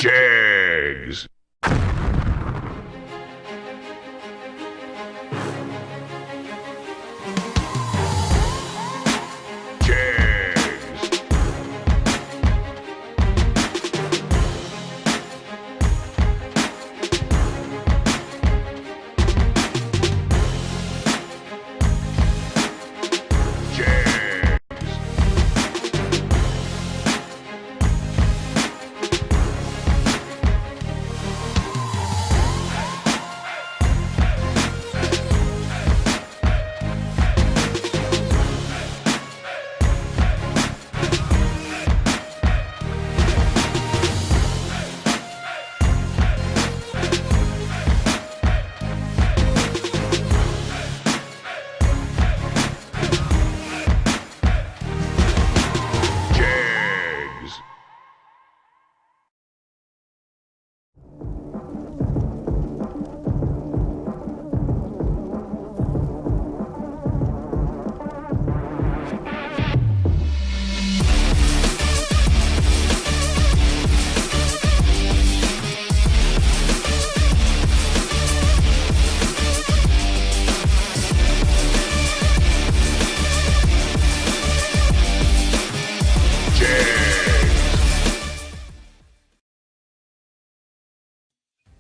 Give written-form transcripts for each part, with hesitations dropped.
Jegs.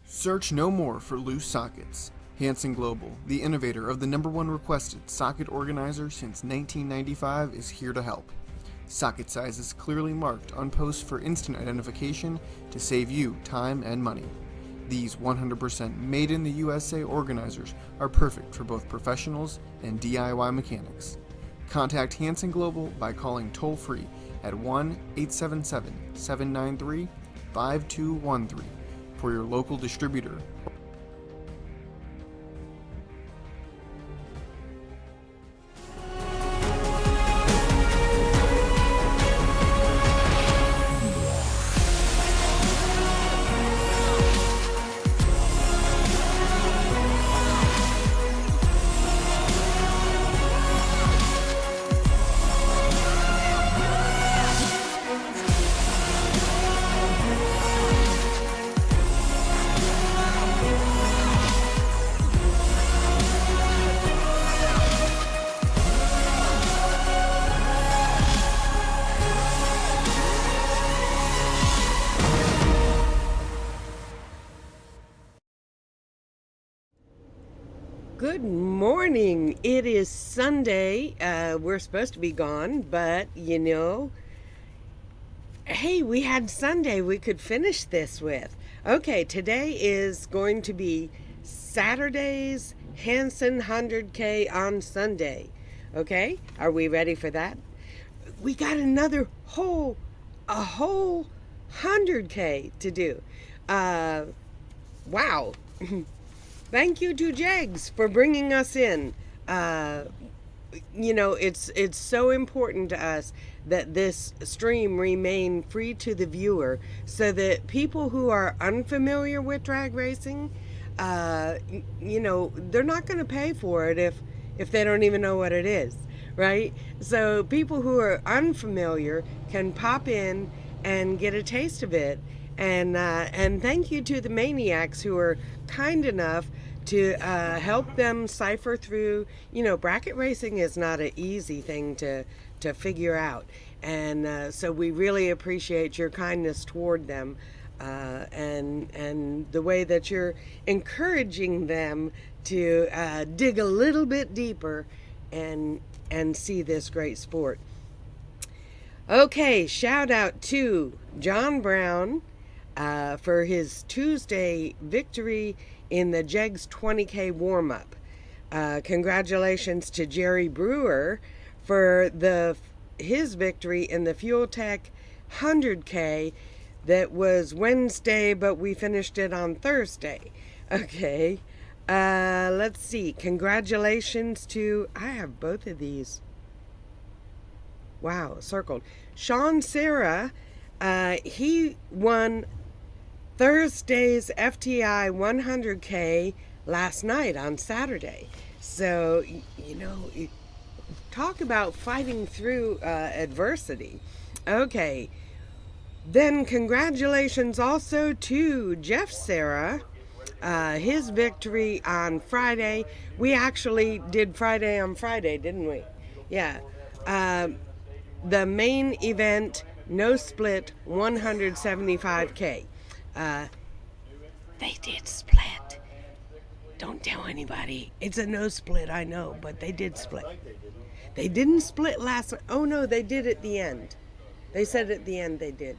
Search no more for loose sockets. Hansen Global, the innovator of the #1 requested socket organizer since 1995, is here to help. Socket sizes clearly marked on posts for instant identification to save you time and money. These 100% made in the USA organizers are perfect for both professionals and DIY mechanics. Contact Hansen Global by calling toll-free at 1-877-793-5213 for your local distributor. Good morning. It is Sunday. We're supposed to be gone, but hey, we had Sunday we could finish this with. Okay, today is going to be Saturday's Hansen 100K on Sunday. Okay, are we ready for that? We got a whole 100K to do. Wow. Thank you to Jegs for bringing us in. It's so important to us that this stream remain free to the viewer so that people who are unfamiliar with drag racing, they're not going to pay for it if they don't even know what it is, right? So people who are unfamiliar can pop in and get a taste of it. And thank you to the maniacs who are kind enough to help them cipher through. Bracket racing is not an easy thing to figure out. And so we really appreciate your kindness toward them and the way that you're encouraging them to dig a little bit deeper and see this great sport. Okay, shout out to John Brown for his Tuesday victory in the Jegs 20K warm-up. Congratulations to Jerry Brewer for his victory in the Fuel Tech 100K that was Wednesday, but we finished it on Thursday. Okay, let's see. Congratulations to, I have both of these. Wow, circled. Sean Serra, he won Thursday's FTI 100K last night on Saturday. So, talk about fighting through adversity. Okay, Then congratulations also to Jeff Serra, his victory on Friday. We actually did Friday on Friday, didn't we? Yeah. The main event, no split, 175K. They did split. Don't tell anybody. It's a no split, I know, but they did split. They didn't split last night. Oh no, they did at the end. They said at the end they did.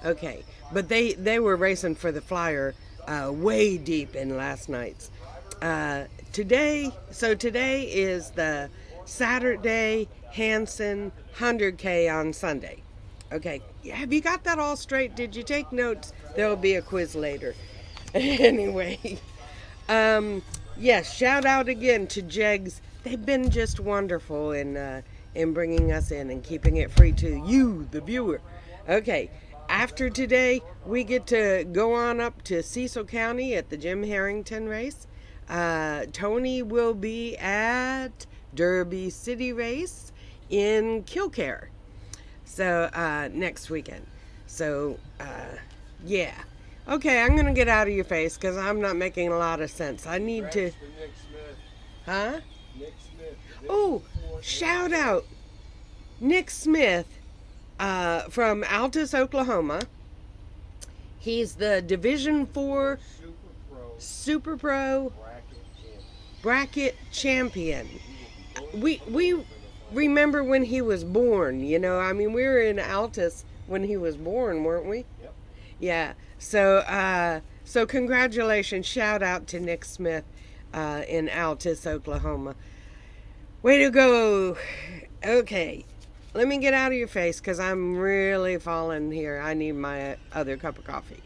Okay, but they were racing for the flyer way deep in last night's. Today is the Saturday Hanson 100K on Sunday. Okay, have you got that all straight? Did you take notes? There will be a quiz later. Anyway, yes, shout out again to Jegs. They've been just wonderful in bringing us in and keeping it free to you, the viewer. Okay, after today, we get to go on up to Cecil County at the Jim Harrington race. Tony will be at Derby City Race in Kilcare. So, next weekend. So, yeah. Okay, I'm going to get out of your face because I'm not making a lot of sense. I need to... Huh? Oh, shout out Nick Smith from Altus, Oklahoma. He's the Division 4 Super Pro bracket champion. We remember when he was born, you know. I mean, we were in Altus when he was born, weren't we? Yep. Yeah. So congratulations. Shout out to Nick Smith in Altus, Oklahoma. Way to go. Okay. Let me get out of your face because I'm really falling here. I need my other cup of coffee.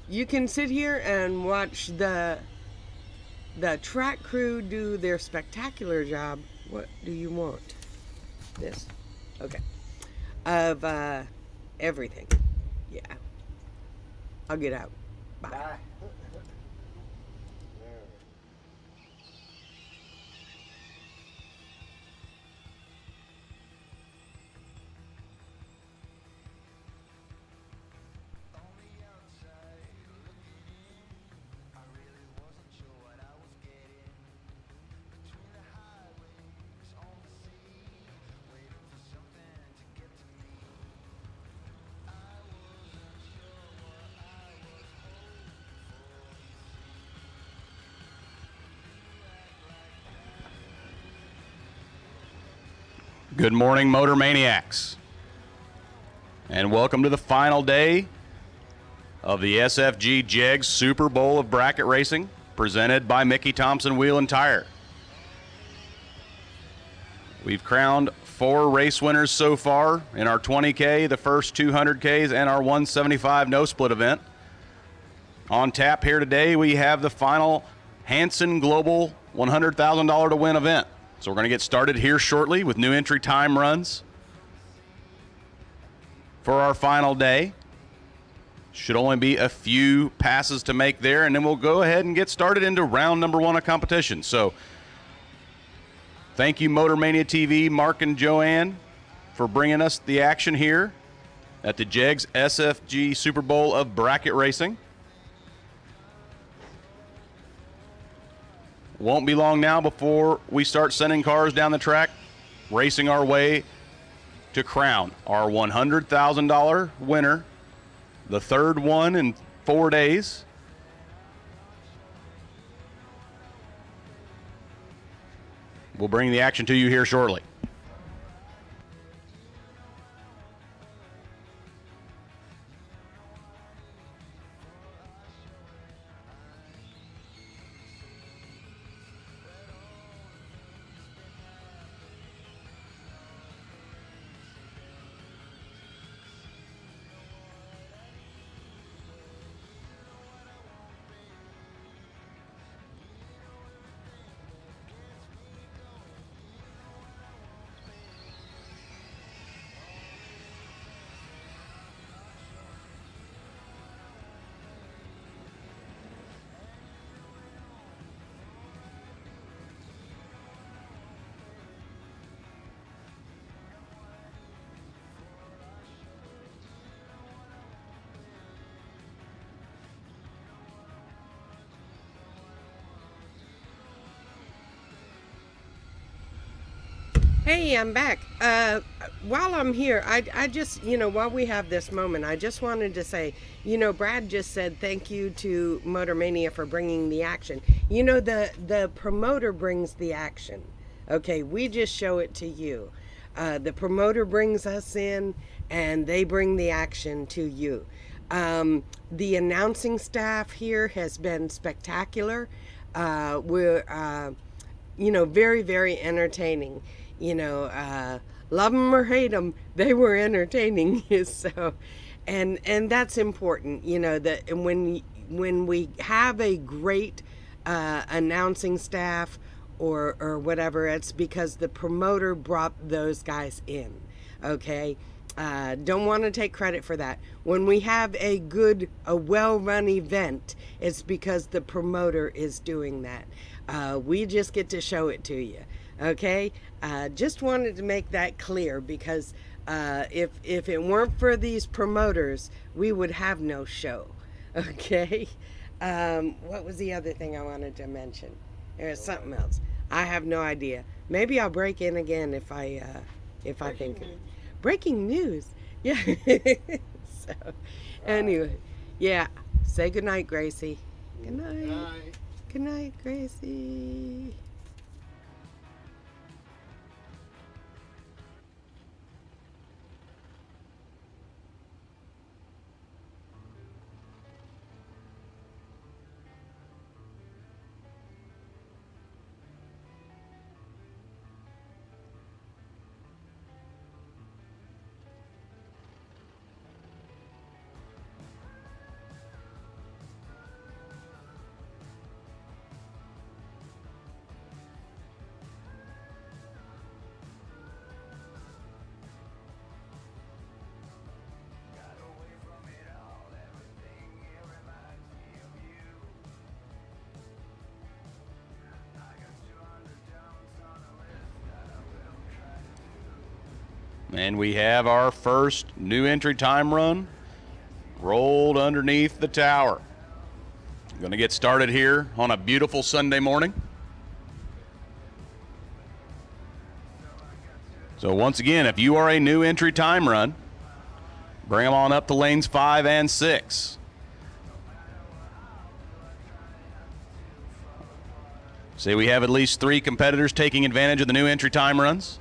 You can sit here and watch the track crew do their spectacular job. What do you want? This. Okay. Of everything. Yeah. I'll get out. Bye. Bye. Good morning, Motor Maniacs, and welcome to the final day of the SFG Jegs Super Bowl of Bracket Racing, presented by Mickey Thompson Wheel and Tire. We've crowned 4 race winners so far in our 20K, the first 200Ks, and our 175 no-split event. On tap here today, we have the final Hanson Global $100,000 to win event. So we're going to get started here shortly with new entry time runs for our final day. Should only be a few passes to make there, and then we'll go ahead and get started into round number 1 of competition. So thank you, Motor Mania TV, Mark and Joanne, for bringing us the action here at the Jegs SFG Super Bowl of Bracket Racing. Won't be long now before we start sending cars down the track, racing our way to crown our $100,000 winner, the third one in 4 days. We'll bring the action to you here shortly. Hey, I'm back. While I'm here, I just, while we have this moment, I just wanted to say, Brad just said thank you to Motor Mania for bringing the action. The promoter brings the action. Okay, we just show it to you. The promoter brings us in, and they bring the action to you. The announcing staff here has been spectacular. We're very, very entertaining. Love them or hate them, they were entertaining. So, and that's important. That when we have a great announcing staff or whatever, it's because the promoter brought those guys in. Okay. Don't want to take credit for that. When we have a well-run event, it's because the promoter is doing that. We just get to show it to you. Okay? Just wanted to make that clear because if it weren't for these promoters, we would have no show. Okay? What was the other thing I wanted to mention? There's something else. I have no idea. Maybe I'll break in again if I think of it. Breaking news. Yeah. So, anyway, yeah. Say goodnight, Gracie. Good night. Good night, Gracie. And we have our first new entry time run rolled underneath the tower. Going to get started here on a beautiful Sunday morning. So once again, if you are a new entry time run, bring them on up to lanes 5 and 6. Say we have at least 3 competitors taking advantage of the new entry time runs.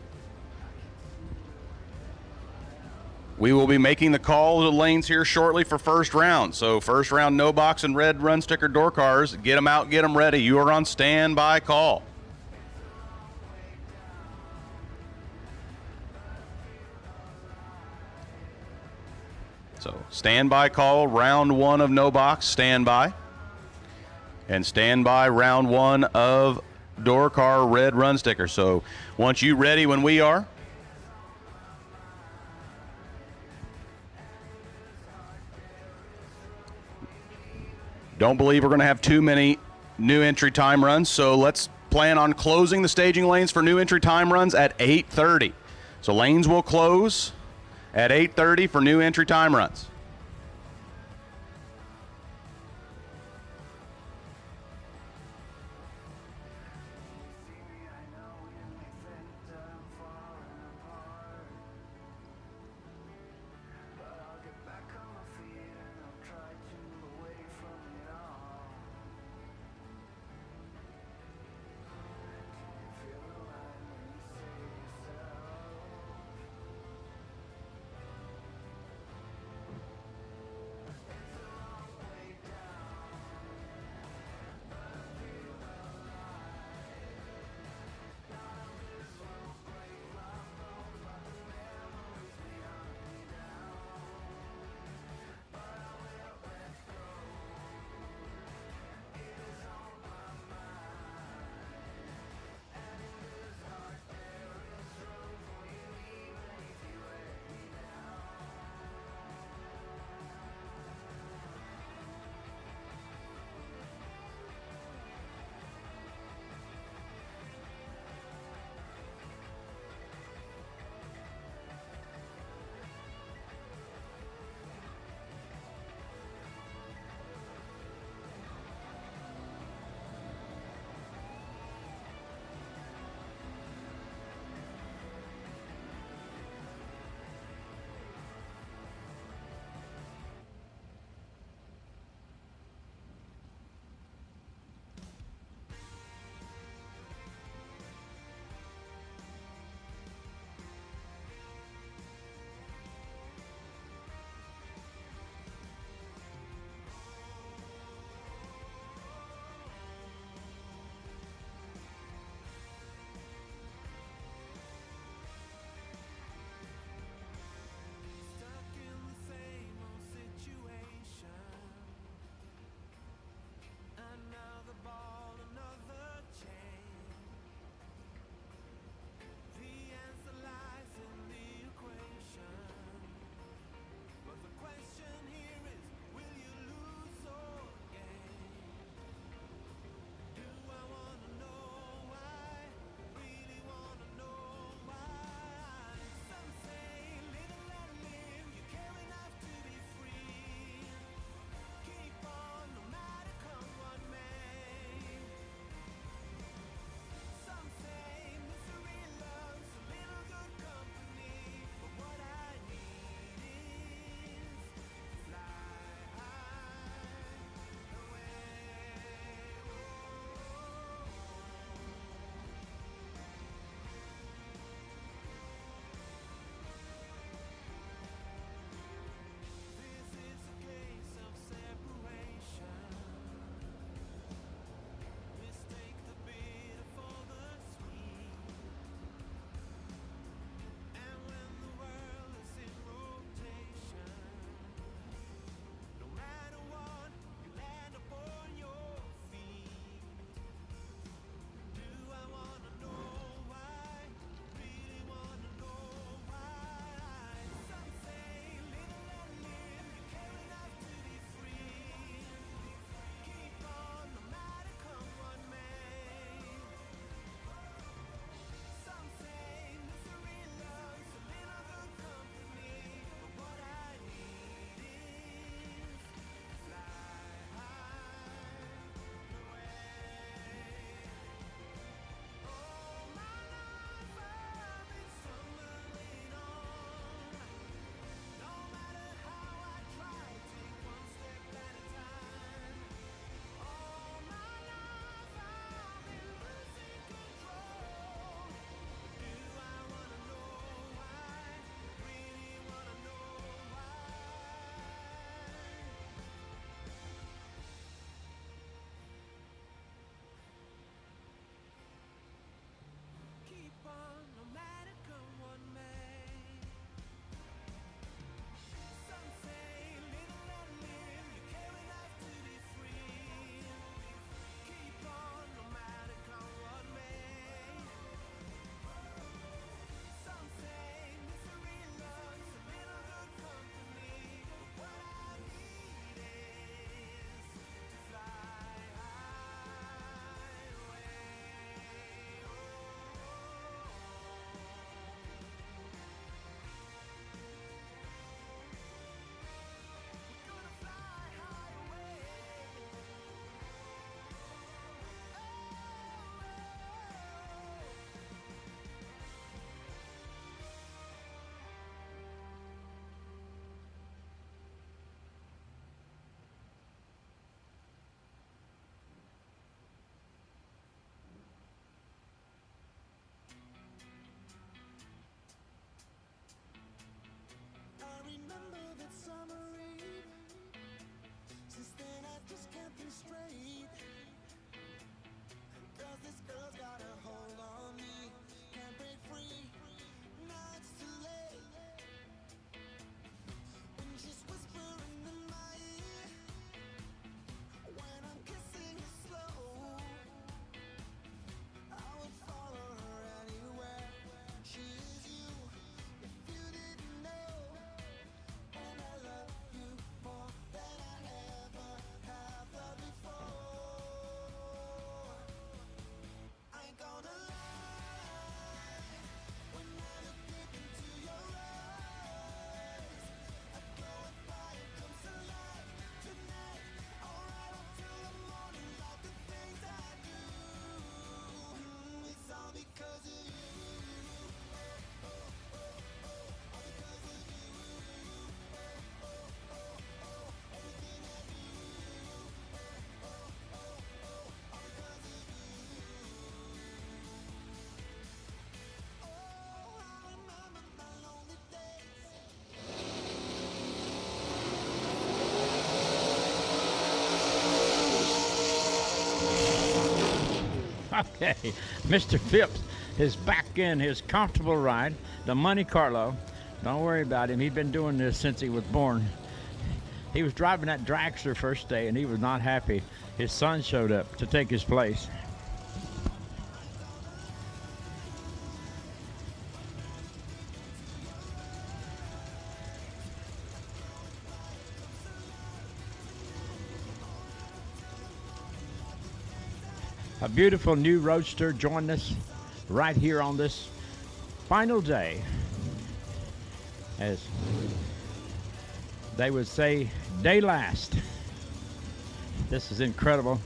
We will be making the call to the lanes here shortly for first round. So first round, no box and red run sticker door cars. Get them out, get them ready. You are on standby call. So standby call, round 1 of no box, standby. And standby round 1 of door car red run sticker. So once you ready when we are, don't believe we're going to have too many new entry time runs, so let's plan on closing the staging lanes for new entry time runs at 8:30. So lanes will close at 8:30 for new entry time runs. Okay, Mr. Phipps is back in his comfortable ride, the Monte Carlo. Don't worry about him. He's been doing this since he was born. He was driving that dragster first day, and he was not happy. His son showed up to take his place. A beautiful new roadster joined us right here on this final day. As they would say, day last. This is incredible.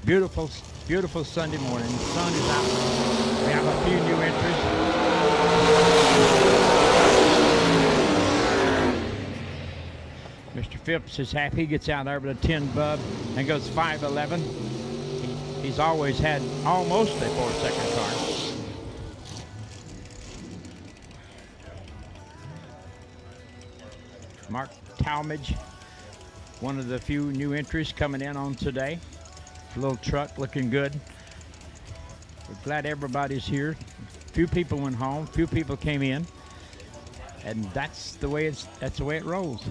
Beautiful, beautiful Sunday morning. The sun is out. We have a few new entries. Mr. Phipps is happy. He gets out there with a 10 bub and goes 5'11". He's always had almost a 4-second car. Mark Talmadge, one of the few new entries coming in on today. Little truck looking good. We're glad everybody's here. Few people went home, few people came in, and that's the way it rolls.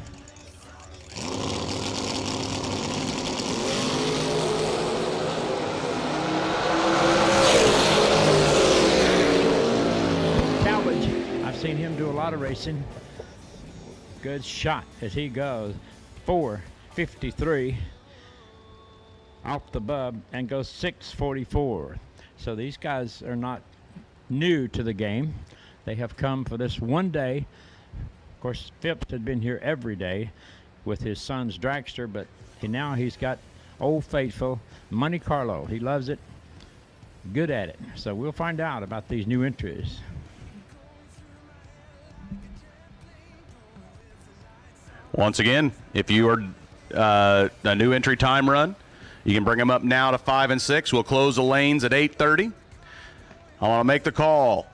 Seen him do a lot of racing. Good shot as he goes. 4:53 off the bub and goes 6:44. So these guys are not new to the game. They have come for this one day. Of course, Phipps had been here every day with his son's dragster, but now he's got Old Faithful Monte Carlo. He loves it. Good at it. So we'll find out about these new entries. Once again, if you are a new entry time run, you can bring them up now to 5 and 6. We'll close the lanes at 8:30. I want to make the call.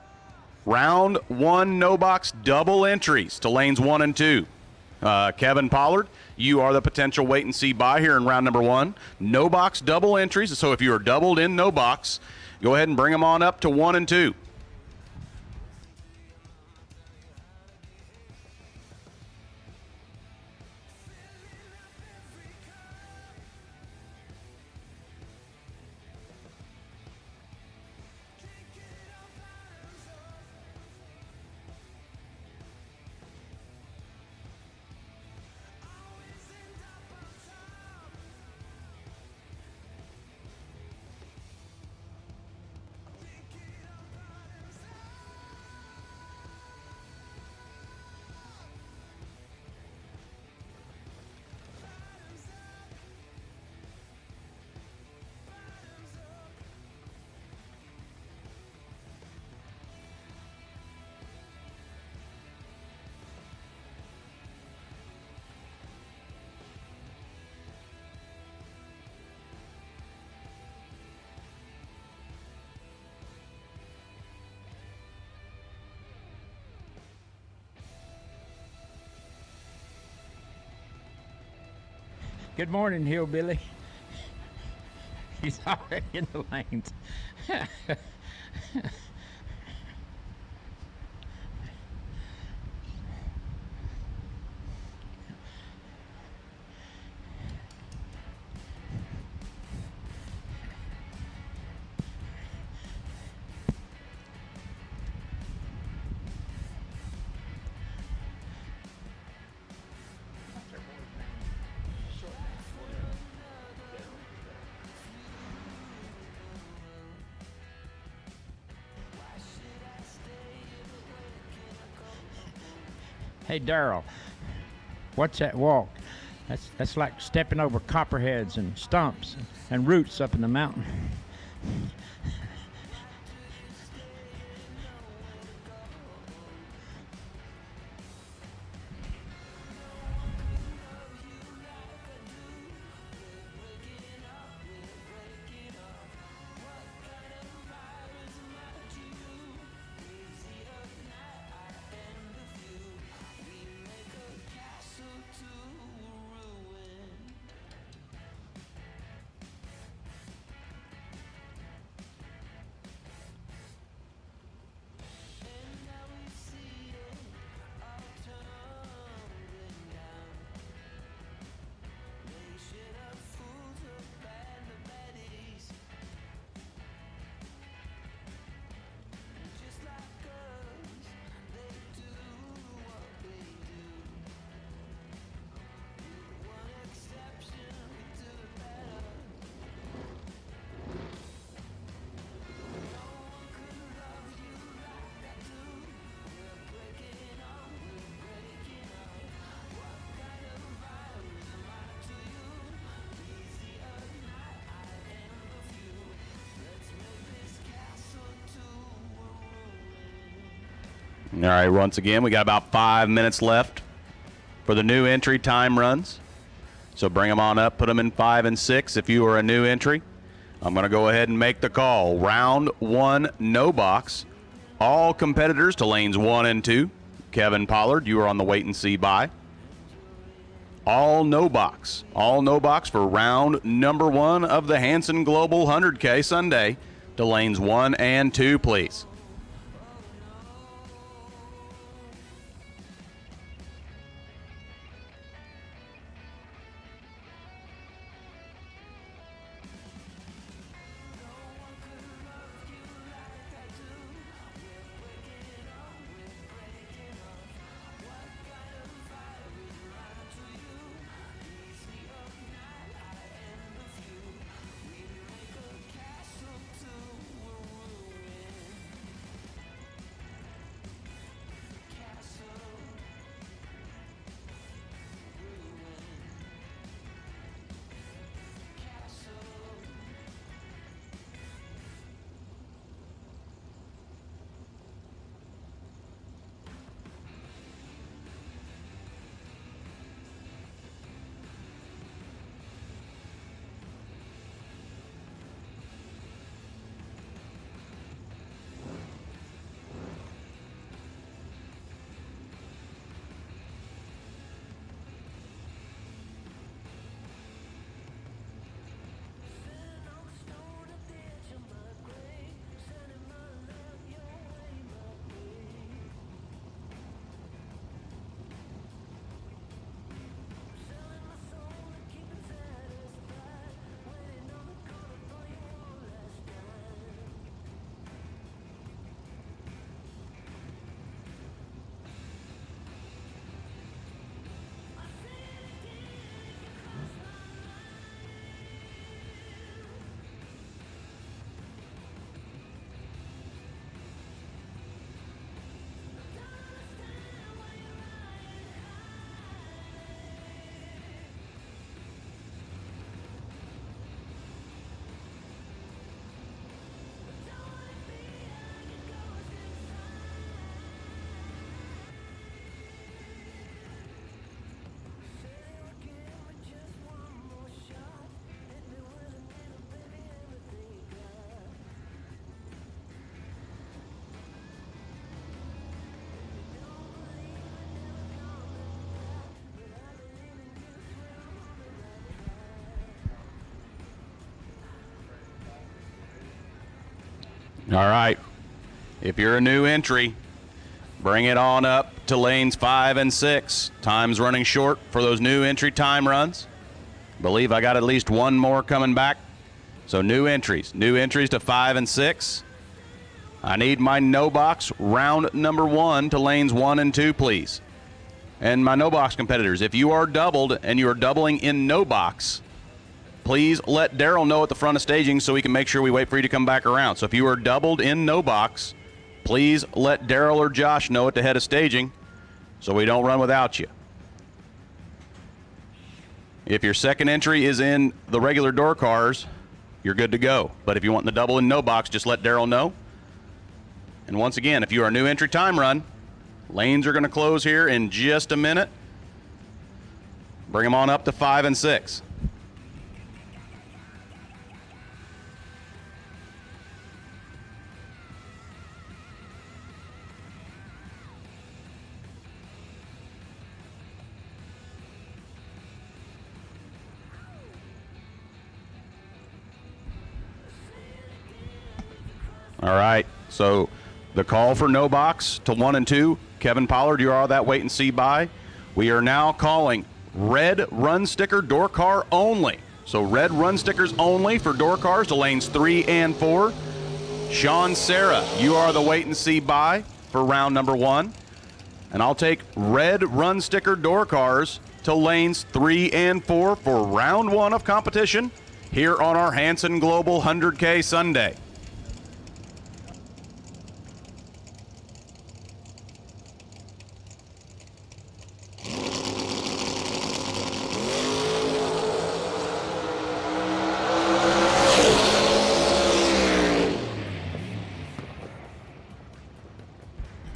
Round 1 no box double entries to lanes 1 and 2. Kevin Pollard, you are the potential wait and see buy here in round number 1. No box double entries. So if you are doubled in no box, go ahead and bring them on up to 1 and 2. Good morning, Hillbilly. He's already in the lanes. Hey, Darrell, what's that walk? That's like stepping over copperheads and stumps and roots up in the mountain. All right, once again, we got about 5 minutes left for the new entry time runs. So bring them on up, put them in 5 and 6 if you are a new entry. I'm going to go ahead and make the call. Round 1, no box. All competitors to lanes 1 and 2. Kevin Pollard, you are on the wait and see bye. All no box. All no box for round number 1 of the Hanson Global 100K Sunday to lanes 1 and 2, please. All right. If you're a new entry, bring it on up to lanes 5 and 6. Time's running short for those new entry time runs. Believe I got at least one more coming back. So new entries to 5 and 6. I need my no box round number 1 to lanes 1 and 2, please. And my no box competitors, if you are doubled and you are doubling in no box, please let Daryl know at the front of staging so we can make sure we wait for you to come back around. So if you are doubled in no box, please let Daryl or Josh know at the head of staging so we don't run without you. If your second entry is in the regular door cars, you're good to go. But if you want the double in no box, just let Daryl know. And once again, if you are a new entry time run, lanes are going to close here in just a minute. Bring them on up to 5 and 6. All right, so the call for no box to 1 and 2. Kevin Pollard, you are that wait and see bye. We are now calling red run sticker door car only. So red run stickers only for door cars to lanes 3 and 4. Sean Sarah, you are the wait and see bye for round number 1. And I'll take red run sticker door cars to lanes 3 and 4 for round 1 of competition here on our Hanson Global 100K Sunday.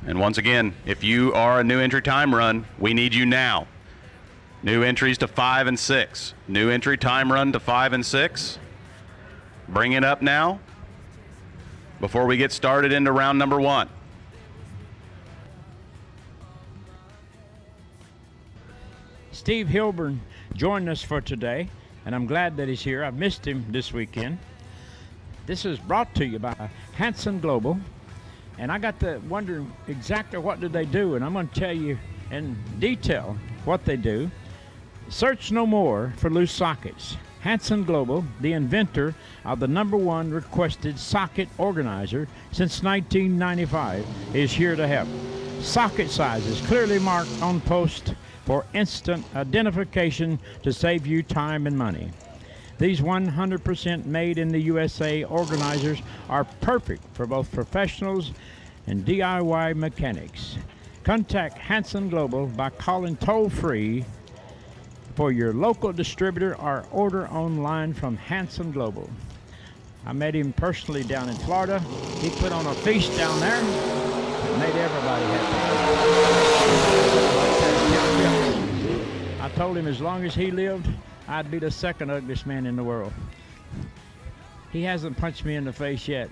And once again, if you are a new entry time run, we need you now. New entries to 5 and 6. New entry time run to 5 and 6. Bring it up now before we get started into round number 1. Steve Hilburn joined us for today, and I'm glad that he's here. I've missed him this weekend. This is brought to you by Hanson Global, and I got to wondering exactly what do they do, and I'm going to tell you in detail what they do. Search no more for loose sockets. Hanson Global, the inventor of the #1 requested socket organizer since 1995, is here to help. Socket sizes clearly marked on post for instant identification to save you time and money. These 100% made in the USA organizers are perfect for both professionals and DIY mechanics. Contact Hanson Global by calling toll-free for your local distributor or order online from Hanson Global. I met him personally down in Florida. He put on a feast down there that made everybody happy. I told him as long as he lived, I'd be the second ugliest man in the world. He hasn't punched me in the face yet.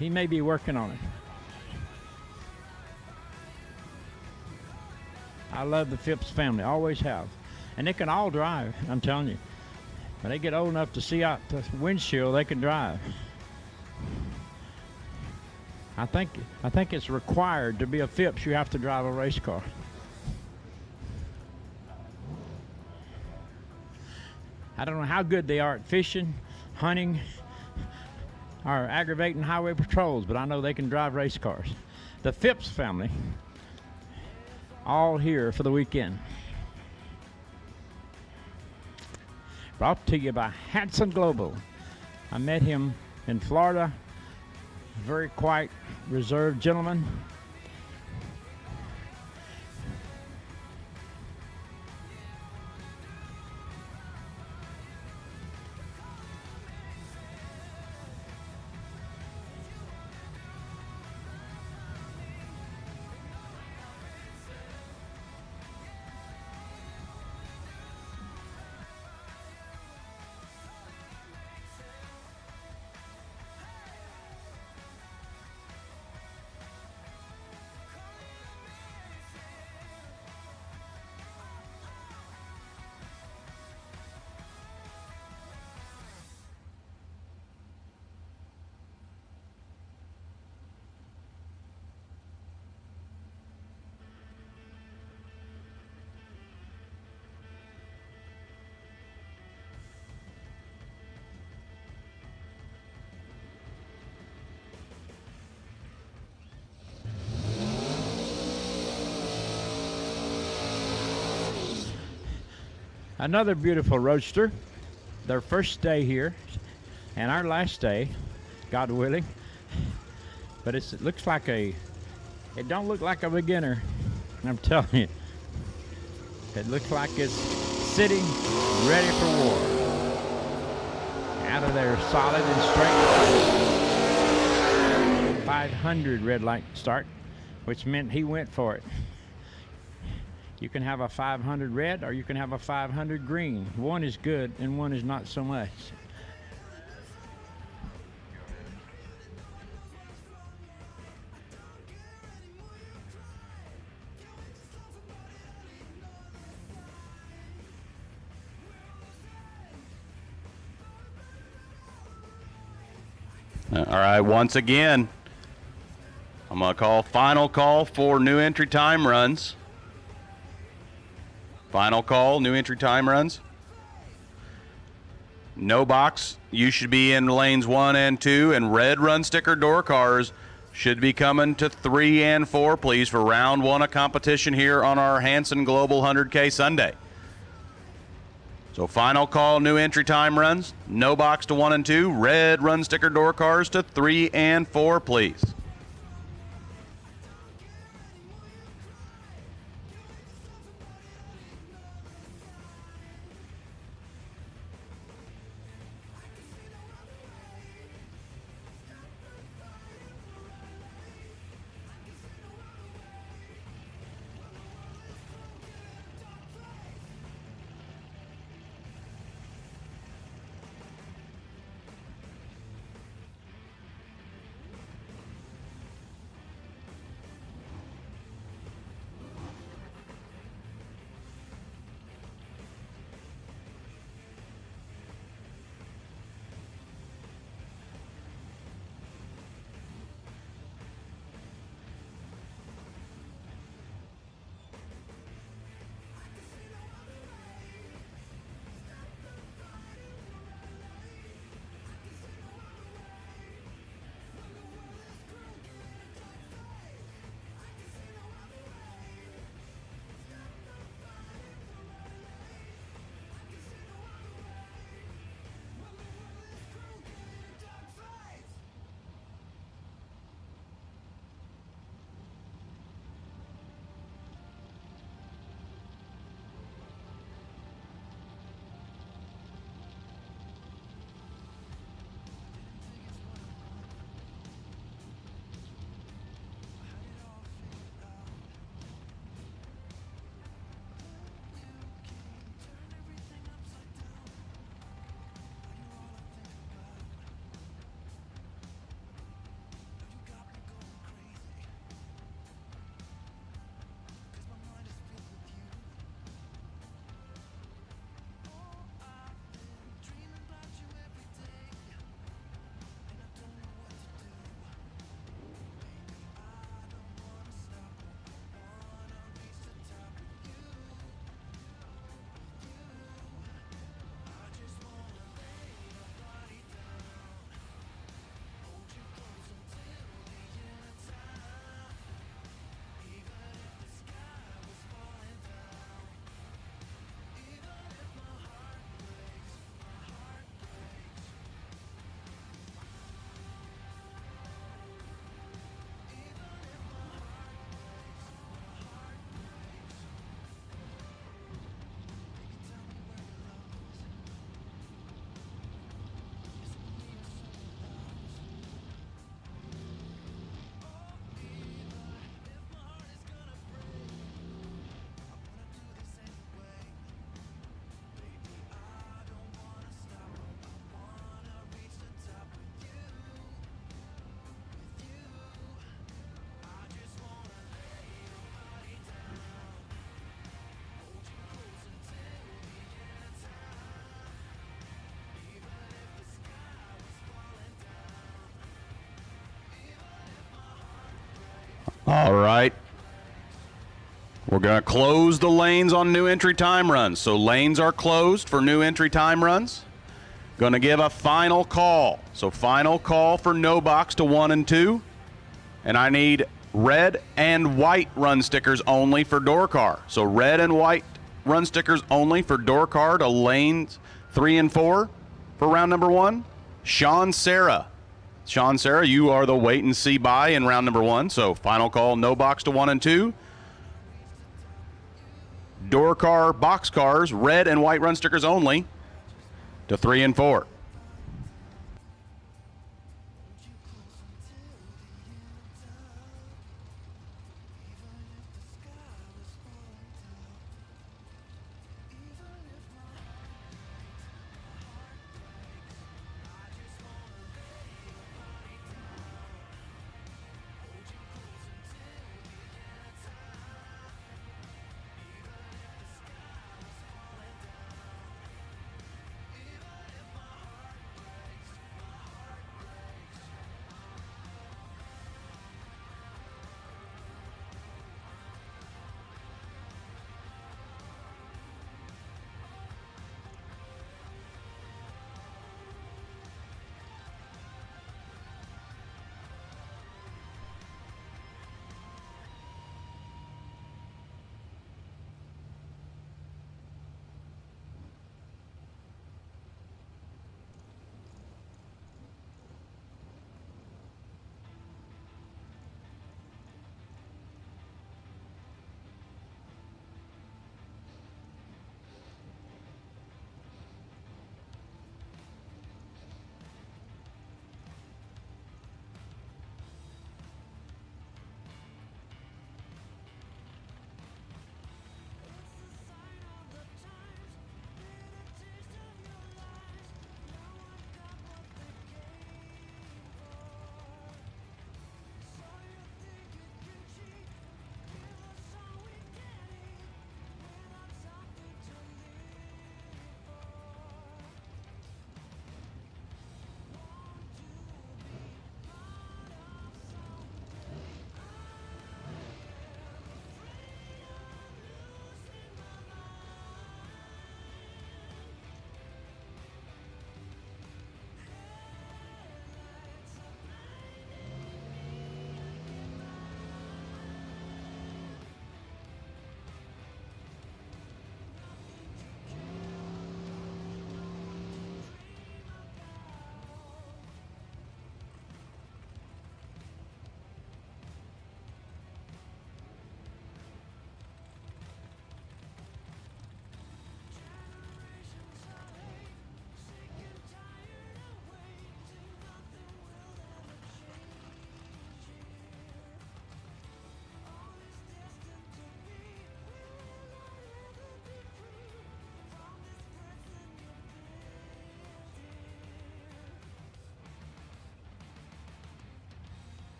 He may be working on it. I love the Phipps family, always have. And they can all drive, I'm telling you. When they get old enough to see out the windshield, they can drive. I think it's required to be a Phipps, you have to drive a race car. I don't know how good they are at fishing, hunting, or aggravating highway patrols, but I know they can drive race cars. The Phipps family, all here for the weekend. Brought to you by Hanson Global. I met him in Florida. Very quiet, reserved gentleman. Another beautiful roadster. Their first day here, and our last day, God willing. But it looks like it don't look like a beginner. I'm telling you. It looks like it's sitting ready for war. Out of there, solid and straight. 500 red light start, which meant he went for it. You can have a 500 red or you can have a 500 green. One is good and one is not so much. All right, once again, I'm going to call final call for new entry time runs. Final call, new entry time runs. No box. You should be in lanes 1 and 2, and red run sticker door cars should be coming to 3 and 4, please, for round 1 of competition here on our Hanson Global 100K Sunday. So final call, new entry time runs. No box to 1 and 2. Red run sticker door cars to 3 and 4, please. All right. We're going to close the lanes on new entry time runs. So lanes are closed for new entry time runs. Going to give a final call. So final call for no box to 1 and 2. And I need red and white run stickers only for door car. So red and white run stickers only for door car to lanes 3 and 4 for round number 1. Sean Sarah. Sean Sarah, you are the wait and see buy in round number 1. So final call, no box to 1 and 2. Door car, box cars, red and white run stickers only to 3 and 4.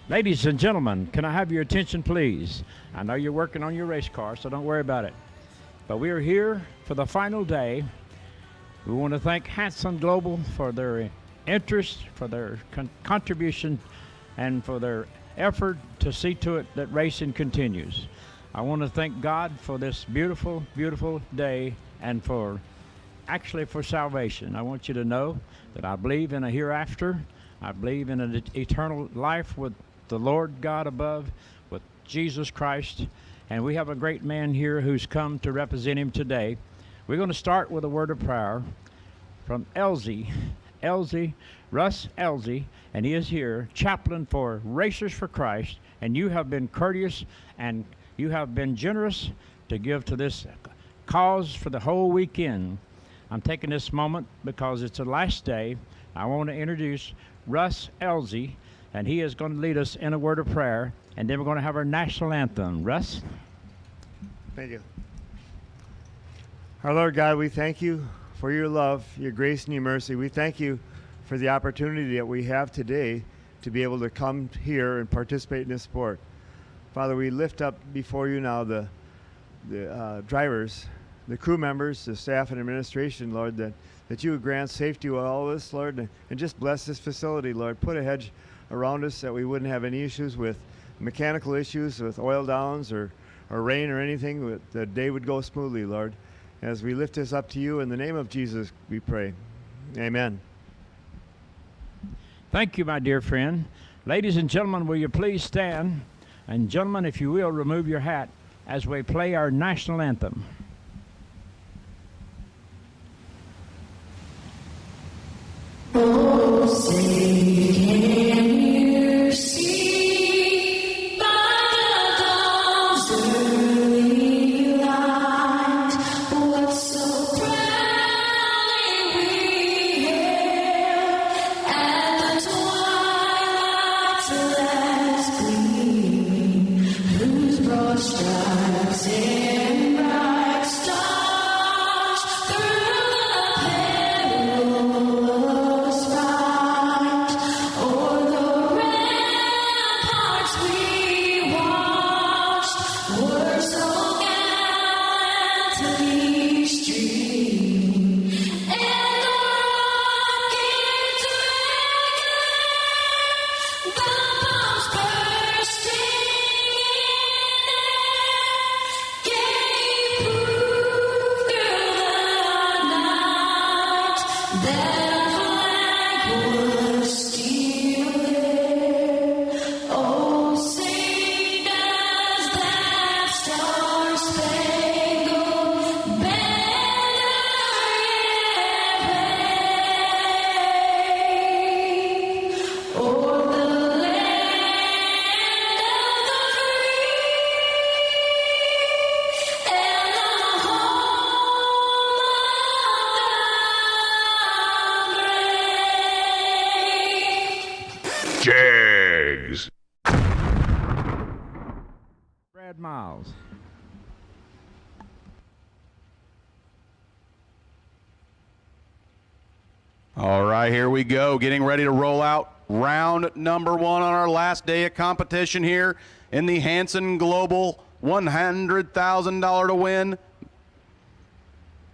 Ladies and gentlemen, can I have your attention, please? I know you're working on your race car, so don't worry about it. But we are here for the final day. We want to thank Hanson Global for their interest, for their contribution, and for their effort to see to it that racing continues. I want to thank God for this beautiful, beautiful day and for salvation. I want you to know that I believe in a hereafter. I believe in an eternal life with the Lord God above, with Jesus Christ. And we have a great man here who's come to represent him today. We're going to start with a word of prayer from Russ Elsie, and he is here, chaplain for Racers for Christ, and you have been courteous and you have been generous to give to this cause for the whole weekend. I'm taking this moment because it's the last day. I want to introduce Russ Elsie, and he is going to lead us in a word of prayer, and then we're going to have our national anthem. Russ? Thank you. Our Lord God, we thank you for your love, your grace, and your mercy. We thank you for the opportunity that we have today to be able to come here and participate in this sport. Father, we lift up before you now the drivers, the crew members, the staff and administration, Lord, that you would grant safety with all this, Lord, and just bless this facility, Lord. Put a hedge around us that we wouldn't have any issues with mechanical issues, with oil downs or rain or anything. The day would go smoothly, Lord. As we lift this up to you, in the name of Jesus, we pray. Amen. Thank you, my dear friend. Ladies and gentlemen, will you please stand? And gentlemen, if you will, remove your hat as we play our national anthem. Oh, say, can you see by the dawn's early light what so proudly we hailed at the twilight's last gleaming, whose broad stripes and bright stars through the perilous fight o'er the ramparts we watched were so gallantly streaming, and the rockets regular, the bombs bursting in air, gave proof through the night that our flag was still there. Oh, say does that star-spangled banner yet wave o'er the land of the free and the home of the brave? Jegs. Brad Miles. All right, here we go. Getting ready to roll out round number one on our last day of competition here in the Hanson Global $100,000 to win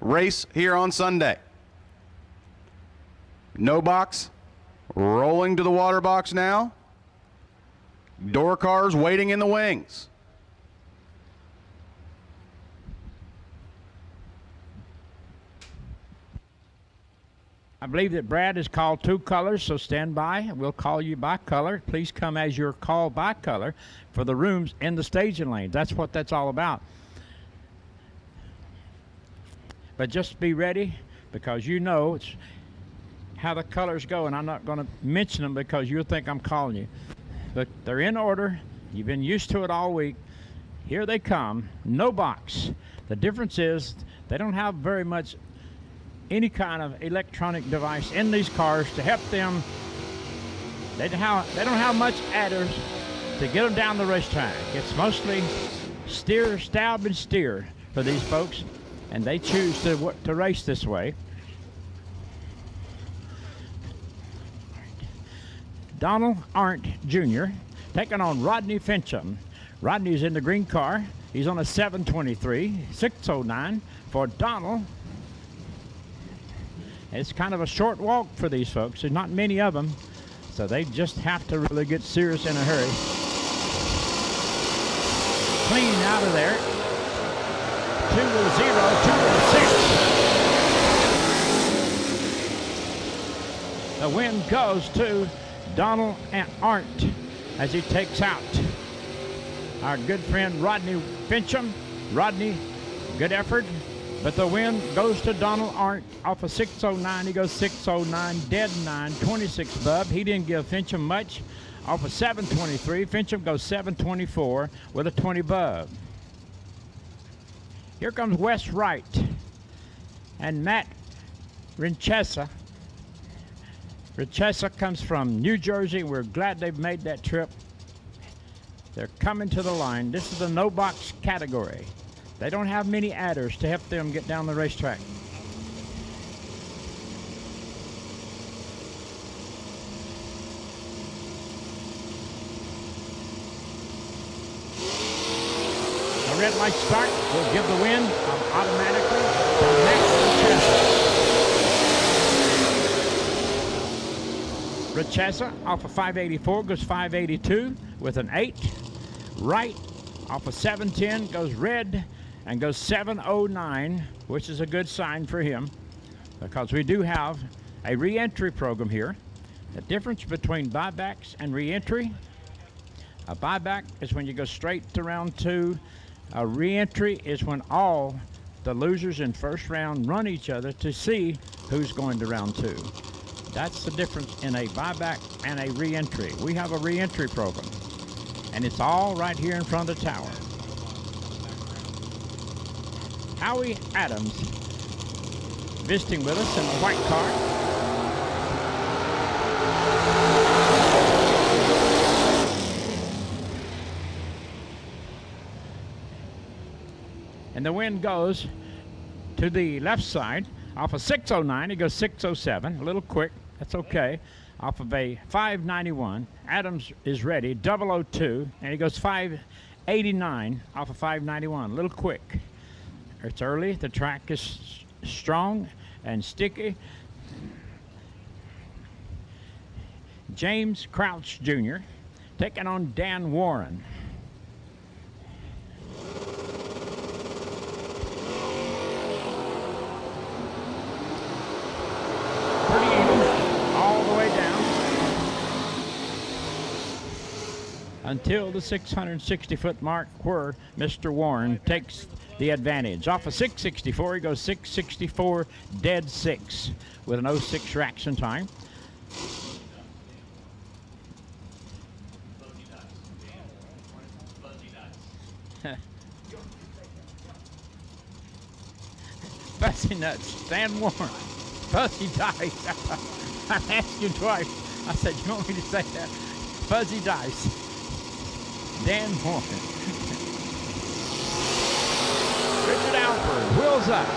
race here on Sunday. No box, rolling to the water box now. Door cars waiting in the wings. I believe that Brad has called two colors, so stand by. We'll call you by color. Please come as you're called by color for the rooms in the staging lanes. That's what that's all about. But just be ready, because you know it's how the colors go, and I'm not going to mention them because you'll think I'm calling you. But they're in order. You've been used to it all week. Here they come. No box. The difference is they don't have very much any kind of electronic device in these cars to help them. They don't have much adders to get them down the racetrack. It's mostly steer, stab, and steer for these folks, and they choose to race this way. Donald Arndt Jr. taking on Rodney Fincham. Rodney's in the green car. He's on a 723, 609 for Donald. It's kind of a short walk for these folks. There's not many of them, so they just have to really get serious in a hurry. clean out of there. 2 with a 0, 2 with a 6. The win goes to Donald and Arndt as he takes out our good friend Rodney Fincham. Rodney, good effort, but the win goes to Donald Arndt off of 609. He goes 609, dead 9, 26 bub. He didn't give Fincham much. Off of 723, Fincham goes 724 with a 20 bub. Here comes Wes Wright and Matt Rinchesa. Rinchesa comes from New Jersey. We're glad they've made that trip. They're coming to the line. This is the no box category. They don't have many adders to help them get down the racetrack. The red light start will give the win automatically to Matt Rinchesa. Rinchesa off of 584 goes 582 with an 8. Wright off of 710 goes red and goes 709, which is a good sign for him because we do have a re-entry program here. The difference between buybacks and re-entry, a buyback is when you go straight to round 2. A re-entry is when all the losers in first round run each other to see who's going to round 2. That's the difference in a buyback and a re-entry. We have a re-entry program, and it's all right here in front of the tower. Howie Adams visiting with us in the white car. And the win goes to the left side. Off of 609, he goes 607, a little quick, that's okay. Off of a 591, Adams is ready, 002, and he goes 589 off of 591, a little quick. It's early, the track is strong and sticky. James Crouch Jr. taking on Dan Warren. Pretty even all the way down until the 660-foot mark where Mr. Warren takes the advantage. Off of 664, he goes 664 dead 6 with an 06 reaction time. Fuzzy nuts, Dan Warren, fuzzy dice. I asked you twice. I said, you want me to say that? Fuzzy dice, Dan Warren. Richard Alford wheels up,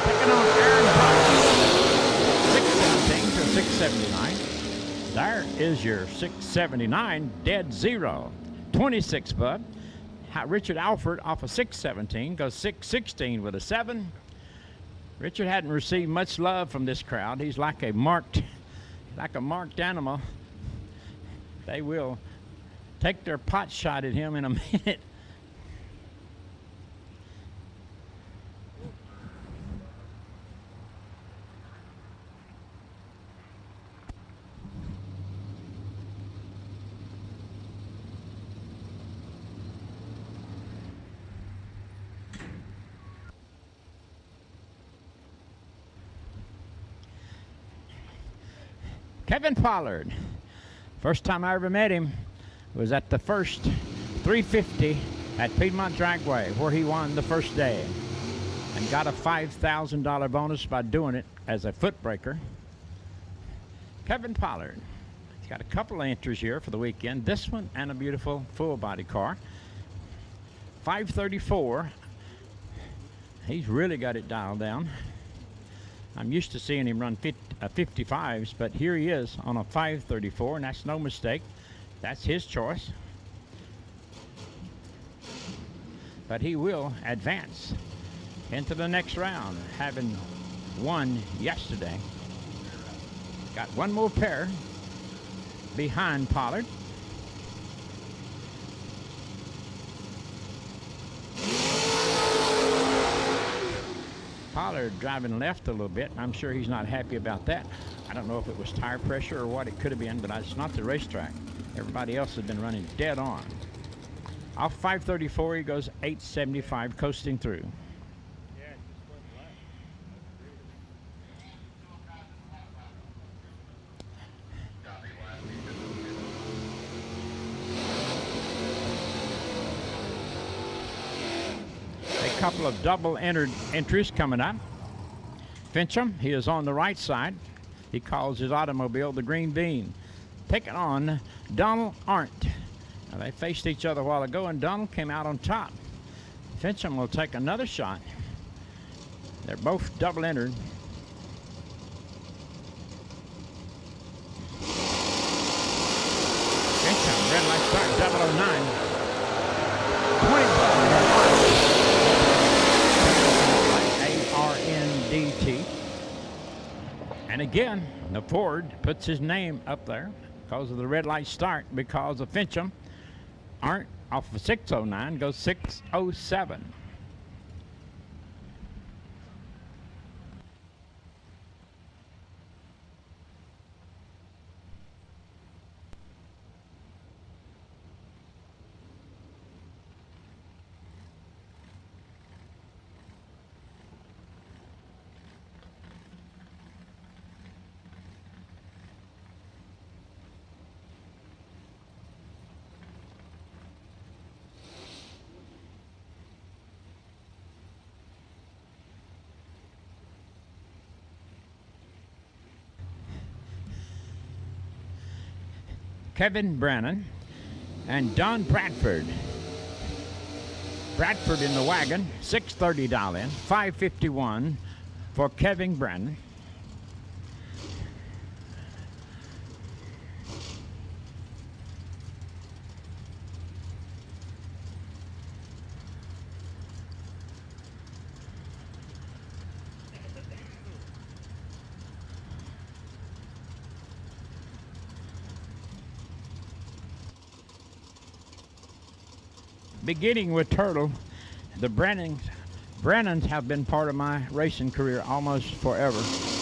taking on Aaron Buck. 617 to 679. There is your 679 dead 0. 26 bub. Richard Alford off of 617 goes 616 with a 7. Richard hadn't received much love from this crowd. He's like a marked animal. They will take their pot shot at him in a minute. Kevin Pollard. First time I ever met him was at the first 350 at Piedmont Dragway, where he won the first day and got a $5,000 bonus by doing it as a foot breaker. Kevin Pollard. He's got a couple of entries here for the weekend. This one and a beautiful full body car. 534. He's really got it dialed down. I'm used to seeing him run 55s, but here he is on a 534, and that's no mistake. That's his choice. But he will advance into the next round, having won yesterday. Got one more pair behind Pollard. Pollard driving left a little bit. I'm sure he's not happy about that. I don't know if it was tire pressure or what it could have been, but it's not the racetrack. Everybody else has been running dead on. Off 534, he goes 875, coasting through. A couple of double entries coming up. Fincham, he is on the right side. He calls his automobile the Green Bean. Taking on Donald Arndt. Now, they faced each other a while ago, and Donald came out on top. Fincham will take another shot. They're both double entered. Fincham, red light start, 009. 20 ARNDT. And again, the Ford puts his name up there because of the red light start, because of Fincham. Arndt off of 609 goes 607. Kevin Brannon and Don Bradford. Bradford in the wagon, $630 dial in, $551 for Kevin Brannon. Beginning with Turtle, the Brannons have been part of my racing career almost forever.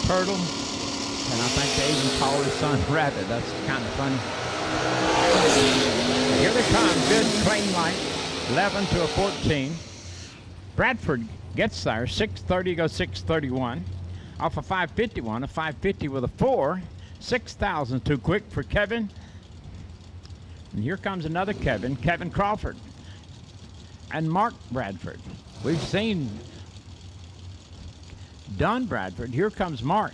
Turtle, and I think they even call his son Rabbit. That's kind of funny. Here they come, good clean light, 11 to a 14. Bradford gets there, 630 goes 631. Off a 551, a 550 with a 4, 6,000 too quick for Kevin. And here comes another Kevin, Kevin Crawford. And Mark Bradford. We've seen Don Bradford. Here comes Mark.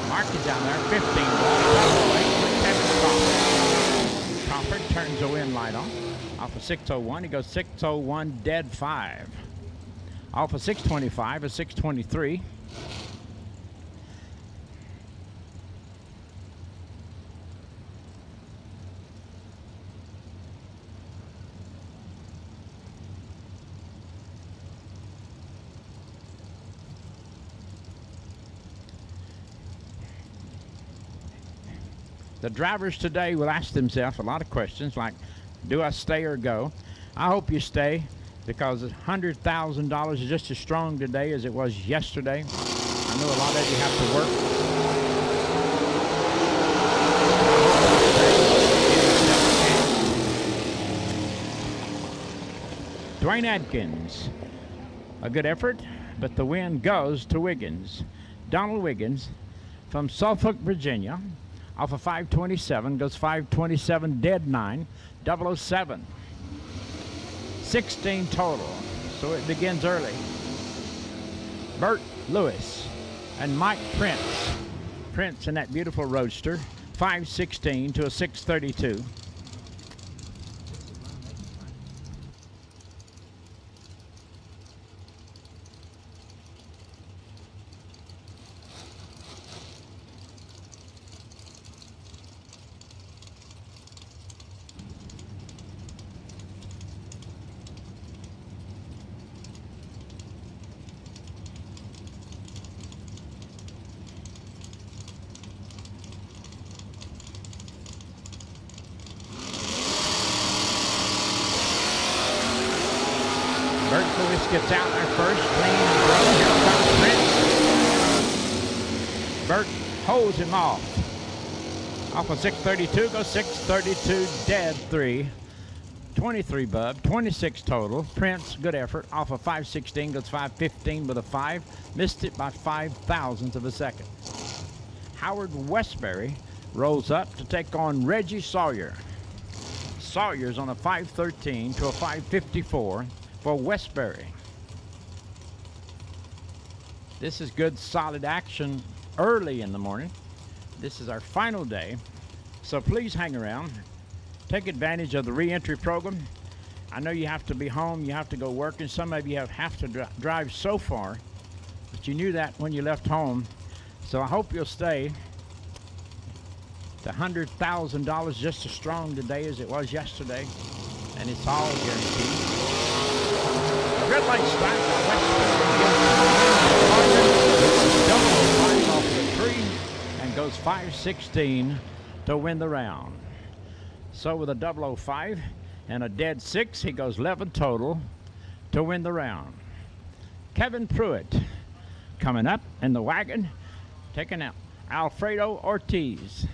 Mark is down there, 15 Kevin Crawford. Crawford turns the wind light on. Off of 601, he goes 601 dead 5. Off of 625, a 623. The drivers today will ask themselves a lot of questions like, do I stay or go? I hope you stay, because $100,000 is just as strong today as it was yesterday. I know a lot of you have to work. Dwayne Adkins, a good effort, but the win goes to Wiggins. Donald Wiggins from Suffolk, Virginia. Off of 527, goes 527 dead 9, 007. 16 total, so it begins early. Bert Lewis and Mike Prince. Prince in that beautiful roadster, 516 to a 632. Jegs gets out there first. Clean throw. Here comes Prince. Bert holds him off. Off of 632, goes 632, dead 3. 23 Bub, 26 total. Prince, good effort. Off of 516, goes 515 with a 5. Missed it by 5,000ths of a second. Howard Westbury rolls up to take on Reggie Sawyer. Sawyer's on a 513 to a 554 for Westbury. This is good, solid action early in the morning. This is our final day, so please hang around. Take advantage of the re-entry program. I know you have to be home, you have to go work, and some of you have to drive so far, but you knew that when you left home. So I hope you'll stay. The $100,000 just as strong today as it was yesterday, and it's all guaranteed. Red light start by Westbury. Double 5 off the 3 and goes 516 to win the round. So with a 005 and a dead 6, he goes 11 total to win the round. Kevin Pruitt coming up in the wagon, taking out Alfredo Ortiz.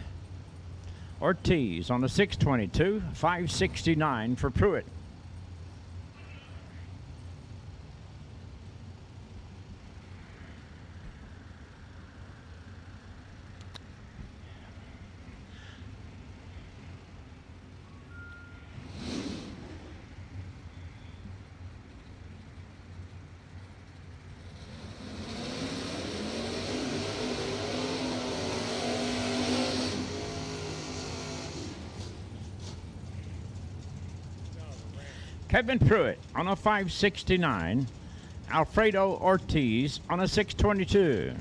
Ortiz on the 622, 569 for Pruitt. Kevin Pruitt on a 569. Alfredo Ortiz on a 622.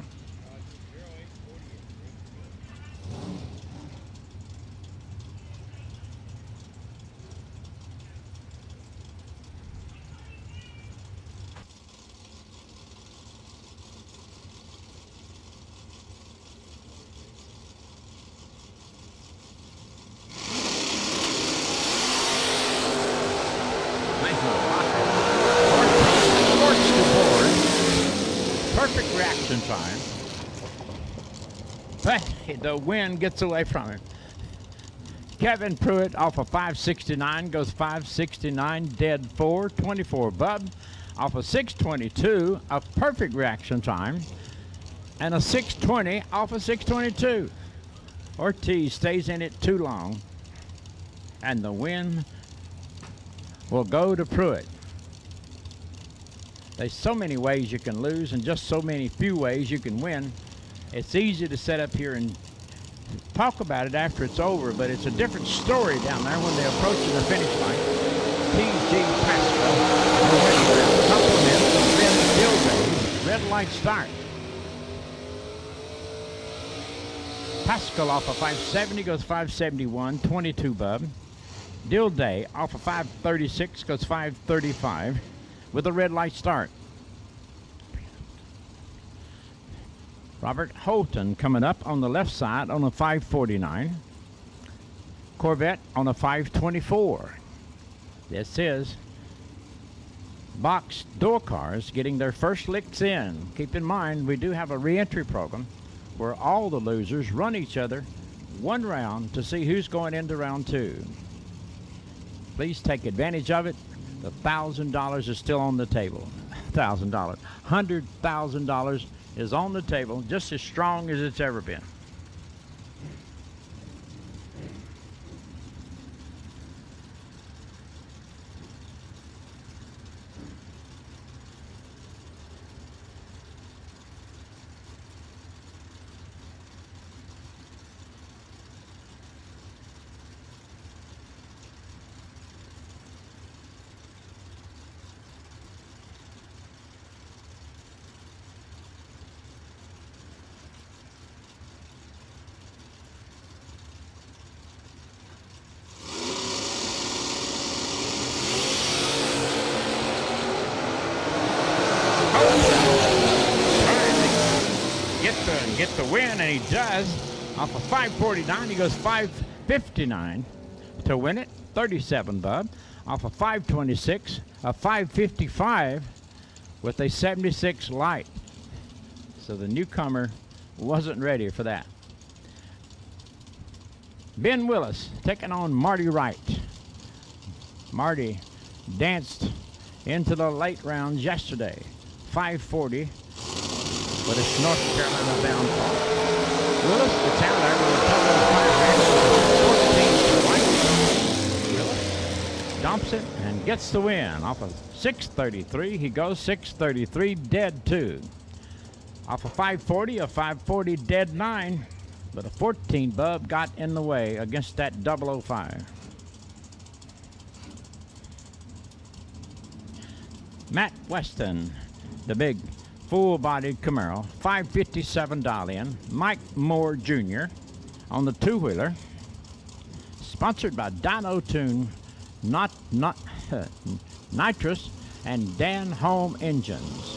Perfect reaction time, but the wind gets away from him. Kevin Pruitt off of 569 goes 569, dead 4, 24 Bub. Off of 622, a perfect reaction time, and a 620 off of 622. Ortiz stays in it too long, and the win will go to Pruitt. There's so many ways you can lose and just so many few ways you can win. It's easy to sit up here and talk about it after it's over, but it's a different story down there when they're approaching the finish line. T.G. Pascal compliments of Ben Gilday. Red light start. Pascal off of 570 goes 571, 22 Bub. Dilday off of 536 goes 535 with a red light start. Robert Holton coming up on the left side on a 549. Corvette on a 524. This is box door cars getting their first licks in. Keep in mind, we do have a re-entry program where all the losers run each other one round to see who's going into round 2. Please take advantage of it. The $1,000 is still on the table. $1,000. $100,000 is on the table, just as strong as it's ever been. Get the win, and he does. Off of 549, he goes 559 to win it. 37 Bub. Off of 526, a 555 with a 76 light. So the newcomer wasn't ready for that. Ben Willis taking on Marty Wright. Marty danced into the late rounds yesterday. 540 with a North Carolina bound car. Willis gets out there with a total of 5 14 to white. Willis dumps it and gets the win. Off of 633, he goes 633 dead 2. Off of 540, a 540 dead 9. But a 14 bub got in the way against that 005. Matt Weston, the big full-bodied Camaro, 557 dial-in. Mike Moore Jr. on the two-wheeler. Sponsored by Dyno Tune, Nitrous, and Dan Home Engines.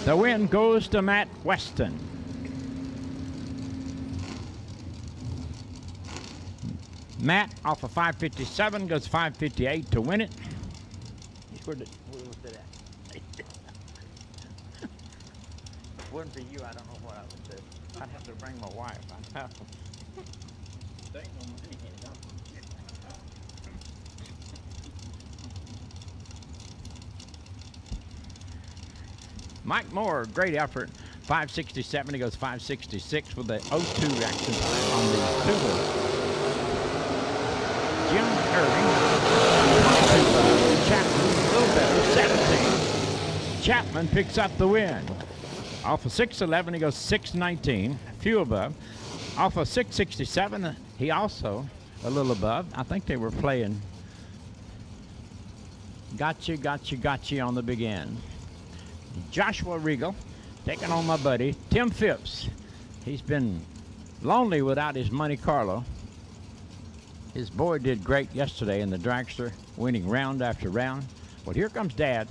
The win goes to Matt Weston. Matt off of 557 goes 558 to win it. Where was it at? If it wasn't for you, I don't know what I would do. I'd have to bring my wife. I'd have to. There ain't no money in it. Mike Moore, great effort. 567, he goes 566 with the 02 reaction time on the two-wheeler. Jim Irving, Chapman, a little better, 17. Chapman picks up the win. Off of 611, he goes 619, few above. Off of 667, he also a little above. I think they were playing Gotcha, Gotcha, Gotcha on the big end. Joshua Regal taking on my buddy Tim Phipps. He's been lonely without his Monte Carlo. His boy did great yesterday in the dragster, winning round after round. Well, here comes Dad.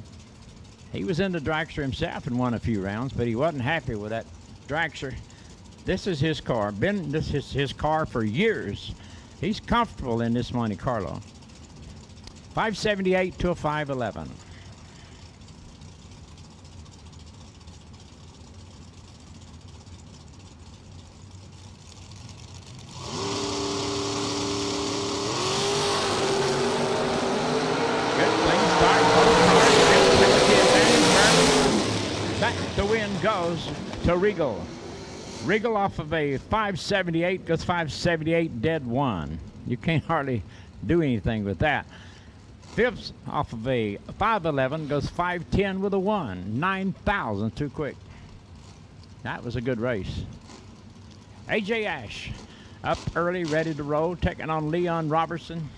He was in the dragster himself and won a few rounds, but he wasn't happy with that dragster. This is his car. This is his car for years. He's comfortable in this Monte Carlo. 578 to a 511. The win goes to Regal. Regal off of a 578 goes 578 dead 1. You can't hardly do anything with that. Phipps off of a 511 goes 510 with a 1. 9,000 too quick. That was a good race. AJ Ash up early, ready to roll, taking on Leon Robertson.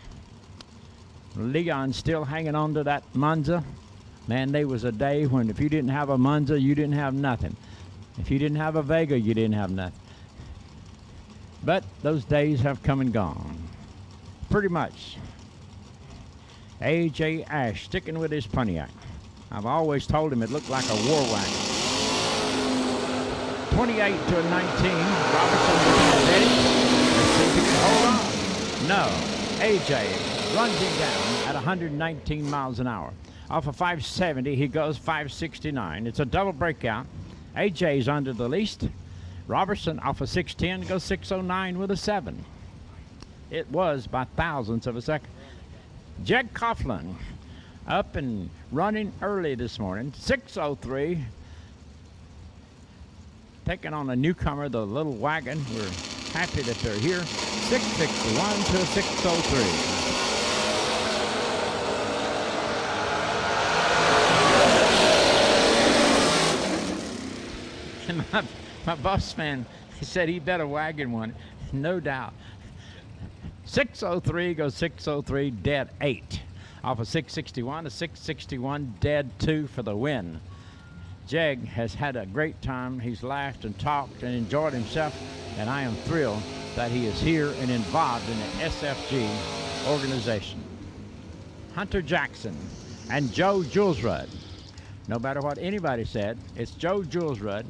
Leon still hanging on to that Monza. Man, there was a day when if you didn't have a Monza, you didn't have nothing. If you didn't have a Vega, you didn't have nothing. But those days have come and gone. Pretty much. A.J. Ash sticking with his Pontiac. I've always told him it looked like a war wagon. 28 to a 19. Robertson is ready. Let's see if he can hold on. No. A.J. runs him down at 119 miles an hour. Off of 570, he goes 569. It's a double breakout. AJ's under the least. Robertson off of 610 goes 609 with a 7. It was by thousandths of a second. Jegs Coughlin up and running early this morning. 603. Taking on a newcomer, the little wagon. We're happy that they're here. 661 to a 603. And my boss man, he said he bet a wagon one. No doubt. 603 goes 603 dead 8. Off of 661 to 661 dead 2 for the win. Jeg has had a great time. He's laughed and talked and enjoyed himself, and I am thrilled that he is here and involved in the SFG organization. Hunter Jackson and Joe Julesrud. No matter what anybody said, it's Joe Julesrud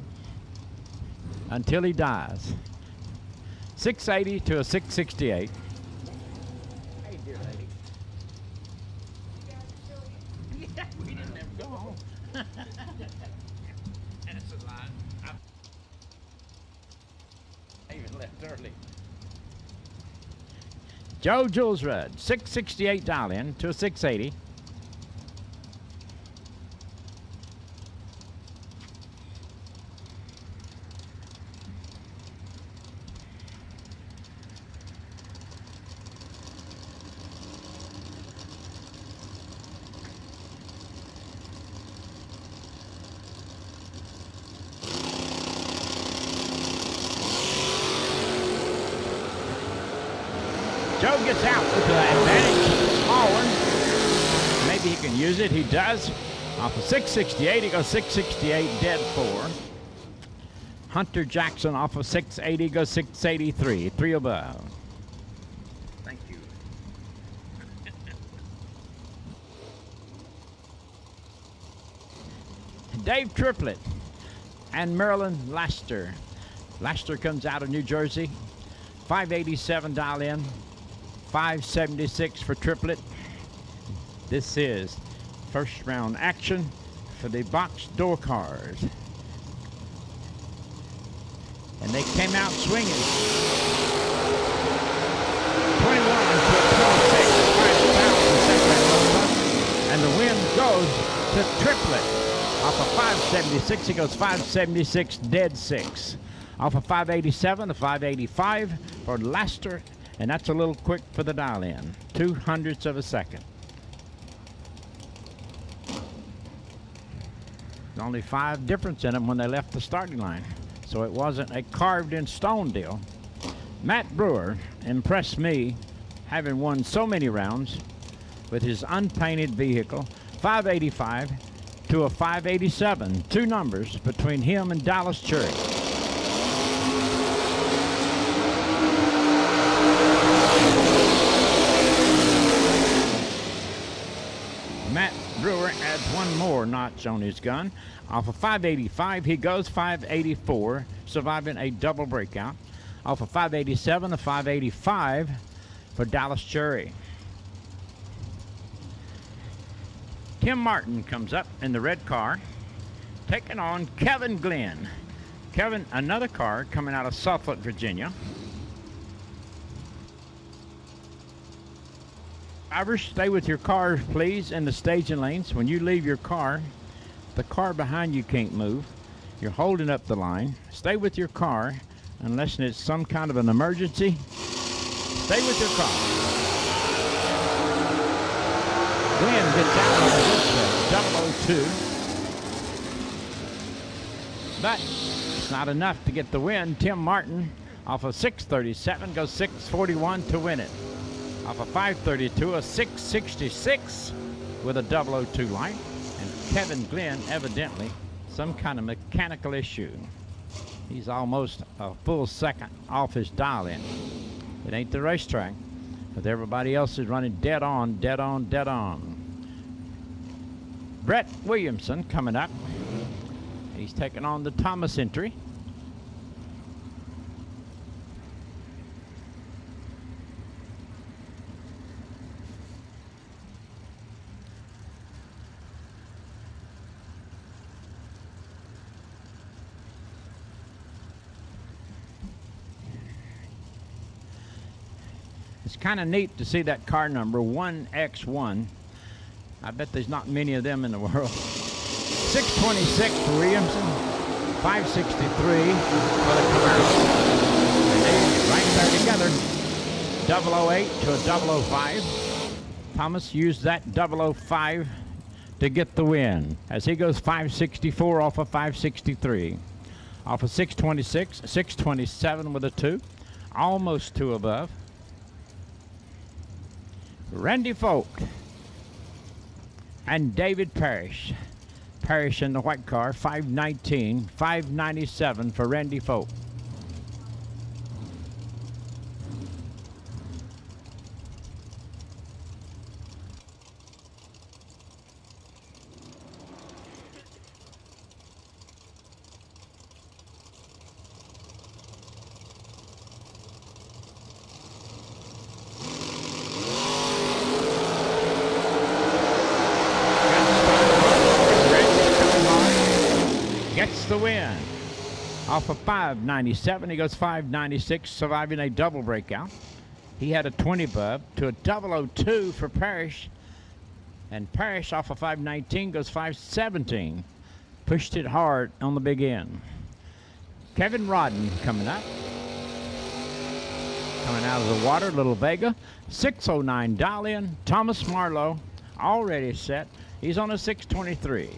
until he dies. 680 to a 668. Hey, dear lady. Yeah, we didn't ever go home. That's a lie. I even left early. Joe Jules Rudd, 668 dial in to a 680. Joe gets out with the advantage, small one. Maybe he can use it. He does. Off of 668, he goes 668, dead 4. Hunter Jackson off of 680 goes 683, 3 above. Thank you. Dave Triplett and Marilyn Laster. Laster comes out of New Jersey. 587 dial in. 576 for Triplett. This is first round action for the box door cars. And they came out swinging. 21 to 26, 5,000 and the win goes to Triplett. Off of 576, he goes 576, dead 6. Off of 587 to 585 for Laster. And that's a little quick for the dial-in. 0.02 of a second. Only 5 difference in them when they left the starting line. So it wasn't a carved-in stone deal. Matt Brewer impressed me, having won so many rounds with his unpainted vehicle. 585 to a 587. 2 numbers between him and Dallas Cherry. Matt Brewer adds one more notch on his gun. Off of 585, he goes 584, surviving a double breakout. Off of 587 to 585 for Dallas Cherry. Tim Martin comes up in the red car, taking on Kevin Glenn. Kevin, another car coming out of Suffolk, Virginia. Drivers, stay with your cars, please, in the staging lanes. When you leave your car, the car behind you can't move. You're holding up the line. Stay with your car unless it's some kind of an emergency. Stay with your car. Glenn gets out on this 002. But it's not enough to get the win. Tim Martin off of 637 goes 641 to win it. Off of 532, a 666 with a 002 light. And Kevin Glenn, evidently, some kind of mechanical issue. He's almost a full second off his dial-in. It ain't the racetrack, but everybody else is running dead on, dead on, dead on. Brett Williamson coming up. He's taking on the Thomas entry. It's kind of neat to see that car number, 1X1. I bet there's not many of them in the world. 626 for Williamson, 563 for the Camaro. And they right there together. 008 to a 005. Thomas used that 005 to get the win as he goes 564 off of 563. Off of 626, 627 with a 2. Almost 2 above. Randy Folk and David Parrish. Parrish in the white car, 519, 597 for Randy Folk. the win. Off of 597, he goes 596, surviving a double breakout. He had a 20 bub to a 002 for Parrish. And Parrish off of 519 goes 517. Pushed it hard on the big end. Kevin Rodden coming up. Coming out of the water, Little Vega. 609 Dalian. Thomas Marlowe already set. He's on a 623.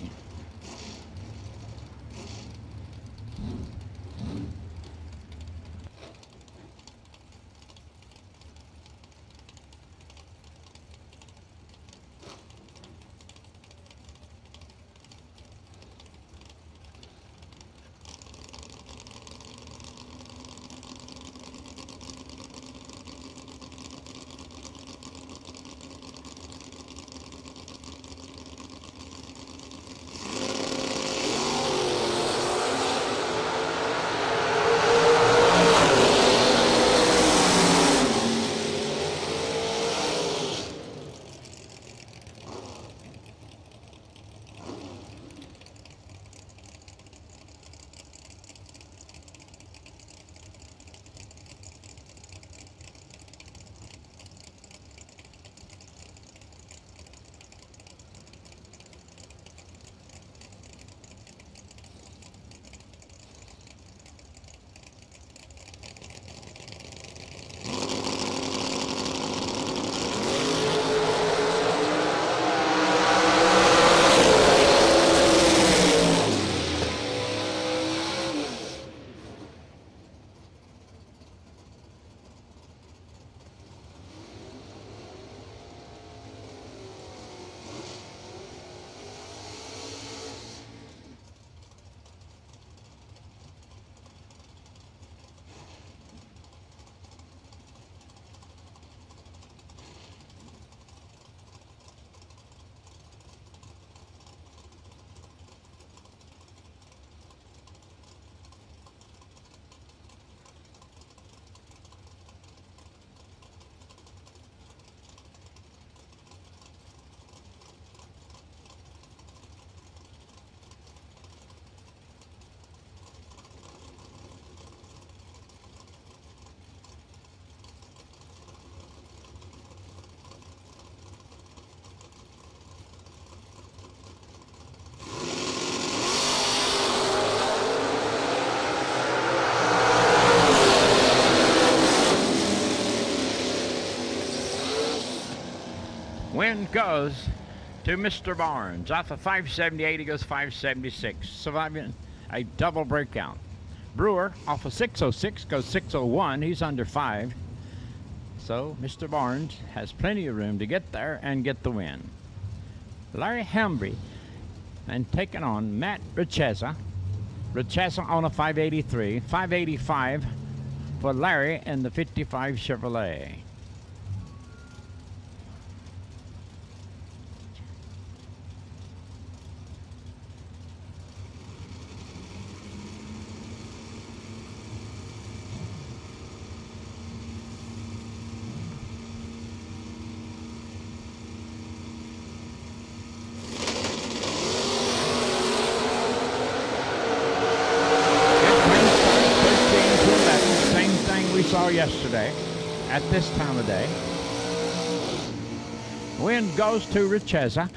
Win goes to Mr. Barnes. Off of 578, he goes 576, surviving a double breakout. Brewer off of 606 goes 601. He's under 5. So Mr. Barnes has plenty of room to get there and get the win. Larry Hambry and taking on Matt Richeza. Richeza on a 583. 585 for Larry in the 55 Chevrolet. Yesterday at this time of day. Win goes to Richeza.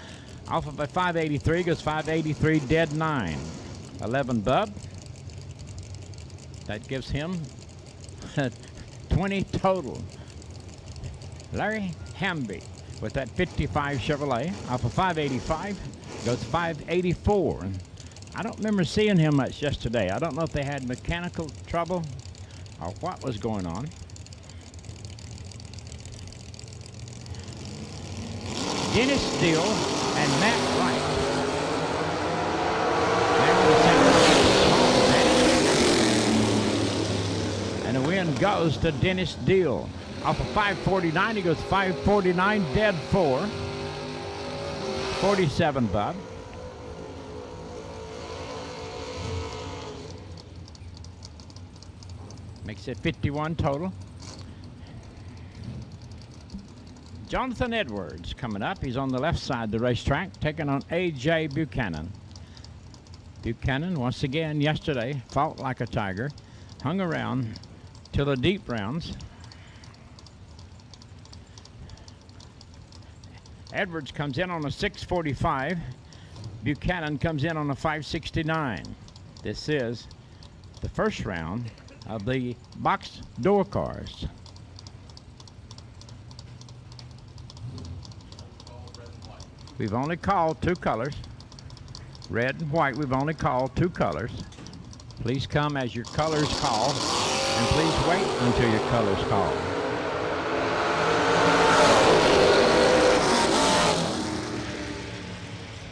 Off of a 583 goes 583 dead 9. 11 bub. That gives him 20 total. Larry Hamby with that 55 Chevrolet off of 585 goes 584. I don't remember seeing him much yesterday. I don't know if they had mechanical trouble or what was going on. Dennis Steele and Matt Wright. And the win goes to Dennis Steele. Off of 549, he goes 549, dead 4. 47 bub. Makes it 51 total. Jonathan Edwards coming up. He's on the left side of the racetrack, taking on A.J. Buchanan. Buchanan, once again, yesterday, fought like a tiger, hung around till the deep rounds. Edwards comes in on a 6:45. Buchanan comes in on a 5:69. This is the first round of the box door cars. We've only called two colors. Red and white, we've only called two colors. Please come as your colors call, and please wait until your colors call.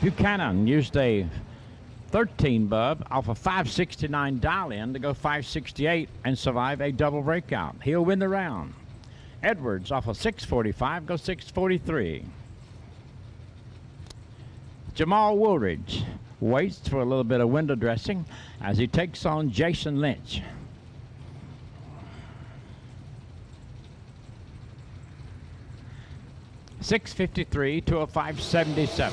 Buchanan used a 13 bub off a 569 dial-in to go 568 and survive a double breakout. He'll win the round. Edwards off a 645 goes 643. Jamal Woolridge waits for a little bit of window dressing as he takes on Jason Lynch. $6.53 to a $5.77.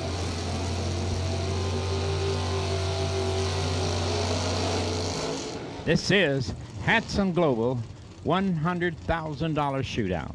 This is Hanson Global $100,000 shootout.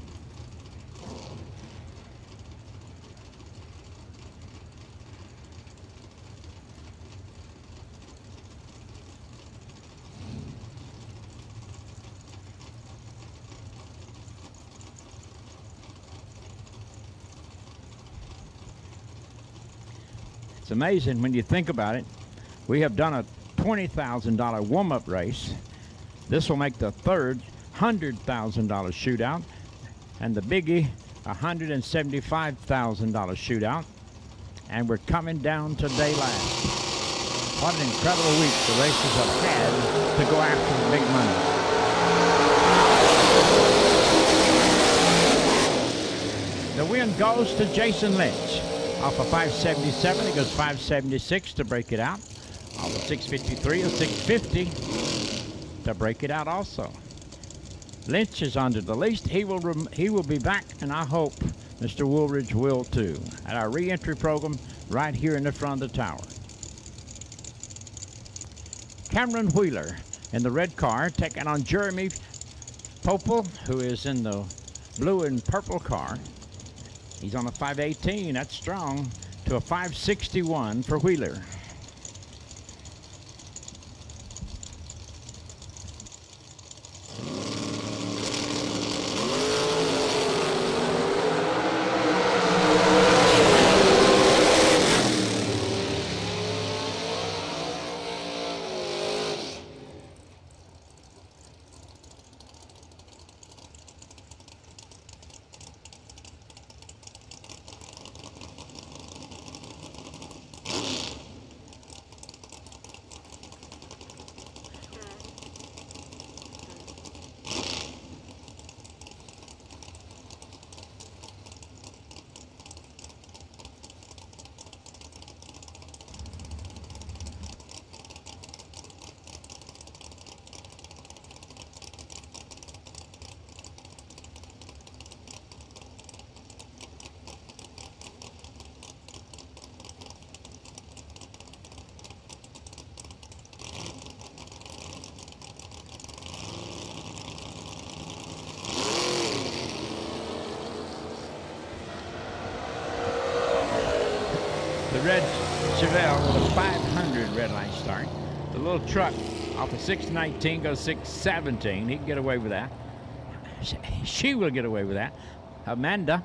It's amazing when you think about it. We have done a $20,000 warm-up race. This will make the third $100,000 shootout, and the biggie $175,000 shootout. And we're coming down to day last. What an incredible week the racers have had to go after the big money. The win goes to Jason Lynch. Off a 577, he goes 576 to break it out. Off a 653 or 650 to break it out also. Lynch is under the least. He will be back, and I hope Mr. Woolridge will too, at our re-entry program right here in the front of the tower. Cameron Wheeler in the red car taking on Jeremy Popel, who is in the blue and purple car. He's on a 518, that's strong, to a 561 for Wheeler. Red Chevelle with a 500 red light start. The little truck off a 619 goes 617. He can get away with that. She will get away with that. Amanda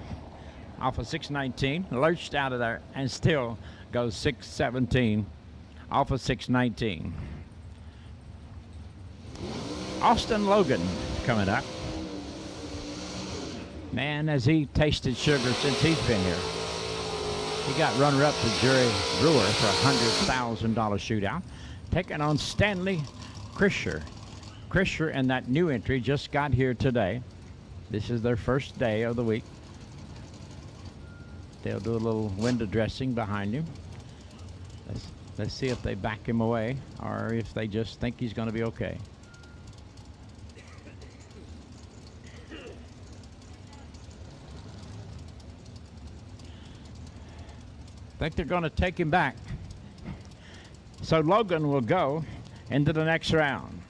off a 619 lurched out of there and still goes 617 off a 619. Austin Logan coming up. Man, has he tasted sugar since he's been here. He got runner-up to Jerry Brewer for a $100,000 shootout, taking on Stanley Krischer. Krischer and that new entry just got here today. This is their first day of the week. They'll do a little window dressing behind him. Let's see if they back him away or if they just think he's going to be okay. I think they're going to take him back. So Logan will go into the next round.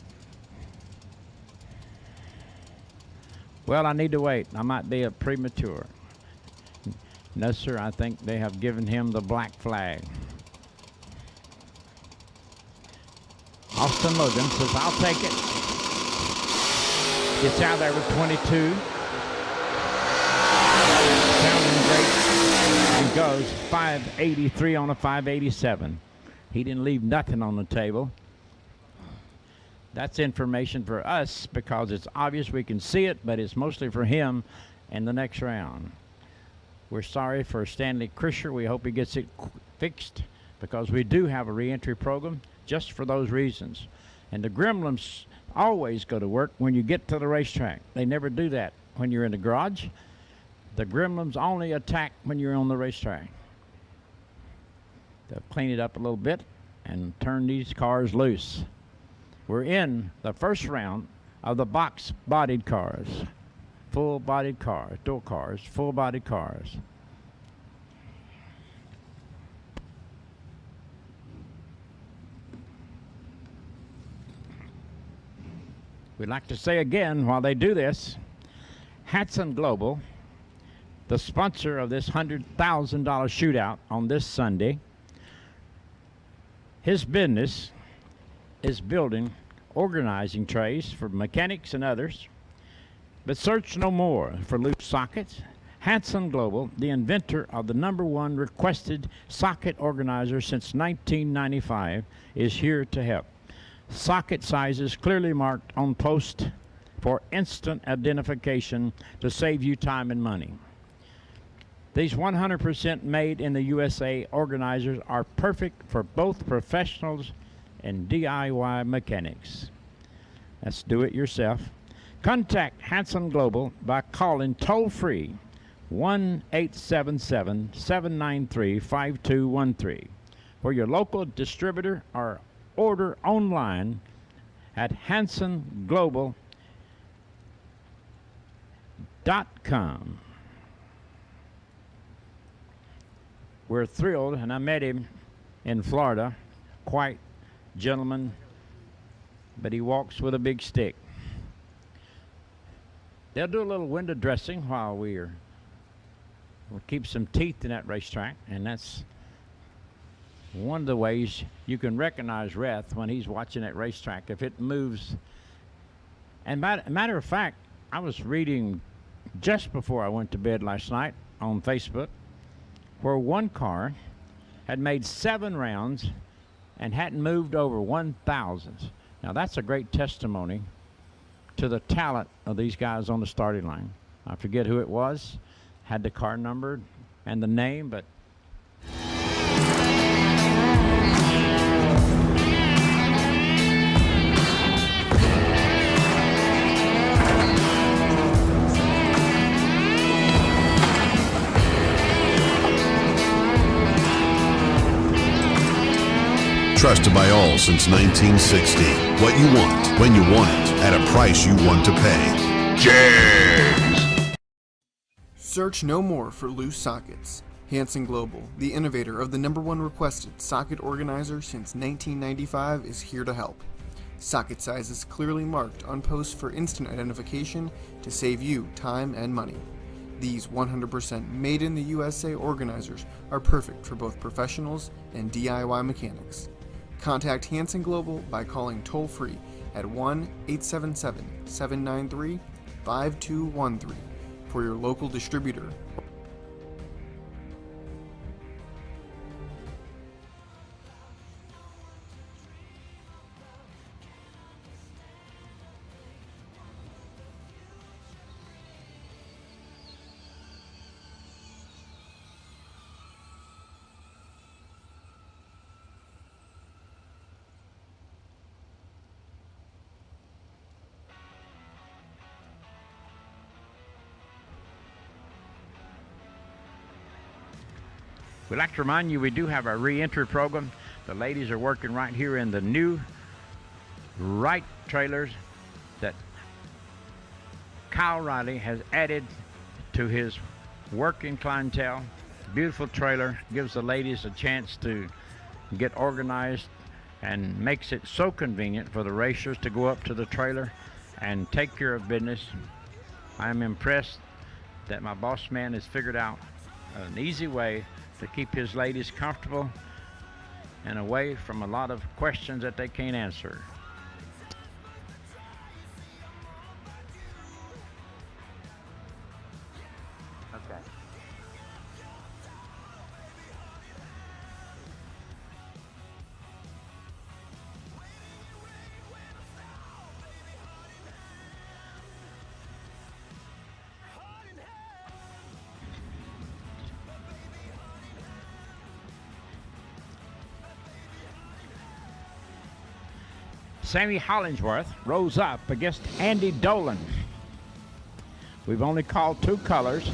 Well, I need to wait. I might be a premature. No, sir, I think they have given him the black flag. Austin Logan says, I'll take it. Gets out there with 22. Sounding great. And goes 583 on a 587. He didn't leave nothing on the table. That's information for us because it's obvious we can see it, but it's mostly for him in the next round. We're sorry for Stanley Krischer. We hope he gets it fixed because we do have a reentry program just for those reasons. And the gremlins always go to work when you get to the racetrack. They never do that when you're in the garage. The gremlins only attack when you're on the racetrack. They'll clean it up a little bit and turn these cars loose. We're in the first round of the box-bodied cars. Full-bodied cars, dual cars, full-bodied cars. We'd like to say again, while they do this, Hatson Global, the sponsor of this $100,000 shootout on this Sunday, his business is building organizing trays for mechanics and others. But search no more for loose sockets. Hatson Global, the inventor of the #1 requested socket organizer since 1995, is here to help. Socket sizes clearly marked on post for instant identification to save you time and money. These 100% made in the USA organizers are perfect for both professionals and DIY mechanics. That's do it yourself. Contact Hatson Global by calling toll-free 1-877-793-5213 for your local distributor or order online at hansonglobal.com. We're thrilled, and I met him in Florida. Quite gentleman, but he walks with a big stick. They'll do a little window dressing while we'll keep some teeth in that racetrack, and that's one of the ways you can recognize Reth when he's watching that racetrack, if it moves. And matter of fact, I was reading just before I went to bed last night on Facebook where one car had made 7 rounds and hadn't moved over 1,000. Now that's a great testimony to the talent of these guys on the starting line. I forget who it was, had the car numbered and the name, but Trusted by all since 1960. What you want, when you want it, at a price you want to pay. Jegs! Search no more for loose sockets. Hatson Global, the innovator of the #1 requested socket organizer since 1995, is here to help. Socket sizes clearly marked on posts for instant identification to save you time and money. These 100% made in the USA organizers are perfect for both professionals and DIY mechanics. Contact Hatson Global by calling toll-free at 1-877-793-5213 for your local distributor. we'd like to remind you we do have our re-entry program. The ladies are working right here in the new right trailers that Kyle Riley has added to his working clientele. Beautiful trailer, gives the ladies a chance to get organized and makes it so convenient for the racers to go up to the trailer and take care of business. I am impressed that my boss man has figured out an easy way to keep his ladies comfortable and away from a lot of questions that they can't answer. Okay. Sammy Hollingsworth rolls up against Andy Dolan. We've only called 2 colors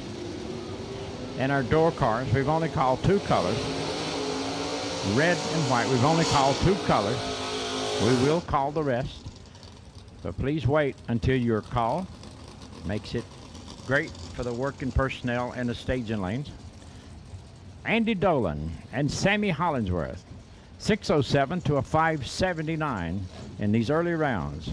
in our door cars. We've only called 2 colors, red and white. We've only called 2 colors. We will call the rest, but please wait until your call. Makes it great for the working personnel in the staging lanes. Andy Dolan and Sammy Hollingsworth. 607 to a 579 in these early rounds.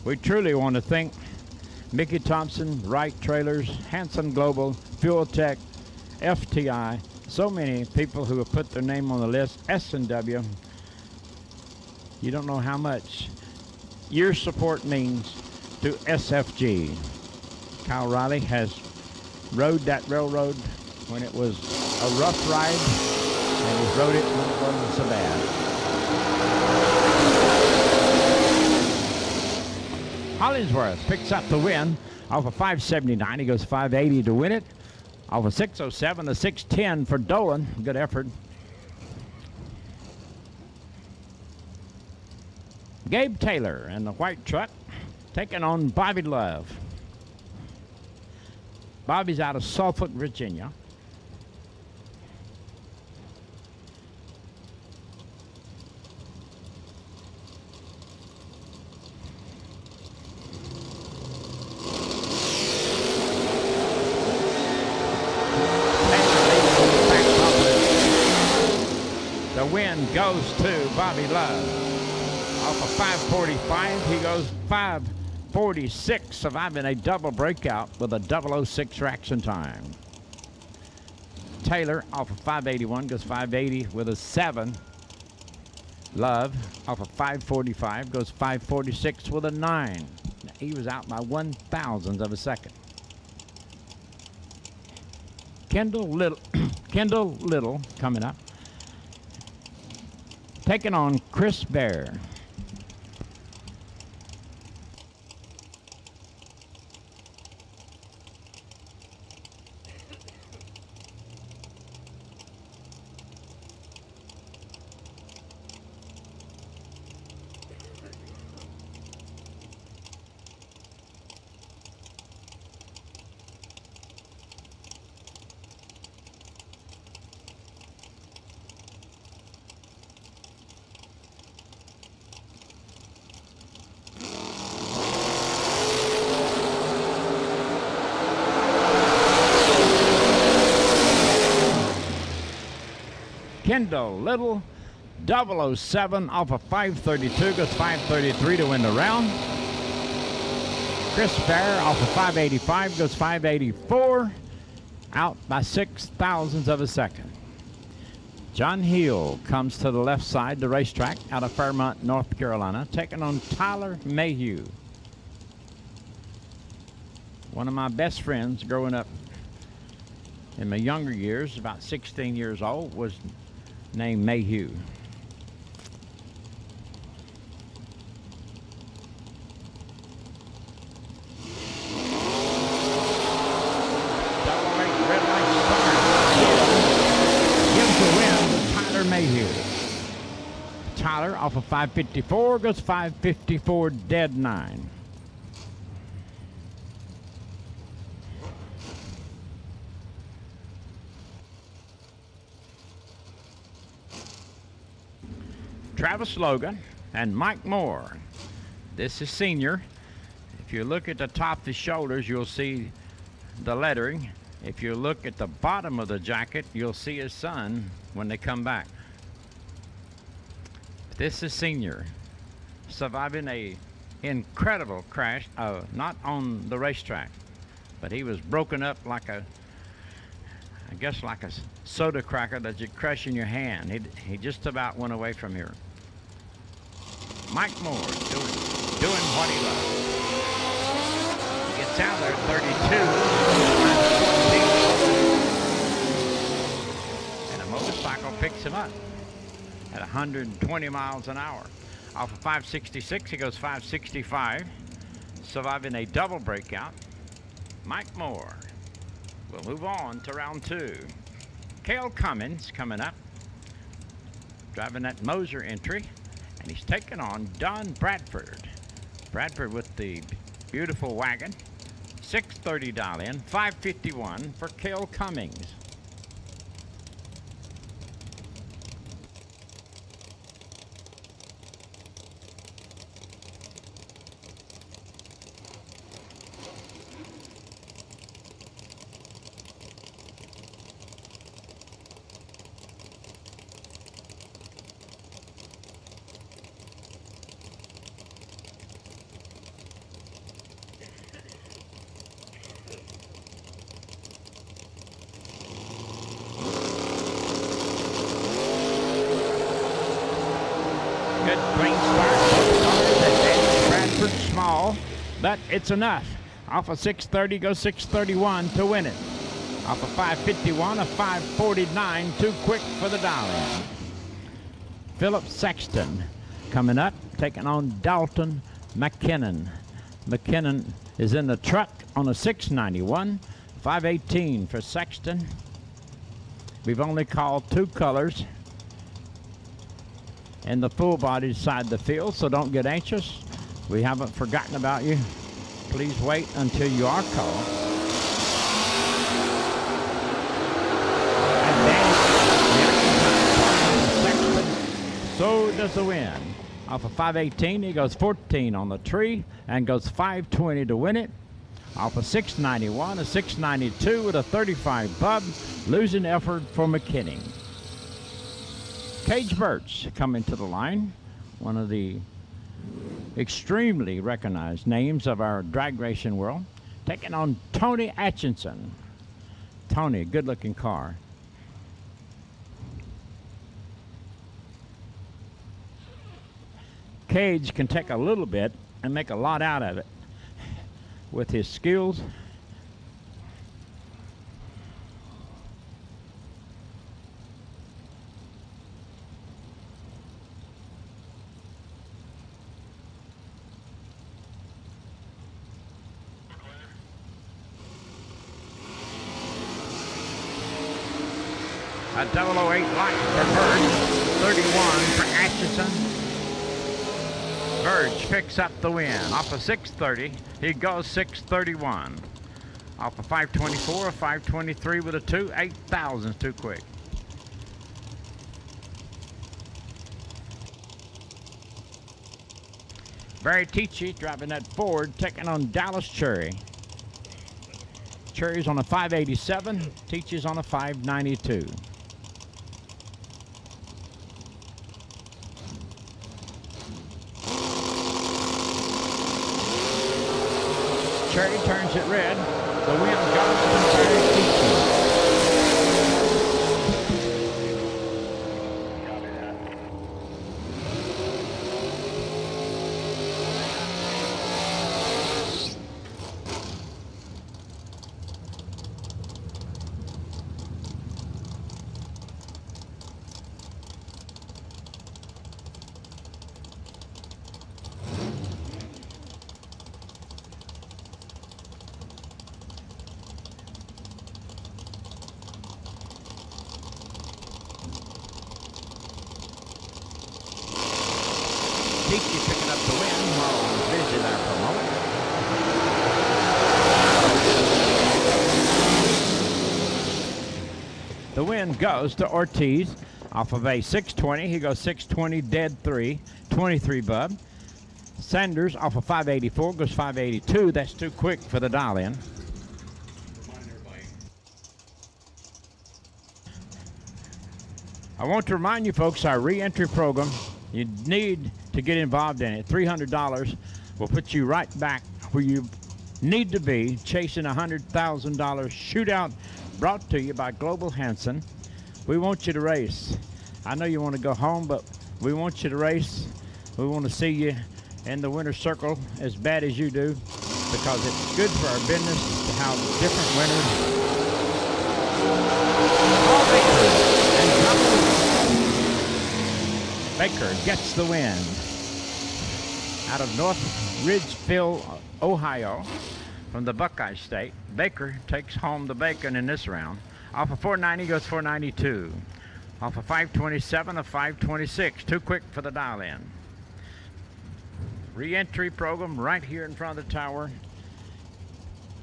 We truly want to thank Mickey Thompson, Wright Trailers, Hanson Global, Fuel Tech, FTI, so many people who have put their name on the list, S&W. You don't know how much your support means to SFG. Kyle Riley has rode that railroad when it was a rough ride, and he's rode it when it wasn't so bad. Hollingsworth picks up the win off a 579. He goes 580 to win it. Off a 607, a 610 for Dolan. Good effort. Gabe Taylor and the white truck taking on Bobby Love. Bobby's out of Suffolk, Virginia. The win goes to Bobby Love. Off of 545, he goes 546, surviving a double breakout with a 006 reaction time. Taylor off of 581 goes 580 with a 7. Love off of 545 goes 546 with a 9. He was out by 1,000th of a second. Kendall Little coming up, taking on Chris Bear. Kendall Little, 007 off of 532, goes 533 to win the round. Chris Bear off of 585, goes 584, out by 0.06 of a second. John Hill comes to the left side, the racetrack, out of Fairmont, North Carolina, taking on Tyler Mayhew. One of my best friends growing up in my younger years, about 16 years old, was named Mayhew. Red light start. Gives the win to Tyler Mayhew. Tyler off of 554 goes 554 dead 9. Travis Logan and Mike Moore. This is senior. If you look at the top of his shoulders, you'll see the lettering. If you look at the bottom of the jacket, you'll see his son when they come back. This is senior, surviving a incredible crash, not on the racetrack, but he was broken up like I guess like a soda cracker that you crush in your hand. He just about went away from here. Mike Moore doing what he loves. He gets out there at 32. And a motorcycle picks him up at 120 miles an hour. Off of 566, he goes 565, surviving a double breakout. Mike Moore will move on to round 2. Cale Cummins coming up, driving that Moser entry, and he's taking on Don Bradford. Bradford with the beautiful wagon. 630 dial in, 551 for Cale Cummings. Good clean start. Bradford small, but it's enough. Off of 630, goes 631 to win it. Off of 551, a 549, too quick for the dial-in. Philip Sexton coming up, taking on Dalton McKinnon. McKinnon is in the truck on a 691, 518 for Sexton. We've only called 2 colors in the full body side of the field, so don't get anxious. We haven't forgotten about you. Please wait until you are called. And then, so does the win. Off of 518, he goes 14 on the tree and goes 520 to win it. Off of 691, a 692 with a 35 bub, losing effort for McKinney. Cage Birch coming to the line, one of the extremely recognized names of our drag racing world, taking on Tony Atchison. Tony, good looking car. Cage can take a little bit and make a lot out of it with his skills. A 008 light for Verge, 31 for Atchison. Verge picks up the win. Off of 630, he goes 631. Off of 524, a 523 with a 2, 8,000 too quick. Barry Teachy driving that Ford, taking on Dallas Cherry. Cherry's on a 587, Teachy's on a 592. Cherry turns it red. The win goes to Barry Teachy. Teachy picking up the win while on busy there for a moment. The win goes to Ortiz. Off of a 620, he goes 620, dead 3, 23 bub. Sanders off of 584 goes 582. That's too quick for the dial in. I want to remind you folks, our re-entry program, you need to get involved in it. $300 will put you right back where you need to be, chasing a $100,000 shootout brought to you by Global Hansen. We want you to race. I know you want to go home, but we want you to race. We want to see you in the winner's circle as bad as you do, because it's good for our business to have different winners. Paul Baker and Baker gets the win. Out of North Ridgeville, Ohio, from the Buckeye State, Baker takes home the bacon in this round. Off of 490 goes 492. Off of 527 of 526. Too quick for the dial in. Re-entry program right here in front of the tower.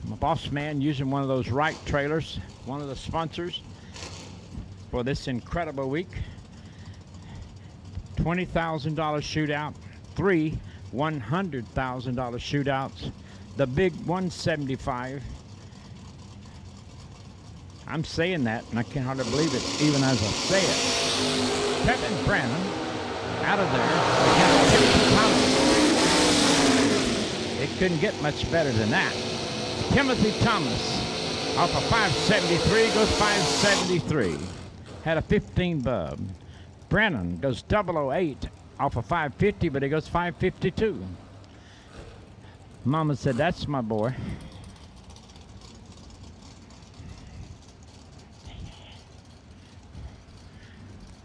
My boss man using one of those Wright trailers, one of the sponsors for this incredible week. $20,000 shootout, 3 $100,000 shootouts. The big 175. I'm saying that, and I can hardly believe it even as I say it. Kevin Brannon out of there against Timothy Thomas. It couldn't get much better than that. Timothy Thomas off of 573 goes 573. Had a 15 bub. Brannon goes 008 off of 550, but he goes 552. Mama said, that's my boy.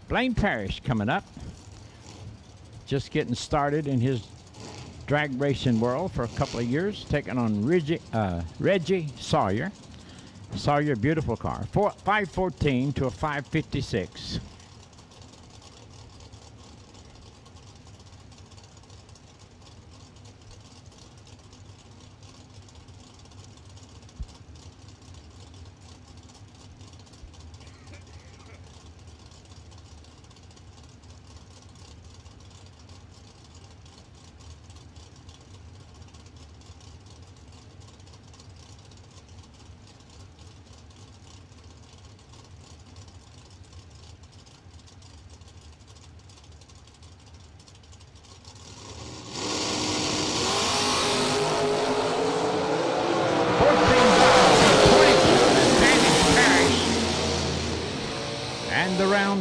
Blaine Parrish coming up. Just getting started in his drag racing world for a couple of years, taking on Reggie Sawyer. Sawyer, beautiful car. 514 to a 556.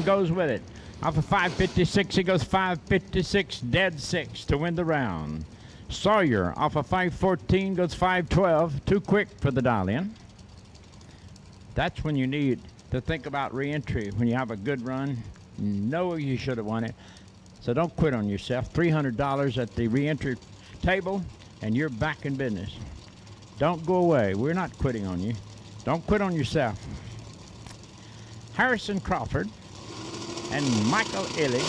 Goes with it. Off of 556, he goes 556, dead 6 to win the round. Sawyer off of 514 goes 512, too quick for the dial in. That's when you need to think about re-entry. When you have a good run, know you should have won it. So don't quit on yourself. $300 at the re-entry table, and you're back in business. Don't go away. We're not quitting on you. Don't quit on yourself. Harrison Crawford and Michael Illig,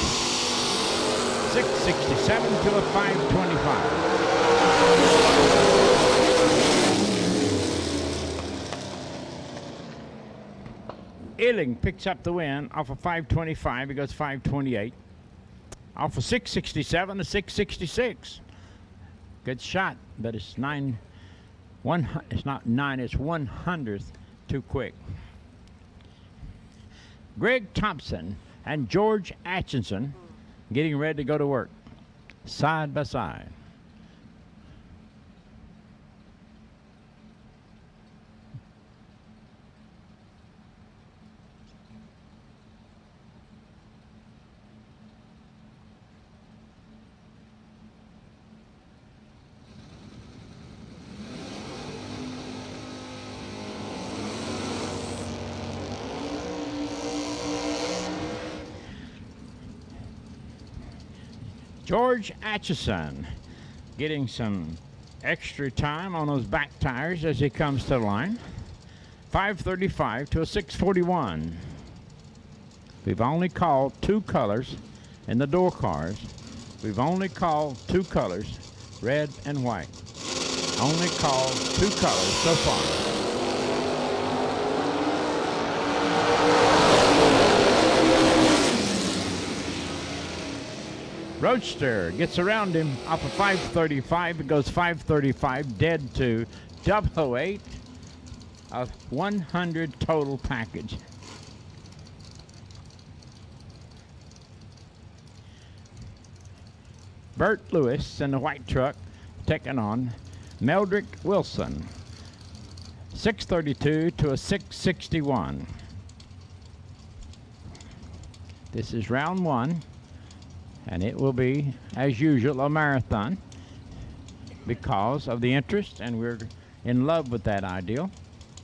667 to a 525. Illig picks up the win off of 525. He goes 528. Off of 667 to 666. Good shot, but it's it's not 9, it's 100th too quick. Greg Thompson and George Atchison getting ready to go to work, side by side. George Atchison getting some extra time on those back tires as he comes to the line. 535 to a 641. We've only called 2 colors in the door cars. We've only called 2 colors, red and white. Only called 2 colors so far. Roadster gets around him off of 535. It goes 535 dead to 008. A 100 total package. Bert Lewis in the white truck taking on Meldrick Wilson. 632 to a 661. This is round one, and it will be, as usual, a marathon because of the interest, and we're in love with that ideal.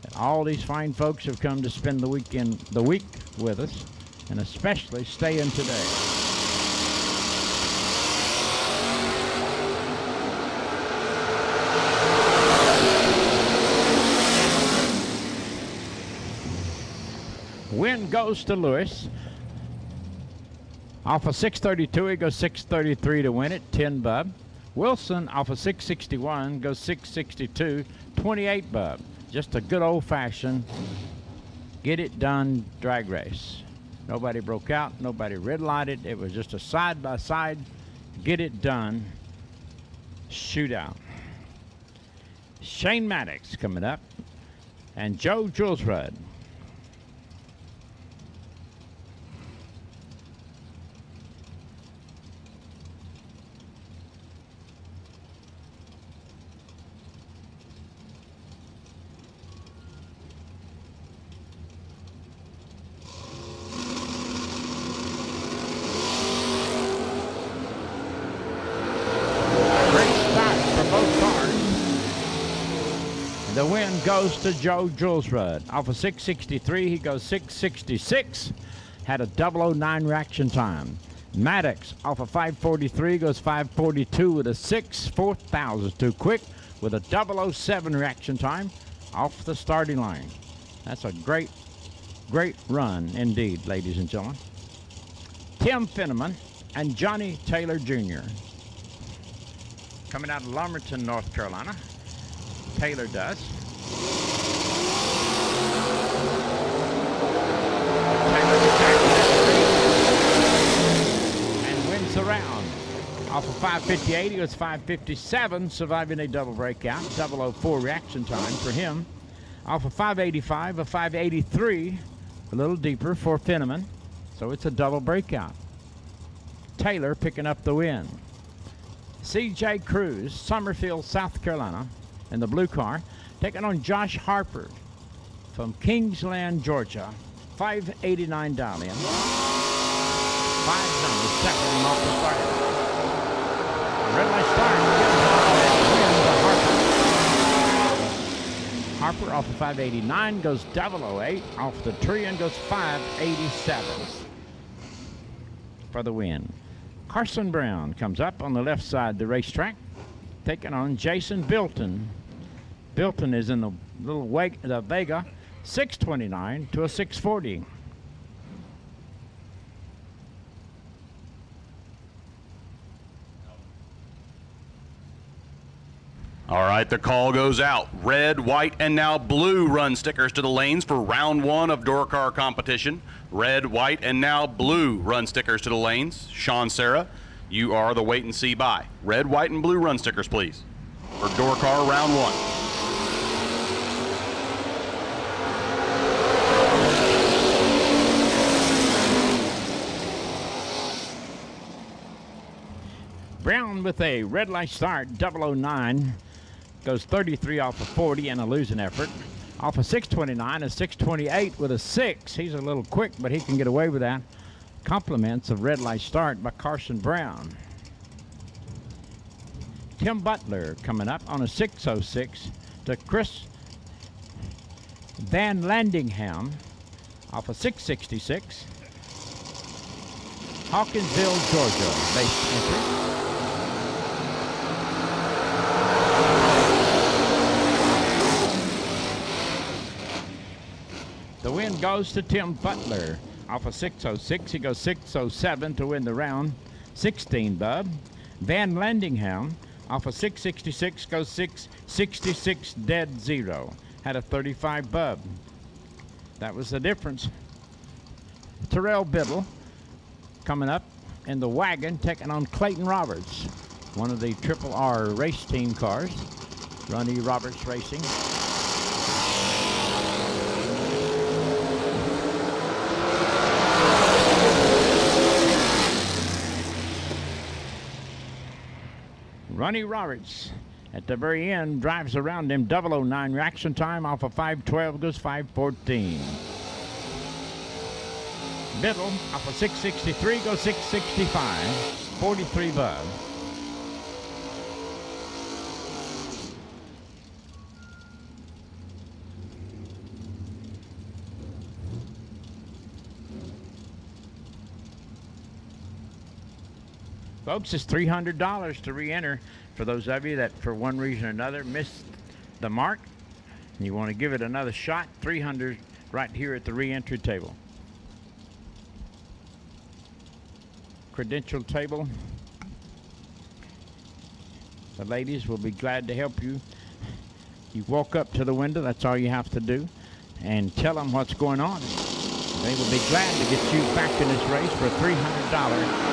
And all these fine folks have come to spend the week with us, and especially staying today. Win goes to Lewis. Off of 632, he goes 633 to win it, 10 bub. Wilson off of 661 goes 662, 28 bub. Just a good old-fashioned get it done drag race. Nobody broke out, nobody red lighted. It was just a side-by-side get it done shootout. Shane Maddox coming up, and Joe Julesrud. The win goes to Joe Julesrud. Off of 663, he goes 666. Had a 009 reaction time. Maddox off of 543 goes 542 with a 6. 4,000 too quick with a 007 reaction time off the starting line. That's a great, great run indeed, ladies and gentlemen. Tim Finneman and Johnny Taylor Jr. coming out of Lumberton, North Carolina. Taylor does. And wins the round. Off of 558, he goes 557, surviving a double breakout. 004 reaction time for him. Off of 585, a 583, a little deeper for Finneman. So it's a double breakout. Taylor picking up the win. C.J. Cruz, Summerfield, South Carolina, in the blue car, taking on Josh Harper from Kingsland, Georgia. 589 dial in. 5 numbers separating off the start. Red light start. Harper off of 589 goes 008. Off the tree and goes 587 for the win. Carson Brown comes up on the left side of the racetrack, taking on Jason Bilton. Bilton is in the little the Vega, 629 to a 640. All right, the call goes out. Red, white, and now blue run stickers to the lanes for round one of door car competition. Red, white, and now blue run stickers to the lanes. Sean, Sarah, you are the wait and see by. Red, white, and blue run stickers, please, for door car round one. Brown with a red light start, 009. Goes 33 off of 40 and a losing effort. Off of 629, a 628 with a 6. He's a little quick, but he can get away with that. Compliments of red light start by Carson Brown. Tim Butler coming up on a 606 to Chris Van Landingham off of 666. Hawkinsville, Georgia, base entry. The win goes to Tim Butler. Off of 606, he goes 607 to win the round. 16 bub. Van Landingham off of 666 goes 666 dead 0. Had a 35 bub. That was the difference. Terrell Biddle coming up in the wagon, taking on Clayton Roberts, one of the Triple R race team cars. Ronnie Roberts Racing. Ronnie Roberts at the very end drives around him. 009 reaction time off of 512 goes 514. Biddle off of 663 goes 665. 43 Bub. Folks, it's $300 to re-enter for those of you that for one reason or another missed the mark. And you want to give it another shot. $300 right here at the re-entry table. Credential table. The ladies will be glad to help you. You walk up to the window, that's all you have to do, and tell them what's going on. They will be glad to get you back in this race for $300.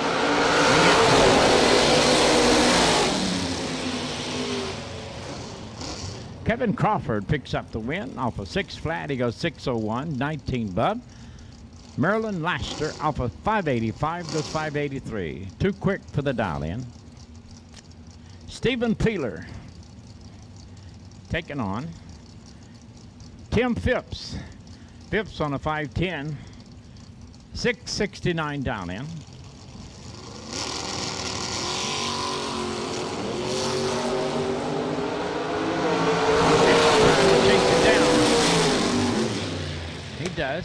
Kevin Crawford picks up the win off of 6 flat. He goes 601, 19 Bub. Merlin Laster off of 585 goes 583. Too quick for the dial-in. Stephen Peeler taking on Tim Phipps. Phipps on a 510, 669 dial-in. He does.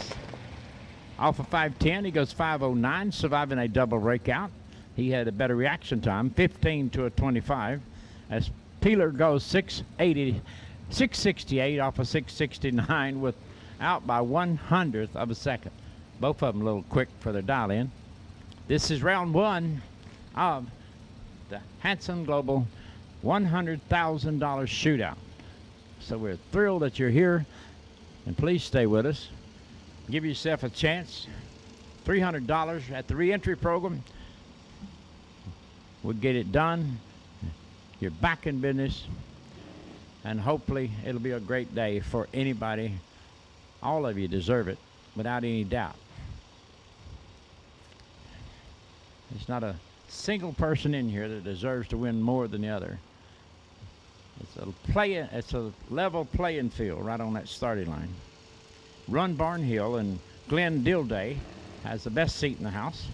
Off of 510, he goes 509, surviving a double breakout. He had a better reaction time, 15 to a 25. As Peeler goes 680, 668 off of 669 with out by 1/100th of a second. Both of them a little quick for their dial-in. This is round one of the Hanson Global $100,000 shootout. So we're thrilled that you're here, and please stay with us. Give yourself a chance. $300 at the re-entry program. We'll get it done. You're back in business, and hopefully it'll be a great day for anybody. All of you deserve it, without any doubt. There's not a single person in here that deserves to win more than the other. It's a level playing field right on that starting line. Ron Barnhill and Glenn Dilday has the best seat in the house.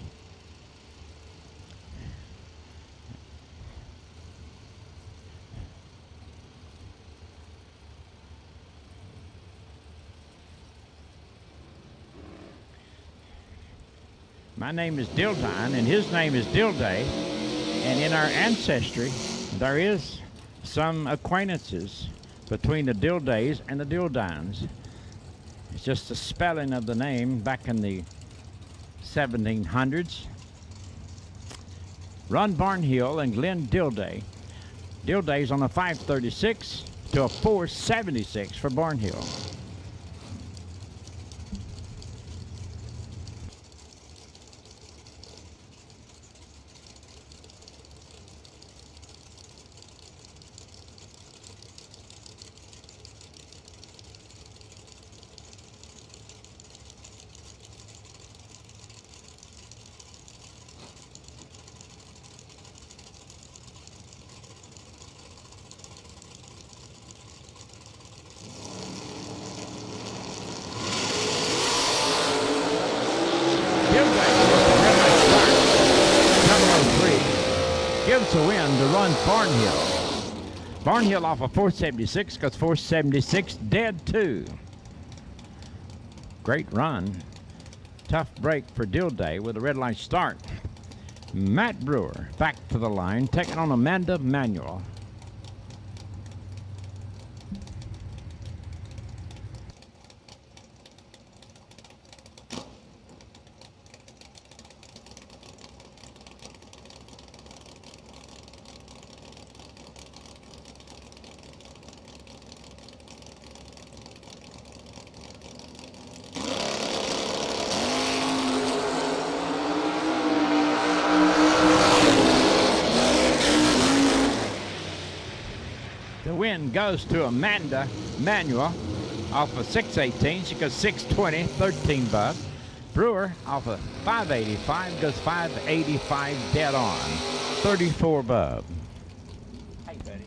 My name is Dildine, and his name is Dilday. And in our ancestry, there is some acquaintances between the Dildays and the Dildines. It's just the spelling of the name back in the 1700s. Ron Barnhill and Glenn Dilday. Dilday's on a 536 to a 476 for Barnhill. Gives a win to Ron Barnhill. Barnhill off of 476 goes 476, dead 2. Great run. Tough break for Dilday with a red line start. Matt Brewer back to the line, taking on Amanda Manuel. Win goes to Amanda Manuel off of 618. She goes 620, 13 bub. Brewer off of 585 goes 585 dead on, 34 bub. Hey, buddy.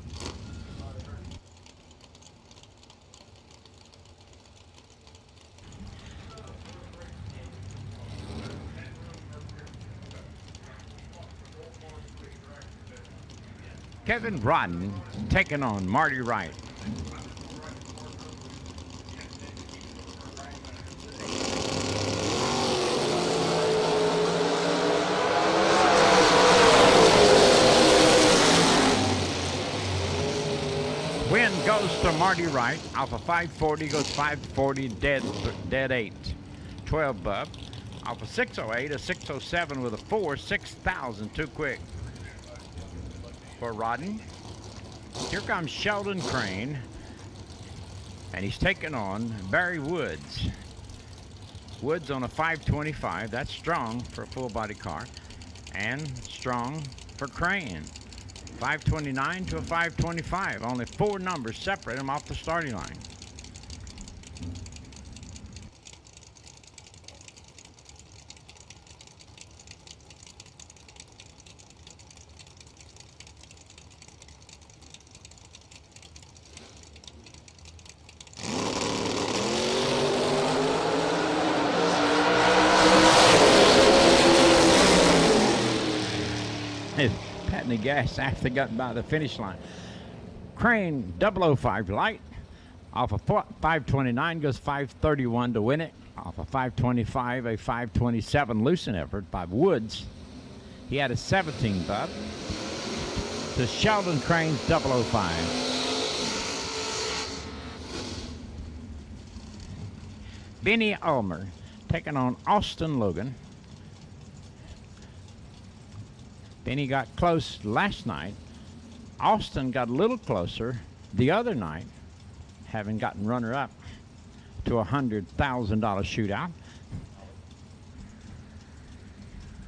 Kevin Rodden taking on Marty Wright. Win goes to Marty Wright. Alpha 540 goes 540, dead 8. 12 bub. Alpha 608, a 607 with a 4, 6,000, too quick. For Rodden. Here comes Sheldon Crane. And he's taking on Barry Woods. Woods on a 525. That's strong for a full body car. And strong for Crane. 529 to a 525. Only 4 numbers separate him off the starting line. Patting the gas after they got by the finish line. Crane 005 light off of 529 goes 531 to win it. Off of 525, a 527 loosen effort by Woods. He had a 17 bub to Sheldon Crane's 005. Benny Ulmer taking on Austin Logan. Benny got close last night. Austin got a little closer the other night, having gotten runner-up to a $100,000 shootout.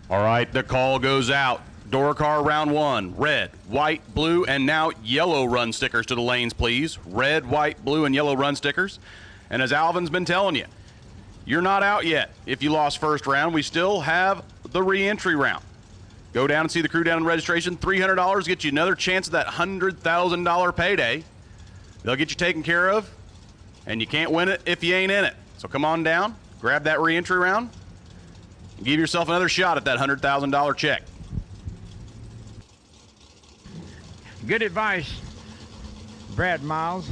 All right, the call goes out. Door car round 1. Red, white, blue, and now yellow run stickers to the lanes, please. Red, white, blue, and yellow run stickers. And as Alvin's been telling you, you're not out yet. If you lost first round, we still have the re-entry round. Go down and see the crew down in registration. $300 gets you another chance at that $100,000 payday. They'll get you taken care of, and you can't win it if you ain't in it. So come on down, grab that re-entry round, and give yourself another shot at that $100,000 check. Good advice, Brad Miles.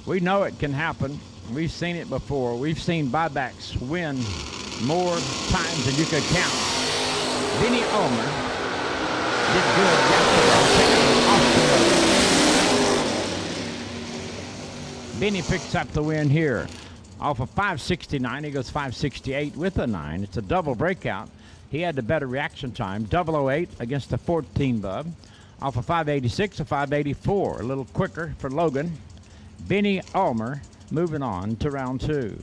We know it can happen. We've seen it before. We've seen buybacks win more times than you could count. Benny Ulmer did good yesterday. Benny picks up the win here. Off of 569, he goes 568 with a 9. It's a double breakout. He had the better reaction time. 008 against the 14 bub. Off of 586 to 584. A little quicker for Logan. Benny Ulmer moving on to round 2.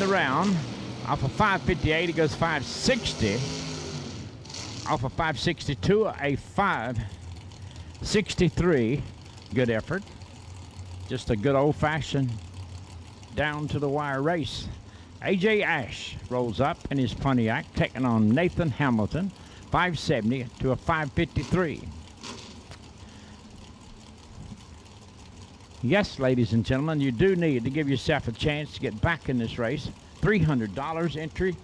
Round off of 558, he goes 560. Off of 562, a 563. Good effort. Just a good old-fashioned down to the wire race. AJ Ash rolls up in his Pontiac, taking on Nathan Hamilton, 570 to a 553. Yes, ladies and gentlemen, you do need to give yourself a chance to get back in this race. $300 entry.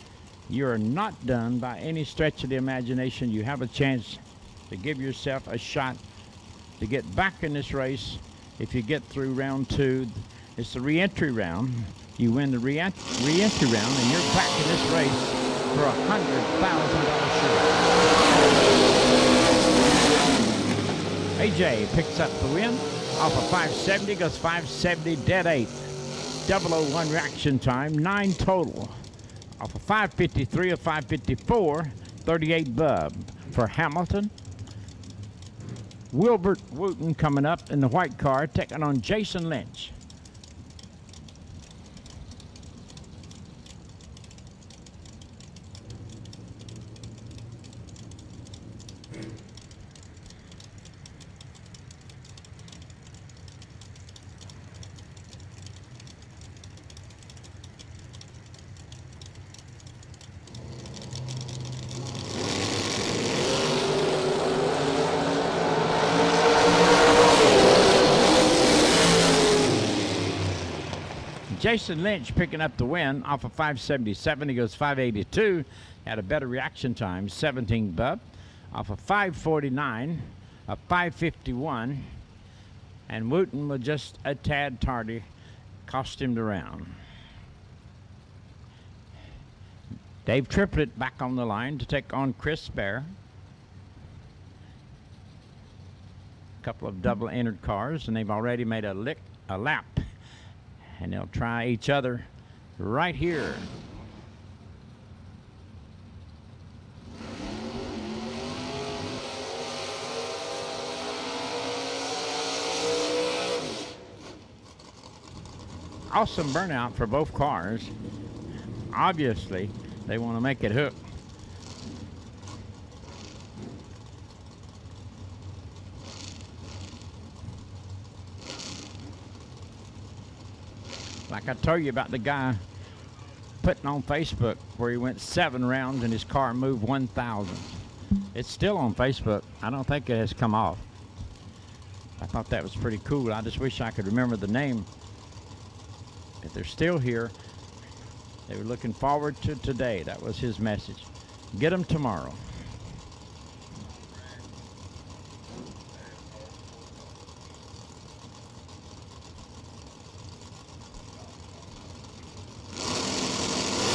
You're not done by any stretch of the imagination. You have a chance to give yourself a shot to get back in this race. If you get through round 2, it's the re-entry round. You win the re-entry round, and you're back in this race for a $100,000 shot. AJ picks up the win off of 570, goes 570, dead 8. 001 reaction time, 9 total. Off of 553 of 554, 38 bub. For Hamilton, Wilbert Wooten coming up in the white car, taking on Jason Lynch. Jason Lynch picking up the win off of 577. He goes 582. Had a better reaction time, 17 bub. Off of 549, a 551. And Wooten was just a tad tardy, cost him the round. Dave Triplett back on the line to take on Chris Bear. A couple of double entered cars, and they've already made a lap. And they'll try each other right here. Awesome burnout for both cars. Obviously, they want to make it hook. Like I told you about the guy putting on Facebook where he went 7 rounds and his car moved 1,000. It's still on Facebook. I don't think it has come off. I thought that was pretty cool. I just wish I could remember the name. If they're still here, they were looking forward to today. That was his message. Get them tomorrow.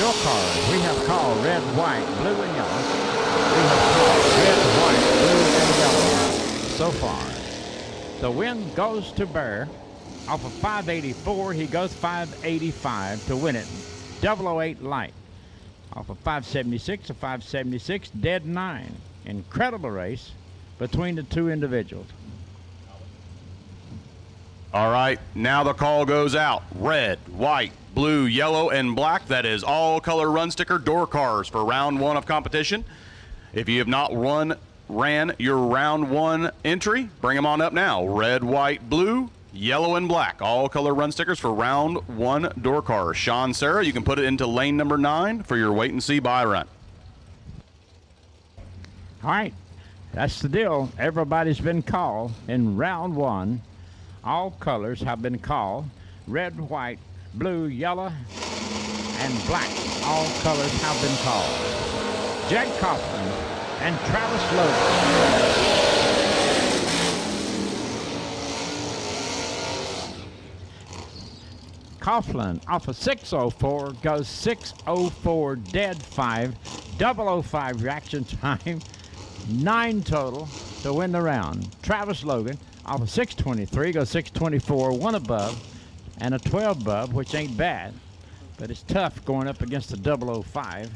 Door cars, we have called red, white, blue, and yellow. We have called red, white, blue, and yellow so far. The win goes to Bear. Off of 584, he goes 585 to win it. 008 light. Off of 576 to 576, dead 9. Incredible race between the two individuals. All right, now the call goes out. Red, white, blue, yellow, and black. That is all color run sticker door cars for round 1 of competition. If you have not ran your round 1 entry, bring them on up now. Red, white, blue, yellow, and black. All color run stickers for round 1 door cars. Sean, Sarah, you can put it into lane number 9 for your wait and see buy run. All right, that's the deal. Everybody's been called in round 1. All colors have been called. Red, white, blue, yellow, and black. All colors have been called. Jag Kaufman and Travis Logan. Coughlin off of 604 goes 604 dead 5, 005 reaction time, 9 total to win the round. Travis Logan off of 623 goes 624, 1 above, and a 12 bub, which ain't bad, but it's tough going up against the 005.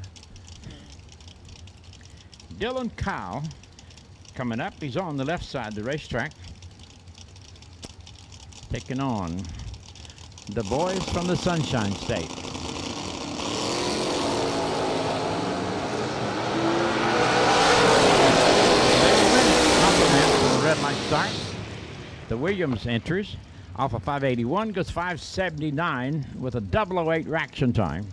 Dylan Kyle coming up. He's on the left side of the racetrack, taking on the boys from the Sunshine State. Compliment from the red light start. The Williams entries off of 581 goes 579 with a 008 reaction time.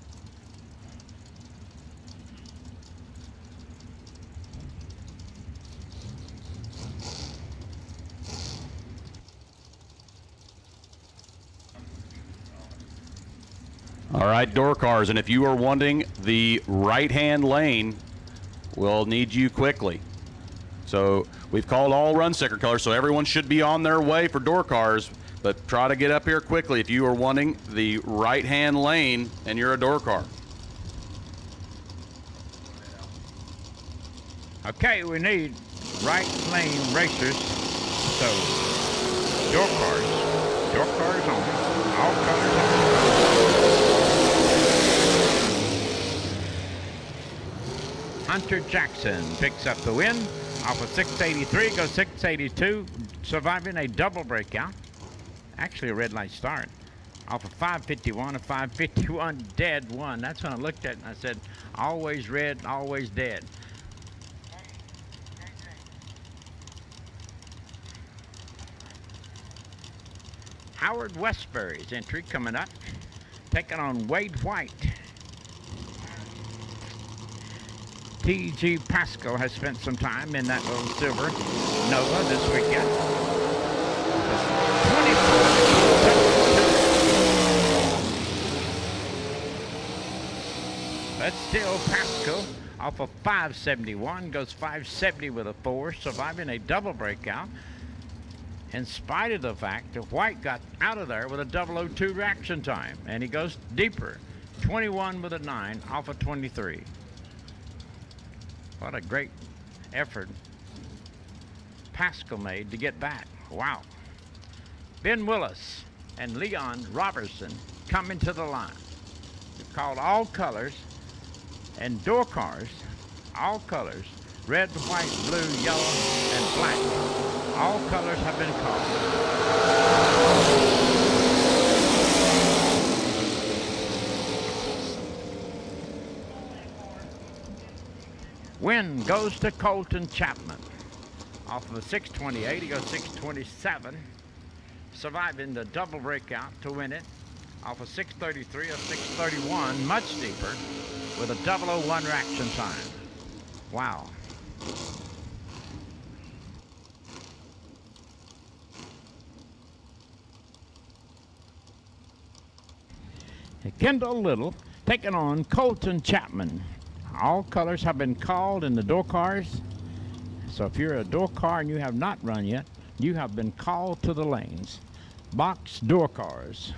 All right, door cars, and if you are wanting the right-hand lane, we'll need you quickly. So we've called all run sticker colors, so everyone should be on their way for door cars, but try to get up here quickly if you are wanting the right-hand lane and you're a door car. Okay, we need right lane racers So, door cars only, all colors only. Hunter Jackson picks up the win off of 683, goes 682, surviving a double breakout. Actually, a red light start. Off of 551, a 551 dead one. That's when I looked at it and I said, always red, always dead. Howard Westbury's entry coming up, taking on Wade White. T.G. Pasco has spent some time in that little silver Nova this weekend. 24. But still, Pasco off of 571 goes 570 with a 4, surviving a double breakout. In spite of the fact that White got out of there with a 002 reaction time, and he goes deeper, 21 with a 9 off of 23. What a great effort Pascal made to get back. Wow. Ben Willis and Leon Robertson coming to the line. They've called all colors and door cars, all colors, red, white, blue, yellow, and black. All colors have been called. Win goes to Colton Chapman. Off of a 628, he goes 627, surviving the double breakout to win it. Off of 633, a 631, much deeper, with a 001 reaction time. Wow. Kendall Little taking on Colton Chapman. All colors have been called in the door cars. So if you're a door car and you have not run yet, you have been called to the lanes. Box door cars.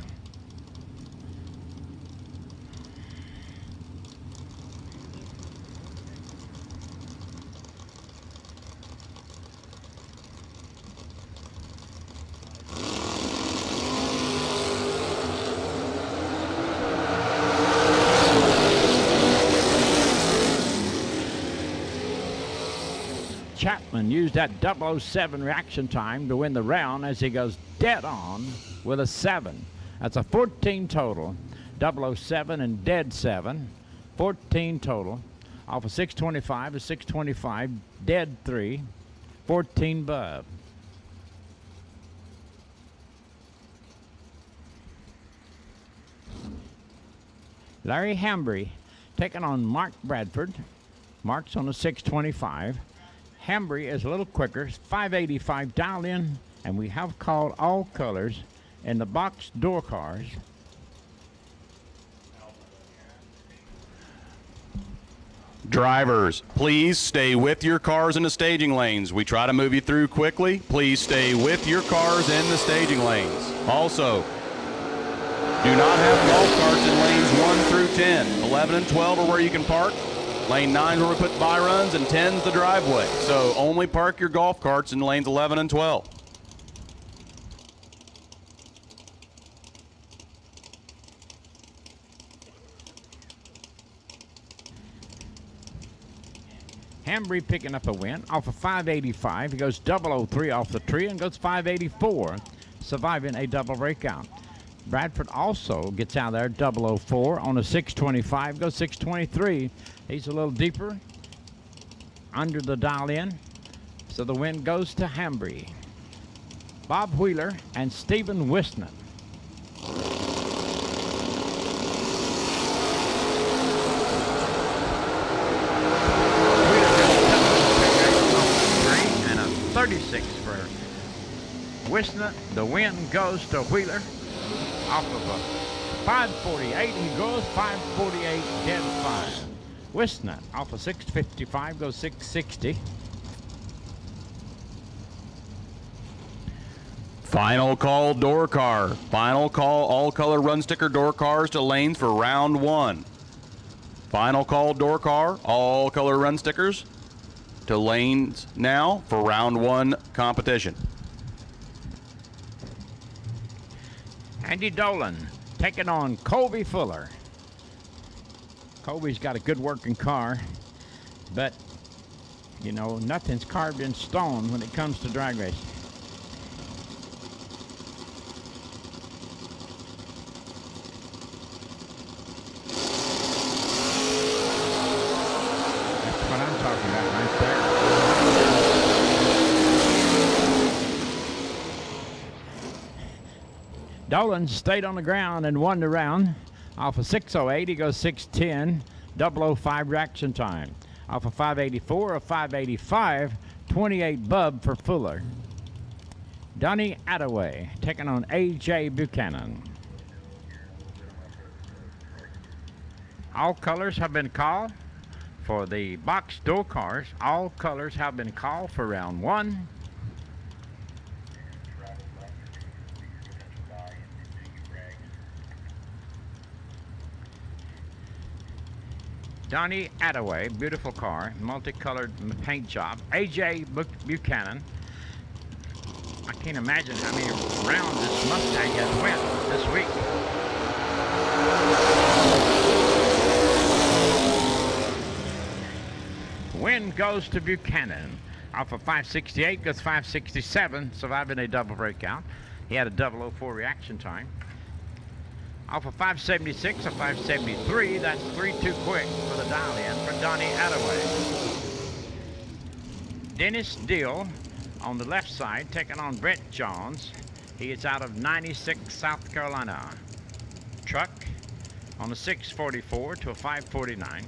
Chapman used that 007 reaction time to win the round as he goes dead on with a 7. That's a 14 total. 007 and dead 7. 14 total. Off of 625 to 625, dead 3. 14 above. Larry Hambry taking on Mark Bradford. Mark's on a 625. Hambry is a little quicker, 585 dial in, and we have called all colors in the box door cars. Drivers, please stay with your cars in the staging lanes. We try to move you through quickly. Please stay with your cars in the staging lanes. Also, do not have golf carts in lanes 1 through 10. 11 and 12 are where you can park. Lane 9 where we put by runs, and 10's the driveway. So only park your golf carts in lanes 11 and 12. Hambry picking up a win off of 585. He goes 003 off the tree and goes 584, surviving a double breakout. Bradford also gets out there 004 on a 625, goes 623. He's a little deeper under the dial in, so the win goes to Hambry. Bob Wheeler and Stephen Wisnett. And a 36 for Wisnett. The win goes to Wheeler. Off of a 548, he goes 548, dead 5. Wisnett off of 655, goes 660. Final call door car. Final call all color run sticker door cars to lanes for round 1. Final call door car, all color run stickers to lanes now for round 1 competition. Andy Dolan taking on Colby Fuller. Colby's got a good working car, but you know, nothing's carved in stone when it comes to drag racing. That's what I'm talking about right there. Dolan stayed on the ground and won the round. Off of 608, he goes 610, 005 reaction time. Off of 584, a 585, 28 bub for Fuller. Donnie Attaway taking on A.J. Buchanan. All colors have been called for the box door cars. All colors have been called for round one. Donnie Attaway, beautiful car, multicolored paint job. A.J. Buchanan. I can't imagine how many rounds this Mustang has went this week. Win goes to Buchanan. Off of 568 goes 567, surviving a double breakout. He had a 004 reaction time. Off of 576 or 573, that's 3 too quick for the dial-in for Donnie Attaway. Dennis Deal on the left side taking on Brett Johns. He is out of 96, South Carolina. Truck on a 644 to a 549.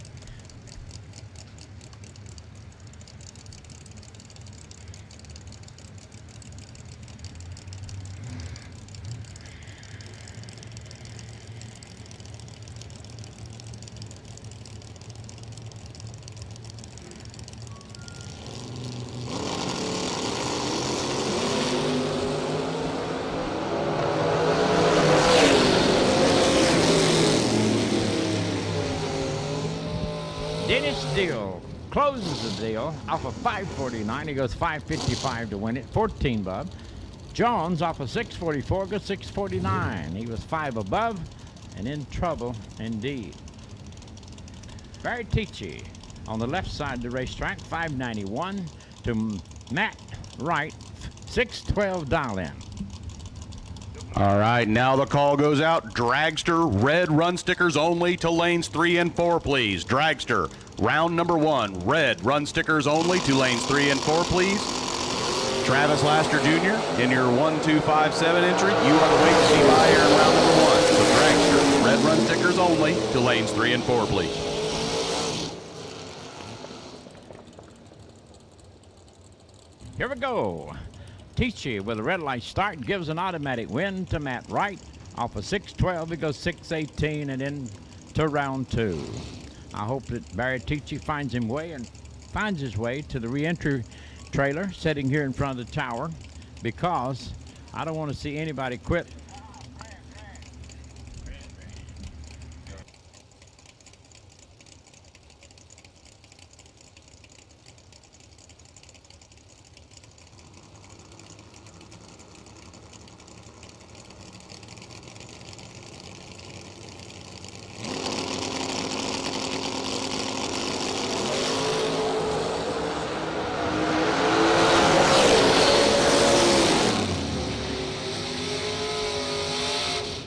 Dennis Deal closes the deal off of 549. He goes 555 to win it, 14 bub. Jones off of 644 goes 649. He was 5 above and in trouble indeed. Barry Tichy on the left side of the racetrack, 591 to Matt Wright, 612 dial-in. All right, now the call goes out. Dragster, red run stickers only to lanes 3 and 4, please. Dragster, round number 1, red run stickers only to lanes 3 and 4, please. Travis Laster Jr. in your 1257 entry. You are the wait to see by here in round number 1. So Dragster, red run stickers only to lanes 3 and 4, please. Here we go. Tichy with a red light start gives an automatic win to Matt Wright. Off of 612, he goes 618 and into round 2. I hope that Barry Tichy finds his way to the re-entry trailer sitting here in front of the tower, because I don't want to see anybody quit.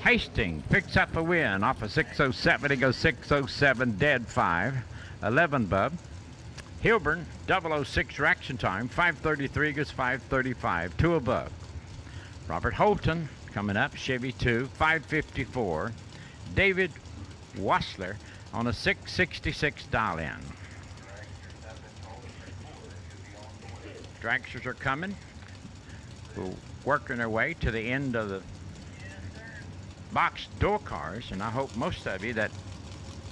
Hastings picks up a win off of 607. He goes 607, dead 5, 11 bub. Hilburn, 006 reaction time, 533 goes 535, 2 above. Robert Holton coming up, Chevy 2, 554. David Wassler on a 666 dial-in. Dragsters are coming, working their way to the end of the box door cars, and I hope most of you that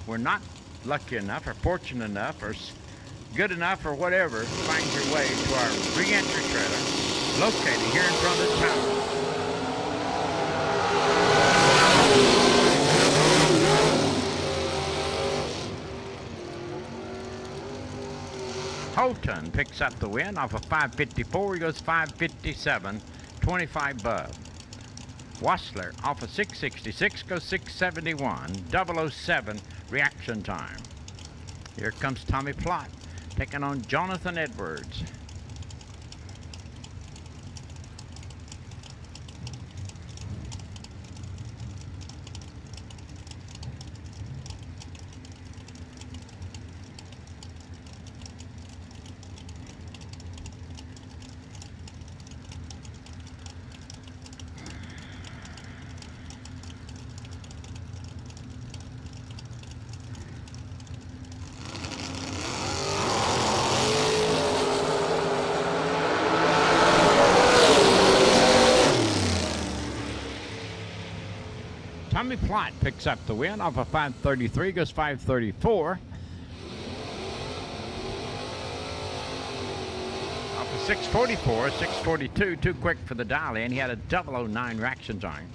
were not lucky enough or fortunate enough or good enough or whatever find your way to our re-entry trailer located here in front of the tower. Holton picks up the win off of 554. He goes 557, 25 bub. Wassler off of 666 goes 671. 007 reaction time. Here comes Tommy Plott taking on Jonathan Edwards. Tommy Plott picks up the win off of 533, goes 534. Off of 644, 642, too quick for the dial in. He had a 009 reaction time.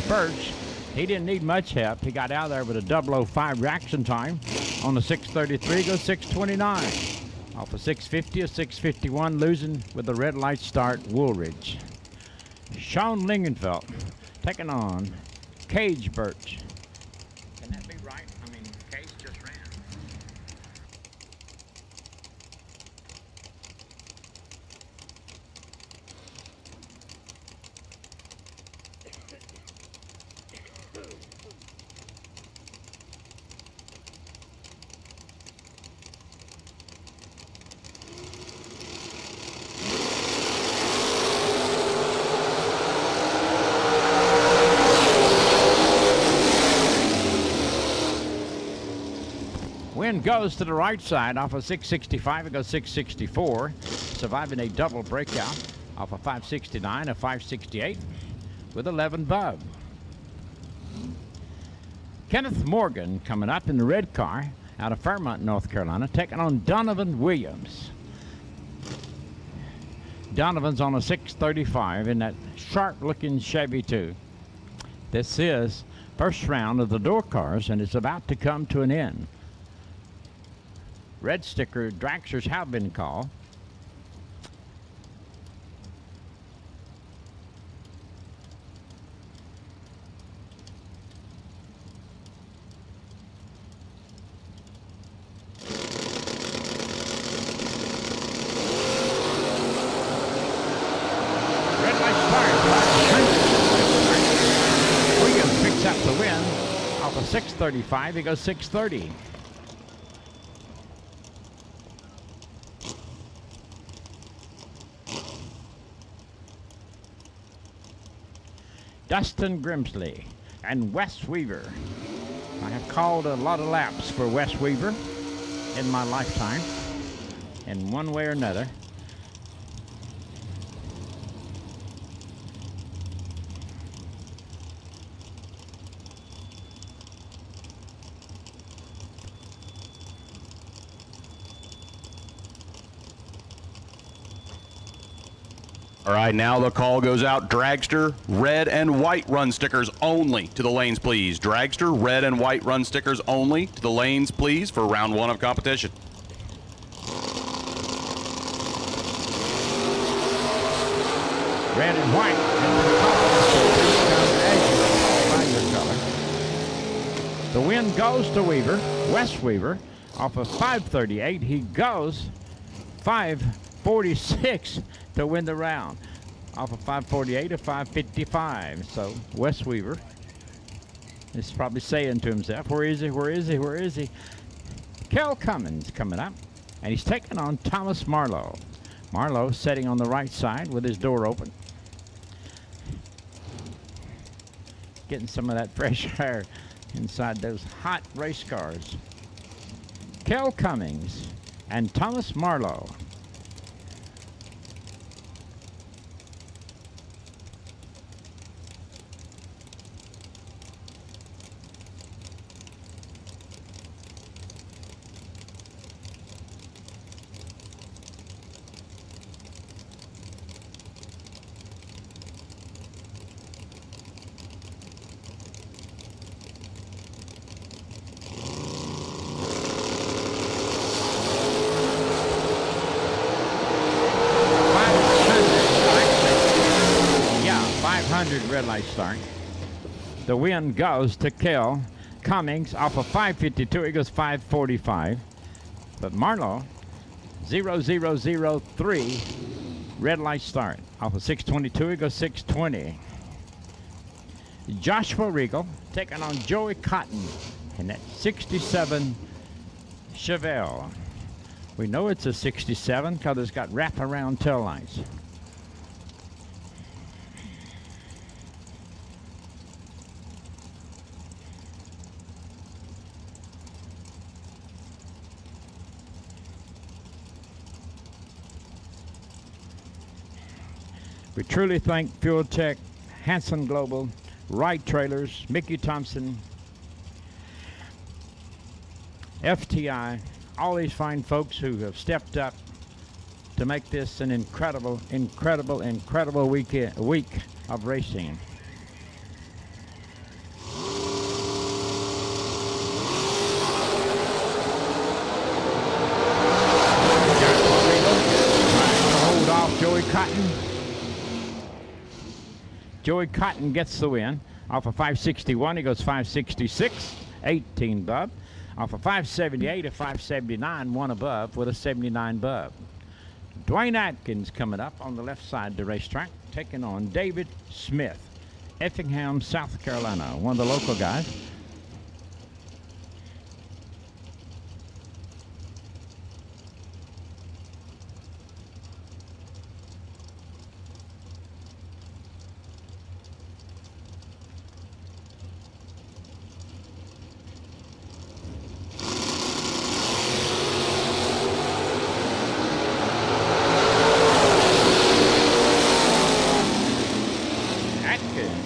Birch, he didn't need much help. He got out of there with a 005 reaction time. On the 633 goes 629. Off of 650 or 651, losing with the red light start, Woolridge. Sean Lingenfeld taking on Cage Birch. Can that be right? I mean, Cage just ran. Wind goes to the right side off of 665. It goes 664, surviving a double breakout off of 569 and 568 with 11 above. Kenneth Morgan coming up in the red car out of Fairmont, North Carolina, taking on Donovan Williams. Donovan's on a 635 in that sharp-looking Chevy 2. This is first round of the door cars, and it's about to come to an end. Red sticker dragsters have been called. Red light start. Williams picks up the win off of 635. He goes 630. Dustin Grimsley and Wes Weaver. I have called a lot of laps for Wes Weaver in my lifetime, in one way or another. All right, now the call goes out. Dragster, red and white run stickers only to the lanes, please. Dragster, red and white run stickers only to the lanes, please, for round one of competition. Red and white. The win goes to Weaver, Wes Weaver, off of 538. He goes 546 to win the round, off of 548 to 555. So Wes Weaver He's probably saying to himself, where is he, where is he, where is he? Kel Cummins coming up, and he's taking on Thomas Marlowe. Marlowe sitting on the right side with his door open. Getting some of that fresh air inside those hot race cars. Kel Cummins and Thomas Marlowe. Red light start. The win goes to Kel Cummings off of 552. He goes 545. But Marlowe, 0003, red light start. Off of 622, he goes 620. Joshua Regal taking on Joey Cotton in that 67 Chevelle. We know it's a 67 because it's got wraparound tail lights. We truly thank Fuel Tech, Hanson Global, Wright Trailers, Mickey Thompson, FTI, all these fine folks who have stepped up to make this an incredible, incredible, incredible week of racing. Hold off Joey Cotton. Joey Cotton gets the win. Off of 561, he goes 566, 18 bub. Off of 578 to 579, one above with a 79 bub. Dwayne Atkins coming up on the left side of the racetrack, taking on David Smith, Effingham, South Carolina, one of the local guys.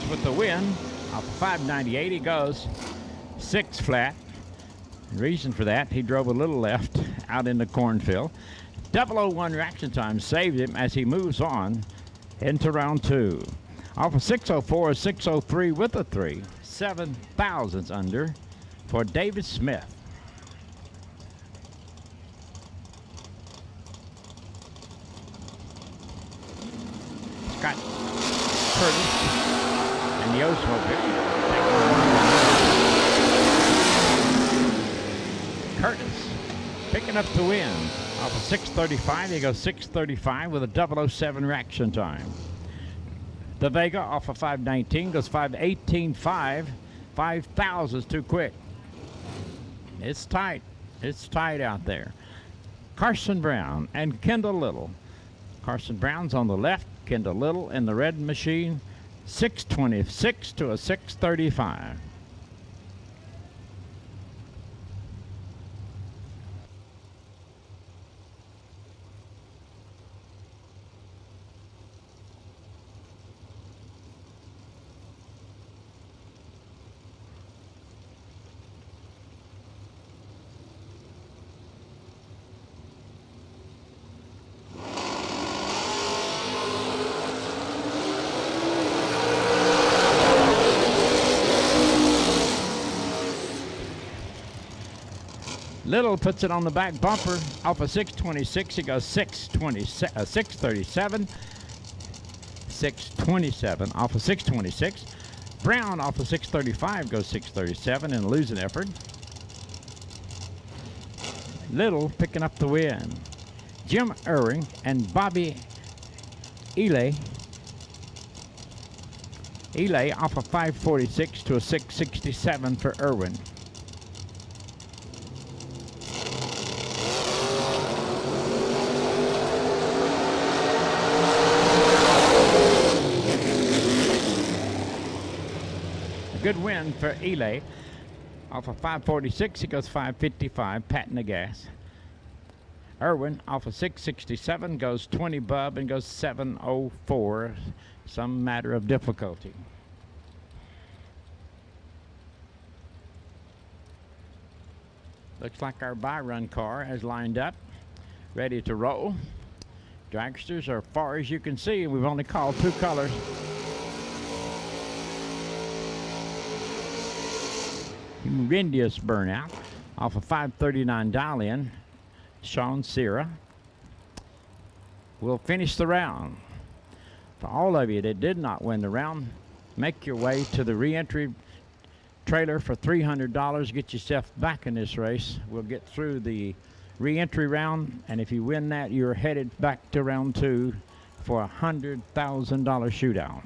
With the win, off 598, he goes 6 flat. The reason for that, he drove a little left out in the cornfield. 001 reaction time saved him as he moves on into round 2. Off of 604, 603 with a 3, 7 thousandths under for David Smith. Scott Curtis and the Oldsmobile. Curtis picking up the win. Off of 635, he goes 635 with a 007 reaction time. The Vega off of 519 goes 518.5. 5 thousandths too quick. It's tight. It's tight out there. Carson Brown and Kendall Little. Carson Brown's on the left, Kendall Little in the red machine. 626 to a 635. Little puts it on the back bumper. Off of 626, he goes 637. 627 off of 626. Brown off of 635 goes 637 in a losing effort. Little picking up the win. Jim Irving and Bobby Ely Elay off a 546 to a 667 for Irwin. A good win for Elay. Off a 546, he goes 555, patting the gas. Irwin off a 667 goes 20 bub and goes 704. Some matter of difficulty. Looks like our by-run car has lined up, ready to roll. Dragsters are far as you can see. We've only called 2 colors. Horrendous burnout off a 539 dial-in. Sean Sierra will finish the round. For all of you that did not win the round, make your way to the re-entry trailer for $300. Get yourself back in this race. We'll get through the re-entry round, and if you win that, you're headed back to round 2 for a $100,000 shootout.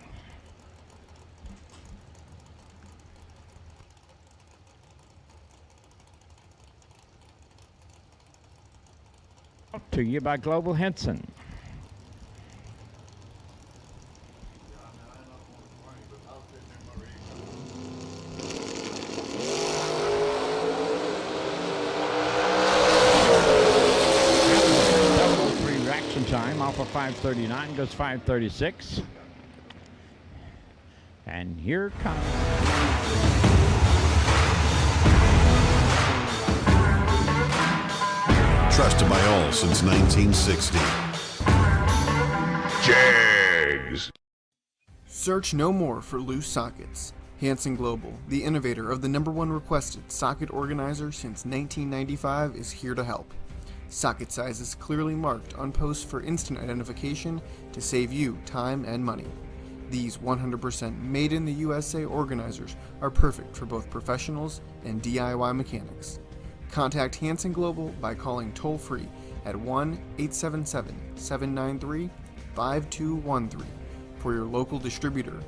To you by Global Henson. Reaction time off of 539 goes 536. And here comes Trusted by all since 1960. Jegs. Search no more for loose sockets. Hanson Global, the innovator of the #1 requested socket organizer since 1995, is here to help. Socket sizes clearly marked on posts for instant identification to save you time and money. These 100% made in the USA organizers are perfect for both professionals and DIY mechanics. Contact Hanson Global by calling toll-free at 1-877-793-5213 for your local distributor.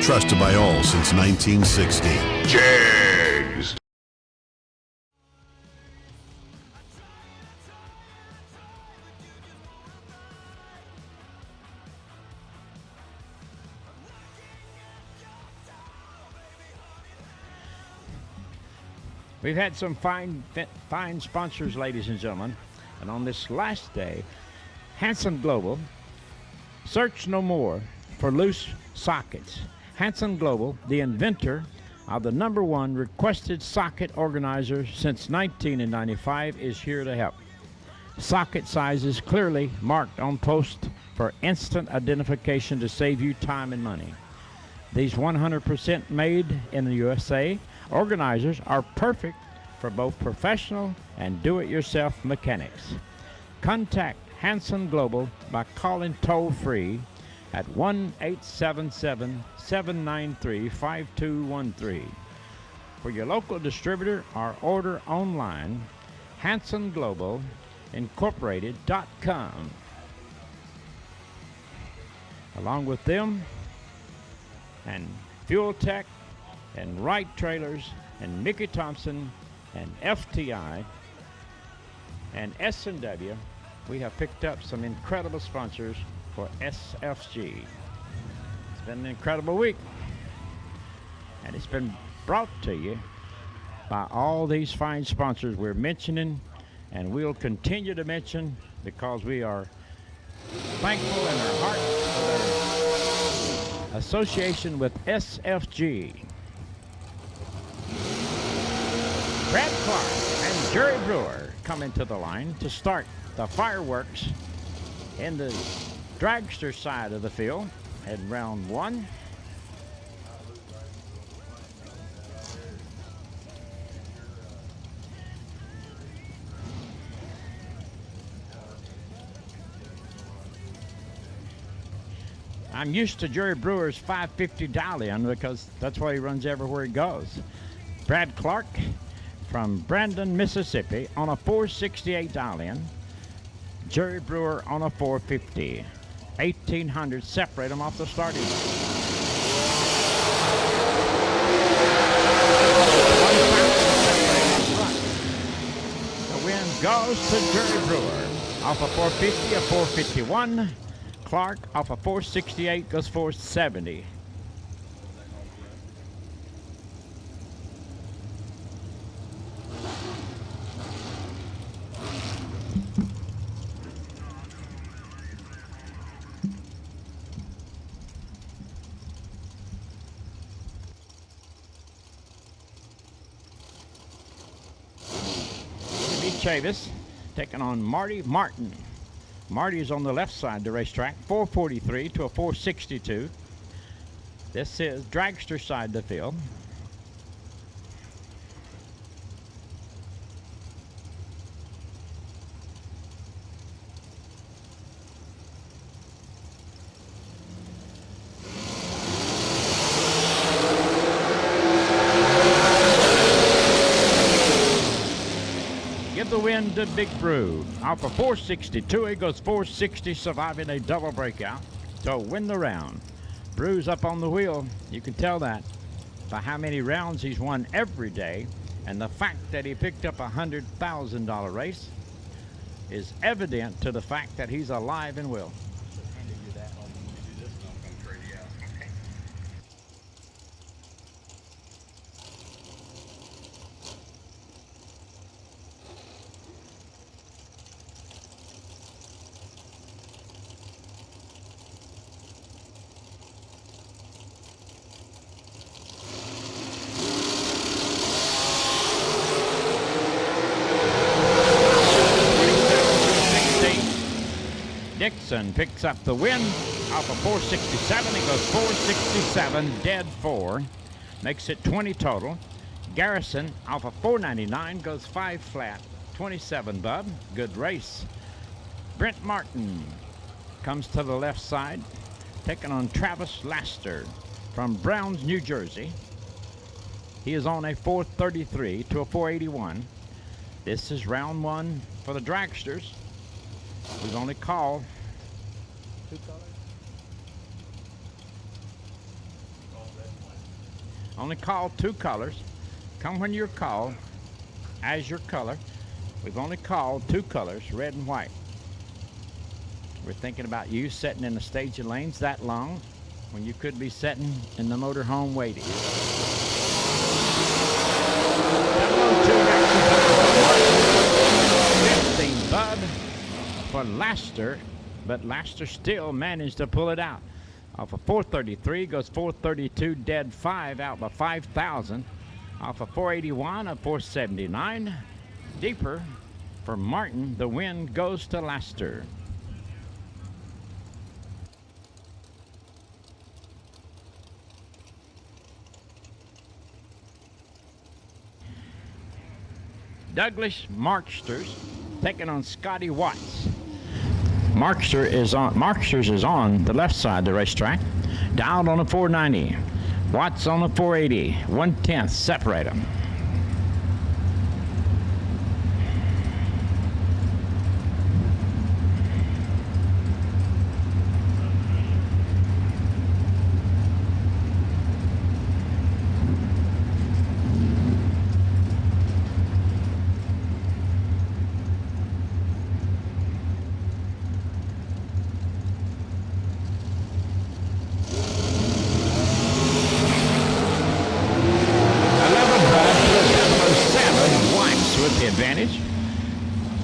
Trusted by all since 1960. Jegs. We've had some fine sponsors, ladies and gentlemen. And on this last day, Hanson Global, search no more for loose sockets. Hanson Global, the inventor of the #1 requested socket organizer since 1995, is here to help. Socket sizes clearly marked on post for instant identification to save you time and money. These 100% made in the USA organizers are perfect for both professional and do-it-yourself mechanics. Contact Hanson Global by calling toll-free at 1-877-793-5213. For your local distributor or order online, HansonGlobalIncorporated.com. Along with them and Fuel Tech and Wright Trailers and Mickey Thompson and FTI and S&W, we have picked up some incredible sponsors for SFG. It's been an incredible week, and it's been brought to you by all these fine sponsors we're mentioning, and we'll continue to mention because we are thankful in our hearts for their association with SFG. Brad Clark and Jerry Brewer come into the line to start the fireworks in the dragster side of the field in round 1. I'm used to Jerry Brewer's 550 dial-in because that's what he runs everywhere he goes. Brad Clark from Brandon, Mississippi on a 468 dial-in. Jerry Brewer on a 450. 1800 separate them off the starting line. The win goes to Jerry Brewer. Off a 450, a 451. Clark off a 468 goes 470. Chavis taking on Marty Martin. Marty is on the left side of the racetrack, 443 to a 462. This is dragster side of the field. Give the win to Big Brew. Off a 462, he goes 460, surviving a double breakout to win the round. Brew's up on the wheel. You can tell that by how many rounds he's won every day, and the fact that he picked up a $100,000 race is evident to the fact that he's alive and well. Dixon picks up the win off of 467. He goes 467, dead 4. Makes it 20 total. Garrison off of 499 goes 5 flat. 27, bub. Good race. Brent Martin comes to the left side, taking on Travis Laster from Browns, New Jersey. He is on a 433 to a 481. This is round 1 for the dragsters. We've only called 2 colors. Only called 2 colors. Come when you're called as your color. We've only called 2 colors, red and white. We're thinking about you sitting in the staging lanes that long when you could be sitting in the motorhome waiting. 15 bud for Laster, but Laster still managed to pull it out. Off of 433 goes 432, dead 5 out by 5,000. Off of 481 of 479. Deeper for Martin. The win goes to Laster. Douglas Marksters taking on Scotty Watts. Marksters is on the left side of the racetrack. Dialed on a 490. Watts on a 480. 1/10 separate them.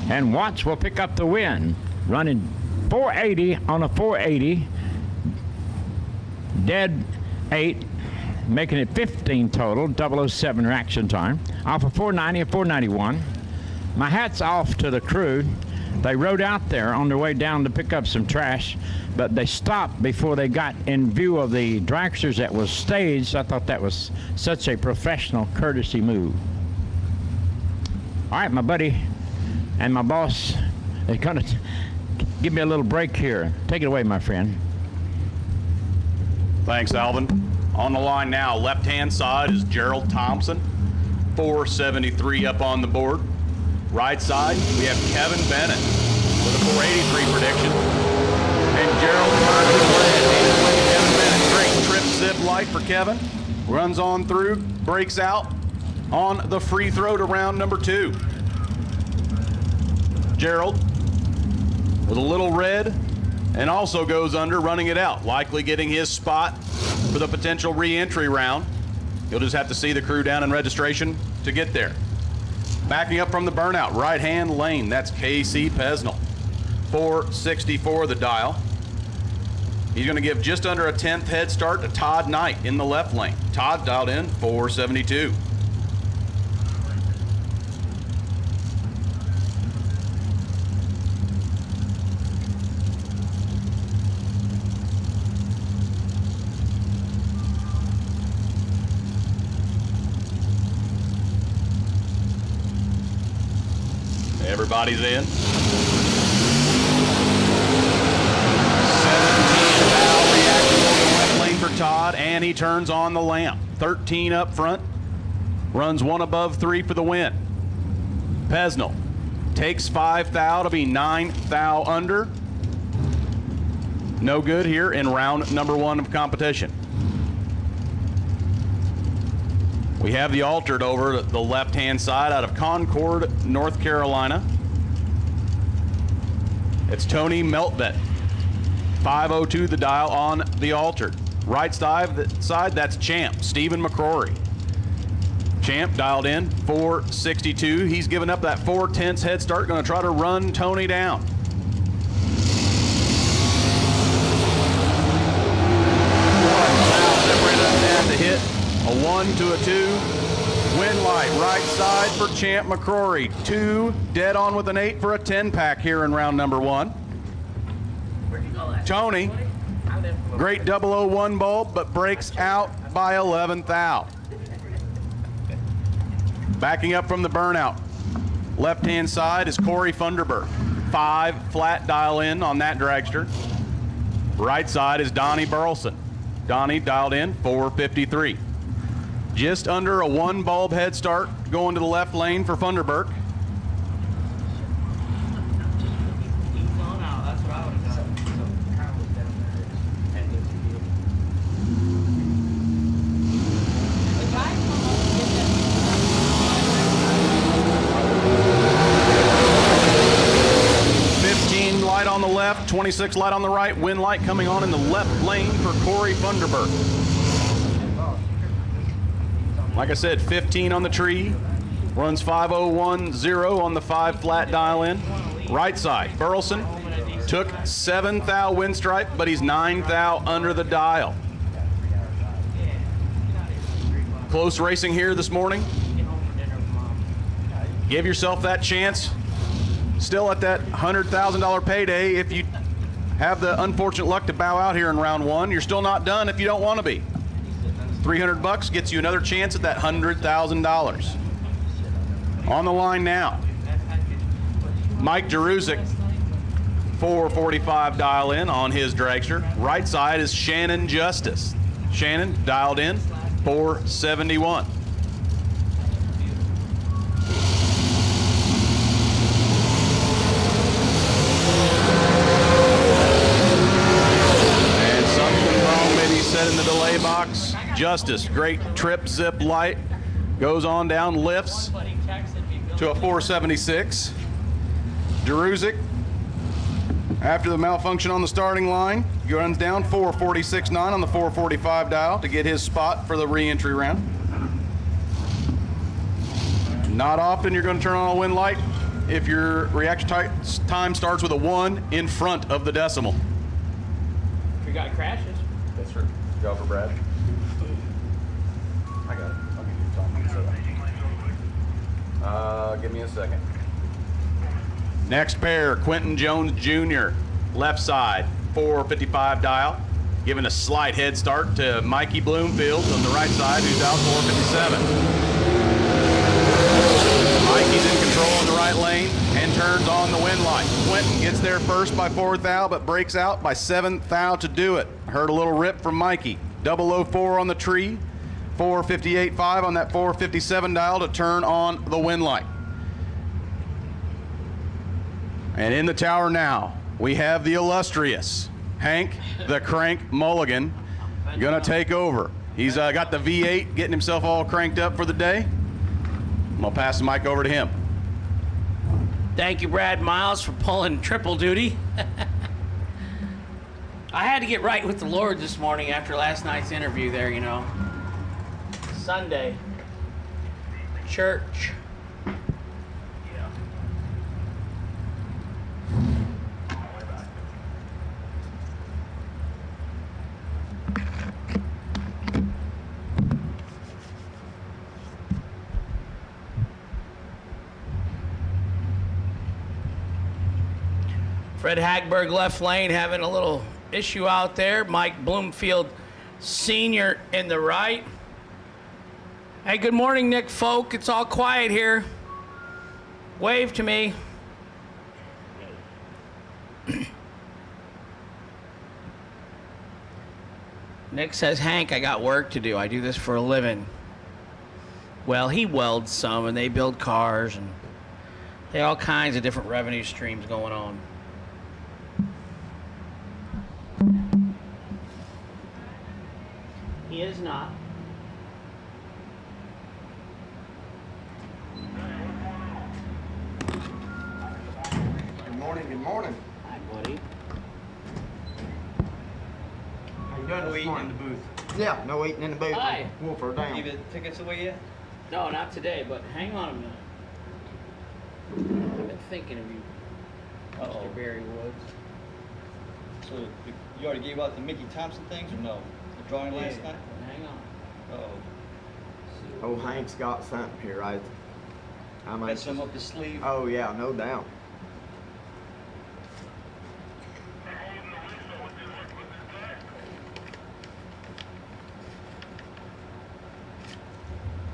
And Watts will pick up the win, running 480 on a 480, dead 8, making it 15 total, 007 reaction time, off of 490 and 491. My hat's off to the crew. They rode out there on their way down to pick up some trash, but they stopped before they got in view of the dragsters that was staged. I thought that was such a professional courtesy move. All right, my buddy and my boss, they're gonna give me a little break here. Take it away, my friend. Thanks, Alvin. On the line now, left-hand side is Gerald Thompson, 473 up on the board. Right side, we have Kevin Bennett with a 483 prediction. And Gerald Kevin Bennett. Great trip zip light for Kevin. Runs on through, breaks out on the free throw to round number 2. Gerald with a little red and also goes under, running it out, likely getting his spot for the potential re-entry round. You'll just have to see the crew down in registration to get there. Backing up from the burnout, right-hand lane, that's Casey Pesnell. 464 the dial. He's going to give just under a 10th head start to Todd Knight in the left lane. Todd dialed in 472. Everybody's in. 17 foul reaction on the left lane for Todd, and he turns on the lamp. 13 up front, runs 1 above 3 for the win. Pesnell takes 5 thou to be 9 thou under. No good here in round number 1 of competition. We have the altered over the left-hand side out of Concord, North Carolina. It's Tony Meltvet. 502 the dial on the altered. Right side, that's Champ, Stephen McCrory. Champ dialed in 462. He's given up that 4/10 head start, going to try to run Tony down. At the hit. A 1 to a 2. Win light, right side for Champ McCrory. 2, dead on with an 8 for a 10-pack here in round number 1. Tony, great 001 bulb, but breaks out by 11 thou. Backing up from the burnout. Left-hand side is Corey Funderburg. 5 flat dial in on that dragster. Right side is Donnie Burleson. Donnie dialed in 453. Just under a 1 bulb head start going to the left lane for Funderburg. Light on the left, 26 light on the right, win light coming on in the left lane for Corey Funderburg. Like I said, 15 on the tree, runs 5010 on the 5 flat dial in. Right side, Burleson took 7 thou win stripe, but he's 9 thou under the dial. Close racing here this morning. Give yourself that chance. Still at that $100,000 payday if you have the unfortunate luck to bow out here in round 1. You're still not done if you don't want to be. $300 gets you another chance at that $100,000. On the line now, Mike Jeruzik, 445 dial in on his dragster. Right side is Shannon Justice. Shannon dialed in 471. In the delay box, Justice, great trip zip light, goes on down, lifts to a 476. Jeruzik, after the malfunction on the starting line, runs down 446.9 on the 445 dial to get his spot for the re-entry round. Not often you're going to turn on a win light if your reaction time starts with a 1 in front of the decimal. We got crashes. That's true. Go for Brad. I got it. I'll give you time. Give me a second. Next pair, Quentin Jones Jr. Left side, 455 dial. Giving a slight head start to Mikey Bloomfield on the right side, who's out 457. Mikey's in control in the right lane and turns on the win light. Quentin gets there first by 4 thou, but breaks out by 7 thou to do it. Heard a little rip from Mikey. 004 on the tree, 458.5 on that 457 dial to turn on the wind light. And in the tower now, we have the illustrious Hank the Crank Mulligan gonna take over. He's got the V8 getting himself all cranked up for the day. I'm gonna pass the mic over to him. Thank you, Brad Miles, for pulling triple duty. I had to get right with the Lord this morning after last night's interview there, you know. Sunday. Church. Yeah. Fred Hagberg left lane having a little issue out there. Mike Bloomfield Sr. in the right. Hey, good morning, Nick Folk. It's all quiet here. Wave to me. Nick says, Hank, I got work to do. I do this for a living. Well, he welds some, and they build cars, and they have all kinds of different revenue streams going on. He is not. Good morning, good morning. Hi, buddy. How you doing No this eating in morning? the booth. Yeah, no eating in the booth. Hi. Wolfer down. Give the tickets away yet? No, not today, but hang on a minute. I've been thinking of you, Uh-oh. Mr. Barry Woods. So you already gave out the Mickey Thompson things or no? The drawing last night? Hang on. Uh-oh. Oh, Hank's got something here. I might. Got some up his sleeve? Oh yeah, no doubt.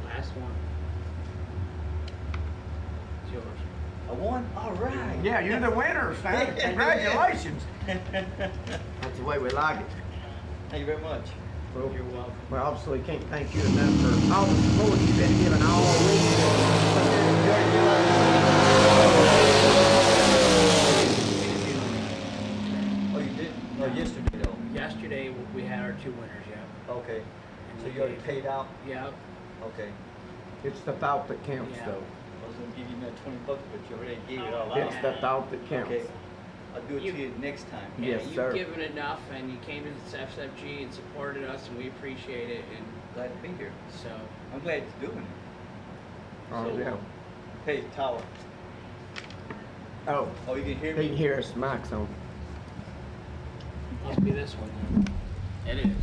Last one. It's yours. I won? All right. Yeah, you're the winner, Stan. Congratulations. That's the way we like it. Thank you very much. Well, You're welcome. we obviously can't thank you enough for all the support you've been giving all Oh, you did? Oh, yesterday though? Yesterday we had our two winners, yeah. Okay. So you already paid out? Yep. Okay. It's the thought that counts, Yeah. though. I was gonna give you that $20, but you already gave it all It's out. the thought that counts. Okay. I'll do it You- to you next time. Yeah, Yes, you've sir. given enough, and you came to the FFG and supported us, and we appreciate it. And Glad to be here. so, I'm glad you're doing it. Oh, yeah. Hey, tower. Oh, Oh, you can hear he me? can hear us. Mic's on. must be this one. Then. It is.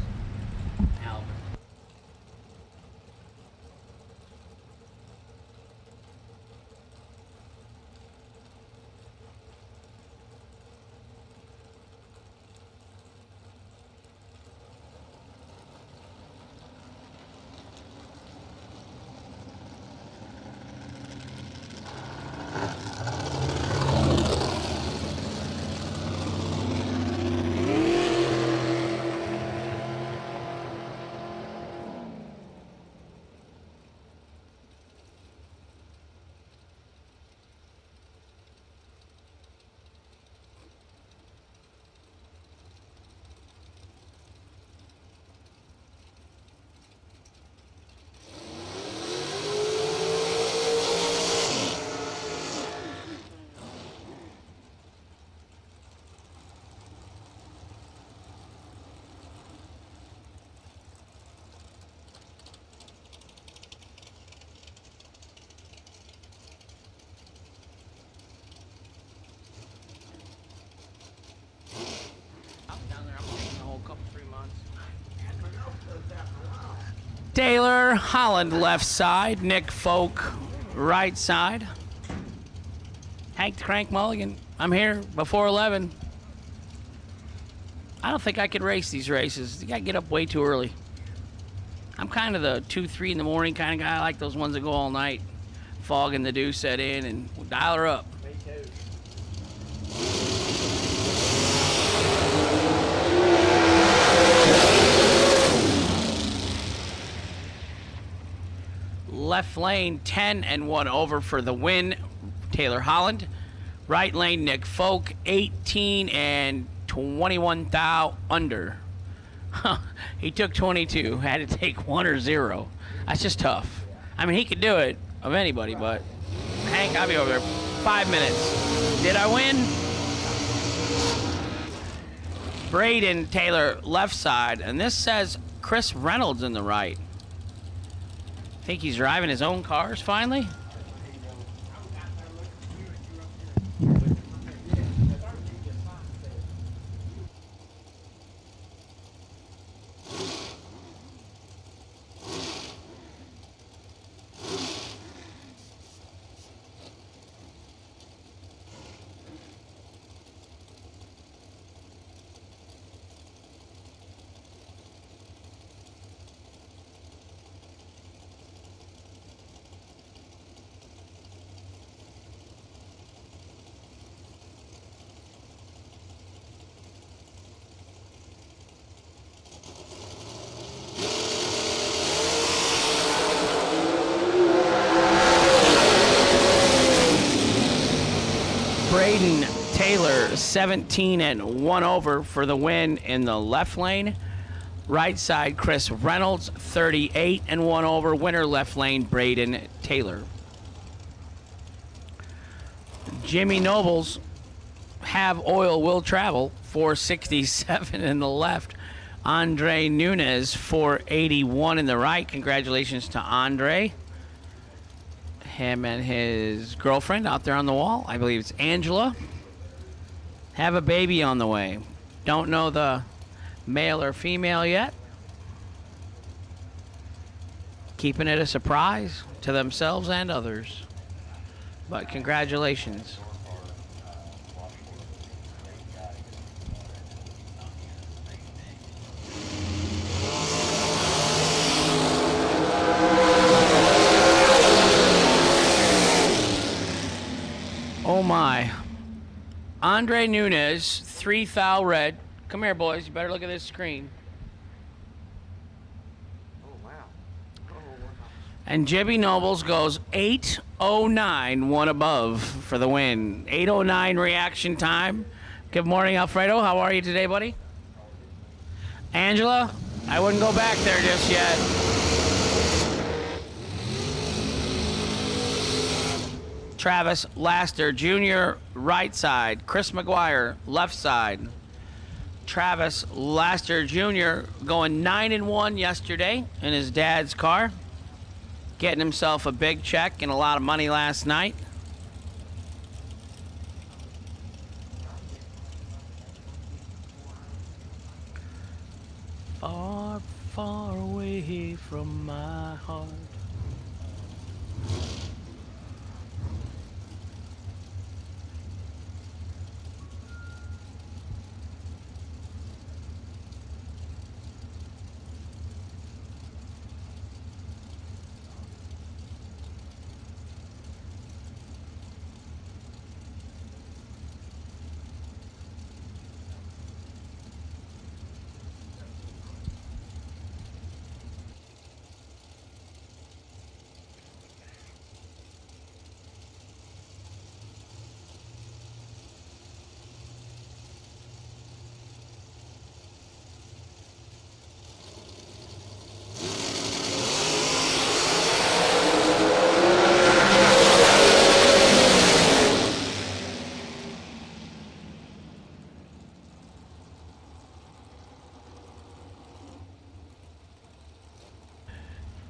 Albert. I'm down there. I'm taking the whole couple 3 months. Taylor Holland left side, Nick Folk right side. Hank the Crank Mulligan. I'm here before 11. I don't think I could race these races. You gotta get up way too early. I'm kind of the 2, 3 in the morning kind of guy. I like those ones that go all night. Fog and the dew set in and we'll dial her up. Me too. left lane, 10 and 1 over for the win, Taylor Holland. Right lane, Nick Folk, 18 and 21 thou under. He took 22, had to take 1 or 0. That's just tough. I mean, he could do it of anybody, but Hank, I'll be over there 5 minutes. Did I win? Braden Taylor left side, and this says Chris Reynolds in the right. Think he's driving his own cars finally? Braden Taylor, 17 and 1 over for the win in the left lane. Right side, Chris Reynolds, 38 and 1 over. Winner left lane, Braden Taylor. Jimmy Nobles, have oil, will travel, 467 in the left. Andre Nunez, 481 in the right. Congratulations to Andre. Him and his girlfriend out there on the wall. I believe it's Angela. Have a baby on the way. Don't know the male or female yet. Keeping it a surprise to themselves and others. But congratulations. Oh my. Andre Nunez, 3 thou red. Come here, boys. You better look at this screen. Oh, wow. And Jimmy Nobles goes 809, one above for the win. 809 reaction time. Good morning, Alfredo. How are you today, buddy? Angela, I wouldn't go back there just yet. Travis Laster Jr., right side. Chris McGuire, left side. Travis Laster Jr. going 9 and 1 yesterday in his dad's car. Getting himself a big check and a lot of money last night. Far, far away from my heart.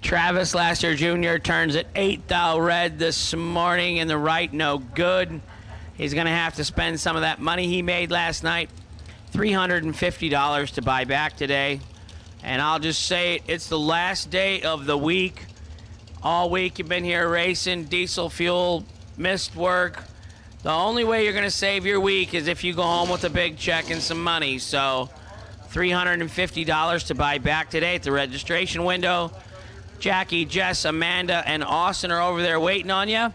Travis Laster Jr. turns it 8 thou red this morning in the right, no good. He's going to have to spend some of that money he made last night, $350 to buy back today. And I'll just say it's the last day of the week. All week you've been here racing, diesel fuel, missed work. The only way you're going to save your week is if you go home with a big check and some money. So $350 to buy back today at the registration window. Jackie, Jess, Amanda, and Austin are over there waiting on you.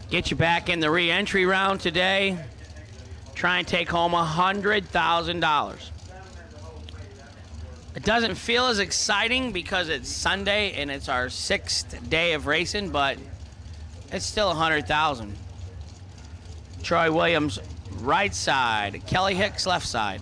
Get you back in the re-entry round today. Try and take home $100,000. It doesn't feel as exciting because it's Sunday and it's our 6th day of racing, but it's still 100,000. Troy Williams, right side. Kelly Hicks, left side.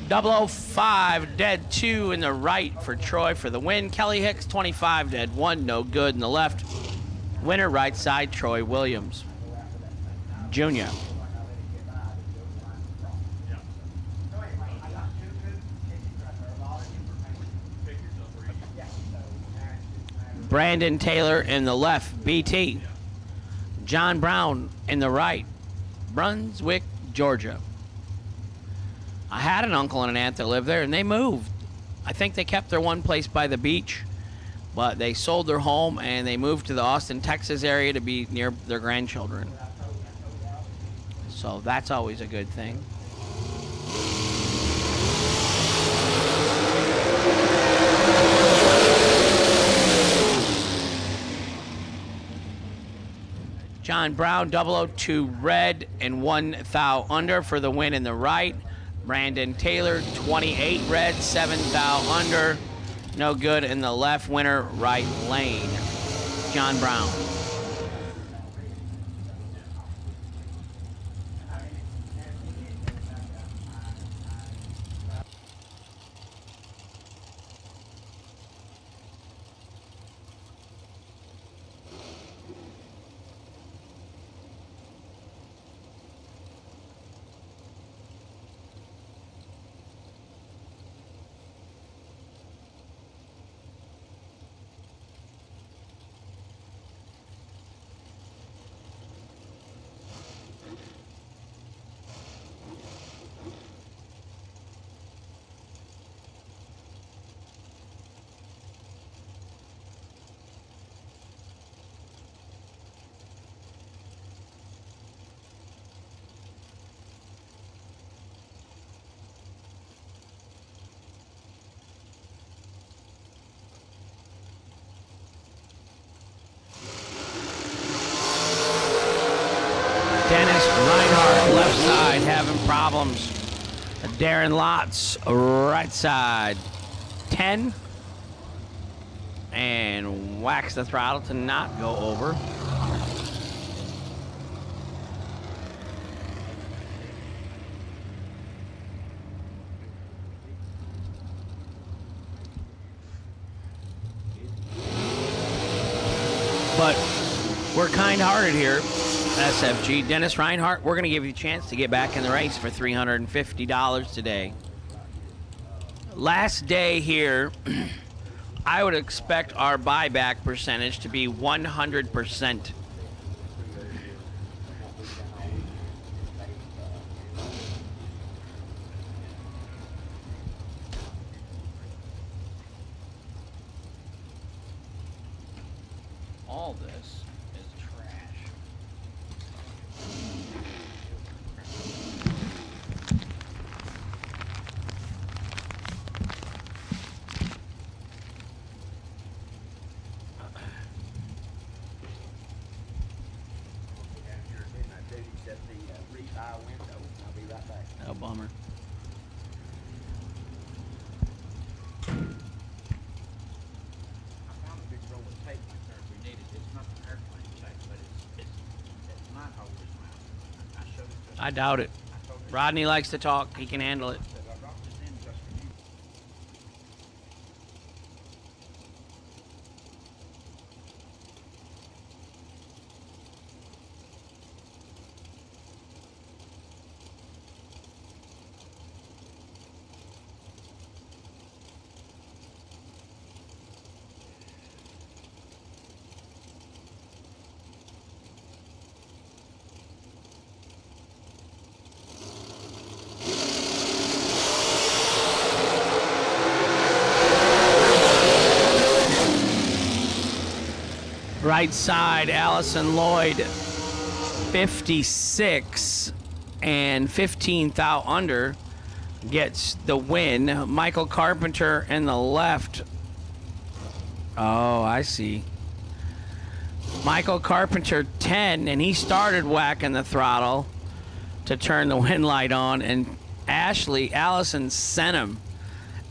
.005 dead 2 in the right for Troy for the win. Kelly Hicks 25 dead 1, no good in the left. Winner right side Troy Williams Jr. Brandon Taylor in the left, BT. John Brown in the right, Brunswick, Georgia. I had an uncle and an aunt that lived there, and they moved. I think they kept their one place by the beach, but they sold their home and they moved to the Austin, Texas area to be near their grandchildren. So that's always a good thing. John Brown, 002 red and 1 thou under for the win in the right. Brandon Taylor, 28 red, 7 thou under. No good in the left. Winner, right lane. John Brown. Dennis Reinhardt, left side, having problems. Darren Lotz, right side, 10. And whacks the throttle to not go over. But we're kind-hearted here. SFG. Dennis Reinhardt, we're going to give you a chance to get back in the race for $350 today. Last day here, I would expect our buyback percentage to be 100%. All this is trash. Oh, bummer. I doubt it. Rodney likes to talk. He can handle it. Right side, Allison Lloyd, 56 and 15 thou under gets the win. Michael Carpenter in the left. Oh, I see. Michael Carpenter 10, and he started whacking the throttle to turn the wind light on, and Allison sent him.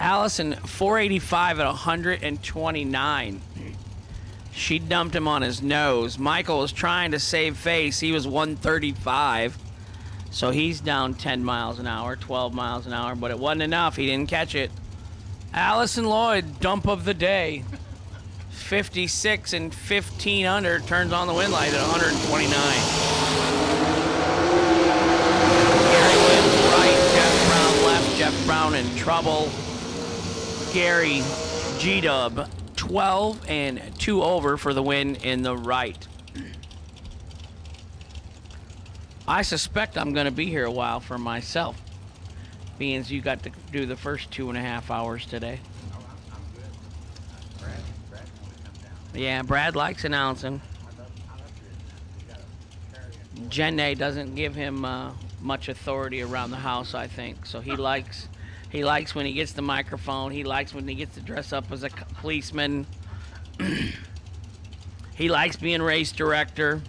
Allison 485 at 129. She dumped him on his nose. Michael was trying to save face. He was 135. So he's down 10 miles an hour, 12 miles an hour, but it wasn't enough. He didn't catch it. Allison Lloyd, dump of the day. 56 and 15 under, turns on the wind light at 129. Gary Wynn right, Jeff Brown left, Jeff Brown in trouble. Gary G-Dub 12 and 2 over for the win in the right. I suspect I'm going to be here a while for myself, being as you got to do the first 2.5 hours today. Yeah, Brad likes announcing. Jenny doesn't give him much authority around the house, I think. So he likes when he gets the microphone. He likes when he gets to dress up as a policeman. He likes being race director.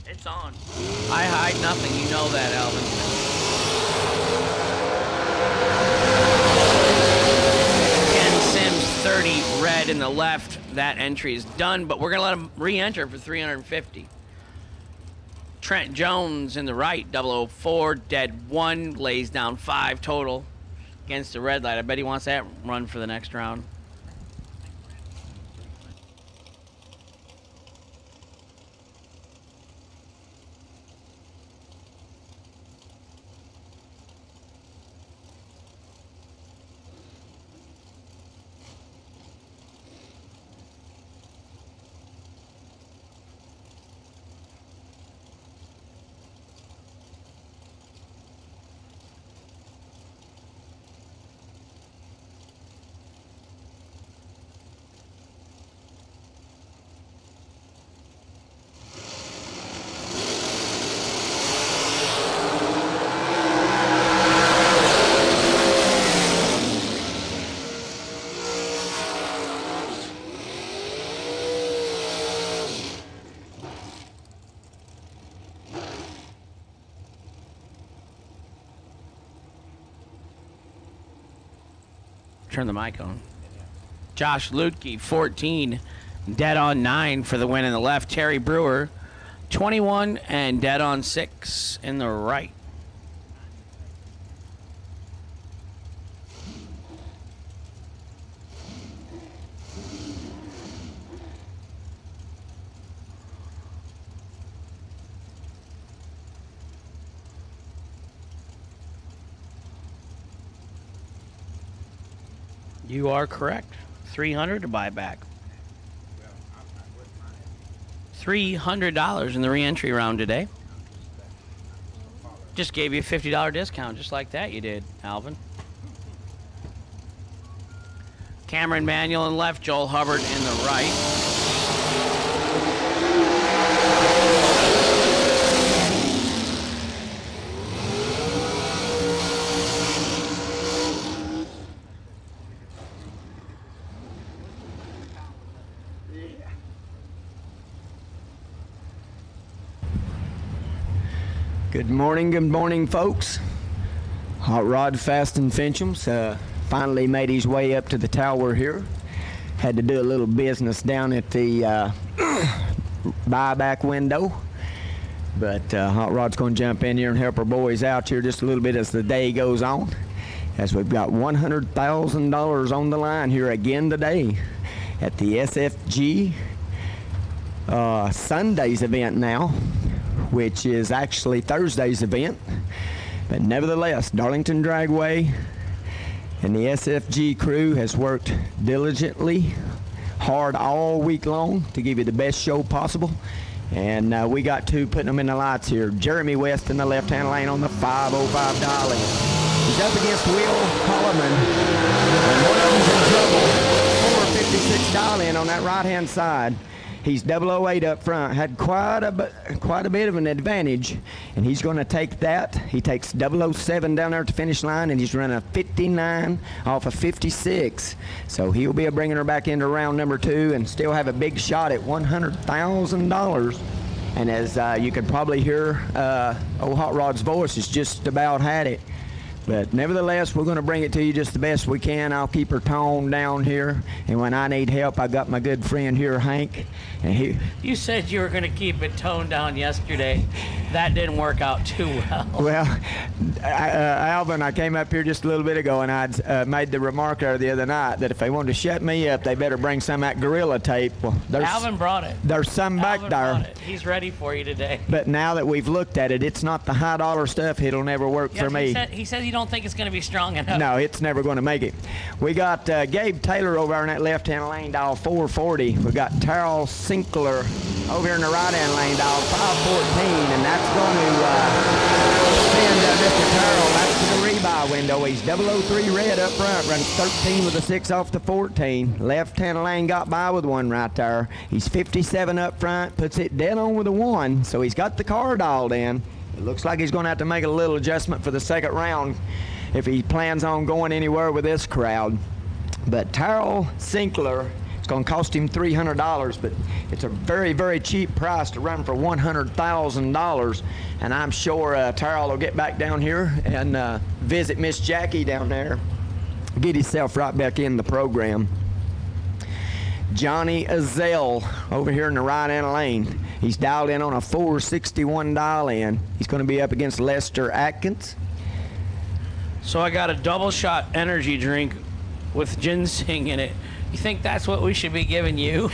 It's on. I hide nothing. You know that, Alvin. Ken Sims 30 red in the left. That entry is done, but we're going to let him re-enter for 350. Trent Jones in the right, 004, dead 1, lays down 5 total against the red light. I bet he wants that run for the next round. Turn the mic on. Josh Lutke, 14, dead on 9 for the win in the left. Terry Brewer, 21 and dead on 6 in the right. You are correct. 300 to buy back. $300 in the re-entry round today. Just gave you a $50 discount, just like that you did, Alvin. Cameron Manuel in left, Joel Hubbard in the right. Good morning, folks. Hot Rod Fast and Finchem's finally made his way up to the tower here. Had to do a little business down at the buyback window. But Hot Rod's going to jump in here and help our boys out here just a little bit as the day goes on. As we've got $100,000 on the line here again today at the SFG Sunday's event now, which is actually Thursday's event. But nevertheless, Darlington Dragway and the SFG crew has worked diligently, hard all week long to give you the best show possible. And we got two putting them in the lights here. Jeremy West in the left-hand lane on the 505 Dolly. He's up against Will Holloman. And one of them's in trouble. 456 Dolly on that right-hand side. He's 008 up front, had quite a bit of an advantage, and he's going to take that. He takes 007 down there at the finish line, and he's running a 59 off of 56. So he'll be bringing her back into round number 2 and still have a big shot at $100,000. And as you could probably hear, old Hot Rod's voice has just about had it. But nevertheless, we're going to bring it to you just the best we can. I'll keep her toned down here. And when I need help, I got my good friend here, Hank. And You said you were going to keep it toned down yesterday. That didn't work out too well. Well, Alvin, I came up here just a little bit ago, and I'd made the remark there the other night that if they wanted to shut me up, they better bring some of that Gorilla tape. Well, Alvin brought it. There's some back Alvin there. brought it. He's ready for you today. But now that we've looked at it, it's not the high dollar stuff. It'll never work for me. He said you don't think it's going to be strong enough. No, it's never going to make it. We got Gabe Taylor over in that left-hand lane, dial 440. We got Terrell Sinkler over here in the right-hand lane, dial 514, and that's going to send Mr. Terrell back to the rebuy window. He's 003 red up front, runs 13 with a 6 off the 14. Left-hand lane got by with 1 right there. He's 57 up front, puts it dead on with a 1, so he's got the car dialed in. It looks like he's going to have to make a little adjustment for the second round if he plans on going anywhere with this crowd. But Terrell Sinkler, it's going to cost him $300, but it's a very, very cheap price to run for $100,000. And I'm sure Terrell will get back down here and visit Miss Jackie down there, get himself right back in the program. Johnny Azell over here in the right-hand lane. He's dialed in on a 461 dial in. He's going to be up against Lester Atkins. So I got a double shot energy drink with ginseng in it. You think that's what we should be giving you?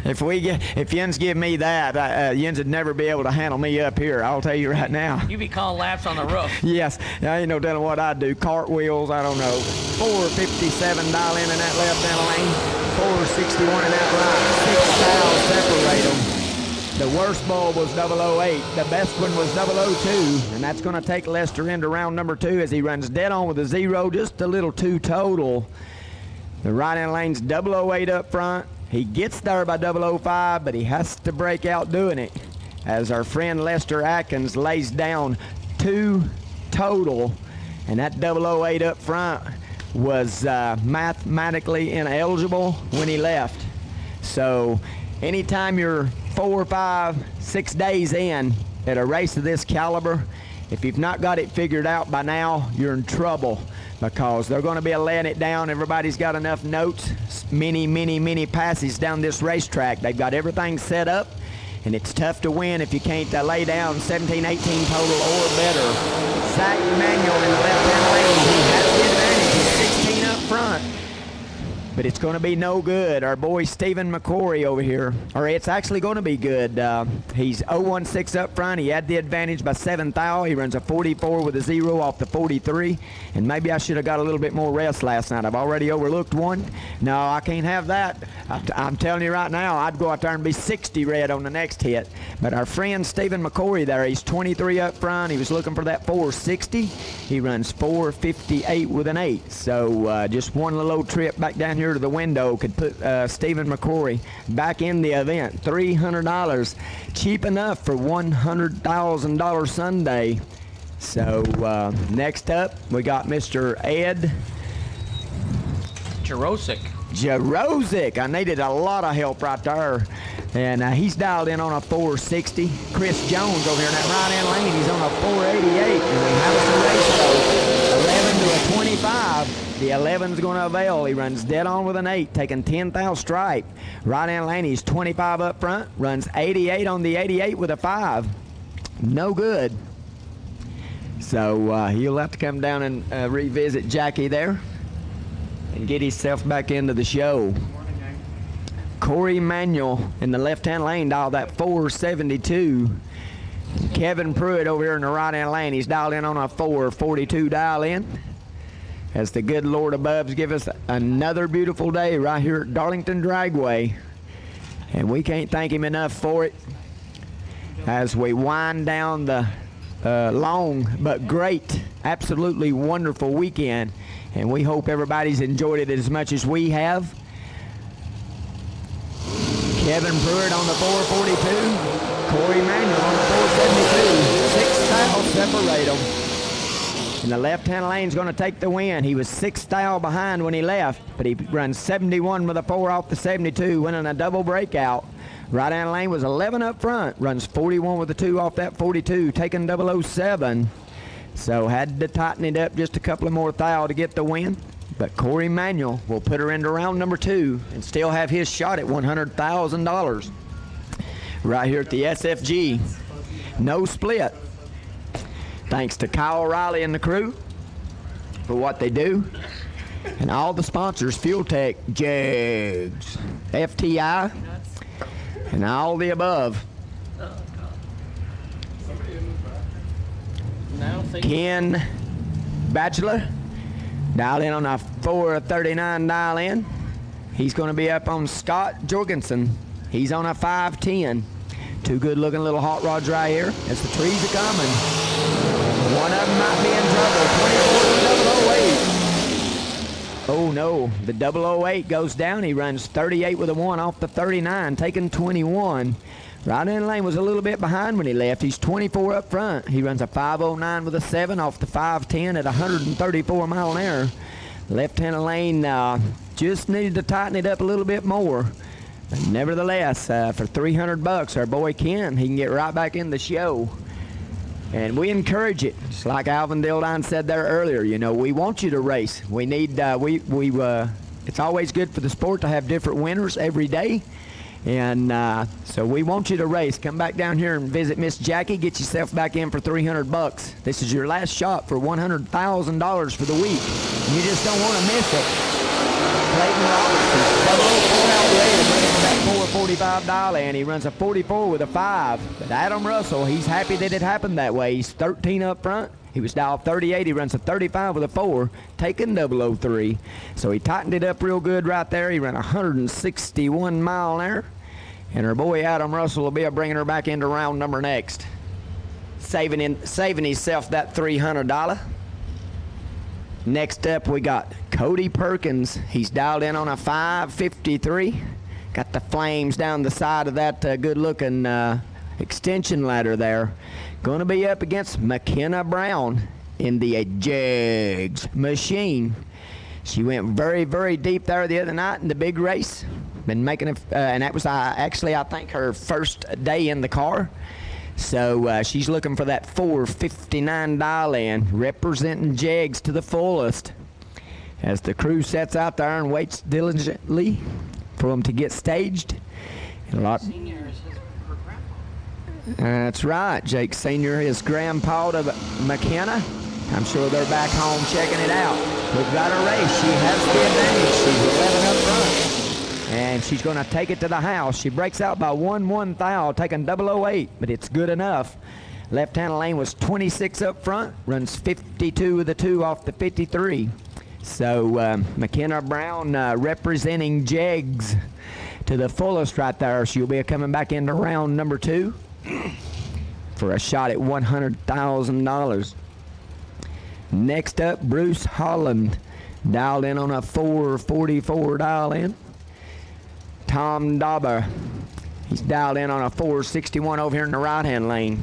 If Jens give me that, Jens would never be able to handle me up here. I'll tell you right now. You be calling laps on the roof. Yes, I ain't no telling what I'd do. Cartwheels, I don't know. 457 dial in that left-hand lane. 461 in that right. 6 dials separate them. The worst ball was 008. The best one was 002, and that's going to take Lester into round number 2 as he runs dead on with a 0, just a little 2 total. The right-hand lane's 008 up front. He gets there by 005, but he has to break out doing it as our friend Lester Atkins lays down 2 total, and that 008 up front was mathematically ineligible when he left. So anytime you're 4, 5, 6 days in at a race of this caliber, if you've not got it figured out by now, you're in trouble, because they're going to be laying it down. Everybody's got enough notes, many passes down this racetrack. They've got everything set up, and it's tough to win if you can't lay down 17, 18 total or better. Zach Manuel in the left-hand lane. He has the advantage. He's 16 up front. But it's going to be no good. Our boy Stephen McCory over here, or it's actually going to be good. He's 016 up front. He had the advantage by 7 thou. He runs a 44 with a 0 off the 43. And maybe I should have got a little bit more rest last night. I've already overlooked one. No, I can't have that. I'm telling you right now, I'd go out there and be 60 red on the next hit. But our friend Stephen McCory there, he's 23 up front. He was looking for that 460. He runs 458 with an 8. So just one little old trip back down here to the window could put Stephen McCrory back in the event. $300, cheap enough for $100,000 Sunday. So next up, we got Mr. Ed Jarosic. I needed a lot of help right there. And he's dialed in on a 460. Chris Jones over here in that right-hand lane, he's on a 488. And we have us a race 11 to a 25. The 11's going to avail. He runs dead on with an 8, taking 10 thou stripe. Right-hand lane, he's 25 up front, runs 88 on the 88 with a 5. No good. So he'll have to come down and revisit Jackie there and get himself back into the show. Corey Manuel in the left-hand lane dialed that 472. Kevin Pruitt over here in the right-hand lane, he's dialed in on a 442 dial in. As the good Lord above's give us another beautiful day right here at Darlington Dragway. And we can't thank him enough for it as we wind down the long but great, absolutely wonderful weekend. And we hope everybody's enjoyed it as much as we have. Kevin Pruitt on the 442. Corey Manuel on the 472. 6 thou separate them. And the left-hand lane's going to take the win. He was 6 thou behind when he left, but he runs 71 with a 4 off the 72, winning a double breakout. Right-hand lane was 11 up front, runs 41 with a 2 off that 42, taking 007. So had to tighten it up just a couple of more thou to get the win. But Corey Manuel will put her into round number 2 and still have his shot at $100,000. Right here at the SFG. No split. Thanks to Kyle Riley and the crew for what they do. And all the sponsors, Fuel Tech, Jegs, FTI, and all the above. Ken Batchelor, dial in on a 439 dial in. He's going to be up on Scott Jorgensen. He's on a 510. 2 good-looking little hot rods right here as the trees are coming. One of them might be in trouble. 24 to 008. Oh no, the 008 goes down. He runs 38 with a 1 off the 39, taking 21. Right-hand lane was a little bit behind when he left. He's 24 up front. He runs a 509 with a 7 off the 510 at 134 mile an hour. Left-hand lane just needed to tighten it up a little bit more. But nevertheless, for $300, our boy Ken, he can get right back in the show. And we encourage it. Just like Alvin Dildine said there earlier, you know, we want you to race. We need, it's always good for the sport to have different winners every day. And so we want you to race. Come back down here and visit Miss Jackie. Get yourself back in for $300. This is your last shot for $100,000 for the week. You just don't want to miss it. Clayton Robertson, 004 out red, running that 445 dial in. He runs a 44 with a 5. But Adam Russell, he's happy that it happened that way. He's 13 up front. He was dialed 38. He runs a 35 with a 4, taking 003. So he tightened it up real good right there. He ran 161 mile an hour. And our boy Adam Russell will be bringing her back into round number next. Saving himself that $300. Next up, we got Cody Perkins. He's dialed in on a 553. Got the flames down the side of that good-looking extension ladder there. Going to be up against McKenna Brown in the Jegs machine. She went very, very deep there the other night in the big race. Been making and that was actually, I think, her first day in the car. So she's looking for that 459 dial in, representing Jegs to the fullest. As the crew sets out there and waits diligently for them to get staged. And a lot. That's right. Jake Sr. is grandpa to McKenna. I'm sure they're back home checking it out. We've got a race. She has the advantage. She's 11 up front. And she's going to take it to the house. She breaks out by 1 thou, taking 008, but it's good enough. Left-hand lane was 26 up front, runs 52 with a 2 off the 53. So McKenna Brown representing Jegs to the fullest right there. She'll be coming back into round number 2 for a shot at $100,000. Next up, Bruce Holland, dialed in on a 444 dial in. Tom Dauber, he's dialed in on a 461 over here in the right-hand lane.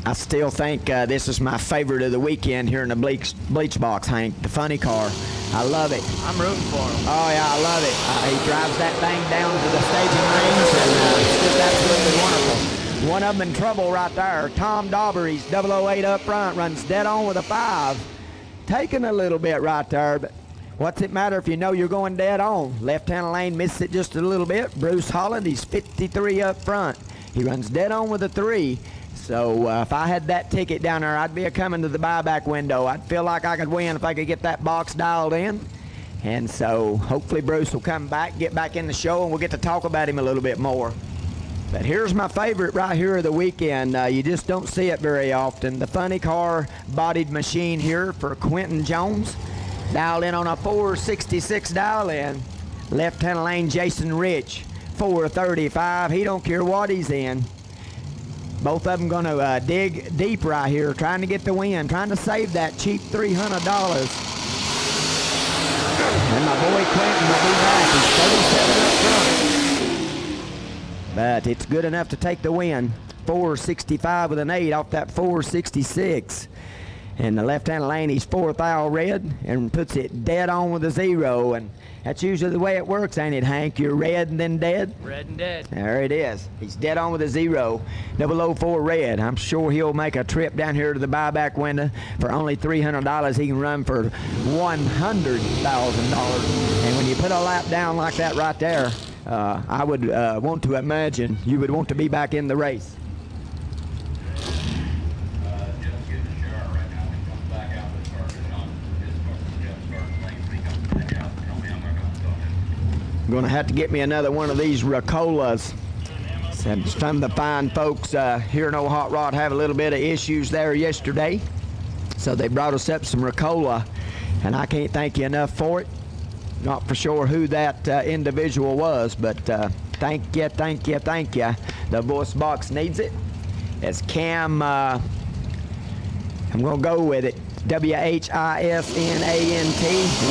I still think this is my favorite of the weekend here in the bleach box, Hank, the funny car. I love it. I'm rooting for him. Oh, yeah, I love it. He drives that thing down to the staging range, and it's just absolutely wonderful. One of them in trouble right there. Tom Dauber, he's 008 up front, runs dead on with a 5. Taking a little bit right there, but what's it matter if you know you're going dead on? Left-hand lane misses it just a little bit. Bruce Holland, he's 53 up front. He runs dead on with a 3. So if I had that ticket down there, I'd be coming to the buyback window. I'd feel like I could win if I could get that box dialed in. And so hopefully Bruce will come back, get back in the show, and we'll get to talk about him a little bit more. But here's my favorite right here of the weekend. You just don't see it very often. The funny car bodied machine here for Quentin Jones. Dialed in on a 466 dial in. Left-hand lane Jason Rich, 435. He don't care what he's in. Both of them going to dig deep right here, trying to get the win, trying to save that cheap $300. And my boy Quentin will be back. He's 37 up front. But it's good enough to take the win. 465 with an 8 off that 466. And the left-hand lane, he's 4th aisle red and puts it dead on with a 0. And that's usually the way it works, ain't it, Hank? You're red and then dead? Red and dead. There it is. He's dead on with a 0. 004 red. I'm sure he'll make a trip down here to the buyback window. For only $300, he can run for $100,000. And when you put a lap down like that right there, I would want to imagine you would want to be back in the race. I'm going to have to get me another one of these Ricolas. Some of the fine folks here in Old Hot Rod have a little bit of issues there yesterday. So they brought us up some Ricola, and I can't thank you enough for it. Not for sure who that individual was, but thank you. The voice box needs it. It's Cam, I'm going to go with it. WHISNANT,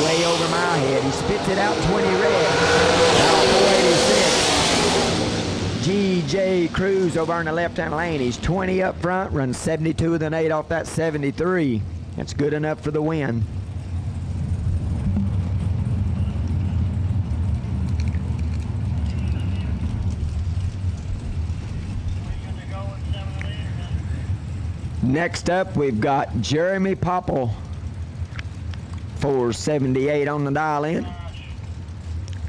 way over my head. He spits it out 20 red. Now 486. GJ Cruz over in the left-hand lane. He's 20 up front, runs 72 with an 8 off that 73. That's good enough for the win. Next up, we've got Jeremy Popple, 478 on the dial in.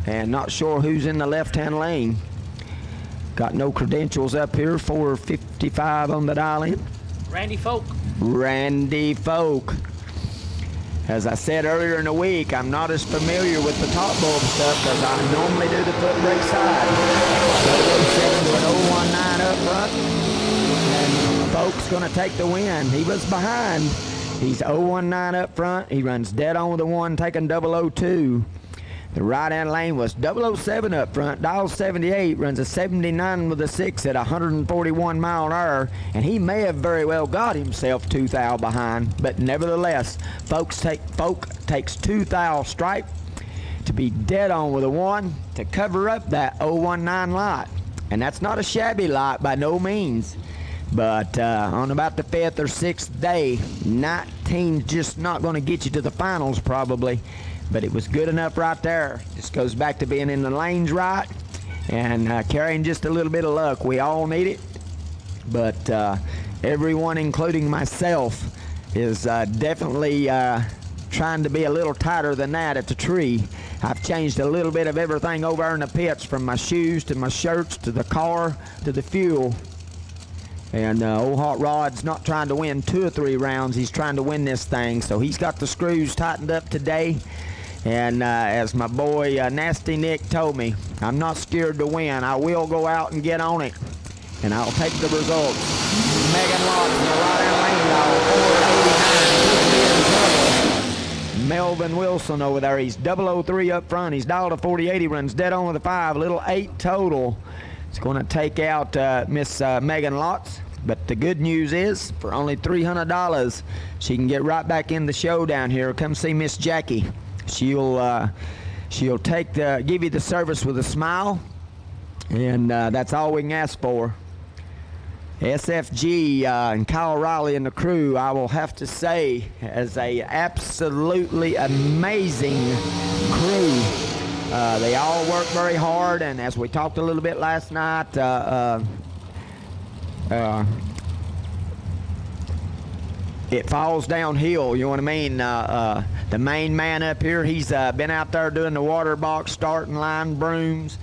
And not sure who's in the left-hand lane. Got no credentials up here, 455 on the dial in. Randy Folk. Randy Folk. As I said earlier in the week, I'm not as familiar with the top bulb stuff because I normally do the foot brake side. So 07 to an 019 up front. And Folk's going to take the win. He was behind. He's 019 up front. He runs dead on with the 1, taking 002. The right-hand lane was 007 up front. Dial 78 runs a 79 with a 6 at 141 mile an hour. And he may have very well got himself 2 thou behind. But nevertheless, Folk takes 2 thou stripe to be dead on with a 1 to cover up that 019 lot. And that's not a shabby lot by no means. But on about the 5th or 6th day, 19's just not going to get you to the finals probably. But it was good enough right there. Just goes back to being in the lanes right and carrying just a little bit of luck. We all need it. But everyone, including myself, is definitely trying to be a little tighter than that at the tree. I've changed a little bit of everything over in the pits, from my shoes to my shirts to the car to the fuel. And Old Hot Rod's not trying to win 2 or 3 rounds. He's trying to win this thing. So he's got the screws tightened up today. And as my boy Nasty Nick told me, I'm not scared to win. I will go out and get on it. And I'll take the results. Megan Locke in the right-hand lane, y'all. 489. Melvin Wilson over there. He's 003 up front. He's dialed to 48. He runs dead on with a 5. Little 8 total. It's going to take out Miss Megan Lotz. But the good news is, for only $300, she can get right back in the show down here. Come see Miss Jackie. She'll give you the service with a smile, and that's all we can ask for. SFG and Kyle Riley and the crew, I will have to say, as a absolutely amazing crew. They all work very hard, and as we talked a little bit last night, it falls downhill, you know what I mean? The main man up here, he's been out there doing the water box, starting line brooms,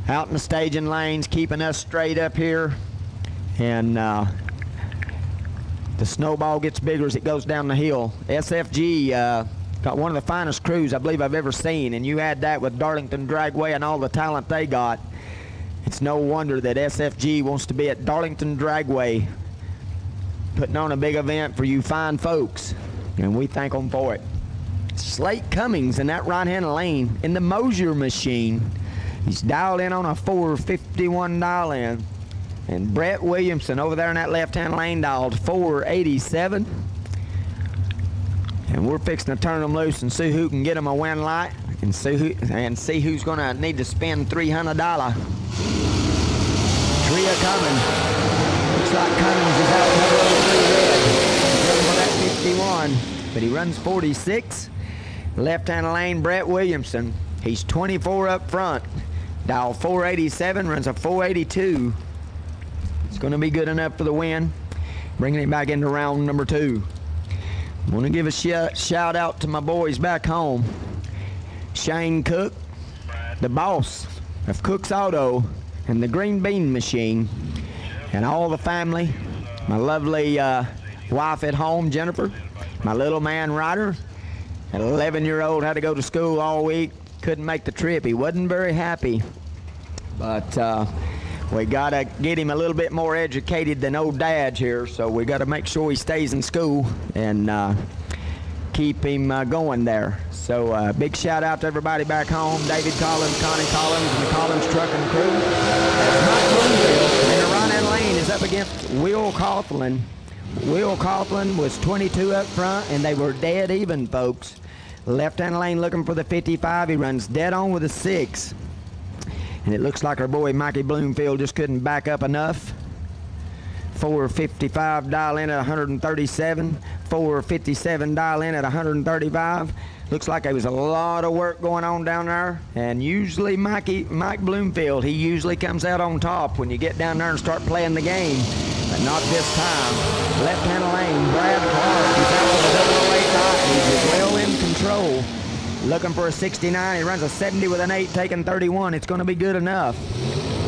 out in the staging lanes, keeping us straight up here. And the snowball gets bigger as it goes down the hill. SFG got one of the finest crews I believe I've ever seen, and you add that with Darlington Dragway and all the talent they got. It's no wonder that SFG wants to be at Darlington Dragway, putting on a big event for you fine folks, and we thank them for it. Slate Cummings in that right-hand lane in the Mosier machine. He's dialed in on a 451 dial in. And Brett Williamson over there in that left-hand lane dialed 487. And we're fixing to turn them loose and see who can get them a win light and see who's going to need to spend $300. Tria coming. Looks like Cummins is out number 03 red. He's running for that 51, but he runs 46. Left-hand lane, Brett Williamson. He's 24 up front. Dial 487, runs a 482. It's going to be good enough for the win. Bringing it back into round number 2. I want to give a shout out to my boys back home. Shane Cook, the boss of Cook's Auto and the Green Bean Machine, and all the family. My lovely wife at home, Jennifer. My little man, Ryder. An 11-year-old had to go to school all week. Couldn't make the trip. He wasn't very happy. But we got to get him a little bit more educated than old Dad's here, so we got to make sure he stays in school and keep him going there. So big shout out to everybody back home, David Collins, Connie Collins, and the Collins Trucking Crew. Mike Bloomfield in the right-hand lane is up against Will Coughlin. Will Coughlin was 22 up front, and they were dead even, folks. Left-hand lane looking for the 55. He runs dead on with a 6. And it looks like our boy Mikey Bloomfield just couldn't back up enough. 455 dial in at 137. 457 dial in at 135. Looks like there was a lot of work going on down there. And usually Mike Bloomfield, he usually comes out on top when you get down there and start playing the game. But not this time. Left-hand lane, Brad Clark. He's out with a 008 He's well in control. Looking for a 69. He runs a 70 with an 8, taking 31. It's going to be good enough.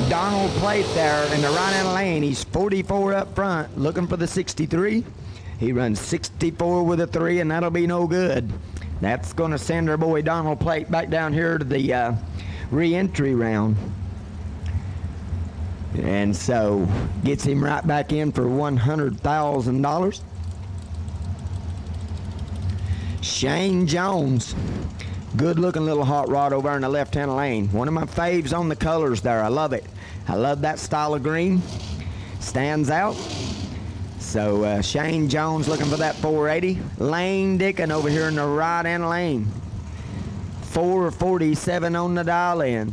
Donald Plate there in the right-hand lane. He's 44 up front, looking for the 63. He runs 64 with a 3, and that'll be no good. That's going to send our boy Donald Plate back down here to the re-entry round. And so gets him right back in for $100,000. Shane Jones. Good looking little hot rod over in the left-hand lane. One of my faves on the colors there. I love it. I love that style of green. Stands out. So Shane Jones looking for that 480. Lane Dickin over here in the right-hand lane. 447 on the dial in.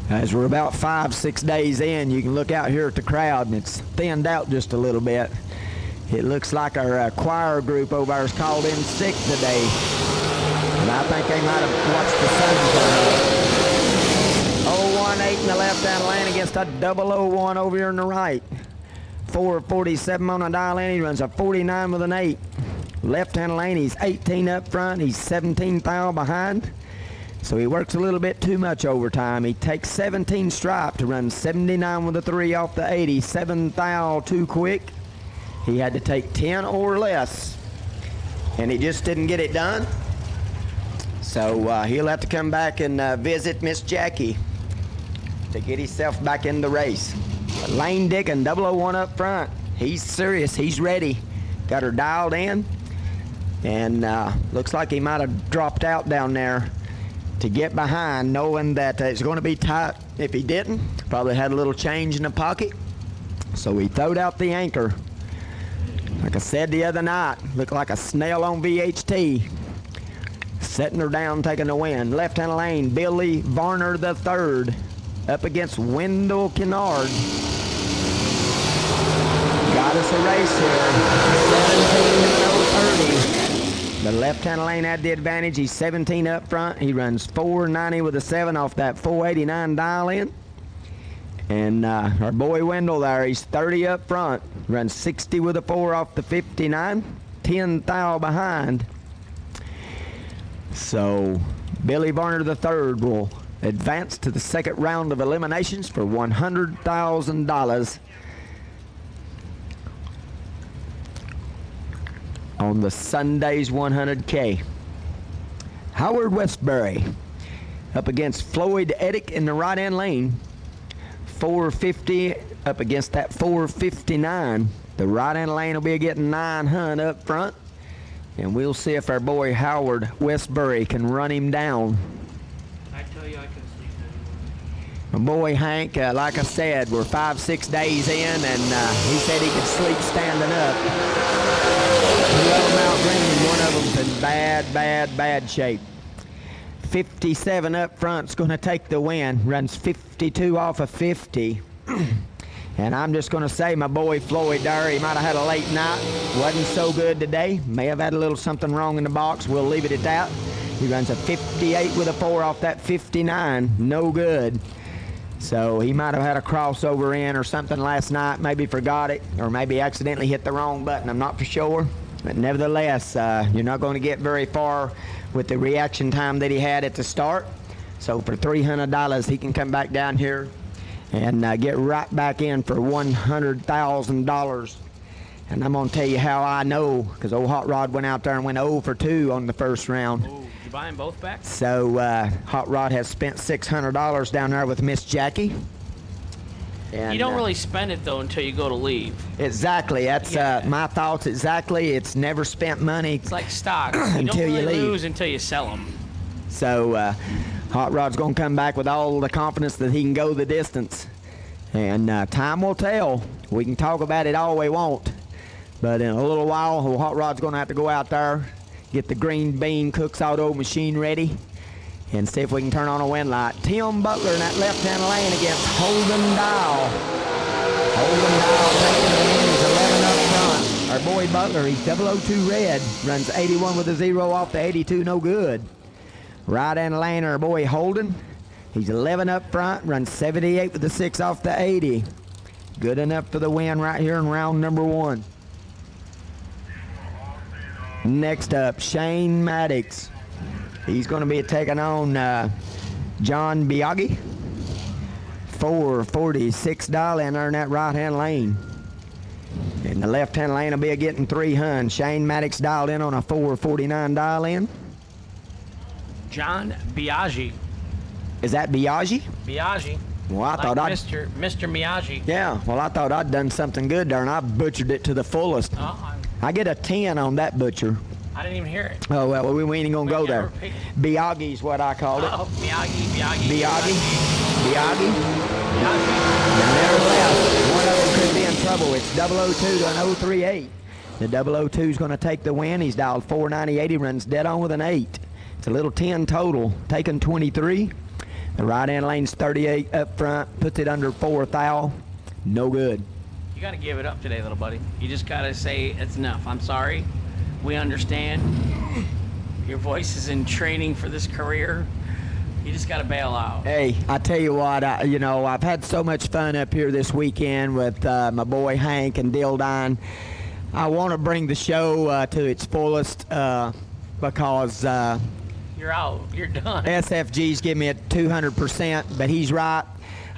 As we're about 5-6 days in, you can look out here at the crowd, and it's thinned out just a little bit. It looks like our choir group over there is called in sick today. And I think they might have watched the sun come up. 018 in the left-hand lane against a 001 over here on the right. 447 on the dial in. He runs a 49 with an 8. Left-hand lane, he's 18 up front. He's 17 thou behind. So he works a little bit too much overtime. He takes 17 stripe to run 79 with a 3 off the 80. 7 thou too quick. He had to take 10 or less, and he just didn't get it done. So he'll have to come back and visit Miss Jackie to get himself back in the race. But Lane Dickin, 001 up front. He's serious. He's ready. Got her dialed in, and looks like he might have dropped out down there to get behind, knowing that it's going to be tight. If he didn't, probably had a little change in the pocket. So he throwed out the anchor. Like I said the other night, looked like a snail on VHT. Setting her down, taking the win. Left-hand lane, Billy Varner III up against Wendell Kennard. Got us a race here. 17-0-30. The left-hand lane had the advantage. He's 17 up front. He runs 490 with a 7 off that 489 dial in. And our boy Wendell there, he's 30 up front. Runs 60 with a 4 off the 59. 10 thou behind. So Billy Varner III will advance to the second round of eliminations for $100,000 on the Sunday's 100K. Howard Westbury up against Floyd Eddick in the right-hand lane. 450 up against that 459. The right-hand lane will be getting 900 up front. And we'll see if our boy Howard Westbury can run him down. I tell you, I can sleep anymore. My boy Hank, like I said, we're 5-6 days in, and he said he could sleep standing up. Two of them out green, one of them's in bad shape. 57 up front's going to take the win. Runs 52 off of 50. And I'm just going to say, my boy Floyd there, he might have had a late night. Wasn't so good today. May have had a little something wrong in the box. We'll leave it at that. He runs a 58 with a 4 off that 59. No good. So he might have had a crossover in or something last night. Maybe forgot it, or maybe accidentally hit the wrong button. I'm not for sure. But nevertheless, you're not going to get very far with the reaction time that he had at the start. So for $300, he can come back down here and get right back in for $100,000. And I'm going to tell you how I know, because old Hot Rod went out there and went 0 for 2 on the first round. Oh, did you buy them both back? So Hot Rod has spent $600 down there with Miss Jackie. And, you don't really spend it, though, until you go to leave. Exactly. That's my thoughts exactly. It's never spent money. It's like stocks. Until you don't really you leave. lose until you sell them. So Hot Rod's going to come back with all the confidence that he can go the distance. And time will tell. We can talk about it all we want. But in a little while, Hot Rod's going to have to go out there, get the green bean Cook's Auto machine ready, and see if we can turn on a wind light. Tim Butler in that left-hand lane against Holden Dial. Holden Dial taking the win. He's 11 up front. Our boy Butler, he's 002 red. Runs 81 with a 0 off the 82, no good. Right-hand lane, our boy Holden. He's 11 up front, runs 78 with the 6 off the 80. Good enough for the win right here in round number 1. Next up, Shane Maddox. He's going to be taking on John Biaggi. $446 in there in that right-hand lane. In the left-hand lane will be getting 300. Shane Maddox dialed in on a $449 dial-in. John Biaggi. Is that Biaggi? Biaggi. Well, I Like thought Mr. Miyagi. Yeah, well, I thought I'd done something good there, and I butchered it to the fullest. Oh, I get a 10 on that butcher. I didn't even hear it. Oh, well, we ain't going to go there. Biaggi's what I called it. Oh, Biaggi. Biaggi. Nevertheless, one of them could be in trouble. It's 002 to an 038. The 002 is going to take the win. He's dialed 498. He runs dead on with an 8. It's a little 10 total, taking 23. The right-hand lane's 38 up front, puts it under 4 thou. No good. You got to give it up today, little buddy. You just got to say it's enough. I'm sorry. We understand. Your voice is in training for this career. You just got to bail out. Hey, I tell you what, I've had so much fun up here this weekend with my boy Hank and Dildine. I want to bring the show to its fullest because You're out. You're done. SFG's giving me a 200%, but he's right.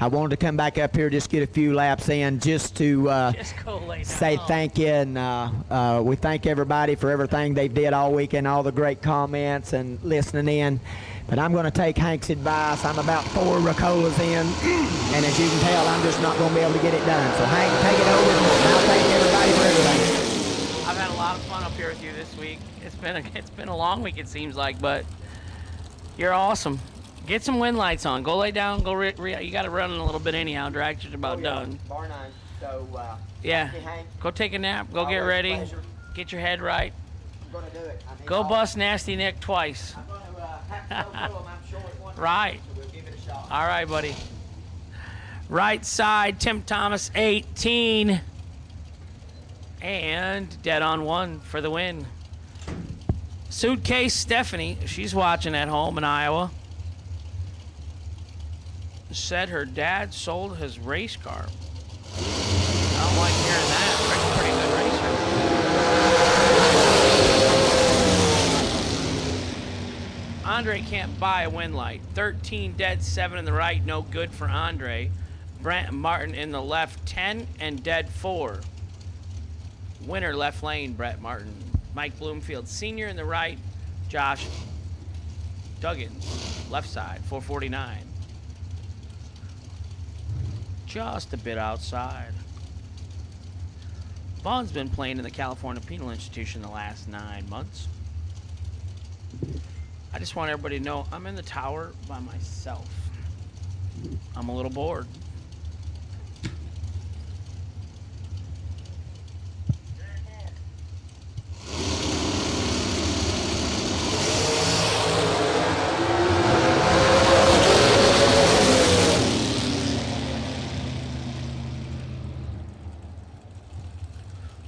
I wanted to come back up here, just get a few laps in, just to Just go lay down. say thank you, and we thank everybody for everything they did all weekend, all the great comments and listening in. But I'm going to take Hank's advice. I'm about 4 Ricolas in, and as you can tell, I'm just not going to be able to get it done. So Hank, take it over, and I'll thank everybody for everything. I've had a lot of fun up here with you this week. It's been a long week, it seems like, but you're awesome. Get some wind lights on. Go lay down. Go. You got to run a little bit anyhow. Drag's just about done. Bar 9. So Yeah. thank you, Hank. Go take a nap. Go get Always ready. pleasure. Get your head right. I'm going to do it. I mean, Go bust Nasty Nick twice. I'm going to have to go through 'em, I'm sure, at one time, Right. so we'll give it a shot. All right, buddy. Right side, Tim Thomas, 18. And dead on 1 for the win. Suitcase Stephanie, she's watching at home in Iowa. Said her dad sold his race car. I don't like hearing that. Rick's a pretty good racer. Andre can't buy a win light. 13 dead, 7 in the right, no good for Andre. Brent Martin in the left, 10 and dead 4. Winner left lane, Brett Martin. Mike Bloomfield Sr. in the right. Josh Duggins, left side, 449. just a bit outside. Vaughn's been playing in the California Penal Institution the last 9 months. I just want everybody to know I'm in the tower by myself. I'm a little bored.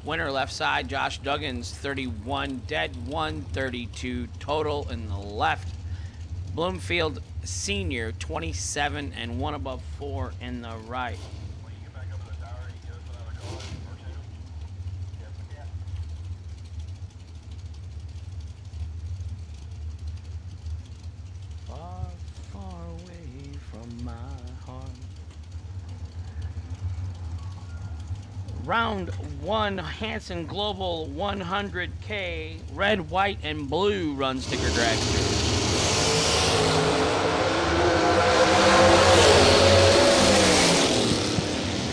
Winner left side, Josh Duggins, 31 dead, 132 total in the left. Bloomfield Senior, 27 and 1 above 4 in the right. Far, far away from my heart. Round 1, Hanson Global 100K, red, white, and blue run sticker dragster.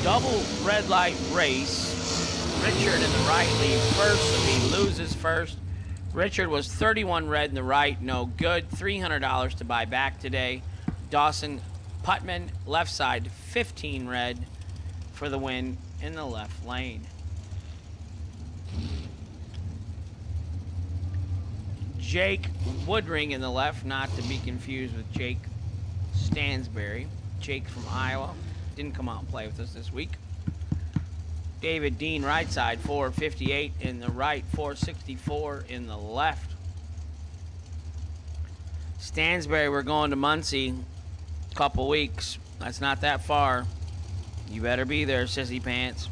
Double red light race. Richard in the right leads first, so he loses first. Richard was 31 red in the right, no good. $300 to buy back today. Dawson Putman, left side, 15 red for the win in the left lane. Jake Woodring in the left, not to be confused with Jake Stansberry. Jake from Iowa didn't come out and play with us this week. David Dean right side, 458 in the right, 464 in the left. Stansberry, we're going to Muncie a couple weeks. That's not that far. You better be there, sissy pants.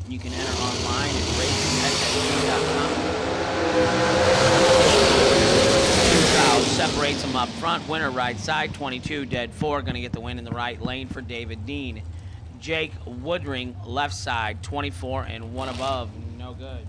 You can enter online at racing.com. Separates them up front. Winner right side, 22 dead 4. Going to get the win in the right lane for David Dean. Jake Woodring left side, 24 and 1 above. No good.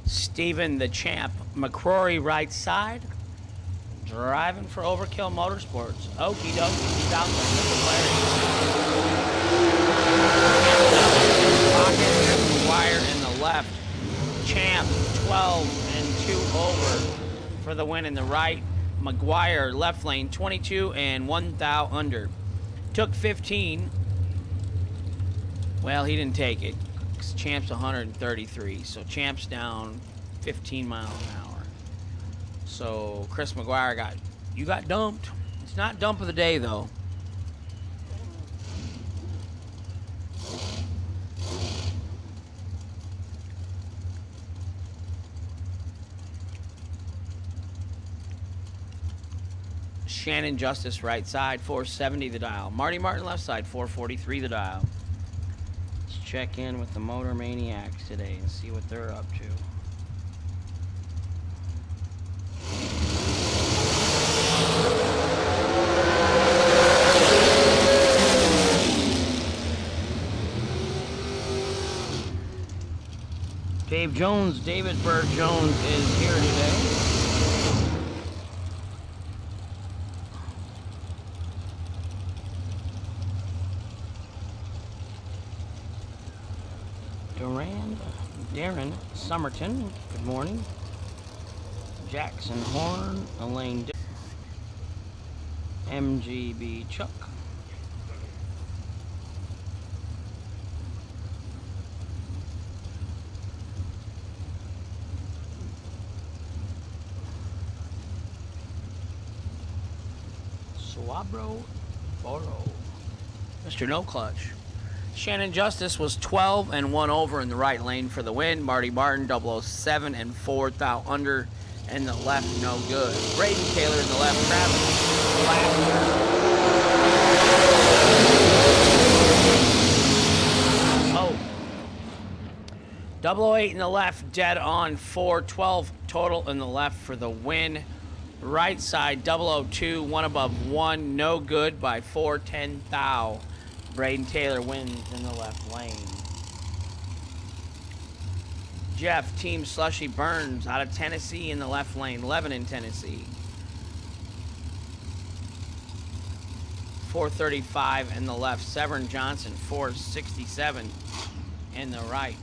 Steven the Champ McCrory right side, driving for Overkill Motorsports. Okie dokie, he's out there. Pocket, wire in the left. Champ 12 and 2 over for the win in the right. McGuire left lane, 22 and 1 thou under. Took 15. Well, he didn't take it. Champ's 133, so Champ's down 15 miles an hour. So Chris McGuire got dumped. It's not dump of the day though. Shannon Justice right side, 470 the dial. Marty Martin left side, 443 the dial. Check in with the Motor Maniacs today and see what they're up to. Dave Jones, David Bird Jones is here today. Darren Somerton, good morning. Jackson Horn, Elaine MGB Chuck. Suabro Boro. Mr. No Clutch. Shannon Justice was 12 and 1 over in the right lane for the win. Marty Martin, 007 and 4 thou under in the left, no good. Braden Taylor in the left, Travis Lassner. Oh. 008 in the left, dead on 412 total in the left for the win. Right side, 002, 1 above 1, no good by 410 thou. Braden Taylor wins in the left lane. Jeff, Team Slushy Burns out of Tennessee in the left lane, Lebanon, Tennessee. 435 in the left. Severn Johnson, 467 in the right.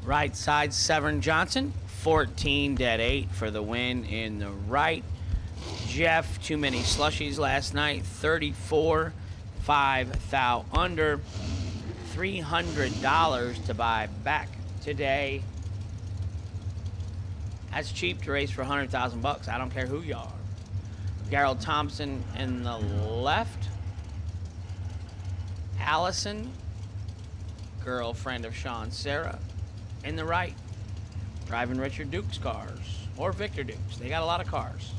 Right side, Severn Johnson, 14 dead 8 for the win in the right. Jeff, too many slushies last night, 34, 5 thou under, $300 to buy back today. That's cheap to race for 100,000 bucks. I don't care who you are. Gerald Thompson in the left. Allison, girlfriend of Sean Sarah, in the right, driving Richard Duke's cars, or Victor Duke's. They got a lot of cars,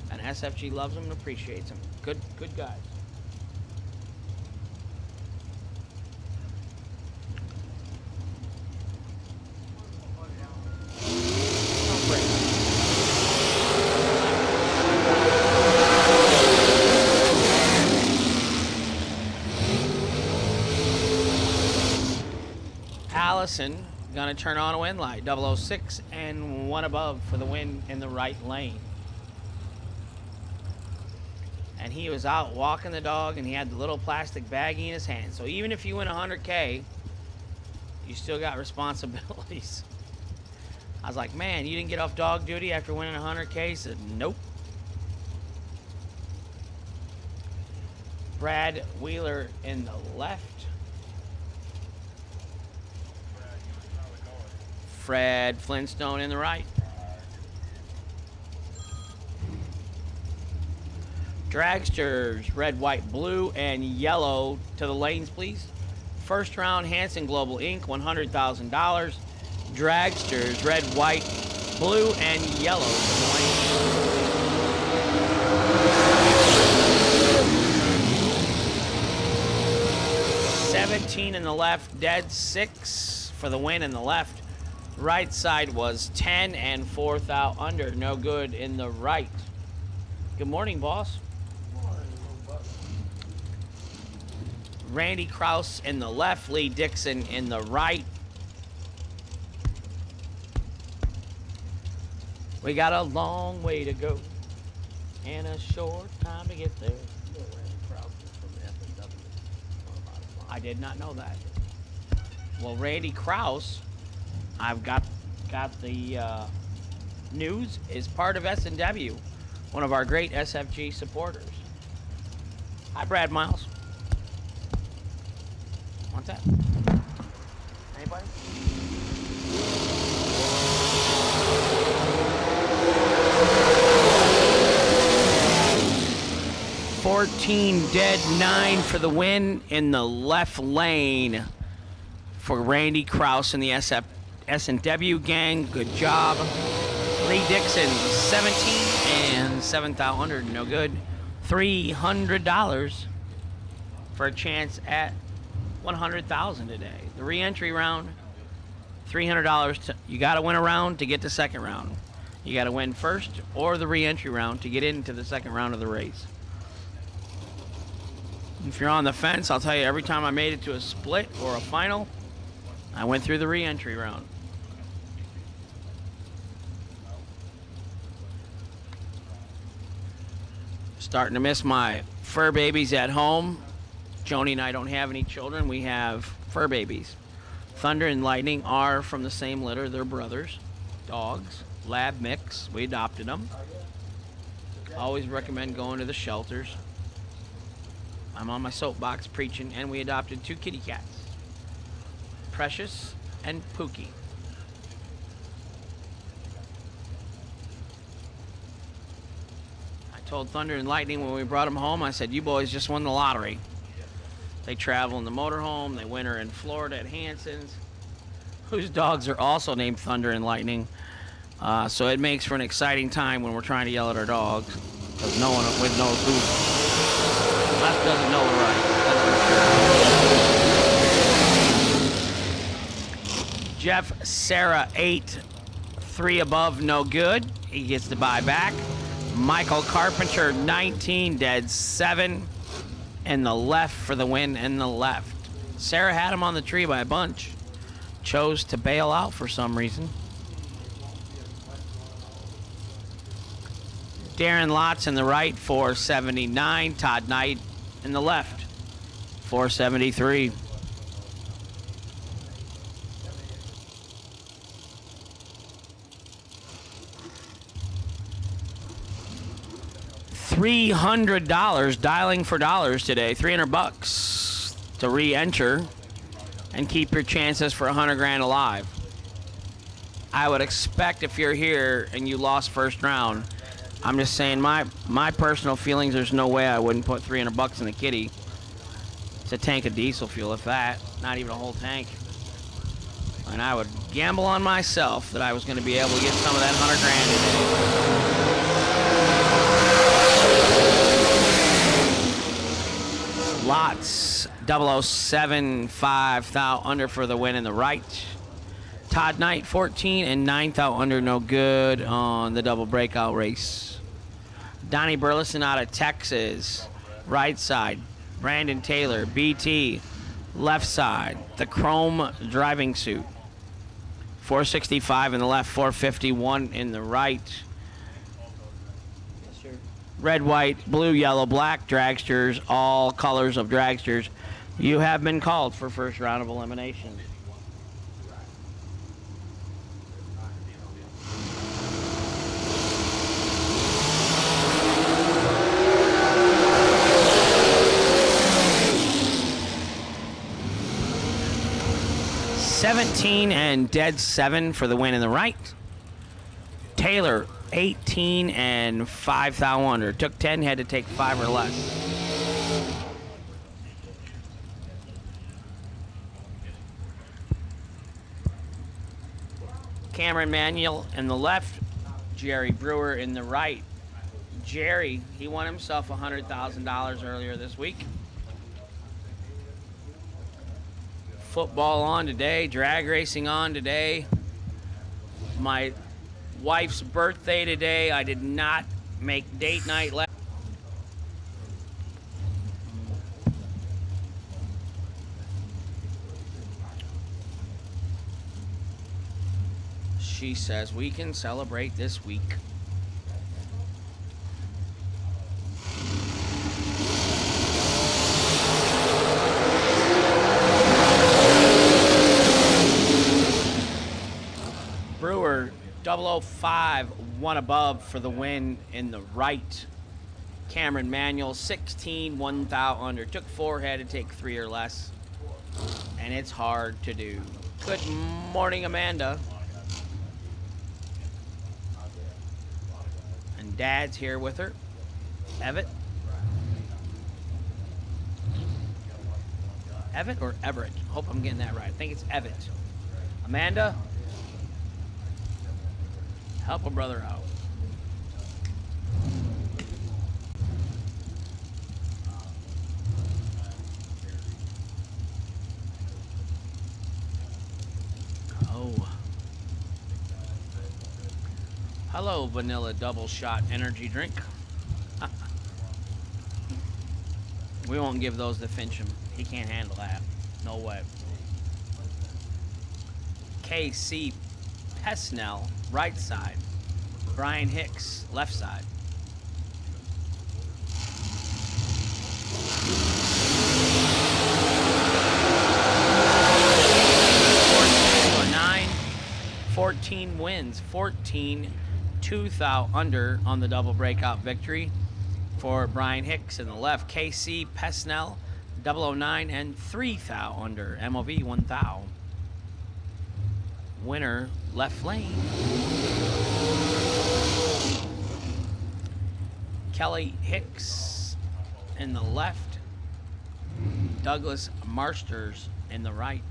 and SFG loves them and appreciates them. Good guys. Allison gonna turn on a win light. 006 and 1 above for the win in the right lane. And he was out walking the dog, and he had the little plastic baggie in his hand. So even if you win 100K, you still got responsibilities. I was like, man, you didn't get off dog duty after winning 100K? He said, nope. Brad Wheeler in the left. Fred Flintstone in the right. Dragsters, red, white, blue, and yellow to the lanes, please. First round, Hanson Global Inc., $100,000. Dragsters, red, white, blue, and yellow to the lanes. $17 in the left, dead 6 for the win in the left. Right side was 10 and 4 thou under, no good in the right. Good morning, boss. Good morning, Randy Krause in the left, Lee Dixon in the right. We got a long way to go and a short time to get there. I did not know that. Well, Randy Krause, I've got the news, is part of S&W, one of our great SFG supporters. Hi, Brad Miles. Want that? Anybody? $14 dead, 9 for the win in the left lane for Randy Krause and the S&W gang. Good job. Lee Dixon, 17 and 7 thou under, no good. $300 for a chance at 100,000 today. The re-entry round, $300. You got to win a round to get to second round. You got to win first or the re-entry round to get into the second round of the race. If you're on the fence, I'll tell you, every time I made it to a split or a final, I went through the re-entry round. Starting to miss my fur babies at home. Joni and I don't have any children. We have fur babies. Thunder and Lightning are from the same litter. They're brothers. Dogs. Lab mix. We adopted them. Always recommend going to the shelters. I'm on my soapbox preaching, and we adopted 2 kitty cats. Precious and Pookie. I told Thunder and Lightning when we brought them home, I said, you boys just won the lottery. They travel in the motorhome. They winter in Florida at Hanson's, whose dogs are also named Thunder and Lightning. So it makes for an exciting time when we're trying to yell at our dogs, because no one knows who left doesn't know the right. Jeff Sarah 8, 3 above, no good. He gets the bye back. Michael Carpenter 19, dead 7. And the left for the win in the left. Sarah had him on the tree by a bunch. Chose to bail out for some reason. Darren Lotz in the right, 479. Todd Knight in the left, 473. $300 dialing for dollars today. $300 to re-enter and keep your chances for 100 grand alive. I would expect if you're here and you lost first round, I'm just saying my personal feelings, there's no way I wouldn't put $300 in the kitty. It's a tank of diesel fuel, if that, not even a whole tank. And I would gamble on myself that I was going to be able to get some of that 100 grand today. Lots 007 5 thou under for the win in the right. Todd Knight 14 and 9 thou under, no good on the double breakout race. Donnie Burleson out of Texas, right side. Brandon Taylor, BT, left side. The chrome driving suit, 465 in the left, 451 in the right. Red, white, blue, yellow, black dragsters, all colors of dragsters. You have been called for first round of elimination. $17 and dead 7 for the win in the right. Taylor 18 and 5 thou under. Took 10, had to take 5 or less. Cameron Manuel in the left, Jerry Brewer in the right. Jerry, he won himself $100,000 earlier this week. Football on today, drag racing on today. My wife's birthday today. I did not make date night last. She says we can celebrate this week. Brewer 005, 1 above for the win in the right. Cameron Manuel 16, 1 thou under. Took 4, had to take 3 or less. And it's hard to do. Good morning, Amanda. And Dad's here with her. Evett. Evett or Everett? Hope I'm getting that right. I think it's Evett. Amanda, help a brother out. Oh. Hello, vanilla double shot energy drink. We won't give those to Fincham. He can't handle that. No way. KC Pesnell, right side. Brian Hicks, left side. Nine, 14 wins, 14 2 thou under on the double breakout victory for Brian Hicks in the left. KC Pesnell, 009 and 3 thou under. MOV 1 thou. Winner left lane. Kelly Hicks in the left. Douglas Marsters in the right.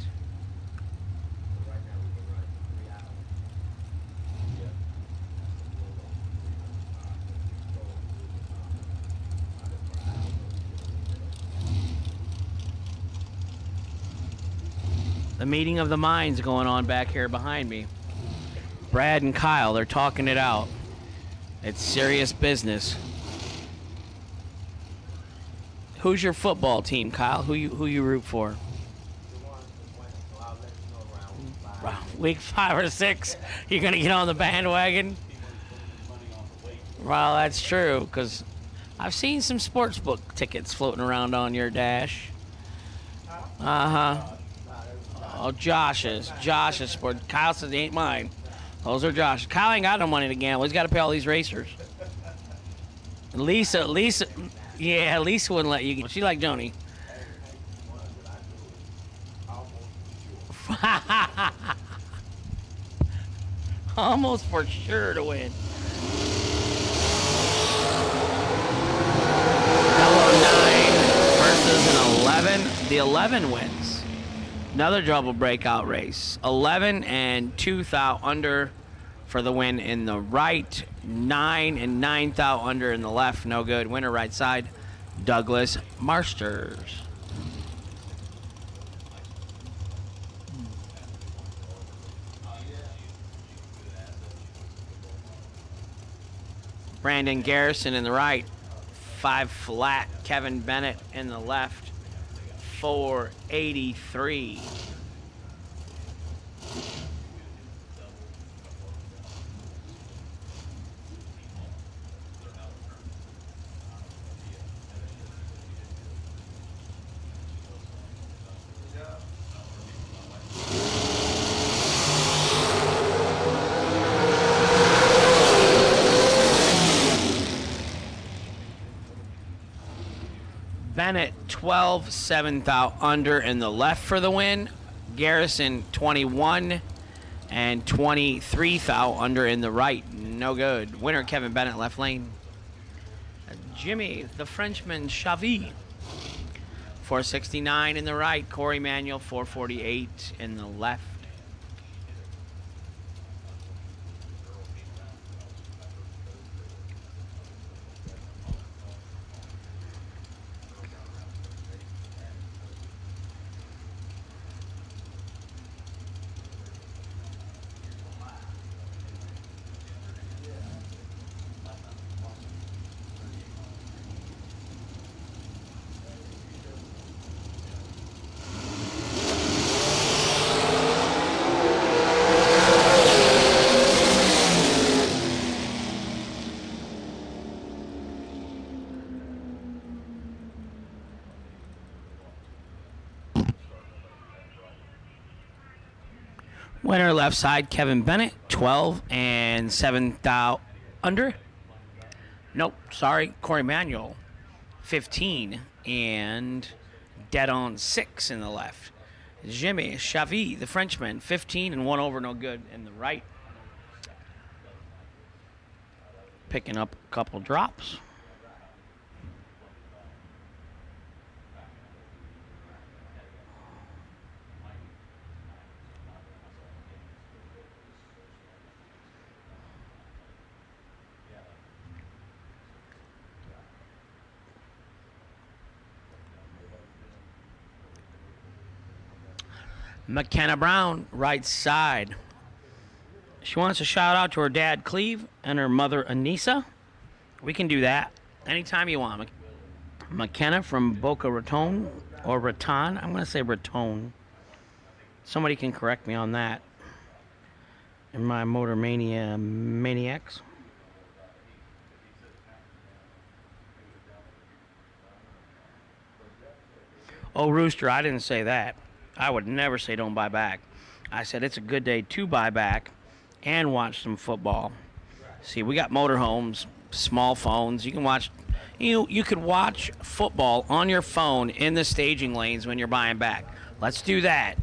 The meeting of the minds going on back here behind me. Brad and Kyle, they're talking it out. It's serious business. Who's your football team, Kyle? Who you root for? Week 5 or 6, you're gonna get on the bandwagon. Well, that's true, because I've seen some sportsbook tickets floating around on your dash. Oh, Josh's sport. Kyle says they ain't mine. Those are Josh's. Kyle ain't got no money to gamble. He's got to pay all these racers. Lisa wouldn't let you. She like Joni. Almost for sure to win. 009 versus an 11. The 11 wins. Another double breakout race. 11 and 2 thou under for the win in the right. 9 and 9 thou under in the left. No good. Winner right side. Douglas Marsters. Brandon Garrison in the right. 5 flat. Kevin Bennett in the left. 483. Bennett 12, 7 thou under in the left for the win. Garrison 21 and 23 thou under in the right. No good. Winner Kevin Bennett left lane. Jimmy the Frenchman Chavy 469 in the right. Corey Manuel 448 in the left. Winner left side, Kevin Bennett, 12 and 7 thou under. Nope, sorry, Corey Manuel, 15 and dead on 6 in the left. Jimmy Chavy, the Frenchman, 15 and 1 over, no good in the right. Picking up a couple drops. McKenna Brown, right side. She wants to shout out to her dad, Cleve, and her mother, Anissa. We can do that anytime you want. McKenna from Boca Raton, or Raton. I'm going to say Raton. Somebody can correct me on that. In my Motor Mania maniacs. Oh, Rooster, I didn't say that. I would never say don't buy back. I said it's a good day to buy back and watch some football. See, we got motorhomes, small phones. You can watch, you could watch football on your phone in the staging lanes when you're buying back. Let's do that.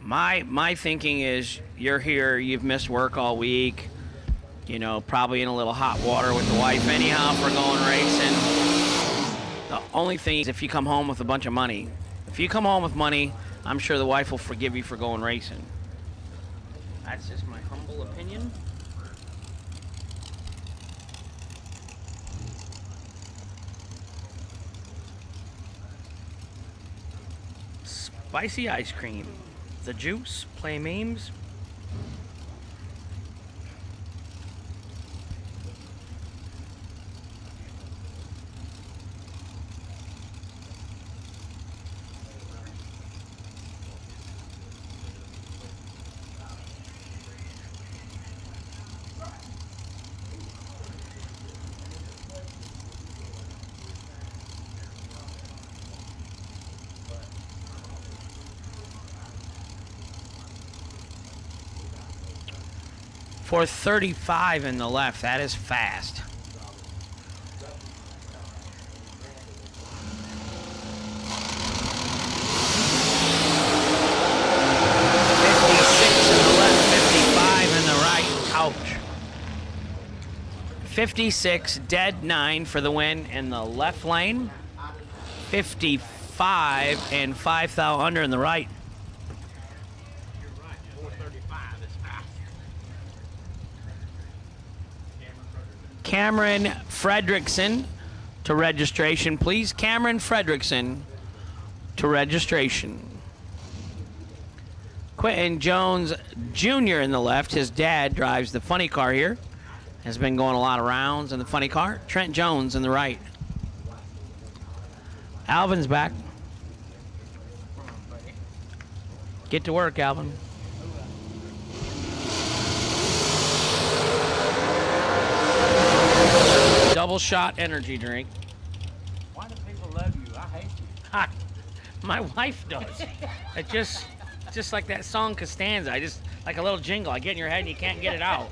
My thinking is you're here, you've missed work all week, probably in a little hot water with the wife anyhow for going racing. The only thing is if you come home with a bunch of money. If you come home with money, I'm sure the wife will forgive you for going racing. That's just my humble opinion. Spicy ice cream. The juice, play memes. For 35 in the left, that is fast. Ouch. 56, dead 9 for the win in the left lane. 55 and 5 thou under in the right. Cameron Fredrickson to registration, please. Cameron Fredrickson to registration. Quentin Jones Jr. in the left. His dad drives the funny car here. Has been going a lot of rounds in the funny car. Trent Jones in the right. Alvin's back. Get to work, Alvin. Double shot energy drink. Why do people love you? I hate you. My wife does. It just like that song Costanza. I just like a little jingle. I get in your head and you can't get it out.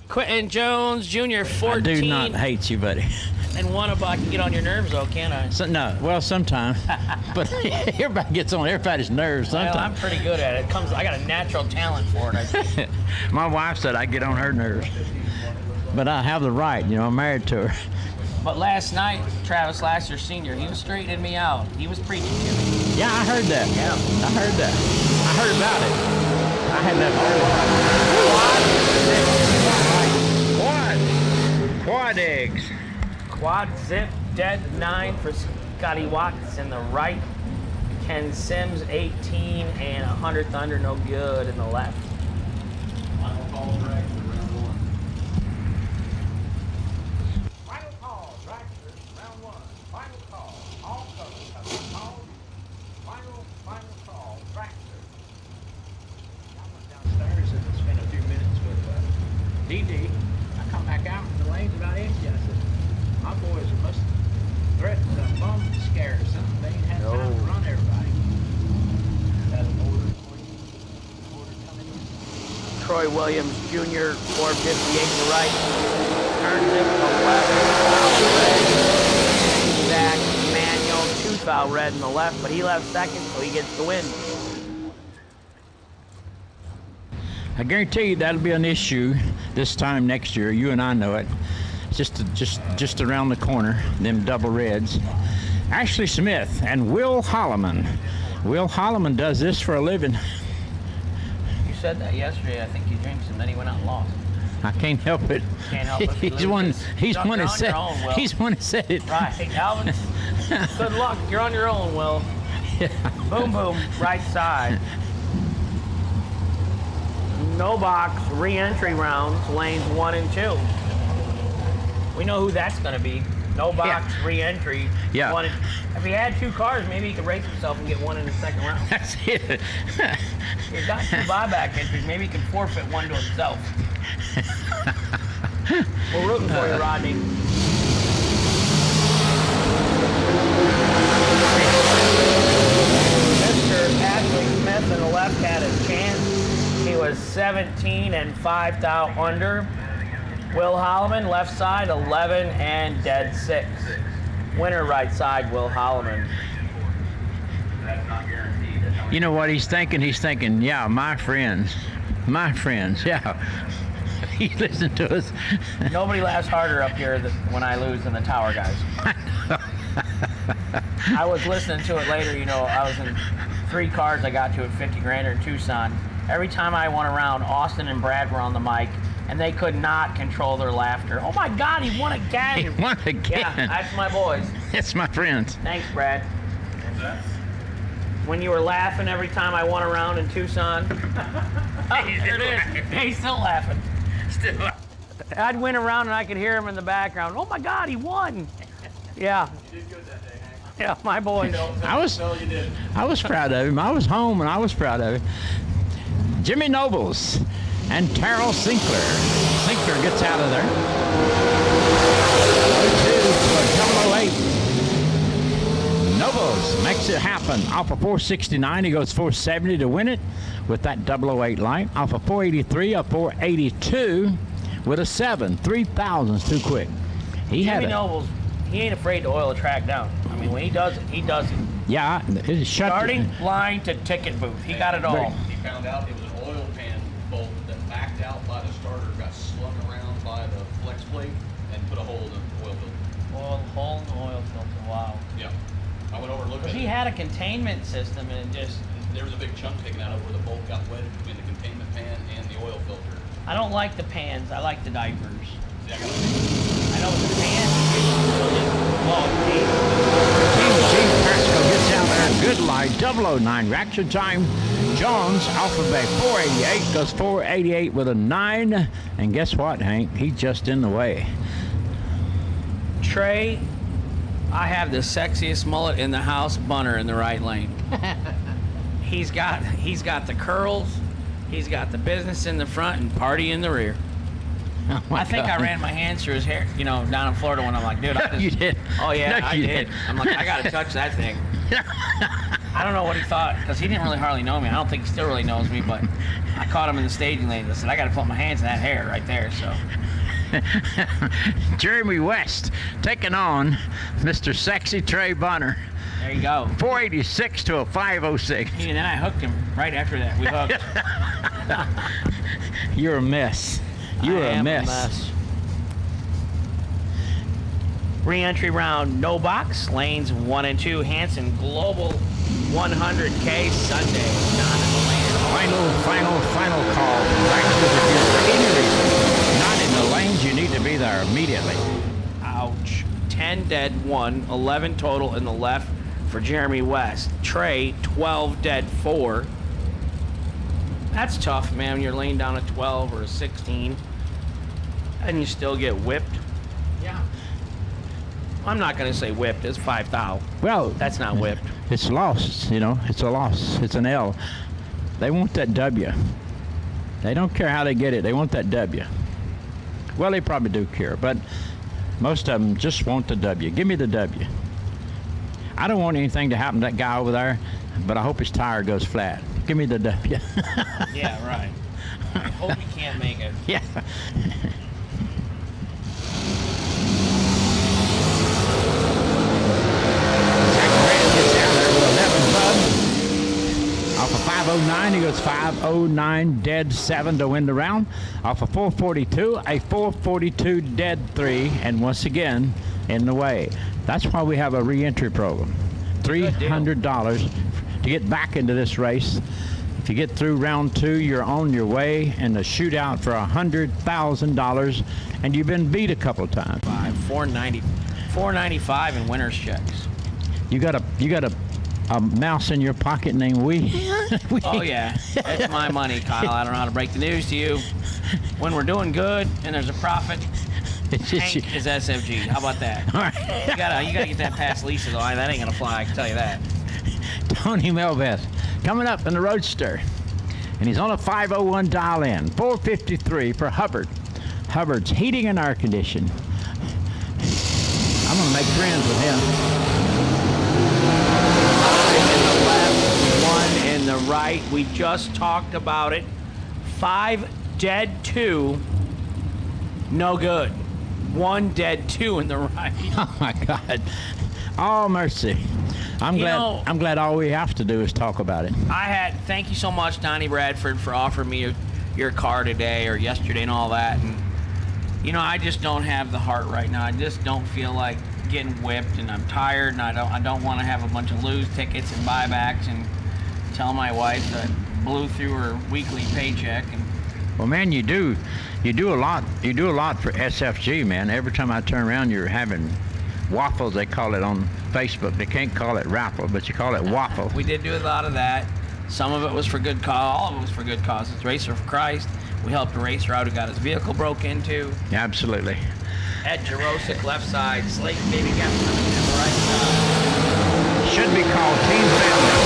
Quentin Jones Jr. 14. I do not hate you, buddy. And one of I can get on your nerves though, can't I? No, well, sometimes. But everybody gets on everybody's nerves sometimes. Well, I'm pretty good at it. I got a natural talent for it. My wife said I get on her nerves. But I have the right, I'm married to her. But last night, Travis Lasser Sr., he was straightening me out. He was preaching to me. Yeah, I heard that. Yeah. I heard that. I heard about it. I had that. Quad eggs. Quad zip, dead 9 for Scotty Watts in the right. Ken Sims, 18, and 100th under, no good in the left. Final call, right, for round 1. Final call, Dragster, round 1. Final call, all colors have been called. Final call, Dragster. I went downstairs and spent a few minutes with DD. I come back out and the lane's about empty. I said, my boys must threaten a bum scare or something. They ain't had time to run everybody. Got an order coming in. Troy Williams Jr., 458 to the right. Turns it to the left. Zach Manuel, 2 foul red in the left, but he left second, so he gets the win. I guarantee you that'll be an issue this time next year. You and I know it. Just around the corner, them double reds. Ashley Smith and Will Holloman. Will Holloman does this for a living. You said that yesterday. I think you drank some, then he went out and lost. I can't help it. Can't help it. He's one that said. He's one that said it. Right, Alvin. Good luck. You're on your own, Will. Yeah. Boom, boom, right side. No box, re-entry rounds, lanes 1 and 2. We know who that's going to be. No box, re-entry. Yeah. If he had 2 cars, maybe he could race himself and get one in the second round. That's it. He's got 2 buyback entries. Maybe he can forfeit one to himself. We're rooting for you, Rodney. Mr. Ashley Smith in the left had a chance. He was 17 and 5 thou under. Will Holloman, left side, 11 and dead 6. Winner, right side, Will Holloman. You know what he's thinking? He's thinking, yeah, my friends, yeah. He listened to us. Nobody laughs harder up here when I lose than the tower guys. I was listening to it later, you know, I was in 3 cars I got to at 50 grander in Tucson. Every time I went around, Austin and Brad were on the mic, and they could not control their laughter. Oh my God, he won again. He won again. Yeah, that's my boys. That's my friends. Thanks, Brad. What's that? When you were laughing every time I went around in Tucson. Oh, there it is. He's still laughing. I'd went around and I could hear him in the background. Oh my God, he won. Yeah. You did good that day, Hank. Yeah, my boys. I was proud of him. I was home and I was proud of him. Jimmy Nobles and Terrell Sinkler. Sinkler gets out of there. 0-2 for 008. Nobles makes it happen. Off of 469, he goes 470 to win it with that 008 light. Off of 483, a 482 with a 7. 3 thousandths too quick. Jimmy Nobles, he ain't afraid to oil a track down. I mean, when he does it, he does it. Yeah, it's shut. Starting line to ticket booth. He got it all. He found out it was an oil pan bolt that backed out by the starter, got slung around by the flex plate, and put a hole in the oil filter. Hole in the oil filter, wow. Yeah. I went over and looked at He it. had a containment system and it just, There was a big chunk taken out of where the bolt got wedged between the containment pan and the oil filter. I don't like the pans, I like the diapers. See, I got I know the pans, Team Pasco gets out there. Good light. 009. Reaction time. Jones, Alphabet 488 goes 488 with a 9. And guess what, Hank? He's just in the way. Trey, I have the sexiest mullet in the house, Bunner in the right lane. He's got the curls, he's got the business in the front and party in the rear. Oh my I think God. I ran my hands through his hair, you know, down in Florida when I'm like, dude, I just, You did. Oh yeah, No, I you did. did. I'm like, I gotta touch that thing. I don't know what he thought, because he didn't really hardly know me. I don't think he still really knows me, but I caught him in the staging lane. I said, I gotta put my hands in that hair right there, so. Jeremy West taking on Mr. Sexy Trey Bunner. There you go. 486 to a 506. And then I hooked him right after that. We hooked. You're a mess. You're I a am mess. Re-entry round, no box, lanes 1 and 2. Hanson Global 100K Sunday. Not in the lane. Final call. Practice if you're for any reason not in the lanes, you need to be there immediately. Ouch. 10 dead, 1. 11 total in the left for Jeremy West. Trey, 12 dead, 4. That's tough, man, when you're laying down a 12 or a 16 and you still get whipped. Yeah. I'm not going to say whipped. It's 5 thou. Well, That's not whipped. it's lost, you know. It's a loss. It's an L. They want that W. They don't care how they get it. They want that W. Well, they probably do care, but most of them just want the W. Give me the W. I don't want anything to happen to that guy over there, but I hope his tire goes flat. Give me the W. Yeah, right. I hope he can't make it. Yeah. Off of 509, he goes 509, dead 7 to win the round. Off of 442, a 442 dead 3, and once again, in the way. That's why we have a re-entry program. $300 to get back into this race. If you get through round 2, you're on your way in the shootout for $100,000, and you've been beat a couple of times. $495 in winner's checks. You got a mouse in your pocket named Wee. Oh yeah, that's my money, Kyle. I don't know how to break the news to you. When we're doing good and there's a profit, It's just Hank is SFG. How about that? all right. You gotta get that past Lisa though. That ain't gonna fly. I can tell you that. Tony Melbeth coming up in the Roadster. And he's on a 501 dial in. 453 for Hubbard. Hubbard's heating and air conditioning. I'm going to make friends with him. 5 in the left, 1 in the right. We just talked about it. 5 dead, 2 no good. 1 dead, 2 in the right. Oh my God. Oh mercy. I'm glad all we have to do is talk about it. Thank you so much, Donnie Bradford, for offering me your car today or yesterday and all that. And I just don't have the heart right now. I just don't feel like getting whipped, and I'm tired, and I don't want to have a bunch of lose tickets and buybacks and tell my wife that I blew through her weekly paycheck. And well, man, you do a lot. You do a lot for SFG, man. Every time I turn around, you're having waffles, they call it on Facebook. They can't call it raffle, but you call it waffle. We did do a lot of that. Some of it was for good cause. All of it was for good cause. It's Racer for Christ. We helped a racer out who got his vehicle broke into. Absolutely. Ed Jarosik, left side. Slate Baby Gepson on the right side. Should be called Team Family.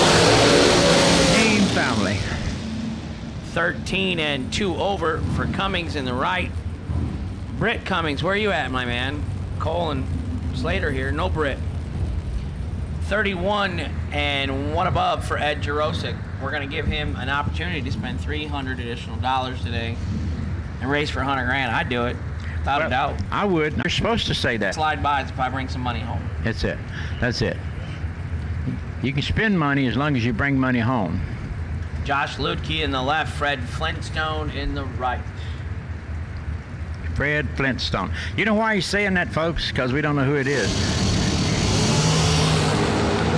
Team Family. 13 and 2 over for Cummings in the right. Britt Cummings, where are you at, my man? Cole and Slater here, no Brit. 31 and 1 above for Ed Jarosik. We're going to give him an opportunity to spend $300 additional today and race for $100,000. I'd do it, without a doubt. I would. You're supposed to say that. Slide by if I bring some money home. That's it. That's it. You can spend money as long as you bring money home. Josh Ludke in the left, Fred Flintstone in the right. Fred Flintstone. You know why he's saying that, folks? Because we don't know who it is.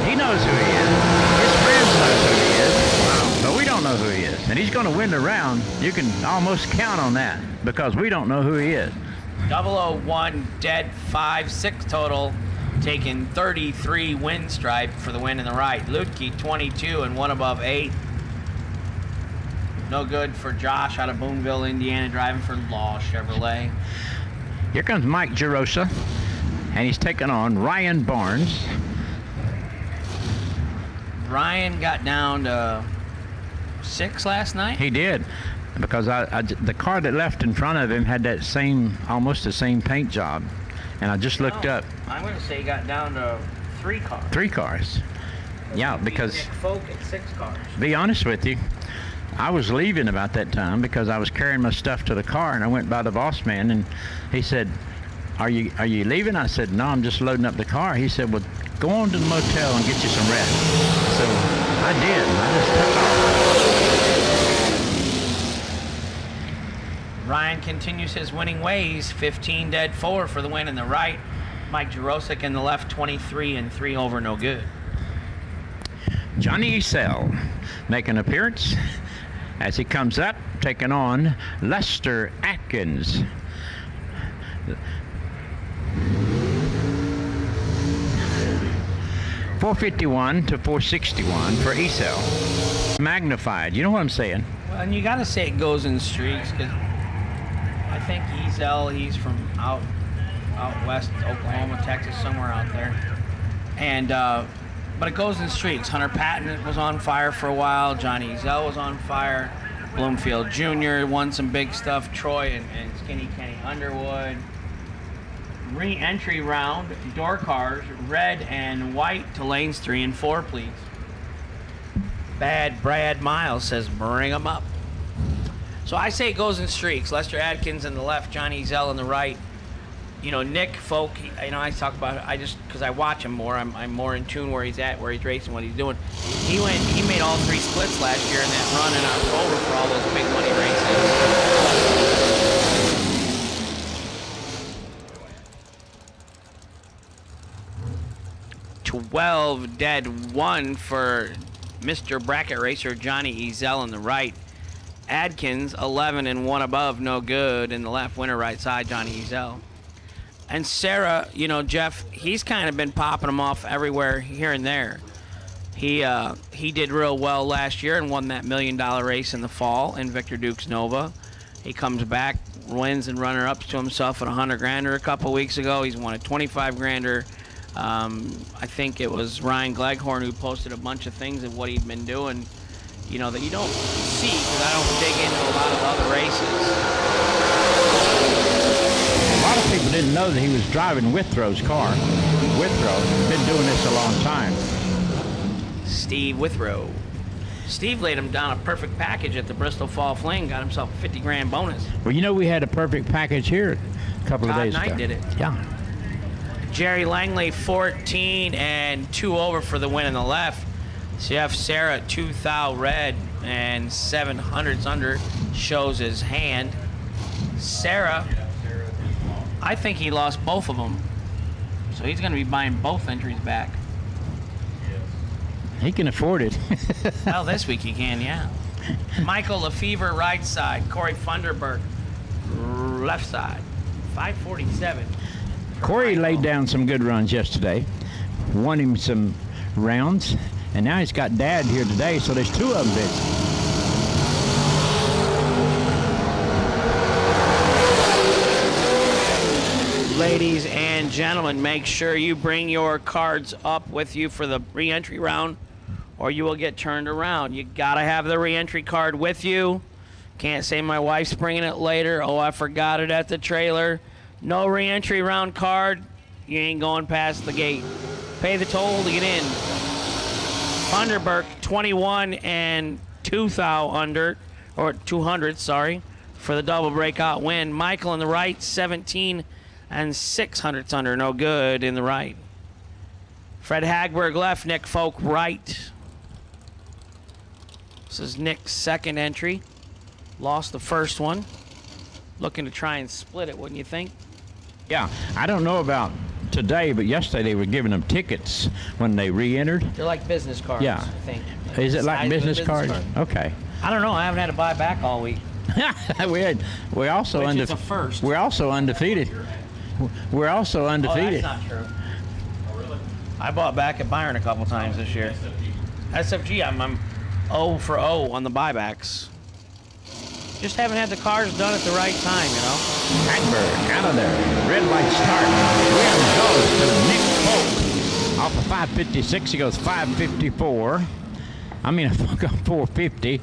He knows who he is. His friends know who he is. But we don't know who he is. And he's going to win the round. You can almost count on that because we don't know who he is. 001 dead, 5-6 total, taking 33 win stripe for the win in the right. Ludke 22 and 1 above 8. No good for Josh out of Boonville, Indiana, driving for Law Chevrolet. Here comes Mike Jarosa, and he's taking on Ryan Barnes. Ryan got down to 6 last night. He did, because the car that left in front of him had that almost the same paint job, and I just looked up. I'm going to say he got down to 3 cars. 3 cars. Yeah, because Nick Folk at 6 cars. Be honest with you, I was leaving about that time because I was carrying my stuff to the car, and I went by the boss man, and he said, are you leaving? I said, no, I'm just loading up the car. He said, well, go on to the motel and get you some rest. So I did. I just took off. Ryan continues his winning ways. 15 dead, 4 for the win in the right. Mike Jarosik in the left, 23 and 3 over, no good. Johnny Esell make an appearance as he comes up, taking on Lester Atkins. $451 to $461 for Esell. Magnified. You know what I'm saying? Well, and you got to say it goes in streaks, because I think he's from out west, Oklahoma, Texas, somewhere out there. And but it goes in streaks. Hunter Patton was on fire for a while. Johnny Ezell was on fire. Bloomfield Jr. won some big stuff. Troy and Skinny Kenny Underwood. Re-entry round, door cars, red and white to lanes 3 and 4, please. Bad Brad Miles says, bring them up. So I say it goes in streaks. Lester Atkins in the left, Johnny Ezell in the right. You know, Nick Folk, I talk about it, because I watch him more. I'm more in tune where he's at, where he's racing, what he's doing. He made all 3 splits last year in that run in October for all those big money races. 12 dead, 1 for Mr. Bracket Racer Johnny Ezell in the right. Adkins 11 and 1 above, no good in the left, winner right side, Johnny Ezell. And Sarah, Jeff, he's kind of been popping them off everywhere here and there. He did real well last year and won that $1 million race in the fall in Victor Duke's Nova. He comes back, wins and runner-ups to himself at 100 grander a couple weeks ago. He's won a 25 grander. I think it was Ryan Gleghorn who posted a bunch of things of what he'd been doing, you know, that you don't see because I don't dig into a lot of other races. A lot of people didn't know that he was driving Withrow's car. Withrow, been doing this a long time. Steve Withrow. Steve laid him down a perfect package at the Bristol Fall Fling, got himself a 50 grand bonus. Well, you know, we had a perfect package here a couple of Todd days Knight ago. did it. Yeah. Jerry Langley 14 and 2 over for the win in the left. Jeff Sarah 2 thou red and 700s under shows his hand. Sarah, I think he lost both of them. So he's going to be buying both entries back. He can afford it. Well, this week he can, yeah. Michael Lefevre, right side. Corey Funderburg, left side. 547. Corey laid down some good runs yesterday. Won him some rounds. And now he's got Dad here today, so there's 2 of them busy. Ladies and gentlemen, make sure you bring your cards up with you for the re-entry round or you will get turned around. You gotta have the re-entry card with you. Can't say my wife's bringing it later. Oh, I forgot it at the trailer. No re-entry round card, you ain't going past the gate. Pay the toll to get in. Funderburk 21 and 2 thou under, or 200, sorry, for the double breakout win. Michael on the right, 17 and 600s under, no good in the right. Fred Hagberg left, Nick Folk right. This is Nick's second entry. Lost the first one. Looking to try and split it, wouldn't you think? Yeah, I don't know about today, but yesterday they were giving them tickets when they re-entered. They're like business cards, Yeah. I think. Is it like Size of a business cards? card. Okay. I don't know. I haven't had to buy back all week. We're also Which is a first. We're also undefeated. We're also undefeated. Oh, that's not true. I bought back at Byron a couple times this year. SFG, I'm 0 for 0 on the buybacks. Just haven't had the cars done at the right time, you know. Hagberg out of there. Red light start. Win goes to Nick Folk. Off of 556, he goes 554. I mean, 450.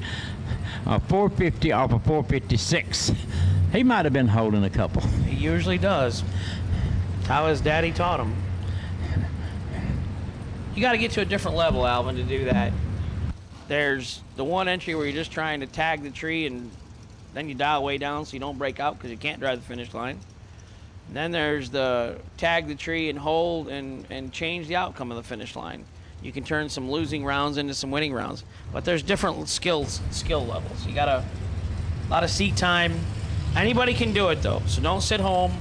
450 off of 456. He might have been holding a couple. He usually does. How his daddy taught him. You got to get to a different level, Alvin, to do that. There's the one entry where you're just trying to tag the tree and then you dial way down so you don't break out because you can't drive the finish line. And then there's the tag the tree and hold and change the outcome of the finish line. You can turn some losing rounds into some winning rounds. But there's different skill levels. You got a lot of seat time. Anybody can do it though, so don't sit home.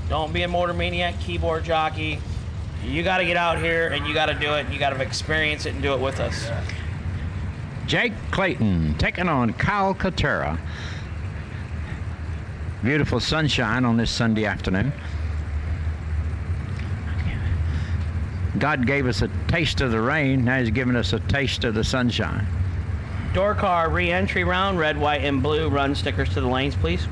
Don't be a motor maniac keyboard jockey. You got to get out here and you got to do it. And you got to experience it and do it with us. Jake Clayton taking on Kyle Katera. Beautiful sunshine on this Sunday afternoon. God gave us a taste of the rain. Now he's giving us a taste of the sunshine. Door car re-entry round, red, white, and blue. Run stickers to the lanes, please.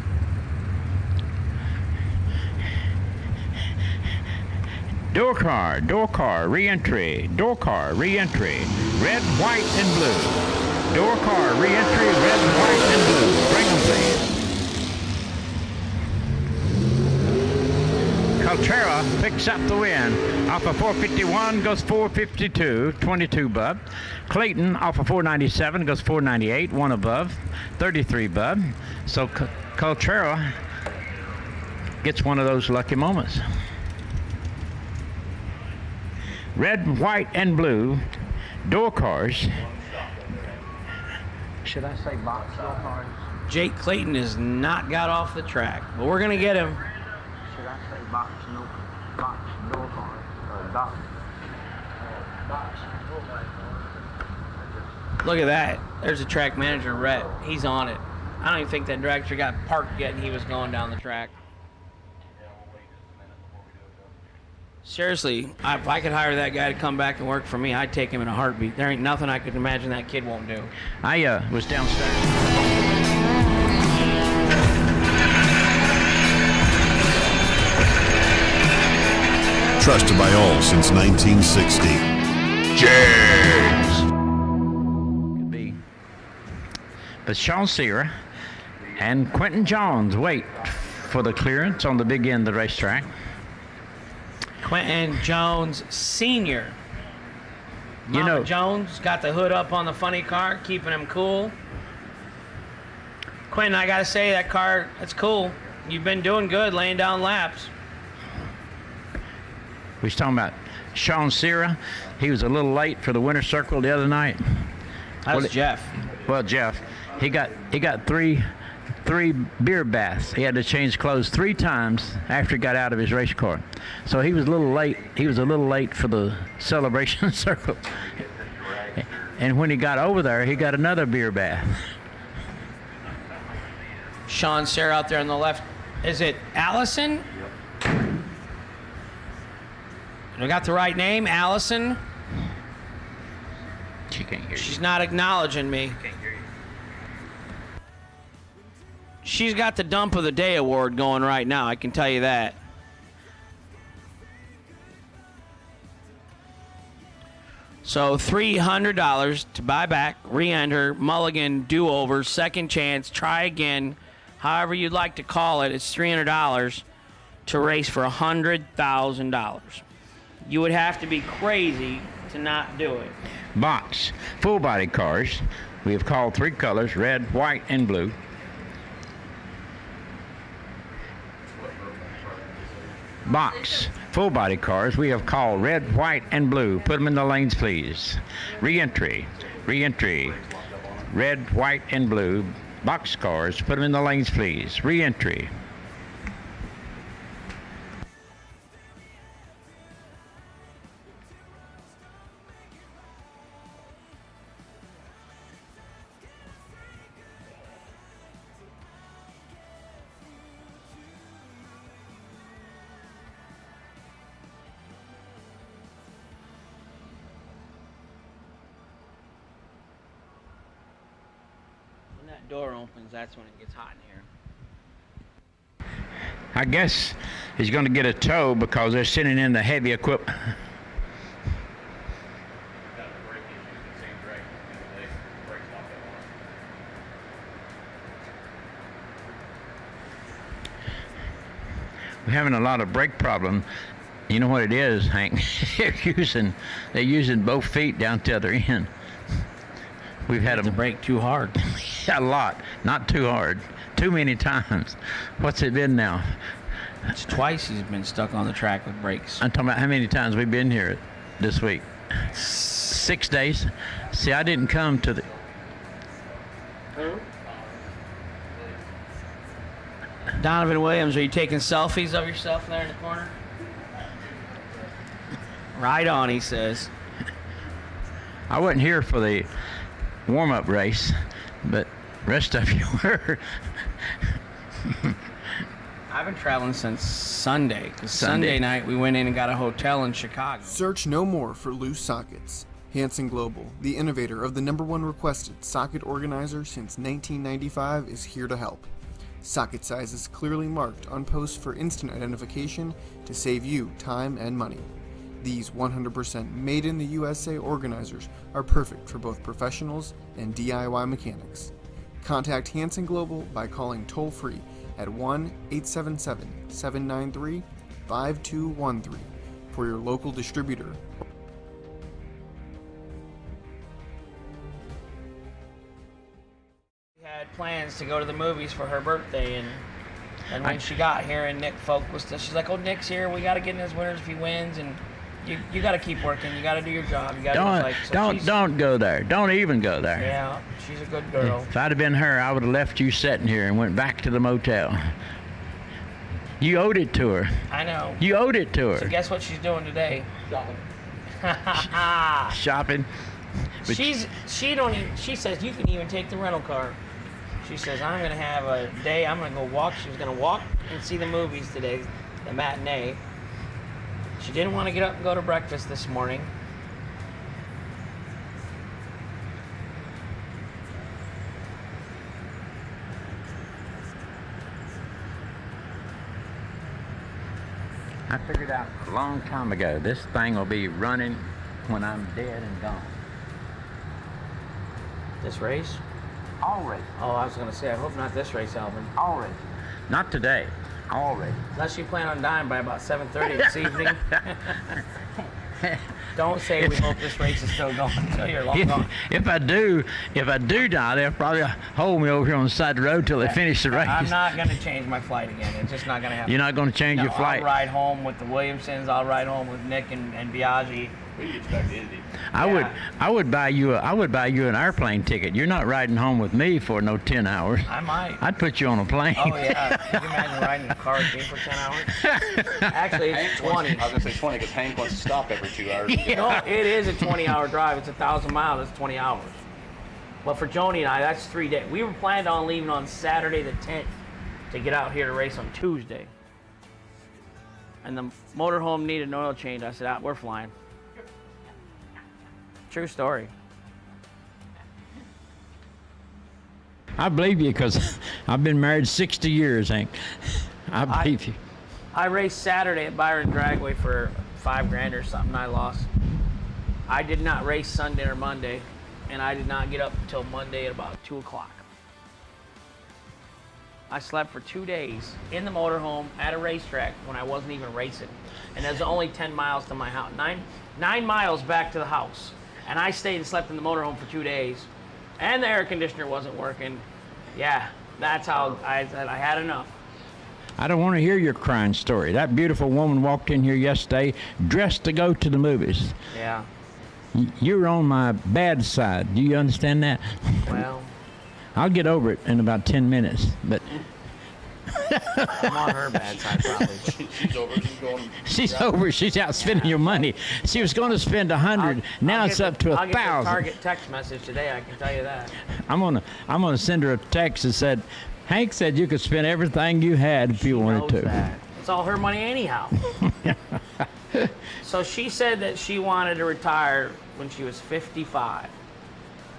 Door car, re-entry, red, white, and blue. Door car, re-entry, red, white, and blue. Bring them, please. Caltrera picks up the win. Off of 451 goes 452, 22 bub. Clayton off of 497 goes 498, one above, 33 bub. So Caltrera gets one of those lucky moments. Red, white, and blue door cars. Should I say box door cars? Jake Clayton has not got off the track, but we're going to get him. Should I say box door cars? Or box door cars? Look at that. There's a track manager, Rhett. He's on it. I don't even think that dragster got parked yet and he was going down the track. Seriously, if I could hire that guy to come back and work for me, I'd take him in a heartbeat. There ain't nothing I could imagine that kid won't do. I was downstairs. Trusted by all since 1960. Jegs. Could be. But Sean Sierra and Quentin Johns wait for the clearance on the big end of the racetrack. Quentin Jones Sr. Mama Jones got the hood up on the funny car, keeping him cool. Quentin, I gotta say, that car, that's cool. You've been doing good laying down laps. We was talking about Sean Sierra. He was a little late for the winner's circle the other night. That was Jeff. Well, Jeff, he got three beer baths. He had to change clothes 3 times after he got out of his race car. So he was a little late. He was a little late for the celebration circle. And when he got over there, he got another beer bath. Sean Sierra out there on the left. Is it Allison? I got the right name, Allison? She can't hear you. She's not acknowledging me. She's got the Dump of the Day award going right now, I can tell you that. So $300 to buy back, re-enter, mulligan, do-over, second chance, try again, however you'd like to call it. It's $300 to race for $100,000. You would have to be crazy to not do it. Box, full body cars. We have called 3 colors, red, white, and blue. Box, full body cars. We have called red, white, and blue. Put them in the lanes, please. Re-entry, re-entry. Red, white, and blue. Box cars. Put them in the lanes, please. Re-entry. When that door opens, that's when it gets hot in here. I guess he's going to get a tow because they're sending in the heavy equipment. We're having a lot of brake problem. You know what it is, Hank? they're using both feet down to the other end. We've had them brake too hard. a lot, not too hard, too many times. What's it been now? It's twice he's been stuck on the track with brakes. I'm talking about how many times we've been here this week. 6 days. See, I didn't come to the. Donovan Williams, are you taking selfies of yourself there in the corner? Right on, he says. I wasn't here for the warm-up race, but rest of you were. I've been traveling since Sunday, because Sunday night we went in and got a hotel in Chicago. Search no more for loose sockets. Hansen Global, the innovator of the #1 requested socket organizer since 1995, is here to help. Socket sizes clearly marked on posts for instant identification to save you time and money. These 100% made in the USA organizers are perfect for both professionals and DIY mechanics. Contact Hansen Global by calling toll-free at 1-877-793-5213 for your local distributor. We had plans to go to the movies for her birthday, and when she got here and Nick Folk was still, she's like, "Oh, Nick's here. We got to get in his winners if he wins, and you got to keep working. You got to do your job. You got to Don't go there. Don't even go there." Yeah, she's a good girl. If I'd have been her, I would have left you sitting here and went back to the motel. You owed it to her. I know. You owed it to her. So guess what she's doing today? Shopping. But she says you can even take the rental car. She says, I'm gonna have a day, I'm gonna go walk. She was gonna walk and see the movies today, the matinee. She didn't want to get up and go to breakfast this morning. I figured out a long time ago, this thing will be running when I'm dead and gone. This race? Already. Oh, I was gonna say, I hope not this race, Alvin. Already. Not today. Already. Unless you plan on dying by about 7:30 this evening. Don't say we hope this race is still going until you're long gone. If I do die, they'll probably hold me over here on the side of the road till they finish the race. I'm not gonna change my flight again. It's just not gonna happen. You're not going to change your flight? I'll ride home with the Williamsons. I'll ride home with Nick and Biaggi. I would buy you an airplane ticket. You're not riding home with me for no 10 hours. I might. I'd put you on a plane. Oh yeah. Can you imagine riding a car with me for 10 hours? Actually, it's 20. I was gonna say 20 because Hank wants to stop every 2 hours. No, it is a 20-hour drive. It's 1,000 miles. It's 20 hours. But for Joni and I, that's 3 days. We were planned on leaving on Saturday the 10th to get out here to race on Tuesday. And the motorhome needed an oil change. I said, we're flying. True story. I believe you because I've been married 60 years, Hank. I believe you. I raced Saturday at Byron Dragway for $5,000 or something. I lost. I did not race Sunday or Monday, and I did not get up until Monday at about 2 o'clock. I slept for 2 days in the motorhome at a racetrack when I wasn't even racing. And there's only 10 miles to my house. Nine miles back to the house. And I stayed and slept in the motorhome for 2 days. And the air conditioner wasn't working. Yeah, that's how I said I had enough. I don't want to hear your crying story. That beautiful woman walked in here yesterday dressed to go to the movies. Yeah. You're on my bad side. Do you understand that? Well, I'll get over it in about 10 minutes, but I'm on her bad side probably. She's over. She's going. she's over. She's out spending your money. She was going to spend 100. Now it's up to I'll get the 1,000. Target text message today, I can tell you that. I'm gonna send her a text that said, Hank said you could spend everything you had if you wanted Knows to. that. It's all her money anyhow. So she said that she wanted to retire when she was 55.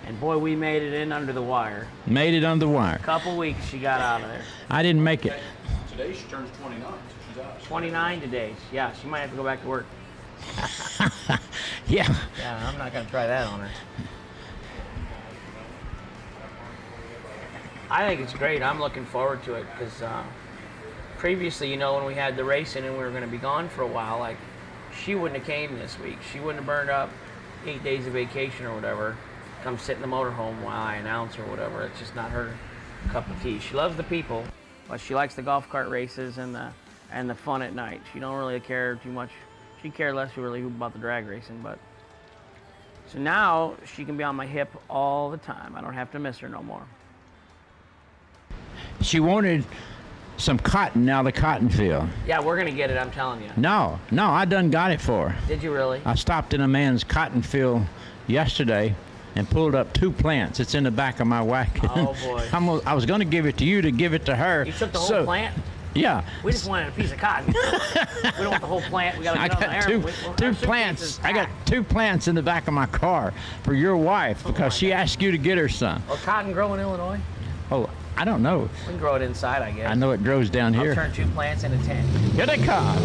And boy, we made it in under the wire. Made it under the wire. Couple weeks she got out of there. I didn't make it. Today she turns 29, so she's out. 29 today. Yeah, she might have to go back to work. Yeah. Yeah, I'm not gonna try that on her. I think it's great. I'm looking forward to it because previously, you know, when we had the racing and we were going to be gone for a while, like she wouldn't have came this week. She wouldn't have burned up 8 days of vacation or whatever. Come sit in the motorhome while I announce or whatever. It's just not her cup of tea. She loves the people, but she likes the golf cart races and the fun at night. She don't really care too much. She cared less really about the drag racing, but so now she can be on my hip all the time. I don't have to miss her no more. She wanted some cotton out of the cotton field. Yeah, we're gonna get it. I'm telling you. No, I done got it for her. Did you really? I stopped in a man's cotton field yesterday and pulled up 2 plants. It's in the back of my wagon. Oh boy. I was going to give it to you to give it to her. You took the whole plant? Yeah. We just wanted a piece of cotton. We don't want the whole plant. We gotta I get it on got the air. two plants. I got 2 plants in the back of my car for your wife because she asked you to get her some. Will cotton grow in Illinois? Oh, I don't know. We can grow it inside, I guess. I know it grows down I'll here. turn 2 plants into 10. Here they come.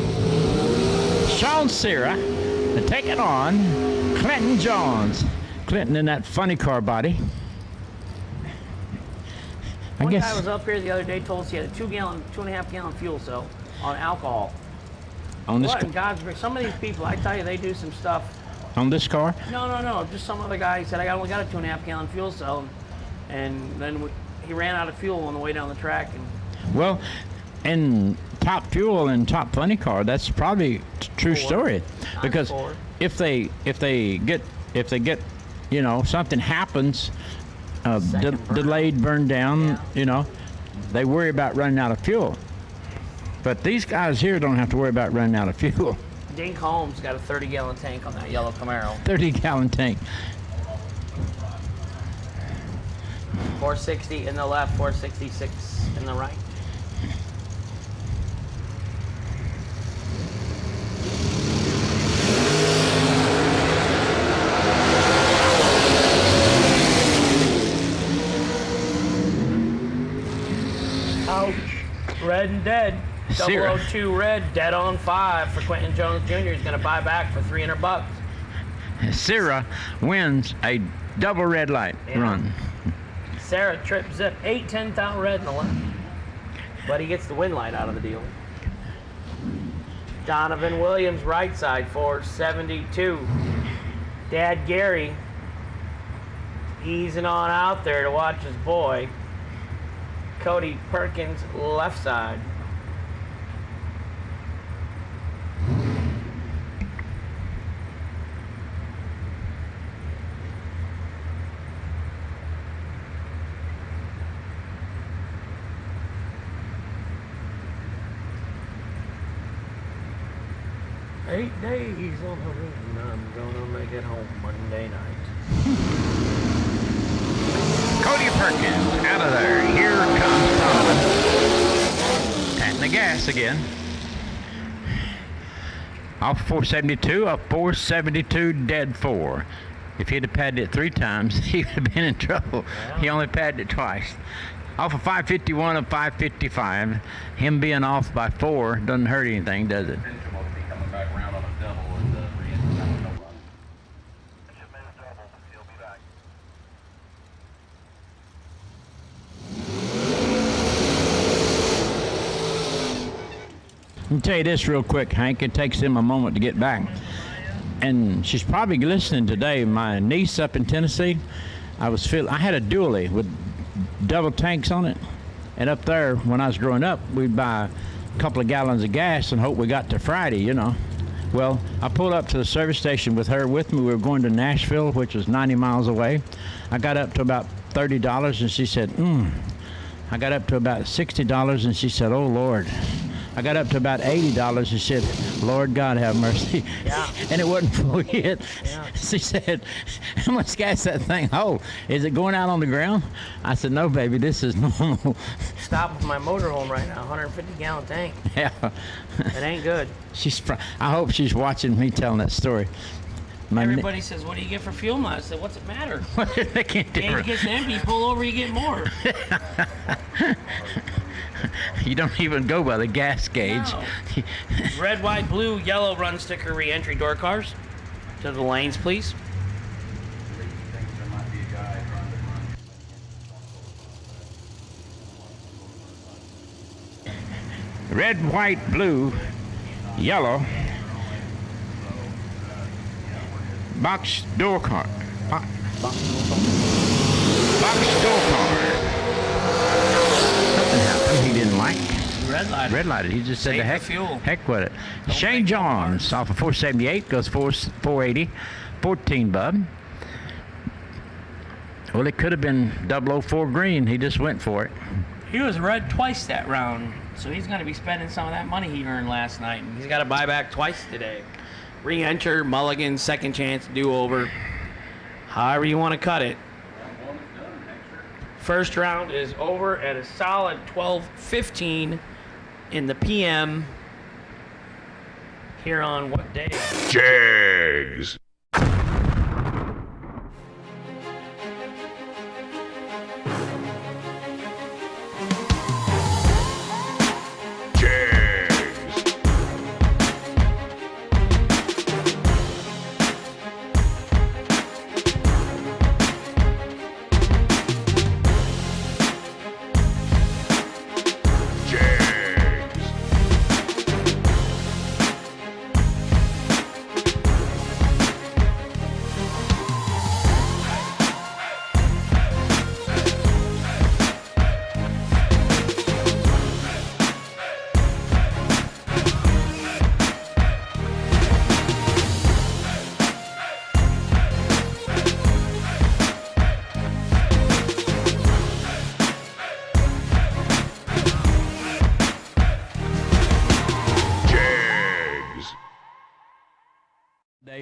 Sean Cera taking on Clinton Jones. Clinton in that funny car body. One guy was up here the other day, told us he had a 2.5 gallon fuel cell on alcohol. On this What in God's grace? Some of these people, I tell you, they do some stuff. on this car? No. Just some other guy said, I only got a 2.5 gallon fuel cell. And then he ran out of fuel on the way down the track. And Well, in Top Fuel and Top Funny Car, that's probably a true story. Because if they get you know, something happens, delayed, burned down, you know, they worry about running out of fuel. But these guys here don't have to worry about running out of fuel. Dink Holmes got a 30-gallon tank on that yellow Camaro. 30-gallon tank. 460 in the left, 466 in the right. Ouch. Red and dead. Sierra. 002 red, dead on 5 for Quentin Jones Jr. He's going to buy back for $300. Sarah wins a double red light run. Sarah trip zip 8-10 thou red in the left. But he gets the win light out of the deal. Donovan Williams right side 472. Dad Gary easing on out there to watch his boy. Cody Perkins left side. Eight days on the run, I'm gonna make it home Monday night. Cody Perkins out of there. Here comes Donovan. Patting the gas again. Off 472, off 472, dead 4. If he'd have padded it 3 times, he would have been in trouble. Yeah. He only padded it twice. Off of 551 of 555, him being off by 4 doesn't hurt anything, does it? Let me tell you this real quick, Hank. It takes them a moment to get back. And she's probably listening today. My niece up in Tennessee, I had a dually with double tanks on it. And up there, when I was growing up, we'd buy a couple of gallons of gas and hope we got to Friday, you know. Well, I pulled up to the service station with her with me. We were going to Nashville, which was 90 miles away. I got up to about $30, and she said, I got up to about $60, and she said, oh, Lord. I got up to about $80 and said, Lord God have mercy. Yeah. And it wasn't full yet. Yeah. She said, how much gas that thing hold? Is it going out on the ground? I said, no, baby, this is normal. Stop with my motorhome right now, 150-gallon tank. Yeah. It ain't good. I hope she's watching me telling that story. Everybody says, what do you get for fuel mileage? I said, what's it matter? They can't do Tank gets empty, you pull over, you get more. You don't even go by the gas gauge. No. Red, white, blue, yellow run sticker re-entry door cars. To the lanes, please. Red, white, blue, yellow. Box door car. Box door car. Something happened he didn't like. Red light. Red lighted. He just said Save the heck, the fuel. heck with it. Don't Shane make no Johns cars. off of 478 goes 480. 14 bub. Well, it could have been 004 green. He just went for it. He was red twice that round, so he's going to be spending some of that money he earned last night. And he's got to buy back twice today. Re-enter, mulligan, second chance, do-over. However you want to cut it. First round is over at a solid 12:15 in the PM. Here on what day? Jegs.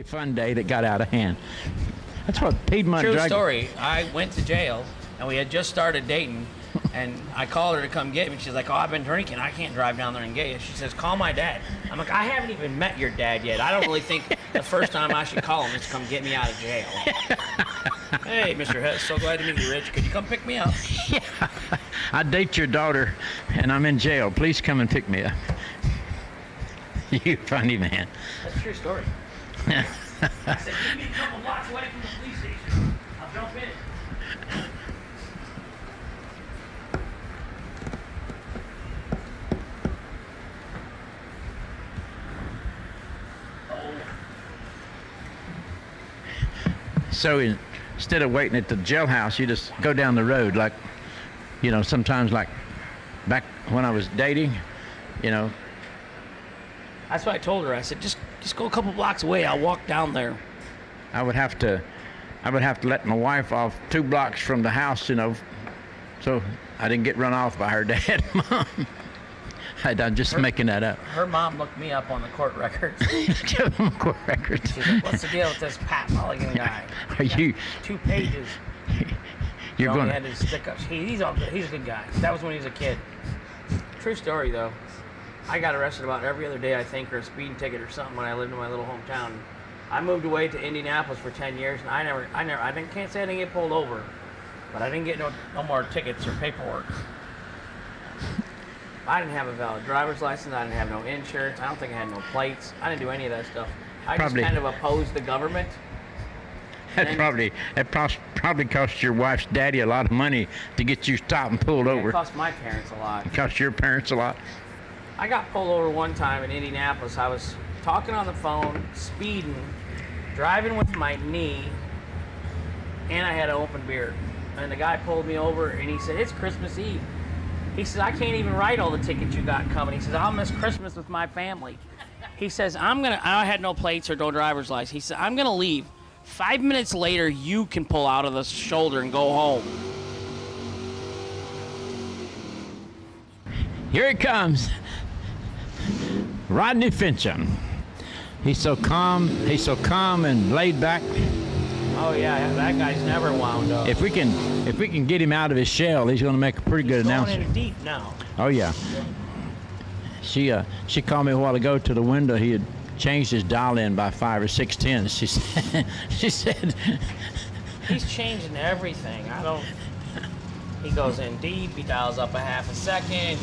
Fun day that got out of hand. That's what Piedmont True drag. story. I went to jail, and we had just started dating, and I called her to come get me. She's like, oh, I've been drinking. I can't drive down there and get you. She says, call my dad. I'm like, I haven't even met your dad yet. I don't really think the first time I should call him is to come get me out of jail. Hey, Mr. Hess, so glad to meet you, Rich. Could you come pick me up? Yeah. I date your daughter, and I'm in jail. Please come and pick me up. You funny man. That's a true story. I said, give me a couple blocks away from the police station. I'll jump in. So instead of waiting at the jailhouse, you just go down the road, like, you know, sometimes like back when I was dating, you know. That's what I told her. I said, just go a couple blocks away. I'll walk down there. I would have to let my wife off 2 blocks from the house, you know, so I didn't get run off by her dad and mom. I'm just making that up. Her mom looked me up on the court records. Give them court records. She's like, what's the deal with this Pat Mulligan guy? Are you? 2 pages. You're He going. had his stick up. He's all good. He's a good guy. That was when he was a kid. True story though. I got arrested about every other day, I think, or a speeding ticket or something when I lived in my little hometown. I moved away to Indianapolis for 10 years, and can't say I didn't get pulled over, but I didn't get no more tickets or paperwork. I didn't have a valid driver's license. I didn't have no insurance. I don't think I had no plates. I didn't do any of that stuff. I Probably. just kind of opposed the government. That probably cost your wife's daddy a lot of money to get you stopped and pulled over. It cost my parents a lot. It cost your parents a lot. I got pulled over one time in Indianapolis. I was talking on the phone, speeding, driving with my knee, and I had an open beer. And the guy pulled me over, and he said, it's Christmas Eve. He says, I can't even write all the tickets you got coming. He says, I'll miss Christmas with my family. He says, I had no plates or no driver's license. He said, I'm going to leave. 5 minutes later, you can pull out of the shoulder and go home. Here it comes. Rodney Fincham. He's so calm and laid back. Oh yeah, that guy's never wound up. If we can get him out of his shell, he's going to make a pretty good announcement. Going in deep now. Oh yeah. She called me a while ago to the window. He had changed his dial in by 5 or 6 tens. She said he's changing everything. He goes in deep. He dials up a half a second.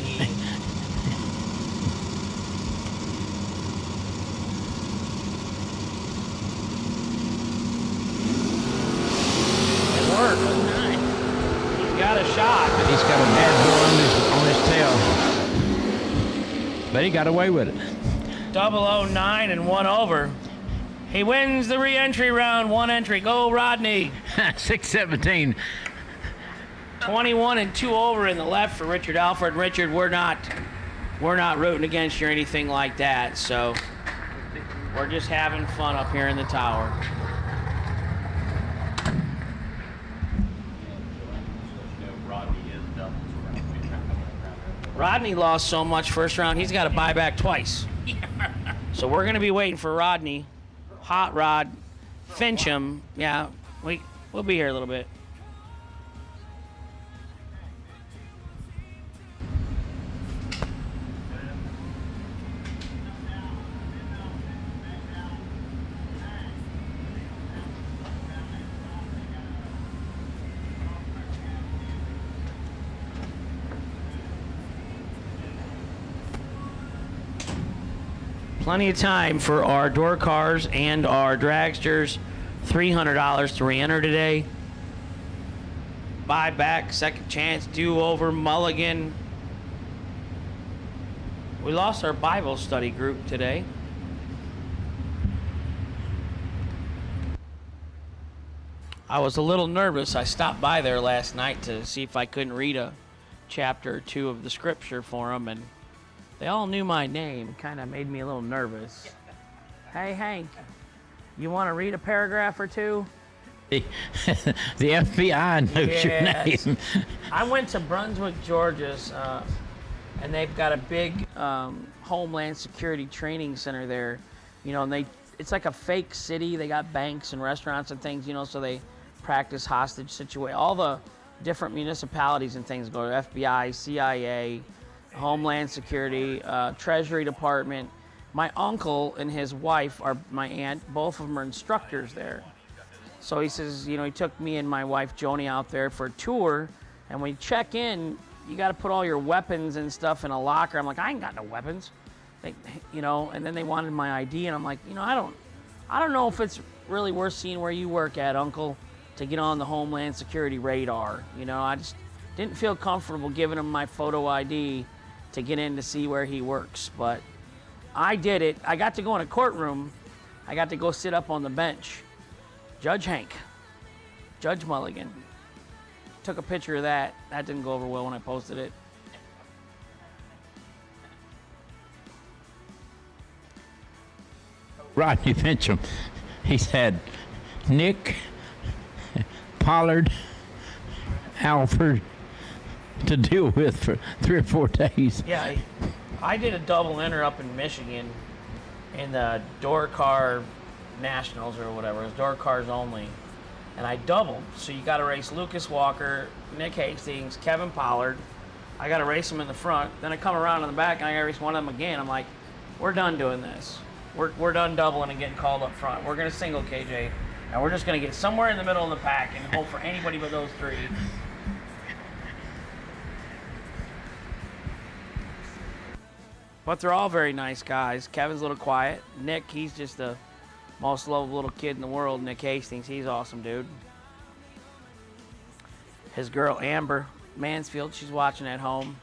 Work. He's got a shot. He's got a bad boy on his tail. But he got away with it. 009 and 1 over. He wins the re-entry round. 1 entry. Go, Rodney. 617. 21 and 2 over in the left for Richard Alford. Richard, we're not rooting against you or anything like that. So we're just having fun up here in the tower. Rodney lost so much first round, he's got to buy back twice. So we're going to be waiting for Rodney, Hot Rod, Fincham. Yeah, we'll be here a little bit. Plenty of time for our door cars and our dragsters. $300 to re-enter today. Buyback, second chance, do-over, mulligan. We lost our Bible study group today. I was a little nervous. I stopped by there last night to see if I couldn't read a chapter or 2 of the scripture for them, and they all knew my name. Kind of made me a little nervous. Hey, Hank, you want to read a paragraph or 2? The FBI knows your name. I went to Brunswick, Georgia, and they've got a big Homeland Security training center there. You know, and it's like a fake city. They got banks and restaurants and things, you know, so they practice hostage situation. All the different municipalities and things go to FBI, CIA, Homeland Security, Treasury Department. My uncle and his wife are my aunt. Both of them are instructors there. So he says, you know, he took me and my wife Joni out there for a tour, and when you check in, you got to put all your weapons and stuff in a locker. I'm like, I ain't got no weapons. you know, and then they wanted my ID, and I'm like, you know, I don't know if it's really worth seeing where you work at, Uncle, to get on the Homeland Security radar. You know, I just didn't feel comfortable giving him my photo ID to get in to see where he works. But I did it. I got to go in a courtroom. I got to go sit up on the bench. Judge Hank, Judge Mulligan. Took a picture of that. That didn't go over well when I posted it. Rodney Fincham, he's had Nick, Pollard, Alford to deal with for 3 or 4 days. Yeah, I did a double enter up in Michigan in the door car nationals or whatever. It was door cars only. And I doubled. So you got to race Lucas Walker, Nick Hastings, Kevin Pollard. I got to race them in the front. Then I come around in the back and I got to race one of them again. I'm like, we're done doing this. We're done doubling and getting called up front. We're going to single KJ. And we're just going to get somewhere in the middle of the pack and hope for anybody but those 3. But they're all very nice guys. Kevin's a little quiet. Nick, he's just the most lovable little kid in the world. Nick Hastings, he's awesome, dude. His girl, Amber Mansfield, she's watching at home.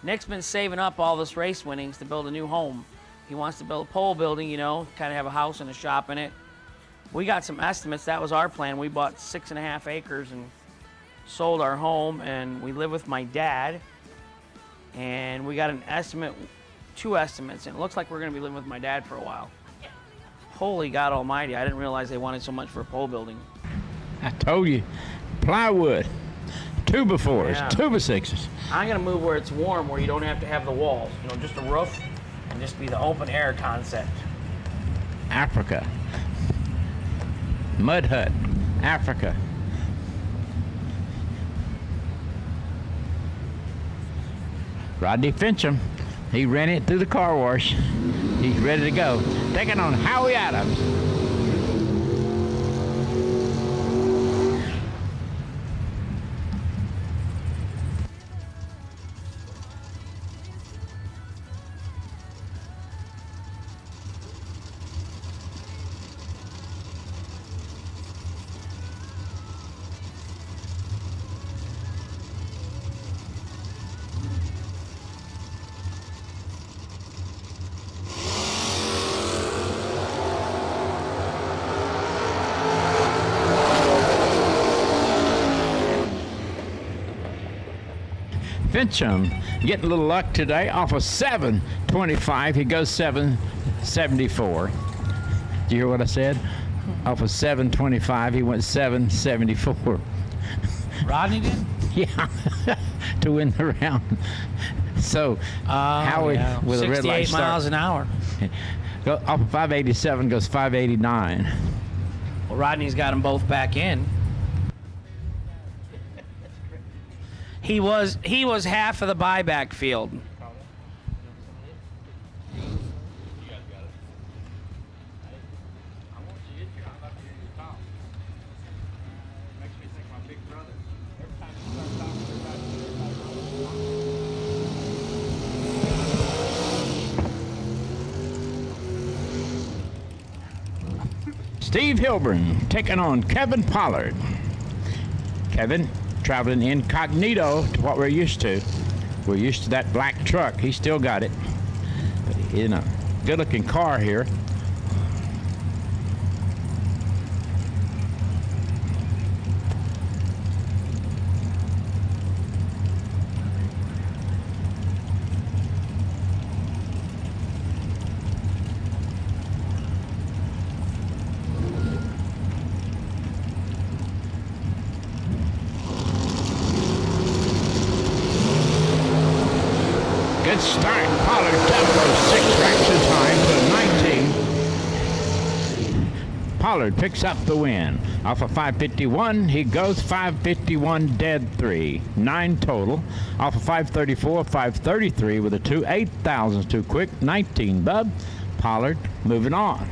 Nick's been saving up all this race winnings to build a new home. He wants to build a pole building, you know, kind of have a house and a shop in it. We got some estimates. That was our plan. We bought 6.5 acres and sold our home, and we live with my dad. And we got an estimate, 2 estimates, and it looks like we're going to be living with my dad for a while. Holy God Almighty, I didn't realize they wanted so much for a pole building. I told you, plywood, 2x4s, Yeah. 2x6s. I'm going to move where it's warm, where you don't have to have the walls. You know, just a roof and just be the open air concept. Africa. Mud hut, Africa. Rodney Fincham, he ran it through the car wash. He's ready to go. Taking on Howie Adams. Fincham getting a little luck today off of 725. He goes 774. Do you hear what I said? Off of 725, he went 774. Rodney did? Yeah, to win the round. So Howie with a red light 68 miles an hour. Go off of 587 goes 589. Well, Rodney's got them both back in. He was half of the buyback field. Steve Hilburn taking on Kevin Pollard. Kevin traveling incognito to what we're used to. We're used to that black truck. He still got it. But in a good-looking car here. Good start. Pollard tempo 6 laps of time to 19. Pollard picks up the win. Off of 551, he goes 551 dead 3. 9 total. Off of 534, 533 with a 2. 8 thousandths too quick. 19, Bub. Pollard moving on.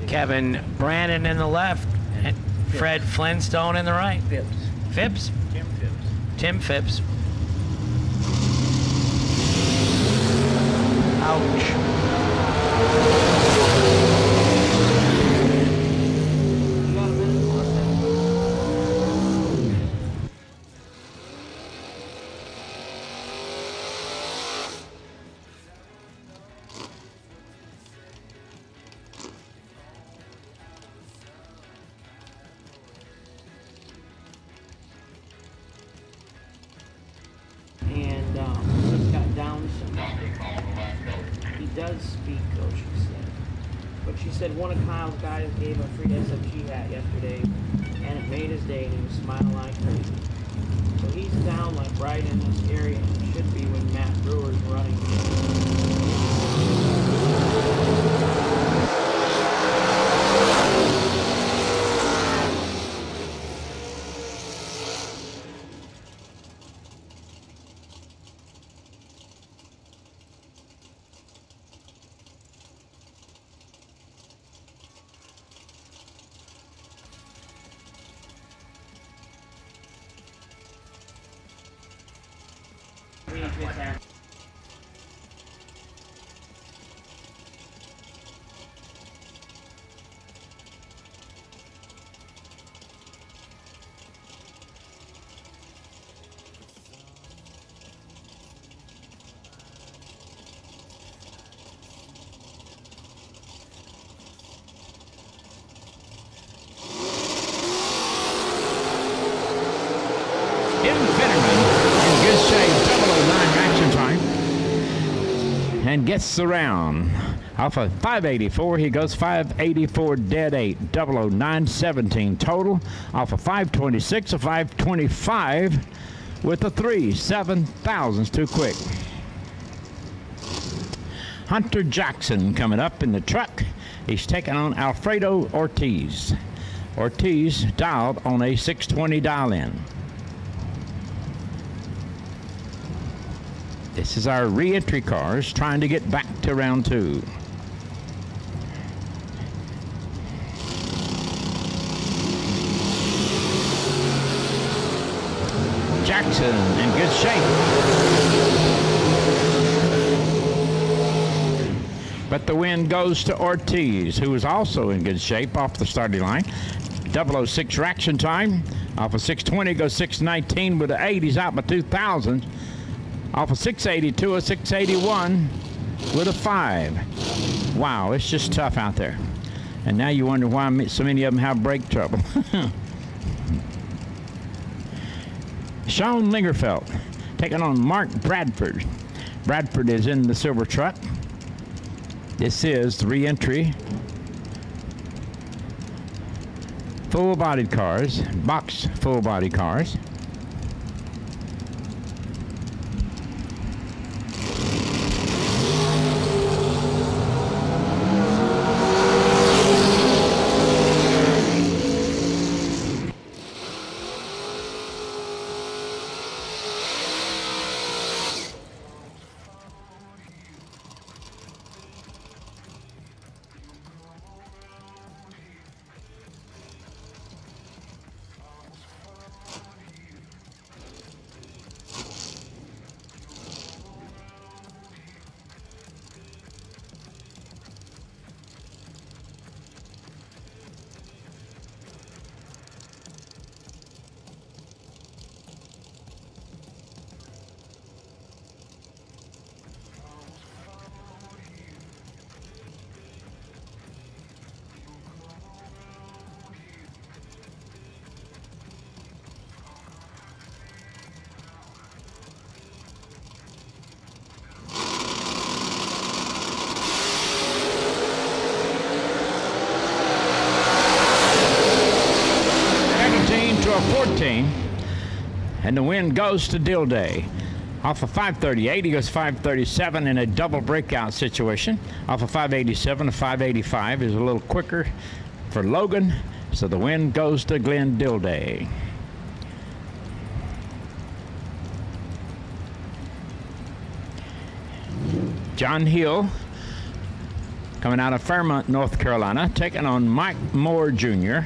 Kevin Brandon in the left, and Fred Flintstone in the right. Phipps? Tim Phipps. Tim Phipps. And he's got Down syndrome. He does speak, though, she said. But she said one of Kyle's guys gave a free SFG hat yesterday, and it made his day, and he was smiling like crazy. So he's down like right in this area, and it should be when Matt Brewer's running. And gets the round. Off of 584, he goes 584 dead 8, 00917 total. Off of 526, a 525 with a 3, 7 thousandths too quick. Hunter Jackson coming up in the truck. He's taking on Alfredo Ortiz. Ortiz dialed on a 620 dial-in. This is our re-entry cars trying to get back to round 2. Jackson in good shape. But the win goes to Ortiz, who is also in good shape off the starting line. 006 reaction time. Off of 620 goes 619 with an 8. He's out by 2,000. Off of 682, a 681 with a 5. Wow, it's just tough out there. And now you wonder why so many of them have brake trouble. Sean Lingerfeld taking on Mark Bradford. Bradford is in the silver truck. This is the re-entry. Full-bodied cars, box full-body cars. To a 14, and the win goes to Dilday. Off of 538, he goes 537 in a double breakout situation. Off of 587, a 585 is a little quicker for Logan, so the win goes to Glenn Dilday. John Hill coming out of Fairmont, North Carolina, taking on Mike Moore Jr.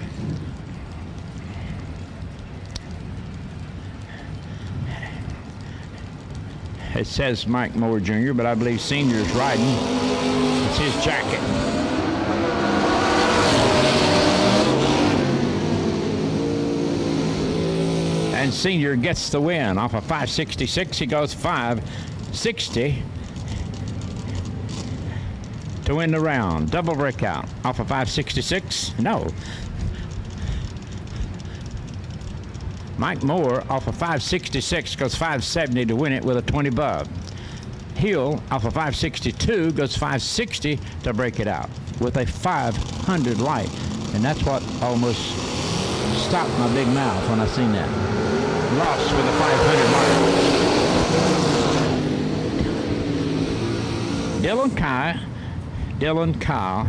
It says Mike Moore Jr., but I believe Senior's riding. It's his jacket. And Senior gets the win. Off of 566, he goes 560 to win the round. Double breakout. Off of 566, no. Mike Moore off of 566 goes 570 to win it with a 20 bub. Hill off of 562 goes 560 to break it out with a 500 light. And that's what almost stopped my big mouth when I seen that. Lost with a 500 light. Dylan Kyle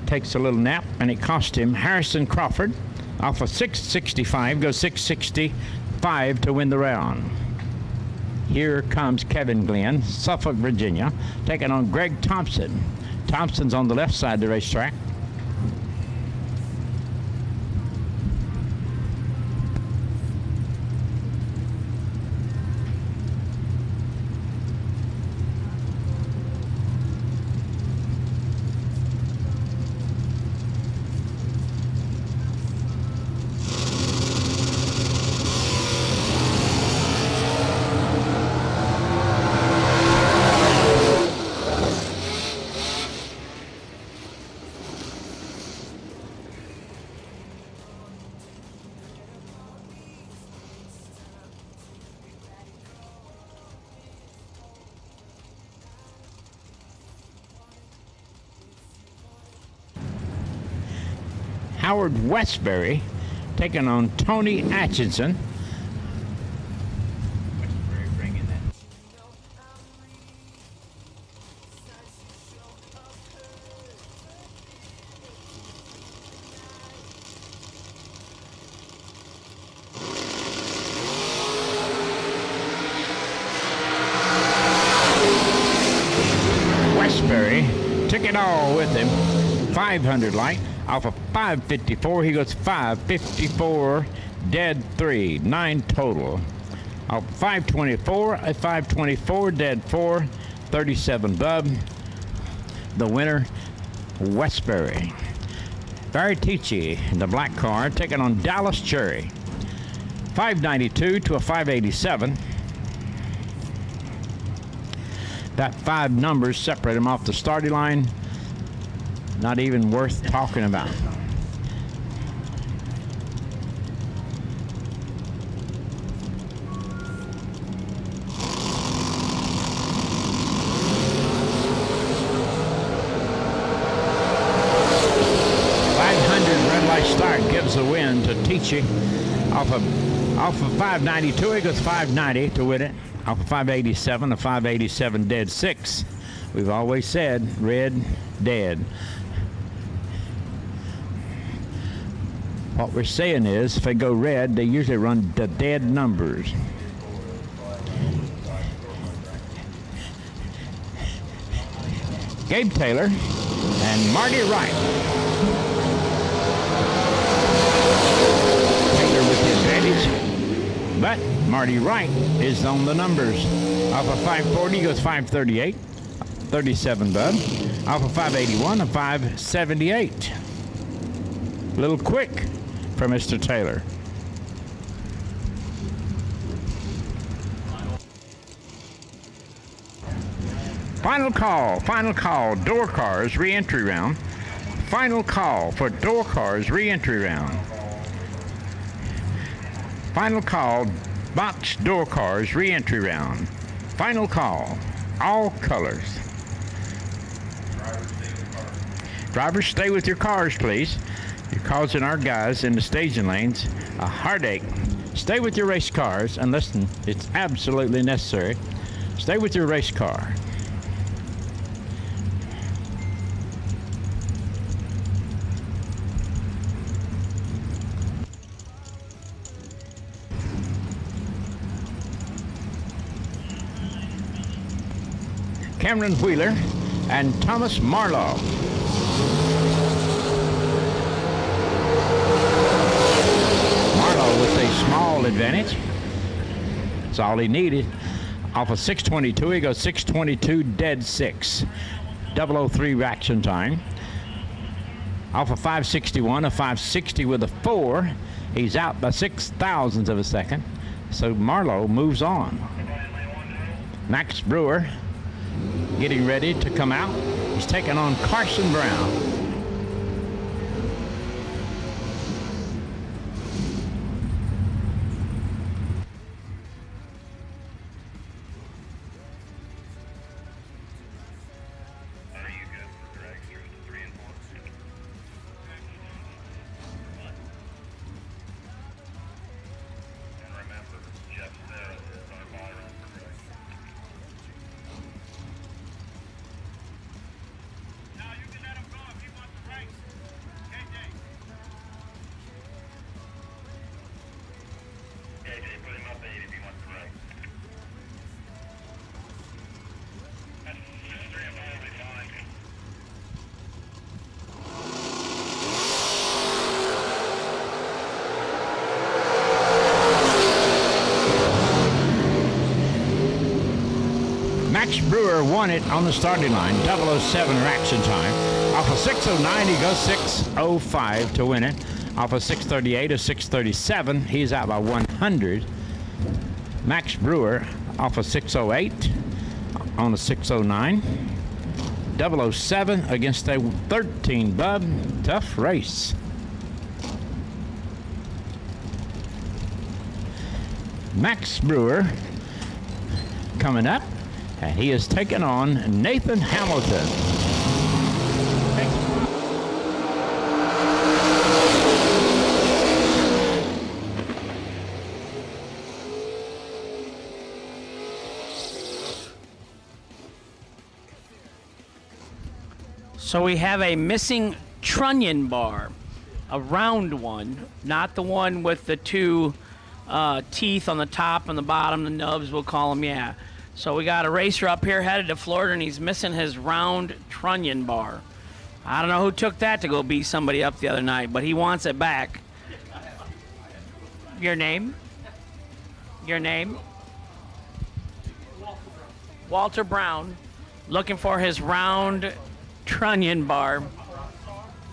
takes a little nap, and it cost him. Harrison Crawford off of 665 goes 665 to win the round. Here comes Kevin Glenn, Suffolk, Virginia, taking on Greg Thompson. Thompson's on the left side of the racetrack. Howard Westbury taking on Tony Atchison. Westbury took it all with him. 500 light. Off of 554, he goes 554, dead 3, 9 total. Off 524, a 524, dead 4, 37 bub. The winner, Westbury. Baratici in the black car, taking on Dallas Cherry. 592 to a 587. That 5 numbers separate him off the starting line. Not even worth talking about. Red light start gives the win to Tichy. Off of 592, he goes 590 to win it. Off of 587, a 587 dead 6. We've always said red, dead. What we're saying is, if they go red, they usually run the dead numbers. Gabe Taylor and Marty Wright. Taylor with the advantage, but Marty Wright is on the numbers. Off of 540 goes 538, 37 bud. Off of 581, a 578. A little quick for Mr. Taylor. Final call, door cars re-entry round. Final call for door cars re-entry round. Final call, box door cars re-entry round. Final call, all colors. Drivers, stay with your cars, please. You're causing our guys in the staging lanes a heartache. Stay with your race cars, and listen, it's absolutely necessary. Stay with your race car. Cameron Wheeler and Thomas Marlowe. Marlowe with a That's all he needed. Off of 622, he goes 622 dead 6. 003 reaction time. Off of 561, a 560 with a 4. He's out by 6,000ths of a second. So Marlowe moves on. Max Brewer getting ready to come out. He's taking on Carson Brown. Max Brewer won it on the starting line, 007 reaction time. Off of 609, he goes 605 to win it. Off of 638 or 637, he's out by 100. Max Brewer off of 608 on the 609. 007 against a 13, bub. Tough race. Max Brewer coming up, and he is taking on Nathan Hamilton. So we have a missing trunnion bar, a round one, not the one with the two teeth on the top and the bottom, the nubs we'll call them, yeah. So we got a racer up here headed to Florida, and he's missing his round trunnion bar. I don't know who took that to go beat somebody up the other night, but he wants it back. Your name? Your name? Walter Brown, looking for his round trunnion bar.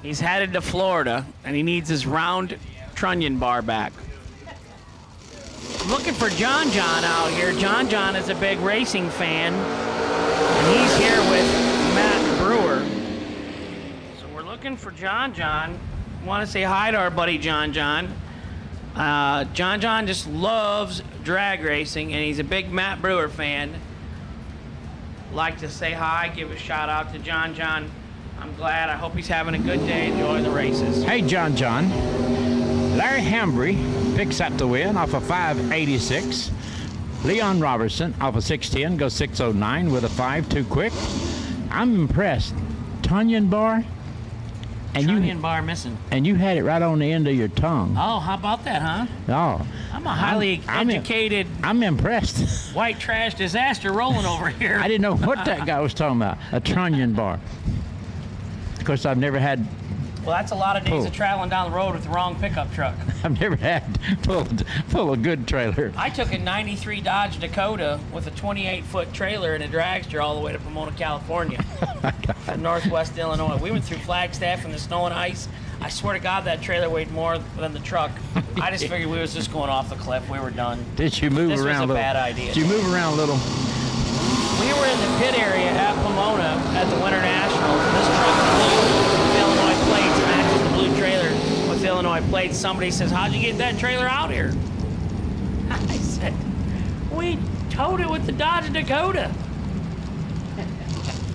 He's headed to Florida, and he needs his round trunnion bar back. I'm looking for John out here. John is a big racing fan, and he's here with Matt Brewer. So we're looking for John. Want to say hi to our buddy John. John just loves drag racing, and he's a big Matt Brewer fan. Like to say hi, give a shout out to John. I'm glad. I hope he's having a good day. Enjoy the races. Hey, John. Larry Hambry picks up the win off of 586. Leon Robertson off of 610 goes 609 with a 5 too quick. I'm impressed. Trunnion bar. And trunnion bar missing. And you had it right on the end of your tongue. Oh, how about that, huh? Oh. I'm a highly educated. I'm impressed. White trash disaster rolling over here. I didn't know what that guy was talking about. A trunnion bar. Of course, I've never had. Well, that's a lot of days of traveling down the road with the wrong pickup truck. I've never had full of good trailer. I took a 93 Dodge Dakota with a 28-foot trailer and a dragster all the way to Pomona, California, in northwest Illinois. We went through Flagstaff in the snow and ice. I swear to God, that trailer weighed more than the truck. I just figured we was just going off the cliff. We were done. Did you move around a little? This was a bad idea. Did you move around a little? We were in the pit area at Pomona at the Winter Nationals. This truck flew with Illinois plates, matches the blue trailer with Illinois plates. Somebody says, "How'd you get that trailer out here?" I said, "We towed it with the Dodge Dakota."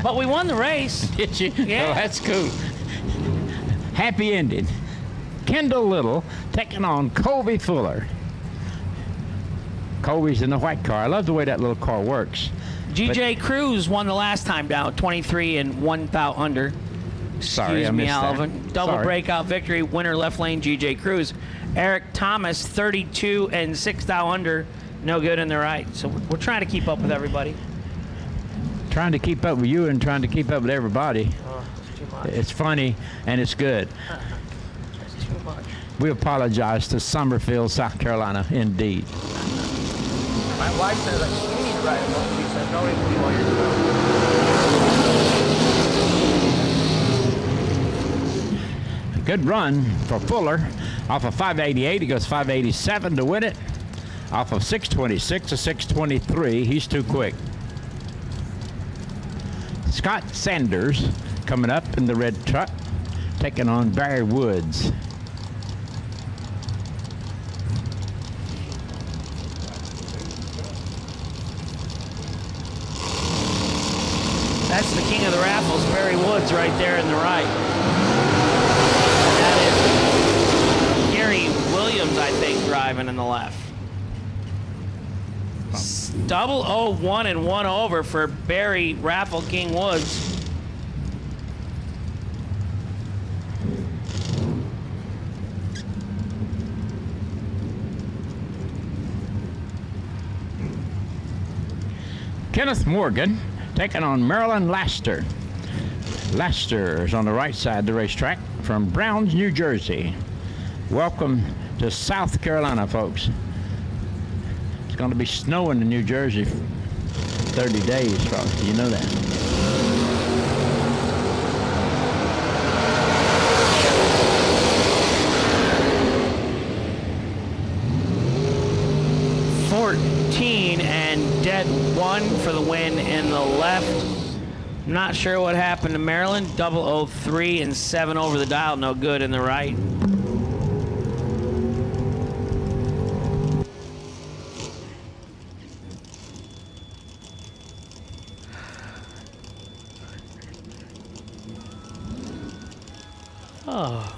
But we won the race. Did you? Yeah. Oh, that's cool. Happy ending. Kendall Little taking on Colby Fuller. Colby's in the white car. I love the way that little car works. GJ Cruz won the last time down, 23 and 1 thou under. Sorry, I missed Alvin. that. Double Sorry. breakout victory, winner left lane, GJ Cruz. Eric Thomas, 32 and 6 thou under, no good in the right. So we're trying to keep up with everybody. Trying to keep up with you and trying to keep up with everybody. Oh, it's too much. It's funny and it's good. It's too much. We apologize to Summerfield, South Carolina, indeed. My wife says like, you need to ride a motor. She says, no, it will be all yourself. Good run for Fuller. Off of 588, he goes 587 to win it. Off of 626 to 623, he's too quick. Scott Sanders coming up in the red truck, taking on Barry Woods. That's the king of the raffles, Barry Woods, right there in the right. That is Gary Williams, I think, driving in the left. 001 and 1 over for Barry Raffle King Woods. Kenneth Morgan taking on Marilyn Laster. Laster is on the right side of the racetrack from Browns, New Jersey. Welcome to South Carolina, folks. It's going to be snowing in New Jersey for 30 days, folks. Do you know that? And dead 1 for the win in the left. Not sure what happened to Maryland. 003 and 7 over the dial. No good in the right. Oh.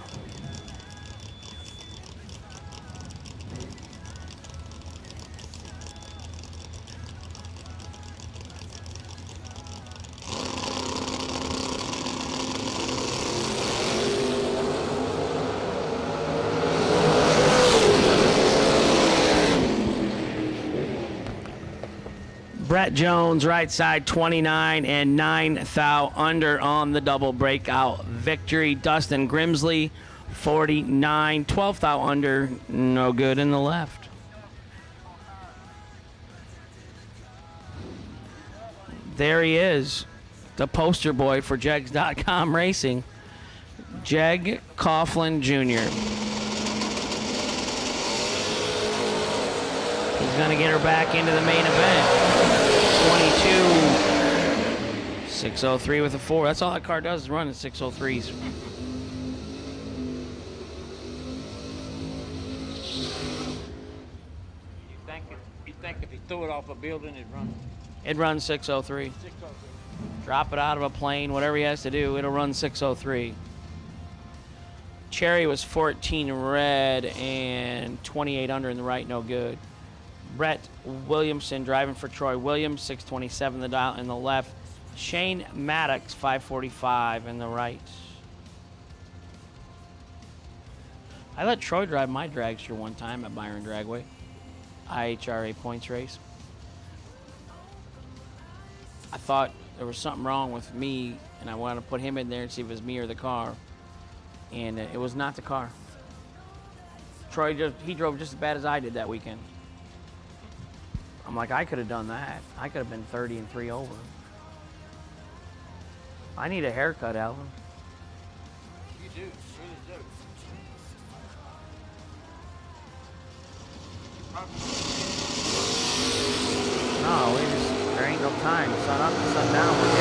Brett Jones, right side, 29 and 9 thou under on the double breakout victory. Dustin Grimsley, 49, 12 thou under, no good in the left. There he is, the poster boy for Jegs.com Racing, Jeg Coughlin Jr. He's going to get her back into the main event. 22, 603 with a 4. That's all that car does is run in 603s. You think if he threw it off a building, it'd run? It runs 603. Drop it out of a plane, whatever he has to do, it'll run 603. Cherry was 14 red and 28 under in the right, no good. Brett Williamson driving for Troy Williams, 627 the dial in the left. Shane Maddox, 545 in the right. I let Troy drive my dragster one time at Byron Dragway, IHRA points race. I thought there was something wrong with me, and I wanted to put him in there and see if it was me or the car. And it was not the car. Troy he drove just as bad as I did that weekend. I'm like, I could have done that. I could have been 30 and 3 over. I need a haircut, Alvin. You do, really do. No, there ain't no time. Sun up and sun down. We're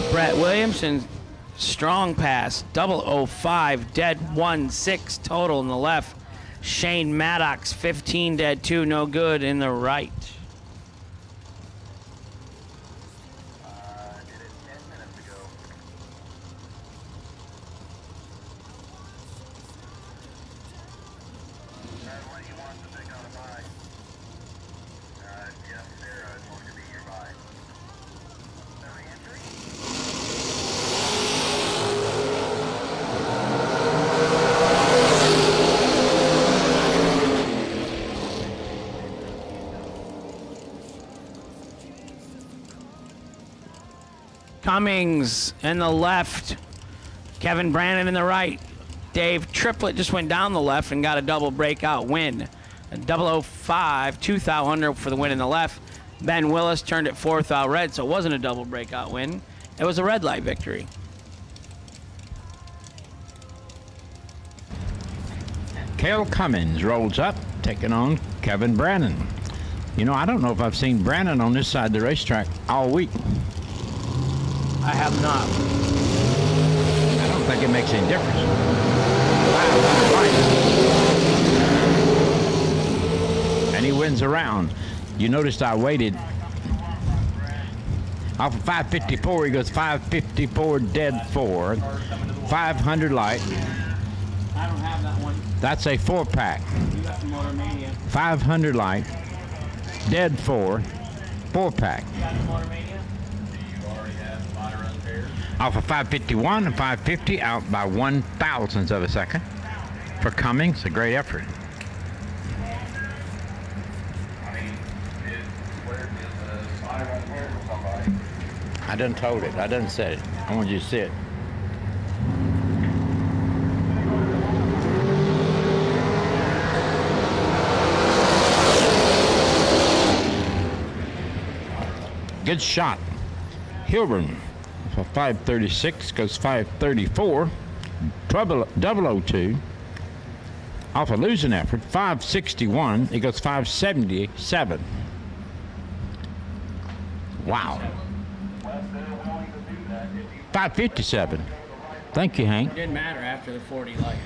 good. Brett Williamson, strong pass, 005, dead 1, 6 total in the left. Shane Maddox, 15 dead 2, no good in the right. Cummings in the left, Kevin Brandon in the right. Dave Triplett just went down the left and got a double breakout win. A 005, 2th out under for the win in the left. Ben Willis turned it 4th out red, so it wasn't a double breakout win. It was a red light victory. Cale Cummins rolls up, taking on Kevin Brannon. You know, I don't know if I've seen Brannon on this side of the racetrack all week. I have not. I don't think it makes any difference. And he wins a round. You noticed I waited. Off of 554, he goes 554 dead 4. 500 light. I don't have that one. That's a 4-pack. You got the Motor Mania. 500 light. Dead 4. 4-pack. You got the Motor Mania? Off of 551 and 550, out by 1/1000th of a second. For Cummings, a great effort. I done told it. I done said it. I want you to see it. Good shot. Hilburn for 536 goes 534. 002. Off a losing effort, 561. It goes 577. Wow. 557. Thank you, Hank. It didn't matter after the 40 light.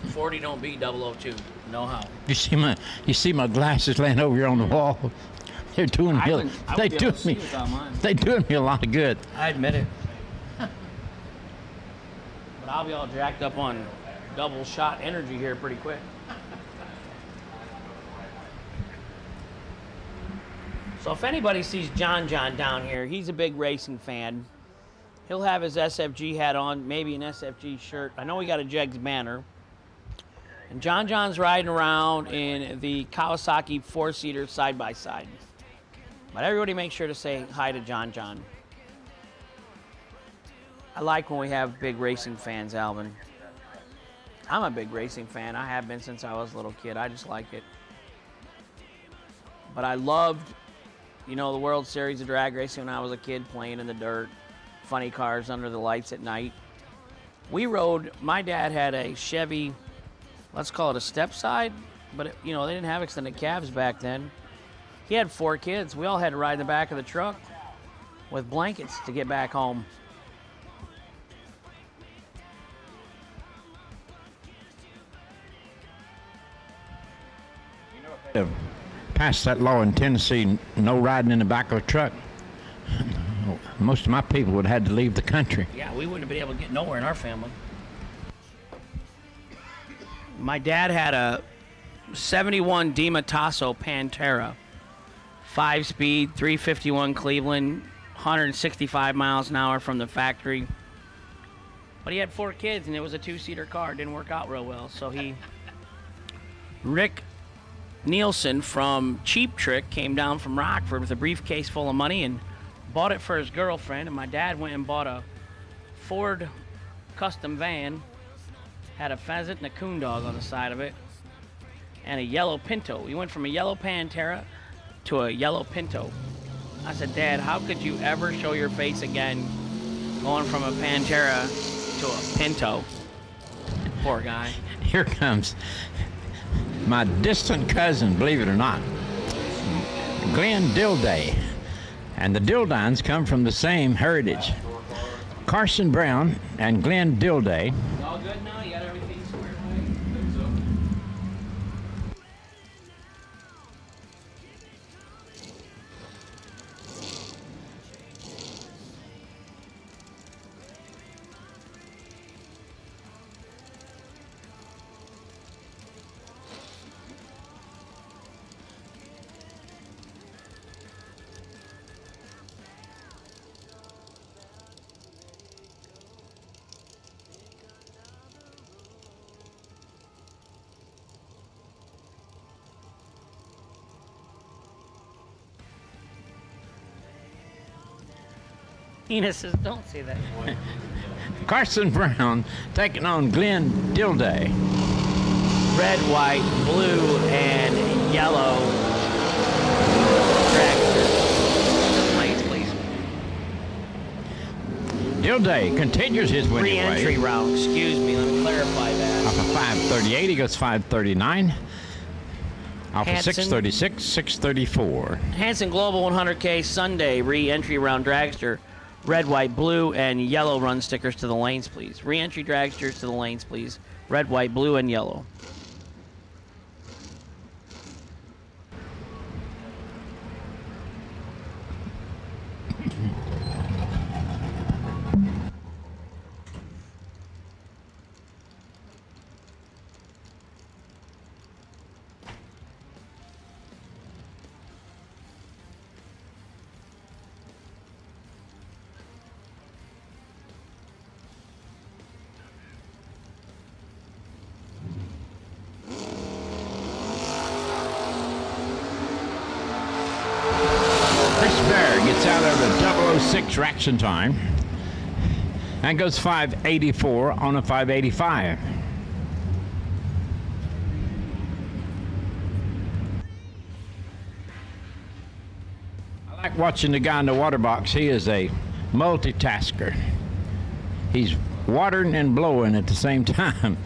40 don't beat 002. No how. You see my glasses laying over here on the wall. They're doing me. They doing me. They doing me a lot of good. I admit it. But I'll be all jacked up on double shot energy here pretty quick. So if anybody sees John down here, he's a big racing fan. He'll have his SFG hat on, maybe an SFG shirt. I know he got a Jegs banner. And John's riding around in the Kawasaki 4-seater side-by-side. But everybody make sure to say hi to John. I like when we have big racing fans, Alvin. I'm a big racing fan. I have been since I was a little kid. I just like it. But I loved, you know, the World Series of drag racing when I was a kid, playing in the dirt, funny cars under the lights at night. We rode, my dad had a Chevy, let's call it a step side, but it, you know, they didn't have extended cabs back then. He had 4 kids. We all had to ride in the back of the truck with blankets to get back home. Passed that law in Tennessee, no riding in the back of a truck. Most of my people would have had to leave the country. Yeah, we wouldn't have been able to get nowhere in our family. My dad had a 71 DiMattaso Pantera, 5-speed, 351 Cleveland, 165 miles an hour from the factory. But he had 4 kids, and it was a 2-seater car. It didn't work out real well. So Rick Nielsen from Cheap Trick came down from Rockford with a briefcase full of money and bought it for his girlfriend. And my dad went and bought a Ford custom van, had a pheasant and a coon dog on the side of it, and a yellow Pinto. He went from a yellow Pantera to a yellow Pinto. I said, Dad, how could you ever show your face again going from a Pantera to a Pinto? Poor guy. Here comes my distant cousin, believe it or not, Glenn Dilday. And the Dildines come from the same heritage. Carson Brown and Glenn Dilday. All good now? You got everything squared away? penises. Don't say that. Carson Brown taking on Glenn Dilday. Red, white, blue, and yellow. Dragster. Lanes, please. Dilday continues his winning Re-entry way. round. Excuse me. Let me clarify that. Off of 538, he goes 539. Off of Hanson. 636, 634. Hanson Global 100K Sunday re-entry round dragster. Red, white, blue, and yellow run stickers to the lanes, please. Re-entry dragsters to the lanes, please. Red, white, blue, and yellow. Chris Bear gets out of the 006 reaction time and goes 584 on a 585. I like watching the guy in the water box. He is a multitasker. He's watering and blowing at the same time.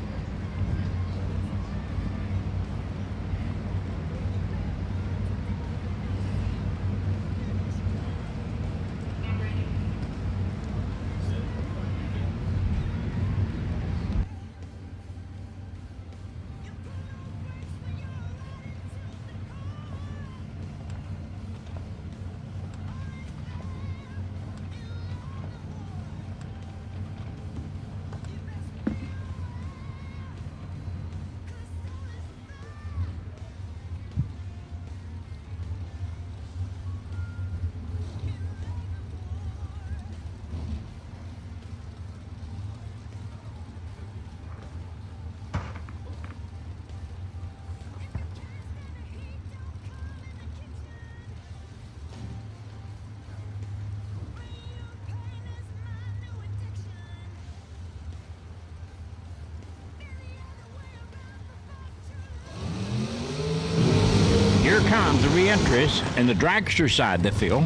Here comes the re-entries in the dragster side of the field.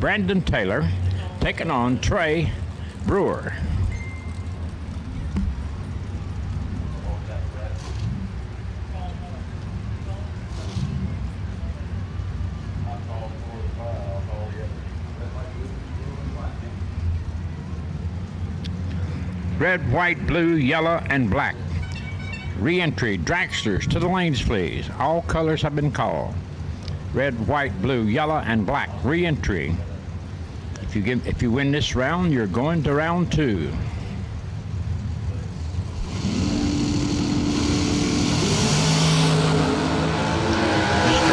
Brandon Taylor taking on Trey Brewer. Red, white, blue, yellow, and black. Re-entry dragsters to the lanes, please. All colors have been called. Red, white, blue, yellow, and black. Re-entry. If you win this round, you're going to round 2. Mr.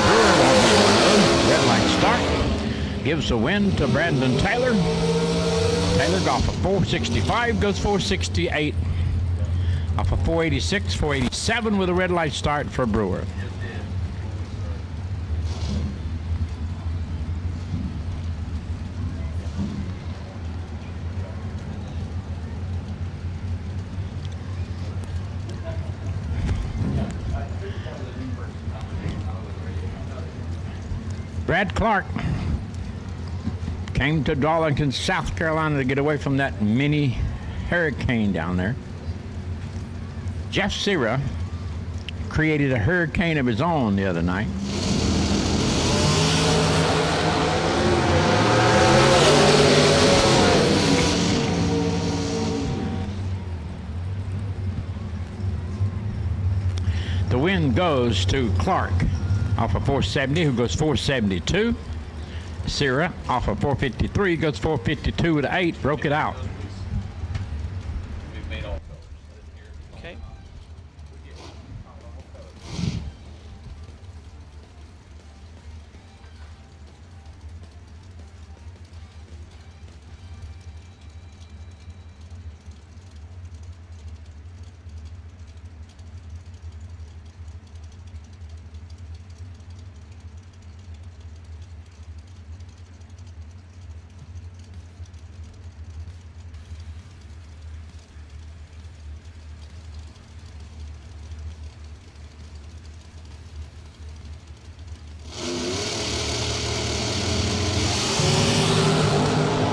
Brewer won't be one of them. Red light start. Gives a win to Brandon Taylor. Taylor off of 465, goes 468. Off of 486, 487 with a red light start for Brewer. Brad Clark came to Darlington, South Carolina to get away from that mini hurricane down there. Jeff Sierra created a hurricane of his own the other night. The win goes to Clark off of 470, who goes 472. Sierra off of 453, goes 452 with 8, broke it out. Okay.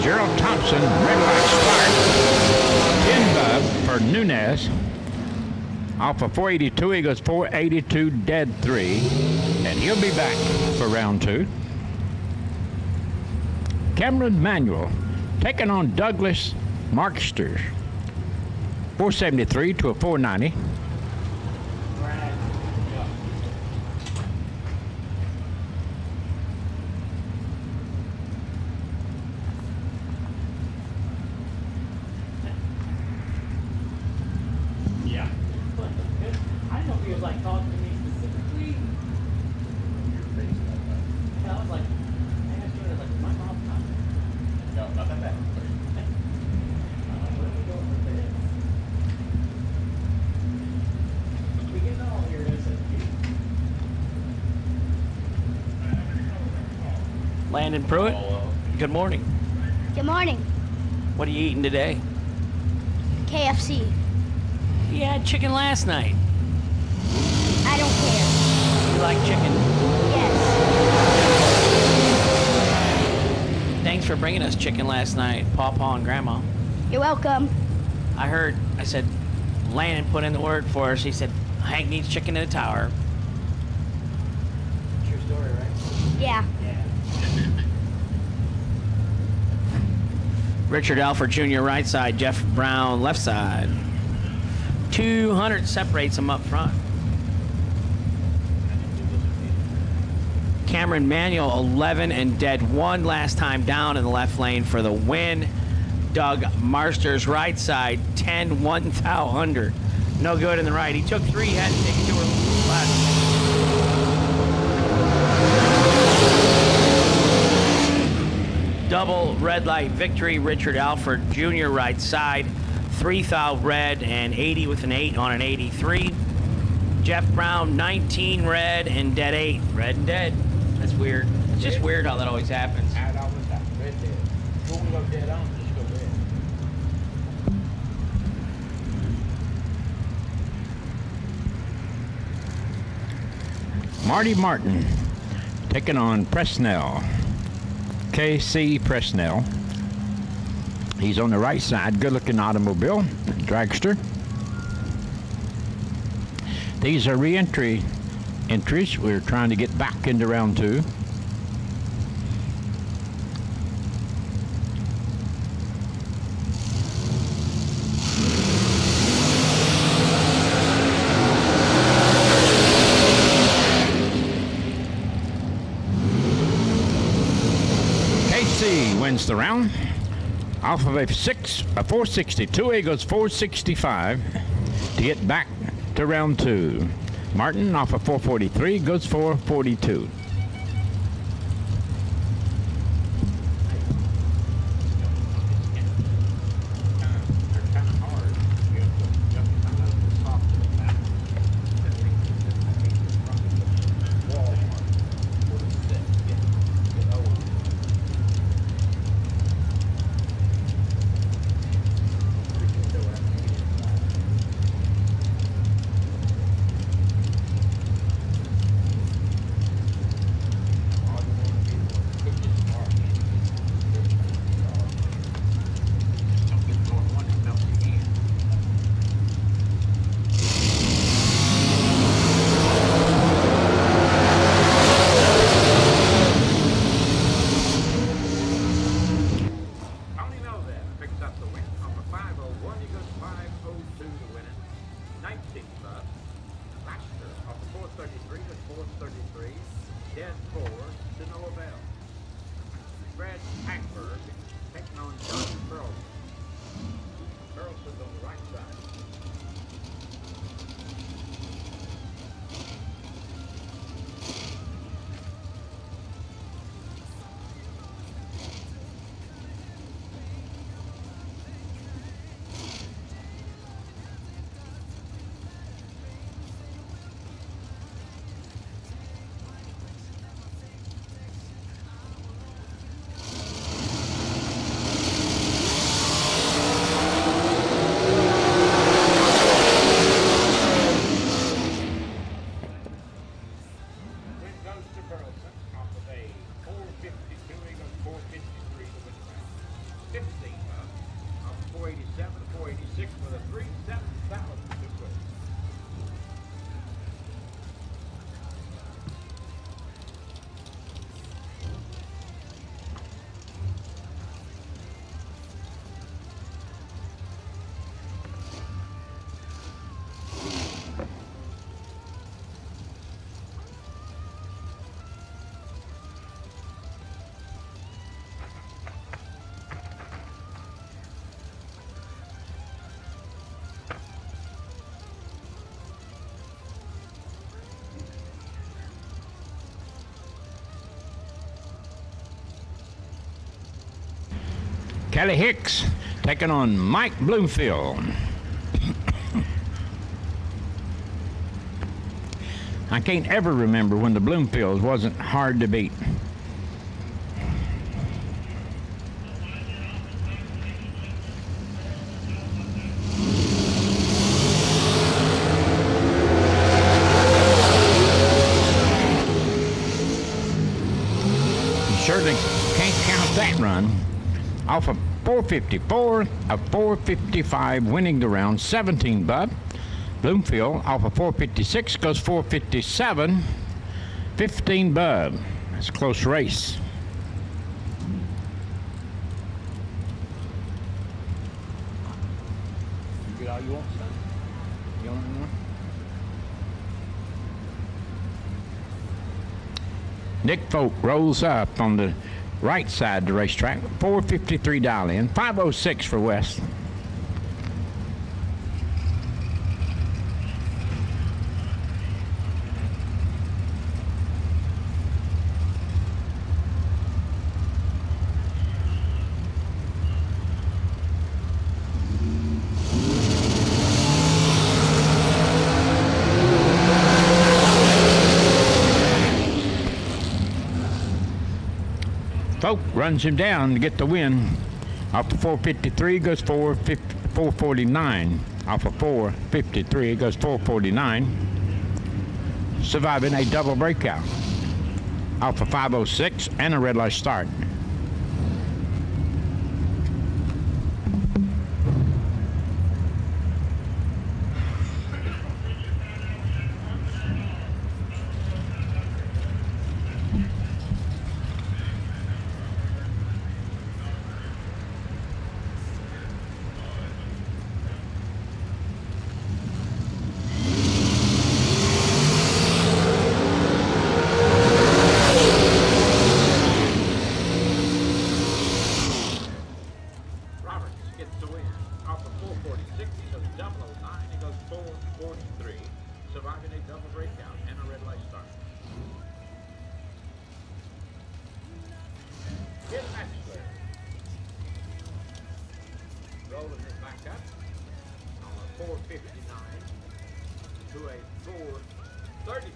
Gerald Thompson, red light start. 10 bub for Nunez. Off of 482, he goes 482, dead 3. And he'll be back for round 2. Cameron Manuel taking on Douglas Markster. 473 to a 490. Yeah. I didn't know if he was like talking to me specifically. Yeah, I was like, I asked her, like, my mom's not. No, not that bad. Where are we going with this? We get all here at SFG. Landon Pruitt, good morning. Good morning. What are you eating today? KFC. You had chicken last night. I don't care. You like chicken? Yes. Thanks for bringing us chicken last night, Pawpaw and Grandma. You're welcome. I said, Landon put in the word for us. He said, Hank needs chicken in the tower. True story, right? Yeah. Richard Alford Jr. right side, Jeff Brown left side. 200 separates them up front. Cameron Manuel 11 and dead 1 last time down in the left lane for the win. Doug Marsters right side 10 1,000. No good in the right. He took 3, had to take 2 or less. Double red light victory. Richard Alford Jr. right side, 3,000 red and 80 with an 8 on an 83. Jeff Brown 19 red and dead 8. Red and dead. That's weird. It's just weird how that always happens. Red dead. When we go dead on, just go red. Marty Martin taking on Presnell. KC Presnell. He's on the right side, good-looking automobile, dragster. These are re-entry entries. We're trying to get back into round 2. KC wins the round. Off of a 462, he goes 465 to get back to round 2. Martin off of 443 goes 442. 15 bucks. Off 487, 486 for the 3,700. Kelly Hicks taking on Mike Bloomfield. I can't ever remember when the Bloomfields wasn't hard to beat. You certainly can't count that run. Off of 454, a 455 winning the round, 17 bub. Bloomfield off of 456 goes 457, 15 bub. That's a close race. You get all you want, son? You want more? Nick Folk rolls up on the right side of the racetrack, 453 dial in, 506 for West. Folk runs him down to get the win. Off of 453 goes 449. Off of 453 goes 449. Surviving a double breakout. Off of 506 and a red light start. Rolling it back up on a 459 to a 430.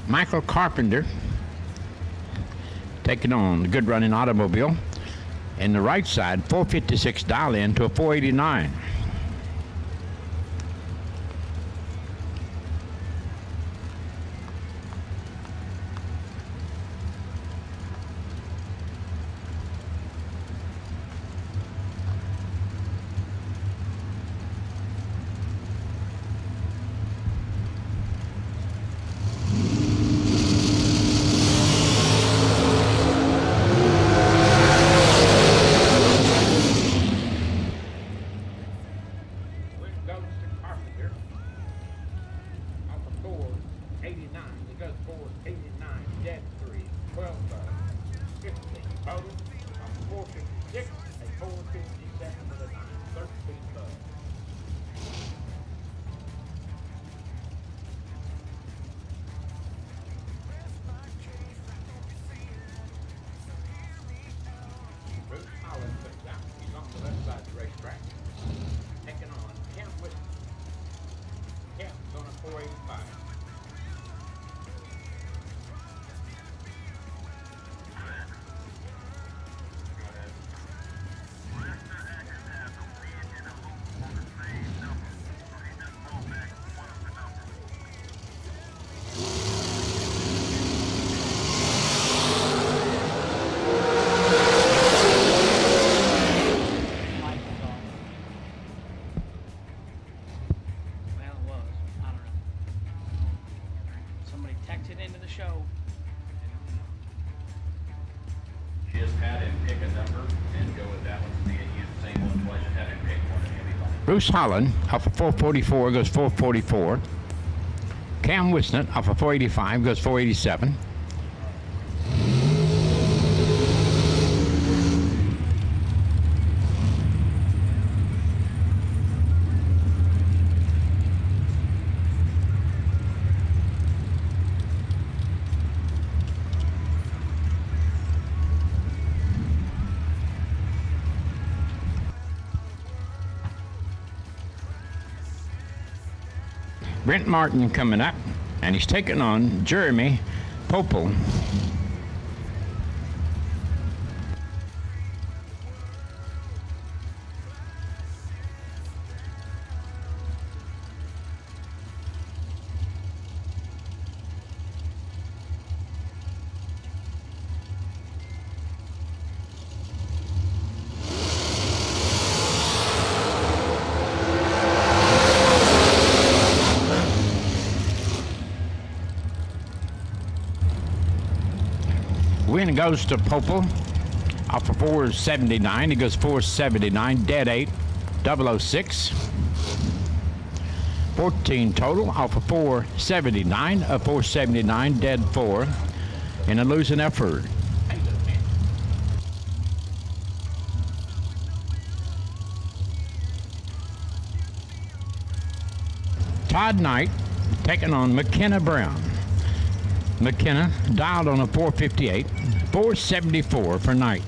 Michael Carpenter taking on the good running automobile. And the right side, 456 dial in to a 489. show. Just had him pick a number and go with that one. See, he used the same one twice. Just had him pick one and heavy line. Bruce Holland off of 444 goes 444. Cam Wisnett off of 485 goes 487. Brent Martin coming up, and he's taking on Jeremy Popel. Win goes to Popel off of 479. He goes 479, dead 8, 006. 14 total off of 479, a 479, dead 4, in a losing effort. Todd Knight taking on McKenna Brown. McKenna dialed on a 458, 474 for Knight.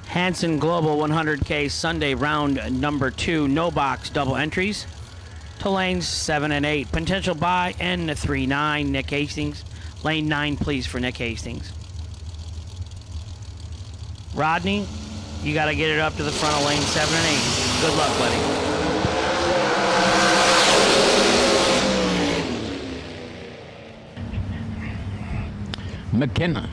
Hanson Global 100K Sunday round number 2, no box double entries to lanes 7 and 8. Potential buy N39, Nick Hastings. Lane 9, please, for Nick Hastings. Rodney, you got to get it up to the front of lane 7 and 8. Good luck, buddy. McKenna.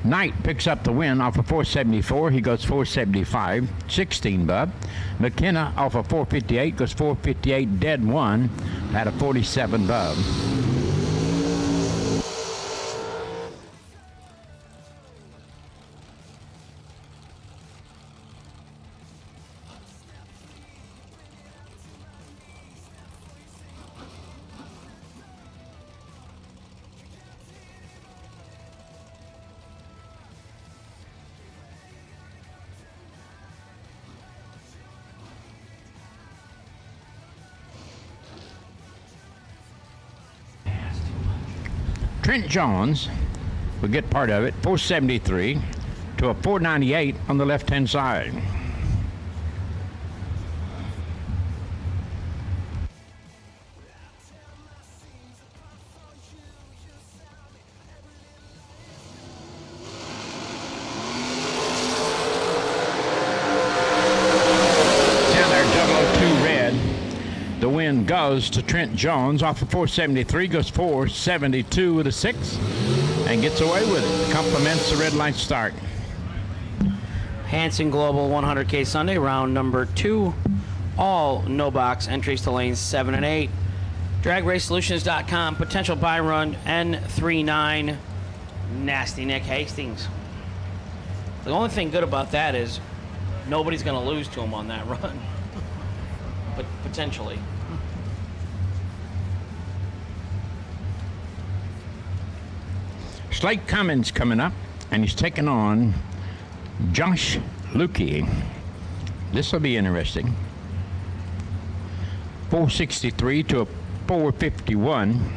Knight picks up the win off of 474. He goes 475, 16 bub. McKenna off of 458 goes 458, dead 1 at a 47 bub. Trent Johns will get part of it, 473 to a 498 on the left-hand side. Down there, 002 red. The win goes to Trent Jones off of 473, goes 472 with a 6, and gets away with it. Compliments the red light start. Hanson Global 100K Sunday, round number 2. All no box entries to lanes 7 and 8. DragRaceSolutions.com, potential buy run N39, Nasty Nick Hastings. The only thing good about that is nobody's going to lose to him on that run. But potentially. Slate Cummins coming up, and he's taking on Josh Lukey. This will be interesting. 463 to a 451.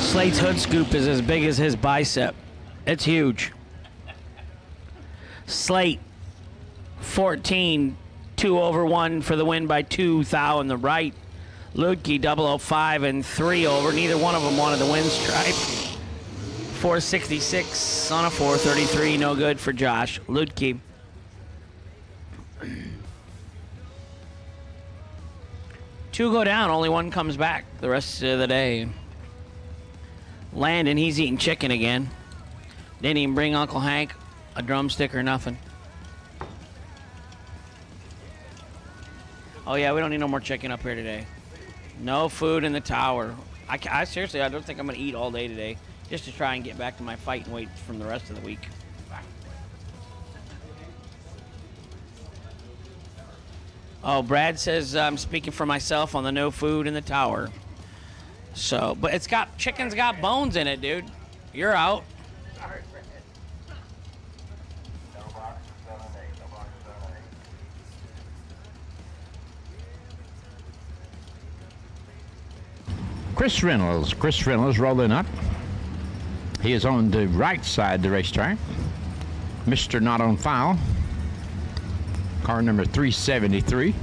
Slate's hood scoop is as big as his bicep. It's huge. Slate, 14, 2 over 1 for the win by 2 thou on the right. Ludke, 005 and 3 over. Neither one of them wanted the win stripe. 466 on a 433, no good for Josh Ludke. Two go down, only one comes back the rest of the day. Landon, he's eating chicken again. Didn't even bring Uncle Hank a drumstick or nothing. Oh yeah, we don't need no more chicken up here today. No food in the tower. I seriously, I don't think I'm gonna eat all day today, just to try and get back to my fighting weight from the rest of the week. Oh, Brad says I'm speaking for myself on the no food in the tower. So, but chicken's got bones in it, dude. You're out. Chris Reynolds rolling up. He is on the right side of the racetrack. Mr. Not on File. Car number 373.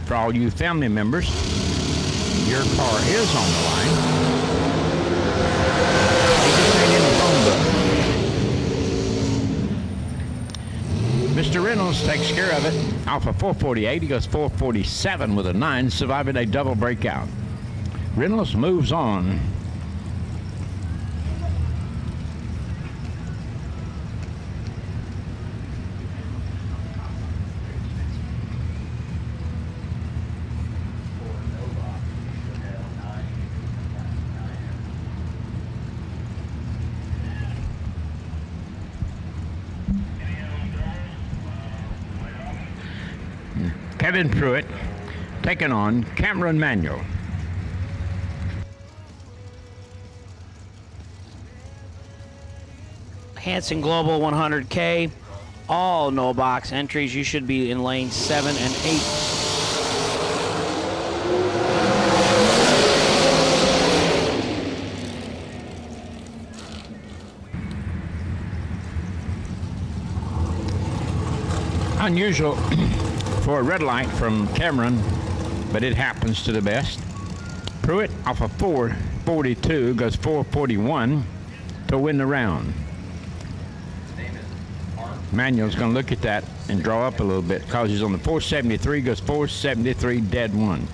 For all you family members, your car is on the line. He just ain't in the phone book. Mr. Reynolds takes care of it. Alpha 448, he goes 447 with a 9, surviving a double breakout. Reynolds moves on. Kevin Pruitt taking on Cameron Manuel. Hanson Global 100K. All no box entries. You should be in lane 7 and 8. Unusual for a red light from Cameron, but it happens to the best. Pruitt off of 442 goes 441 to win the round. Manuel's going to look at that and draw up a little bit because he's on the 473, goes 473 dead one.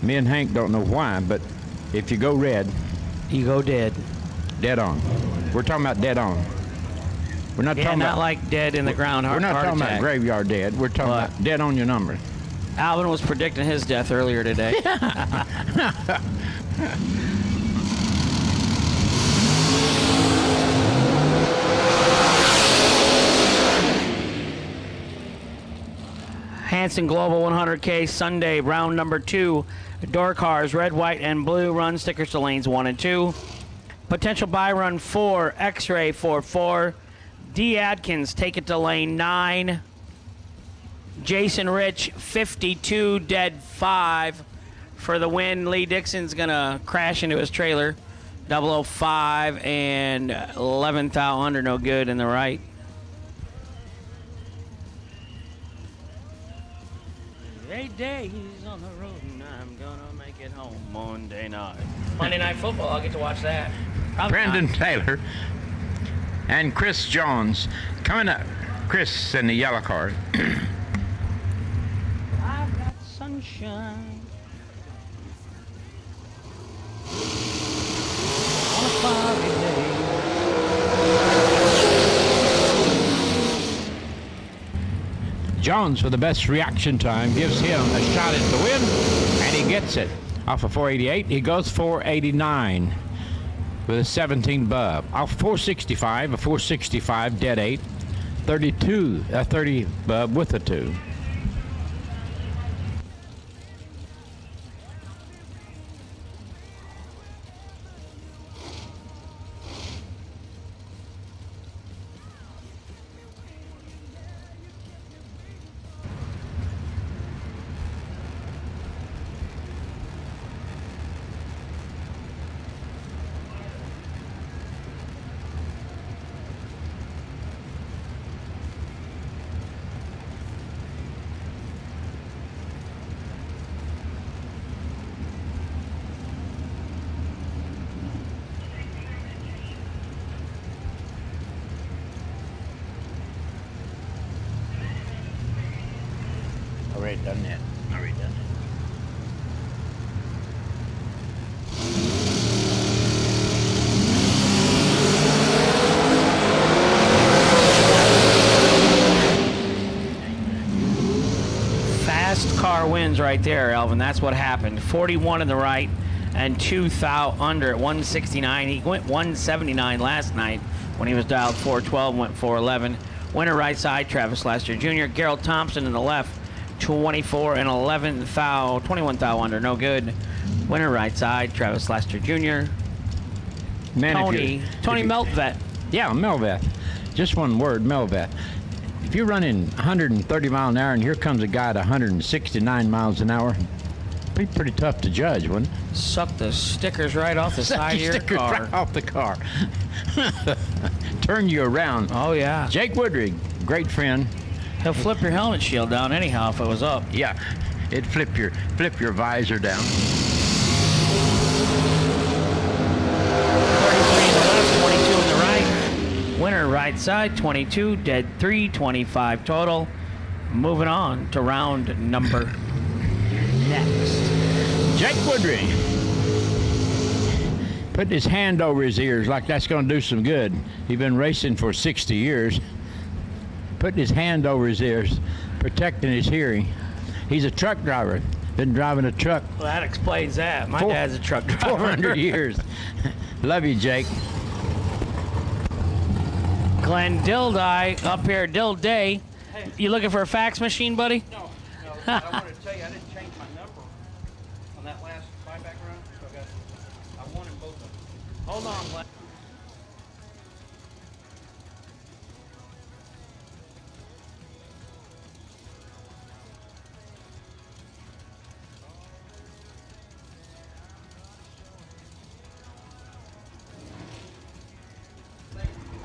Me and Hank don't know why, but if you go red, you go dead. Dead on. We're talking about dead on. We're not talking not about like dead in the ground. We're not talking about graveyard dead. We're talking about dead on your number. Alvin was predicting his death earlier today. Hanson Global 100K Sunday, round number 2. Door cars, red, white, and blue. Run stickers to lanes 1 and 2. Potential buy run 4, X-ray 4-4. D. Adkins, take it to lane 9. Jason Rich, 52, dead 5 for the win. Lee Dixon's going to crash into his trailer. 005 and 11th out under, no good in the right. Eight days on the road and I'm going to make it home Monday night. Monday Night Football, I'll get to watch that. Probably Brandon not. Taylor and Chris Jones coming up. Chris in the yellow car. I've got sunshine on a foggy day. Jones, for the best reaction time, gives him a shot at the win, and he gets it. Off of 488, he goes 489 with a 17 bub. Off 465, a 465 dead 8, 32, a 30 bub with a 2. Already done that. Already done it. last car wins right there, Elvin. That's what happened. 41 in the right and 2 thou under at 169. He went 179 last night when he was dialed 412, went 411. Winner right side, Travis Lester Jr. Gerald Thompson in the left, 24 and 11 thou, 21 thou under, no good. Winner right side, Travis Lester Jr. Man, Tony Meltvet. Yeah, Melveth. Just one word, Melveth. If you're running 130 miles an hour and here comes a guy at 169 miles an hour, it'd be pretty tough to judge, wouldn't it? Suck the stickers right off the side of your Stickers car. right off the car. Turn you around. Oh, yeah. Jake Woodring, great friend. He'll flip your helmet shield down anyhow if it was up. Yeah, it'd flip your visor down. 33 in the left, 22 in the right. Winner right side, 22, dead 3, 25 total. Moving on to round number next. Jake Woodring. Putting his hand over his ears like that's going to do some good. He's been racing for 60 years. Putting his hand over his ears, protecting his hearing. He's a truck driver. Been driving a truck. Well, that explains that. My dad's a truck driver. 400 years. Love you, Jake. Glenn Dilday up here, Dilday. You looking for a fax machine, buddy? No. I wanted to tell you I didn't change my number on that last buyback run, so I won in both of them. Hold on, Glenn.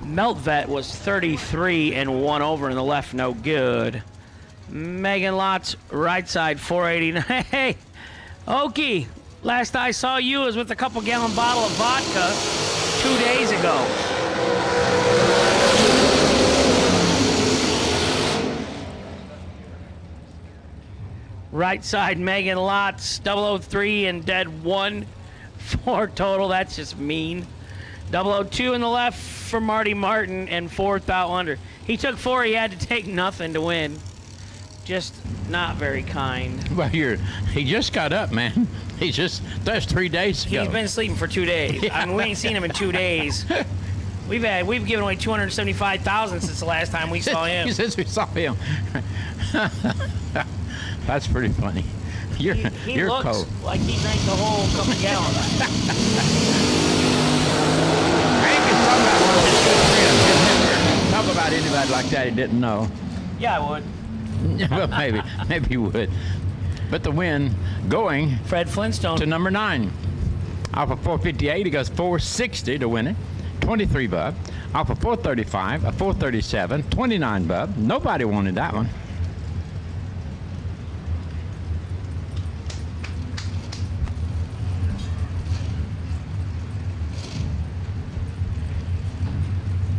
Meltvet was 33 and 1 over in the left, no good. Megan Lott's right side, 489. Hey, Okie, last I saw you was with a couple gallon bottle of vodka 2 days ago. Right side, Megan Lott's 003 and dead 1, 4 total. That's just mean. 002 in the left for Marty Martin and 4 thou under. He took 4. He had to take nothing to win. Just not very kind. Well, he just got up, man. That's 3 days ago. He's been sleeping for 2 days. Yeah. I mean, we ain't seen him in 2 days. We've given away $275,000 since the last time we saw him. Since we saw him. That's pretty funny. You're looks cold. like he drank the whole couple gallons. Hank is talking about one of his good friends. He'll never talk about anybody like that he didn't know. Yeah, I would. Well, maybe he would. But the win going Fred Flintstone to number 9. Off of 458, he goes 460 to win it. 23 bub. Off of 435, a 437, 29 bub. Nobody wanted that one.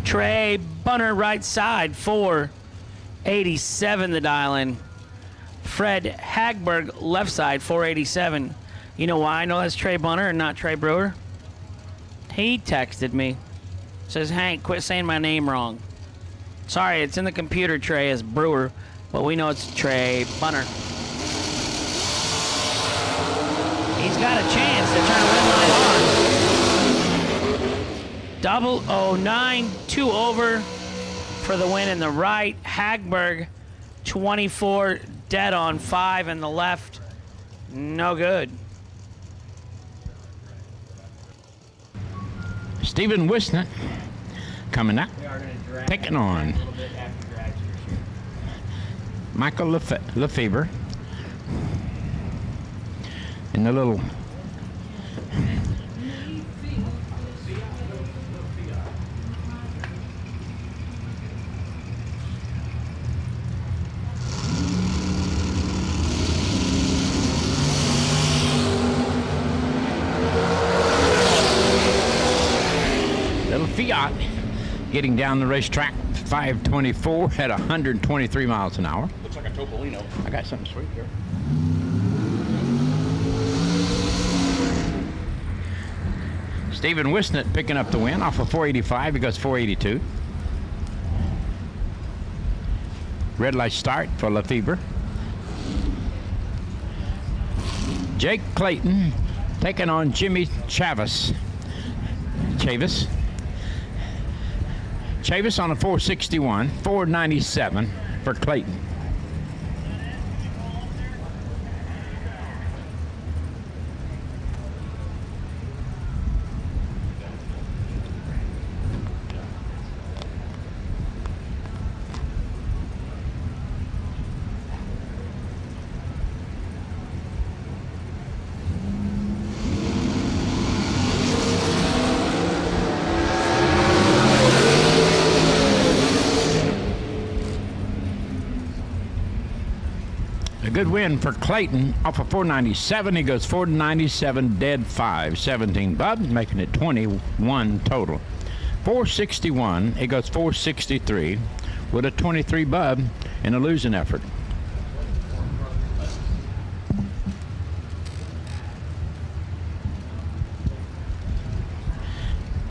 Trey Bunner right side, 487 the dial in. Fred Hagberg left side, 487. You know why I know that's Trey Bunner and not Trey Brewer? He texted me. Says, Hank, quit saying my name wrong. Sorry, it's in the computer, Trey, as Brewer, but we know it's Trey Bunner. He's got a chance to turn a win line on. 009, 2 over for the win in the right. Hagberg, 24, dead on 5 in the left. No good. Stephen Wisnett coming up, picking on Michael Lefebvre in the little Fiat getting down the racetrack, 524 at 123 miles an hour. Looks like a Topolino. I got something sweet here. Stephen Wisnett picking up the win off of 485. He goes 482. Red light start for Lefebvre. Jake Clayton taking on Jimmy Chavis. Chavis on a 461, 497 for Clayton. A good win for Clayton off of 497. He goes 497 dead 5, 17 bub, making it 21 total. 461, he goes 463 with a 23 bub in a losing effort.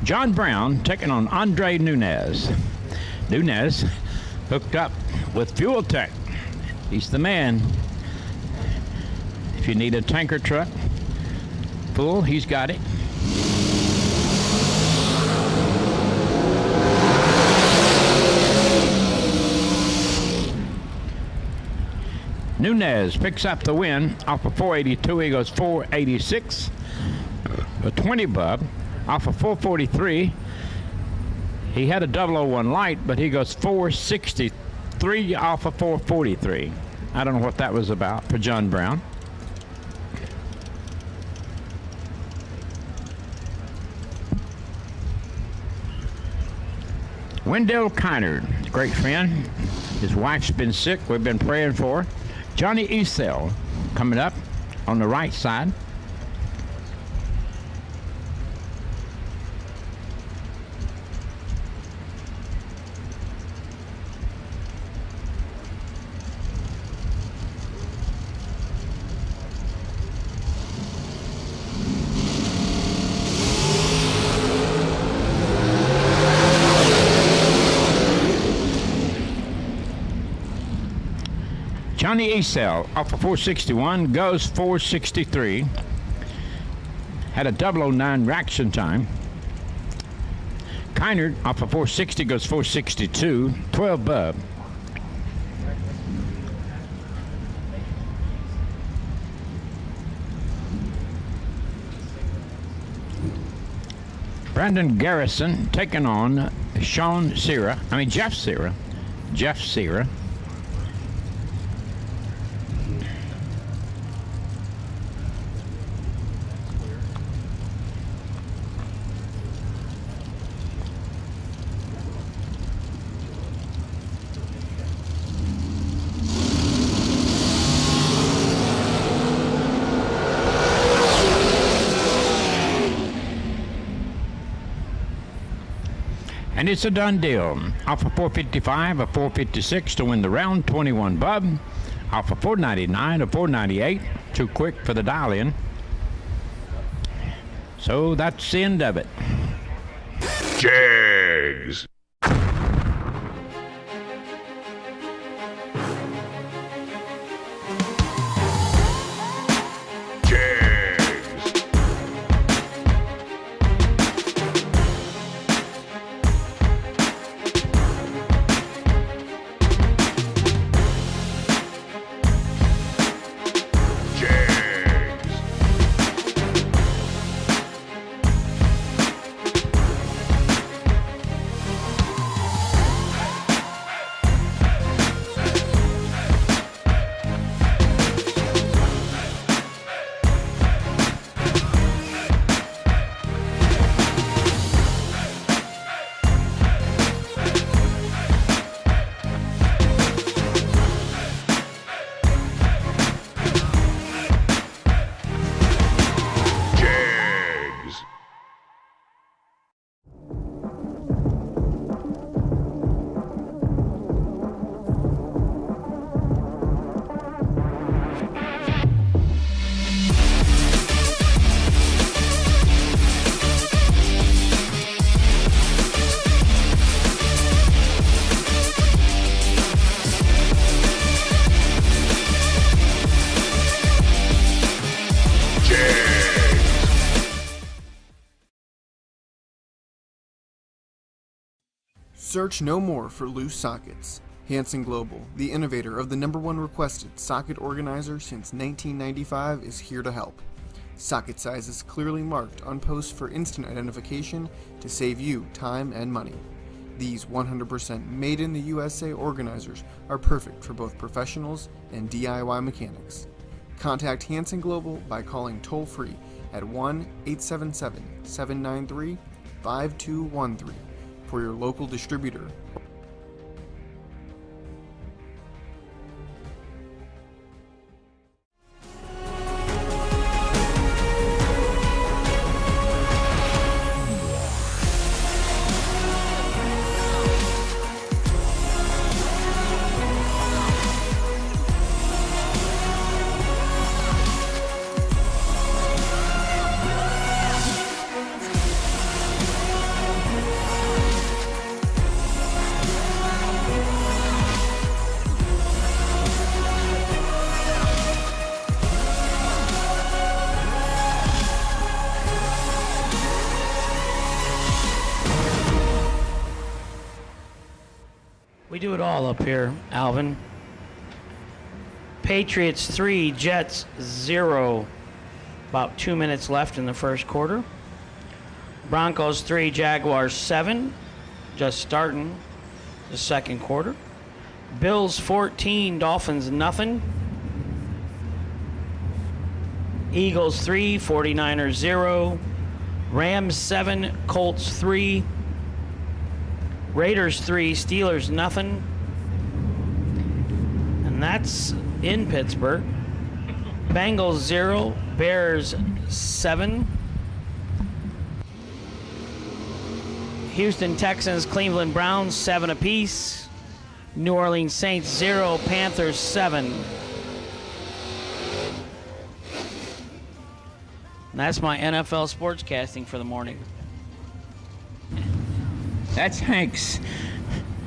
John Brown taking on Andre Nunez. Nunez hooked up with Fuel Tech. He's the man. If you need a tanker truck full, he's got it. Nunez picks up the win off of 482. He goes 486. A 20 bub off of 443. He had a 001 light, but he goes 463 off of 443. I don't know what that was about for John Brown. Wendell Kynard, great friend. His wife's been sick. We've been praying for her. Johnny Esel coming up on the right side. Johnny Esel off of 461 goes 463. Had a 009 reaction time. Kynard off of 460 goes 462, 12 bub. Brandon Garrison taking on Jeff Serra. And it's a done deal. Off of 455, a 456 to win the round, 21 bub. Off of 499, a 498, too quick for the dial-in. So that's the end of it. Jegs. Search no more for loose sockets. Hansen Global, the innovator of the #1 requested socket organizer since 1995, is here to help. Socket sizes clearly marked on posts for instant identification to save you time and money. These 100% made in the USA organizers are perfect for both professionals and DIY mechanics. Contact Hansen Global by calling toll-free at 1-877-793-5213 for your local distributor. We do it all up here, Alvin. Patriots 3, Jets 0. About 2 minutes left in the first quarter. Broncos 3, Jaguars 7. Just starting the second quarter. Bills 14, Dolphins nothing. Eagles 3, 49ers 0. Rams 7, Colts 3. Raiders 3, Steelers nothing. And that's in Pittsburgh. Bengals 0, Bears 7. Houston Texans, Cleveland Browns 7 apiece. New Orleans Saints 0, Panthers 7. And that's my NFL sportscasting for the morning. That's Hank's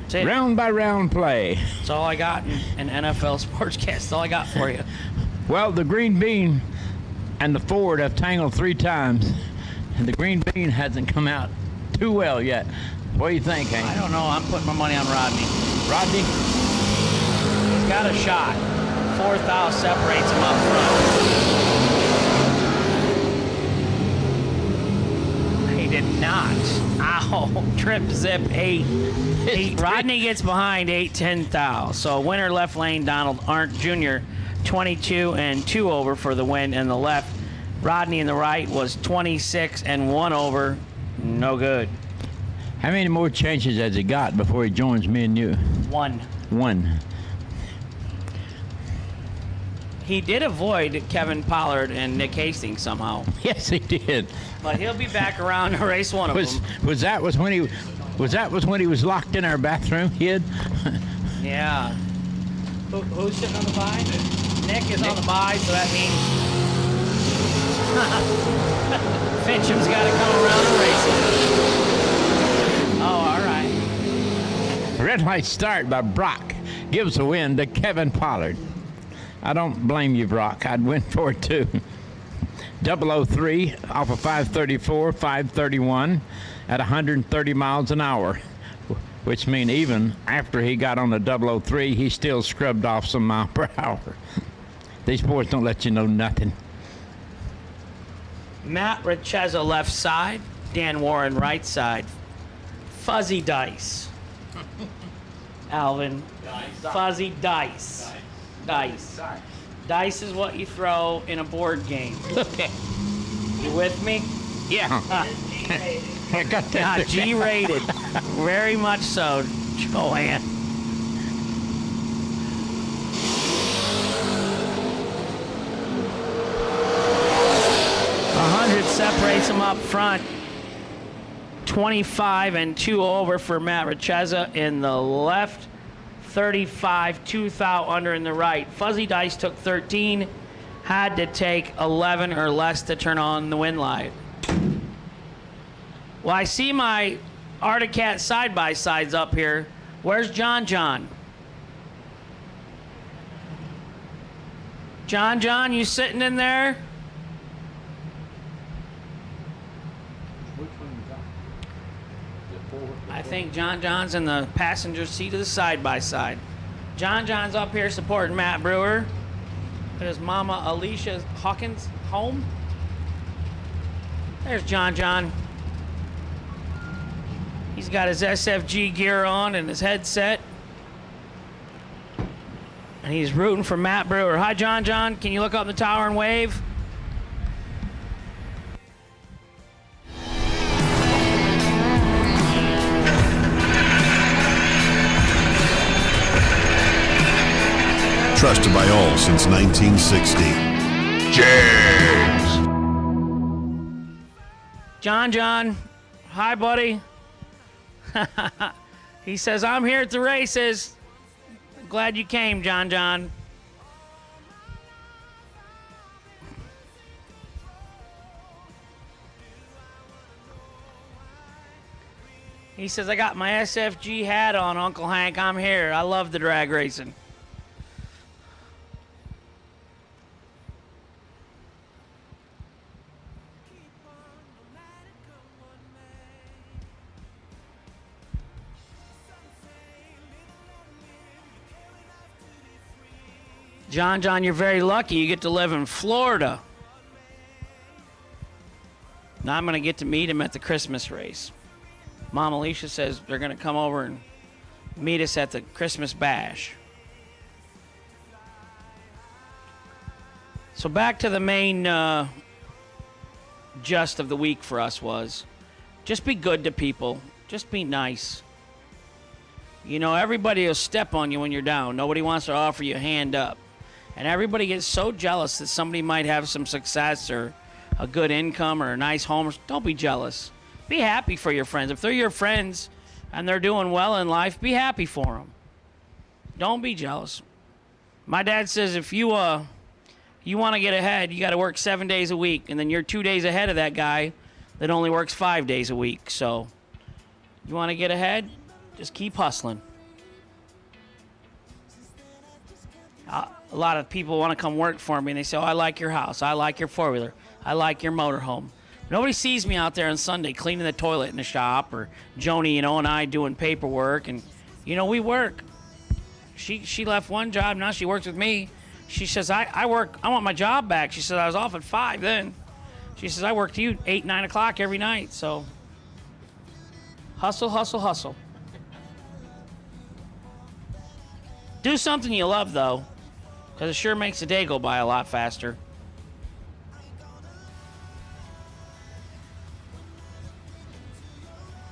That's it. round by round play. That's all I got in NFL sportscast. That's all I got for you. Well, the green bean and the Ford have tangled 3 times, and the green bean hasn't come out too well yet. What do you think, Hank? I don't know. I'm putting my money on Rodney. Rodney? He's got a shot. 4th out separates him up front. He did not. Ow. Trip zip 8. Rodney gets behind 8-10 thou. So winner left lane, Donald Arndt Jr. 22 and 2 over for the win in the left. Rodney in the right was 26 and 1 over. No good. How many more chances has he got before he joins me and you? 1. 1. He did avoid Kevin Pollard and Nick Hastings somehow. Yes, he did. But he'll be back around to race one of them. Was that when he was locked in our bathroom hid? Yeah. Who's sitting on the bye? Nick is on the bye, so that means Fincham's got to come around and race it. Oh, all right. Red light start by Brock gives the win to Kevin Pollard. I don't blame you, Brock. I'd win for it too. 003 off of 534, 531 at 130 miles an hour, which means even after he got on the 003, he still scrubbed off some mile per hour. These boys don't let you know nothing. Matt Richezza left side, Dan Warren right side. Fuzzy dice. Alvin. Fuzzy dice. Dice. Dice is what you throw in a board game. Okay. You with me? Yeah. I got that. G-rated. Very much so, Joanne. 100 separates him up front. 25 and 2 over for Matt Richezza in the left. 35, 2 thou under in the right. Fuzzy Dice took 13. Had to take 11 or less to turn on the win light. Well, I see my Articat side-by-sides up here. Where's John? John, you sitting in there? I think John's in the passenger seat of the side-by-side. John's up here supporting Matt Brewer at his mama Alicia Hawkins' home. There's John. He's got his SFG gear on and his headset. And he's rooting for Matt Brewer. Hi, John. Can you look up in the tower and wave? Trusted by all since 1960. Jegs. John. Hi, buddy. He says, I'm here at the races. Glad you came, John. He says, I got my SFG hat on, Uncle Hank. I'm here. I love the drag racing. John, you're very lucky. You get to live in Florida. Now I'm going to get to meet him at the Christmas race. Mom Alicia says they're going to come over and meet us at the Christmas bash. So back to the main gist of the week for us was just be good to people. Just be nice. You know, everybody will step on you when you're down. Nobody wants to offer you a hand up. And everybody gets so jealous that somebody might have some success or a good income or a nice home. Don't be jealous. Be happy for your friends. If they're your friends and they're doing well in life, be happy for them. Don't be jealous. My dad says if you want to get ahead, you got to work 7 days a week. And then you're 2 days ahead of that guy that only works 5 days a week. So you want to get ahead? Just keep hustling. A lot of people want to come work for me, and they say, oh, I like your house. I like your four-wheeler. I like your motorhome. Nobody sees me out there on Sunday cleaning the toilet in the shop, or Joni, and I doing paperwork. And, we work. She left one job. Now she works with me. She says, I work. I want my job back. She said, I was off at 5 then. She says, I work to you 8, 9 o'clock every night. So hustle. Do something you love, though. Because it sure makes the day go by a lot faster.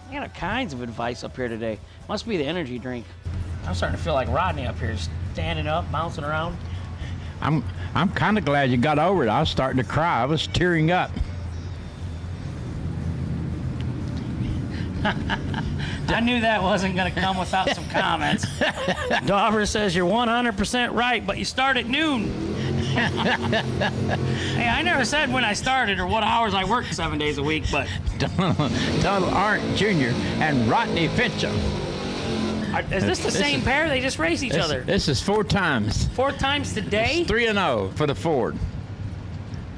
I got all kinds of advice up here today. Must be the energy drink. I'm starting to feel like Rodney up here, standing up, bouncing around. I'm kind of glad you got over it. I was starting to cry. I was tearing up. I knew that wasn't going to come without some comments. Dauber says you're 100% right, but you start at noon. Hey, I never said when I started or what hours I worked 7 days a week, but... Donald Arndt Jr. and Rodney Fincham. Is this the same pair? They just race each other. This is 4 times. 4 times today? 3-0 for the Ford.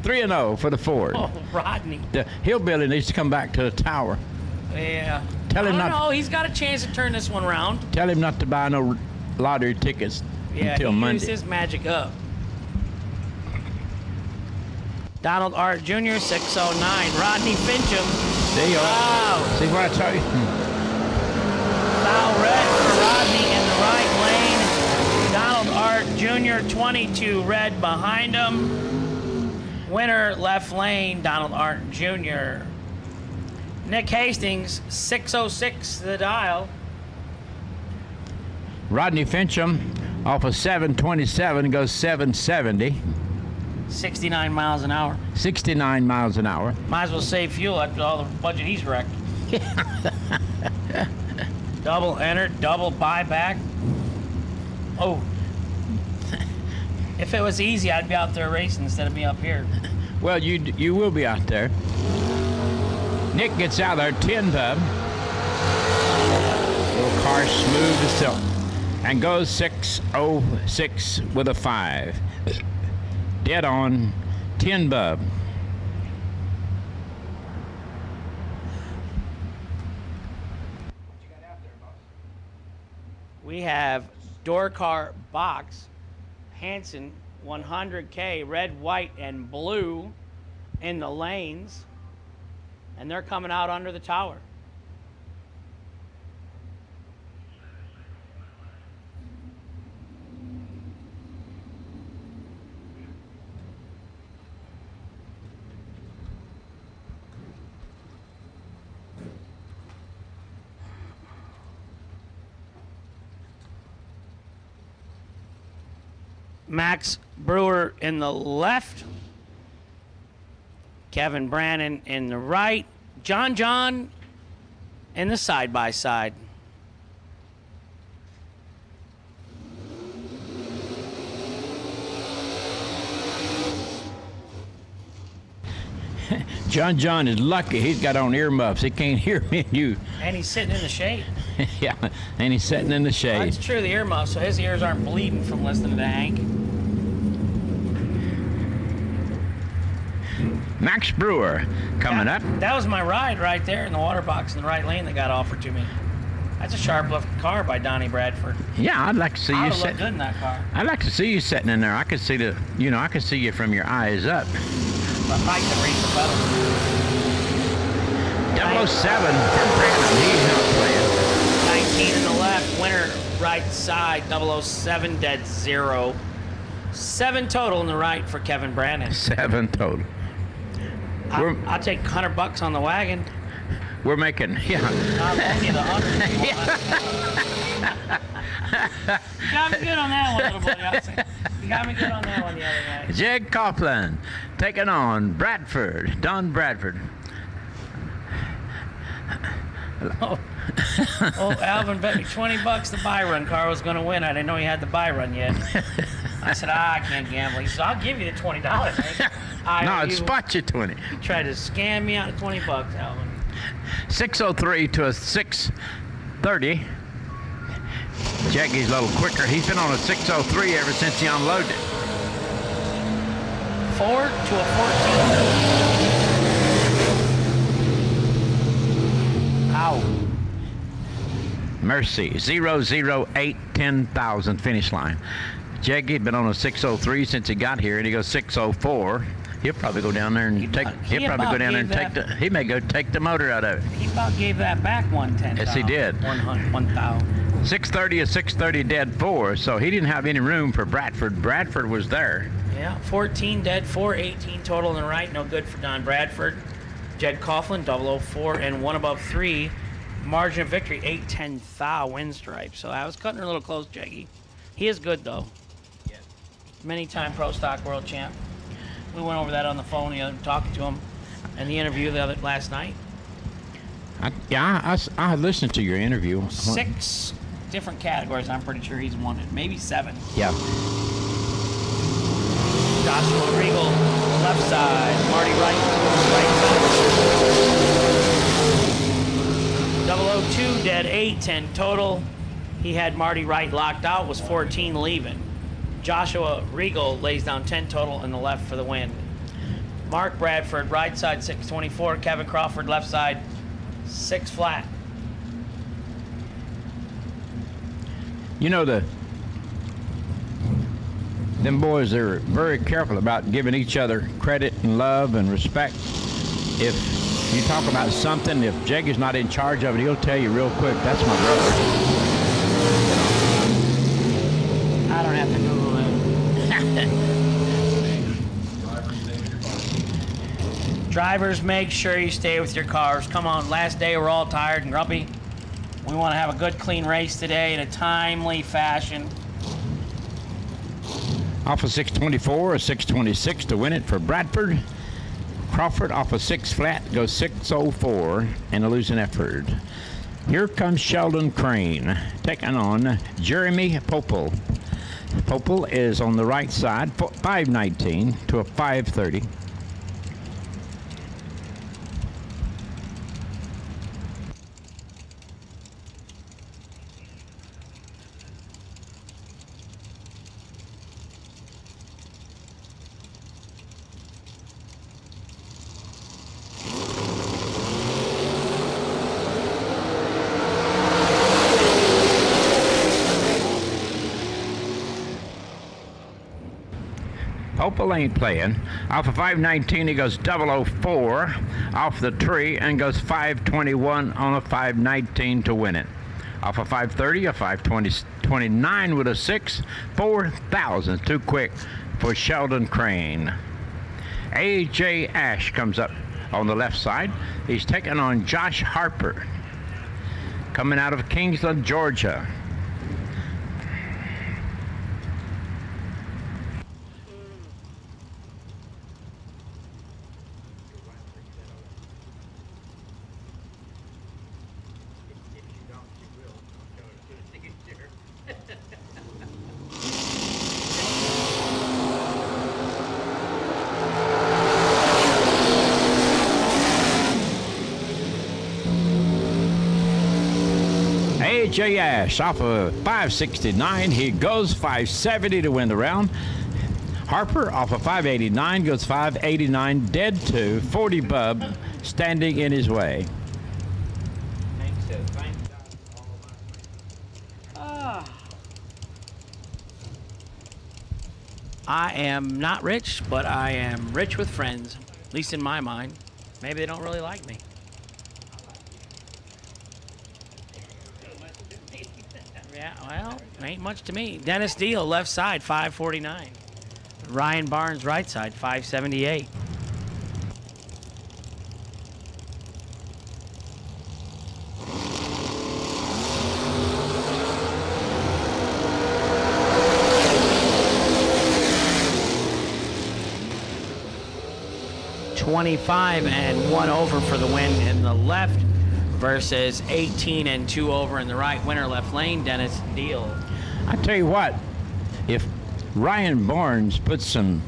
3-0 for the Ford. Oh, Rodney. The hillbilly needs to come back to the tower. Yeah. Tell him No, he's got a chance to turn this one around. Tell him not to buy no lottery tickets until Monday. Yeah, he used his magic up. Donald Art Jr., 609. Rodney Fincham. There you are. Wow. See what I tell you? Foul red for Rodney in the right lane. Donald Art Jr., 22 red behind him. Winner left lane, Donald Art Jr. Nick Hastings, 606 to the dial. Rodney Fincham off of 727 goes 770. 69 miles an hour. 69 miles an hour. Might as well save fuel after all the budget he's wrecked. Double entered, double buyback. Oh. If it was easy, I'd be out there racing instead of me up here. Well, you will be out there. Nick gets out there, 10 bub. Little car smooth as silk. And goes 606 with a 5. Dead on, 10 bub. we have Dorcar Box, Hanson 100K, red, white, and blue in the lanes. And they're coming out under the tower. Max Brewer in the left. Kevin Brannon in the right. John in the side-by-side. John is lucky. He's got on earmuffs. He can't hear me and you. And he's sitting in the shade. Yeah, and he's sitting in the Well, shade. that's true, the earmuffs, so his ears aren't bleeding from listening to Hank. Max Brewer coming up. That was my ride right there in the water box in the right lane that got offered to me. That's a sharp-looking car by Donnie Bradford. Yeah, I'd like to see I you would look sitting. good in that car. I'd like to see you sitting in there. I could see I could see you from your eyes up. But Mike can reach the pedal. 007 from Brandon. He's not playing. 19 in the left, winner right side, 007 dead 0. 7 total in the right for Kevin Brannon. 7 total. I'll take $100 on the wagon. We're making, yeah. I'll lend you the 100. You got me good on that one, little buddy. You got me good on that one the other night. Jeg Coughlin taking on Bradford, Don Bradford. Oh, Alvin bet me $20 the buy run car was going to win. I didn't know he had the buy run yet. I said, I can't gamble. He said, I'll give you the $20. No, it's spot you 20. He tried to scam me out of $20, Alvin. 603 to a 630. Jacky's a little quicker. He's been on a 603 ever since he unloaded it. 4 to a 14. Ow. Mercy, 008 10,000 finish line. Jacky's been on a 603 since he got here, and he goes 604. He'll probably go down there and he may go take the motor out of it. He about gave that back 110. Yes, he did. 1,000. 630 is 630 dead 4, so he didn't have any room for Bradford. Bradford was there. Yeah, 14 dead 4, 18 total in the right. No good for Don Bradford. Jeg Coughlin, 004, and 1 above 3. Margin of victory, 8-10 thou win stripe. So I was cutting her a little close, Jeggy. He is good, though. Yeah. Many-time Pro Stock World Champ. We went over that on the phone, talking to him, and the interview last night. I listened to your interview. 6 different categories. I'm pretty sure he's won it. Maybe 7. Yeah. Joshua Regal, left side. Marty right side. 002 dead 8, 10 total. He had Marty Wright locked out, was 14 leaving. Joshua Regal lays down 10 total in the left for the win. Mark Bradford, right side 624. Kevin Crawford, left side 6 flat. You know, them boys are very careful about giving each other credit and love and respect. If you talk about something, if Jeggy's not in charge of it, he'll tell you real quick, that's my brother. I don't have to Google that. Drivers, make sure you stay with your cars. Come on, last day we're all tired and grumpy. We want to have a good, clean race today in a timely fashion. Off of 624, a 626 to win it for Bradford. Crawford off of 6 flat goes 604 and a losing effort. Here comes Sheldon Crane taking on Jeremy Popel. Popel is on the right side, 519 to a 530. Opal ain't playing. Off of 519, he goes 004 off the tree and goes 521 on a 519 to win it. Off of 530, a 529 with a 6, 4,000. Too quick for Sheldon Crane. A.J. Ash comes up on the left side. He's taking on Josh Harper, coming out of Kingsland, Georgia. A.J. Ash off of 569, he goes 570 to win the round. Harper off of 589 goes 589, dead to 40 Bub standing in his way. I am not rich, but I am rich with friends, at least in my mind. Maybe they don't really like me. Yeah, well, ain't much to me. Dennis Deal, left side, 549. Ryan Barnes, right side, 578. $25 and 1 over for the win in the left versus 18 and 2 over in the right. Winner left lane, Dennis Deal. I tell you what, if Ryan Barnes puts some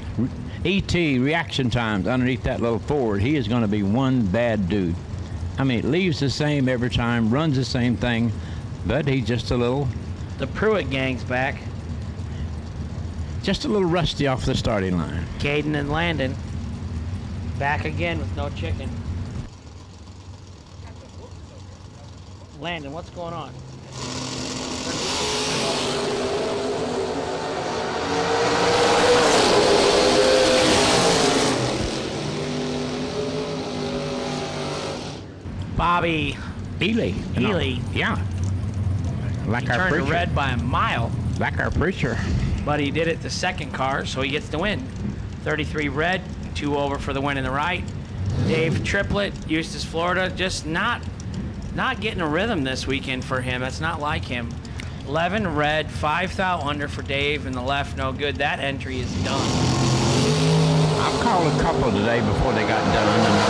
ET reaction times underneath that little Ford, he is going to be one bad dude. I mean, it leaves the same every time, runs the same thing, but he's just a little... The Pruitt gang's back. Just a little rusty off the starting line. Caden and Landon back again with no chicken. Landon, what's going on? Bobby Ely. Ely. Yeah. Like He our turned preacher. red by a mile, Like our preacher. but he did it the second car, so he gets the win. 33 red, 2 over for the win in the right. Dave Triplett, Eustis, Florida, just not getting a rhythm this weekend for him. That's not like him. 11 red, 5 thou under for Dave in the left, no good. That entry is done. I've called a couple today before they got done, and I've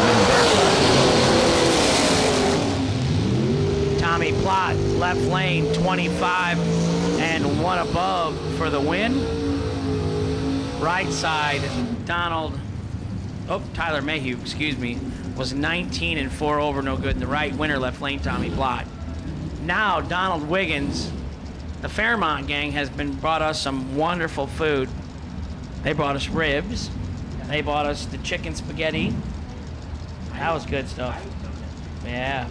been Tommy Plott, left lane, 25 and 1 above for the win. Right side, Tyler Mayhew, excuse me, was 19 and 4 over, no good in the right. Winner left lane, Tommy Plott. Now Donald Wiggins, the Fairmont gang has brought us some wonderful food. They brought us ribs. They bought us the chicken spaghetti. That was good stuff. Yeah.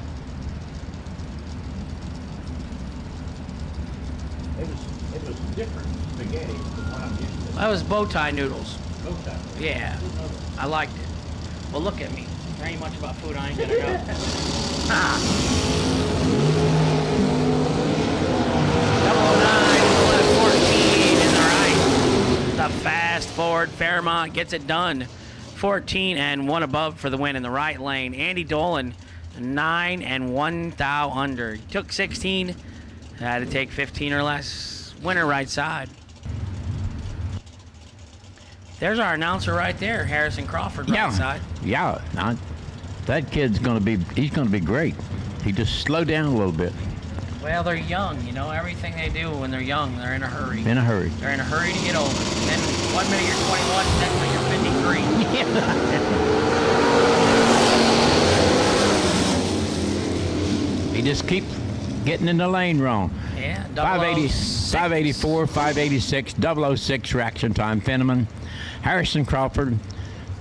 It was different spaghetti than what I'm used to. That was bow tie noodles. Bow tie. Yeah, I liked it. Well, look at me. There ain't much about food I ain't gonna know. Ah. 009, 14 in the right. The fast forward Fairmont gets it done. 14 and 1 above for the win in the right lane. Andy Dolan, 9 and 1 thou under. He took 16, had to take 15 or less. Winner right side. There's our announcer right there, Harrison Crawford, right side. Yeah. That kid's he's gonna be great. He just slowed down a little bit. Well, they're young, you know. Everything they do when they're young, they're in a hurry. In a hurry. They're in a hurry to get older. Then 1 minute you're 21, next minute you're 53. He just keeps getting in the lane wrong. Yeah, 584, 586, 006 reaction time. Fenneman, Harrison Crawford,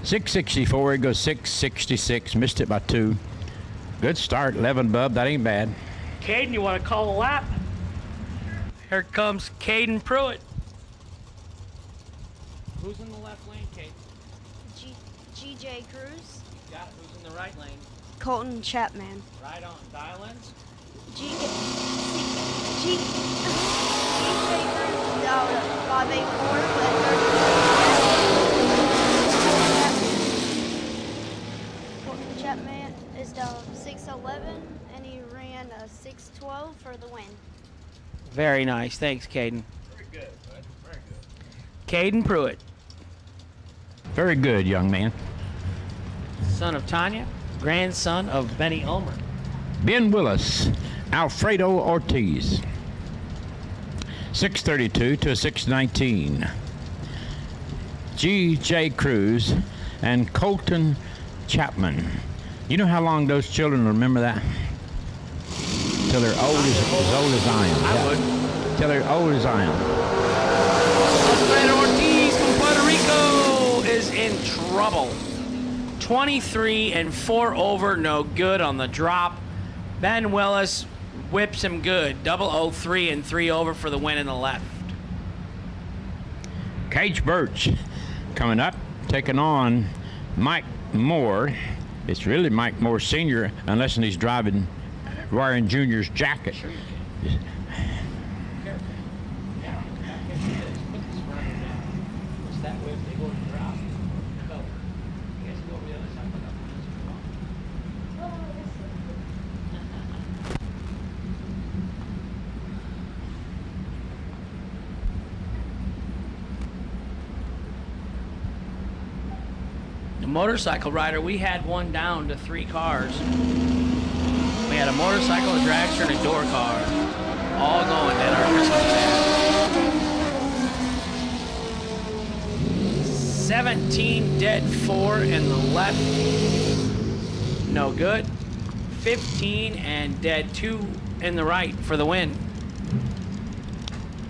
664. He goes 666. Missed it by 2. Good start, 11 Bub. That ain't bad. Caden, you want to call a lap? Here comes Caden Pruitt. Who's in the left lane? GJ Cruz, Got it. Who's in the right lane? Colton Chapman. Right on. Dial-ins. GJ Cruz is out at 584, but 30. Colton Chapman is down 611, and he ran a 612 for the win. Very nice. Thanks, Caden. Very good, bud. Very good. Caden Pruitt, Very good, young man. son of Tanya, grandson of Benny Ulmer. Ben Willis, Alfredo Ortiz. 632 to 619. G.J. Cruz and Colton Chapman. You know how long those children remember that? Till they're old as I am. I would. Till they're old as I am. Alfredo Ortiz from Puerto Rico is in trouble. 23 and 4 over, no good on the drop. Ben Willis whips him good. 003 and 3 over for the win in the left. Cage Birch coming up, taking on Mike Moore. It's really Mike Moore Sr., unless he's driving Ryan Jr.'s jacket. The motorcycle rider, we had one down to 3 cars. We had a motorcycle, a dragster, and a door car. All going at our Christmas fair. 17 dead, 4 in the left. No good. 15 and dead, 2 in the right for the win.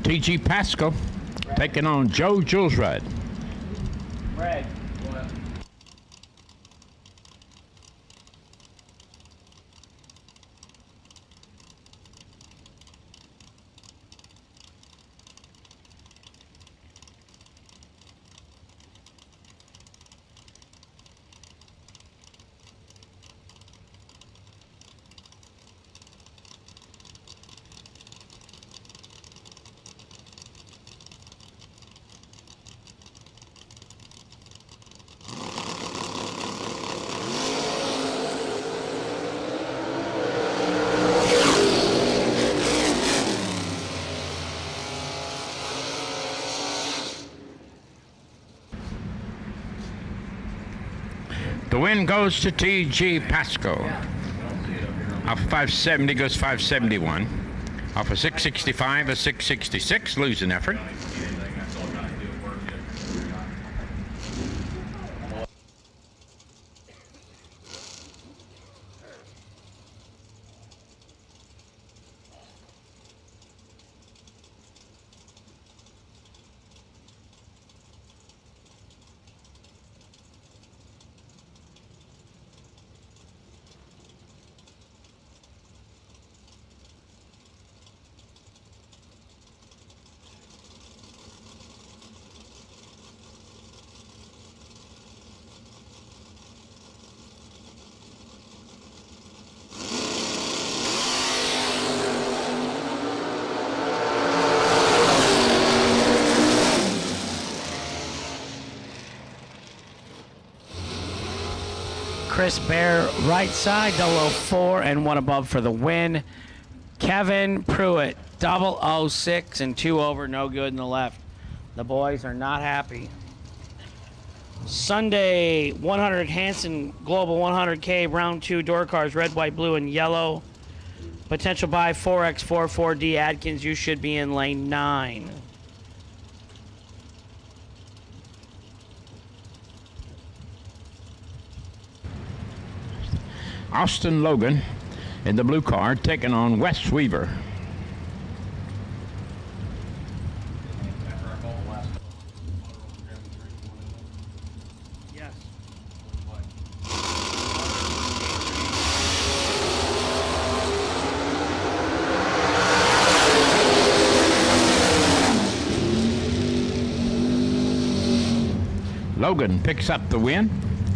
T.G. Pascal taking on Joe Julesrud. Greg. The win goes to T.G. Pascal. Off of 570 goes 571. Off of 665 a 666, losing effort. Chris Bear, right side, 004 and 1 above for the win. Kevin Pruitt, 006 and 2 over, no good in the left. The boys are not happy. Sunday, 100 Hanson Global 100K, round 2, door cars, red, white, blue, and yellow. Potential buy 4X44D Adkins, you should be in lane 9. Austin Logan in the blue car taking on Wes Weaver. Yes. Logan picks up the win.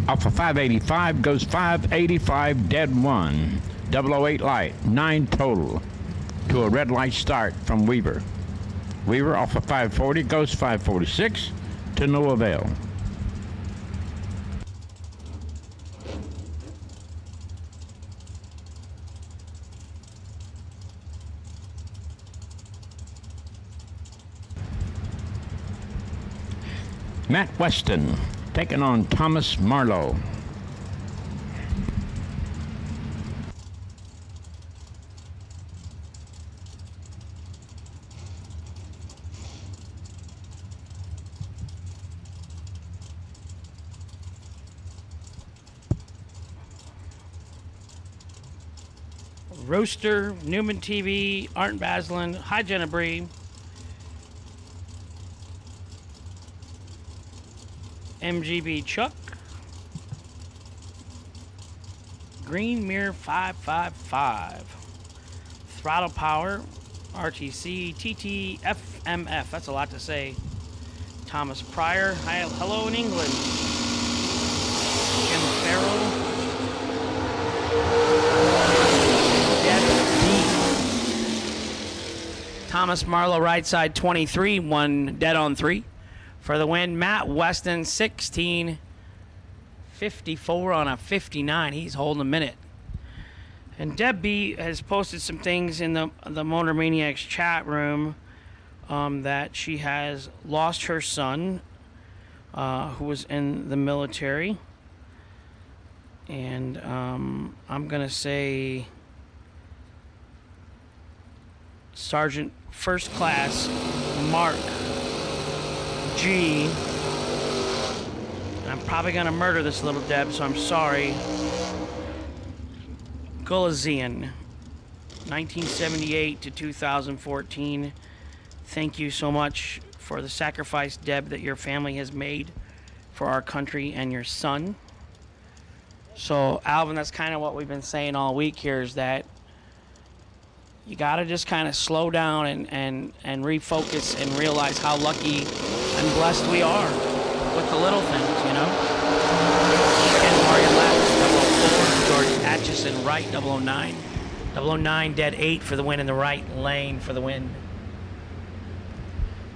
off of 585 goes 585 dead 1. 008 light, 9 total to a red light start from Weaver. Weaver off of 540 goes 546 to no avail. Matt Weston taking on Thomas Marlowe. Roaster, Newman TV, Art and Baslin, Hi Jenna Bree, MGB Chuck, Green Mirror 555, Throttle Power, RTC, TT, FMF, that's a lot to say, Thomas Pryor, hello in England, Jim Farrell, Thomas Marlowe, right side 23, 1 dead on 3 for the win. Matt Weston 1654 on a 59. He's holding a minute. And Deb B has posted some things in the Motor Maniacs chat room that she has lost her son, who was in the military. And I'm gonna say Sergeant First Class Mark G. I'm probably gonna murder this little Deb, so I'm sorry. Gulazian, 1978 to 2014. Thank you so much for the sacrifice, Deb, that your family has made for our country and your son. So, Alvin, that's kind of what we've been saying all week here, is that you got to just kind of slow down and refocus and realize how lucky and blessed we are with the little things, you know? Ken Mario left, 004, George Atchison right, 009. 009 dead 8 for the win in the right lane for the win.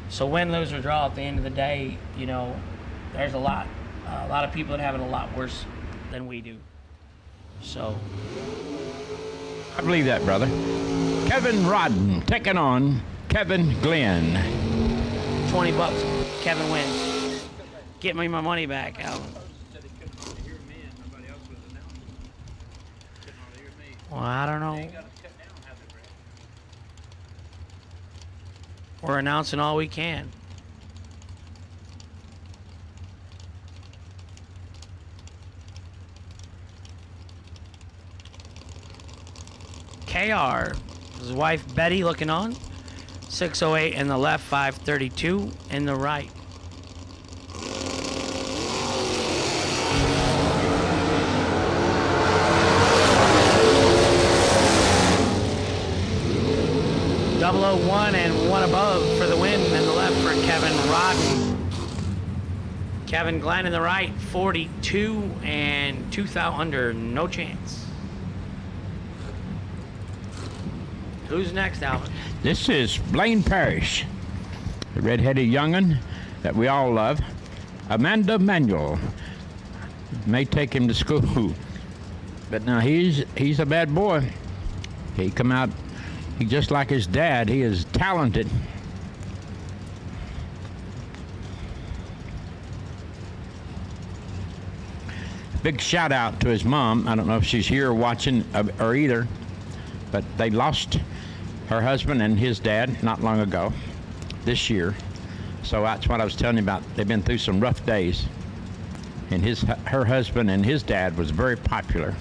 So win, lose, or draw at the end of the day, you know, there's a lot of people that have it a lot worse than we do. So I believe that, brother. Kevin Rodden taking on Kevin Glenn. 20 bucks. Kevin wins. Get me my money back, Alvin. Well, I don't know. We're announcing all we can. KR, his wife Betty looking on. 608 in the left, 532 in the right. .001 and 1 above for the win in the left for Kevin Rodden. Kevin Glenn in the right, 42 and 2,000 under, no chance. Who's next, Alvin? This is Blaine Parrish, the red-headed young'un that we all love. Amanda Manuel may take him to school, but now he's a bad boy. He come out, he just like his dad. He is talented. Big shout out to his mom. I don't know if she's here watching or either, but they lost her husband and his dad not long ago, this year. So that's what I was telling you about. They've been through some rough days. And her husband and his dad was very popular,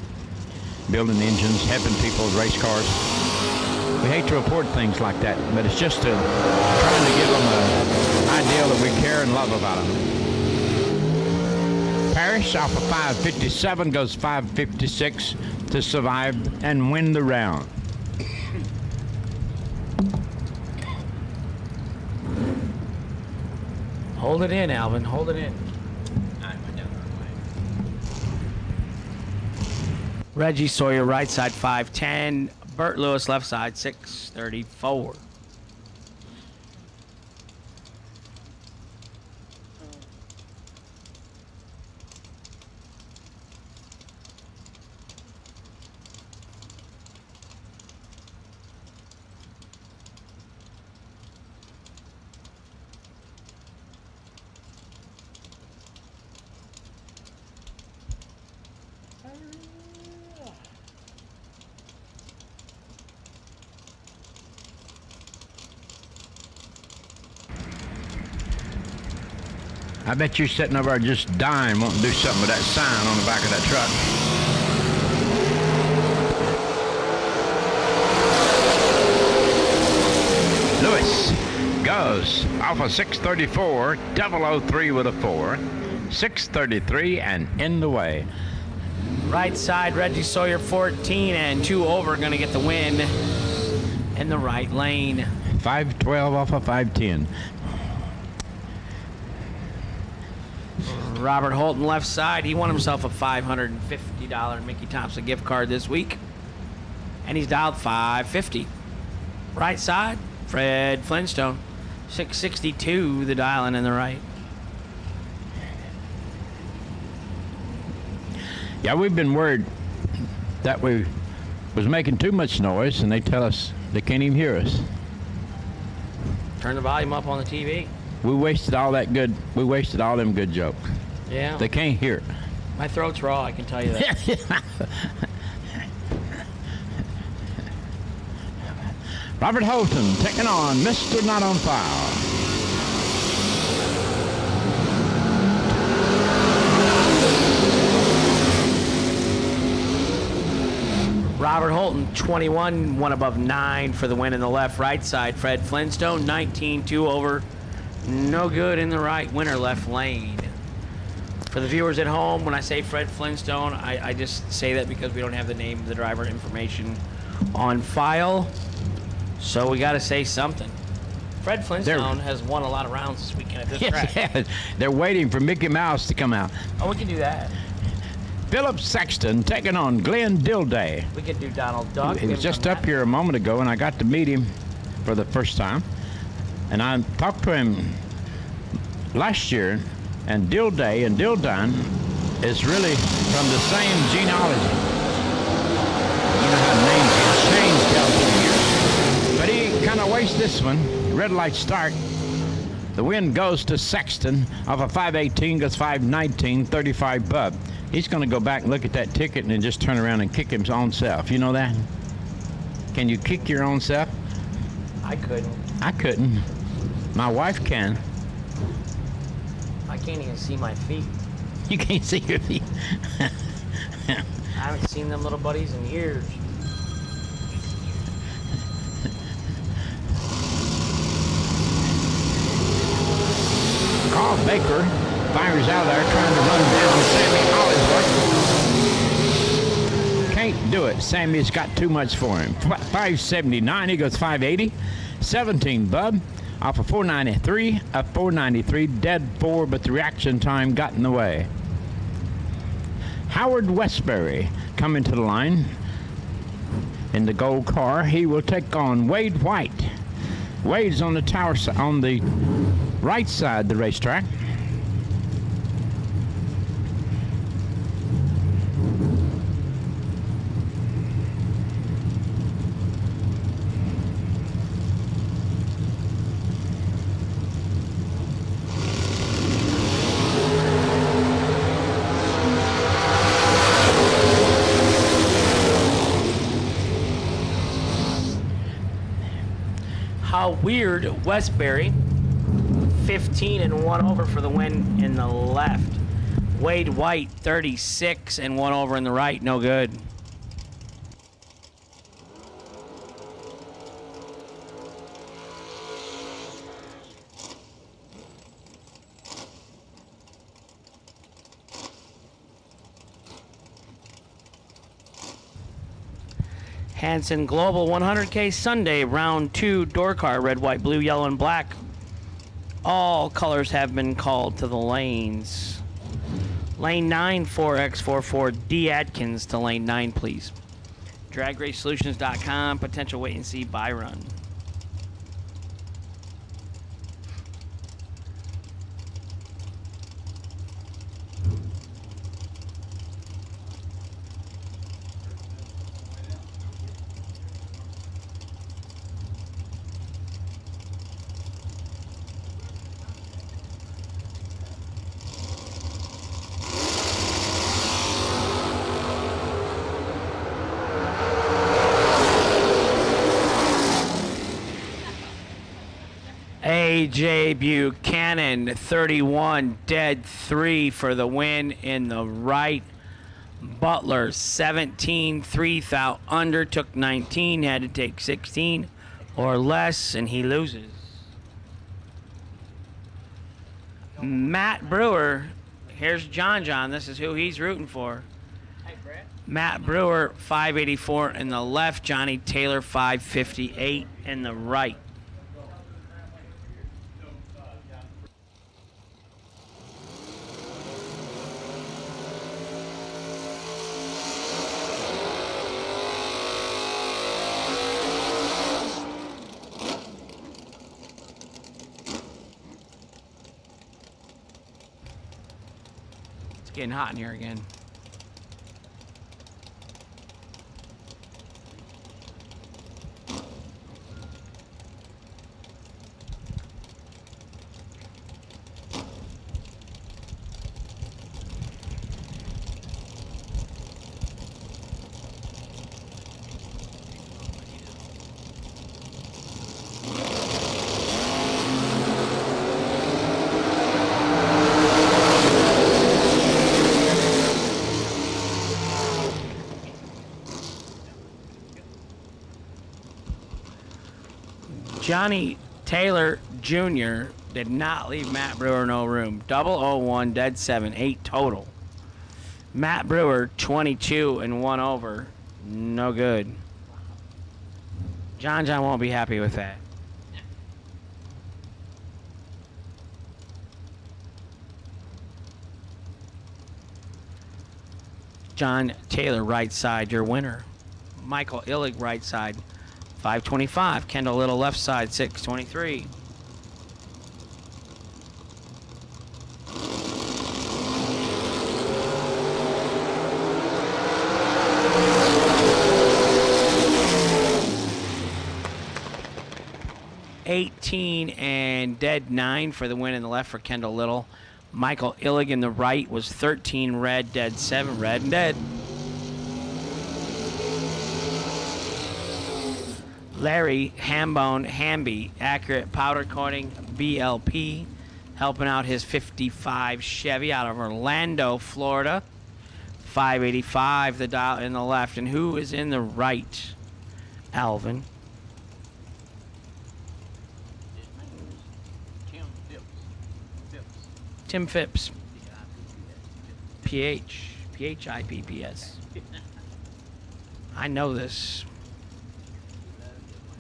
building engines, helping people with race cars. We hate to report things like that, but it's just trying to give them an idea that we care and love about them. Parrish off of 557 goes 556 to survive and win the round. Hold it in, Alvin. Hold it in. Reggie Sawyer, right side, 5:10. Bert Lewis, left side, 6:34. I bet you're sitting over there just dying, wanting to do something with that sign on the back of that truck. Lewis goes off a 634, 003 with a 4, 633 and in the way. Right side, Reggie Sawyer, 14 and 2 over, going to get the win in the right lane. 512 off a 510. Robert Holton, left side. He won himself a $550 Mickey Thompson gift card this week. And he's dialed 550. Right side, Fred Flintstone. 662, the dialing in the right. Yeah, we've been worried that we was making too much noise, and they tell us they can't even hear us. Turn the volume up on the TV. We wasted all them good jokes. Yeah. They can't hear it. My throat's raw, I can tell you that. Robert Holton taking on Mr. Not on File. Robert Holton, 21, one above 9 for the win in the left. Right side, Fred Flintstone, 19-2 over. No good in the right, winner left lane. For the viewers at home, when I say Fred Flintstone, I just say that because we don't have the name of the driver information on file. So we got to say something. Fred Flintstone has won a lot of rounds this weekend at this track. Yeah, they're waiting for Mickey Mouse to come out. Oh, we can do that. Philip Sexton taking on Glenn Dilday. We can do Donald Duck. He was just up here a moment ago, and I got to meet him for the first time. And I talked to him last year, and Dilday and Dildine is really from the same genealogy. You know how names get changed down through the years. But he kind of wastes this one. Red light start. The win goes to Sexton off a 518, goes 519, 35 bub. He's going to go back and look at that ticket and then just turn around and kick his own self. You know that? Can you kick your own self? I couldn't. I couldn't. My wife can. I can't even see my feet. You can't see your feet. I haven't seen them little buddies in years. Carl Baker fires out there trying to run down Sammy Hollingsworth. Can't do it. Sammy's got too much for him. 579, he goes 580. 17 bub. Off of 493, a 493, dead 4, but the reaction time got in the way. Howard Westbury coming to the line in the gold car. He will take on Wade White. Wade's on the tower on the right side of the racetrack. How weird, Westbury, 15 and 1 over for the win in the left. Wade White, 36 and 1 over in the right, no good. Hanson Global 100K Sunday, round 2, door car, red, white, blue, yellow, and black. All colors have been called to the lanes. Lane 9, 4X44, D. Adkins to lane 9, please. DragRaceSolutions.com, potential wait and see buy run. AJ Buchanan, 31, dead 3 for the win in the right. Butler, 17, 3 thou under, took 19, had to take 16 or less, and he loses. Matt Brewer, here's John. This is who he's rooting for. Matt Brewer, 584 in the left. Johnny Taylor, 558 in the right. It's getting hot in here again. Johnny Taylor Jr. did not leave Matt Brewer no room. 001, dead 7, 8 total. Matt Brewer, 22 and 1 over. No good. John won't be happy with that. John Taylor, right side, your winner. Michael Illig, right side, 525. Kendall Little, left side, 623. $18 and dead 9 for the win in the left for Kendall Little. Michael Illig in the right was 13 red, dead 7 red and dead. Larry Hambone Hamby, accurate powder coating BLP, helping out his 55 Chevy out of Orlando, Florida. 585, the dial in the left. And who is in the right? Alvin. Tim Phipps. Phipps. I know this.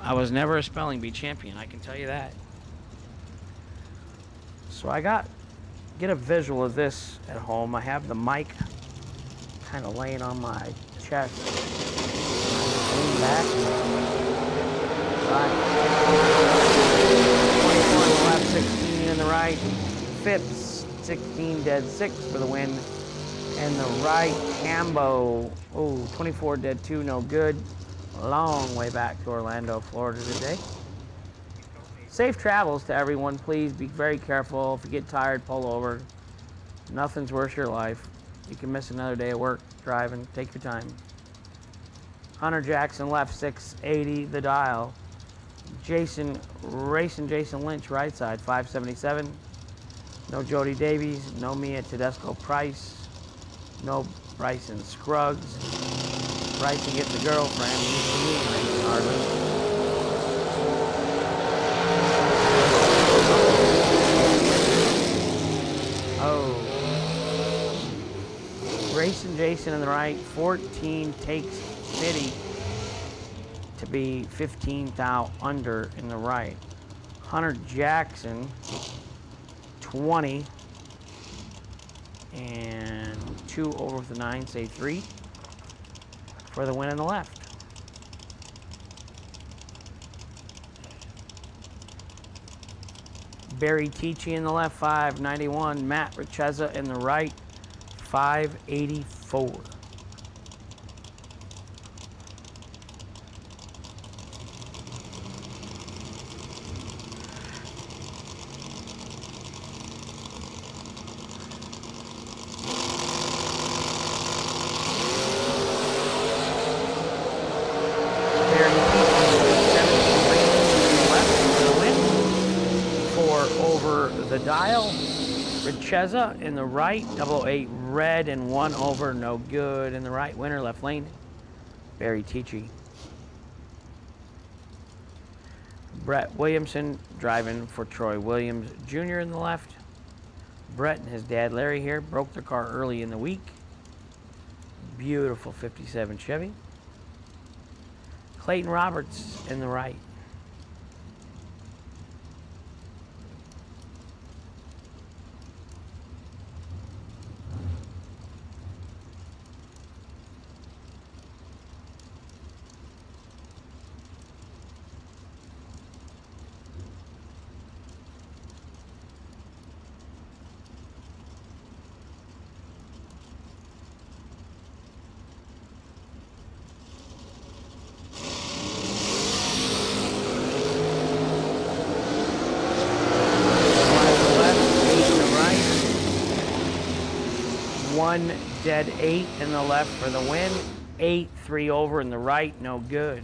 I was never a spelling bee champion, I can tell you that. So get a visual of this at home. I have the mic kind of laying on my chest. Lean back. Right. 24 in the left, 16 in the right. Phipps, 16 dead 6 for the win. And the right, Hambo, 24 dead 2, no good. Long way back to Orlando, Florida today. Safe travels to everyone. Please be very careful. If you get tired, pull over. Nothing's worth your life. You can miss another day of work driving. Take your time. Hunter Jackson left, 680 the dial. Jason Lynch right side, 577. No Jody Davies, no Mia Tedesco Price, no Bryson Scruggs. Bryson gets a girlfriend. Grayson Jason in the right. 14 takes Mitty to be 15 thou under in the right. Hunter Jackson, 20. And 2 over with the 9, say 3 for the win on the left. Barry Tichy in the left, 591. Matt Richeza in the right, 584. The dial, Richeza in the right, 008 red and 1 over, no good in the right. Winner left lane, Barry Tichy. Brett Williamson driving for Troy Williams Jr. in the left. Brett and his dad Larry here broke their car early in the week. Beautiful 57 Chevy. Clayton Roberts in the right. One dead 8 in the left for the win. 8, 3 over in the right, no good.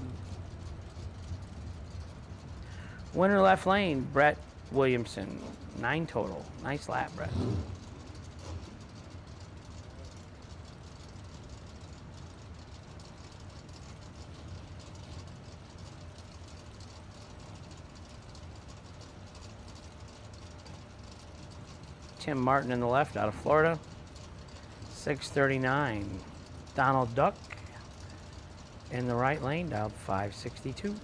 Winner left lane, Brett Williamson. 9 total. Nice lap, Brett. Tim Martin in the left out of Florida. 639. Donald Duck in the right lane, dialed 562.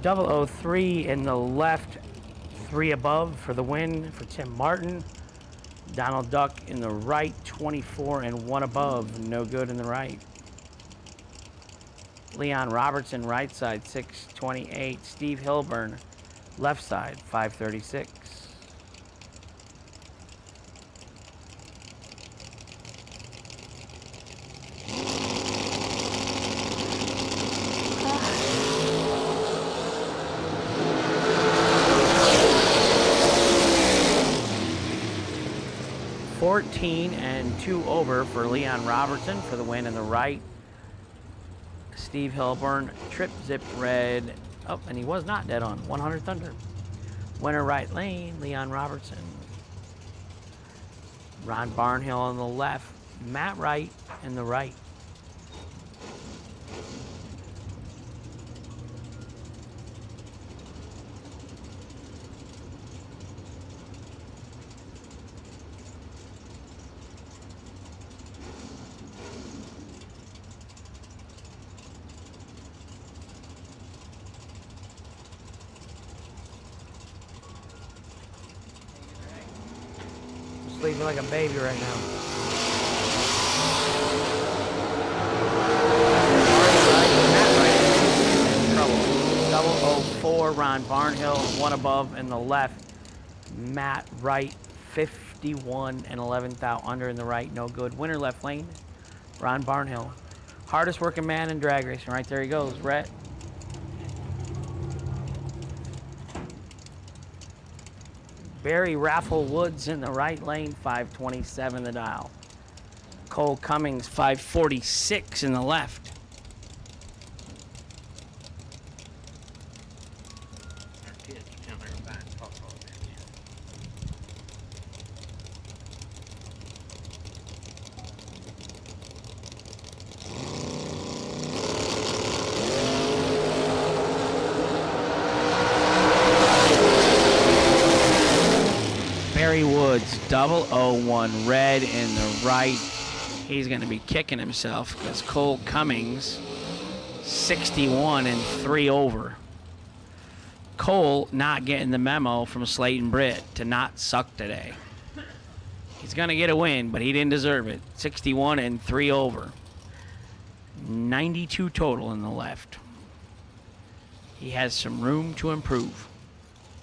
Double 03 in the left, 3 above for the win for Tim Martin. Donald Duck in the right, 24 and 1 above, no good in the right. Leon Robertson, right side, 628. Steve Hilburn, left side, 536. And 2 over for Leon Robertson for the win in the right. Steve Hilburn, trip zip red. Oh, and he was not dead on. 100 Thunder. Winner right lane, Leon Robertson. Ron Barnhill on the left. Matt Wright in the right. Sleeping like a baby right now. Trouble. 004, Ron Barnhill, 1 above in the left. Matt Wright, 51 and 11th out under in the right, no good. Winner left lane, Ron Barnhill. Hardest working man in drag racing. Right there he goes, Rhett. Barry Raffle Woods in the right lane, 527 the dial. Cole Cummings, 546 in the left. Barry Woods, 001 red in the right. He's going to be kicking himself because Cole Cummings, 61 and 3 over. Cole not getting the memo from Slayton Britt to not suck today. He's going to get a win, but he didn't deserve it. 61 and 3 over. 92 total in the left. He has some room to improve,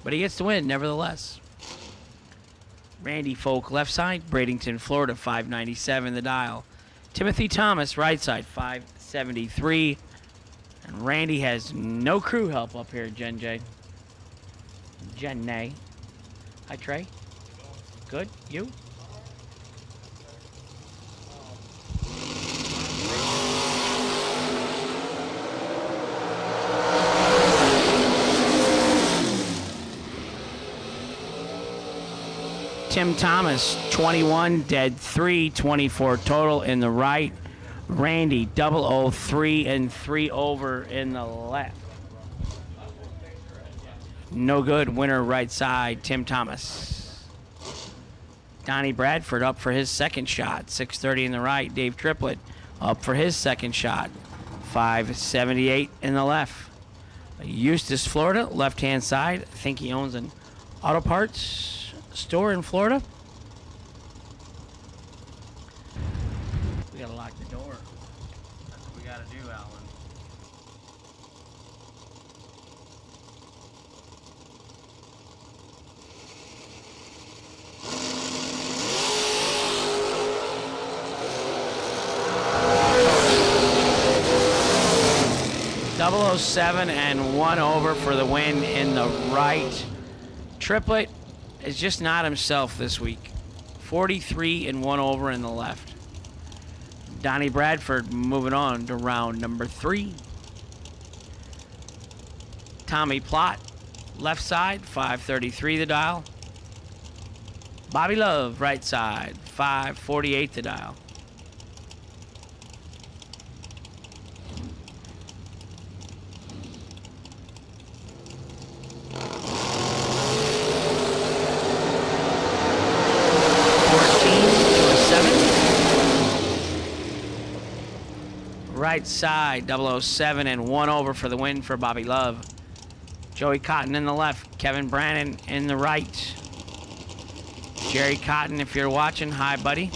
but he gets the win nevertheless. Randy Folk, left side. Bradenton, Florida, 597 the dial. Timothy Thomas, right side, 573. And Randy has no crew help up here, Jenny. Hi, Trey. Good. You? Tim Thomas, 21, dead 3, 24 total in the right. Randy, 003 and 3 over in the left. No good. Winner right side, Tim Thomas. Donnie Bradford up for his second shot, 630 in the right. Dave Triplett up for his second shot, 578 in the left. Eustis, Florida, left-hand side. I think he owns an auto parts store in Florida. We gotta lock the door. That's what we gotta do, Alan. .007 and 1 over for the win in the right. Triplett is just not himself this week. 43 and 1 over in the left. Donnie Bradford moving on to round number 3. Tommy Plott, left side, 533 the dial. Bobby Love, right side, 548 the dial. Right side, 007 and 1 over for the win for Bobby Love. Joey Cotton in the left, Kevin Brannon in the right. Jerry Cotton, if you're watching, hi buddy.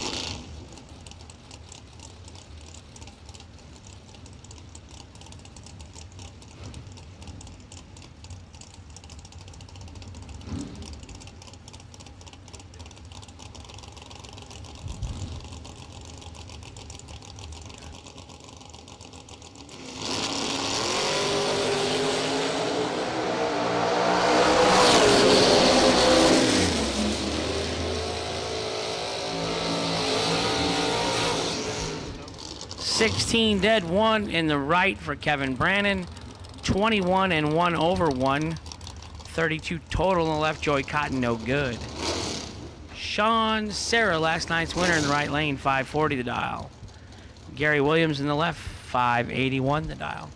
Dead 1 in the right for Kevin Brannon. 21 and 1 over 1. 32 total in the left. Joey Cotton, no good. Sean Sarah, last night's winner in the right lane, 540 the dial. Gary Williams in the left, 581 the dial.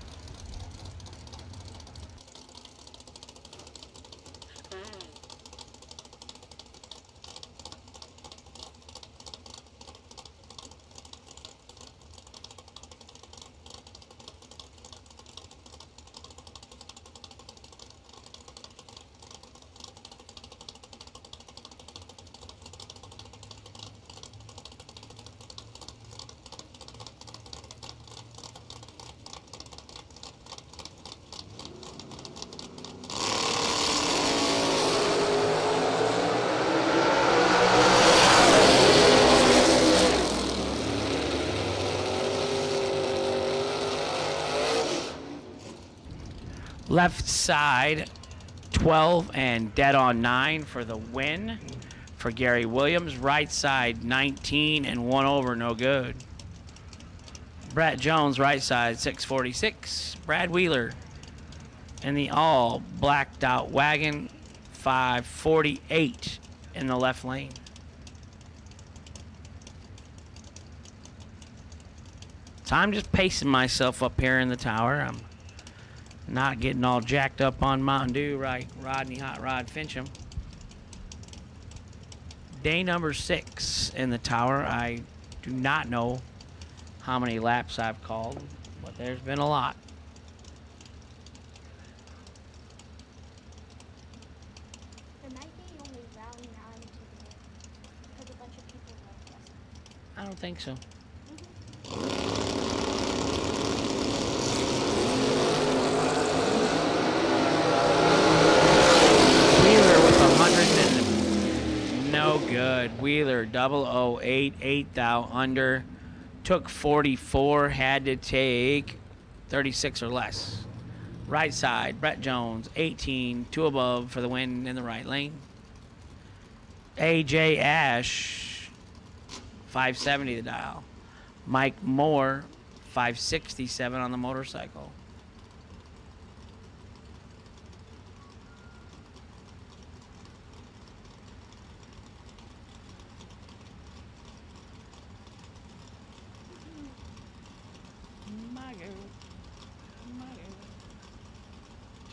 Left side, 12 and dead on 9 for the win for Gary Williams. Right side, 19 and 1 over, no good. Brett Jones, right side, 646. Brad Wheeler in the all blacked out wagon, 548 in the left lane. So I'm just pacing myself up here in the tower. I'm not getting all jacked up on Mountain Dew, right? Rodney Hot Rod Fincham. Day number 6 in the tower. I do not know how many laps I've called, but there's been a lot. There might be only round 9 today because a bunch of people left last night. I don't think so. Wheeler with 100 and no good. Wheeler 008, 8 thou under. Took 44, had to take 36 or less. Right side, Brett Jones, 18, 2 above for the win in the right lane. AJ Ash, 570 the dial. Mike Moore, 567 on the motorcycle.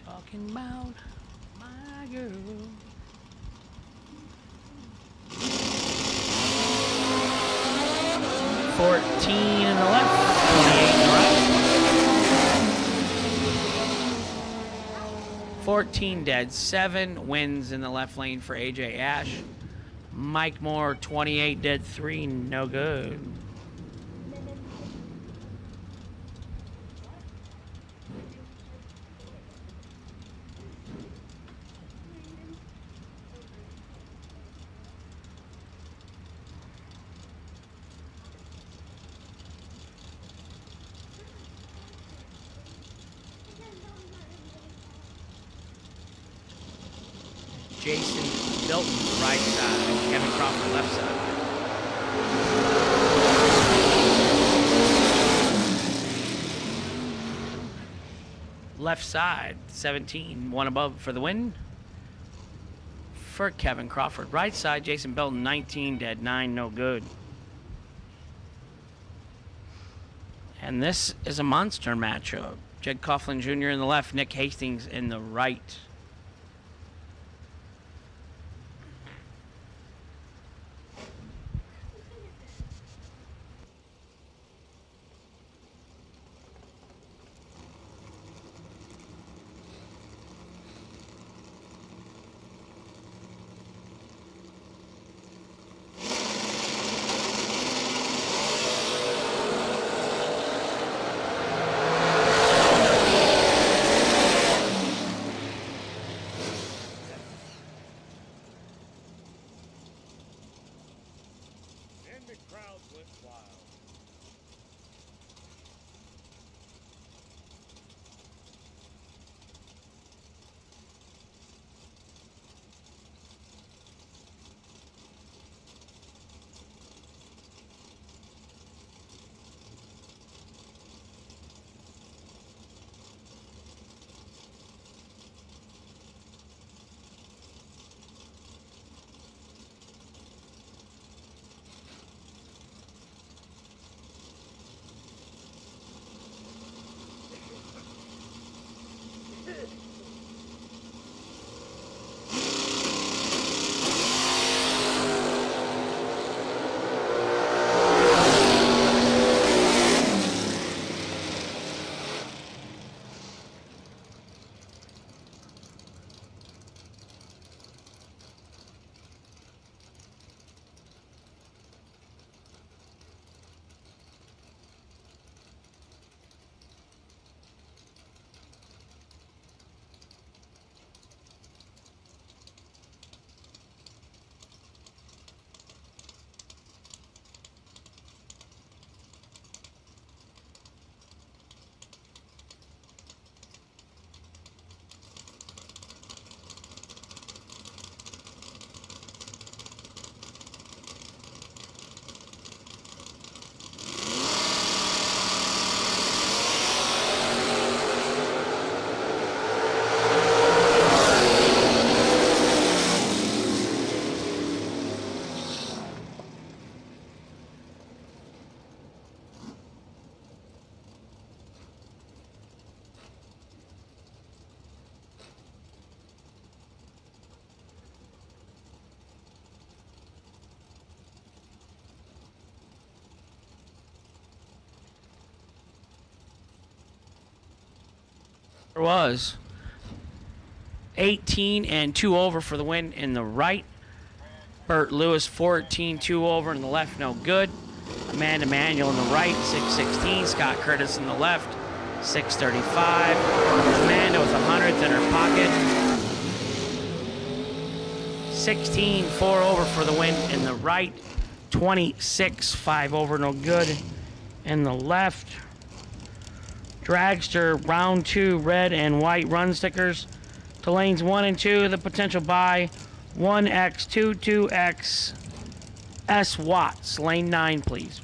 Talking about my girl. Fourteen in the left, 28 in the right. 14 dead, 7 wins in the left lane for AJ Ash. Mike Moore, 28 dead, 3 no good. Jason Bilton, right side. Kevin Crawford, left side. Left side, 17, 1 above for the win for Kevin Crawford. Right side, Jason Bilton, 19 dead, 9 no good. And this is a monster matchup. Jed Coughlin Jr. in the left, Nick Hastings in the right. was 18 and 2 over for the win in the right. Burt Lewis 14, 2 over in the left, no good. Amanda Manuel in the right, 616. Scott Curtis in the left, 635. Amanda was 100th in her pocket. 16, 4 over for the win in the right. 26, 5 over, no good in the left. Dragster, round 2, red and white run stickers. To lanes 1 and 2, the potential buy 1X, 2X, S Watts. Lane 9, please.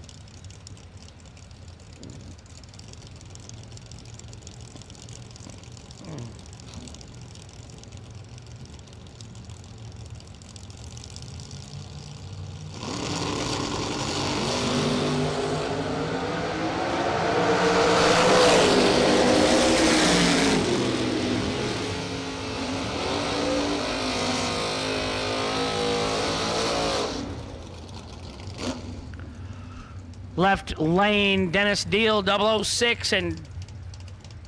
Left lane, Dennis Deal, 006 and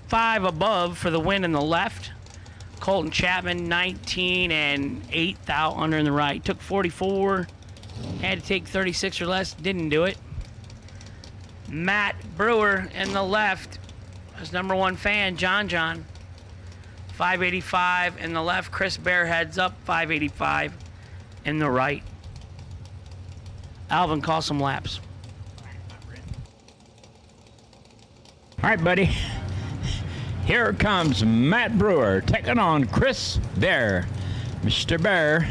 5 above for the win in the left. Colton Chapman, 19 and 8 out under in the right. Took 44, had to take 36 or less, didn't do it. Matt Brewer in the left, his #1 fan, John, 585 in the left. Chris Bear heads up, 585 in the right. Alvin, call some laps. All right, buddy. Here comes Matt Brewer taking on Chris Bear. Mr. Bear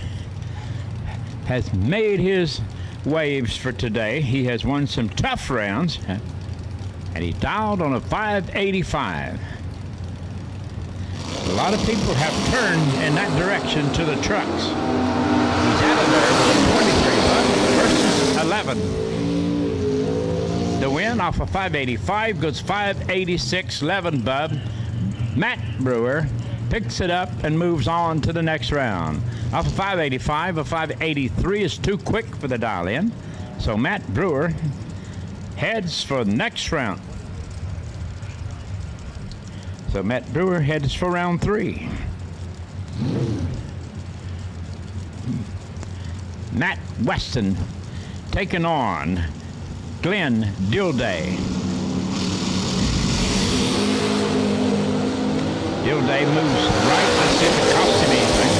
has made his waves for today. He has won some tough rounds, and he dialed on a 585. A lot of people have turned in that direction to the trucks. He's out of there with a 23 versus 11. The win off of 585 goes 586, 11 bub. Matt Brewer picks it up and moves on to the next round. Off of 585, a 583 is too quick for the dial in. So Matt Brewer heads for the next round. So Matt Brewer heads for round 3. Matt Weston taking on Glenn Dilday. Dilday moves right. Let's see if it costs him anything.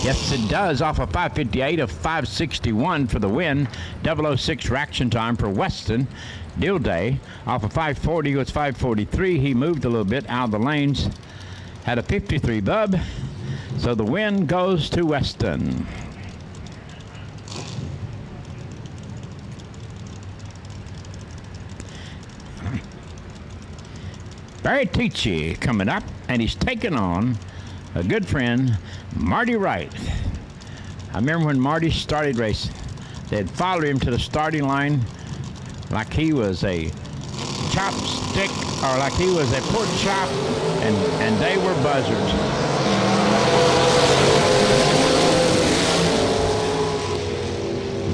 Yes, it does. Off of 558 of 561 for the win. 006 reaction time for Weston. Dilday off of 540 goes 543. He moved a little bit out of the lanes. Had a 53 bub. So the win goes to Weston. Barry Tichy coming up, and he's taking on a good friend, Marty Wright. I remember when Marty started racing, they'd follow him to the starting line like he was a chopstick or like he was a pork chop, and they were buzzards.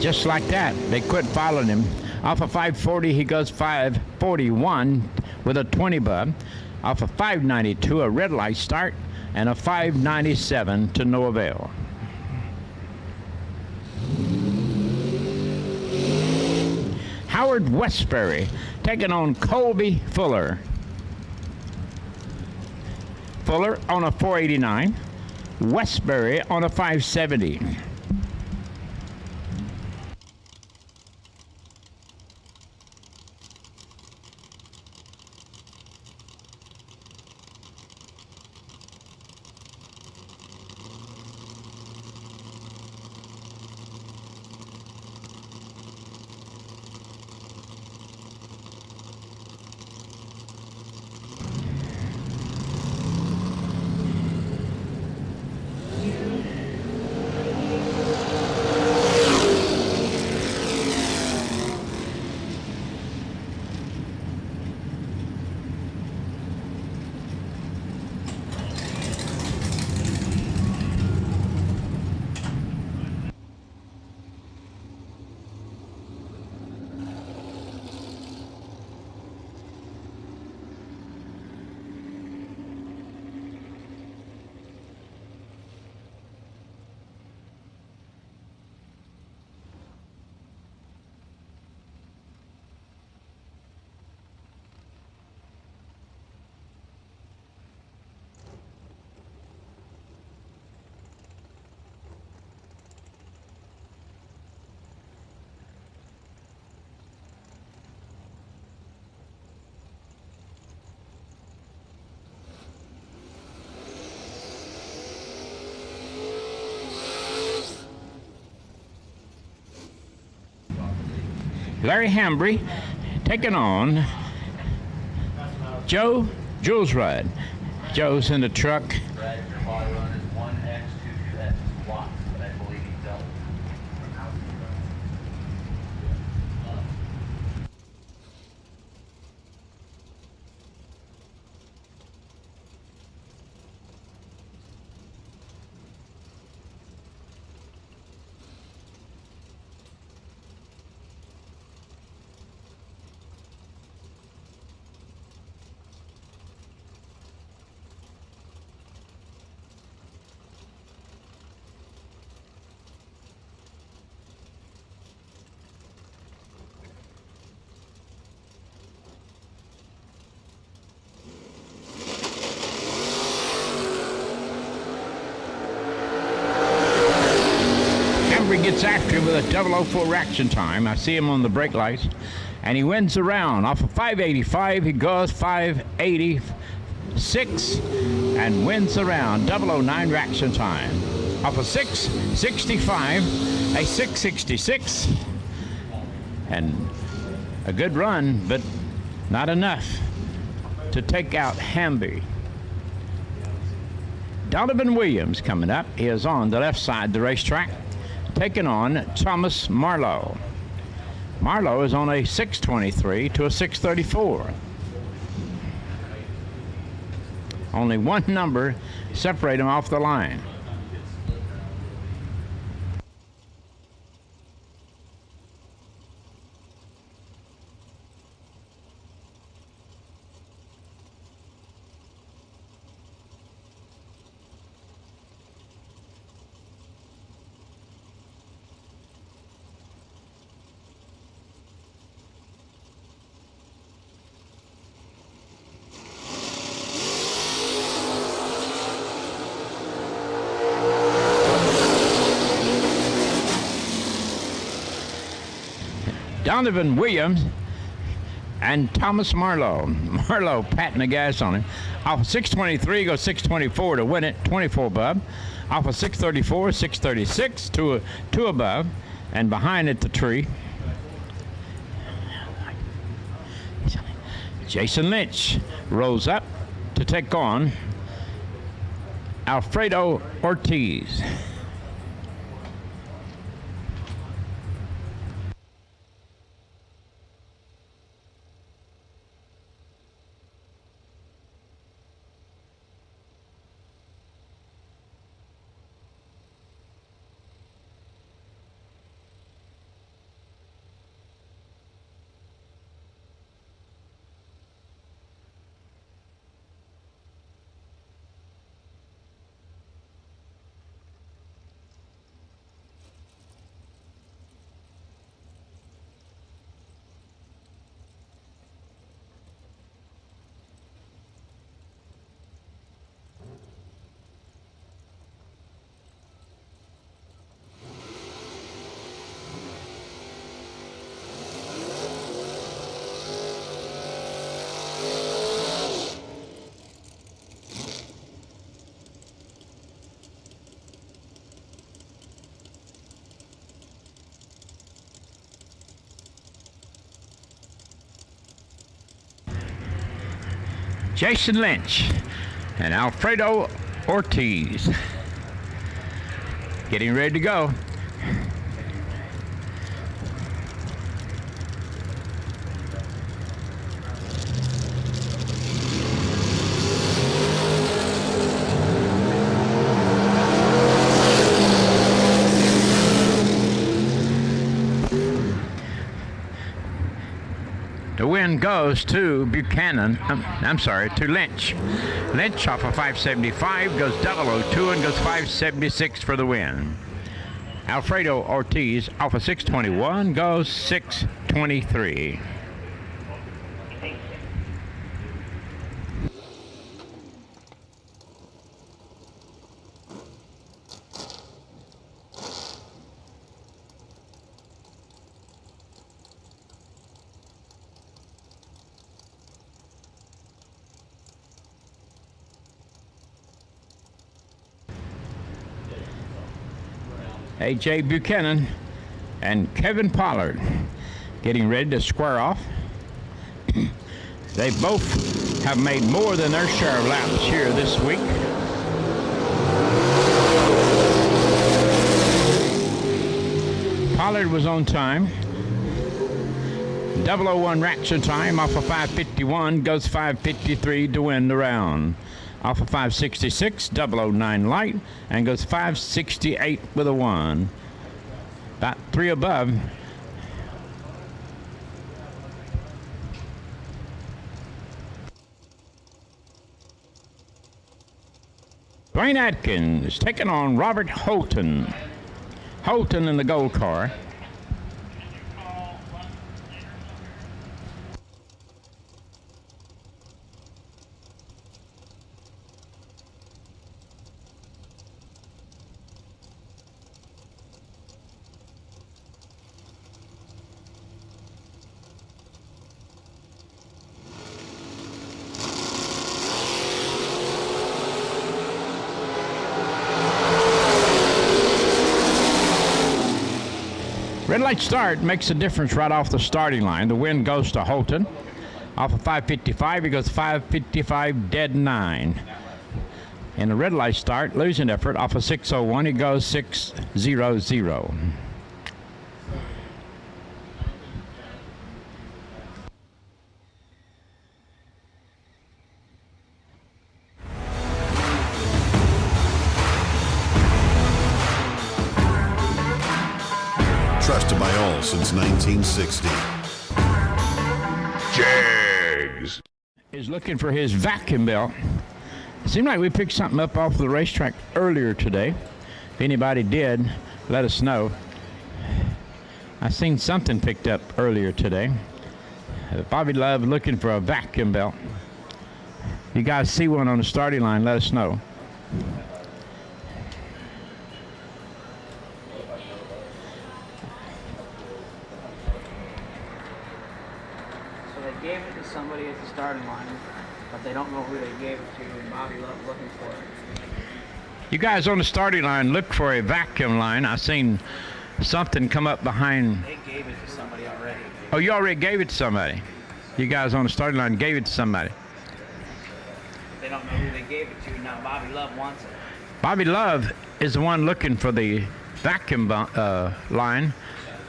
Just like that, they quit following him. Off of 540, he goes 541 with a 20 bub. Off of 592, a red light start, and a 597 to no avail. Howard Westbury taking on Colby Fuller. Fuller on a 489, Westbury on a 570. Larry Hambry taking on Joe Julesrud. Joe's in the truck. Gets after him with a 004 reaction time. I see him on the brake lights, and he wins the round. Off of 585, he goes 586 and wins the round. 009 reaction time. Off of 665, a 666, and a good run, but not enough to take out Hamby. Donovan Williams coming up. He is on the left side of the racetrack, taking on Thomas Marlowe. Marlowe is on a 623 to a 634. Only one number separate him off the line. Donovan Williams and Thomas Marlowe. Marlowe patting the gas on him. Off of 623, goes 624 to win it, 24 above. Off of 634, 636, two above. And behind it, the tree. Jason Lynch rolls up to take on Alfredo Ortiz. Jason Lynch and Alfredo Ortiz getting ready to go. The win goes to Buchanan, to Lynch. Lynch off of 575 goes 002 and goes 576 for the win. Alfredo Ortiz off of 621 goes 623. A.J. Buchanan and Kevin Pollard getting ready to square off. They both have made more than their share of laps here this week. Pollard was on time. 001 reaction time off of 5:51, goes 5:53 to win the round. Off of 5:66, 009 light, and goes 5:68 with a 1. About 3 above. Dwayne Atkins taking on Robert Holton. Holton in the gold car. Red light start makes a difference right off the starting line. The win goes to Holton. Off of 5:55, he goes 5:55 dead 9. And the red light start, losing effort, off of 6:01, he goes 6:00. Trusted by all since 1960. Jegs is looking for his vacuum belt. It seemed like we picked something up off the racetrack earlier today. If anybody did, let us know. I seen something picked up earlier today. Bobby Love looking for a vacuum belt. You guys see one on the starting line, let us know. Gave it to somebody at the starting line, but they don't know who they gave it to, and Bobby Love's looking for it. You guys on the starting line look for a vacuum line. I seen something come up behind. They gave it to somebody already. Oh, you already gave it to somebody. You guys on the starting line gave it to somebody. They don't know who they gave it to. Now Bobby Love wants it. Bobby Love is the one looking for the vacuum line.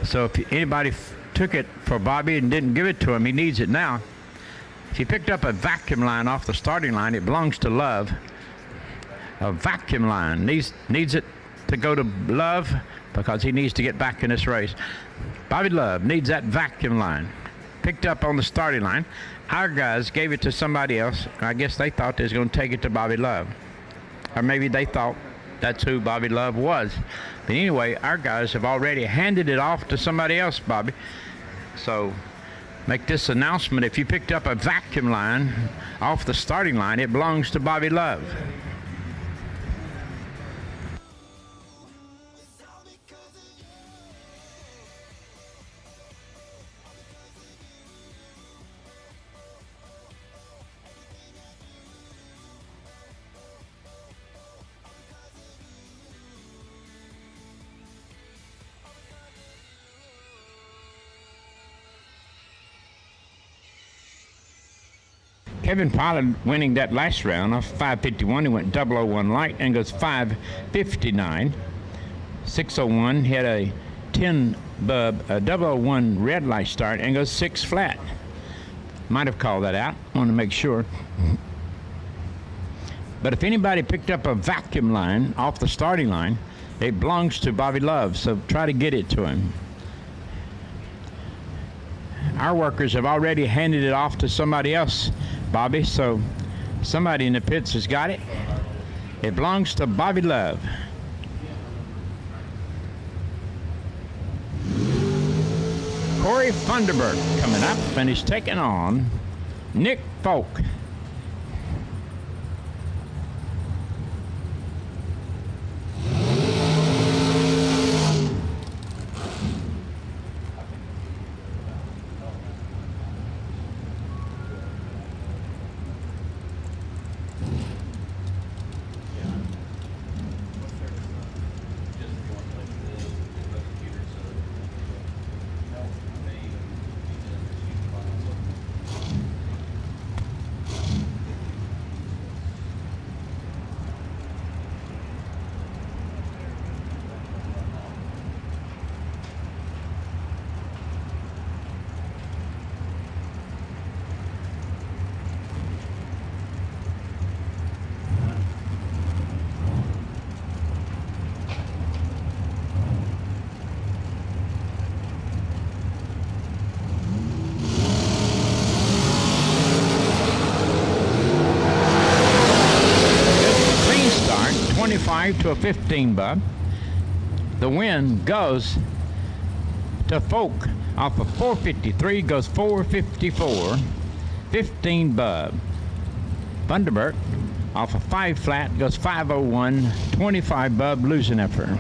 So if anybody took it for Bobby and didn't give it to him, he needs it now. If he picked up a vacuum line off the starting line, it belongs to Love. A vacuum line needs it to go to Love because he needs to get back in this race. Bobby Love needs that vacuum line picked up on the starting line. Our guys gave it to somebody else. I guess they thought they was going to take it to Bobby Love, or maybe they thought that's who Bobby Love was. But anyway, our guys have already handed it off to somebody else, Bobby. So make this announcement: if you picked up a vacuum line off the starting line, it belongs to Bobby Love. Kevin Pollard winning that last round off 5:51. He went 001 light and goes 5:59. 6:01. He had a 10 bub, a 001 red light start and goes 6 flat. Might have called that out. Want to make sure. But if anybody picked up a vacuum line off the starting line, it belongs to Bobby Love. So try to get it to him. Our workers have already handed it off to somebody else, Bobby, so somebody in the pits has got it. It belongs to Bobby Love. Corey Funderburk coming up, and he's taking on Nick Folk. 5 to a 15 bub. The win goes to Folk off of 453, goes 454, 15 bub. Thunderbird off of 5 flat, goes 501, 25 bub, losing effort.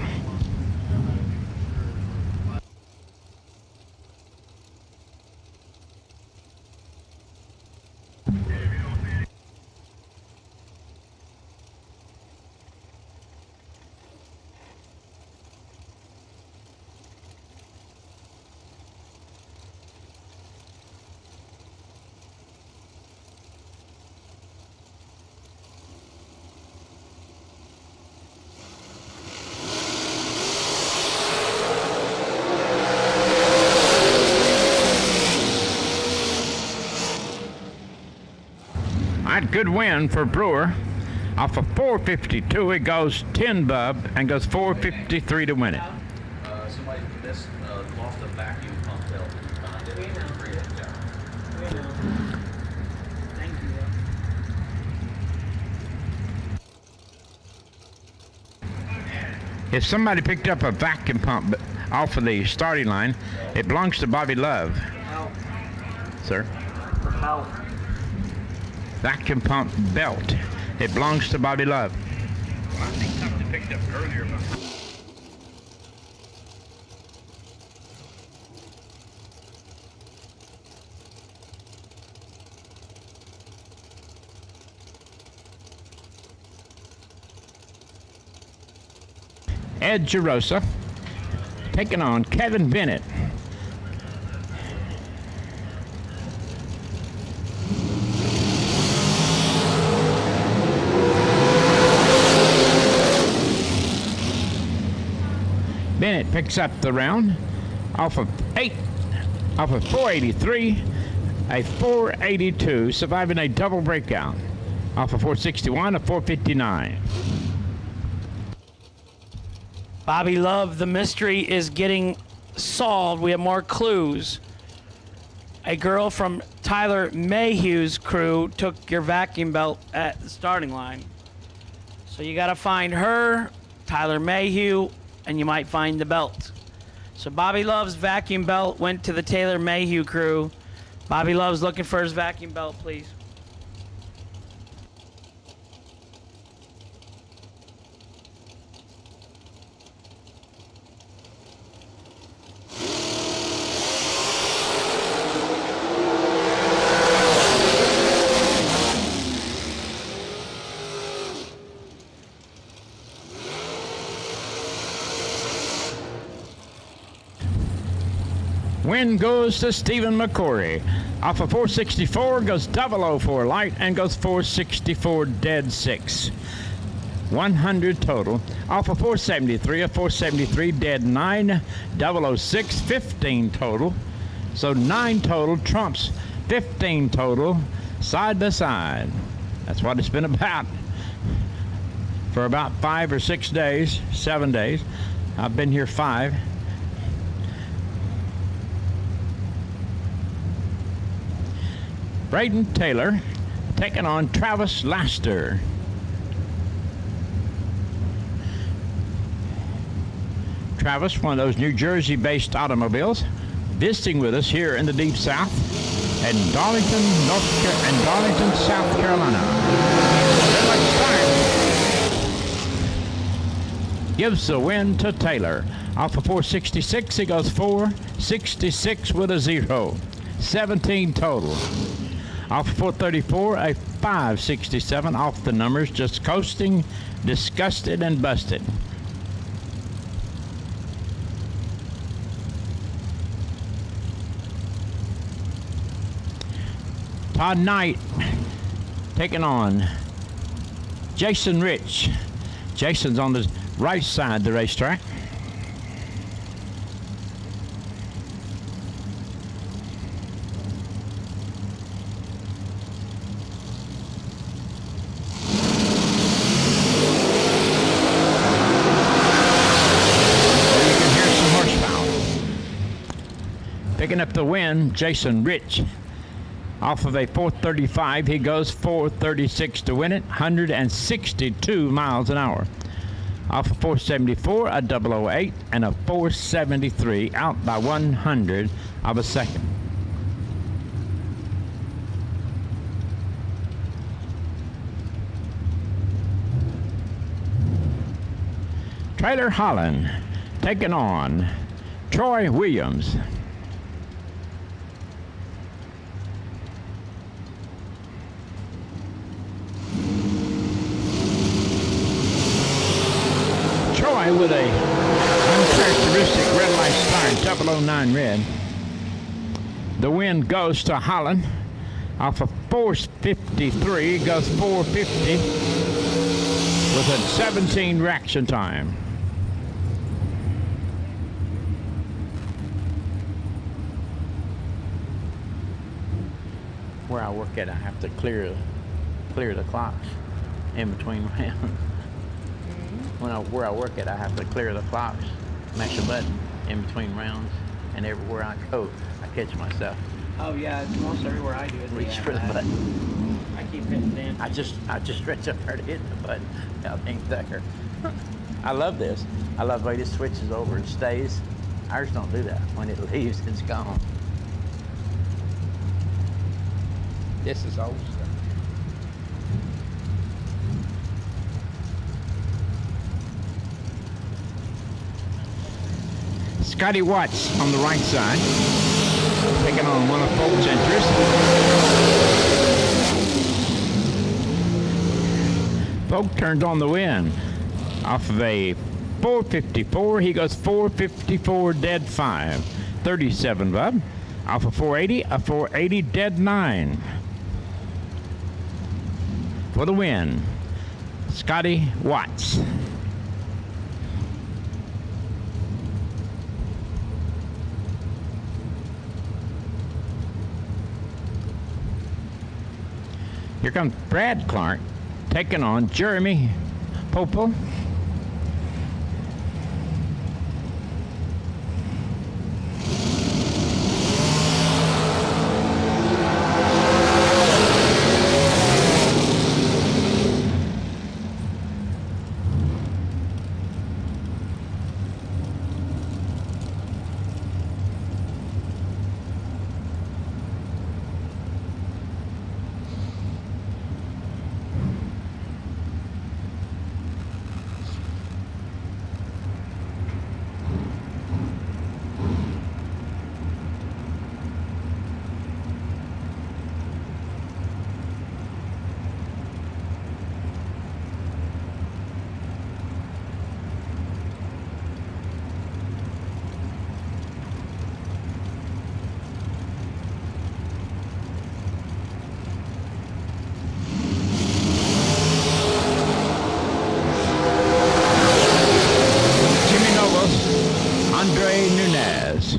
Good win for Brewer. Off of 452, it goes 10 bub and goes 453 to win it. Somebody lost a vacuum pump belt. Thank you. If somebody picked up a vacuum pump off of the starting line, it belongs to Bobby Love. How? Sir? How? Vacuum pump belt. It belongs to Bobby Love. I think something picked up earlier. Ed Gerosa taking on Kevin Bennett. Bennett picks up the round off of 483, a 482, surviving a double breakout. Off of 461, a 459. Bobby Love, the mystery is getting solved. We have more clues. A girl from Tyler Mayhew's crew took your vacuum belt at the starting line. So you got to find her, Tyler Mayhew, and you might find the belt. So Bobby Love's vacuum belt went to the Taylor Mayhew crew. Bobby Love's looking for his vacuum belt, please. Win goes to Stephen McCory. Off of 464 goes 004 light and goes 464 dead 6. 100 total. Off of 473, a 473 dead 9, 006, 15 total. So 9 total trumps 15 total side by side. That's what it's been about for about 5 or 6 days, 7 days. I've been here 5. Braden Taylor taking on Travis Laster. Travis, one of those New Jersey-based automobiles, visiting with us here in the Deep South in Darlington, South Carolina. Gives the win to Taylor. Off of 466, he goes 466 with a 0. 17 total. Off 434, a 567 off the numbers, just coasting, disgusted, and busted. Todd Knight taking on Jason Rich. Jason's on the right side of the racetrack. Picking up the win, Jason Rich. Off of a 435, he goes 436 to win it, 162 miles an hour. Off of 474, a 008, and a 473, out by 100 of a second. Trailer Holland taking on Troy Williams. Troy with a uncharacteristic red light star, 009 red. The win goes to Holland. Off of 453 goes 450 with a 17 reaction time. Where I work at, I have to clear the clocks in between rounds. Where I work at, I have to clear the clocks, mash a button in between rounds, and everywhere I go, I catch myself. Oh yeah, it's most everywhere I do it. Reach for the button. I keep hitting damn. I just stretch up there to hit the button. It ain't there. I love this. I love the way this switches over and stays. Ours don't do that. When it leaves, it's gone. This is old stuff. Scotty Watts on the right side, taking on one of Folk's entries. Folk turns on the win. Off of a 454, he goes 454 dead 5. 37 bub. Off of 480, a 480 dead 9. For the win, Scotty Watts. Here comes Brad Clark taking on Jeremy Popel.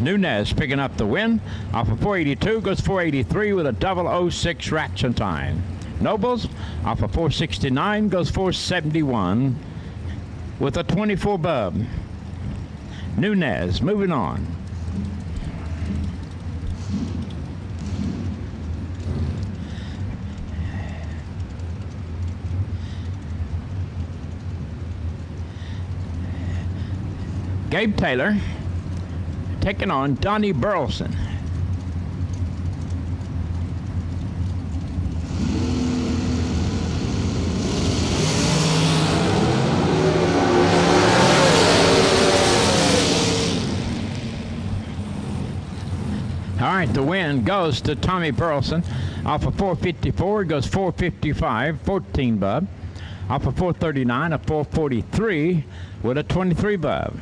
Nunez picking up the win. Off of 482 goes 483 with a 006 reaction time. Nobles off of 469 goes 471 with a 24 bub. Nunez moving on. Gabe Taylor taking on Donnie Burleson. All right, the win goes to Tommy Burleson. Off of 454, goes 455, 14 bub. Off of 439, a 443 with a 23 bub.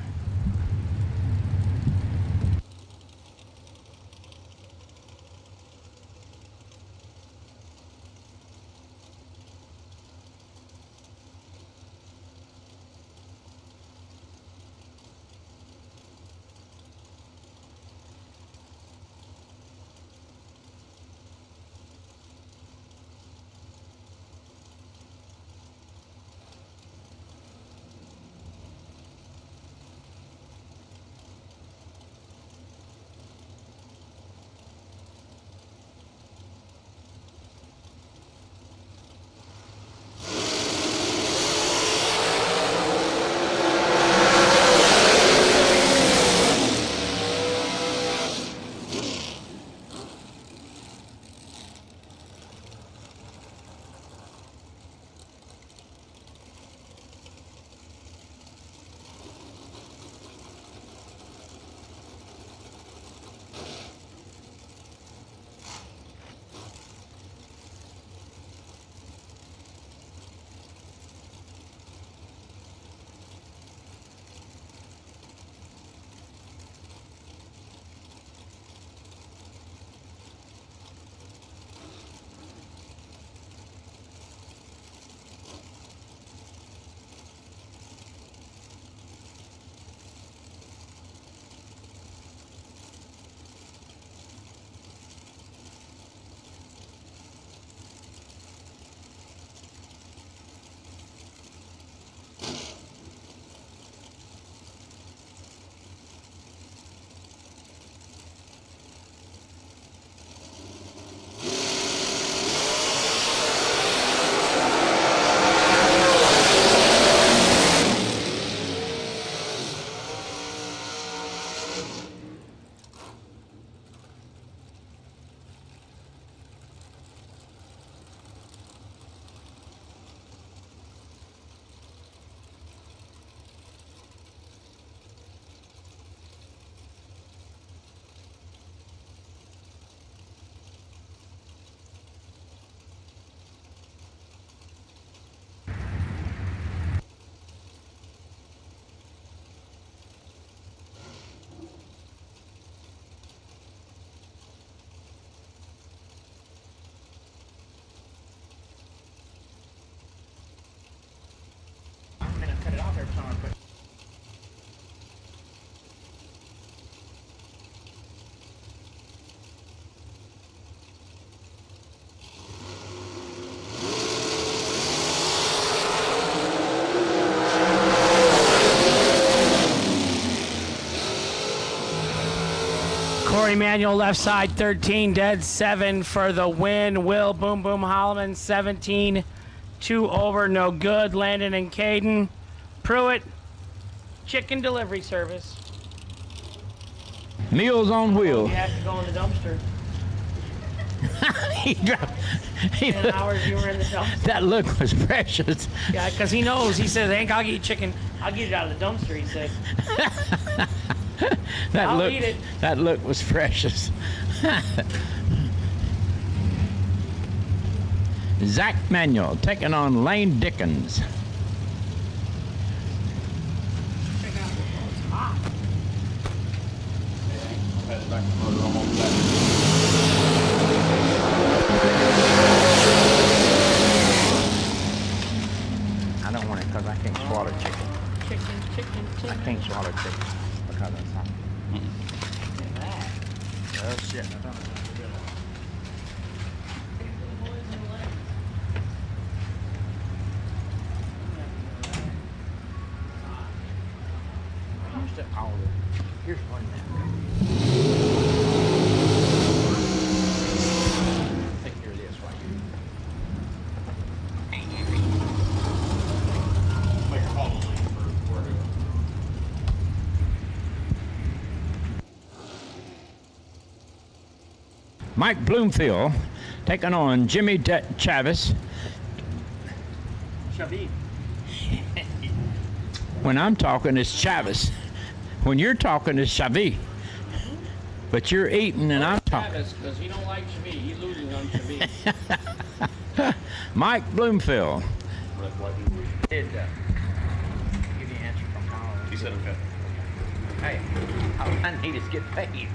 Corey Manuel left side 13, dead 7 for the win. Will Boom Boom Holloman 17, 2 over, no good. Landon and Caden. Pruitt, chicken delivery service. Meals on You Wheels. have to go in the dumpster. He dropped. 10 hours you were in the dumpster. That look was precious. Yeah, because he knows. He says, Hank, I'll get you chicken. I'll get it out of the dumpster, he said. That I'll look. eat it. That look was precious. Zach Manuel taking on Lane Dickens. I don't want it because I can't swallow chicken. I can't swallow chicken because of something. Oh shit! I don't know. Here's one now. Take care of this right here. Mike Bloomfield taking on Jimmy Chavis. Shabib. When I'm talking, it's Chavis. When you're talking, it's Chavis. But you're eating and I'm talking. Because he don't like Shabib. He's losing on Shabib. Mike Bloomfield. Did give you an answer from Colin. He said okay. Hey, all I need is get paid.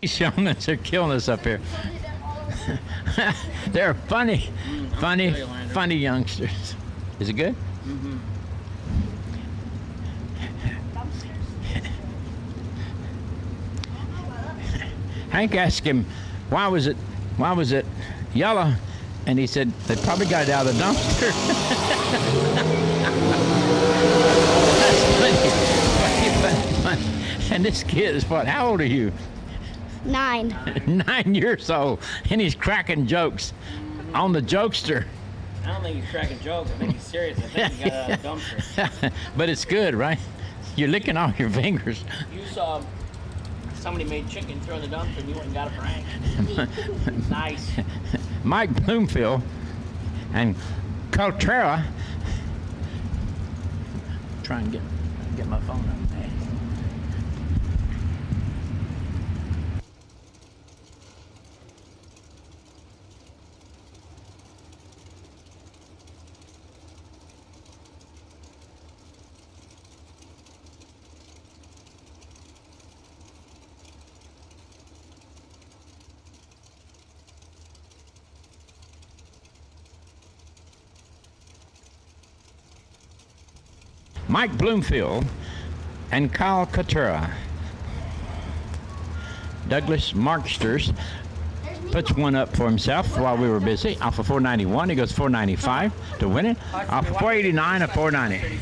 These youngins are killing us up here. They're funny youngsters. Is it good? Mm-hmm. Hank asked him, why was it yellow? And he said, they probably got it out of the dumpster. That's funny. And this kid is what, how old are you? 9. 9 years old, and he's cracking jokes on the jokester. I don't think he's cracking jokes. I think he's serious. I think he got it out of the dumpster. But it's good, right? You're licking off your fingers. You saw somebody made chicken, throw in the dumpster, and you went and got a prank. Nice. Mike Bloomfield and Coltrera. Try and get my phone up. Mike Bloomfield and Kyle Katura. Douglas Marksters puts one up for himself while we were busy. Off of 491, he goes 495 to win it. Off of 489 of 490.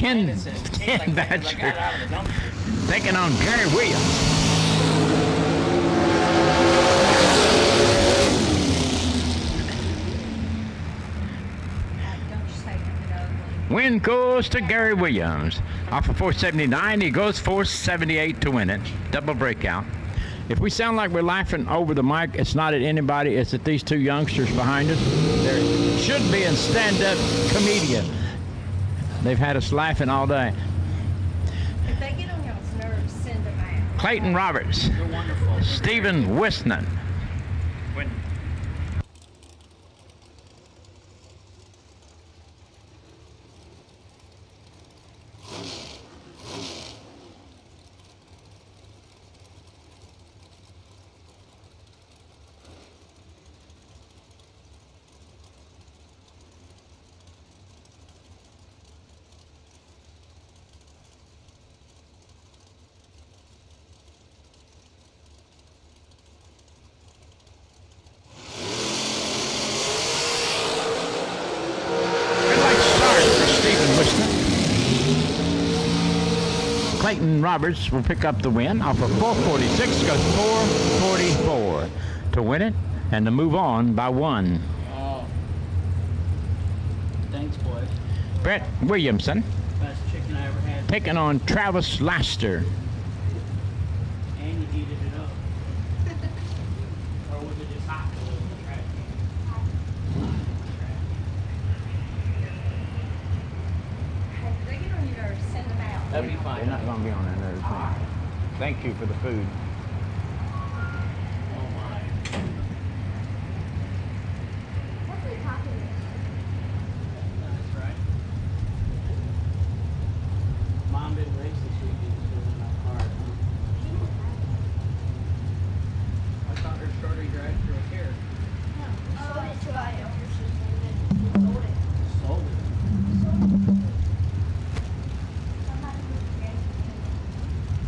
Ken Anderson. It seems like I got Batcher out of the dumpster. taking on Gary Williams. Win goes to Gary Williams. Off of 479, he goes 478 to win it. Double breakout. If we sound like we're laughing over the mic, it's not at anybody. It's at these two youngsters behind us. They should be in stand-up comedian. They've had us laughing all day. If they get on y'all's nerves, send them out. Clayton Roberts. You're wonderful. Stephen Wisnan. Clayton Roberts will pick up the win off of 446, goes 444 to win it and to move on by 1. Oh. Thanks, boys. Brett Williamson Best chicken I ever had. taking on Travis Laster. And you heated it up. Or was it just hot? It was in the trash can. If they get on your nerves, send them out. That'd be fine. They're not going to be on that nerve thing. Thank you for the food. Oh my. That's right. Mom didn't race this weekend, so it was not hard, huh? I thought her shorter drive-through was here. Sold it.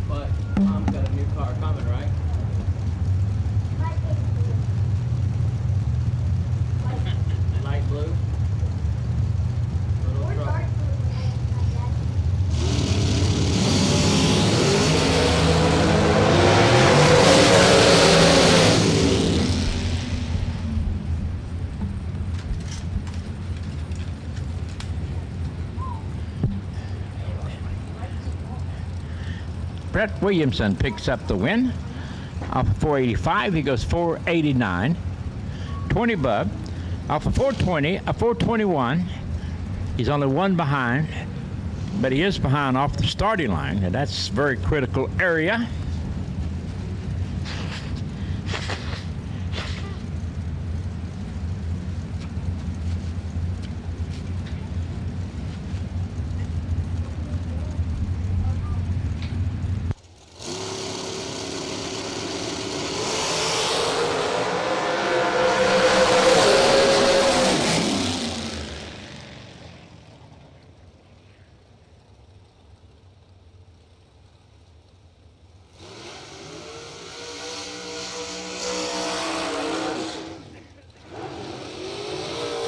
But Mom's got a new car coming, right? Light blue. Little truck. Brett Williamson picks up the win. Off of 485, he goes 489. 20 Bub. Off of 420, a 421. He's only 1 behind, but he is behind off the starting line, and that's a very critical area.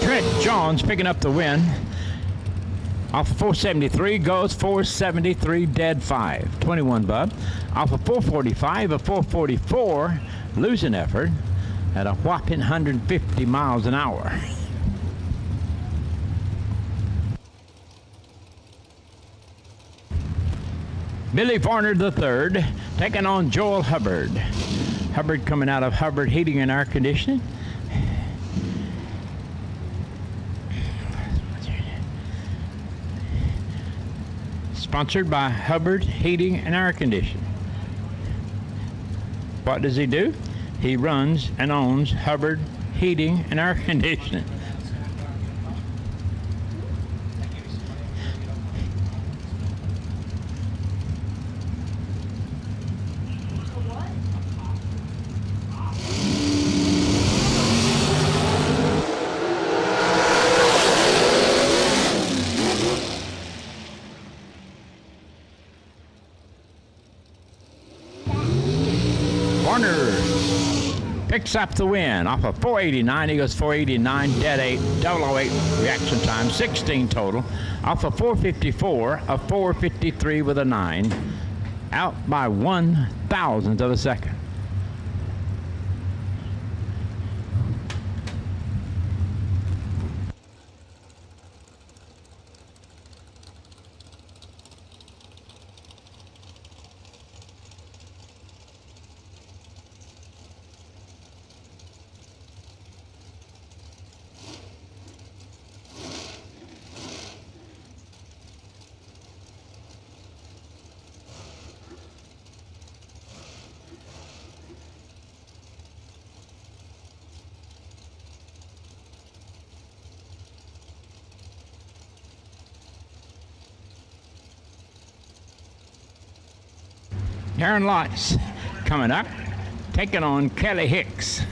Trent Johns picking up the win. Off of 473 goes 473 dead 5. 21 Bub. Off of 445, a 444 losing effort at a whopping 150 miles an hour. Billy Varner III taking on Joel Hubbard. Hubbard coming out of Hubbard Heating and Air Conditioning. Sponsored by Hubbard Heating and Air Conditioning. What does he do? He runs and owns Hubbard Heating and Air Conditioning. Warner Picks up the win off of 489. He goes 489, dead 8, 008 reaction time, 16 total. Off of 454, a 453 with a 9. Out by 1,000th of a second. Aaron Lotz coming up, taking on Kelly Hicks.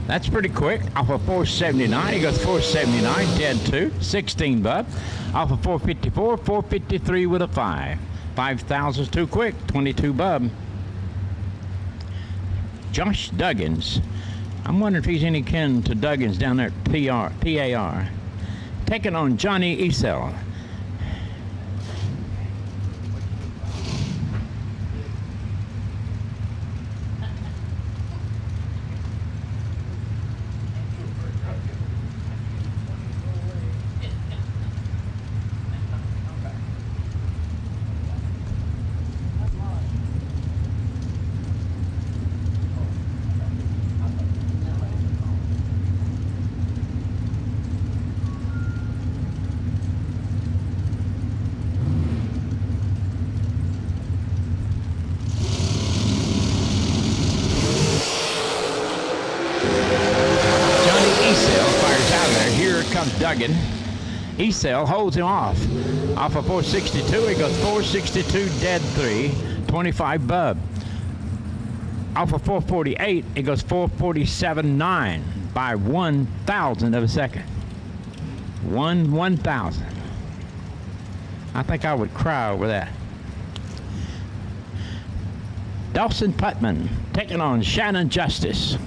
That's pretty quick. Off of 479, he goes 479, dead 2, 16 bub. Off of 454, 453 with a 5. 5,000's too quick, 22 bub. Josh Duggins. I'm wondering if he's any kin to Duggins down there at PAR. Taking on Johnny Esel. Duggan. Esel holds him off. Off of 462, he goes 462, dead 3, 25 bub. Off of 448, he goes 447, 9 by 1,000 of a second. 1,000. I think I would cry over that. Dawson Putman taking on Shannon Justice.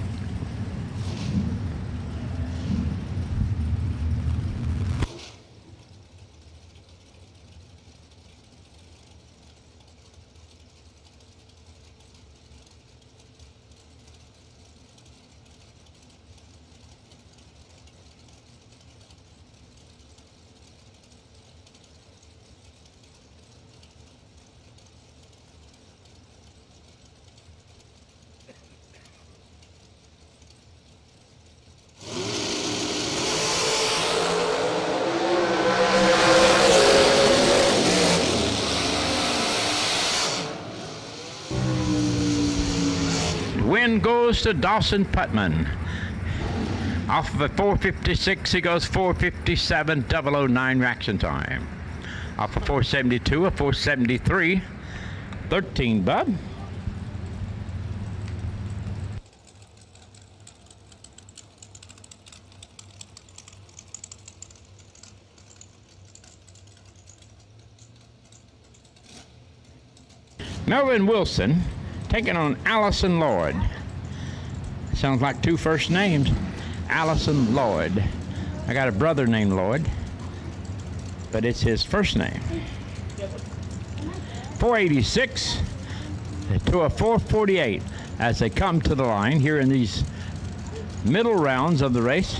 Win goes to Dawson Putman. Off of a 456, he goes 457, 009 reaction time. Off of 472, a 473, 13 bub. Melvin Wilson taking on Allison Lloyd. Sounds like two first names. Allison Lloyd. I got a brother named Lloyd, but it's his first name. 486 to a 448 as they come to the line here in these middle rounds of the race.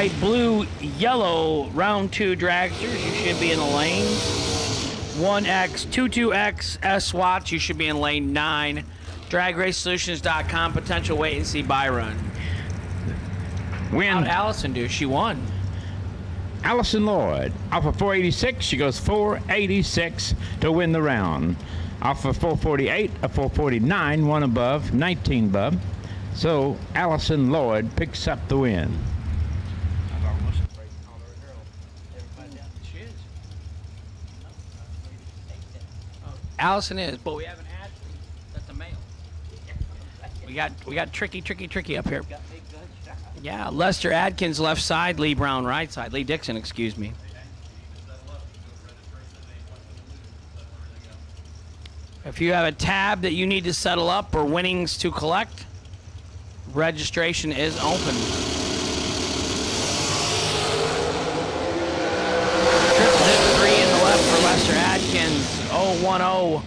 white, blue, yellow, round 2 dragsters. You should be in the lanes. 1X, 22X, S watts. You should be in lane 9. DragRaceSolutions.com. Potential wait and see buy run. How'd Allison do? She won. Allison Lloyd, off of 486, she goes 486 to win the round. Off of 448, a 449, one above, 19 above. So Allison Lloyd picks up the win. Allison is, but we haven't had. That's a male. We got tricky up here. Yeah, Lester Adkins left side, Lee Brown right side. Lee Dixon, excuse me. If you have a tab that you need to settle up or winnings to collect, registration is open. Trip zip 3 in the left for Lester Adkins. 010.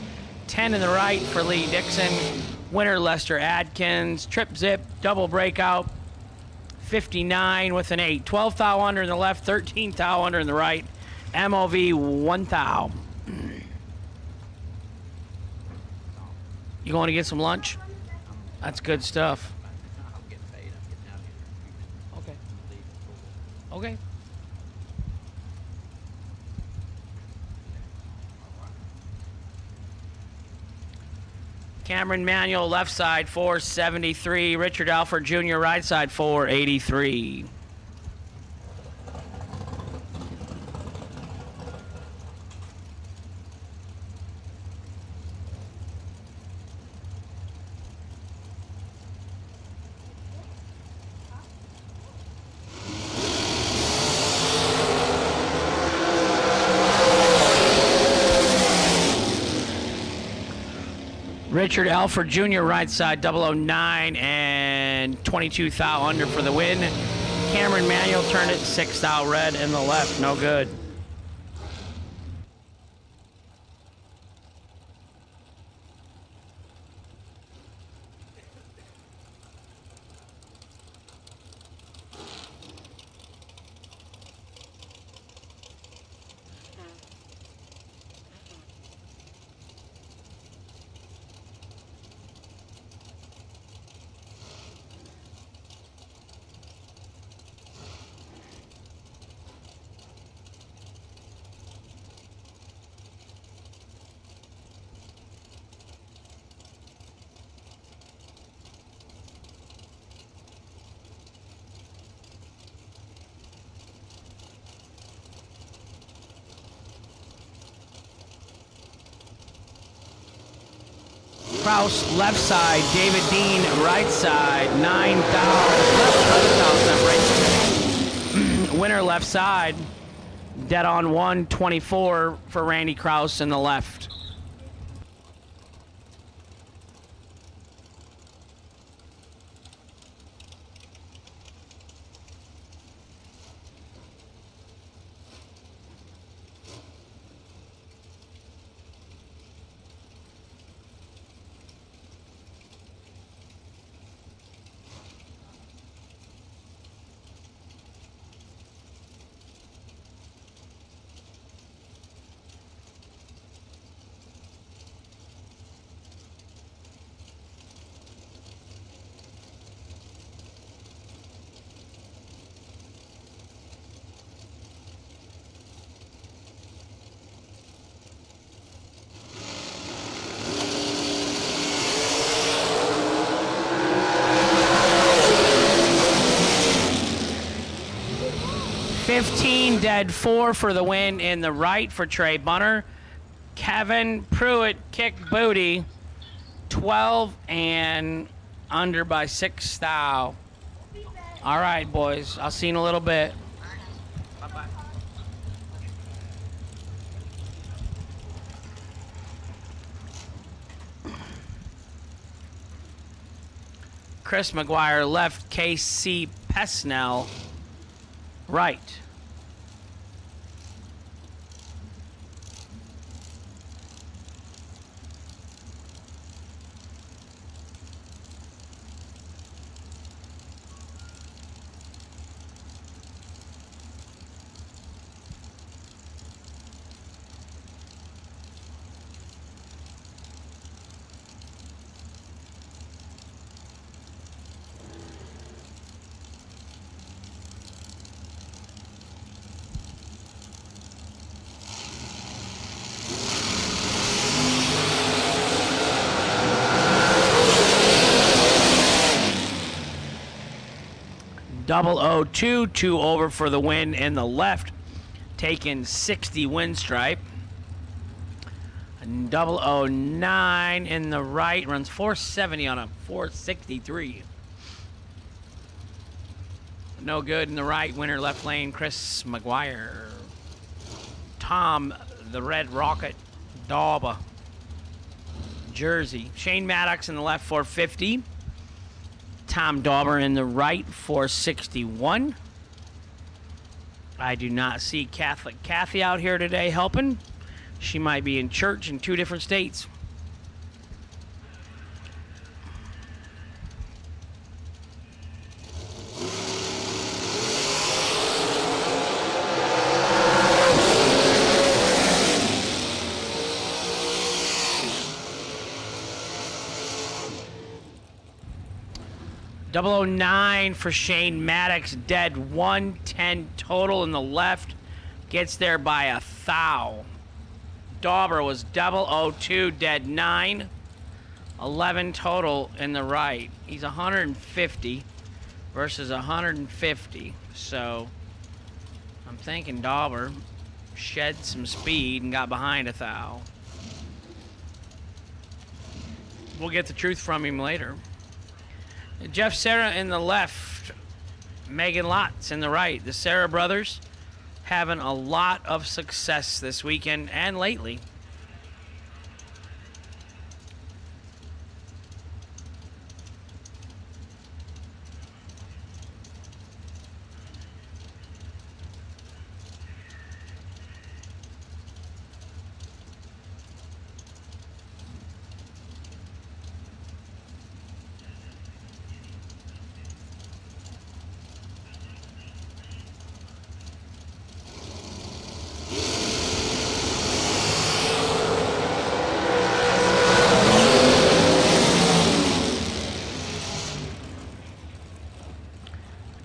10 in the right for Lee Dixon. Winner Lester Adkins. Trip zip, double breakout. 59 with an 8. 12 thou under in the left, 13 thou under in the right. MOV 1 thou. You going to get some lunch? That's good stuff. Okay. Okay. Cameron Manuel, left side, 473. Richard Alford Jr., right side, 483. Richard Alford Jr., right side, 009 and 22 thou under for the win. Cameron Manuel turned it 6 thou red in the left, no good. Kraus, left side. David Dean, right side. 9 thou. Winner, left side. Dead on 124 for Randy Kraus in the left. Dead 4 for the win in the right for Trey Bunner. Kevin Pruitt kicked booty. 12 and under by 6 thou. All right, boys. I'll see you in a little bit. Bye-bye. Chris McGuire left. KC Pesnell right. 002, 2 over for the win in the left, taking 60 win stripe. 009 in the right, runs 470 on a 463. No good in the right, winner left lane, Chris McGuire. Tom, the Red Rocket, Dauba, Jersey. Shane Maddox in the left, 450. Tom Dauber in the right, 461. I do not see Catholic Kathy out here today helping. She might be in church in 2 different states. Double 09 for Shane Maddox, dead 110 total in the left, gets there by a thou. Dauber was 002, dead 9, 11 total in the right. He's 150 versus 150, so I'm thinking Dauber shed some speed and got behind a thou. We'll get the truth from him later. Jeff Serra in the left, Megan Lotz in the right. The Serra brothers having a lot of success this weekend and lately.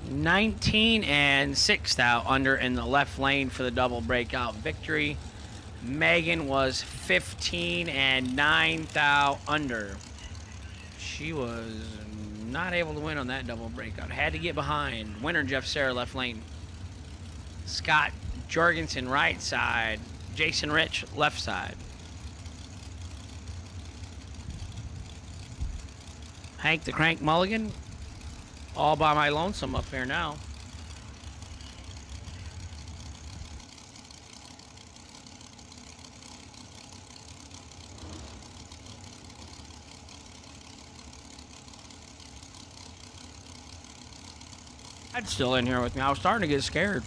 $19 and $6 under in the left lane for the double breakout victory. Megan was 15 and $9 under. She was not able to win on that double breakout. Had to get behind. Winner Jeff Serra left lane. Scott Jorgensen right side. Jason Rich left side. Hank the Crank Mulligan all by my lonesome up here now. I'd still in here with me. I was starting to get scared.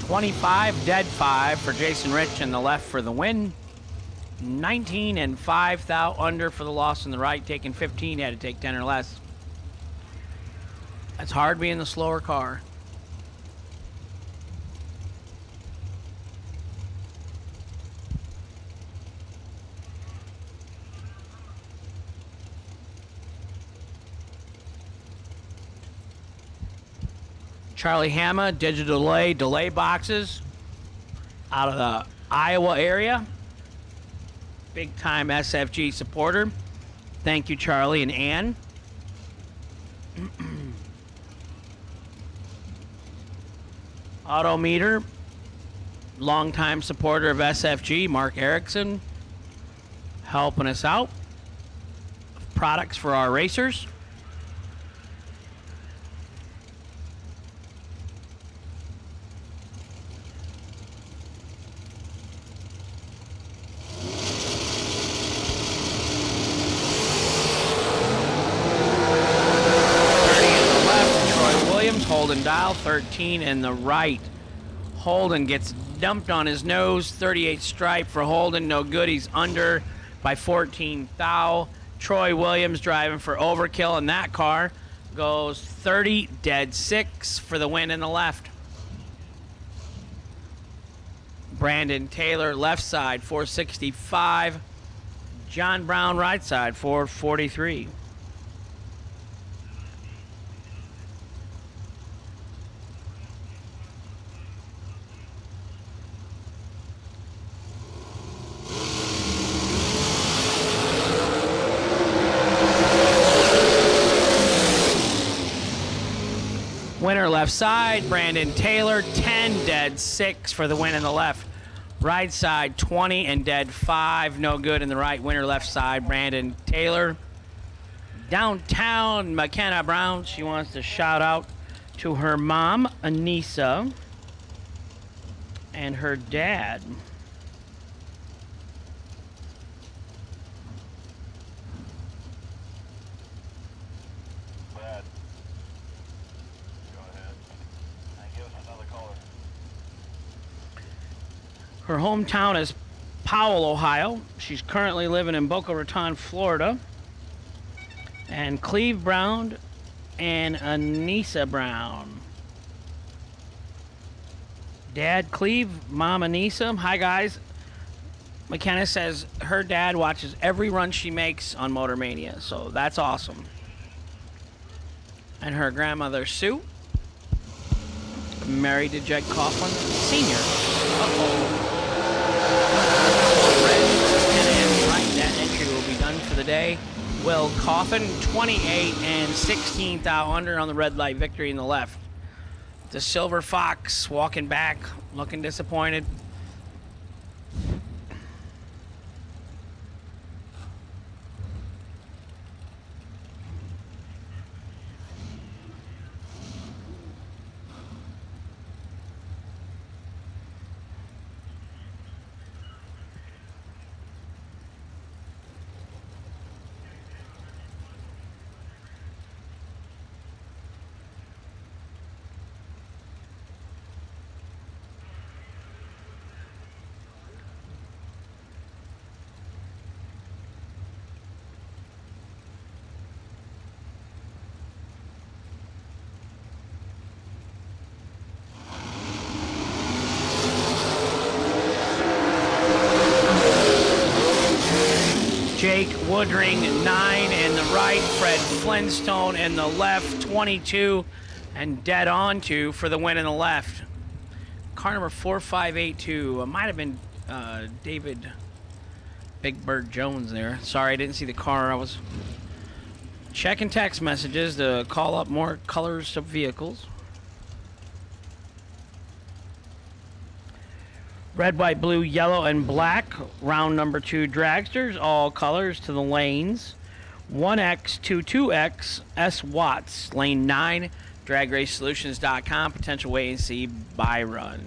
$25, dead 5 for Jason Rich in the left for the win. 19 and $5 under for the loss in the right. Taking 15, had to take 10 or less. That's hard being the slower car. Charlie Hama, digital delay boxes out of the Iowa area. Big time SFG supporter. Thank you, Charlie and Ann. Autometer, longtime supporter of SFG, Mark Erickson, helping us out. Products for our racers. Holden dial, 13 in the right. Holden gets dumped on his nose, 38 stripe for Holden, no good, he's under by 14 thou. Troy Williams driving for overkill in that car, goes 30, dead 6 for the win in the left. Brandon Taylor left side, 465. John Brown right side, 443. left side, Brandon Taylor, 10, dead 6 for the win in the left. Right side, 20 and dead 5, no good in the right. Winner left side, Brandon Taylor. Downtown, McKenna Brown, she wants to shout out to her mom, Anissa, and her dad. Brad, go ahead and give us another caller. Her hometown is Powell, Ohio. She's currently living in Boca Raton, Florida. And Cleve Brown and Anissa Brown. Dad Cleve, Mom Anissa. Hi, guys. McKenna says her dad watches every run she makes on Motor Mania, so that's awesome. And her grandmother, Sue, married to Jed Coughlin Sr. Uh-oh. That entry will be done for the day. Will Coffin, 28 and 16th out under on the red light victory in the left. The Silver Fox walking back, looking disappointed. Jake Woodring, 9 in the right. Fred Flintstone in the left, 22 and dead on 2 for the win in the left. Car number 4582. Might have been David Big Bird Jones there. Sorry, I didn't see the car. I was checking text messages to call up more colors of vehicles. Red, white, blue, yellow, and black. Round number 2 dragsters, all colors to the lanes. 1X to 2X S Watts. Lane 9, dragracesolutions.com. Potential wait and see buy run.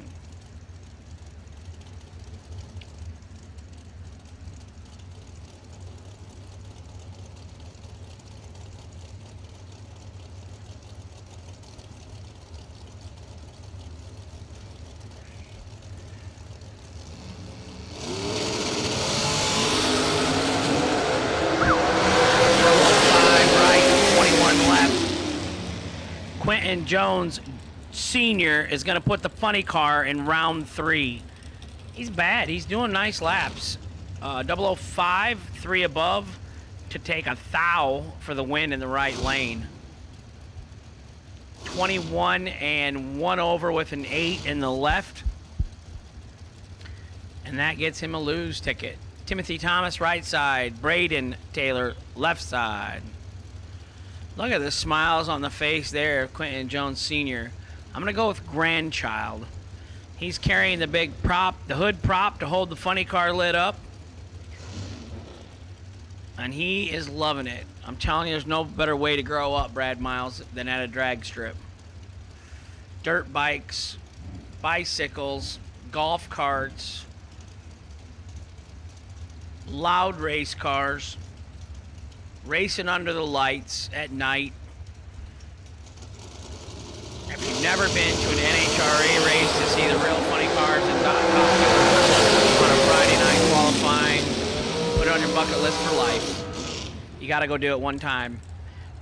Quentin Jones Sr. is going to put the funny car in round 3. He's bad. He's doing nice laps. 005, 3 above to take a thou for the win in the right lane. 21 and 1 over with an 8 in the left. And that gets him a lose ticket. Timothy Thomas, right side. Braden Taylor, left side. Look at the smiles on the face there of Quentin Jones Sr. I'm going to go with grandchild. He's carrying the big prop, the hood prop to hold the funny car lid up. And he is loving it. I'm telling you, there's no better way to grow up, Brad Miles, than at a drag strip. Dirt bikes, bicycles, golf carts, loud race cars, racing under the lights at night. If you've never been to an NHRA race to see the real funny cars at Dot Coffee on a Friday night qualifying, put it on your bucket list for life. You got to go do it one time.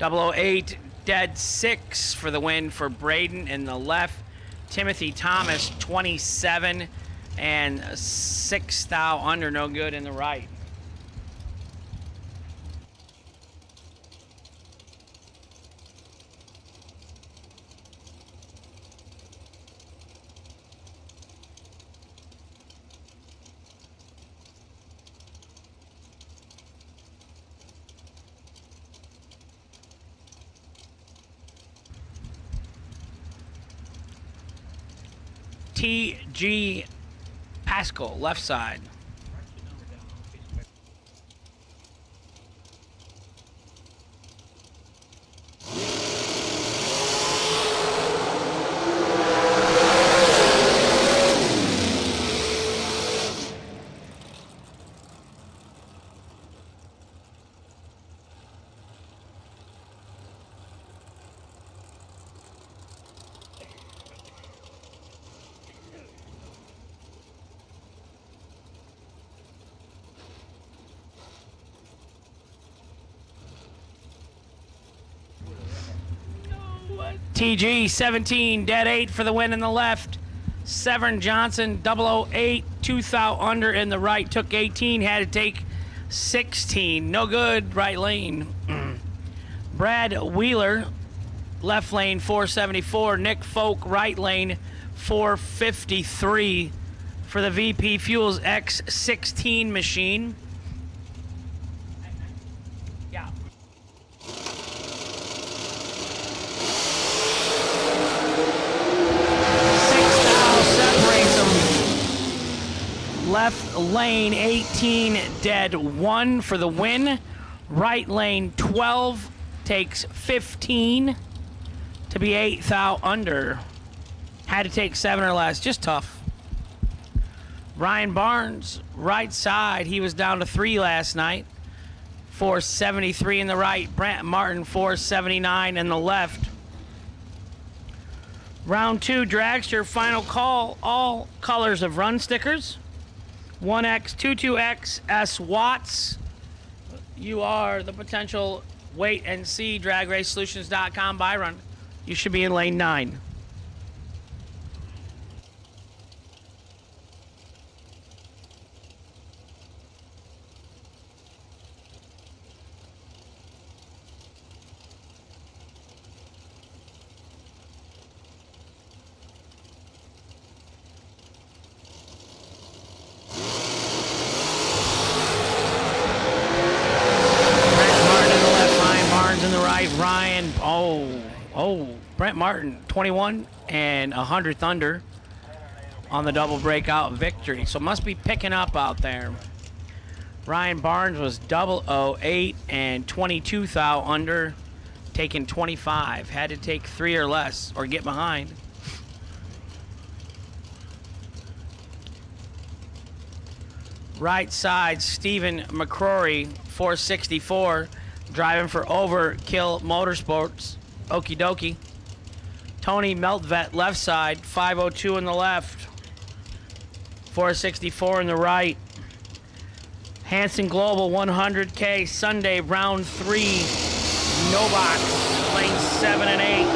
008, dead 6 for the win for Braden in the left. Timothy Thomas, 27 and 6 thou under, no good in the right. T.G. Pascal, left side. TG 17, dead 8 for the win in the left. Severn Johnson 008, 2 thou under in the right, took 18, had to take 16. No good, right lane. Brad Wheeler, left lane 474. Nick Folk, right lane 453 for the VP Fuels X16 machine. Yeah. Left lane 18, dead 1 for the win. Right lane 12 takes 15 to be 8 thou under. Had to take 7 or less, just tough. Ryan Barnes, right side, he was down to 3 last night. 473 in the right. Brant Martin 479 in the left. Round 2 dragster, final call, all colors of run stickers. 1X, 22X, S Watts. You are the potential wait and see dragracesolutions.com buy run. You should be in lane 9. Ryan, Brent Martin, 21 and 100th under on the double breakout victory. So must be picking up out there. Ryan Barnes was 008 and 22 thou under, taking 25. Had to take 3 or less or get behind. Right side, Stephen McCrory, 464. Driving for Overkill Motorsports. Okie dokie. Tony Meltvet, left side. 502 in the left. 464 in the right. Hanson Global 100K Sunday round 3. No box. Lanes 7 and 8.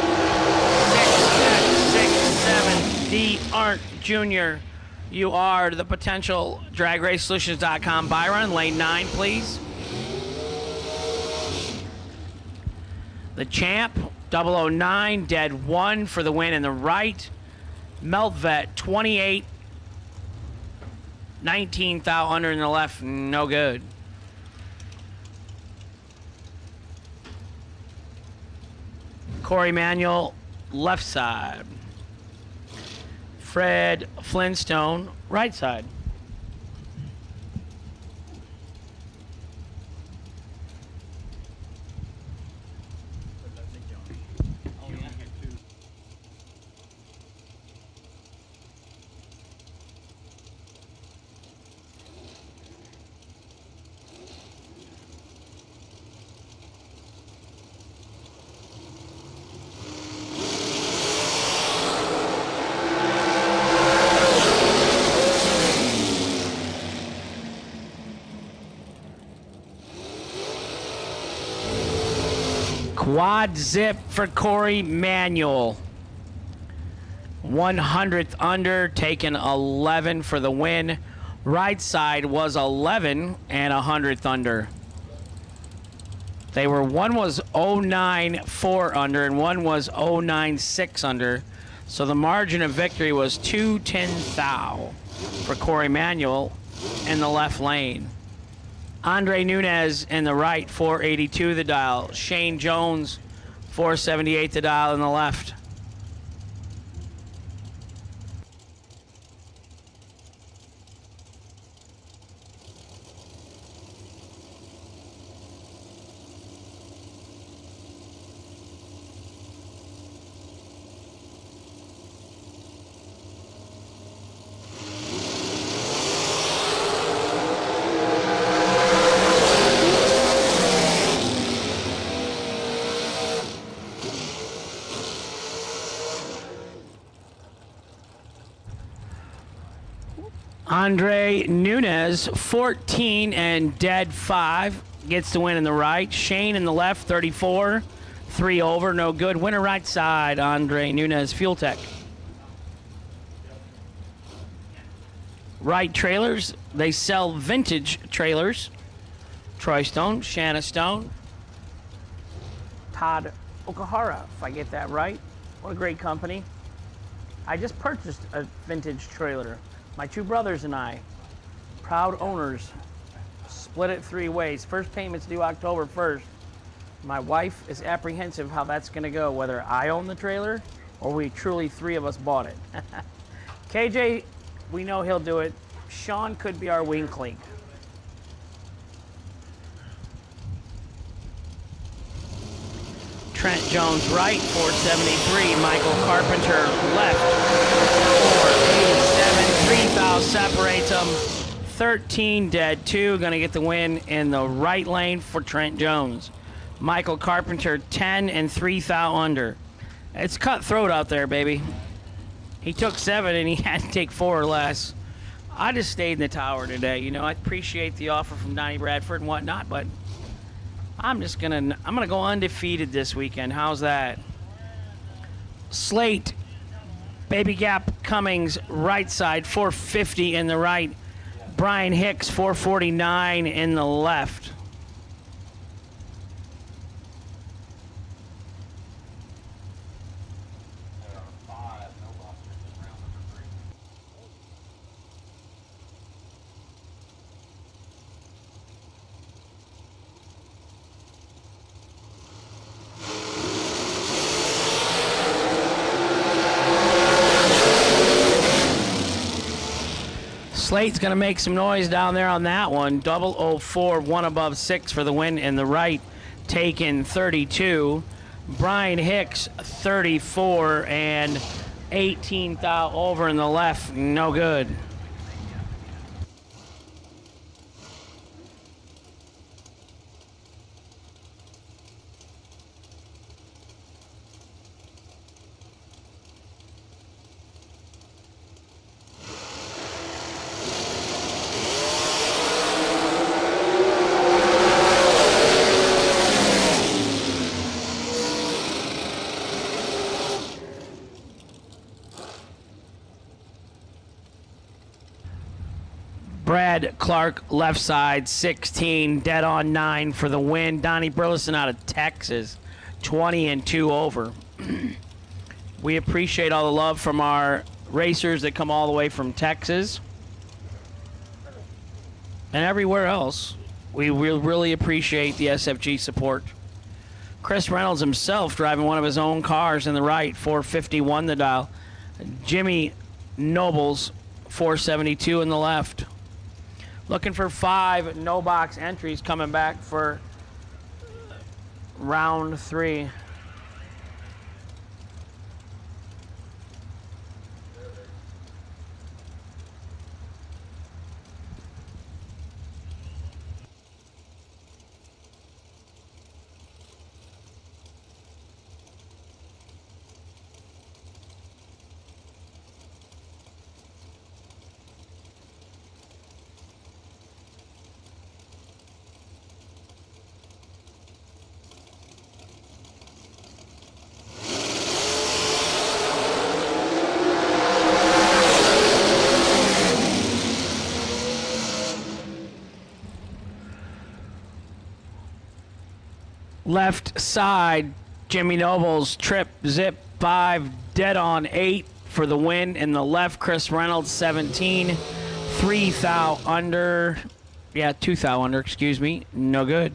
6, 7. D. Arndt Jr. You are the potential dragracesolutions.com buy run. Lane 9, please. The champ, 009, dead 1 for the win in the right. Meltvet, 28, 19 thou under in the left, no good. Corey Manuel, left side. Fred Flintstone, right side. Quad zip for Corey Manuel. 100th under, taking 11 for the win. Right side was 11 and 100th under. They were, one was 094 under and one was 096 under. So the margin of victory was 210 thou for Corey Manuel in the left lane. Andre Nunez in the right, 482 the dial. Shane Jones, 478 the dial in the left. Andre Nunez, 14 and dead 5, gets the win in the right. Shane in the left, 34, 3 over, no good. Winner right side, Andre Nunez, Fuel Tech. Right trailers, they sell vintage trailers. Troy Stone, Shanna Stone, Todd Okahara, if I get that right. What a great company. I just purchased a vintage trailer. My two brothers and I, proud owners, split it 3 ways. First payment's due October 1st. My wife is apprehensive how that's going to go, whether I own the trailer or we truly 3 of us bought it. KJ, we know he'll do it. Sean could be our wing clink. Trent Jones right, 473. Michael Carpenter left, 487. 3 foul separates them. 13 dead, 2. Going to get the win in the right lane for Trent Jones. Michael Carpenter, 10 and 3 thou under. It's cutthroat out there, baby. He took 7 and he had to take 4 or less. I just stayed in the tower today. You know, I appreciate the offer from Donnie Bradford and whatnot, but I'm gonna go undefeated this weekend. How's that? Slate, Baby Gap Cummings, right side, 450 in the right. Brian Hicks, 449 in the left. Slate's going to make some noise down there on that one. 004, 1 above 6 for the win in the right. Taken 32. Brian Hicks, 34, and 18 thou over in the left. No good. Brad Clark, left side, 16, dead on 9 for the win. Donnie Burleson out of Texas, 20 and 2 over. We appreciate all the love from our racers that come all the way from Texas and everywhere else. We really appreciate the SFG support. Chris Reynolds himself driving one of his own cars in the right, 451 the dial. Jimmy Nobles, 472 in the left. Looking for 5 no-box entries coming back for round 3. Left side, Jimmy Nobles, trip, zip, 5, dead on 8 for the win. In the left, Chris Reynolds, 17, 3 thou under. 2 thou under, excuse me. No good.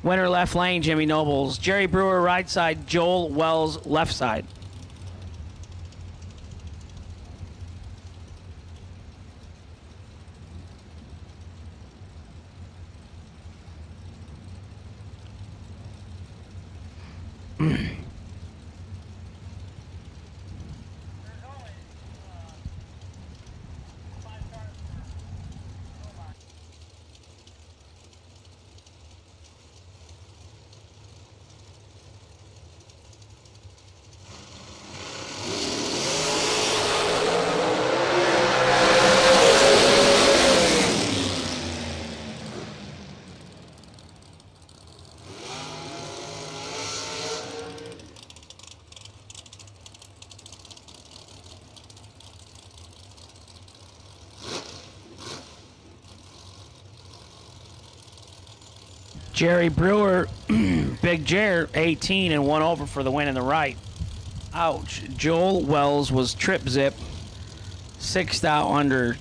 Winner left lane, Jimmy Nobles. Jerry Brewer, right side. Joel Wells, left side. Jerry Brewer, Big Jer, 18 and 1 over for the win in the right. Ouch. Joel Wells was trip zip. 6th out under.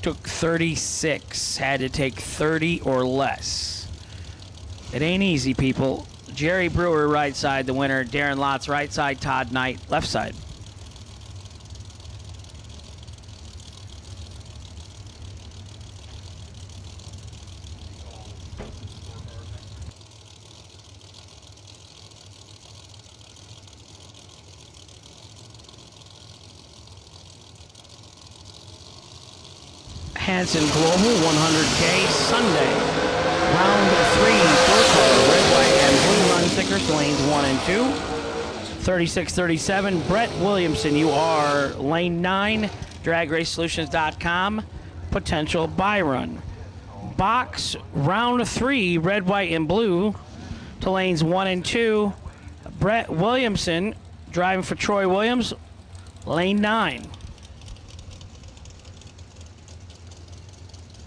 Took 36. Had to take 30 or less. It ain't easy, people. Jerry Brewer, right side, the winner. Darren Lotz, right side. Todd Knight, left side. Hanson Global 100K Sunday. Round 3, four-car, red, white, and blue run stickers, lanes 1 and 2. 36-37, Brett Williamson, you are lane 9, dragracesolutions.com, potential buy run. Box, round 3, red, white, and blue to lanes 1 and 2. Brett Williamson, driving for Troy Williams, lane 9.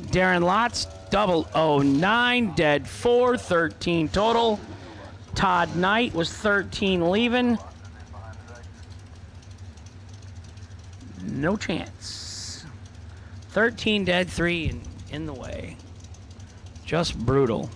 Darren Lotz, 009, dead 4, 13 total. Todd Knight was 13 leaving. No chance. 13 dead, 3 in the way. Just brutal.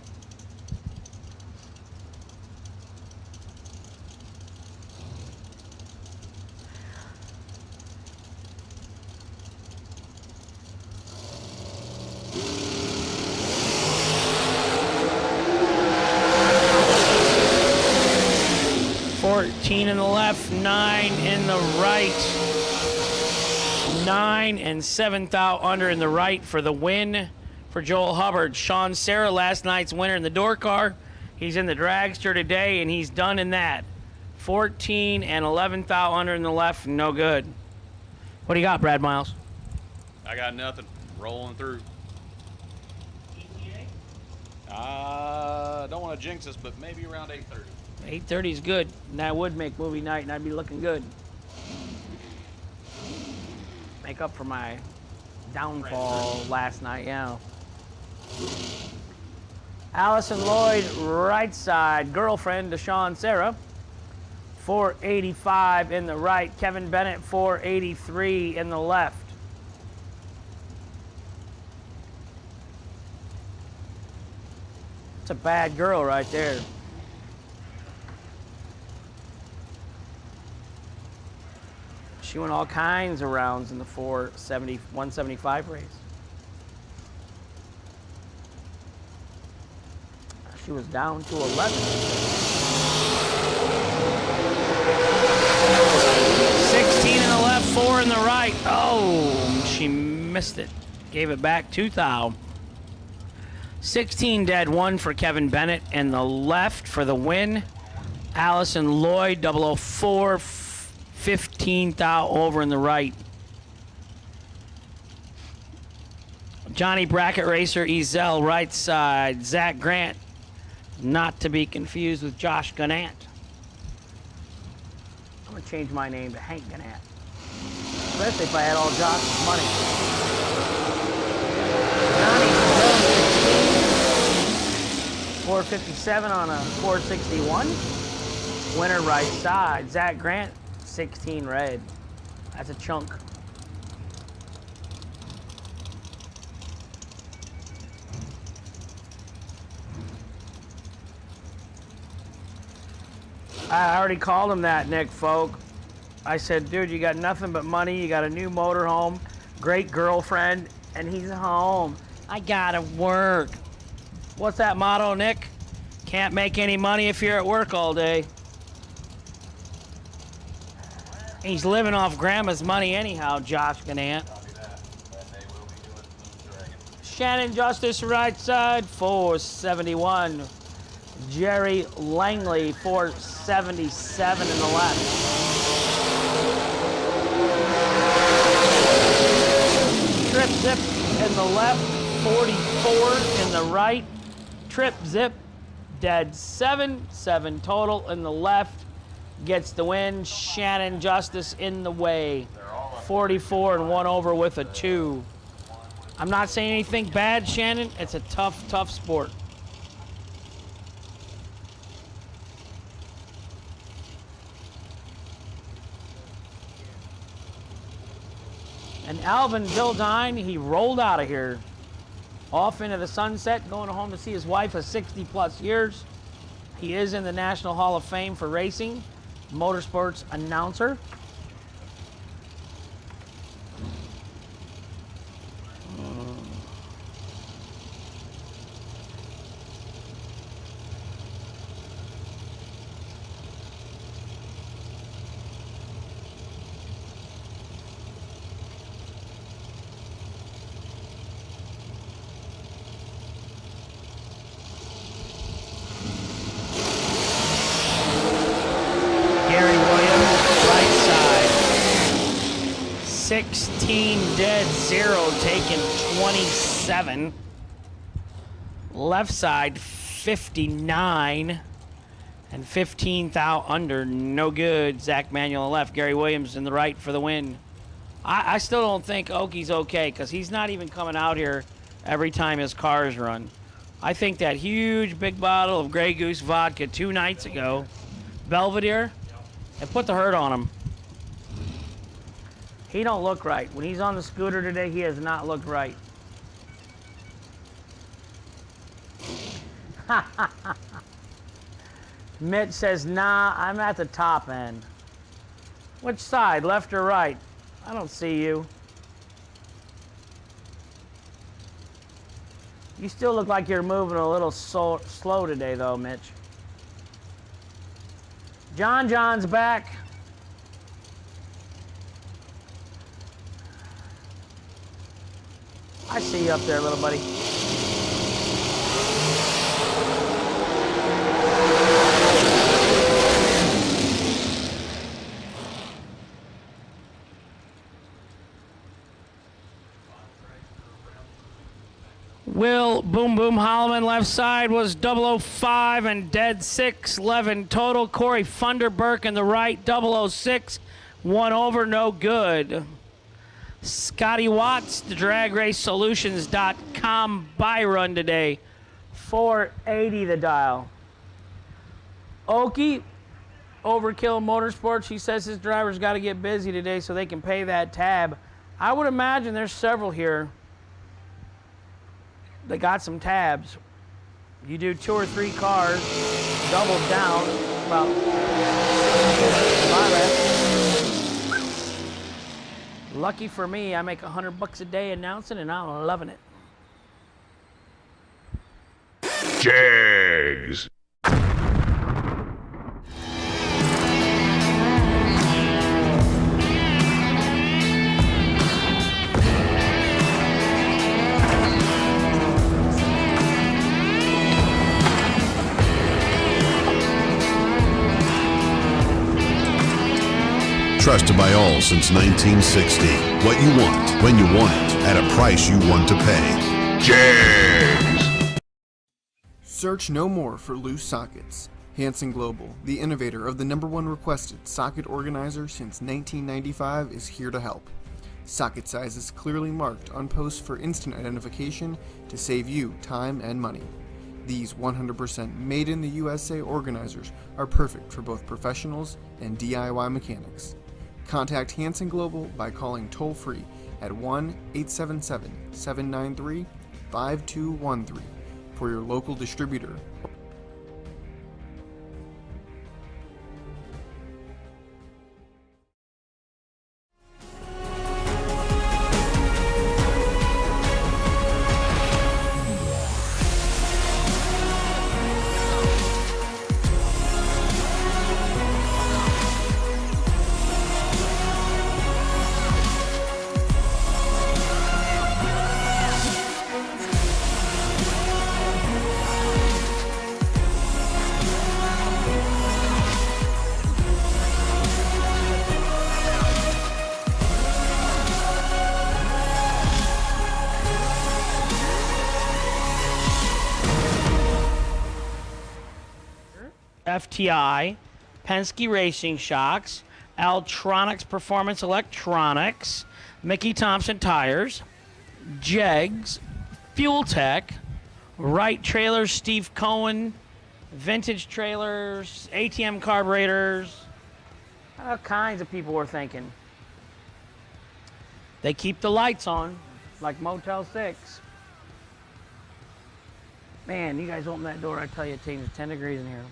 In the left, 9 in the right. 9 and 7th out under in the right for the win for Joel Hubbard. Sean Serra, last night's winner in the door car. He's in the dragster today, and he's done in that. 14 and 11th out under in the left, no good. What do you got, Brad Miles? I got nothing. Rolling through. Don't want to jinx us, but maybe around 8:30. 8:30 is good. And that would make movie night, and I'd be looking good. Make up for my downfall last night, yeah. Allison Lloyd, right side. Girlfriend to Sean Serra. 485 in the right. Kevin Bennett, 483 in the left. It's a bad girl right there. She went all kinds of rounds in the 175 race. She was down to 11. 16 in the left, 4 in the right. Oh, she missed it. Gave it back to Thou. 16 dead, 1 for Kevin Bennett in the left for the win. Allison Lloyd, 004. 15th out over in the right. Johnny Bracket Racer, Ezel, right side. Zach Grant, not to be confused with Josh Gannett. I'm going to change my name to Hank Gannett. Especially if I had all Josh's money. Johnny, 457 on a 461. Winner right side. Zach Grant, 16 red. That's a chunk. I already called him that, Nick Folk. I said, dude, you got nothing but money. You got a new motorhome, great girlfriend, and he's home. I gotta work. What's that motto, Nick? Can't make any money if you're at work all day. He's living off grandma's money anyhow, Josh Gannett. Shannon Justice, right side, 471. Jerry Langley, 477 in the left. Trip Zip in the left, 44 in the right. Trip Zip, dead 7 total in the left. Gets the win. Shannon Justice in the way. 44 and 1 over with a 2. I'm not saying anything bad, Shannon. It's a tough sport. And Alvin Vildine, he rolled out of here. Off into the sunset, going home to see his wife of 60 plus years. He is in the National Hall of Fame for racing, motorsports announcer. Gary Williams, right side. 16 dead, 0 taken, 27. Left side, 59. And 15 thou under, no good. Zach Manuel left, Gary Williams in the right for the win. I still don't think Oki's okay because he's not even coming out here every time his cars run. I think that huge big bottle of Grey Goose vodka 2 nights ago, Belvedere, and put the hurt on him. He don't look right. When he's on the scooter today, he has not looked right. Mitch says, nah, I'm at the top end. Which side, left or right? I don't see you. You still look like you're moving a little slow today, though, Mitch. John's back. I see you up there, little buddy. Will Boom Boom Holloman left side was 005 and dead 6, 11 total. Corey Funderburk in the right, 006, 1 over, no good. Scotty Watts, the dragracesolutions.com buy run today, 480 the dial. Okie, Overkill Motorsports, he says his drivers got to get busy today so they can pay that tab. I would imagine there's several here. They got some tabs. You do 2 or 3 cars, double down, about lucky for me, I make $100 a day announcing, and I'm loving it. Jegs. Trusted by all since 1960. What you want, when you want it, at a price you want to pay. Jegs. Search no more for loose sockets. Hansen Global, the innovator of the #1 requested socket organizer since 1995, is here to help. Socket sizes clearly marked on posts for instant identification to save you time and money. These 100% made in the USA organizers are perfect for both professionals and DIY mechanics. Contact Hansen Global by calling toll-free at 1-877-793-5213 for your local distributor. FTI, Penske Racing Shocks, Altronics Performance Electronics, Mickey Thompson Tires, Jegs, Fuel Tech, Wright Trailers, Steve Cohen, Vintage Trailers, ATM Carburetors. All kinds of people were thinking. They keep the lights on, like Motel 6. Man, you guys open that door, I tell you, it changes 10 degrees in here.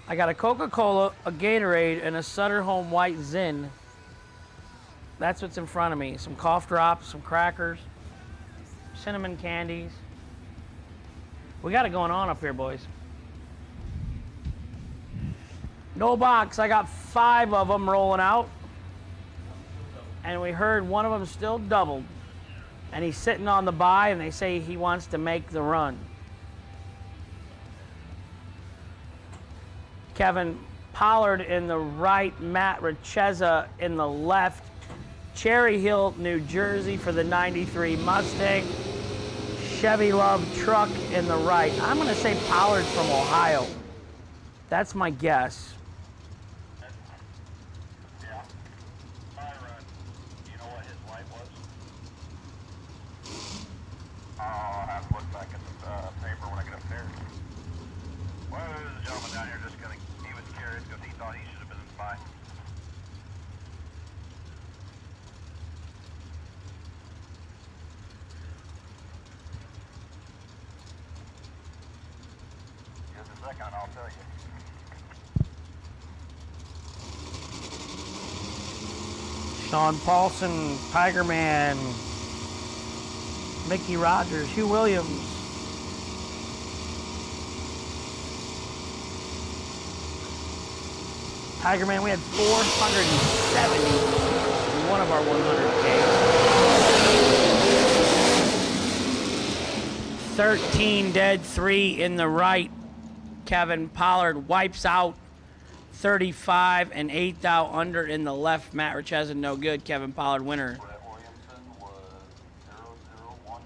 I got a Coca-Cola, a Gatorade, and a Sutter Home White Zin. That's what's in front of me. Some cough drops, some crackers, cinnamon candies. We got it going on up here, boys. No box. I got 5 of them rolling out. And we heard one of them still doubled. And he's sitting on the bye, and they say he wants to make the run. Kevin Pollard in the right, Matt Richeza in the left. Cherry Hill, New Jersey for the 93 Mustang. Chevy Love truck in the right. I'm going to say Pollard's from Ohio. That's my guess. Yeah. You know what his light was? I'll have to look back at the paper when I get upstairs. Well, there's a gentleman down here just gonna, he was curious because he thought he should have been by. Just a second, I'll tell you. Sean Paulson, Tiger Man, Mickey Rogers, Hugh Williams. Tiger Man, we had 470 in one of our 100Ks. 13 dead, 3 in the right. Kevin Pollard wipes out 35 and 8th out under in the left. Matt Richeza, no good. Kevin Pollard, winner. Brett Williamson was 001.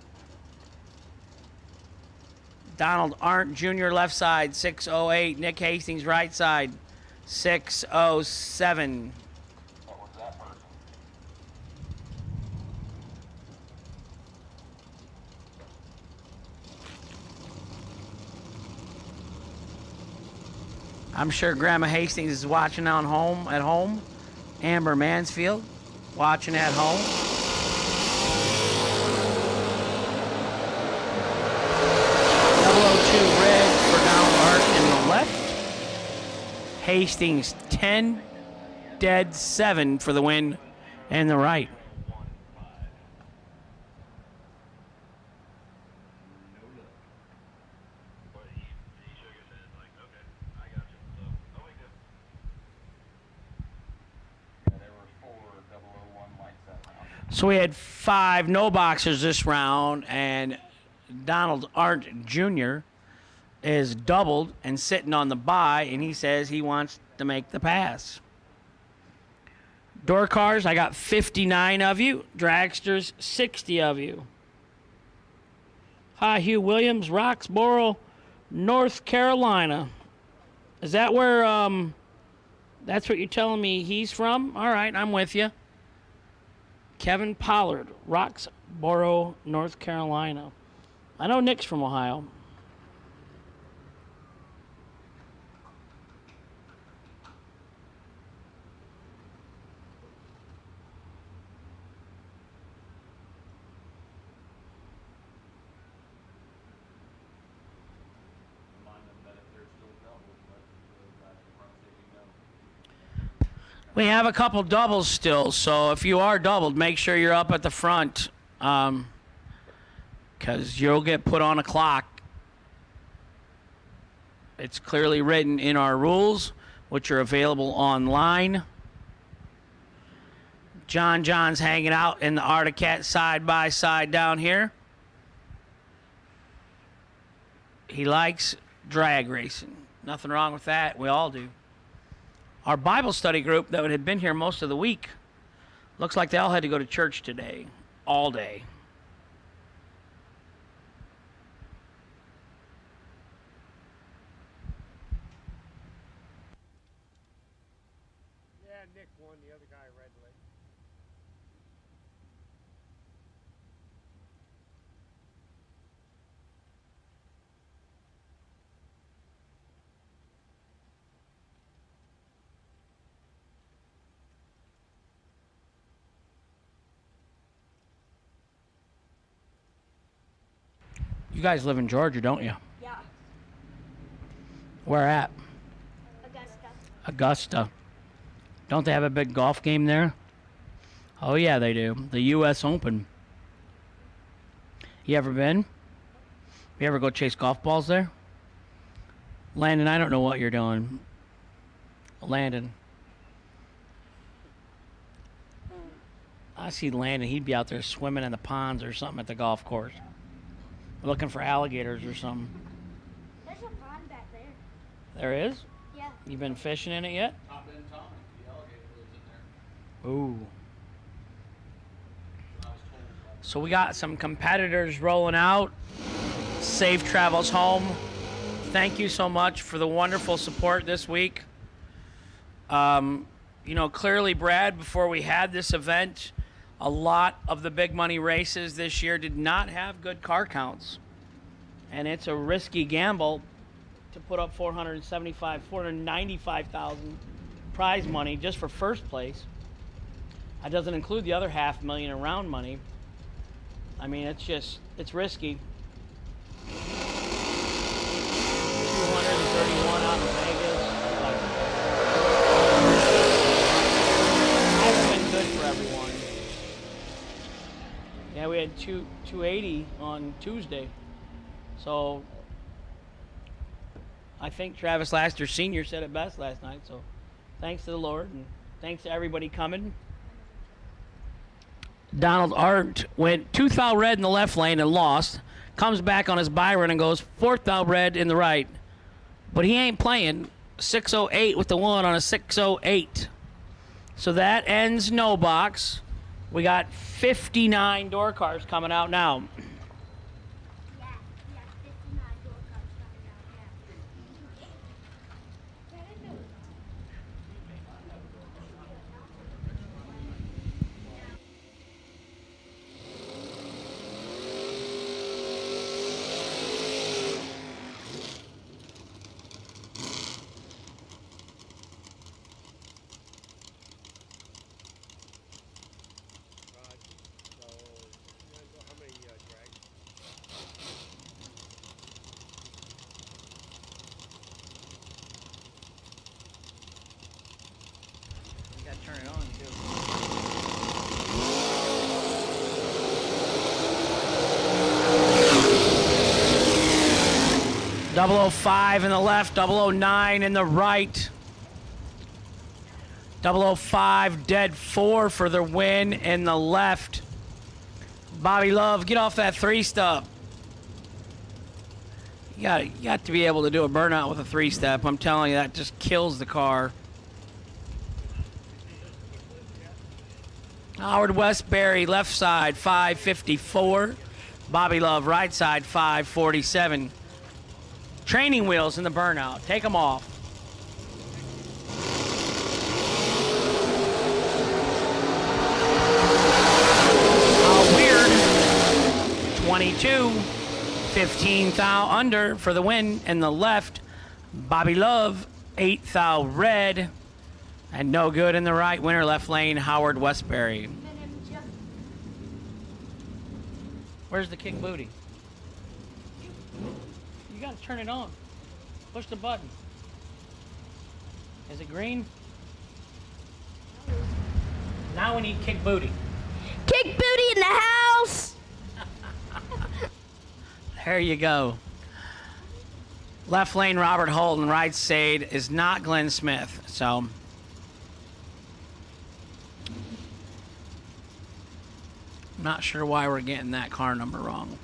Donald Arndt Jr. left side, 608. Nick Hastings right side, 607. What was that person? I'm sure Grandma Hastings is watching at home. Amber Mansfield watching at home. 002 red for Donald Arndt in the left. Hastings 10, dead 7 for the win in the right. So we had 5 no boxers this round, and Donald Arndt Jr. is doubled and sitting on the bye, and he says he wants to make the pass. Door cars, I got 59 of you. Dragsters, 60 of you. Hi, Hugh Williams, Roxborough, North Carolina. Is that where, that's what you're telling me he's from? All right, I'm with you. Kevin Pollard, Roxborough, North Carolina. I know Nick's from Ohio. We have a couple doubles still, so if you are doubled, make sure you're up at the front, because you'll get put on a clock. It's clearly written in our rules, which are available online. John's hanging out in the Arctic Cat side by side down here. He likes drag racing. Nothing wrong with that. We all do. Our Bible study group that had been here most of the week, looks like they all had to go to church today, all day. Yeah, Nick won. The other guy red leg. You guys live in Georgia, don't you? Yeah. Where at? Augusta. Augusta. Don't they have a big golf game there? Oh, yeah, they do. The U.S. Open. You ever been? You ever go chase golf balls there? Landon, I don't know what you're doing. Landon. I see Landon. He'd be out there swimming in the ponds or something at the golf course. Looking for alligators or something. There's a pond back there. There is? Yeah. You been fishing in it yet? Top End Tommy, the alligator lives in there. Ooh. So we got some competitors rolling out. Safe travels home. Thank you so much for the wonderful support this week. You know, clearly, Brad, before we had this event, a lot of the big money races this year did not have good car counts. And it's a risky gamble to put up $495,000 prize money just for first place. That doesn't include the other $500,000 in round money. I mean, it's risky. 231 out in Vegas. Hasn't been good for everyone. Yeah, we had 280 on Tuesday. So I think Travis Laster Sr. said it best last night. So thanks to the Lord and thanks to everybody coming. Donald Arndt went 2 thou red in the left lane and lost. Comes back on his Byron and goes 4 thou red in the right. But he ain't playing. 608 with the 1 on a 608. So that ends no box. We got 59 door cars coming out now. Turn it on too. .005 in the left, 009 in the right. 005 dead 4 for the win in the left. Bobby Love, get off that 3-step. You got to be able to do a burnout with a 3-step. I'm telling you, that just kills the car. Howard Westbury, left side, 554. Bobby Love, right side, 547. Training wheels in the burnout. Take them off. Weird. 22. 15 thou under for the win in the left. Bobby Love, 8 thou red. And no good in the right. Winner left lane, Howard Westbury. Where's the kick booty? You gotta turn it on. Push the button. Is it green? Now we need kick booty. Kick booty in the house! There you go. Left lane, Robert Holton. Right side is not Glenn Smith. So not sure why we're getting that car number wrong.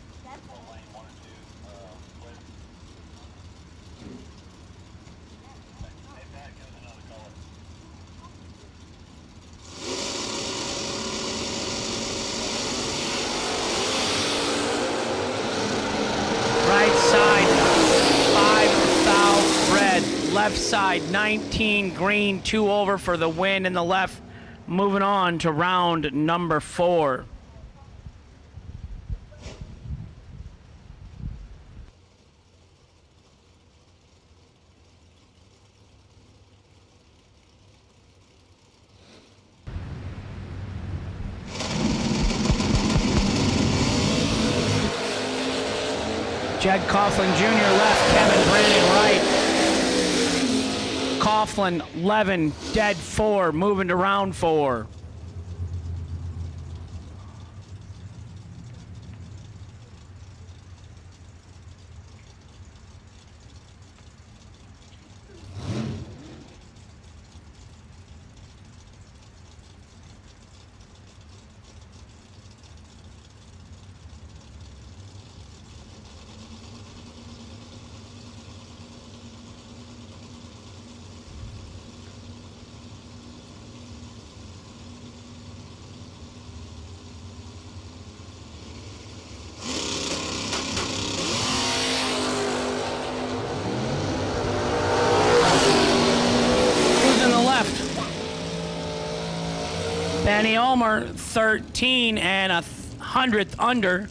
Right side, 5 thou red. Left side, 19 green, 2 over for the win in the left. Moving on to round number 4. Jed Coughlin Jr. left, Kevin Brandon right. Coughlin 11, dead 4, moving to round 4. Benny Ulmer, 13 and a 100th under.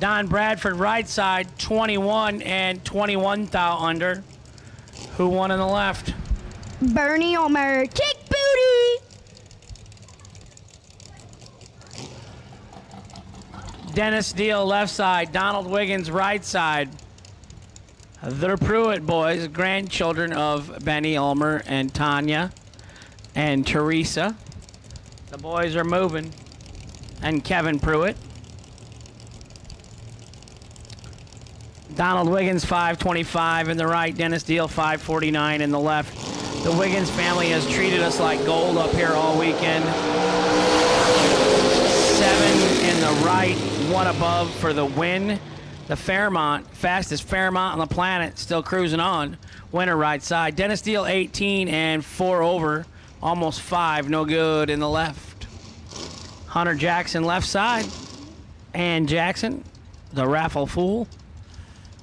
Don Bradford, right side, 21 and 21 thou under. Who won on the left? Bernie Ulmer, kick booty. Dennis Deal, left side. Donald Wiggins, right side. The Pruitt boys, grandchildren of Benny Ulmer and Tanya and Teresa. The boys are moving. And Kevin Pruitt. Donald Wiggins, 525 in the right. Dennis Deal, 549 in the left. The Wiggins family has treated us like gold up here all weekend. 7 in the right, 1 above for the win. The Fairmont, fastest Fairmont on the planet, still cruising on. Winner right side. Dennis Deal, 18 and 4 over. Almost 5, no good in the left. Hunter Jackson, left side. And Jackson, the raffle fool.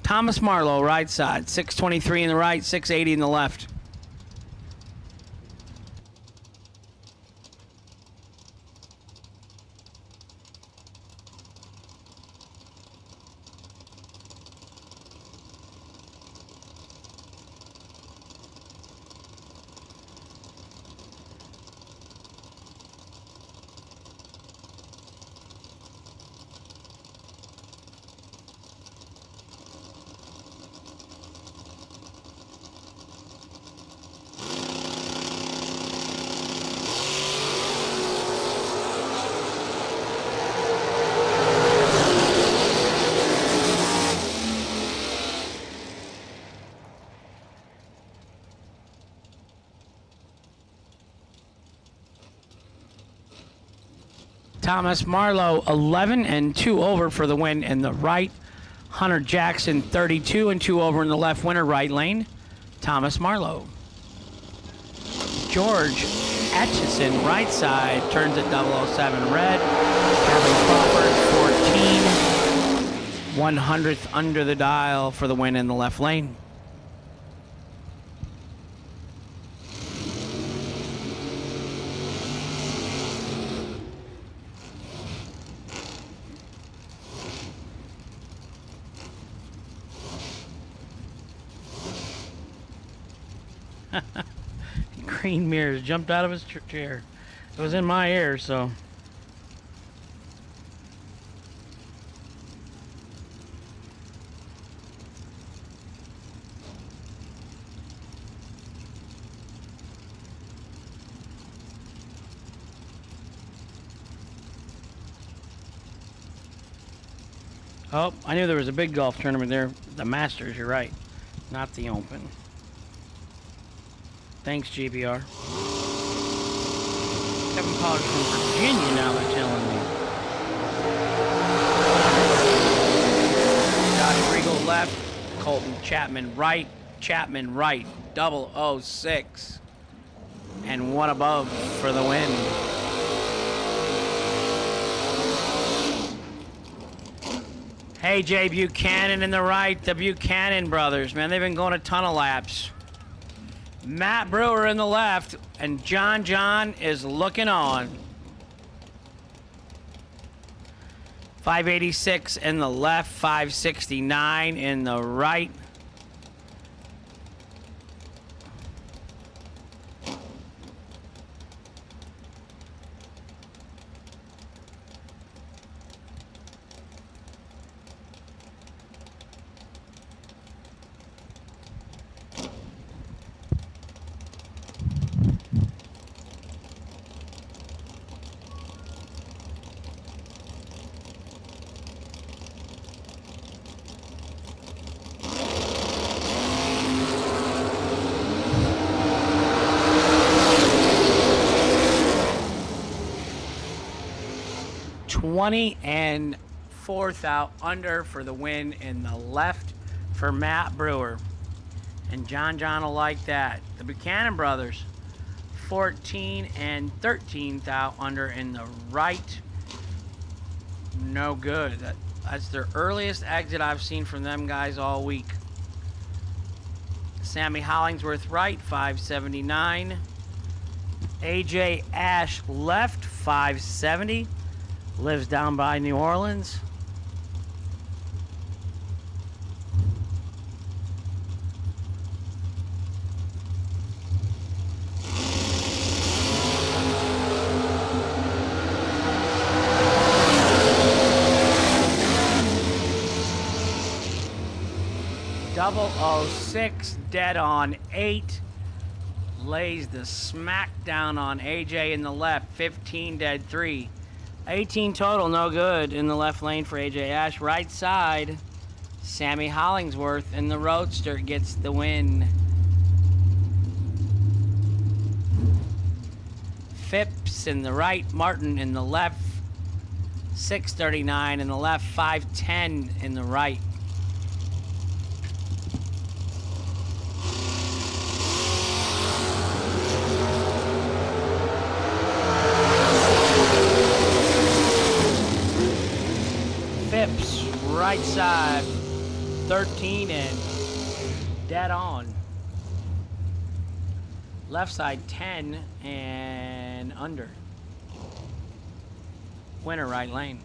Thomas Marlowe, right side. 623 in the right, 680 in the left. Thomas Marlowe, 11 and 2 over for the win in the right. Hunter Jackson, 32 and 2 over in the left. Winner right lane, Thomas Marlowe. George Atchison, right side, turns at 007 red. Kevin Crawford, 14. 100th under the dial for the win in the left lane. Green mirrors jumped out of his chair. It was in my ear, so. Oh, I knew there was a big golf tournament there. The Masters, you're right. Not the Open. Thanks, GBR. Kevin Pollock from Virginia now, they're telling me. Josh Regal left. Colton Chapman right. 006. And 1 above for the win. Hey, Jay Buchanan in the right. The Buchanan brothers, man, they've been going a ton of laps. Matt Brewer in the left, and John is looking on. 586 in the left, 569 in the right. 24th out under for the win in the left for Matt Brewer. And John will like that. The Buchanan brothers, 14 and 13th out under in the right. No good. That's their earliest exit I've seen from them guys all week. Sammy Hollingsworth right, 579. AJ Ash left, 570. Lives down by New Orleans. Double 06 dead on 8. Lays the smack down on AJ in the left. 15 dead 3. 18 total, no good in the left lane for AJ Ash. Right side, Sammy Hollingsworth in the Roadster gets the win. Phipps in the right, Martin in the left. 639 in the left, 510 in the right. Phipps, right side, 13 and dead on. Left side, 10 and under. Winner, right lane.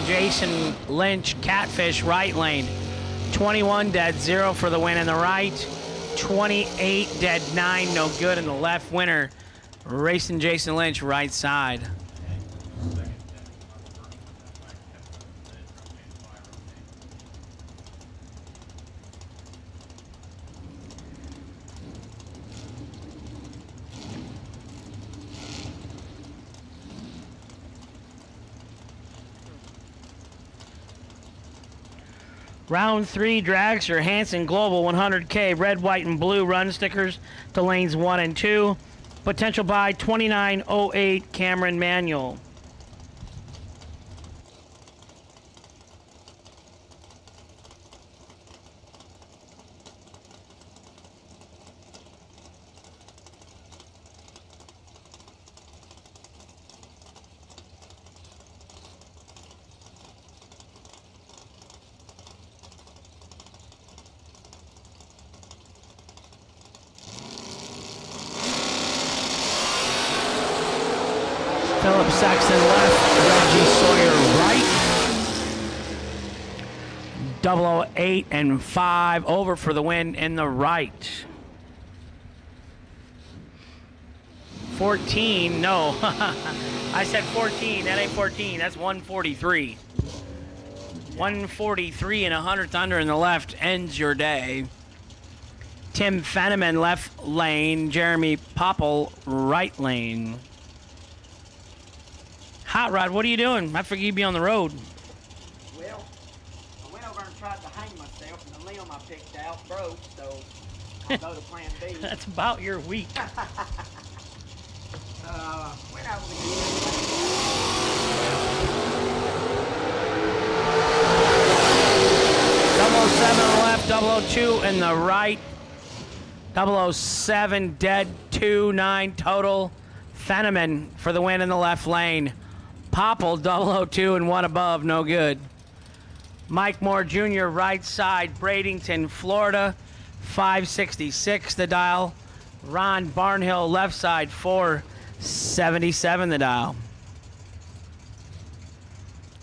Jason Lynch, Catfish, right lane. 21 dead, 0 for the win in the right. 28 dead, 9, no good in the left. Winner, racing Jason Lynch, right side. Round 3 dragster Hanson Global 100K red, white, and blue run stickers to lanes 1 and 2. Potential buy 2908 Cameron Manual. Philip Saxon left, Reggie Sawyer right. 008 and 5 over for the win in the right. 14, no. I said 14, that ain't 14, that's 143. 143 and 100th under in the left ends your day. Tim Fenneman left lane, Jeremy Popple right lane. Hot Rod, what are you doing? I figured you'd be on the road. Well, I went over and tried to hang myself, and the limb I picked out broke, so I'll go to plan B. That's about your week. Went out with a 007 on the left, 002 in the right. 007 dead, 2-9 total. Fenneman for the win in the left lane. Popple, 002 and 1 above, no good. Mike Moore Jr., right side, Bradenton, Florida, 566 the dial. Ron Barnhill, left side, 477 the dial.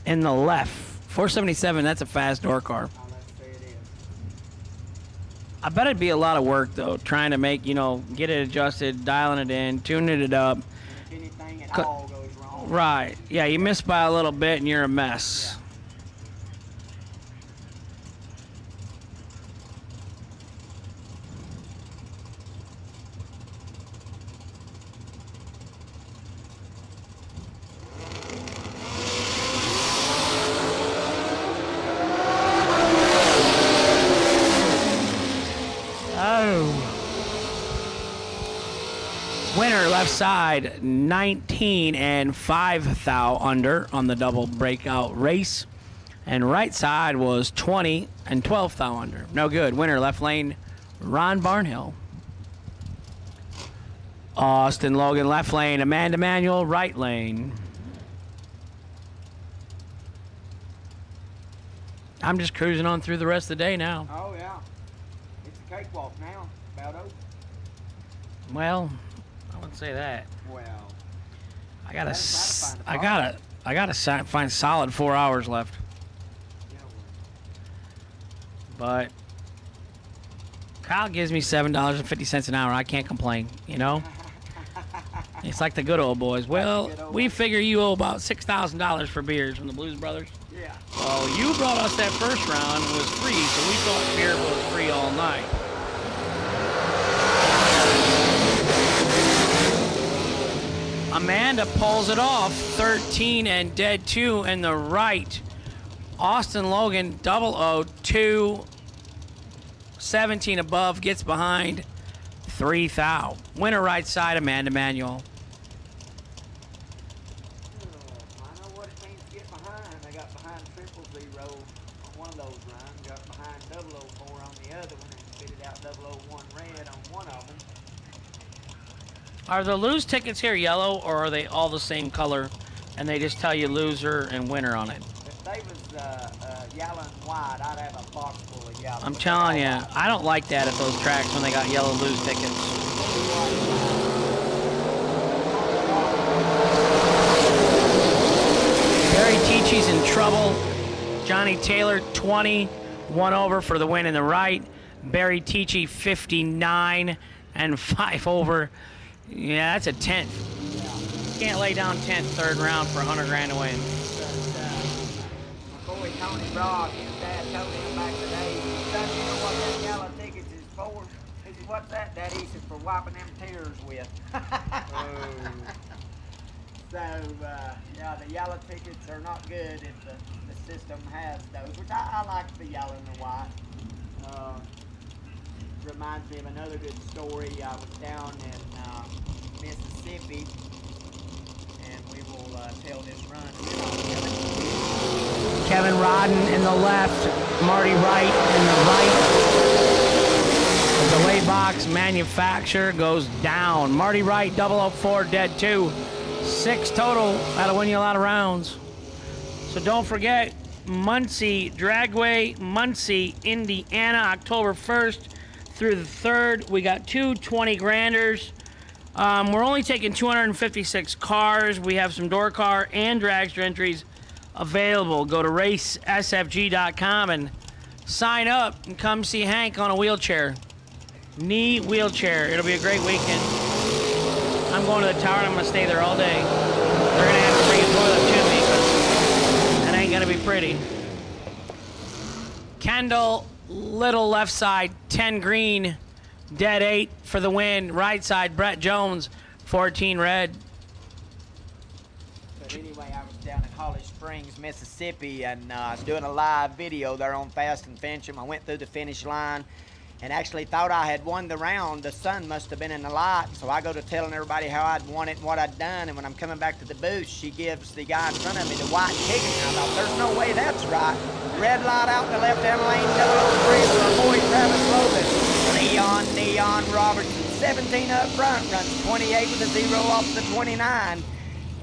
In the left, 477, that's a fast door car. I bet it'd be a lot of work, though, trying to make, get it adjusted, dialing it in, tuning it up. If anything at all goes wrong. Right. Yeah, you miss by a little bit and you're a mess. Winner left side 19 and 5 thou under on the double breakout race, and right side was 20 and 12 thou under. No good. Winner left lane Ron Barnhill. Austin Logan left lane, Amanda Manuel right lane. I'm just cruising on through the rest of the day now. Oh yeah, it's a cakewalk now. About over. Well, I wouldn't say that. Well, I gotta find solid 4 hours left. But Kyle gives me $7.50 an hour. I can't complain, It's like the good old boys. Well, we figure you owe about $6,000 for beers from the Blues Brothers. Yeah. Oh, you brought us that first round. It was free, so we thought beer was free all night. Amanda pulls it off, 13 and dead 2 in the right. Austin Logan, 002, 17 above, gets behind 3 thou. Winner right side, Amanda Manuel. I know what it means to get behind. I got behind 000 on one of those runs, got behind 004 on the other one, and spitted out 001 red on one of them. Are the lose tickets here yellow, or are they all the same color, and they just tell you loser and winner on it? If they was yellow and white, I'd have a box full of yellow. I'm telling you, I don't like that at those tracks when they got yellow lose tickets. Barry Teachy's in trouble. Johnny Taylor, 20, 1 over for the win in the right. Barry Teachy, 59 and 5 over. Yeah, that's a 10th. Can't lay down 10th, third round for 100 grand to win. My boy Tony Brock, his dad told him back today, son, you know what that yellow tickets is for? He said, what's that, Daddy? He said, for wiping them tears with. So, yeah, the yellow tickets are not good if the system has those, which I like the yellow and the white. Reminds me of another good story. I was down in Mississippi, and we will tell this run. Kevin Rodden in the left, Marty Wright in the right. The delay box manufacturer goes down. Marty Wright, 004, dead 2. 6 total. That'll win you a lot of rounds. So don't forget, Muncie, Dragway, Muncie, Indiana, October 1st through the 3rd. We got 2 20-granders. We're only taking 256 cars. We have some door car and dragster entries available. Go to racesfg.com and sign up and come see Hank on a wheelchair. Knee wheelchair. It'll be a great weekend. I'm going to the tower and I'm going to stay there all day. They're going to have to bring a toilet to me because that ain't going to be pretty. Kendall, Little left side, 10 green, dead 8 for the win. Right side, Brett Jones, 14 red. But anyway, I was down in Holly Springs, Mississippi, and doing a live video there on Fast and Finish 'em. I went through the finish line and actually thought I had won the round. The sun must have been in the light, so I go to telling everybody how I'd won it and what I'd done, and when I'm coming back to the booth, she gives the guy in front of me the white ticket, and I thought, there's no way that's right. Red light out in the left-hand lane, 003 for our boy Travis Logan. Neon Robertson, 17 up front, runs 28 with a 0 off the 29.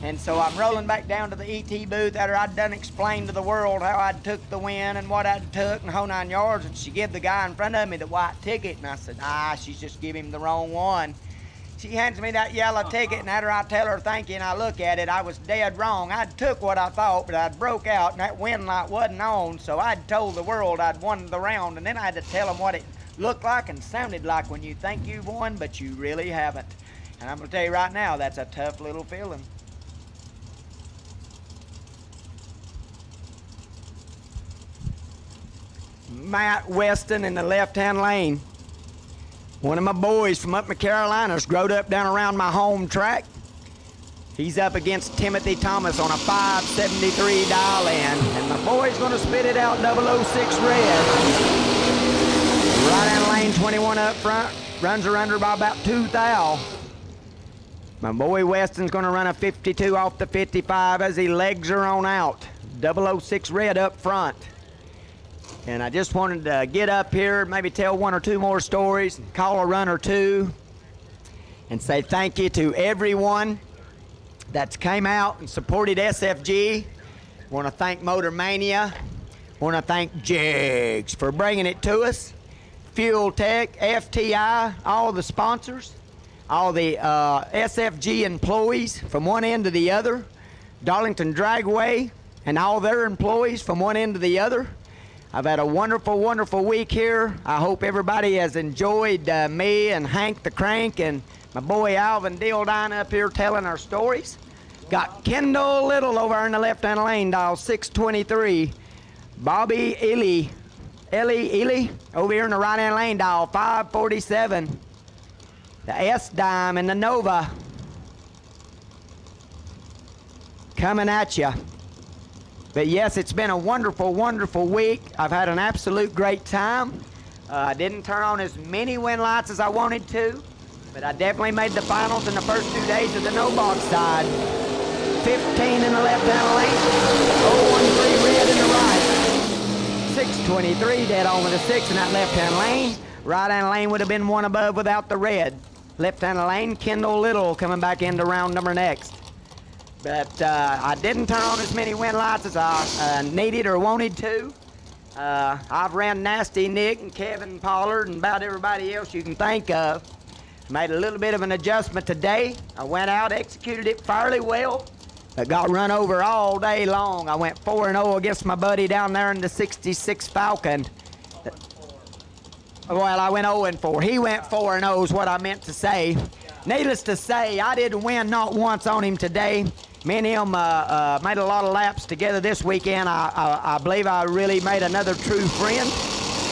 And so I'm rolling back down to the ET booth after I'd done explained to the world how I'd took the win and what I'd took and whole 9 yards, and she gave the guy in front of me the white ticket, and I said, she's just giving him the wrong one. She hands me that yellow ticket, and after I tell her thank you and I look at it, I was dead wrong. I'd took what I thought, but I'd broke out and that win light wasn't on, so I'd told the world I'd won the round, and then I had to tell them what look like and sounded like when you think you've won, but you really haven't. And I'm going to tell you right now, that's a tough little feeling. Matt Weston in the left-hand lane. One of my boys from up in the Carolinas, growed up down around my home track. He's up against Timothy Thomas on a 573 dial in, and my boy's gonna spit it out 006 red. Right-hand lane 21 up front, runs her under by about 2 thou. My boy Weston's gonna run a 52 off the 55 as he legs her on out. 006 red up front. And I just wanted to get up here, maybe tell 1 or 2 more stories, call a run or two, and say thank you to everyone that's came out and supported SFG. Want to thank Motor Mania. Want to thank Jegs for bringing it to us. Fuel Tech, FTI, all the sponsors, all the SFG employees from one end to the other, Darlington Dragway and all their employees from one end to the other. I've had a wonderful, wonderful week here. I hope everybody has enjoyed me and Hank the Crank and my boy Alvin Dildine up here telling our stories. Got Kendall Little over in the left-hand lane, dial 623. Bobby Ely over here in the right-hand lane, dial 547. The S-Dime and the Nova coming at you. But yes, it's been a wonderful, wonderful week. I've had an absolute great time. I didn't turn on as many win lights as I wanted to, but I definitely made the finals in the first 2 days of the no-box side. 15 in the left-hand lane, 013 red in the right. 623 dead on with a 6 in that left-hand lane. Right-hand lane would have been one above without the red. Left-hand lane, Kendall Little coming back into round number next. But I didn't turn on as many win lights as I needed or wanted to. I've ran Nasty Nick and Kevin Pollard and about everybody else you can think of. Made a little bit of an adjustment today. I went out, executed it fairly well, but got run over all day long. I went 4-0 against my buddy down there in the 66 Falcon. Well, I went 0-4. He went 4-0 is what I meant to say. Needless to say, I didn't win not once on him today. Me and him made a lot of laps together this weekend. I believe I really made another true friend.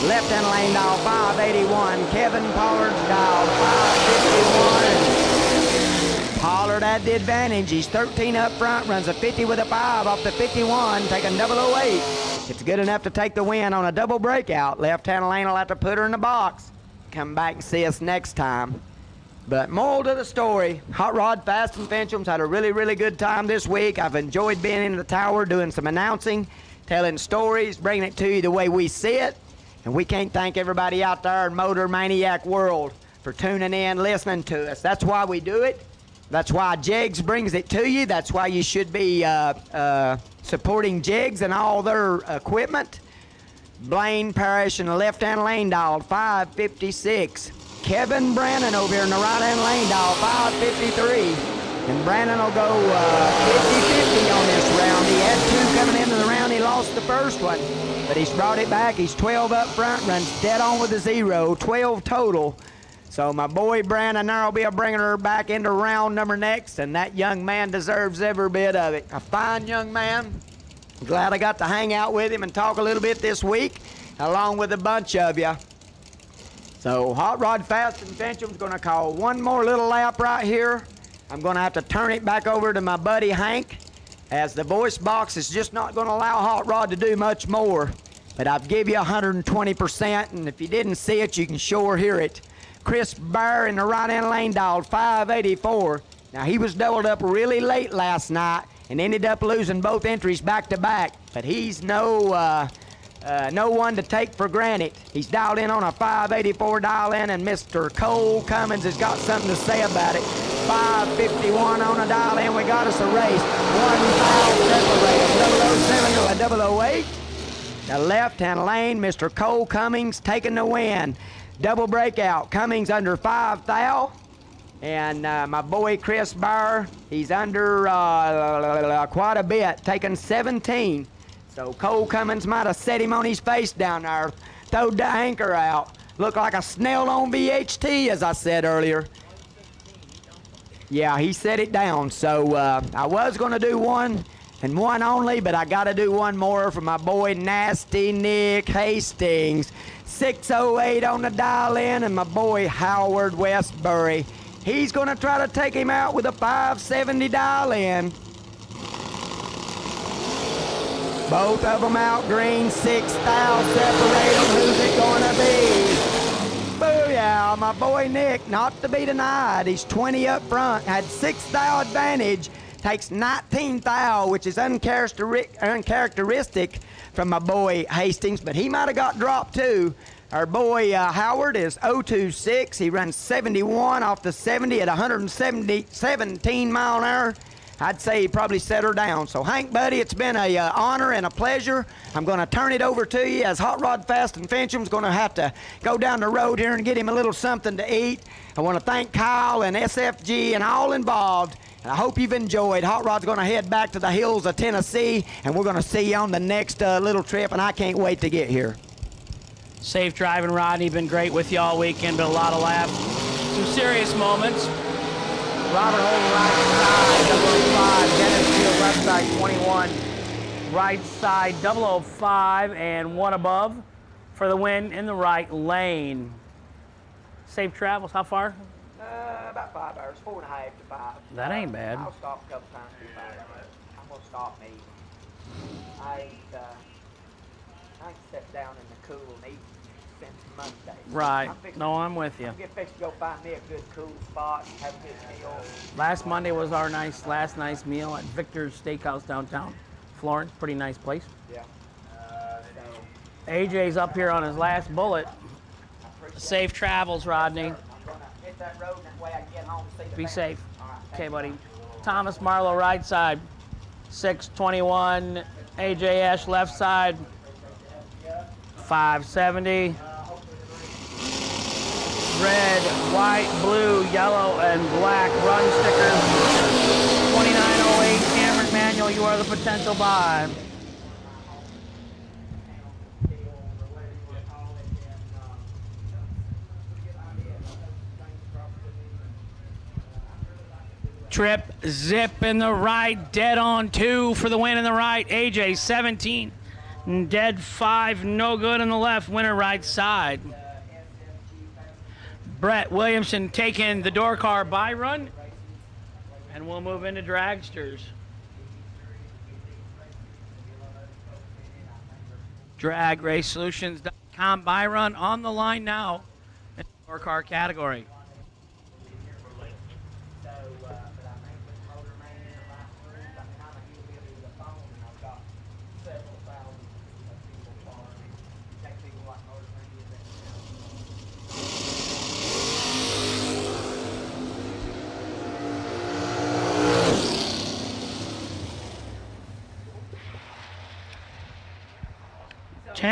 Left-hand lane dial 581. Kevin Pollard dial 551. Pollard had the advantage. He's 13 up front, runs a 50 with a 5 off the 51, taking 008. It's good enough to take the win on a double breakout. Left-hand lane will have to put her in the box. Come back and see us next time. But moral to the story, Hot Rod Fast and Finchum's had a really, really good time this week. I've enjoyed being in the tower, doing some announcing, telling stories, bringing it to you the way we see it. And we can't thank everybody out there in Motor Maniac world for tuning in, listening to us. That's why we do it. That's why Jegs brings it to you. That's why you should be supporting Jegs and all their equipment. Blaine Parrish in the left-hand lane, dial 556. Kevin Brannon over here in the right-hand lane, dial 553. And Brannon will go 50-50 on this round. He had 2 coming into the round. He lost the first one, but he's brought it back. He's 12 up front, runs dead on with a 0, 12 total. So my boy Brandon there will be bringing her back into round number next, and that young man deserves every bit of it. A fine young man. Glad I got to hang out with him and talk a little bit this week, along with a bunch of you. So Hot Rod Fast and Finchum's going to call one more little lap right here. I'm going to have to turn it back over to my buddy Hank, as the voice box is just not going to allow Hot Rod to do much more. But I've give you 120%, and if you didn't see it, you can sure hear it. Chris Bear in the right-hand lane dialed 584. Now, he was doubled up really late last night and ended up losing both entries back-to-back. But he's no one to take for granted. He's dialed in on a 584 dial-in, and Mr. Cole Cummins has got something to say about it. 551 on a dial-in. We got us a race. 1 foul separated. 007 to a 008. The left-hand lane, Mr. Cole Cummings taking the win. Double breakout. Cummings under 5 thou. And my boy Chris Bauer, he's under quite a bit, taking 17. So Cole Cummins might have set him on his face down there, throwed the anchor out. Looked like a snail on VHT, as I said earlier. Yeah, he set it down. So I was going to do one and one only, but I got to do one more for my boy Nasty Nick Hastings. 608 on the dial-in, and my boy Howard Westbury. He's going to try to take him out with a 570 dial-in. Both of them out green, 6 thou separate them. Who's it going to be? Booyah, my boy Nick, not to be denied. He's 20 up front, had 6 thou advantage, takes 19 thou, which is uncharacteristic from my boy Hastings, but he might have got dropped too. Our boy Howard is 026. He runs 71 off the 70 at 117 mile an hour. I'd say he probably set her down. So, Hank, buddy, it's been a honor and a pleasure. I'm going to turn it over to you, as Hot Rod Fast and Finchem's going to have to go down the road here and get him a little something to eat. I want to thank Kyle and SFG and all involved. And I hope you've enjoyed. Hot Rod's going to head back to the hills of Tennessee, and we're going to see you on the next little trip, and I can't wait to get here. Safe driving, Rodney. Been great with you all weekend, but a lot of laughs. Some serious moments. Robert Holden right side, 005. Dennis Field left side, 21. Right side, 005, and one above for the win in the right lane. Safe travels. How far? About 5 hours, 4.5 to 5. That ain't bad. I'll stop a couple times to 5 hours. I'm gonna stop me. I ain't sat down in the cool and eat since Monday. Right. No, I'm with you. I'm getting fixed to go find me a good cool spot and have a good meal. Last Monday was our last nice meal at Victor's Steakhouse downtown Florence. Pretty nice place. Yeah. AJ's up here on his last bullet. Safe travels, Rodney. I'm gonna hit that road and that way I can get home and see the Be family. safe. All right, Okay, thank buddy. you. Thomas Marlowe, right side. 621. AJ Ash, left side. 570. Red, white, blue, yellow, and black run stickers. 2908 Cameron Manuel, you are the potential buy. Trip, zip in the right, dead on 2 for the win in the right. AJ 17, dead 5, no good in the left. Winner right side. Brett Williamson taking the door car by run, and we'll move into dragsters. DragRaceSolutions.com by run on the line now in the door car category.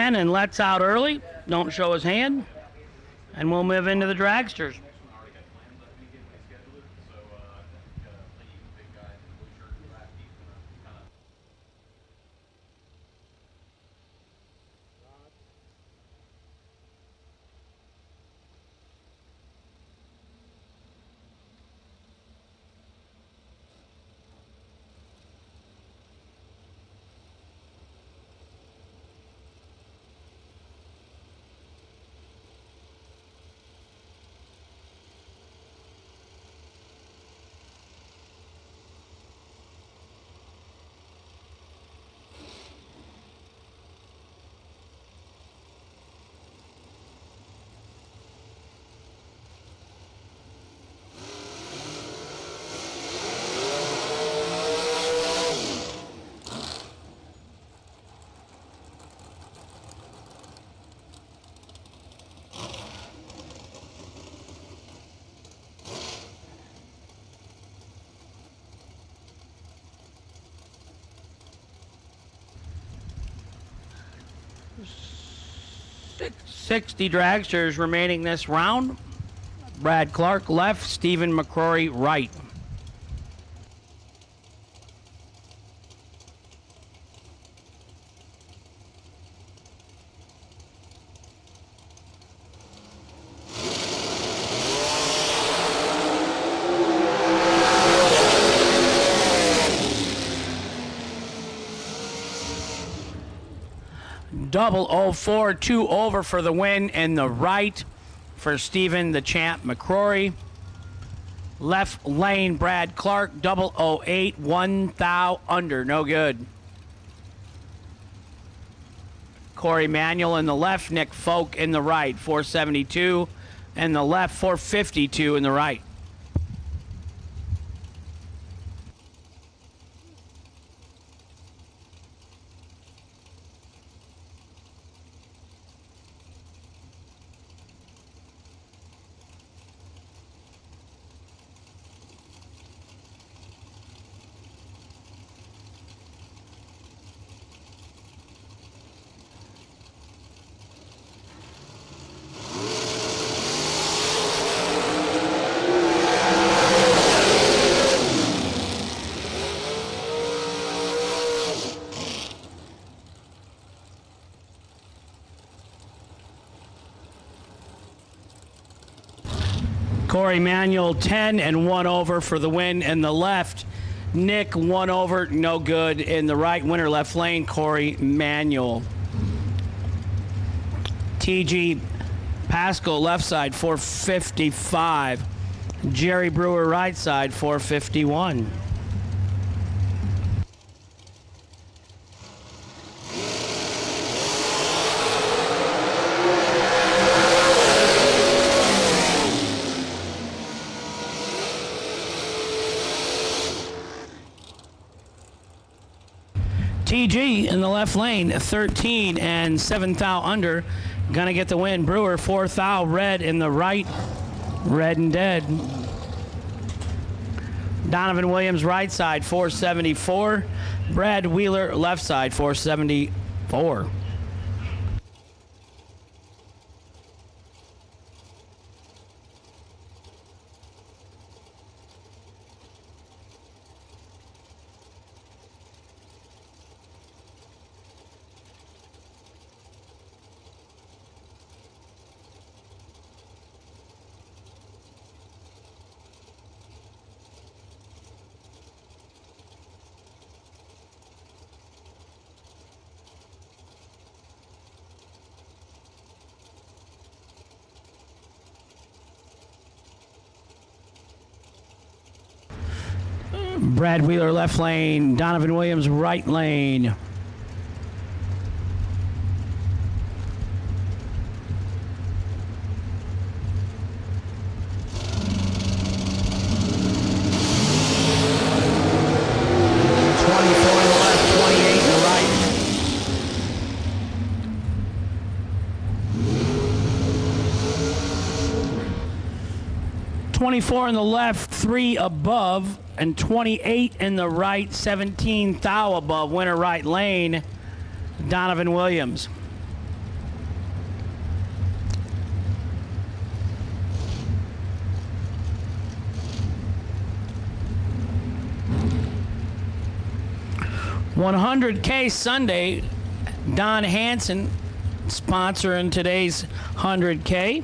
And lets out early, don't show his hand, and we'll move into the dragsters. Six 60 dragsters remaining this round. Brad Clark left, Stephen McCrory right. Double 04, 2 over for the win in the right for Stephen the Champ McCrory. Left lane, Brad Clark, 008, 1 thou under, no good. Corey Manuel in the left, Nick Folk in the right, 472 in the left, 452 in the right. Corey Manuel 10 and 1 over for the win in the left. Nick 1 over, no good in the right. Winner left lane, Corey Manuel. TG Pascal left side 455. Jerry Brewer right side 451. TG in the left lane, 13 and 7 thou under. Gonna get the win. Brewer, 4 thou, red in the right. Red and dead. Donovan Williams, right side, 474. Brad Wheeler, left side, 474. Brad Wheeler left lane, Donovan Williams right lane. Twenty-four in the left, 3 above, and 28 in the right, 17 thou above. Winner right lane, Donovan Williams. $100K Sunday, Don Hansen sponsoring today's $100K.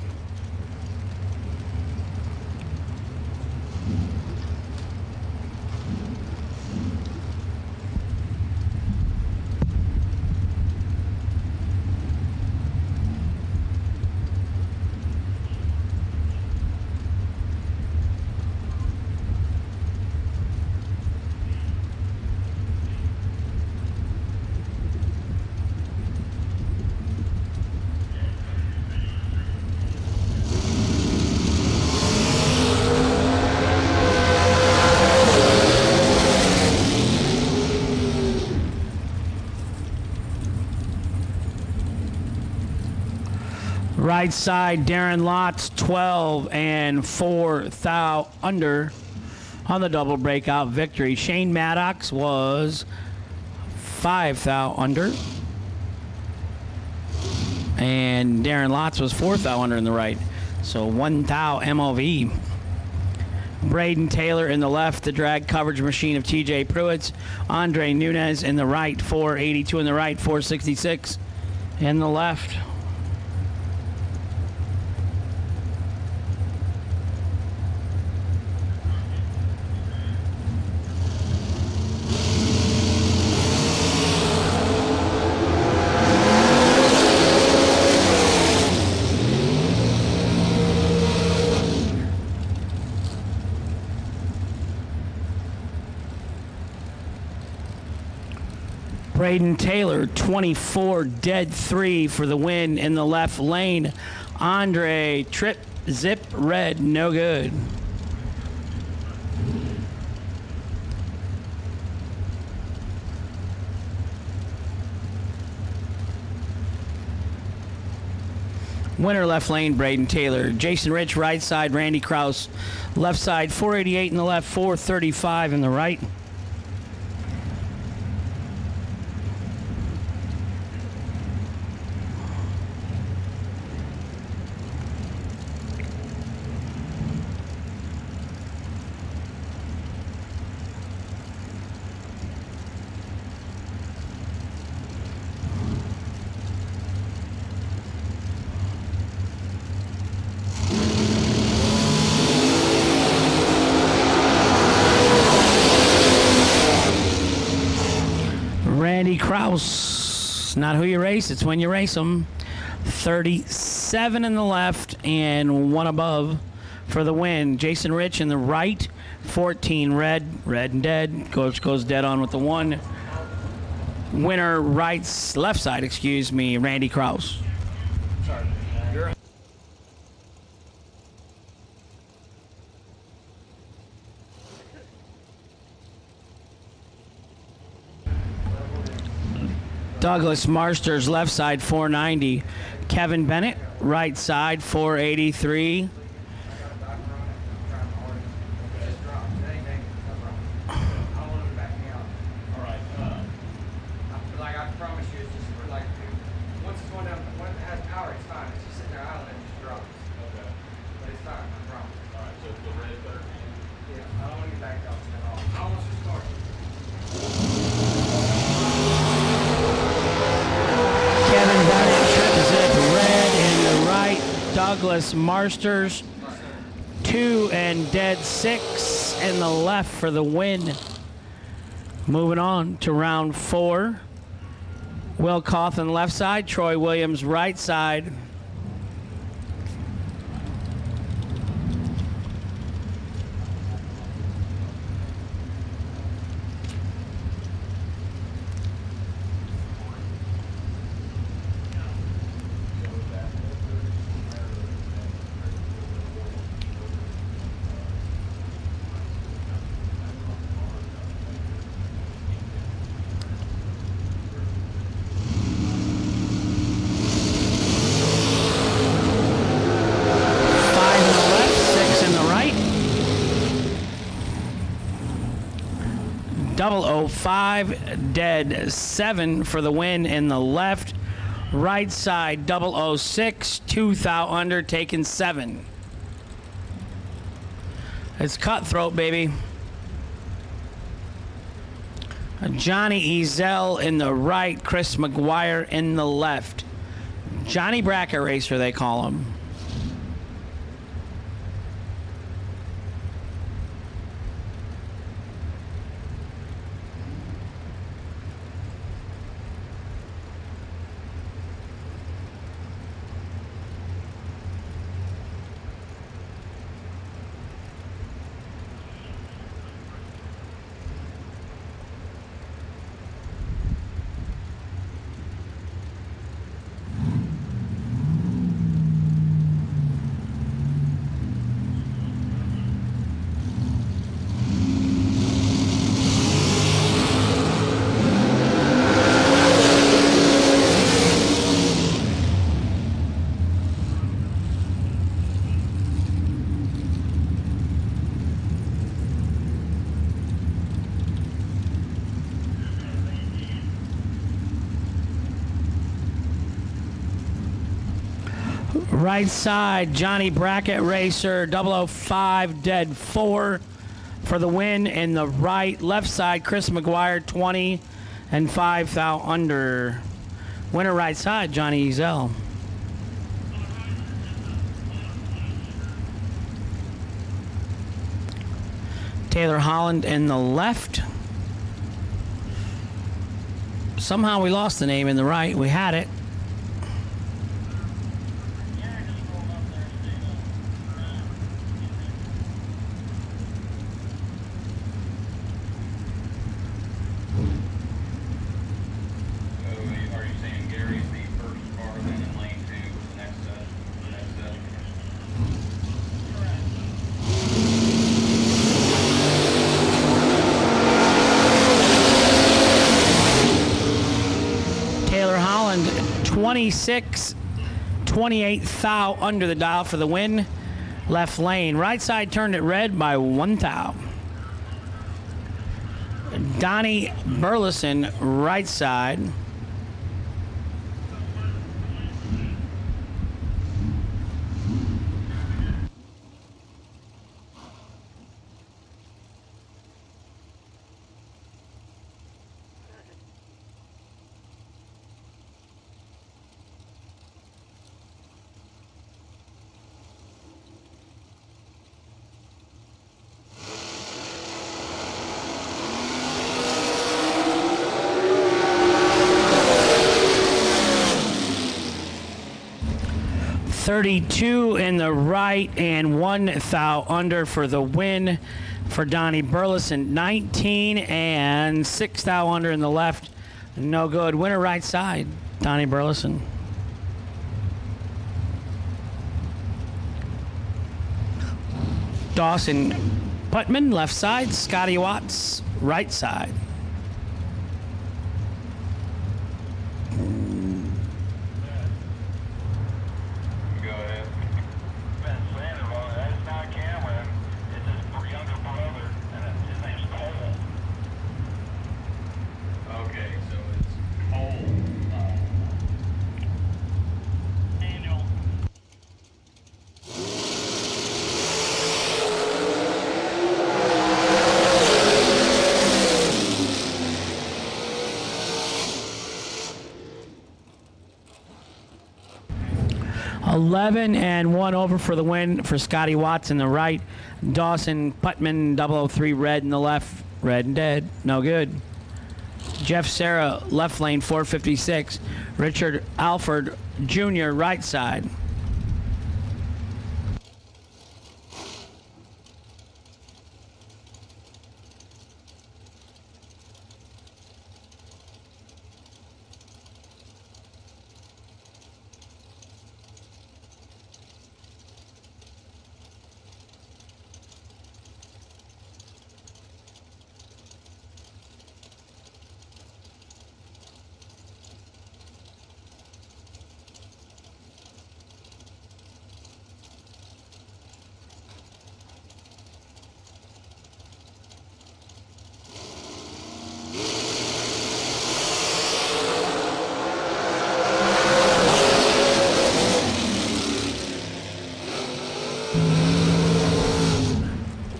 Right side, Darren Lotz, 12 and 4 thou under on the double breakout victory. Shane Maddox was 5 thou under. And Darren Lotz was 4 thou under in the right. So 1 thou MOV. Braden Taylor in the left, the drag coverage machine of TJ Pruitt's. Andre Nunez in the right, 482 in the right, 466 in the left. Braden Taylor, 24, dead 3 for the win in the left lane. Andre, trip, zip, red, no good. Winner left lane, Braden Taylor. Jason Rich, right side, Randy Kraus. Left side, 488 in the left, 435 in the right. Randy Kraus, not who you race, it's when you race them. 37 in the left and 1 above for the win. Jason Rich in the right, 14 red and dead. Coach goes dead on with the 1. Winner left side, Randy Kraus. Douglas Marsters, left side, 490. Kevin Bennett, right side, 483. Douglas Marsters, 2 and dead 6 in the left for the win. Moving on to round 4. Will Cawthon left side, Troy Williams right side. Double 05, dead 7 for the win in the left. Right side, 006, 2 thou under, taken 7. It's cutthroat, baby. Johnny Ezel in the right, Chris McGuire in the left. Johnny Bracket Racer, they call him. Right side, Johnny Bracket Racer, 005, dead 4 for the win in the right. Left side, Chris McGuire, 20 and 5 thou under. Winner right side, Johnny Ezel. Taylor Holland in the left. Somehow we lost the name in the right. We had it. Holland 26, 28 thou under the dial for the win. Left lane. Right side turned it red by 1 thou. Donnie Burleson, right side. .32 in the right and 1 thou under for the win for Donnie Burleson. 19 and 6 thou under in the left. No good. Winner right side, Donnie Burleson. Dawson Putman, left side. Scotty Watts, right side. .11 and 1 over for the win for Scotty Watts in the right. Dawson Putman 003 red in the left. Red and dead. No good. Jeff Serra left lane 456. Richard Alford Jr. right side.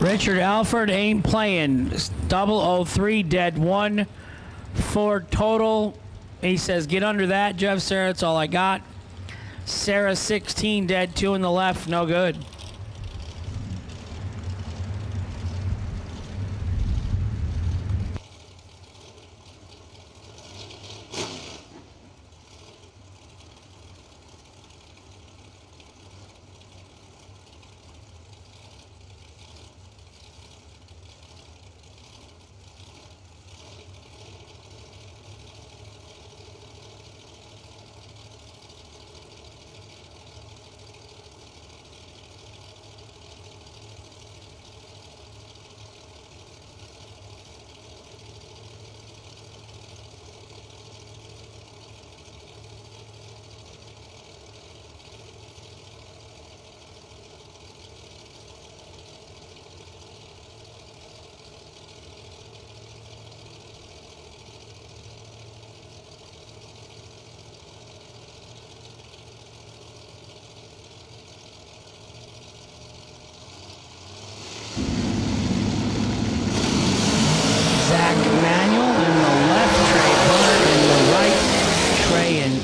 Richard Alford ain't playing. 003 dead 1 for total. He says get under that, Jeff Serra. That's all I got. Sarah 16 dead 2 in the left. No good.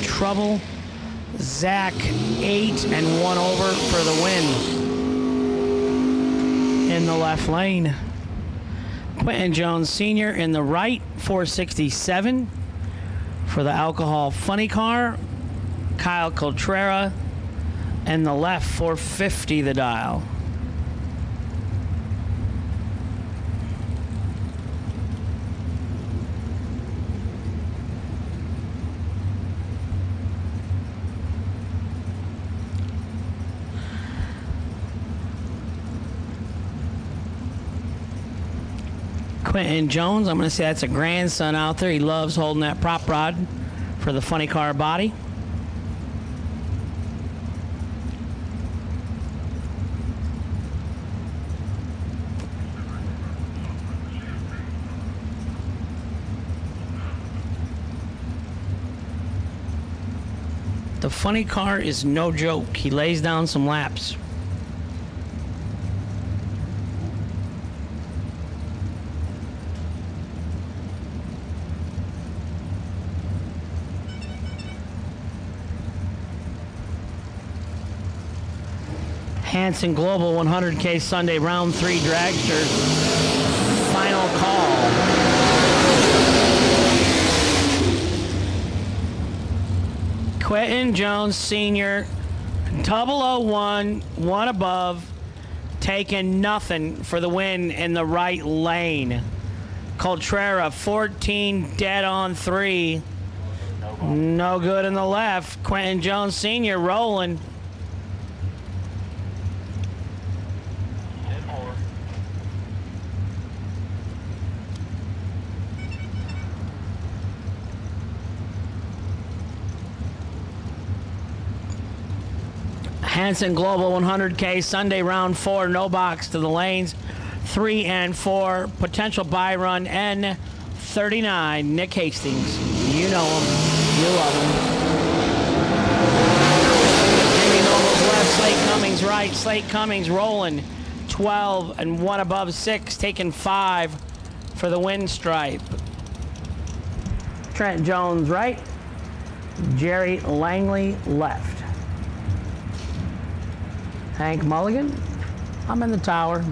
Trouble. Zach 8 and 1 over for the win in the left lane. Quentin Jones Sr. in the right, 467 for the alcohol funny car. Kyle Coltrera in the left, 450 the dial. Quentin Jones, I'm going to say that's a grandson out there. He loves holding that prop rod for the funny car body. The funny car is no joke. He lays down some laps. Hanson Global 100K Sunday round 3 dragsters. Final call. Quentin Jones Sr. 001, one above, taking nothing for the win in the right lane. Coltrera 14 dead on 3. No good in the left. Quentin Jones Sr. rolling. Hanson Global 100K Sunday round 4, no box to the lanes 3 and 4. Potential buy run N39. Nick Hastings. You know him. You love him. Jimmy Noble's left. Slate Cummings right. Slate Cummings rolling 12 and 1 above 6. Taking 5 for the win stripe. Trent Jones right. Jerry Langley left. Hank Mulligan, I'm in the tower.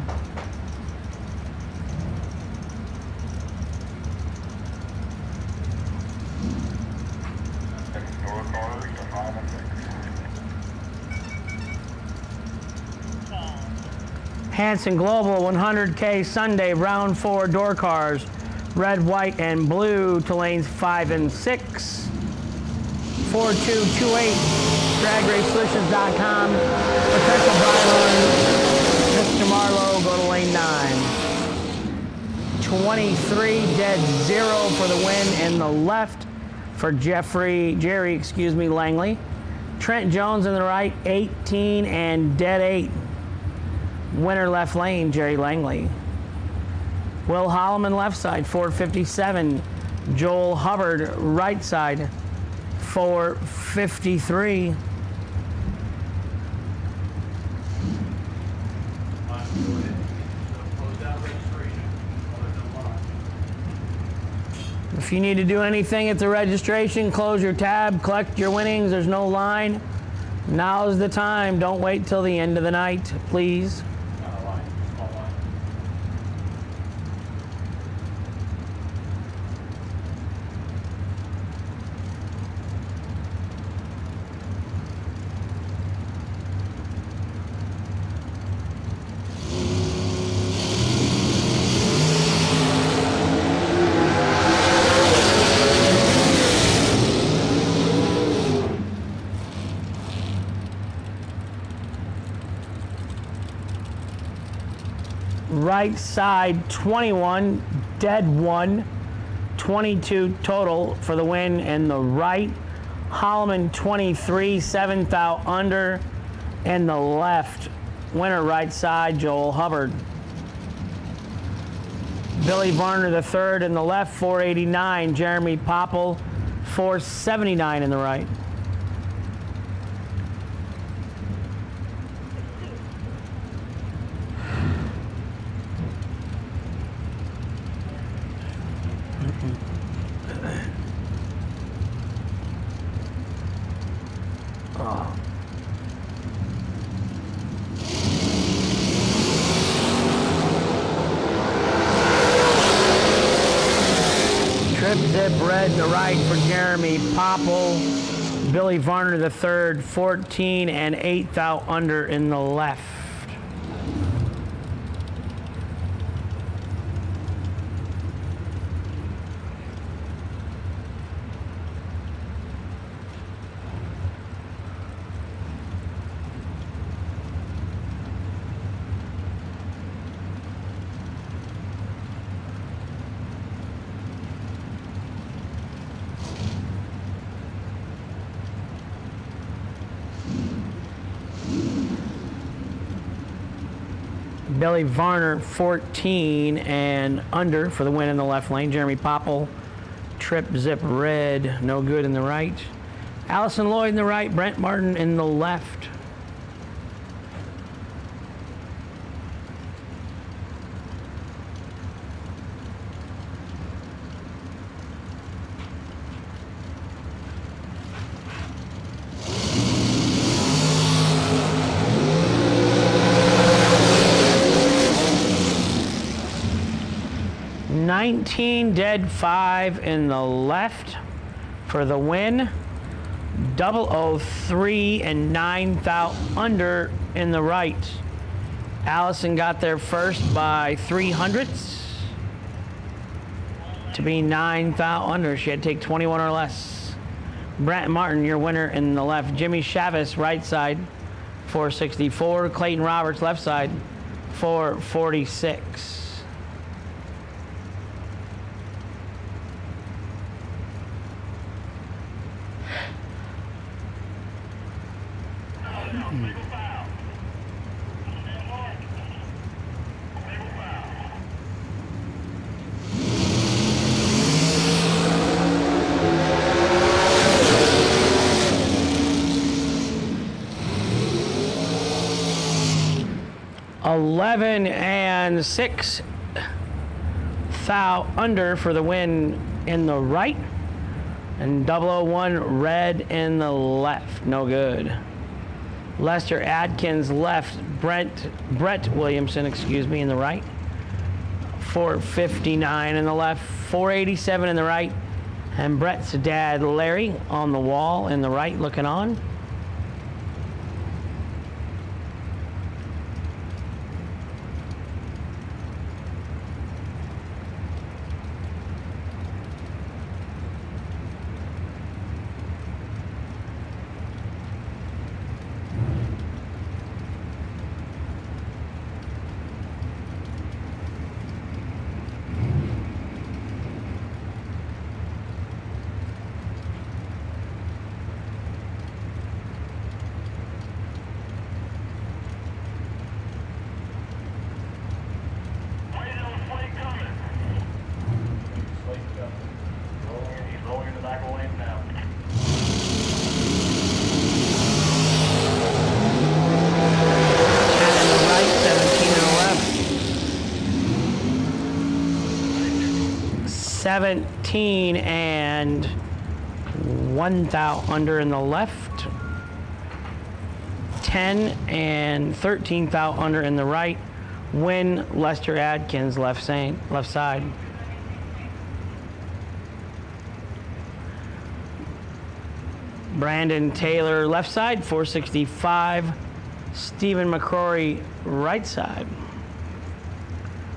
Hanson Global 100K Sunday round 4 door cars, red, white, and blue to lanes 5 and 6. 4228. DragRaceSolutions.com. Potential buy run. Mr. Marlowe, go to lane 9. 23 dead 0 for the win in the left for Jerry Langley. Trent Jones in the right, 18 and dead 8. Winner left lane, Jerry Langley. Will Holloman left side, 457. Joel Hubbard right side, 453. If you need to do anything at the registration, close your tab, collect your winnings. There's no line. Now's the time. Don't wait till the end of the night, please. Right side 21, dead 1, 22 total for the win in the right. Holloman 23, 7th out under in the left. Winner right side, Joel Hubbard. Billy Varner the third in the left, 489. Jeremy Popple, 479 in the right. Zip red to right for Jeremy Popple. Billy Varner the third, 14 and 8th out under in the left. Billy Varner 14 and under for the win in the left lane. Jeremy Popple, trip zip red, no good in the right. Allison Lloyd in the right, Brent Martin in the left. Dead 5 in the left for the win. 003 and 9 thou under in the right. Allison got there first by 300ths to be 9 thou under. She had to take 21 or less. Brent Martin, your winner in the left. Jimmy Chavis, right side, 464. Clayton Roberts, left side, 446. Eleven and 6 thou under for the win in the right, and 001 red in the left, no good. Lester Adkins left, Brett Williamson, in the right. 459 in the left, 487 in the right, and Brett's dad Larry on the wall in the right looking on. $17 and 1 thou under in the left. 10 and 13 thou under in the right. Win Lester Adkins left side. Brandon Taylor left side, 465. Stephen McCrory right side,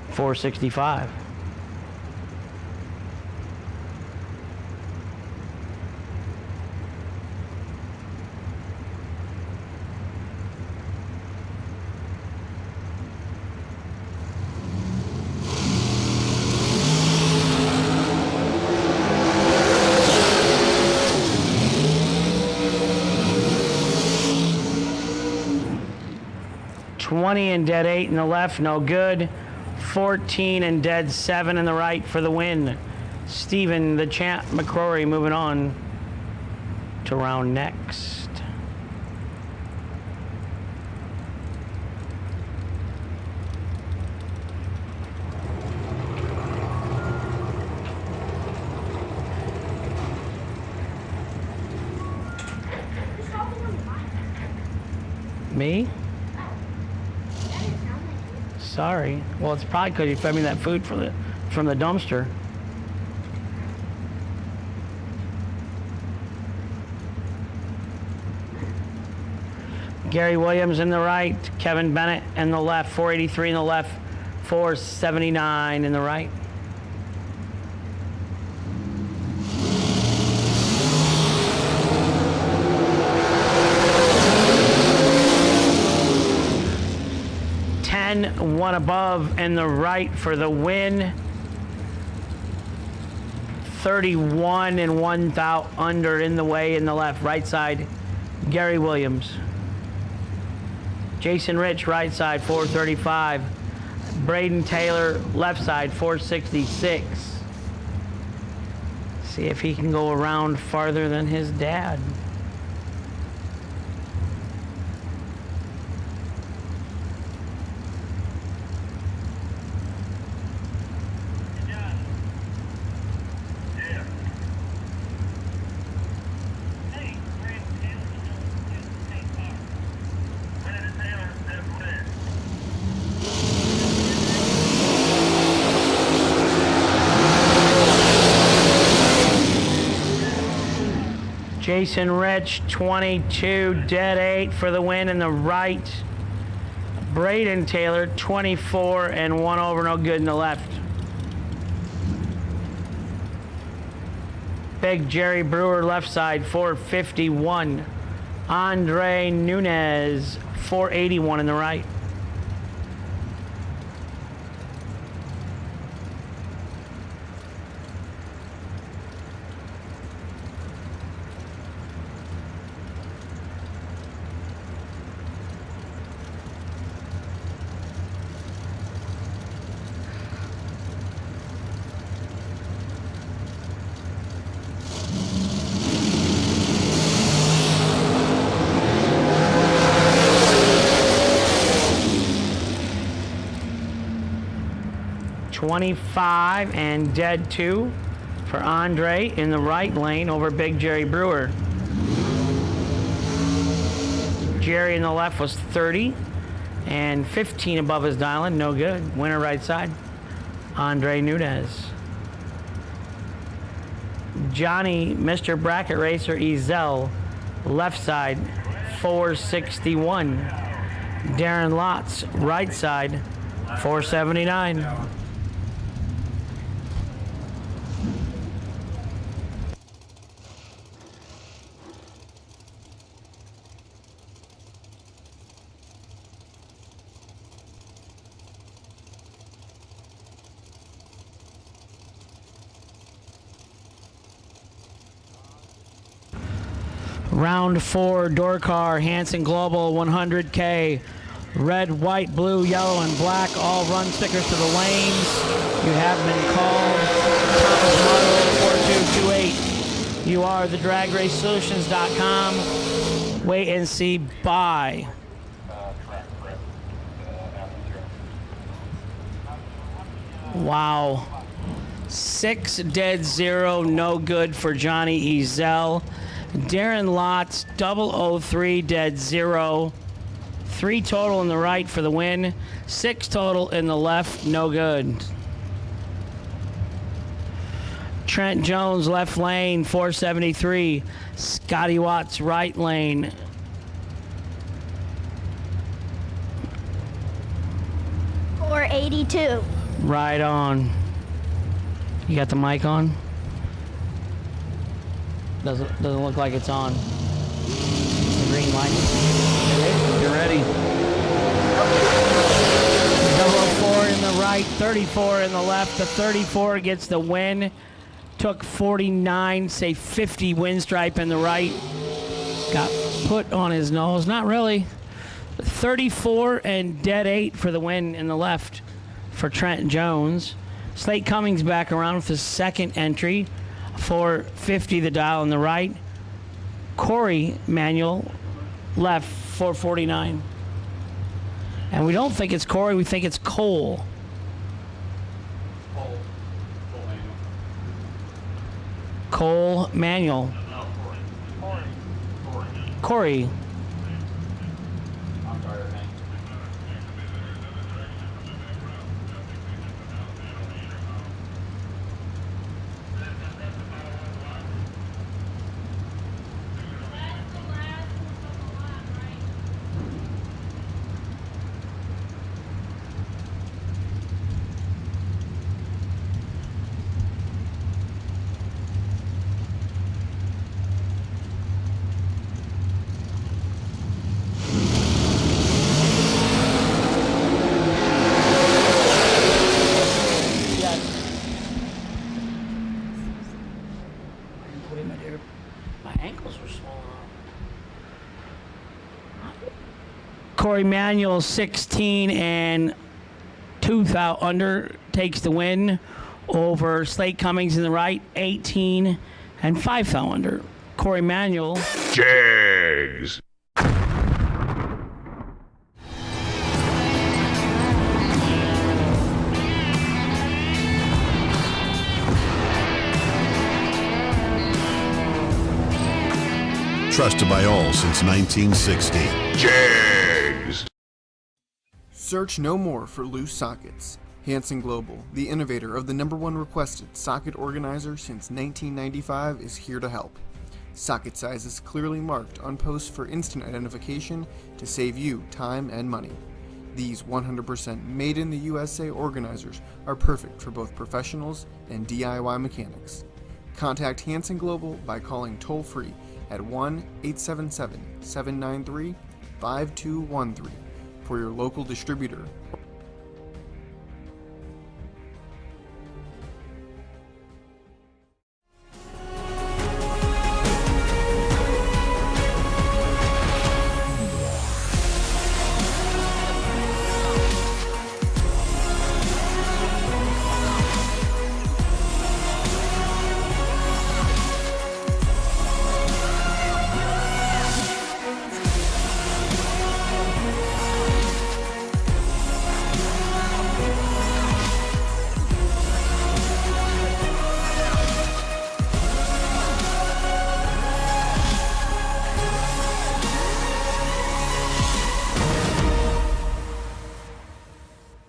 465. $20 and dead 8 in the left, no good. 14 and dead 7 in the right for the win. Stephen the Champ McCrory moving on to round next. Me? Sorry. Well, it's probably because you fed me that food from the dumpster. Gary Williams in the right, Kevin Bennett in the left, 483 in the left, 479 in the right. One above in the right for the win. 31 and 1 thou under in the way in the left. Right side, Gary Williams. Jason Rich, right side, 435. Braden Taylor, left side, 466. See if he can go around farther than his dad. Jason Rich, 22, dead 8 for the win in the right. Braden Taylor, 24 and 1 over, no good in the left. Big Jerry Brewer, left side, 451. Andre Nunez, 481 in the right. .25 and dead 2 for Andre in the right lane over Big Jerry Brewer. Jerry in the left was 30 and 15 above his dialing, no good. Winner right side, Andre Nunez. Johnny, Mr. Bracket Racer Ezel, left side, 461. Darren Lotz, right side, 479. Round 4, door car, Hanson Global 100K. Red, white, blue, yellow, and black. All run stickers to the lanes. You have been called. Thomas Model 4228. You are the DragRaceSolutions.com. Wait and see. Bye. Wow. 6 dead 0, no good for Johnny Ezel. Darren Lotz, 003, dead 0. 3 total in the right for the win. 6 total in the left, no good. Trent Jones, left lane, 473. Scotty Watts, right lane. .482. Right on. You got the mic on? Doesn't look like it's on. The green light. You're ready. 004 in the right, 34 in the left. The 34 gets the win. Took 49, say 50 win stripe in the right. Got put on his nose. Not really. 34 and dead 8 for the win in the left for Trent Jones. Slate Cummings back around with his second entry. 450 the dial on the right. Corey Manuel left, 449. And we don't think it's Corey, we think it's Cole. Cole Manuel. Corey. Corey Manuel, 16 and 2 2 thou under takes the win over Slate Cummings in the right, 18 and 5 thou under. Corey Manuel. Jegs. Trusted by all since 1960. Jegs. Search no more for loose sockets. Hansen Global, the innovator of the #1 requested socket organizer since 1995, is here to help. Socket sizes clearly marked on posts for instant identification to save you time and money. These 100% made in the USA organizers are perfect for both professionals and DIY mechanics. Contact Hansen Global by calling toll-free at 1-877-793-5213 for your local distributor.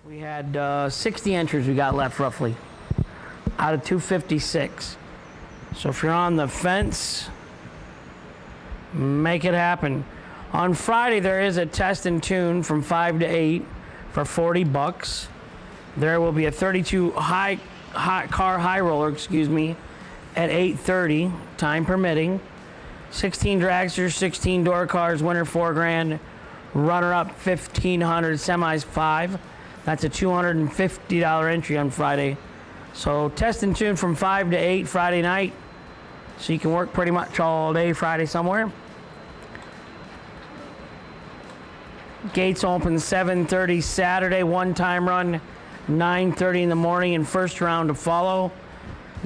We had 60 entries we got left roughly out of 256. So if you're on the fence, make it happen. On Friday there is a test and tune from 5 to 8 for $40. There will be a 32 car high roller, at 8:30, time permitting. 16 dragsters, 16 door cars, winner $4,000, runner up $1,500, semis $5,000. That's a $250 entry on Friday. So test and tune from 5 to 8 Friday night. So you can work pretty much all day Friday somewhere. Gates open 7:30 Saturday, one-time run, 9:30 in the morning, and first round to follow.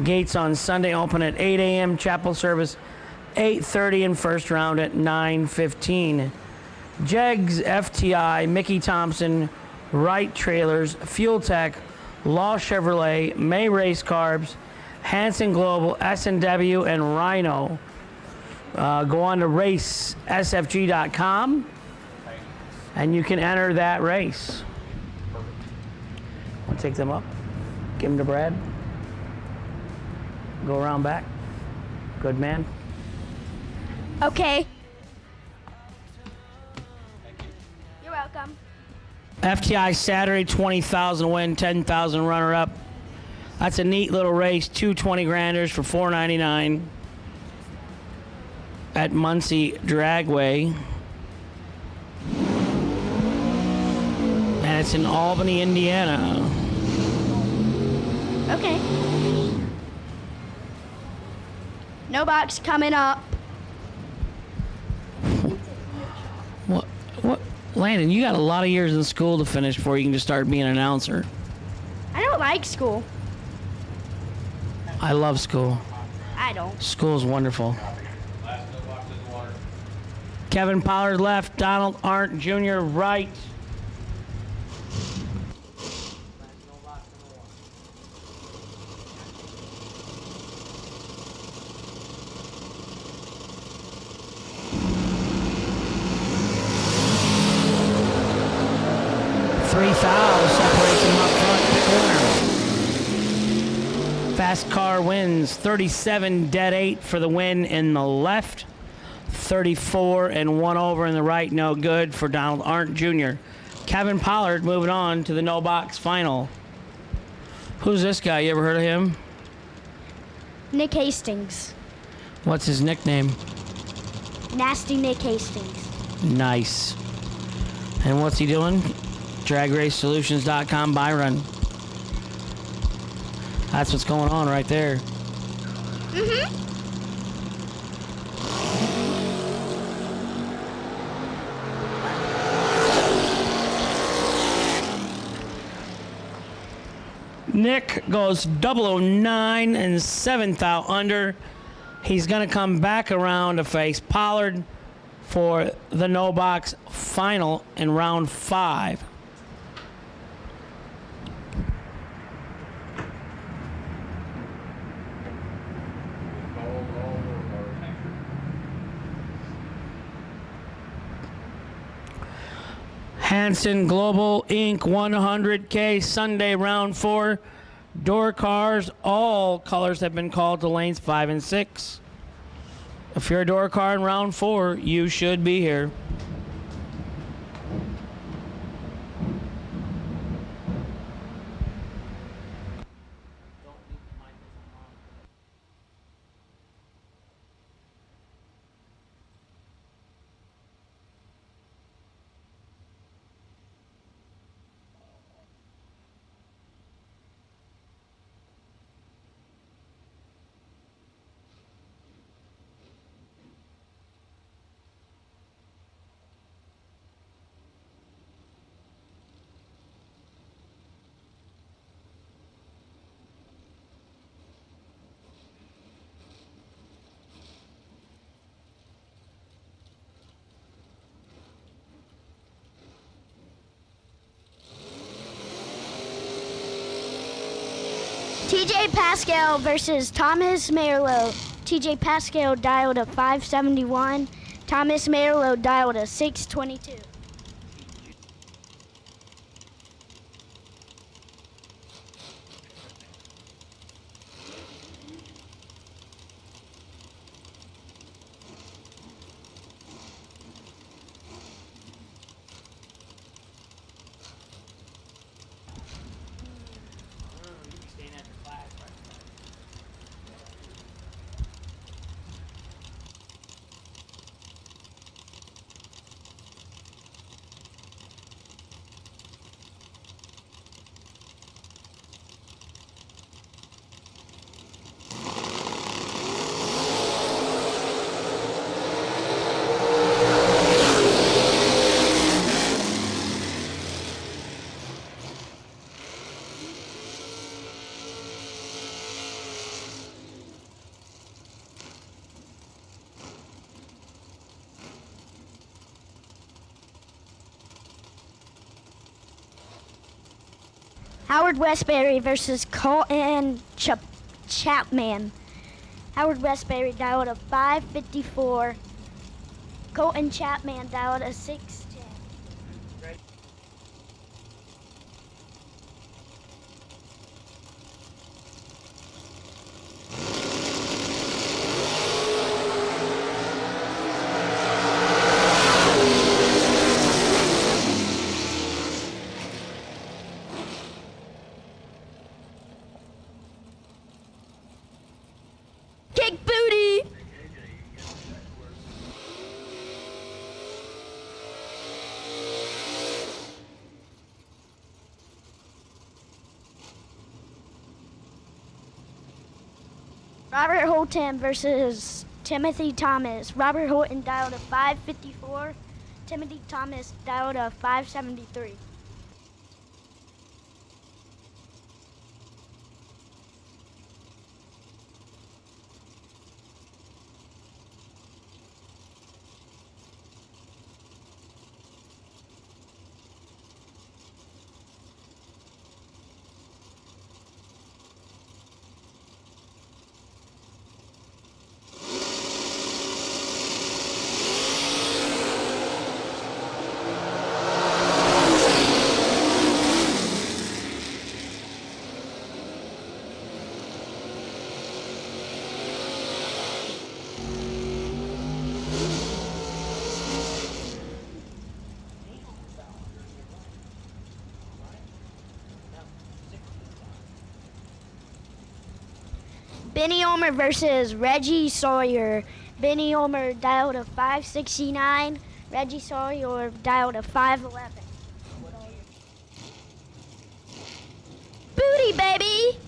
Gates on Sunday open at 8 a.m., chapel service 8:30, and first round at 9:15. Jegs, FTI, Mickey Thompson, Wright Trailers, Fuel Tech, Law Chevrolet, May Race Carbs, Hansen Global, S&W, and Rhino. Go on to racesfg.com and you can enter that race. Want to take them up? Give them to Brad. Go around back. Good man. Okay. You're welcome. FTI Saturday, 20,000 win, 10,000 runner up. That's a neat little race. 2 20-granders for $4.99 at Muncie Dragway. And it's in Albany, Indiana. Okay. No box coming up. What? Landon, you got a lot of years in school to finish before you can just start being an announcer. I don't like school. I love school. I don't. School's wonderful. Kevin Pollard left, Donald Arndt Jr. right. Separates him up front corner. Fast car wins. 37 dead 8 for the win in the left. 34 and 1 over in the right. No good for Donald Arndt Jr. Kevin Pollard moving on to the no box final. Who's this guy? You ever heard of him? Nick Hastings. What's his nickname? Nasty Nick Hastings. Nice. And what's he doing? DragRaceSolutions.com buy run. That's what's going on right there. Mm-hmm. Nick goes 009 and 7th out under. He's going to come back around to face Pollard for the no box final in round 5. Hanson Global Inc. 100K Sunday round 4. Door cars, all colors have been called to lanes 5 and 6. If you're a door car in round 4, you should be here. TJ Pascal versus Thomas Merlo. TJ Pascal dialed a 571. Thomas Merlo dialed a 622. Howard Westbury versus Colton Chapman. Howard Westbury dialed a 554. Colton Chapman dialed a 610. Kick booty! Robert Holton versus Timothy Thomas. Robert Holton dialed a 554. Timothy Thomas dialed a 573. Benny Ulmer versus Reggie Sawyer. Benny Ulmer dialed a 569. Reggie Sawyer dialed a 511. Booty, baby!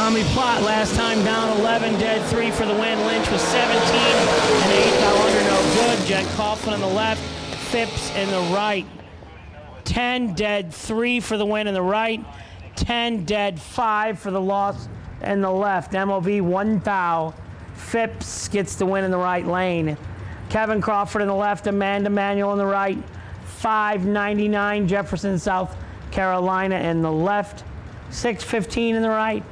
Tommy Plott last time down 11, dead 3 for the win. Lynch was 17 and 8 thou under, no good. Jen Coughlin on the left, Phipps in the right. 10 dead 3 for the win in the right. 10 dead 5 for the loss in the left. MOV 1 thou. Phipps gets the win in the right lane. Kevin Crawford in the left, Amanda Manuel in the right. 599 Jefferson, South Carolina in the left. 615 in the right.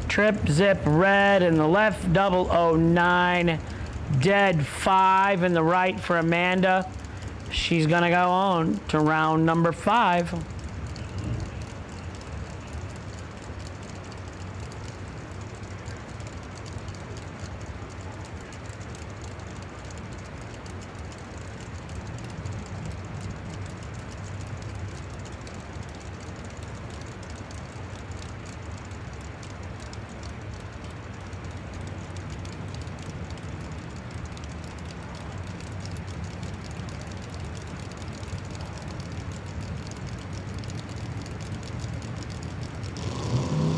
Trip Zip Red in the left, 009 dead 5 in the right for Amanda. She's gonna go on to round number 5.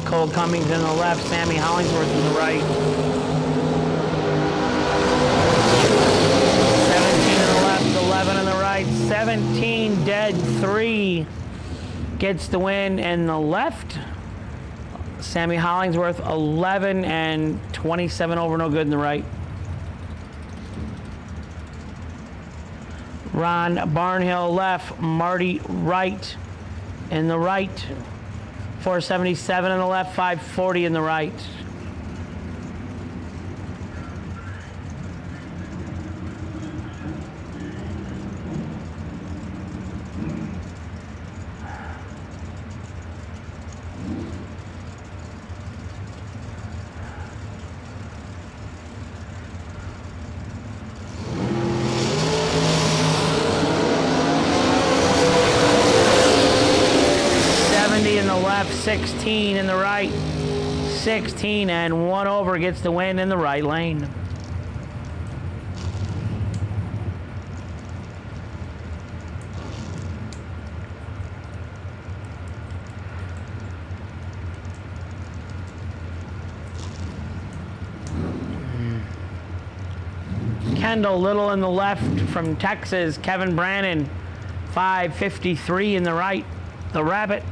Cole Cummings in the left, Sammy Hollingsworth in the right. 17 in the left, 11 in the right. 17 dead 3 gets the win in the left. Sammy Hollingsworth 11 and 27 over, no good in the right. Ron Barnhill left, Marty Wright in the right. 477 in the left, 540 in the right. In the left, 16 in the right. 16 and 1 over gets the win in the right lane. Kendall Little in the left from Texas. Kevin Brannon, 553 in the right. The Rabbit.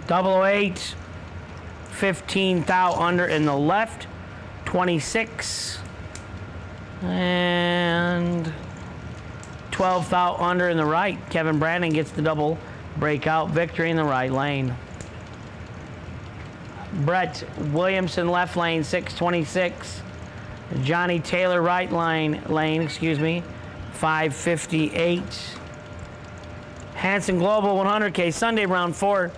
Double 08, 15 thou under in the left, 26, and 12 thou under in the right. Kevin Brandon gets the double breakout victory in the right lane. Brett Williamson left lane, 626. Johnny Taylor right lane, 558. Hanson Global 100K Sunday round 4.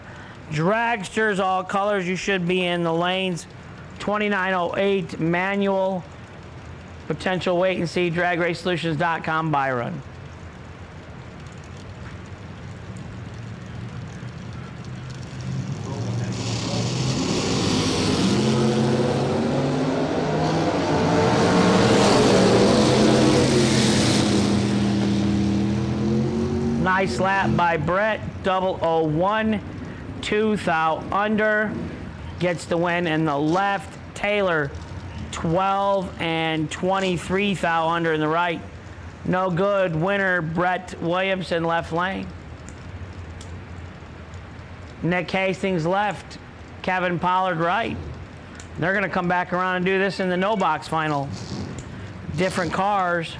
Dragsters, all colors, you should be in the lanes. 2908 manual. Potential wait and see, dragracesolutions.com buy run. Nice lap by Brett, 001. 2 thou under gets the win in the left. Taylor 12 and 23 thou under in the right. No good. Winner, Brett Williamson, left lane. Nick Hastings left. Kevin Pollard right. They're going to come back around and do this in the no box final. Different cars.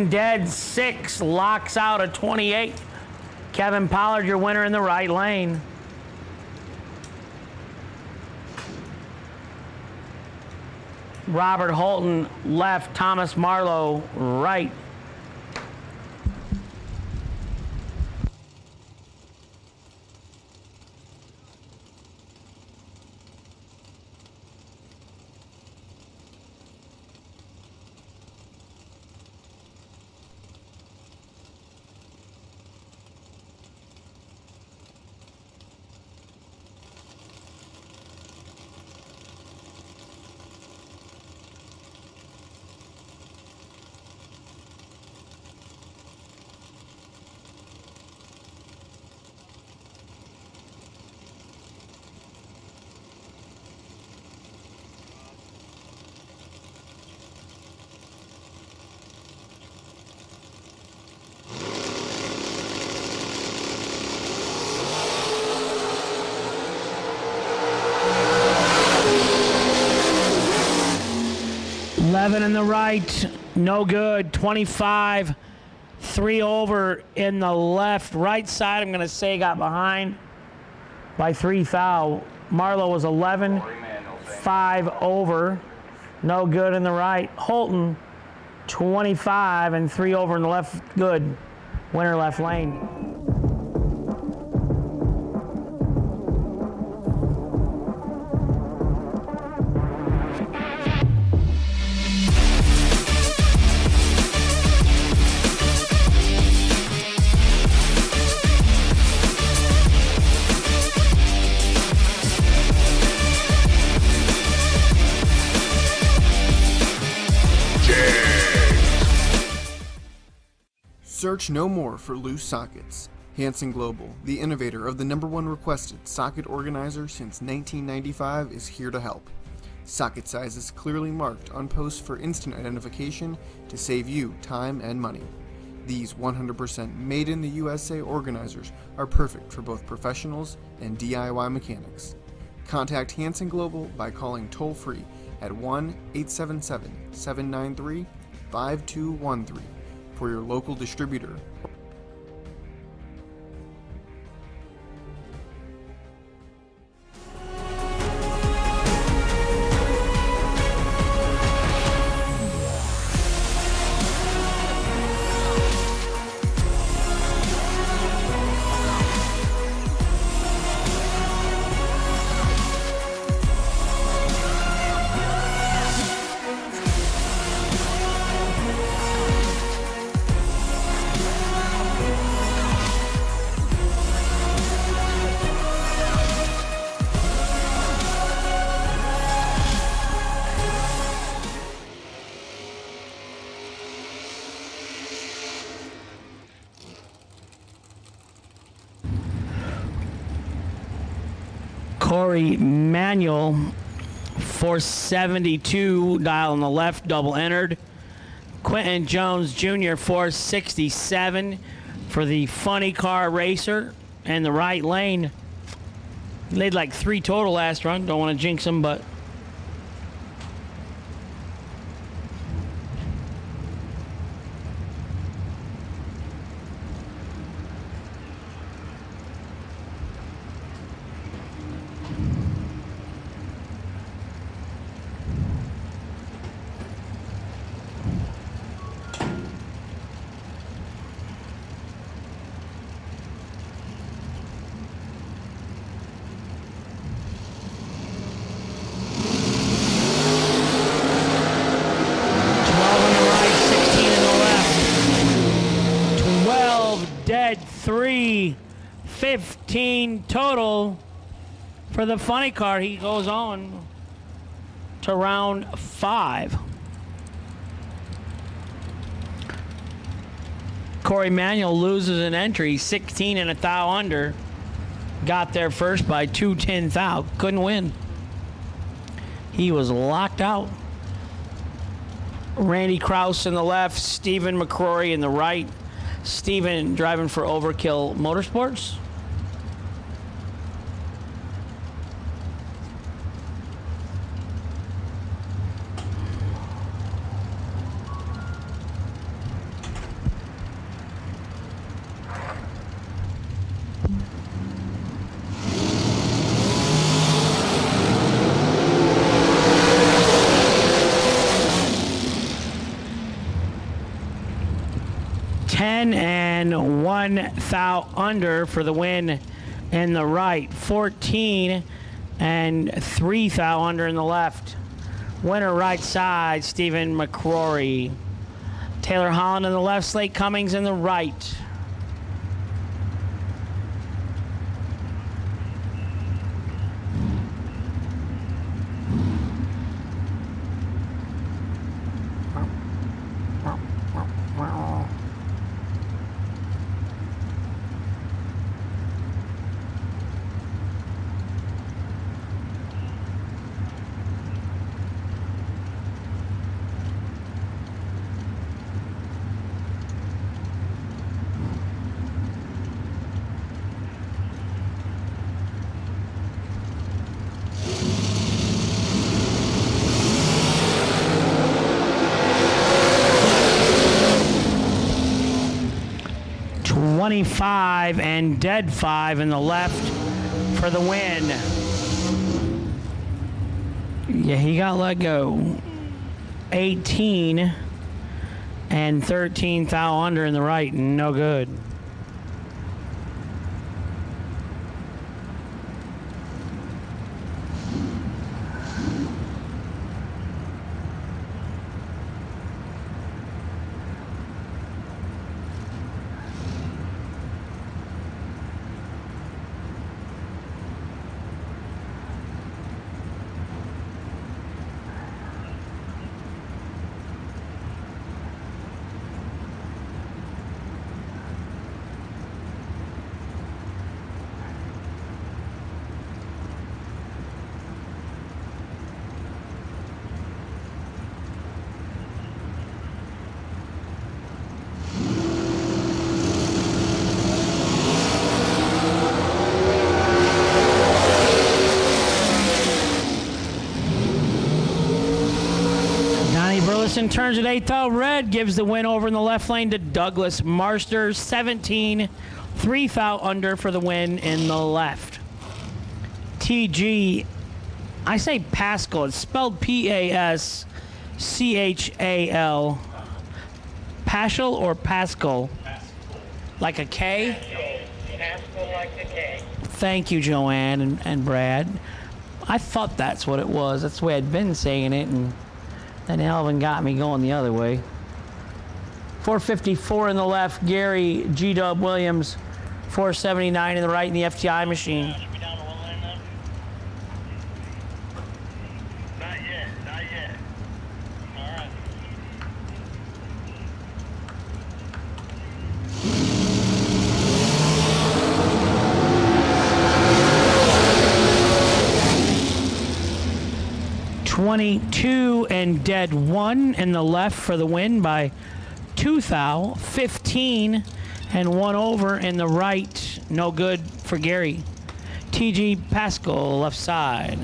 Dead 6 locks out a 28. Kevin Pollard, your winner in the right lane. Robert Holton left, Thomas Marlowe right. Eleven in the right, no good. 25, 3 over in the left. Right side, I'm going to say, got behind by 3 foul. Marlowe was 11, 5 over, no good in the right. Holton, 25 and 3 over in the left, good. Winner left lane. Search no more for loose sockets. Hansen Global, the innovator of the #1 requested socket organizer since 1995, is here to help. Socket sizes clearly marked on posts for instant identification to save you time and money. These 100% made in the USA organizers are perfect for both professionals and DIY mechanics. Contact Hansen Global by calling toll-free at 1-877-793-5213 for your local distributor. Corey Manuel, 472, dial on the left, double entered. Quentin Jones Jr., 467 for the funny car racer and the right lane. He laid like 3 total last run. Don't want to jinx him, but 3:15 total for the funny car. He goes on to round 5. Corey Manuel loses an entry, 16 and a thou under. Got there first by 2/10 thou. Couldn't win. He was locked out. Randy Krause in the left, Stephen McCrory in the right. Stephen driving for Overkill Motorsports. And 1 thou under for the win in the right. 14 and 3 thou under in the left. Winner right side, Stephen McCrory. Taylor Holland in the left, Slate Cummings in the right. .25 and dead 5 in the left for the win. Yeah, he got let go. 18 and 13 thou under in the right. No good. Burleson turns at 8 thou red, gives the win over in the left lane to Douglas Marster. 17, 3 thou under for the win in the left. TG, I say Pascal, it's spelled P-A-S-C-H-A-L. Paschal or Pascal? Like a K? Pascal like a K. Thank you, Joanne and Brad. I thought that's what it was. That's the way I'd been saying it, and then Alvin got me going the other way. 454 in the left, Gary G-Dub Williams. 479 in the right in the FTI machine. Not yet, not yet. All right. .22 and dead 1 in the left for the win by 2 thou. 15 and 1 over in the right. No good for Gary. TG Pascal left side.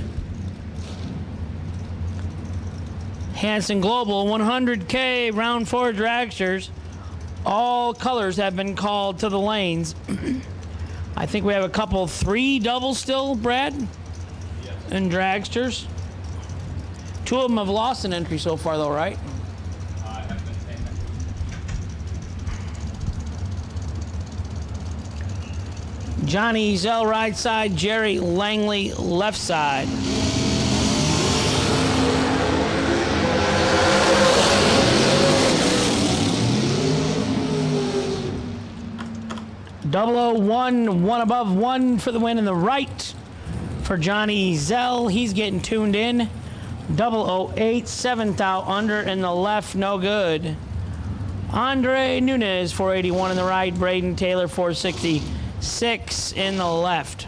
Hanson Global 100K round 4 dragsters. All colors have been called to the lanes. I think we have a couple 3 doubles still, Brad, and dragsters. 2 of them have lost an entry so far, though, right? I have been saying that. Johnny Zell right side, Jerry Langley left side. 001, one above, one for the win in the right for Johnny Zell. He's getting tuned in. 008, 7th out under in the left, no good. Andre Nunez, 481 in the right. Braden Taylor, 466 in the left.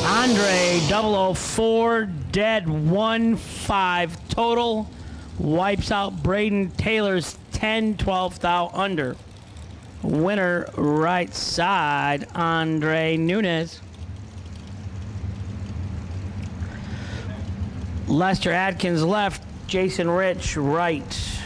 Andre 004, dead 1-5 total. Wipes out Braden Taylor's 10, 12th out under. Winner right side, Andre Nunez. Lester Atkins left, Jason Rich right.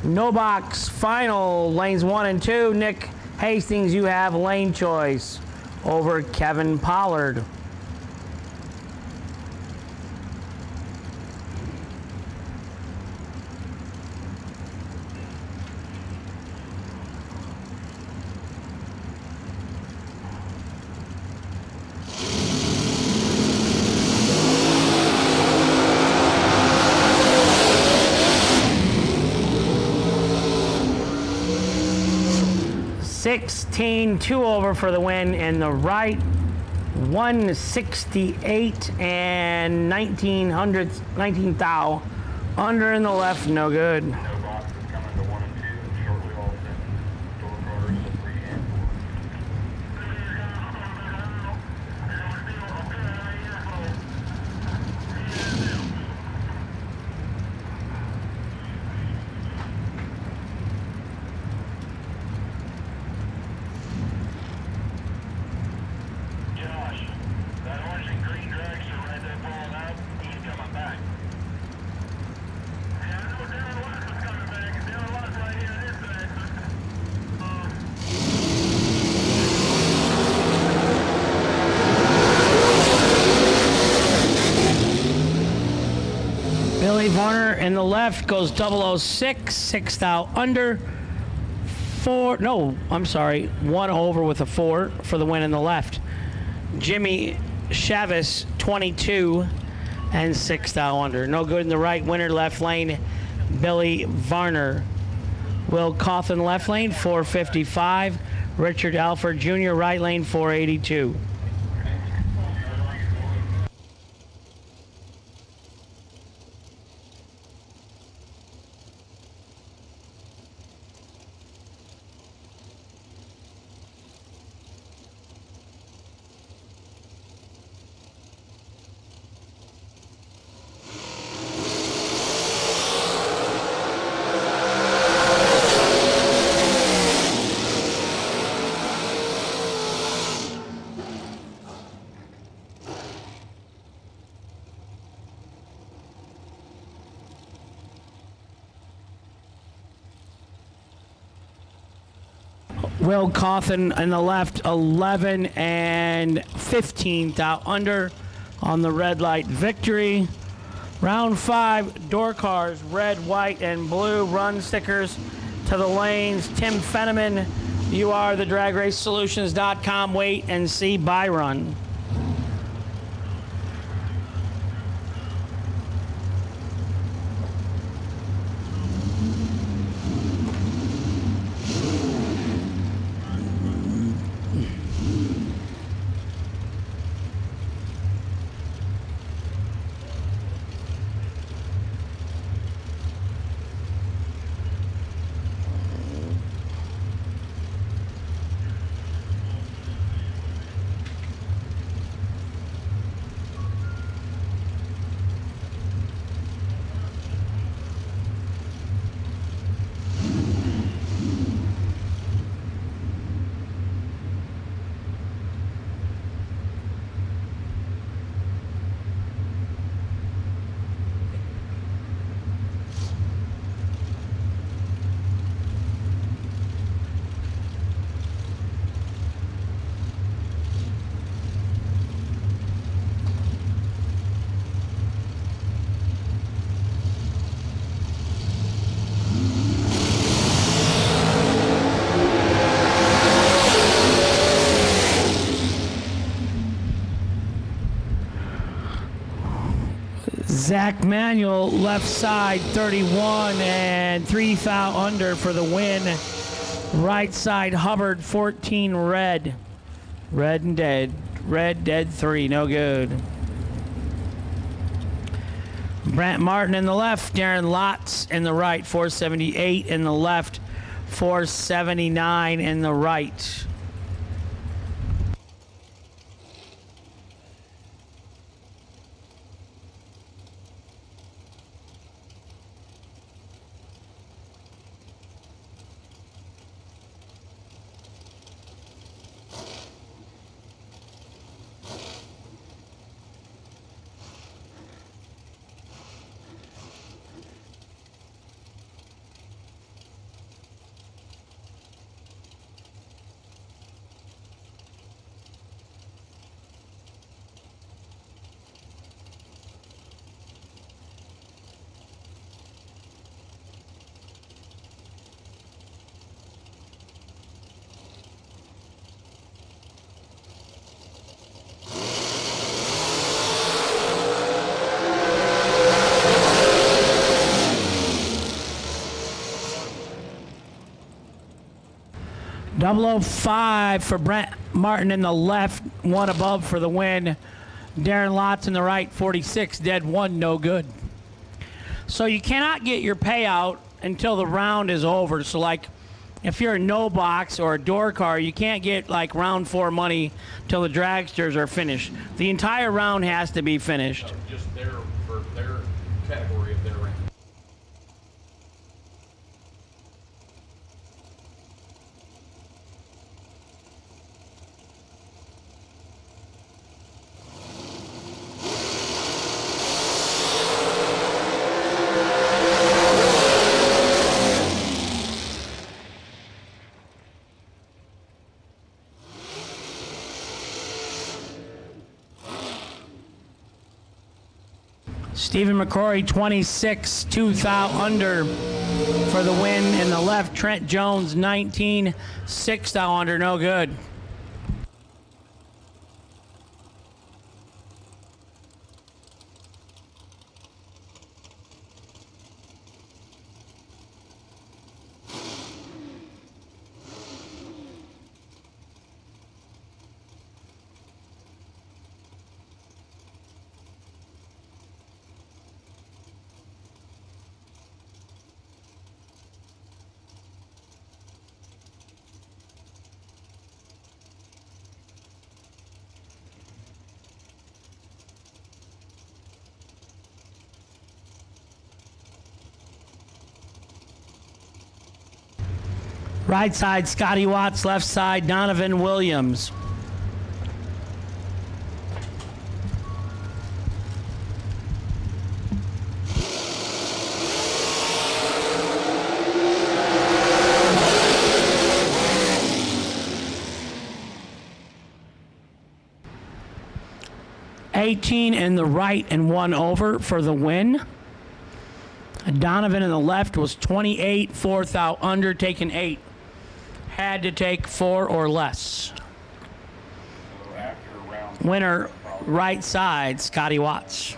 No box final, lanes 1 and 2. Nick Hastings, you have lane choice over Kevin Pollard. Two over for the win in the right. 168 and 19 thou under in the left, no good. No boxes coming to 1 and 2. Shortly all set. Door cars 3 and 4. Josh, that orange and green dragster right there pulling up, he's coming back. Yeah, I know Darren West is coming back, and Darren West right here on this side. Billy Varner in the left goes 006, 6th out under. 1 over with a 4 for the win in the left. Jimmy Chavis, 22 and 6th out under. No good in the right, winner left lane, Billy Varner. Will Cawthon left lane, 455. Richard Alford Jr. right lane, 482. Will Cawthon in the left, 11 and 15th out under on the red light victory. Round 5, door cars, red, white, and blue. Run stickers to the lanes. Tim Fenneman, you are the DragRaceSolutions.com. Wait and see by run. Zach Manuel, left side, 31, and 3 thou under for the win. Right side, Hubbard, 14, red. Red and dead. Red, dead, 3, no good. Brant Martin in the left, Darren Lotz in the right, 478 in the left, 479 in the right. .005 for Brent Martin in the left, 1 above for the win. Darren Lotz in the right, 46, dead 1, no good. So you cannot get your payout until the round is over. So like if you're a no box or a door car, you can't get like round 4 money till the dragsters are finished. The entire round has to be finished. Just for their category of their rank. Stephen McCrory, 26, 2 thou under for the win in the left. Trent Jones, 19, 6 thou under, no good. Right side, Scotty Watts. Left side, Donovan Williams. $18 in the right and 1 over for the win. Donovan in the left was 28, 4 thou under, taking 8. Had to take 4 or less. Winner, right side, Scotty Watts.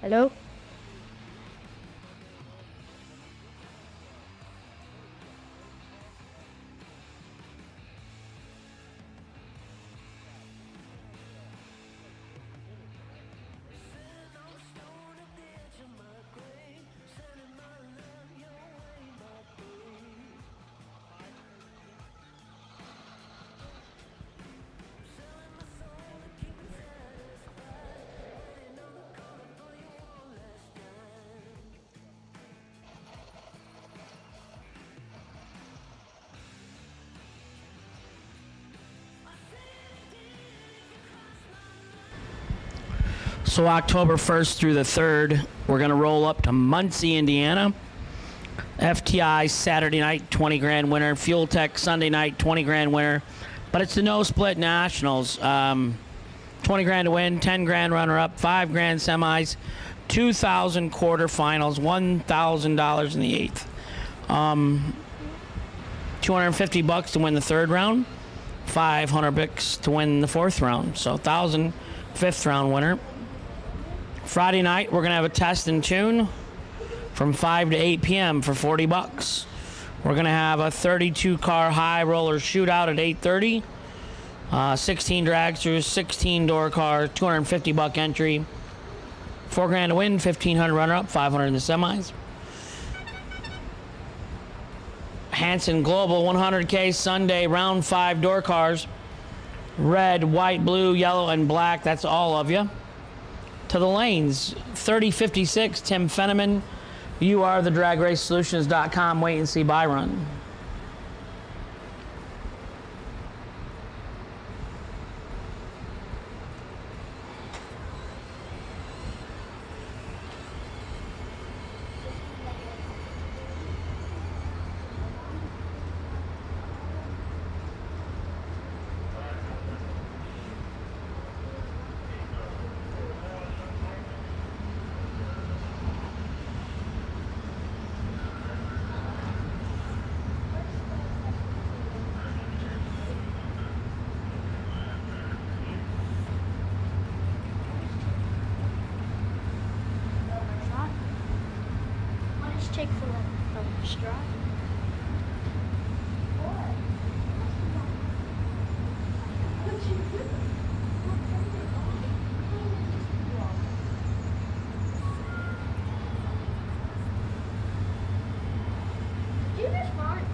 Hello? So October 1st through the 3rd, we're going to roll up to Muncie, Indiana. FTI Saturday night, 20 grand winner. Fuel Tech Sunday night, 20 grand winner. But it's the no split nationals. 20 grand to win, 10 grand runner up, 5 grand semis, 2,000 quarterfinals, $1,000 in the eighth. 250 bucks to win the third round, 500 bucks to win the fourth round. So 1,000 fifth round winner. Friday night, we're going to have a test and tune from 5 to 8 p.m. for 40 bucks. We're going to have a 32-car high roller shootout at 8:30. 16 dragsters, 16 door cars, 250 buck entry. 4 grand to win, 1,500 runner-up, 500 in the semis. Hanson Global 100K Sunday, round 5 door cars. Red, white, blue, yellow, and black. That's all of you. To the lanes, 3056, Tim Fenneman. You are the dragracesolutions.com wait and see buy run. What is Chick-fil-A? Oh, straw. You just fine.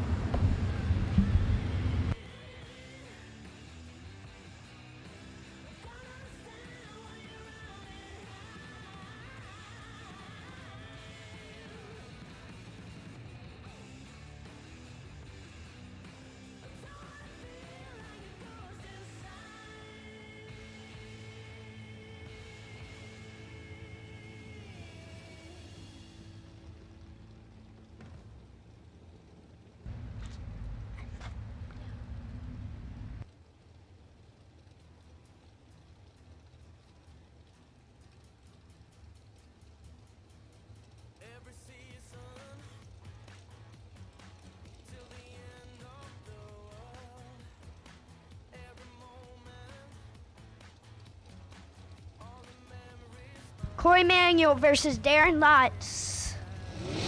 Corey Manuel versus Darren Lotz.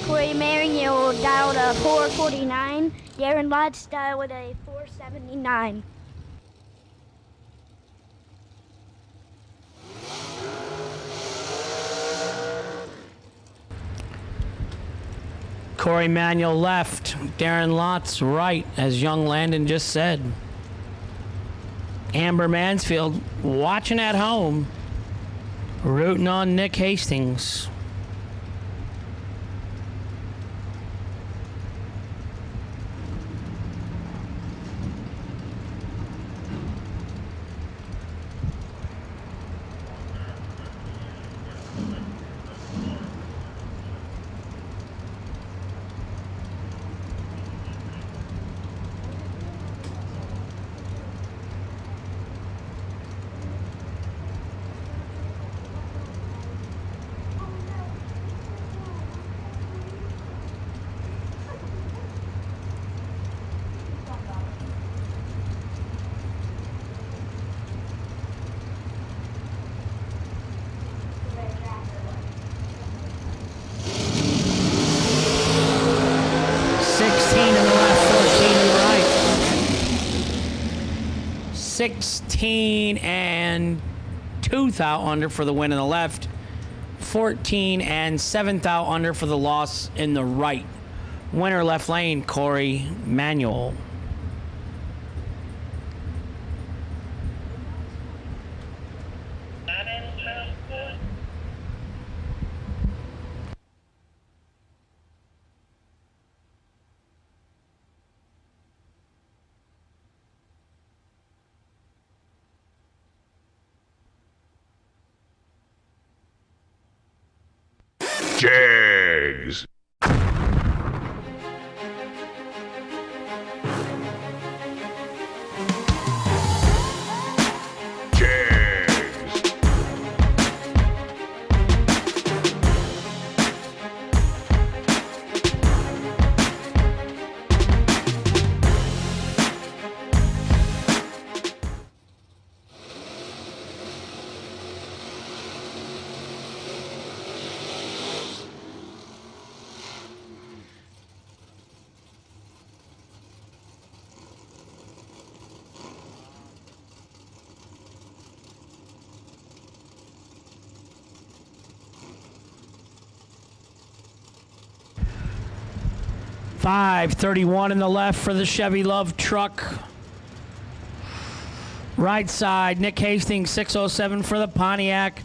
Corey Manuel dialed a 449. Darren Lotz dialed a 479. Corey Manuel left, Darren Lotz right, as young Landon just said. Amber Mansfield watching at home, rooting on Nick Hastings. 16 and 2 thou under for the win in the left. 14 and 7 thou under for the loss in the right. Winner left lane, Corey Manuel. Jegs. .531 in the left for the Chevy Love truck. Right side, Nick Hastings, 607 for the Pontiac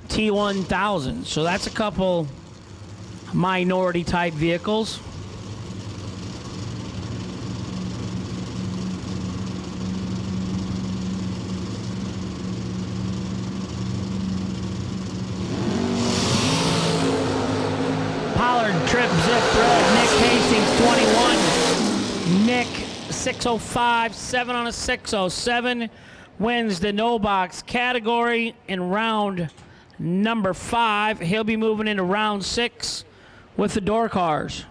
T1000. So that's a couple minority type vehicles. Pollard, Trip, Zip, Thread, Nick Hastings, 21. Nick, 605, 7 on a 607. Wins the no box category in round number 5. He'll be moving into round 6 with the door cars.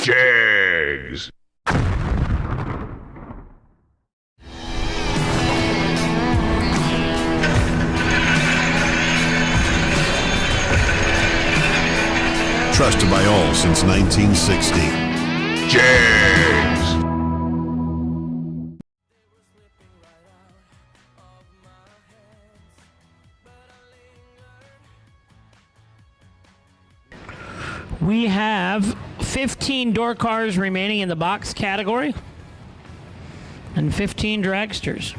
Jegs. Trusted by all since 1960. Jegs. We have 15 door cars remaining in the box category and 15 dragsters.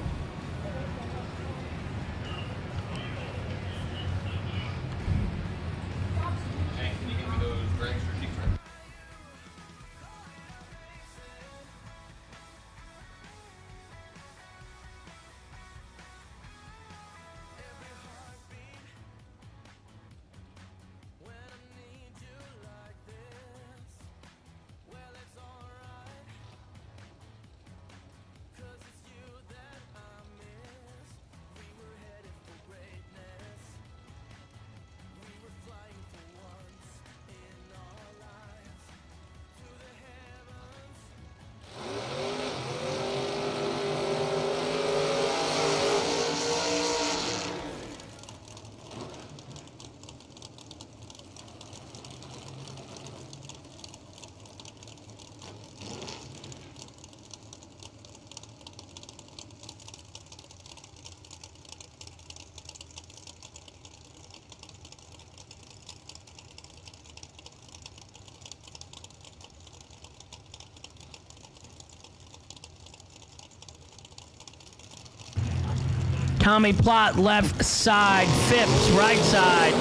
Tommy Plott, left side. Phipps, right side.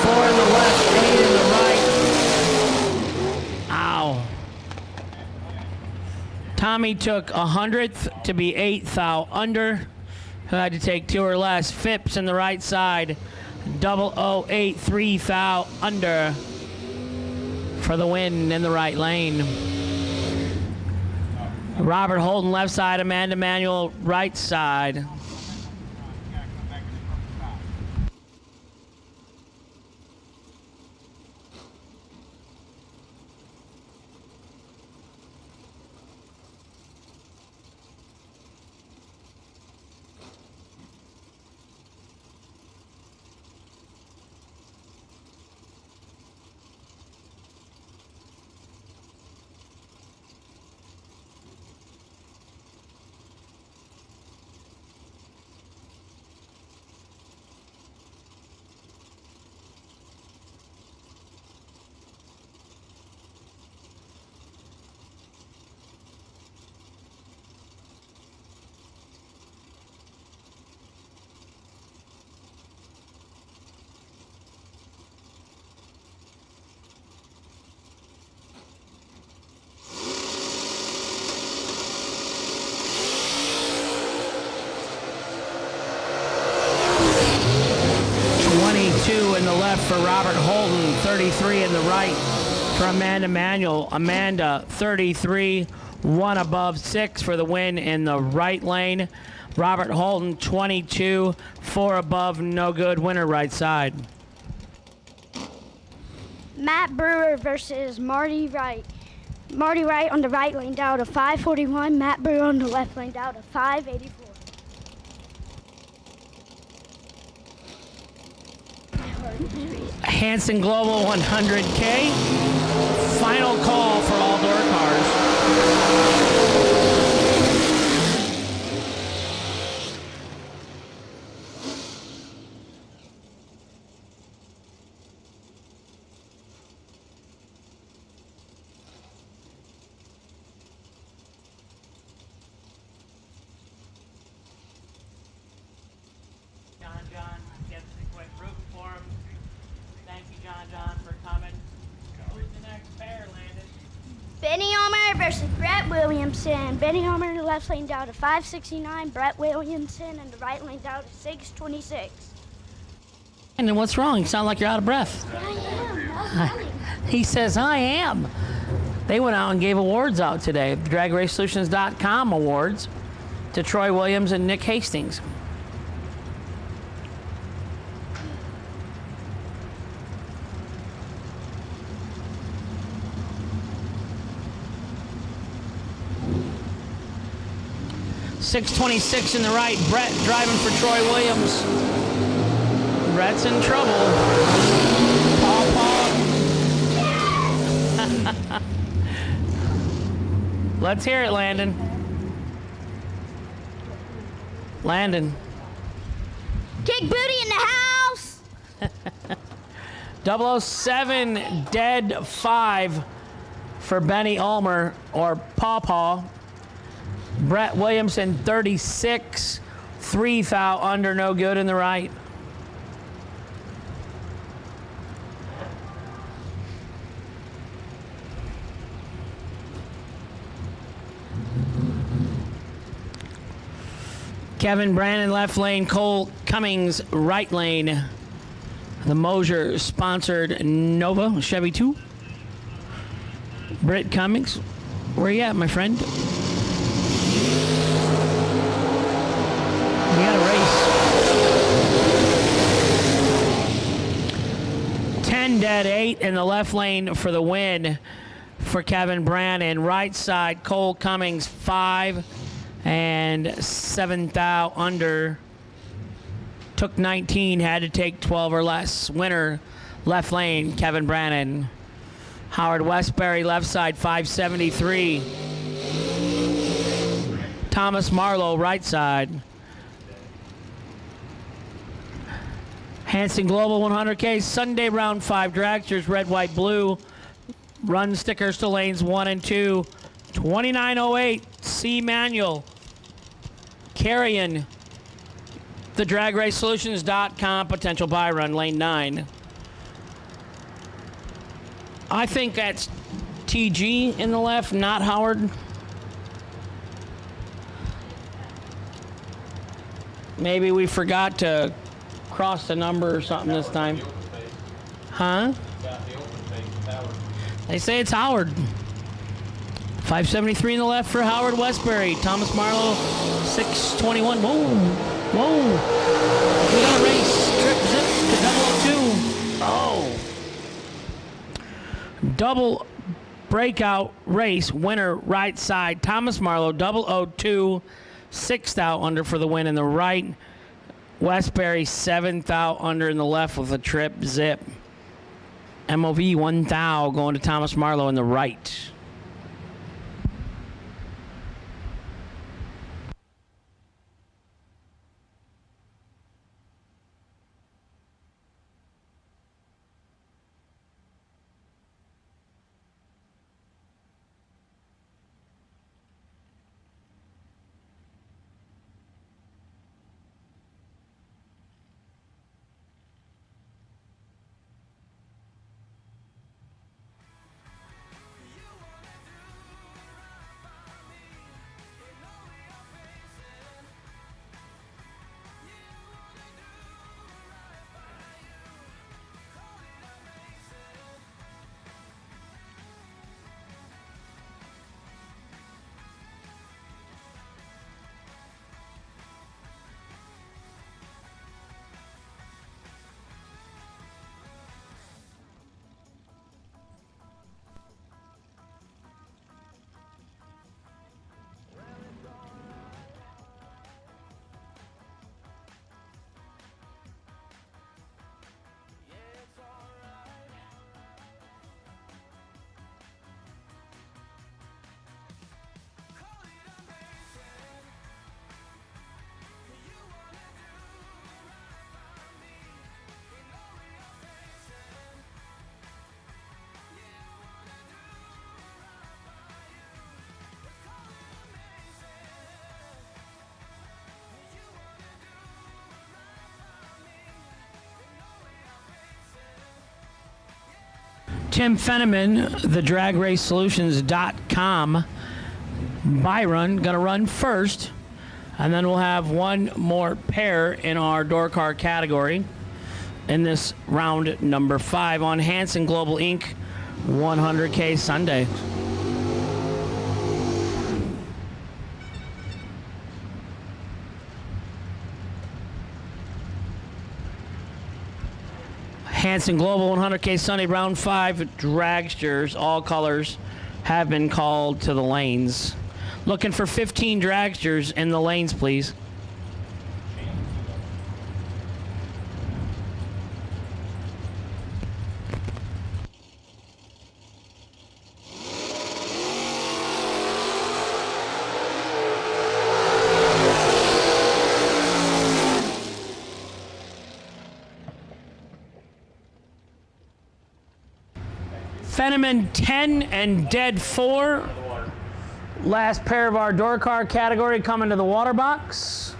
4 in the left, 8 in the right. Ow. Tommy took 100th to be 8th thou under. Who had to take 2 or less. Phipps in the right side. 0083 thou under for the win in the right lane. Robert Holden, left side. Amanda Manuel, right side. 33 in the right for Amanda Manuel. Amanda 33, 1 above 6 for the win in the right lane. Robert Holton 22, 4 above, no good, winner right side. Matt Brewer versus Marty Wright. Marty Wright on the right lane down to 541. Matt Brewer on the left lane down to 584. Hanson Global 100K. Final call for all door cars. John, gets a quick root for him. Thank you, John, for coming. Who's the next pair, Landon? Benny Armour versus Brett Williamson. Benny Armour in the left lane down to 569. Brett Williamson in the right lane down to 626. And then what's wrong? You sound like you're out of breath. He says, I am. They went out and gave awards out today. DragRaceSolutions.com awards to Troy Williams and Nick Hastings. .626 in the right. Brett driving for Troy Williams. Brett's in trouble. Paw. Let's hear it, Landon. Landon. Kick booty in the house. 007 dead 5 for Benny Ulmer or Paw. Brett Williamson 36, 3 thou under, no good in the right. Kevin Brannon left lane, Cole Cummings right lane. The Mosier sponsored Nova Chevy 2. Britt Cummings, where you at, my friend? We got a race. 10 dead, 8 in the left lane for the win for Kevin Brannon. Right side, Cole Cummings 5 and 7 thou under. Took 19, had to take 12 or less. Winner, left lane, Kevin Brannon. Howard Westbury, left side, 573. Thomas Marlowe, right side. Hanson Global 100K, Sunday round 5 dragsters, red, white, blue. Run stickers to lanes 1 and 2. 2908, C. Manuel. Carrying the DragRaceSolutions.com potential buy run, lane 9. I think that's TG in the left, not Howard. Maybe we forgot to cross the number or something this time. Huh? They say it's Howard. 573 in the left for Howard Westbury. Thomas Marlowe, 621. Whoa. We got a race. Trip zip to 002. Oh. Double breakout race. Winner right side. Thomas Marlowe, 002. 6 thou under for the win in the right. Westbury 7 thou under in the left with a trip zip. MOV 1 thou going to Thomas Marlowe in the right. Tim Fenneman, the dragracesolutions.com Byron, going to run first. And then we'll have one more pair in our door car category in this round number 5 on Hanson Global Inc. 100K Sunday. Hanson Global 100K Sunday round 5 dragsters, all colors, have been called to the lanes. Looking for 15 dragsters in the lanes, please. Fenneman 10 and dead 4. Last pair of our door car category coming to the water box.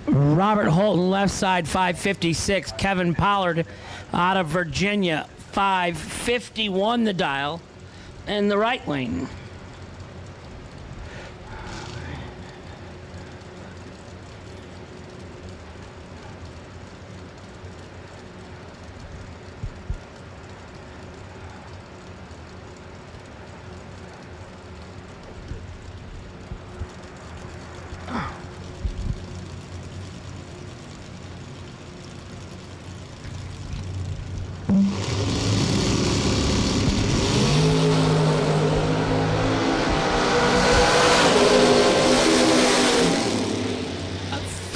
Robert Holton, left side, 556. Kevin Pollard out of Virginia, 551 the dial in the right lane.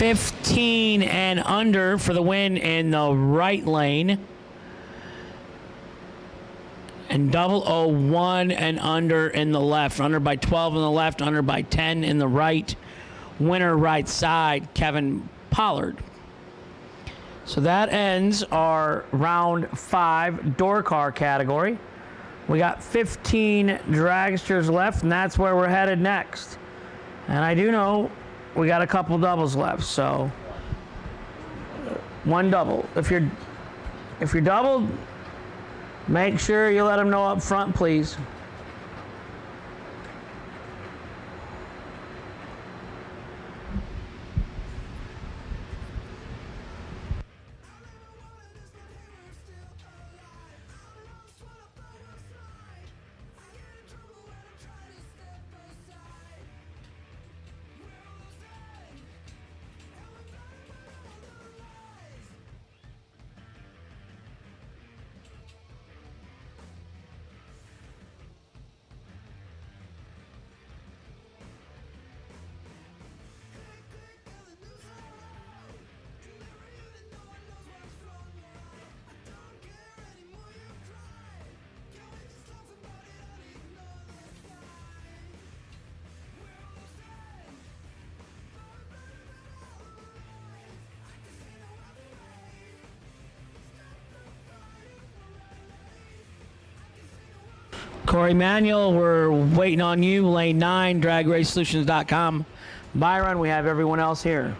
$15 and under for the win in the right lane. And 001 and under in the left. Under by 12 in the left, under by 10 in the right. Winner right side, Kevin Pollard. So that ends our round 5 door car category. We got 15 dragsters left, and that's where we're headed next. And I do know we got a couple doubles left, so one double. If you're doubled, make sure you let them know up front, please. Corey Manuel, we're waiting on you. Lane 9, dragracesolutions.com. Byron, we have everyone else here.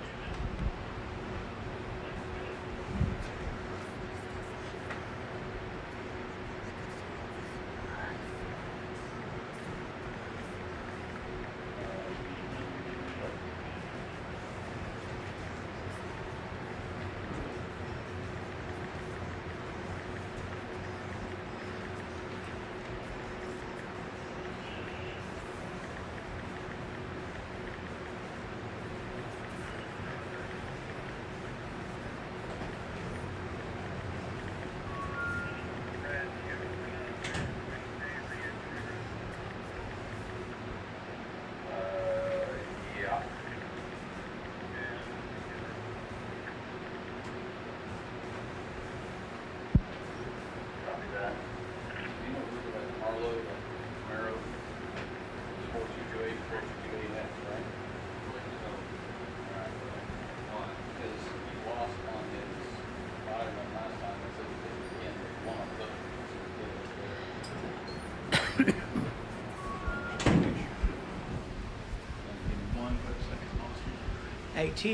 AT.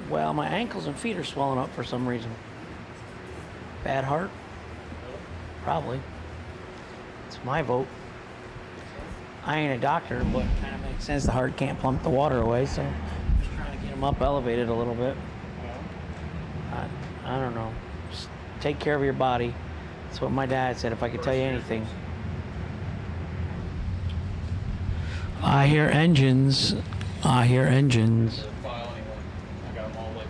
Well, my ankles and feet are swelling up for some reason. Bad heart? Probably. It's my vote. I ain't a doctor, but it kind of makes sense. The heart can't pump the water away, so I'm just trying to get him up elevated a little bit. I don't know. Just take care of your body. That's what my dad said, if I could tell you anything. I hear engines. I hear engines. File anyway. I got them all labeled.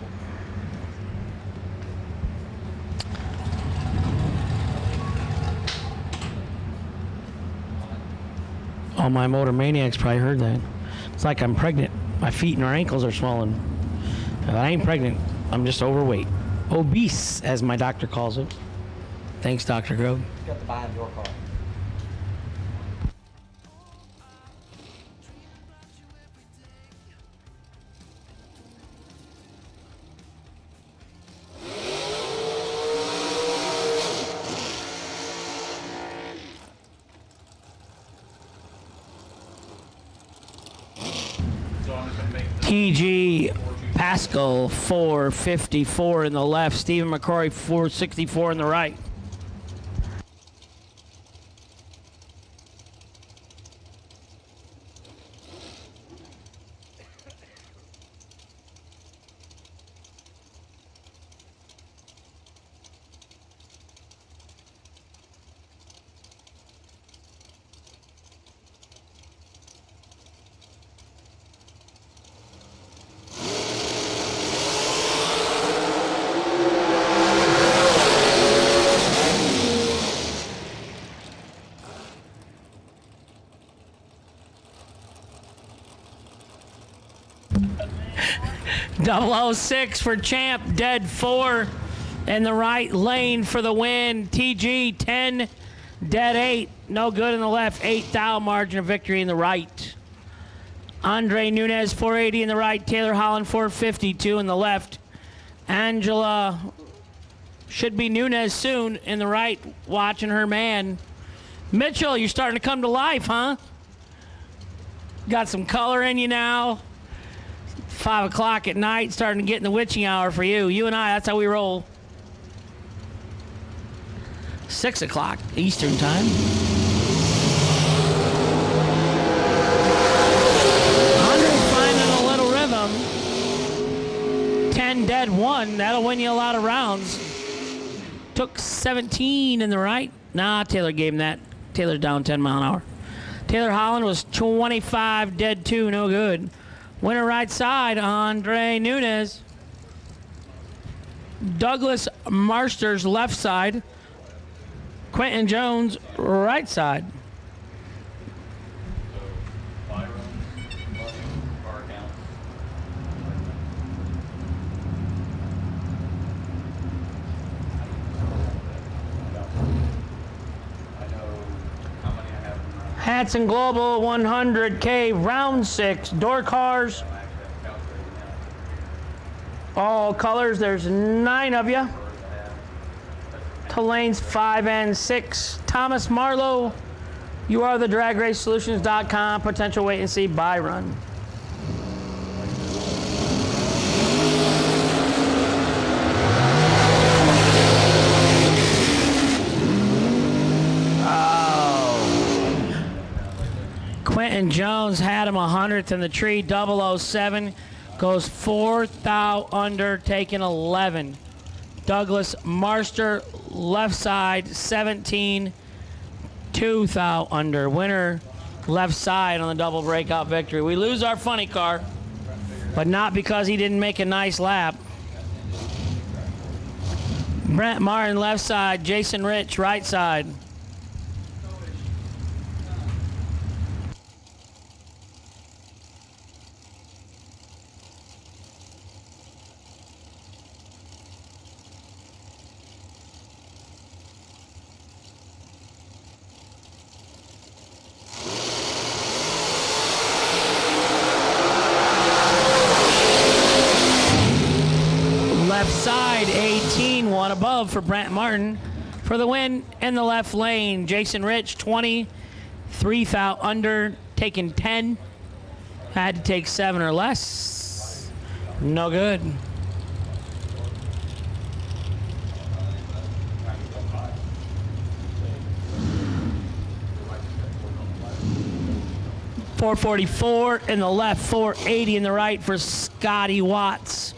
Oh, my motor maniacs probably heard that. It's like I'm pregnant. My feet and our ankles are swollen. I ain't pregnant. I'm just overweight. Obese, as my doctor calls it. Thanks, Dr. Grove. Got the behind door car. TG Pascal 454 in the left. Stephen McCrory 464 in the right. Double 06 for Champ, dead 4 in the right lane for the win. TG 10, dead 8, no good in the left. 8 margin of victory in the right. Andre Nunez 480 in the right. Taylor Holland 452 in the left. Angela should be Nunez soon in the right, watching her man. Mitchell, you're starting to come to life, huh? Got some color in you now. 5 o'clock at night, starting to get in the witching hour for you. You and I, that's how we roll. 6 o'clock Eastern time. Andre's finding a little rhythm. 10 dead 1. That'll win you a lot of rounds. Took 17 in the right. Nah, Taylor gave him that. Taylor down 10 mile an hour. Taylor Holland was 25 dead 2, no good. Winner right side, Andre Nunez. Douglas Marsters left side. Quentin Jones right side. Hanson Global 100K round 6 door cars. All colors, there's 9 of you. To lanes 5 and 6. Thomas Marlowe, you are the DragRaceSolutions.com potential wait and see buy run. Quentin Jones had him 100th in the tree. 007 goes 4th thou under, taking 11. Douglas Marster left side 17, 2 thou under. Winner left side on the double breakout victory. We lose our funny car, but not because he didn't make a nice lap. Brent Martin left side, Jason Rich right side. Left side, 18, 1 above for Brent Martin. For the win in the left lane, Jason Rich, 20, 3 thou under, taking 10. Had to take 7 or less. No good. .444 in the left, 480 in the right for Scotty Watts.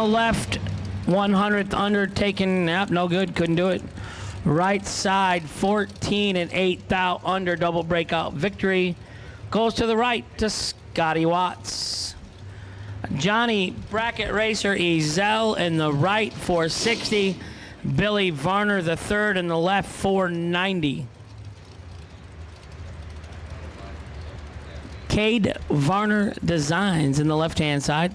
Left 100th under, taken, yep, no good, couldn't do it. Right side 14 and 8 thou under, double breakout victory. Goes to the right to Scotty Watts. Johnny Bracket Racer Ezel in the right 460. Billy Varner the third in the left 490. Cade Varner Designs in the left hand side.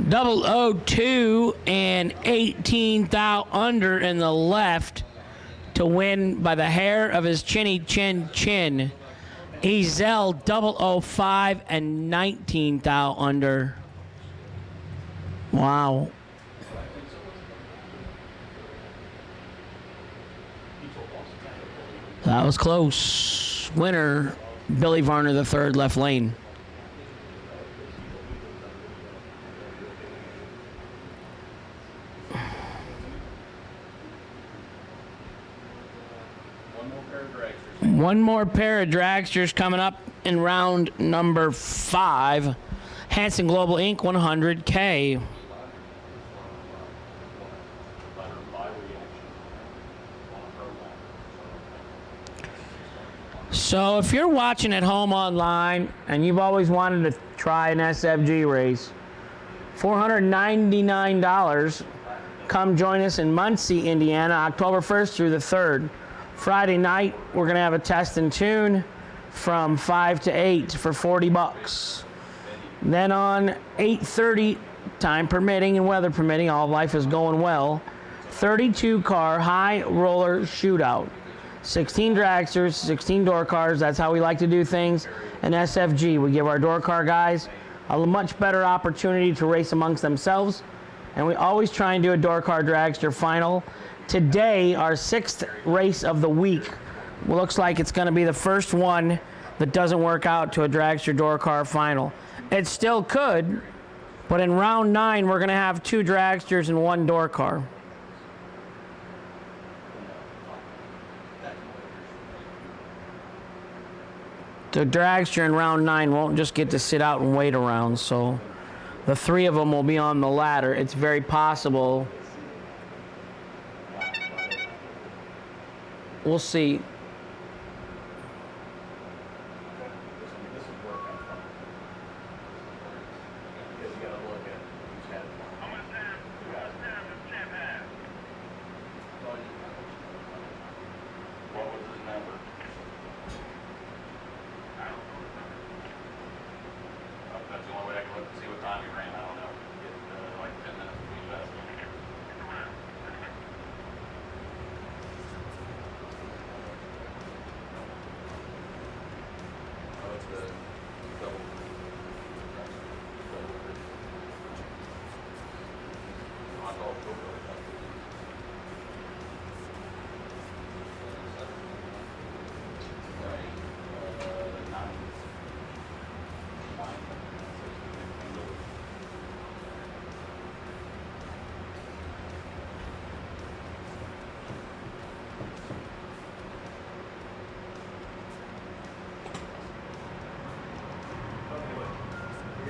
Double 02 and 18 thou under in the left to win by the hair of his chinny chin. Ezel 005 and 19 thou under. Wow. That was close. Winner, Billy Varner the third, left lane. One more pair of dragsters coming up in round number 5. Hanson Global Inc. 100K. So if you're watching at home online and you've always wanted to try an SFG race, $499. Come join us in Muncie, Indiana, October 1st through the 3rd. Friday night, we're going to have a test and tune from 5 to 8 for $40. Then on 8:30, time permitting and weather permitting, all life is going well, 32-car high roller shootout. 16 dragsters, 16 door cars. That's how we like to do things. And SFG, we give our door car guys a much better opportunity to race amongst themselves. And we always try and do a door car dragster final. Today, our 6th race of the week, looks like it's going to be the first one that doesn't work out to a dragster door car final. It still could, but in round 9, we're going to have 2 dragsters and 1 door car. The dragster in round 9 won't just get to sit out and wait around, so the 3 of them will be on the ladder. It's very possible. We'll see.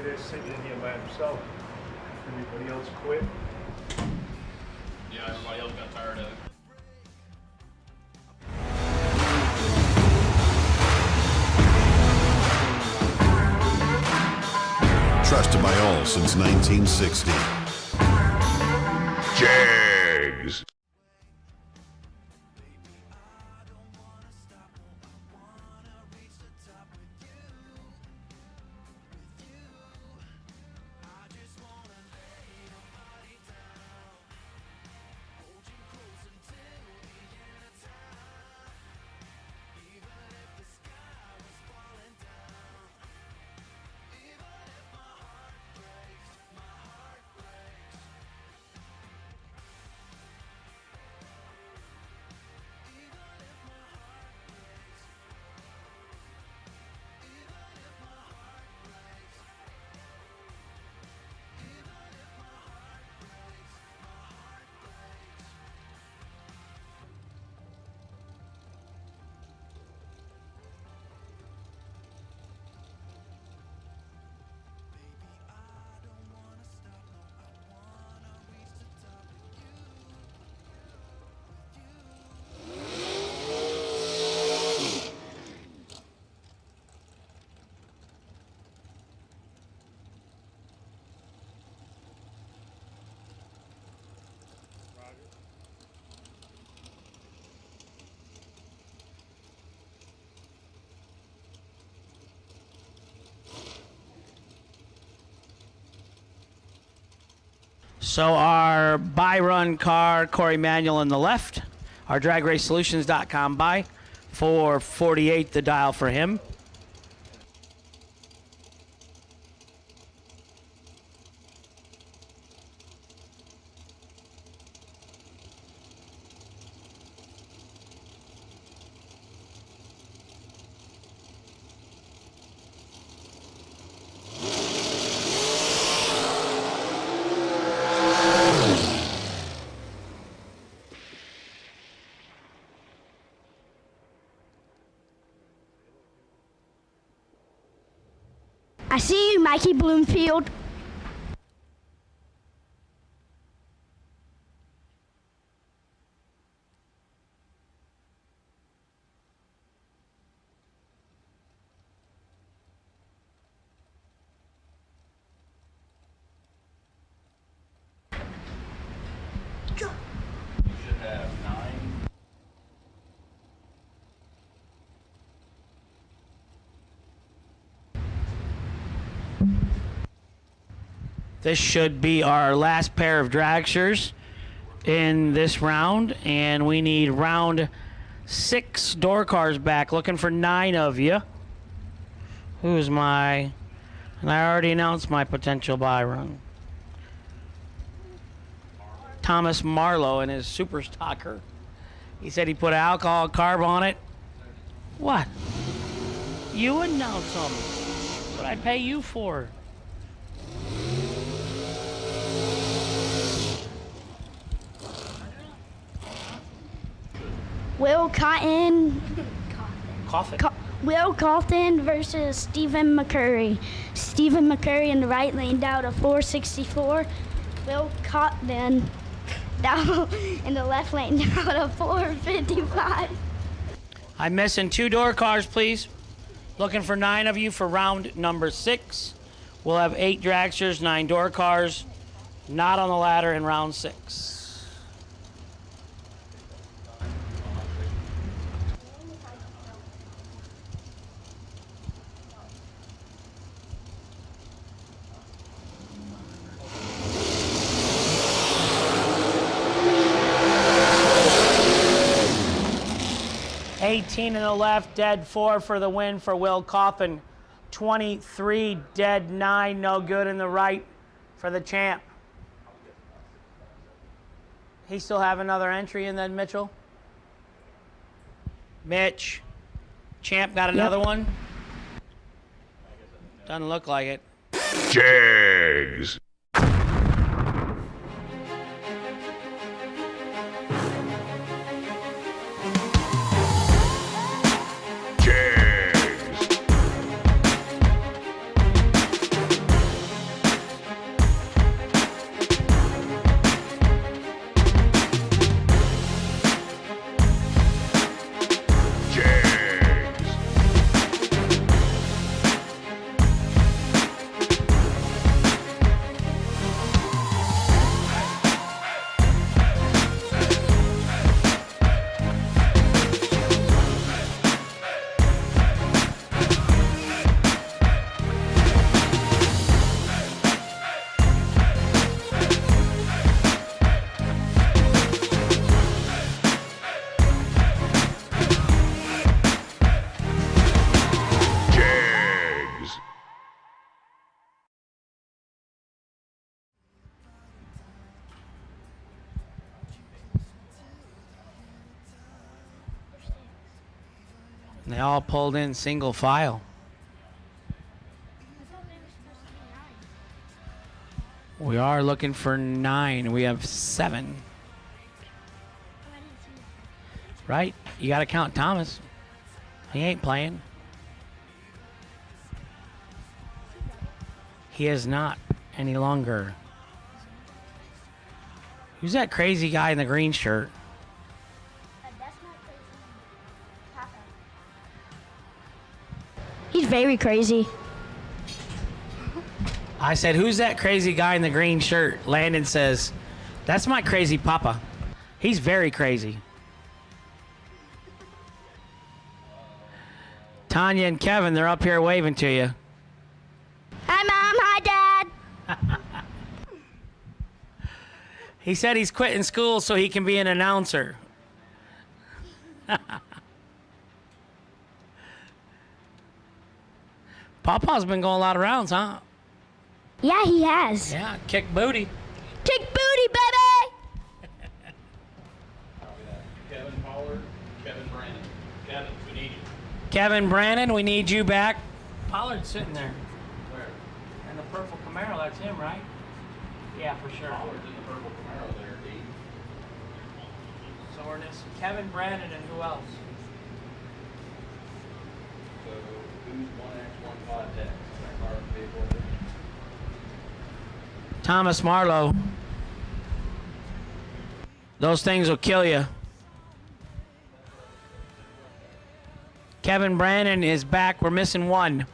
Look at this, sitting in here by himself. Everybody else quit. Yeah, everybody else got tired of it. Trusted by all since 1960. Jegs. So our buy run car, Corey Manuel on the left, our dragracesolutions.com buy, 448 the dial for him. I see you, Mikey Bloomfield. You should have 9. This should be our last pair of dragsters in this round, and we need round 6 door cars back. Looking for 9 of you. Who's my... And I already announced my potential buy run. Thomas Marlowe and his super stocker. He said he put alcohol carb on it. What? You announce them. That's what I pay you for. Will Cotton. Coffin. Will Cotton versus Stephen McCurry. Stephen McCurry in the right lane down to 464. Will Cotton down in the left lane down to 455. I'm missing 2 door cars, please. Looking for 9 of you for round number 6. We'll have 8 dragsters, 9 door cars. Not on the ladder in round 6. $18 in the left, dead 4 for the win for Will Coffin. 23, dead 9, no good in the right for the champ. He still have another entry in then, Mitchell? Mitch, champ got another one? Doesn't look like it. Jegs. They all pulled in single file. We are looking for 9. We have 7. Right? You got to count Thomas. He ain't playing. He is not any longer. Who's that crazy guy in the green shirt? He's very crazy. I said, who's that crazy guy in the green shirt? Landon says, that's my crazy papa. He's very crazy. Tanya and Kevin, they're up here waving to you. Hi, Mom. Hi, Dad. He said he's quitting school so he can be an announcer. Papa's been going a lot of rounds, huh? Yeah, he has. Yeah, kick booty. Kick booty, baby! Kevin Pollard, Kevin Brandon. Kevin, we need you. Kevin Brandon, we need you back. Pollard's sitting there. Where? In the purple Camaro, that's him, right? Yeah, for sure. Pollard's in the purple Camaro there, D. Soreness. Kevin Brandon and who else? So who's 1X15 Dex? That car vehicle there? Thomas Marlowe. Those things will kill you. Kevin Brandon is back. We're missing 1.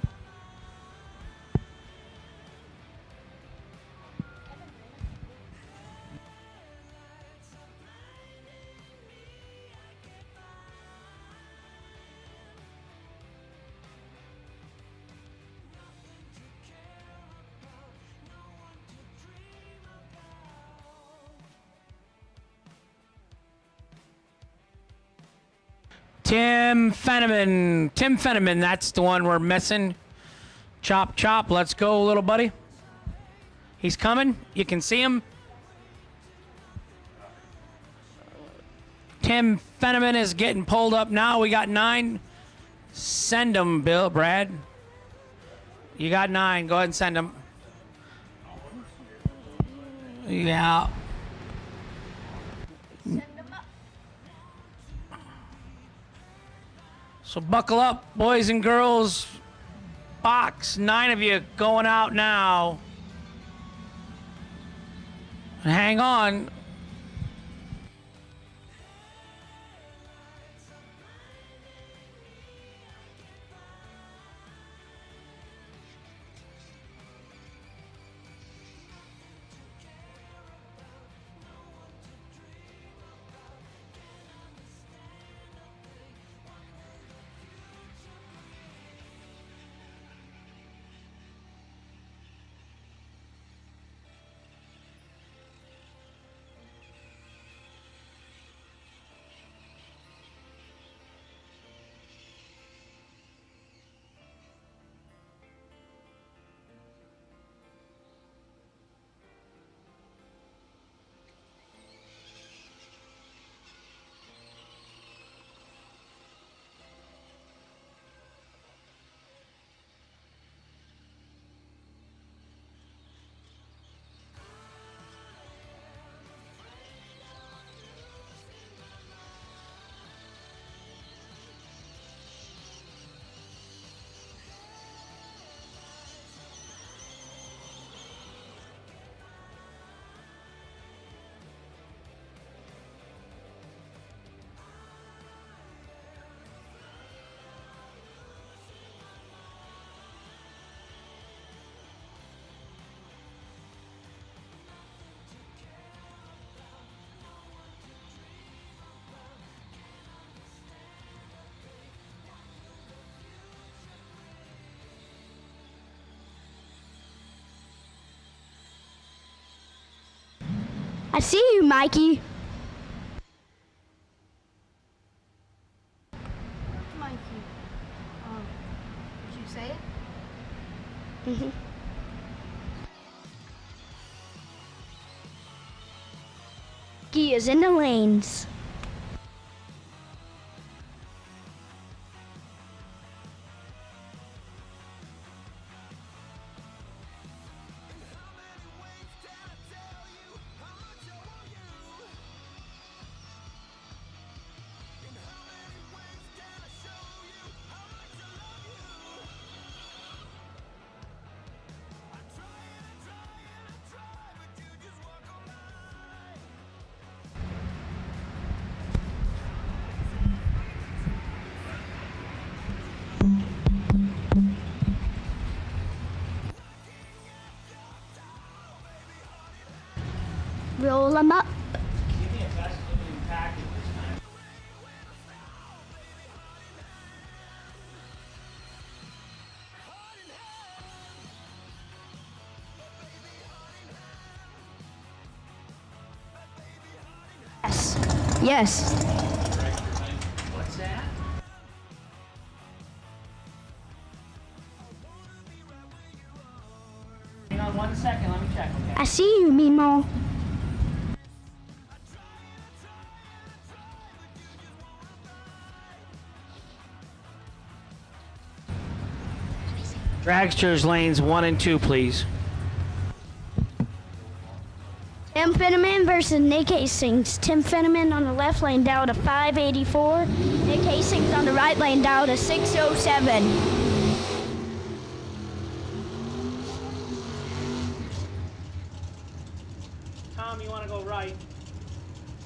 Tim Fenneman, that's the one we're missing. Chop, chop, let's go, little buddy. He's coming. You can see him. Tim Fenneman is getting pulled up now. We got 9. Send him, Brad. You got 9. Go ahead and send him. Yeah. So buckle up, boys and girls. Box, 9 of you going out now. And hang on. I see you, Mikey. Mikey. Did you say it? Mm-hmm. He is in the lanes. roll them up. Give me a best looking package this time. Yes. Yes. What's that? Hang on 1 second, let me check, okay? I see you, Mimo. Dragsters lanes 1 and 2, please. Tim Fenneman versus Nick Hastings. Tim Fenneman on the left lane down to 584. Nick Hastings on the right lane down to 607. Tom, you want to go right?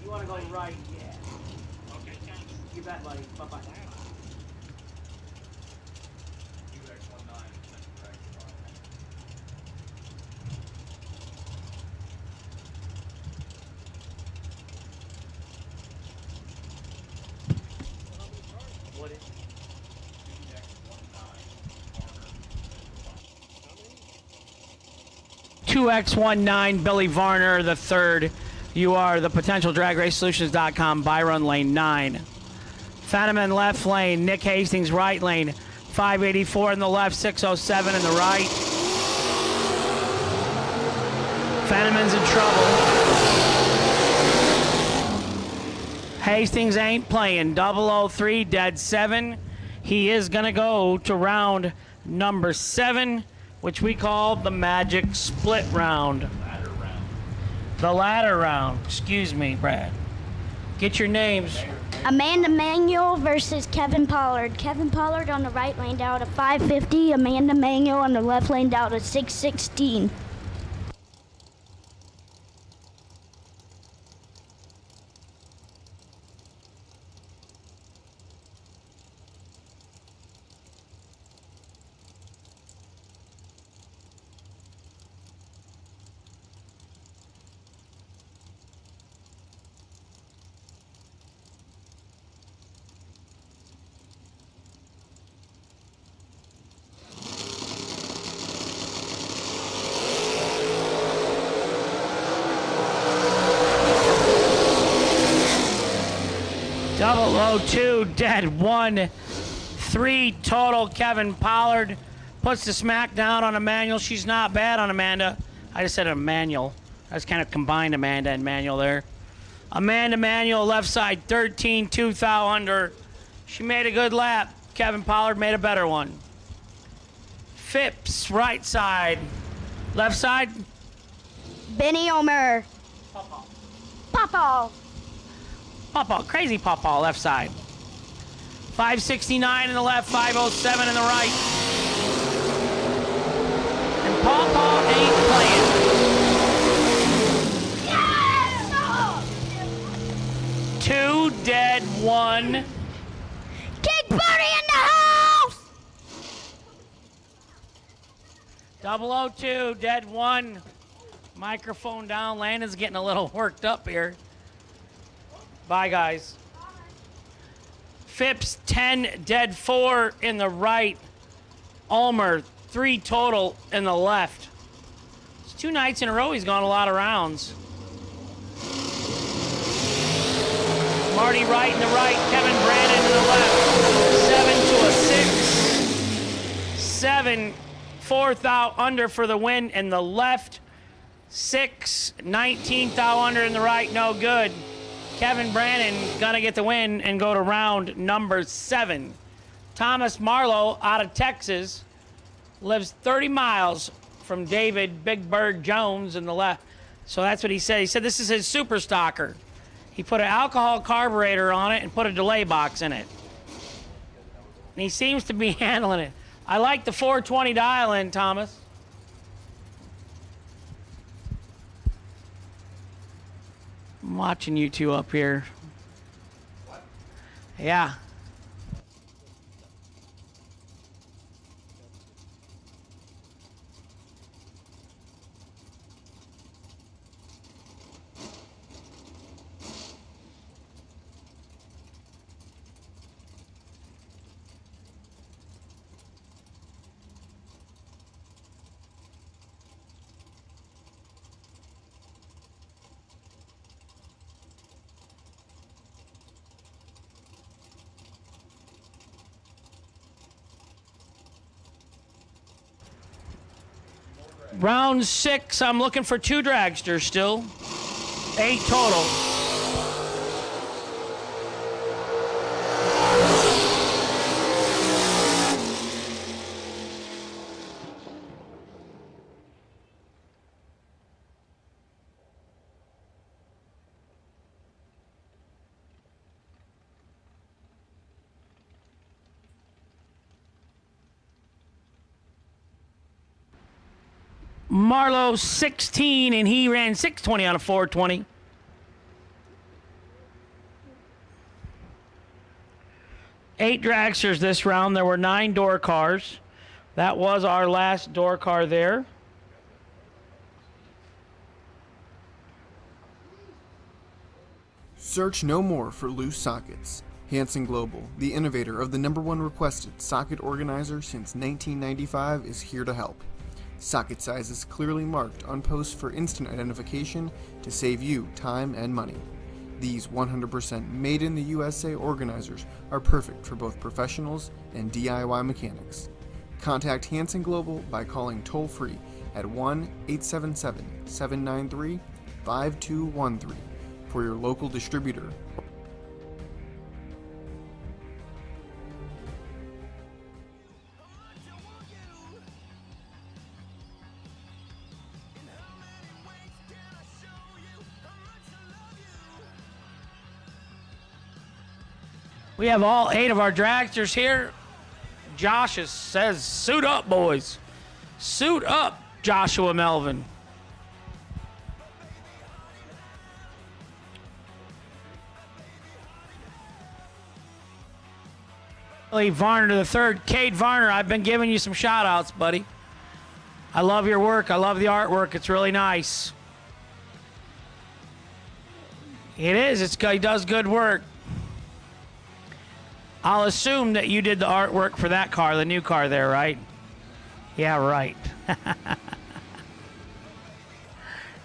You want to go right? Yeah. Okay, thanks. You bet, buddy. Bye-bye. What is it? 2X19 Billy Varner the third. You are the potential dragracesolutions.com by run lane 9. Fenneman left lane, Nick Hastings right lane, 584 in the left, 607 in the right. Fenneman's in trouble. Hastings ain't playing. 003 dead 7. He is going to go to round number 7, which we call the magic split round. The ladder round. Excuse me, Brad. Get your names. Amanda Manuel versus Kevin Pollard. Kevin Pollard on the right lane down to 550. Amanda Manuel on the left lane down to 616. Double 02 dead 1. 3 total. Kevin Pollard puts the smack down on Emmanuel. She's not bad on Amanda. I just said Emmanuel. I just kind of combined Amanda and Manuel there. Amanda Manuel left side 13, 2 thou under. She made a good lap. Kevin Pollard made a better one. Phipps right side. Left side. Benny Omer. Papa. Papa, crazy Papa, left side. 569 in the left, 507 in the right. And Papa ain't playing. 2 dead 1. Kick Buddy in the house! 002 dead 1. Microphone down. Landon's getting a little worked up here. Bye, guys. Phipps 10 dead 4 in the right. Ulmer 3 total in the left. It's 2 nights in a row he's gone a lot of rounds. Marty Wright in the right. Kevin Brandon in the left. 7 to a 6. 7. 4 thou under for the win in the left. 6. 19 thou under in the right. No good. Kevin Brandon gonna get the win and go to round number 7. Thomas Marlowe out of Texas lives 30 miles from David Big Bird Jones in the left. So that's what he said. He said this is his super stocker. He put an alcohol carburetor on it and put a delay box in it. And he seems to be handling it. I like the 420 dial in, Thomas. I'm watching you two up here. What? Yeah. Round 6, I'm looking for 2 dragsters still. 8 total. Marlowe 16, and he ran 620 on a 420. Eight dragsters this round. There were 9 door cars. That was our last door car there. Search no more for loose sockets. Hansen Global, the innovator of the #1 requested socket organizer since 1995, is here to help. Socket size is clearly marked on posts for instant identification to save you time and money. These 100% made in the USA organizers are perfect for both professionals and DIY mechanics. Contact Hansen Global by calling toll-free at 1-877-793-5213 for your local distributor. We have all 8 of our dragsters here. Josh says, suit up, boys. Suit up, Joshua Melvin. Lee Varner the third. Cade Varner, I've been giving you some shout outs, buddy. I love your work. I love the artwork. It's really nice. It is. He does good work. I'll assume that you did the artwork for that car, the new car there, right? Yeah, right.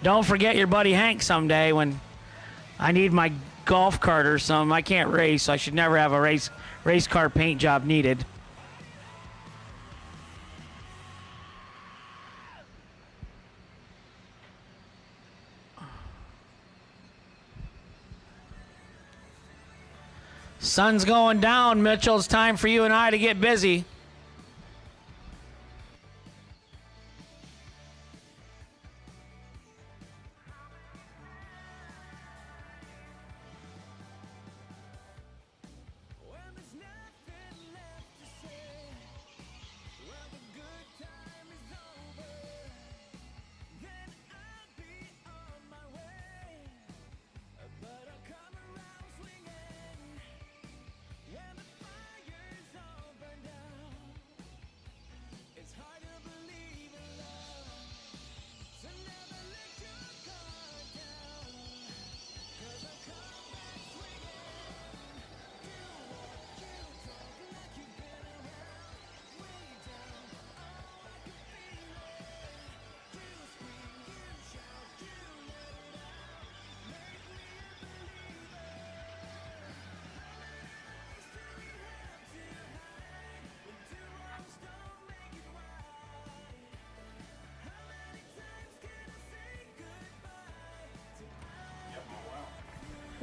Don't forget your buddy Hank someday when I need my golf cart or something. I can't race, so I should never have a race car paint job needed. Sun's going down, Mitchell. It's time for you and I to get busy.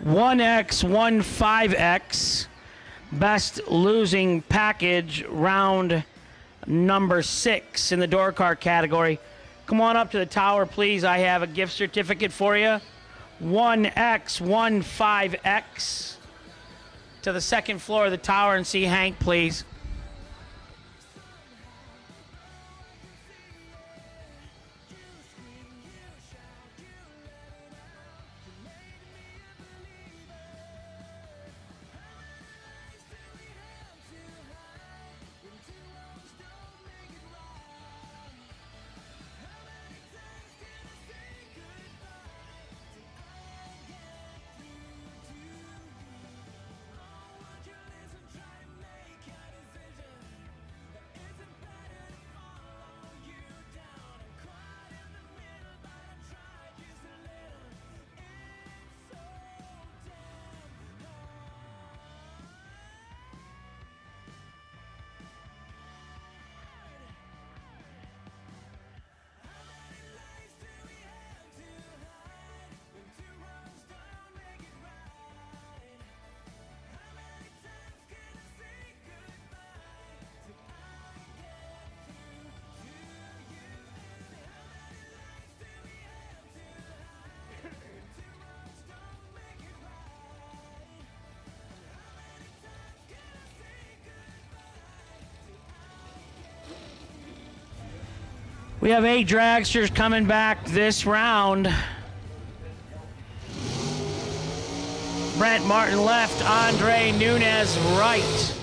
One X, 1-5X, best losing package, round number 6 in the door car category. Come on up to the tower, please. I have a gift certificate for you. 1X, 1-5X to the second floor of the tower and see Hank, please. We have 8 dragsters coming back this round. Brent Martin left, Andre Nunez right.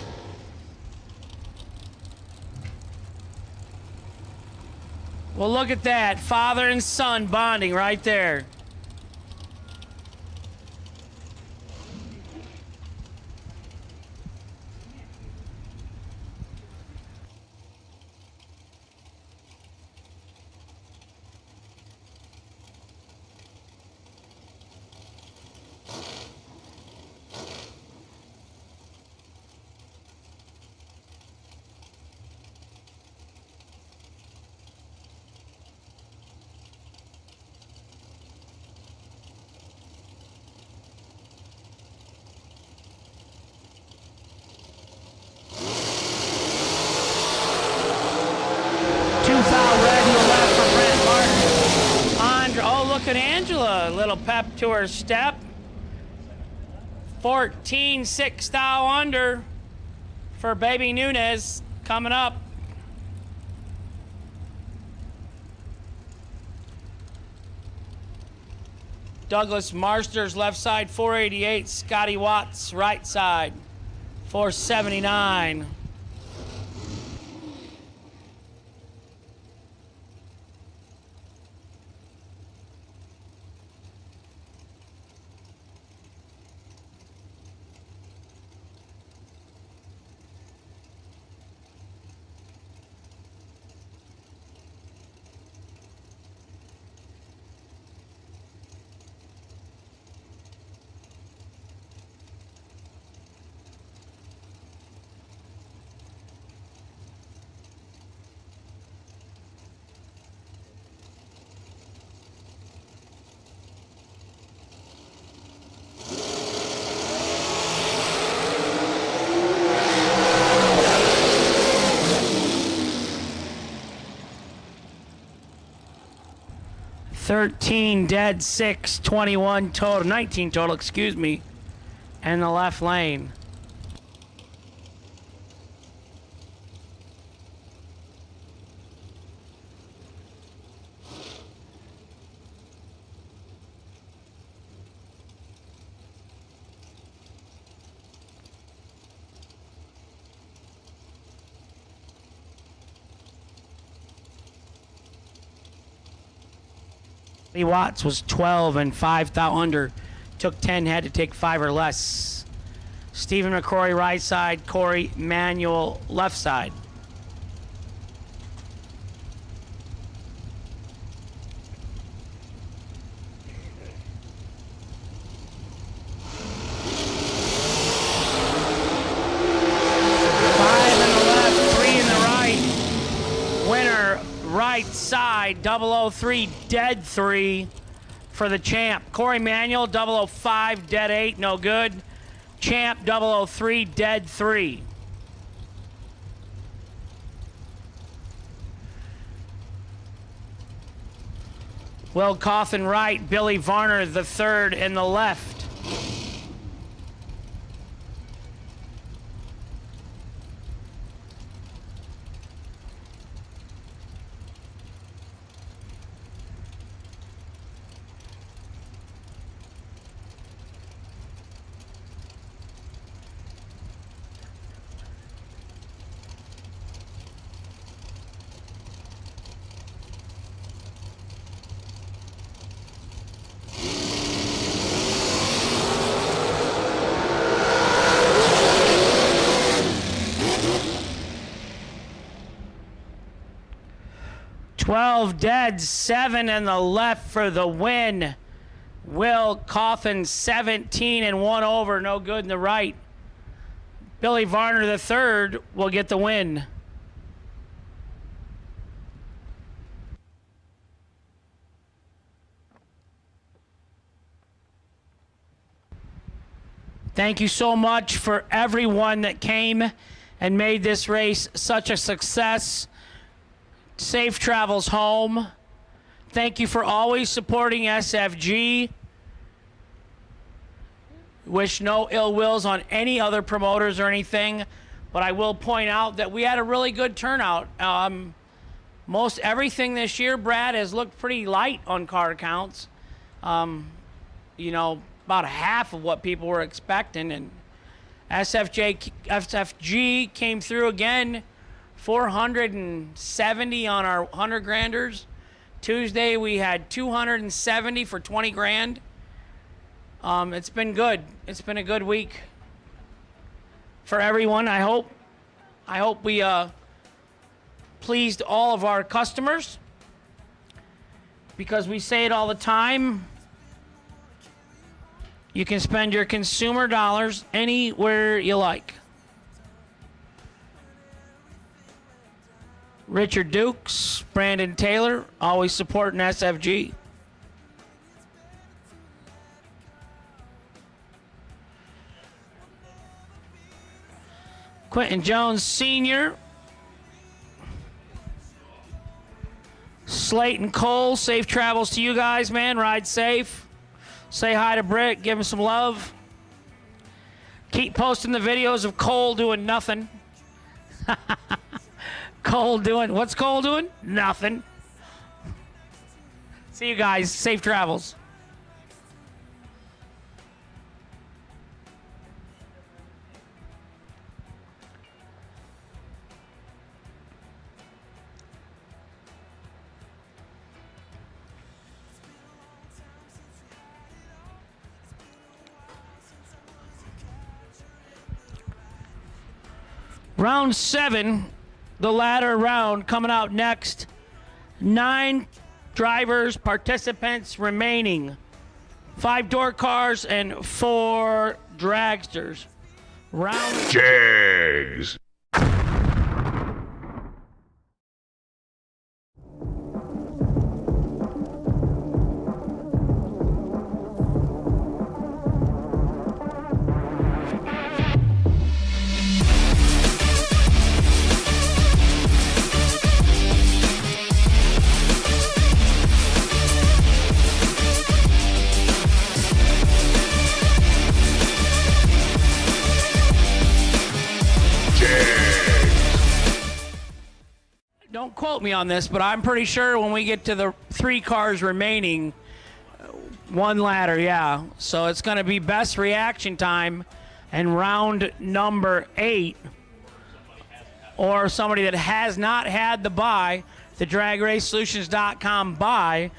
Well, look at that. Father and son bonding right there. Look at Angela, a little pep to her step. 14-6 thou under for baby Nunez coming up. Douglas Marsters left side 488, Scotty Watts right side 479. $13 dead, 6, 21 total, 19 total, excuse me, and the left lane. Watts was 12 and 5 thou under. Took 10, had to take 5 or less. Stephen McCrory right side, Corey Manuel left side. Right side, 003, dead 3 for the champ. Corey Manuel, 005, dead 8, no good. Champ, 003, dead 3. Will Cawthon right, Billy Varner the third in the left. Dead, 7 in the left for the win. Will Cawthon 17 and 1 over, no good in the right. Billy Varner the third will get the win. Thank you so much for everyone that came and made this race such a success. Safe travels home. Thank you for always supporting SFG. Wish no ill wills on any other promoters or anything, but I will point out that we had a really good turnout. most everything this year, Brad, has looked pretty light on car counts. You know, about half of what people were expecting. And SFG came through again, 470 on our 100 granders. Tuesday we had 270 for 20 grand. It's been good. It's been a good week for everyone. I hope we pleased all of our customers, because we say it all the time. You can spend your consumer dollars anywhere you like. Richard Dukes, Brandon Taylor, always supporting SFG. Quentin Jones Sr., Slayton Cole, safe travels to you guys, man. Ride safe. Say hi to Britt. Give him some love. Keep posting the videos of Cole doing nothing. What's Cole doing? Nothing. See you guys. Safe travels. Round 7, the ladder round coming out next. 9 drivers, participants remaining. 5 door cars and 4 dragsters. Round Jegs. Don't quote me on this, but I'm pretty sure when we get to the 3 cars remaining, 1 ladder, yeah. So it's going to be best reaction time and round number 8, or somebody that has not had the buy, the DragRaceSolutions.com buy.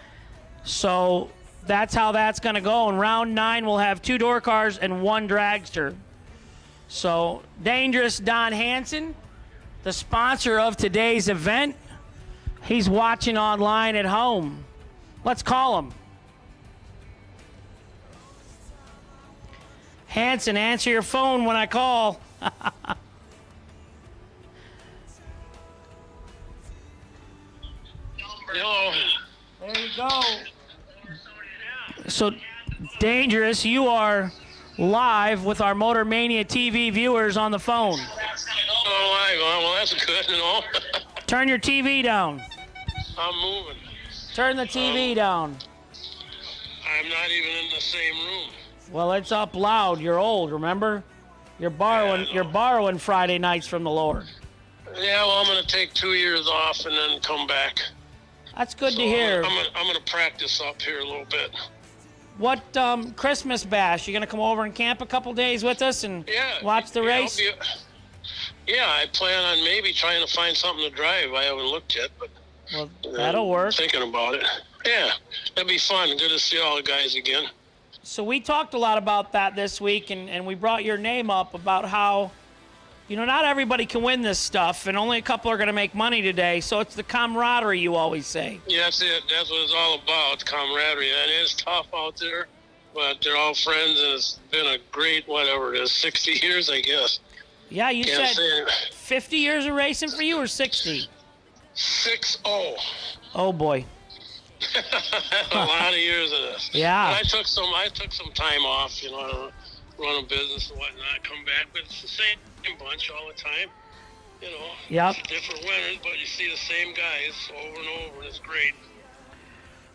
So that's how that's going to go. In round 9, we'll have 2 door cars and 1 dragster. So Dangerous Don Hansen, the sponsor of today's event, he's watching online at home. Let's call him. Hansen, answer your phone when I call. Hello. There you go. So, Dangerous, you are live with our Motor Mania TV viewers on the phone. Oh, well, that's good, you know. Turn your TV down. I'm moving. Turn the TV down. I'm not even in the same room. Well, it's up loud. You're old, remember? You're borrowing Friday nights from the Lord. Yeah, well, I'm going to take 2 years off and then come back. That's good to hear. I'm going to practice up here a little bit. What Christmas bash? You going to come over and camp a couple days with us and watch the race? Yeah, I plan on maybe trying to find something to drive. I haven't looked yet, but well, that'll work. Thinking about it. Yeah, that'd be fun. Good to see all the guys again. So we talked a lot about that this week, and we brought your name up about how, you know, not everybody can win this stuff, and only a couple are going to make money today. So it's the camaraderie, you always say. Yeah, that's it. That's what it's all about, camaraderie. And it's tough out there, but they're all friends, and it's been a great, whatever it is, 60 years, I guess. Yeah, you Can't said 50 years of racing for you, or 60? 6-0. Oh boy. A lot of years of this. Yeah. But I took some time off, you know, to run a business and whatnot, come back, but it's the same bunch all the time. You know. Yep. Different winners, but you see the same guys over and over, and it's great.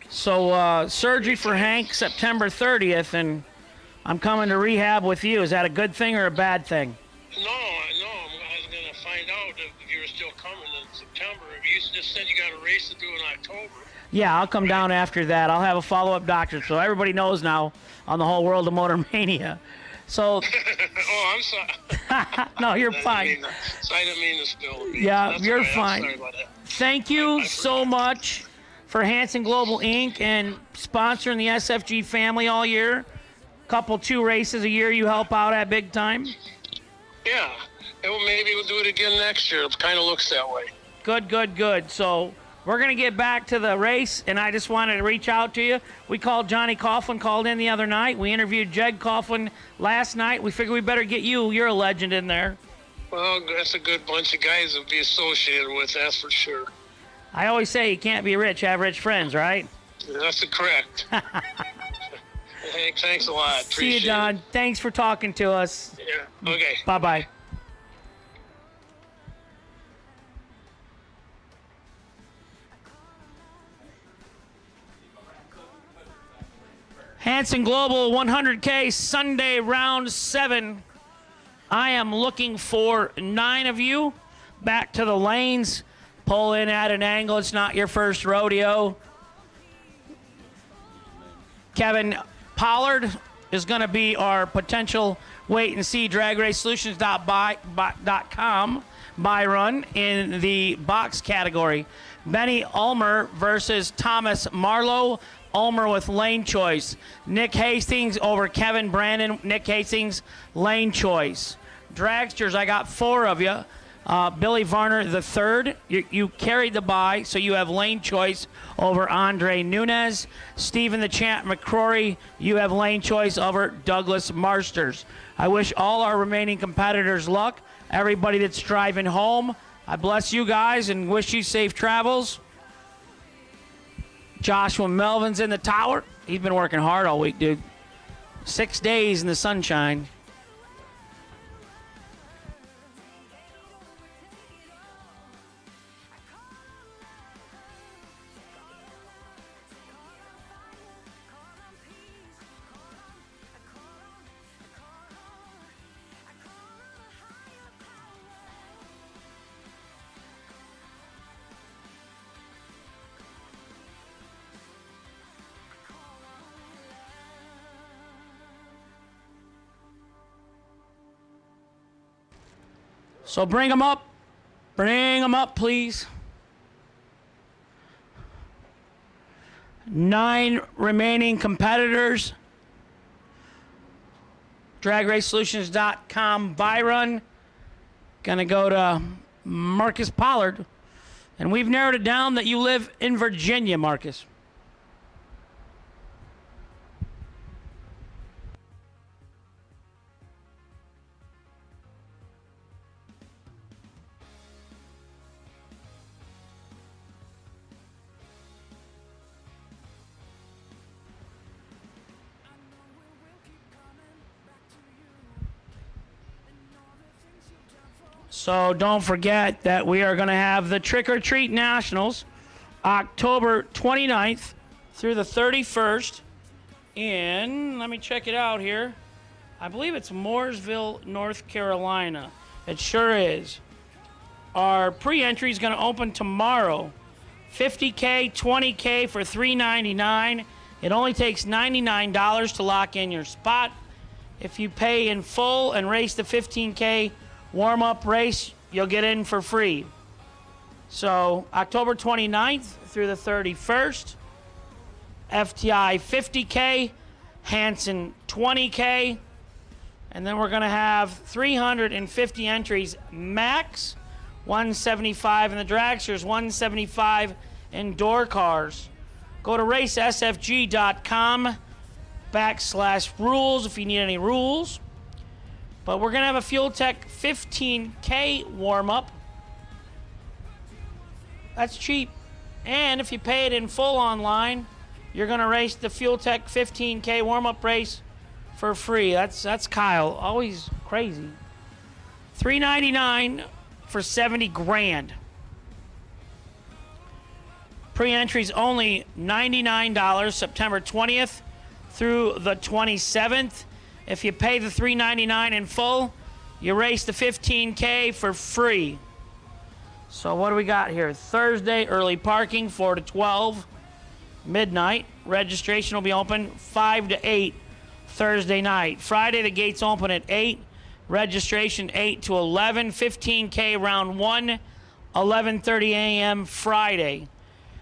So surgery for Hank September 30th, and I'm coming to rehab with you. Is that a good thing or a bad thing? No, I was going to find out if you were still coming in September. If you just said you got a race to do in October. Yeah, I'll come down after that. I'll have a follow-up doctor, so everybody knows now on the whole world of Motor Mania. So, Oh, I'm sorry. no, you're I fine. didn't mean to spill the beans. Yeah, That's you're all right. I'm fine. sorry about that. Thank you so much for Hanson Global Inc. and sponsoring the SFG family all year. Couple 2 races a year you help out at big time. Yeah. Well, maybe we'll do it again next year. It kind of looks that way. Good. So we're going to get back to the race, and I just wanted to reach out to you. We called Johnny Coughlin, called in the other night. We interviewed Jeg Coughlin last night. We figured we better get you. You're a legend in there. Well, that's a good bunch of guys to be associated with, that's for sure. I always say you can't be rich, have rich friends, right? That's correct. Hey, thanks a lot. See you, John. Thanks for talking to us. Yeah, okay. Bye-bye. Hanson Global 100K Sunday round 7. I am looking for 9 of you back to the lanes. Pull in at an angle. It's not your first rodeo. Kevin Pollard is going to be our potential wait and see dragracesolutions.com buy run in the box category. Benny Ulmer versus Thomas Marlowe. Ulmer with lane choice. Nick Hastings over Kevin Brandon. Nick Hastings, lane choice. Dragsters, I got 4 of you. Billy Varner the third. You carried the bye, so you have lane choice over Andre Nunez. Stephen the Champ McCrory, you have lane choice over Douglas Marsters. I wish all our remaining competitors luck. Everybody that's driving home, I bless you guys and wish you safe travels. Joshua Melvin's in the tower. He's been working hard all week, dude. 6 days in the sunshine. So bring them up. Bring them up, please. 9 remaining competitors. DragRaceSolutions.com buy run. Gonna go to Marcus Pollard. And we've narrowed it down that you live in Virginia, Marcus. So don't forget that we are going to have the Trick or Treat Nationals October 29th through the 31st in, let me check it out here. I believe it's Mooresville, North Carolina. It sure is. Our pre-entry is going to open tomorrow. $50K, $20K for $399. It only takes $99 to lock in your spot. If you pay in full and race the 15K warm-up race, you'll get in for free. So October 29th through the 31st, FTI 50K, Hanson 20K, and then we're going to have 350 entries max, 175 in the dragsters, 175 in door cars. Go to racesfg.com/rules if you need any rules. But we're going to have a Fuel Tech 15K warm-up. That's cheap. And if you pay it in full online, you're going to race the Fuel Tech 15K warm-up race for free. That's Kyle. Always crazy. $399 for 70 grand. Pre-entries only $99, September 20th through the 27th. If you pay the $399 in full, you race the 15K for free. So what do we got here? Thursday, early parking, 4 to 12, midnight. Registration will be open 5 to 8 Thursday night. Friday, the gates open at 8. Registration 8 to 11. 15K round 1, 11:30 a.m. Friday.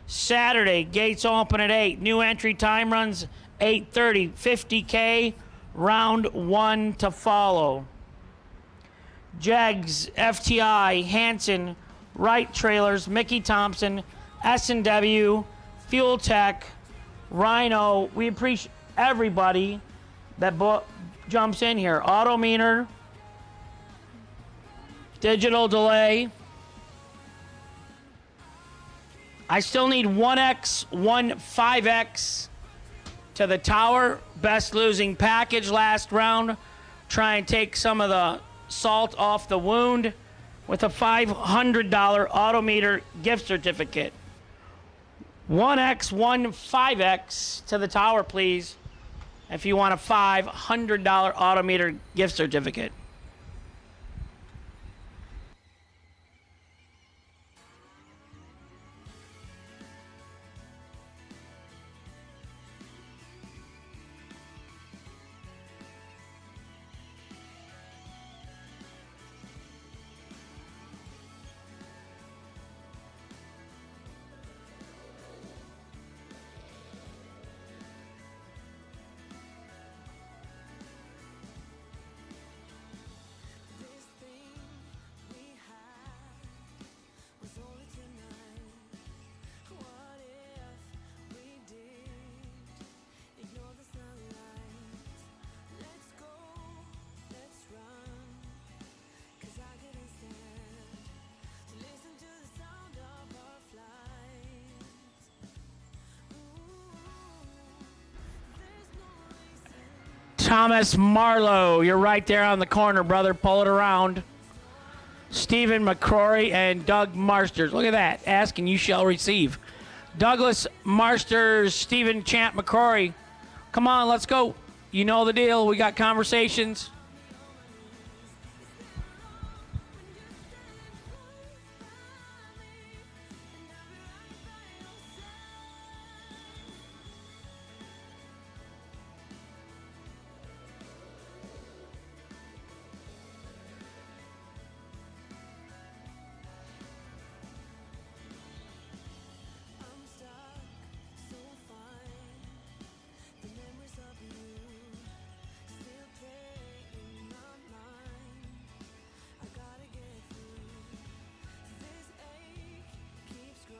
Saturday, gates open at 8. New entry time runs 8:30. 50K round 1 to follow. Jegs, FTI, Hanson, Wright Trailers, Mickey Thompson, S&W, Fuel Tech, Rhino. We appreciate everybody that jumps in here. Auto meter, digital delay. I still need 1X, 5X to the tower. Best losing package last round. Try and take some of the salt off the wound with a $500 Autometer gift certificate. 1X, 5X to the tower, please, if you want a $500 Autometer gift certificate. Thomas Marlowe, you're right there on the corner, brother. Pull it around. Stephen McCrory and Doug Marsters. Look at that. Ask and you shall receive. Douglas Marsters, Stephen Champ McCrory. Come on, let's go. You know the deal. We got conversations.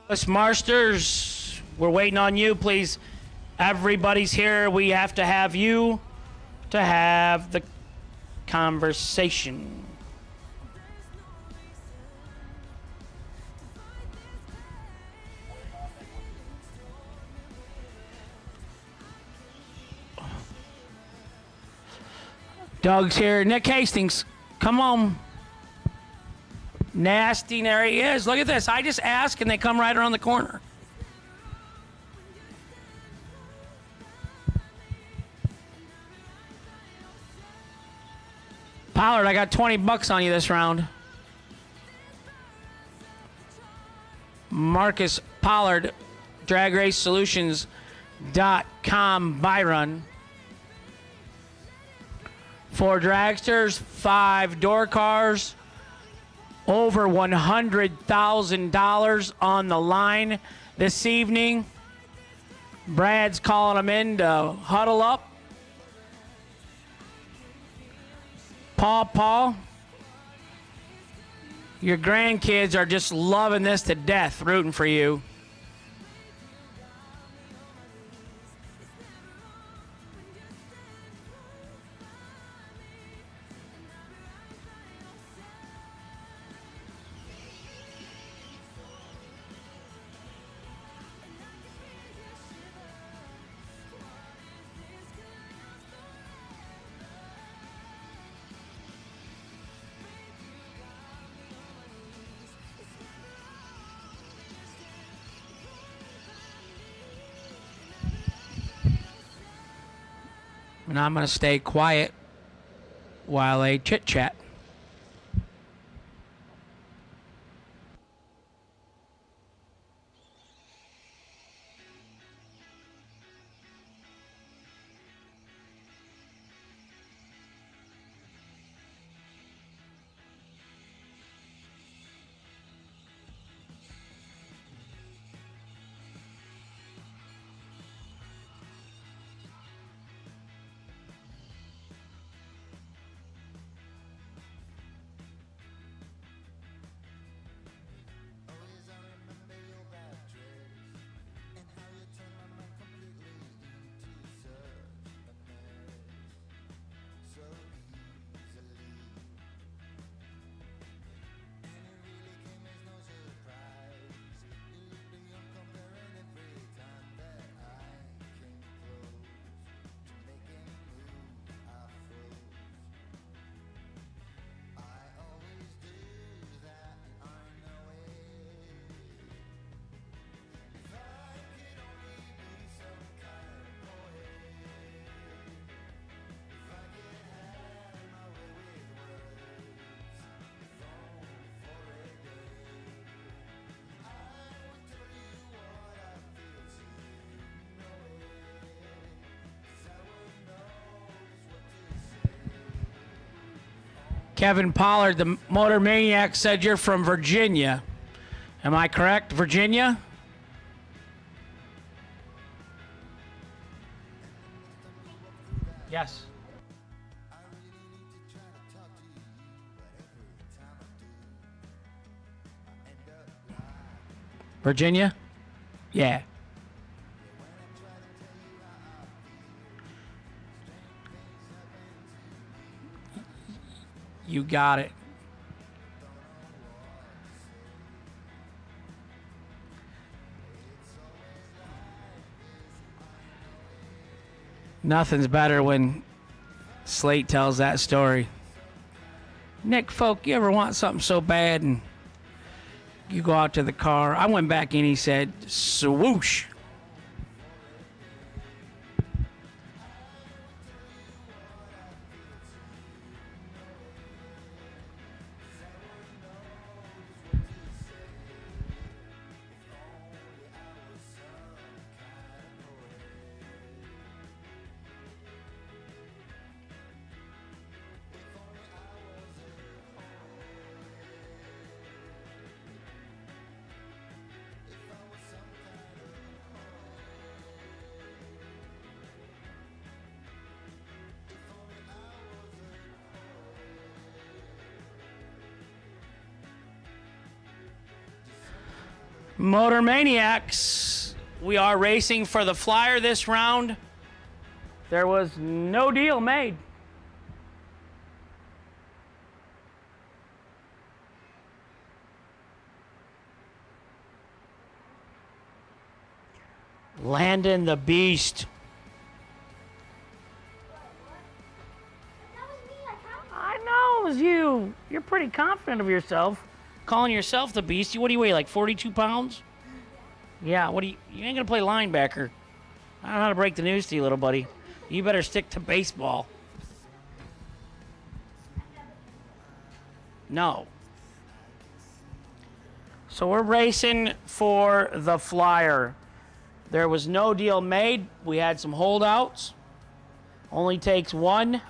Douglas Marsters, we're waiting on you, please. Everybody's here. We have to have you to have the conversation. Doug's here. Nick Hastings, come on. Nasty, there he is. Look at this. I just ask and they come right around the corner. Pollard, I got $20 on you this round. Marcus Pollard, DragRaceSolutions.com Byron. 4 dragsters, 5 door cars. Over $100,000 on the line this evening. Brad's calling them in to huddle up. Paul, your grandkids are just loving this to death, rooting for you. And I'm going to stay quiet while they chit-chat. Kevin Pollard, the Motor Maniac, said you're from Virginia. Am I correct? Virginia? Yes. Virginia? Yeah. You got it. Nothing's better when Slate tells that story. Nick Folk, you ever want something so bad and you go out to the car? I went back in, he said, swoosh. Motor Maniacs, we are racing for the flyer this round. There was no deal made. Landon the Beast. I know it was you. You're pretty confident of yourself. Calling yourself the Beast. What do you weigh, like 42 pounds? Yeah, you ain't gonna play linebacker. I don't know how to break the news to you, little buddy. You better stick to baseball. No. So we're racing for the flyer. There was no deal made. We had some holdouts. Only takes one.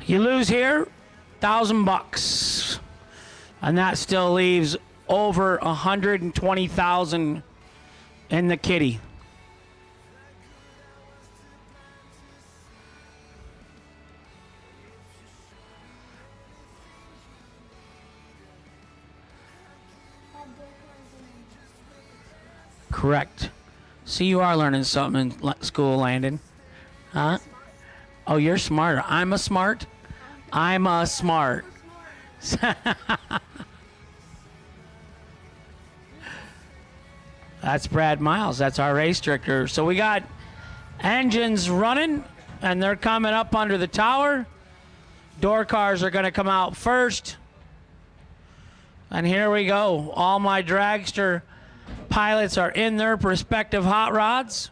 You lose here, $1,000, and that still leaves over 120,000 in the kitty. Correct. See, you are learning something in school, Landon. Huh? Oh, you're smarter. I'm a smart. I'm a smart. That's Brad Miles. That's our race director. So we got engines running, and they're coming up under the tower. Door cars are going to come out first. And here we go. All my dragster pilots are in their respective hot rods.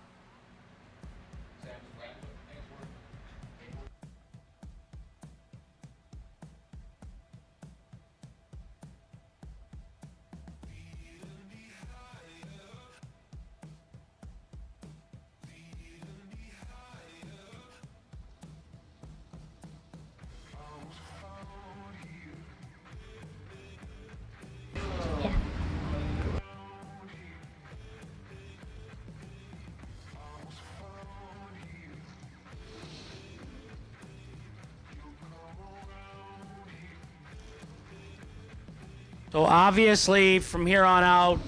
So obviously, from here on out,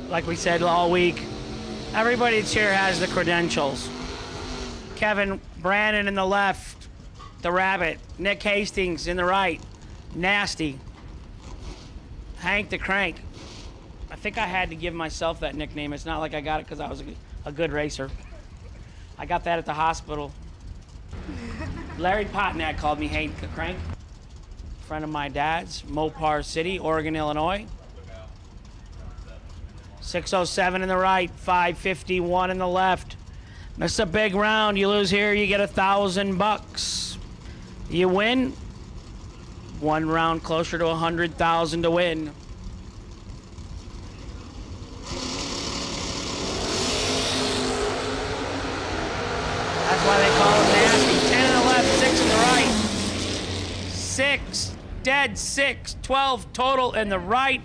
like we said all week, everybody that's here has the credentials. Kevin Brandon in the left, the Rabbit. Nick Hastings in the right, Nasty. Hank the Crank. I think I had to give myself that nickname. It's not like I got it because I was a good racer. I got that at the hospital. Larry Potnack called me Hank the Crank. friend of my dad's, Mopar City, Oregon, Illinois. 607 in the right, 551 in the left. That's a big round. You lose here, you get $1,000. You win, one round closer to 100,000 to win. That's why they call him nasty. 10 in the left, 6 in the right. 6, dead 6, 12 total in the right.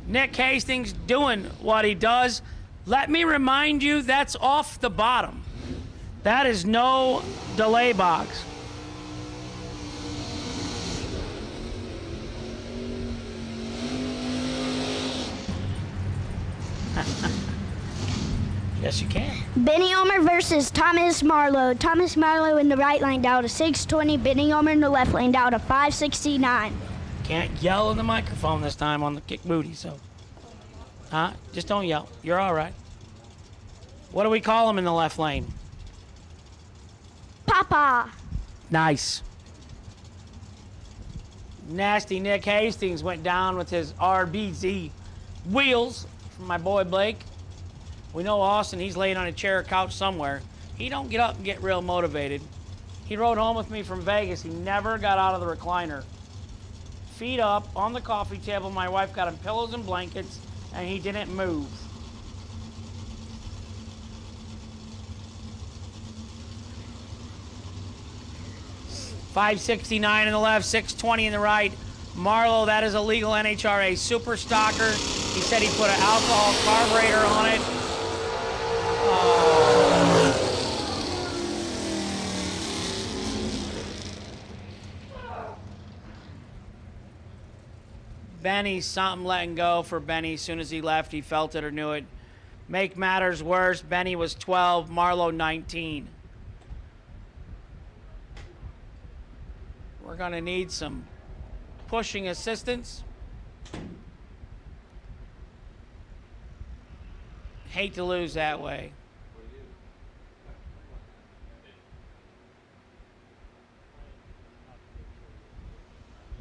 Nick Hastings doing what he does. Let me remind you, that's off the bottom. That is no delay box. Yes, you can. Benny Omer versus Thomas Marlowe. Thomas Marlowe in the right lane down to 620. Benny Omer in the left lane down to 569. Can't yell in the microphone this time on the kick booty, so. Just don't yell. You're all right. What do we call him in the left lane? Papa. Nice. Nasty Nick Hastings went down with his RBZ wheels from my boy Blake. We know Austin, he's laying on a chair or couch somewhere. He don't get up and get real motivated. He rode home with me from Vegas. He never got out of the recliner. Feet up on the coffee table. My wife got him pillows and blankets, and he didn't move. $569 in the left, $620 in the right. Marlowe, that is a legal NHRA super stocker. He said he put an alcohol carburetor on it. Benny, something letting go for Benny. As soon as he left, he felt it or knew it. Make matters worse, Benny was 12, Marlowe 19. We're gonna need some pushing assistance. Hate to lose that way.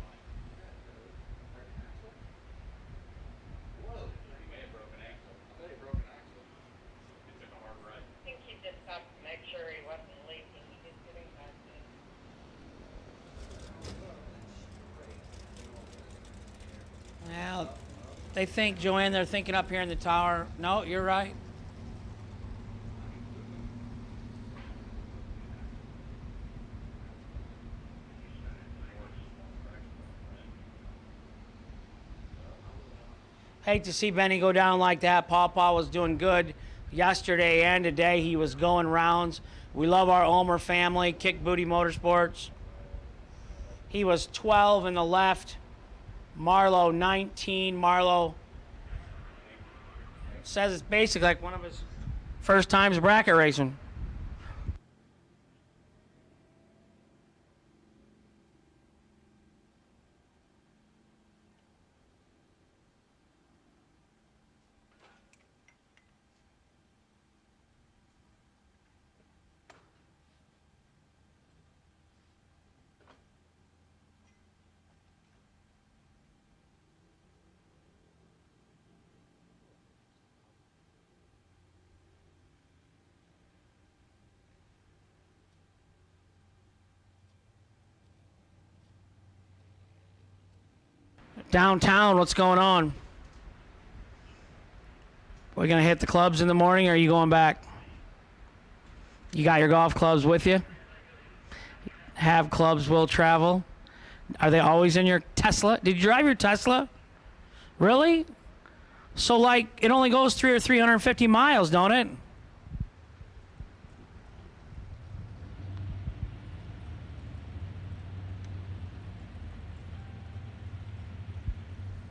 I think he just stopped to make sure he wasn't leaking. He didn't get him back in. Well, they think, Joanne, they're thinking up here in the tower. No, you're right. Hate to see Benny go down like that. Pawpaw was doing good yesterday and today. He was going rounds. We love our Omer family, Kick Booty Motorsports. He was 12 in the left. Marlowe 19. Marlowe says it's basically like one of his first times bracket racing. Downtown, what's going on? We're going to hit the clubs in the morning, or are you going back? You got your golf clubs with you? Have clubs will travel. Are they always in your Tesla? Did you drive your Tesla? Really? So, like, it only goes 350 miles, don't it?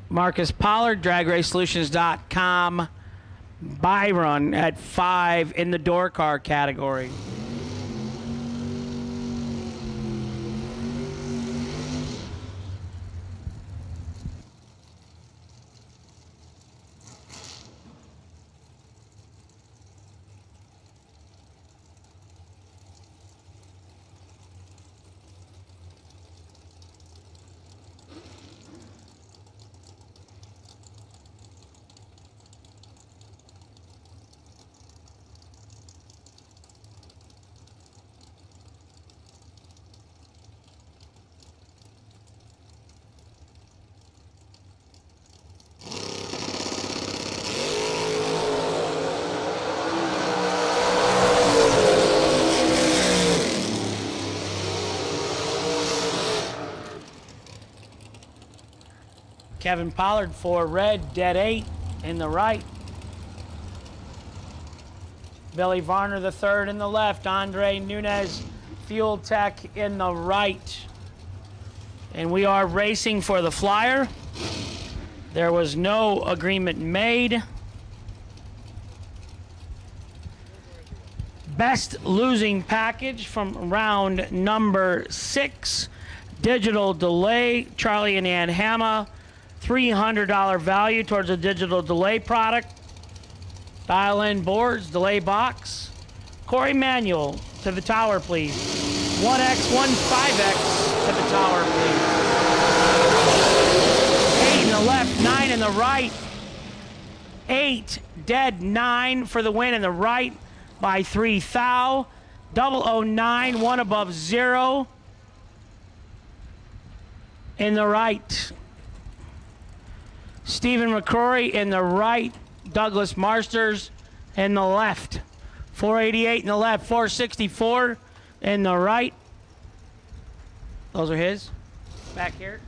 Marcus Pollard, DragRaceSolutions.com. Byron at 5 in the door car category. Kevin Pollard for red, dead 8 in the right. Billy Varner the third in the left. Andre Nunez, Fuel Tech in the right. And we are racing for the flyer. There was no agreement made. Best losing package from round number 6. Digital delay, Charlie and Ann Hamma. $300 value towards a digital delay product. Dial-in boards, delay box. Corey Manuel to the tower, please. 1X, 15X to the tower, please. 8 in the left, 9 in the right. 8, dead 9 for the win in the right by 3 thou. 009, 1 above 0 in the right. Stephen McCrory in the right. Douglas Marsters in the left. 488 in the left, 464 in the right. Those are his. Back here.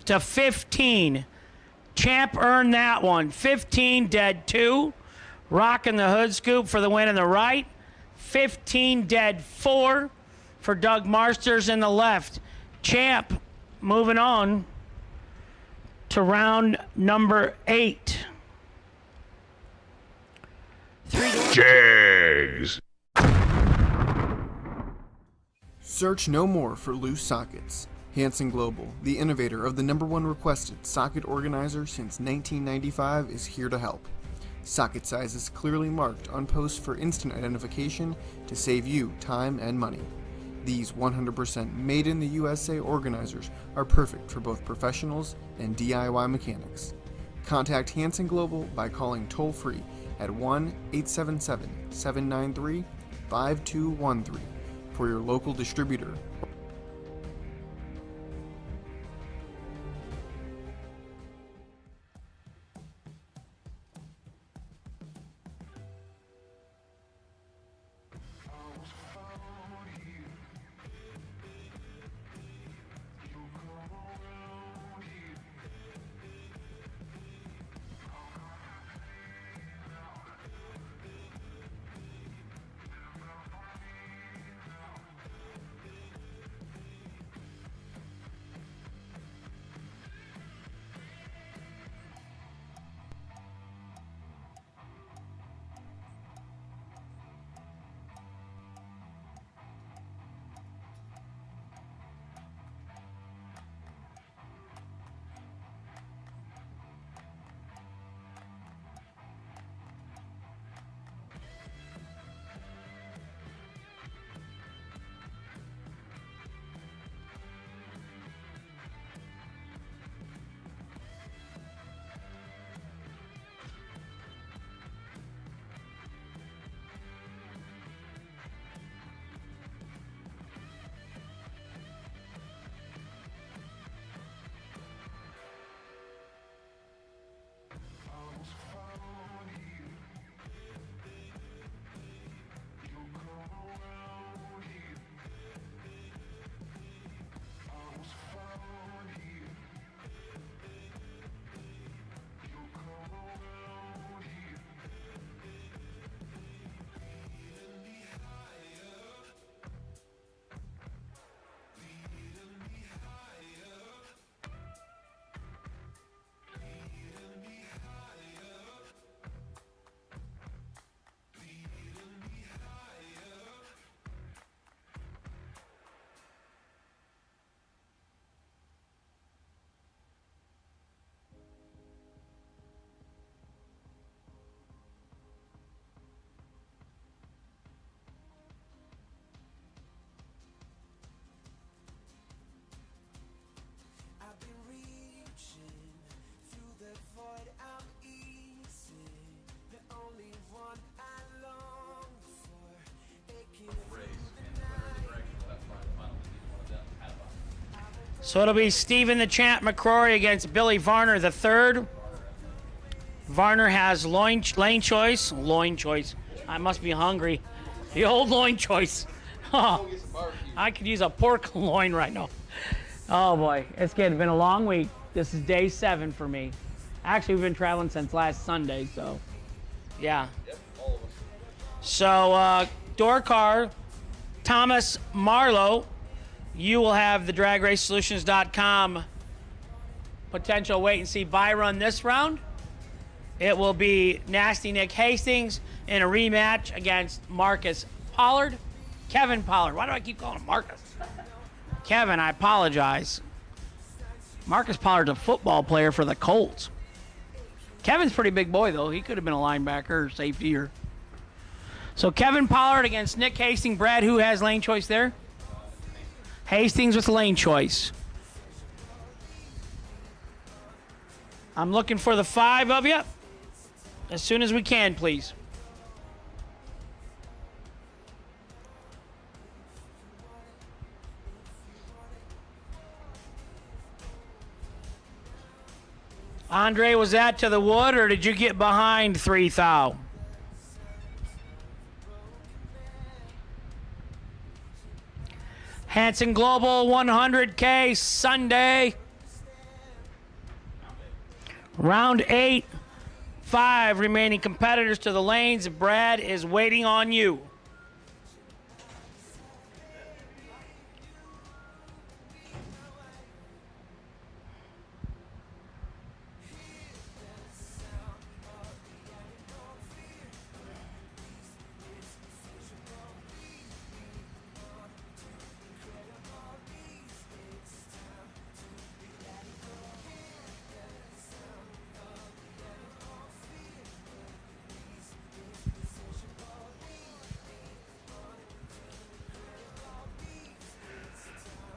to 15. Champ earned that one. 15, dead 2. Rocking the hood scoop for the win in the right. 15, dead 4 for Doug Marsters in the left. Champ moving on to round number 8. Jegs. Search no more for loose sockets. Hanson Global, the innovator of the #1 requested socket organizer since 1995, is here to help. Socket sizes clearly marked on posts for instant identification to save you time and money. These 100% made in the USA organizers are perfect for both professionals and DIY mechanics. Contact Hanson Global by calling toll-free at 1-877-793-5213 for your local distributor. So it'll be Stephen the Champ McCrory against Billy Varner the third. Varner has lane choice. Loin choice. I must be hungry. The old loin choice. Oh, I could use a pork loin right now. Oh boy, it's been a long week. This is day 7 for me. Actually, we've been traveling since last Sunday, so yeah. Yep, all of us. So, door car, Thomas Marlowe, you will have the DragRaceSolutions.com potential wait and see buy run this round. It will be Nasty Nick Hastings in a rematch against Marcus Pollard. Kevin Pollard. Why do I keep calling him Marcus? Kevin, I apologize. Marcus Pollard's a football player for the Colts. Kevin's a pretty big boy, though. He could have been a linebacker or safety. So Kevin Pollard against Nick Hastings. Brad, who has lane choice there? Hastings with lane choice. I'm looking for the 5 of you. As soon as we can, please. Andre, was that to the wood, or did you get behind 3 thou? Hanson Global 100K Sunday. Round 8. 5 remaining competitors to the lanes. Brad is waiting on you.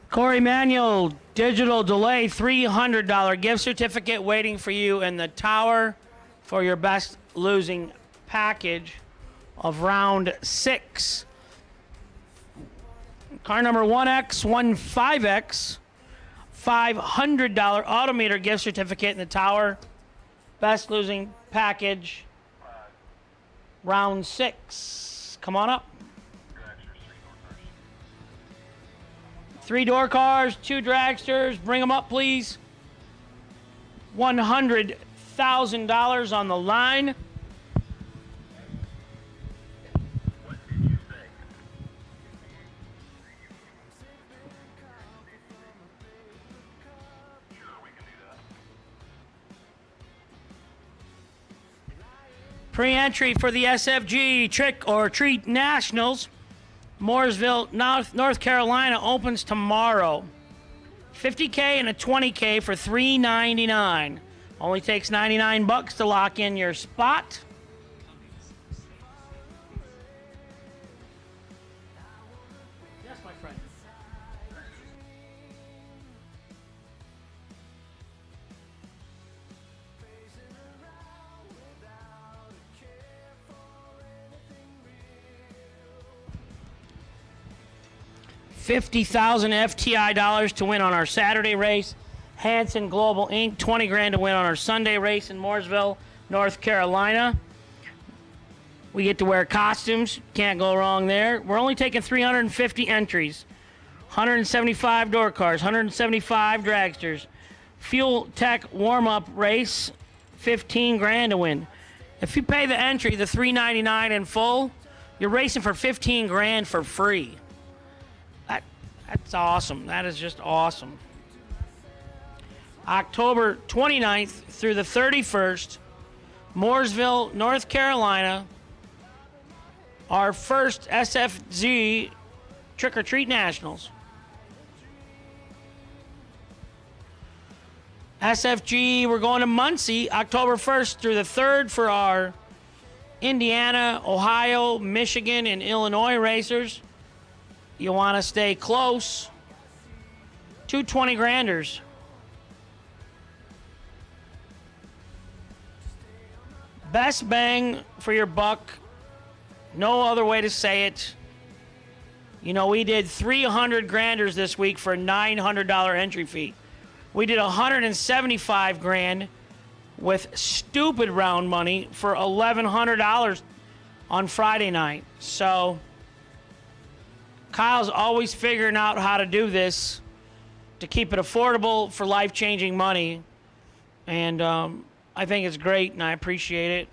Corey Manuel, digital delay, $300 gift certificate waiting for you in the tower for your best losing package of round 6. Car number 1X15X, $500 Autometer gift certificate in the tower. Best losing package, round 6. Come on up. 3 door cars, 2 dragsters. Bring them up, please. $100,000 on the line. Pre-entry for the SFG Trick or Treat Nationals. Mooresville, North Carolina opens tomorrow. $50K and a $20K for $399. Only takes $99 to lock in your spot. Yes, my friend. $50,000 FTI dollars to win on our Saturday race. Hanson Global Inc. $20,000 to win on our Sunday race in Mooresville, North Carolina. We get to wear costumes. Can't go wrong there. We're only taking 350 entries. 175 door cars, 175 dragsters. Fuel Tech warm-up race, $15,000 to win. If you pay the entry, the $399 in full, you're racing for $15,000 for free. That's awesome. That is just awesome. October 29th through the 31st, Mooresville, North Carolina, our first SFG Trick or Treat Nationals. SFG, we're going to Muncie, October 1st through the 3rd for our Indiana, Ohio, Michigan, and Illinois racers. You want to stay close. 2 $20,000. Best bang for your buck. No other way to say it. You know, we did 300 granders this week for a $900 entry fee. We did 175 grand with stupid round money for $1,100 on Friday night. So Kyle's always figuring out how to do this to keep it affordable for life-changing money. And I think it's great, and I appreciate it.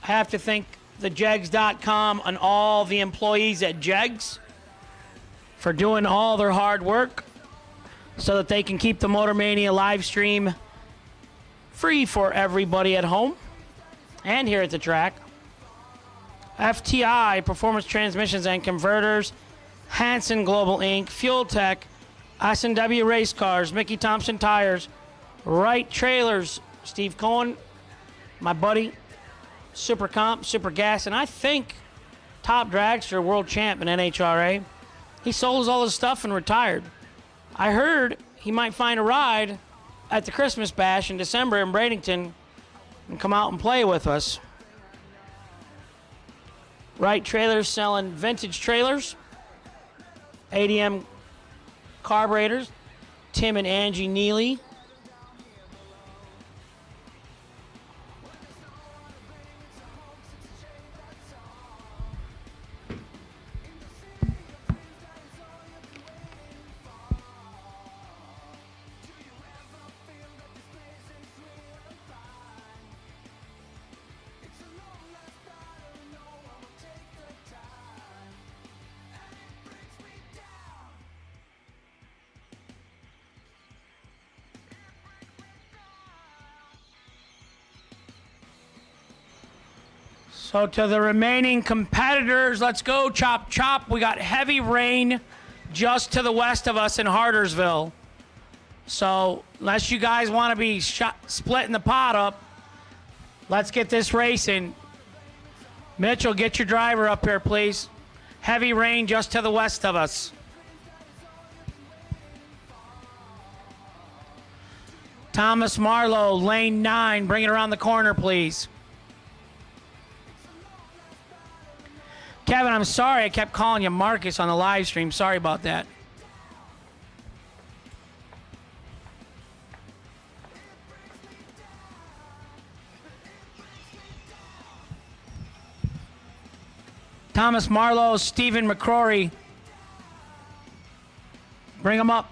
I have to thank the Jegs.com and all the employees at Jegs for doing all their hard work so that they can keep the Motor Mania live stream free for everybody at home and here at the track. FTI, Performance Transmissions and Converters, Hanson Global Inc., Fuel Tech, S&W Race Cars, Mickey Thompson Tires, Wright Trailers, Steve Cohen, my buddy, Super Comp, Super Gas, and I think top dragster, world champ in NHRA. He sold all his stuff and retired. I heard he might find a ride at the Christmas Bash in December in Bradenton and come out and play with us. Wright Trailers selling vintage trailers, ADM carburetors, Tim and Angie Neely. So to the remaining competitors, let's go chop chop. We got heavy rain just to the west of us in Hardersville. So unless you guys want to be splitting the pot up, let's get this racing. Mitchell, get your driver up here, please. Heavy rain just to the west of us. Thomas Marlowe, lane 9, bring it around the corner, please. Kevin, I'm sorry I kept calling you Marcus on the live stream. Sorry about that. Thomas Marlowe, Stephen McCrory. Bring them up.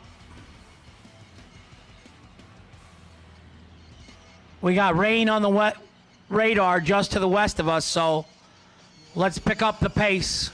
We got rain on the radar just to the west of us, so let's pick up the pace.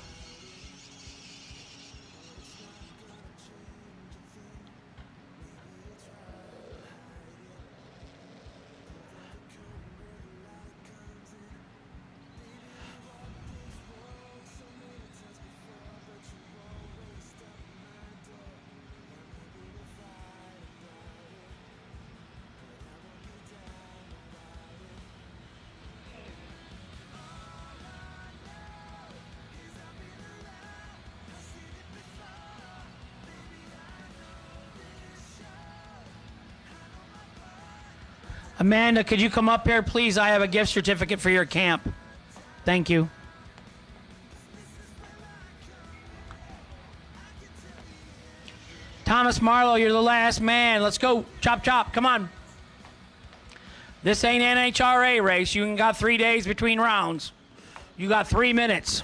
Amanda, could you come up here, please? I have a gift certificate for your camp. Thank you. Thomas Marlowe, you're the last man. Let's go. Chop, chop. Come on. This ain't NHRA race. You got 3 days between rounds. You got 3 minutes.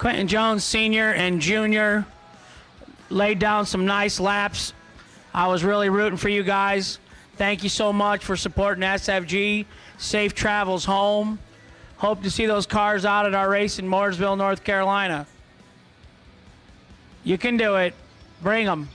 Quentin Jones Sr. and Jr. laid down some nice laps. I was really rooting for you guys. Thank you so much for supporting SFG. Safe travels home. Hope to see those cars out at our race in Mooresville, North Carolina. You can do it. Bring them.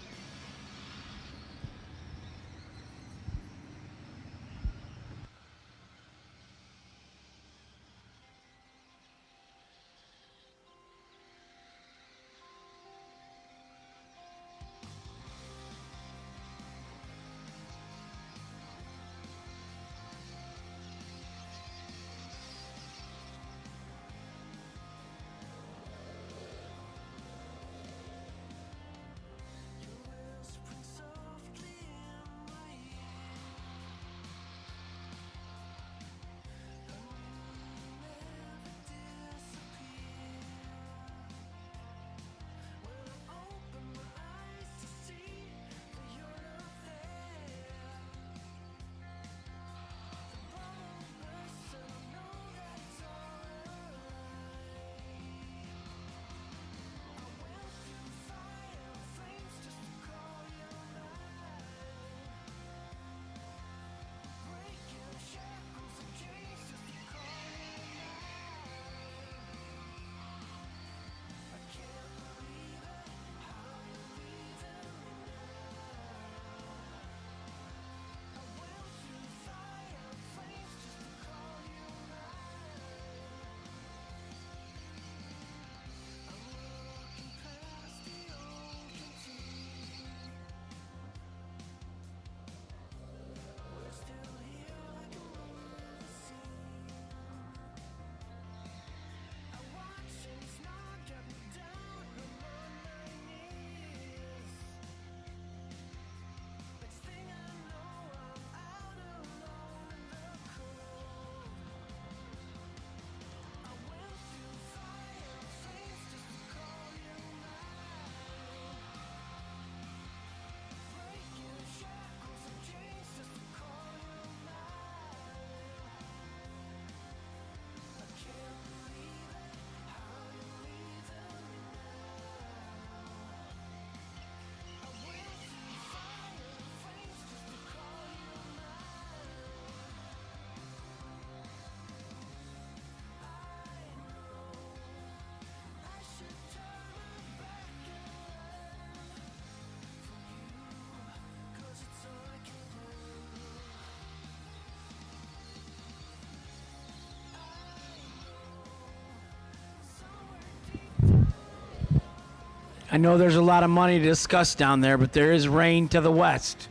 I know there's a lot of money to discuss down there, but there is rain to the west.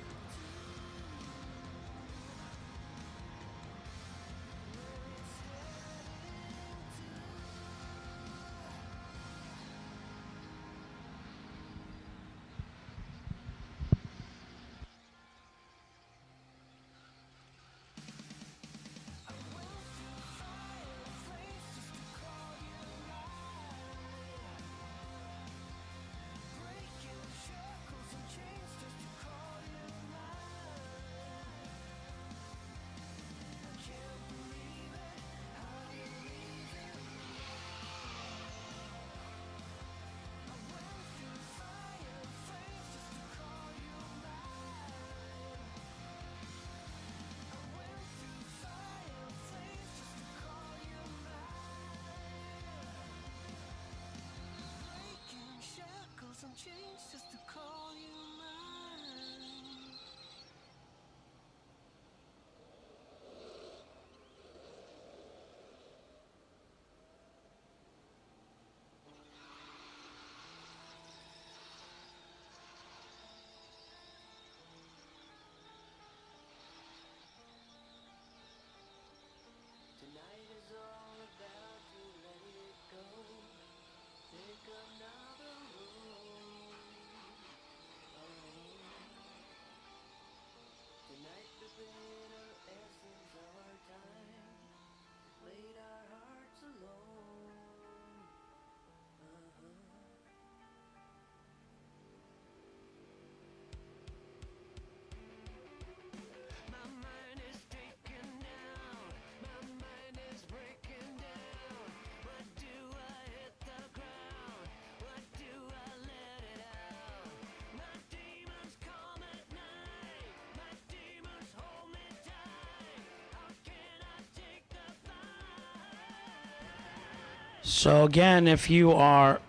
So again, if you are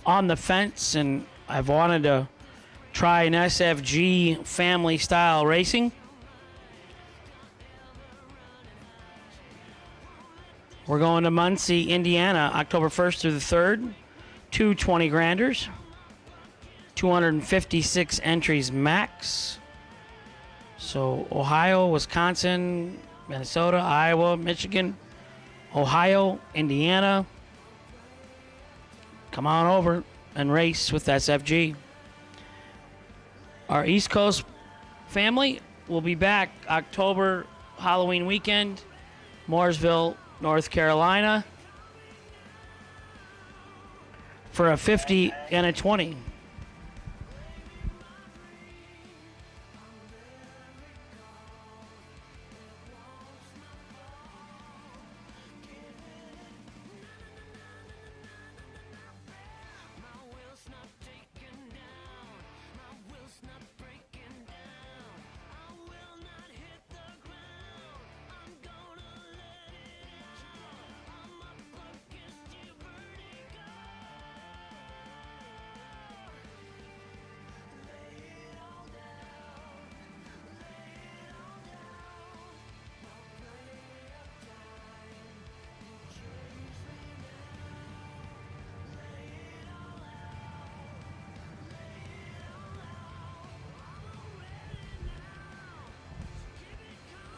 on the fence and I've wanted to try an SFG family style racing, we're going to Muncie, Indiana, October 1st through the 3rd. 2 20-granders, 256 entries max. So Ohio, Wisconsin, Minnesota, Iowa, Michigan, Ohio, Indiana. Come on over and race with SFG. Our East Coast family will be back October Halloween weekend, Mooresville, North Carolina, for a 50 and a 20.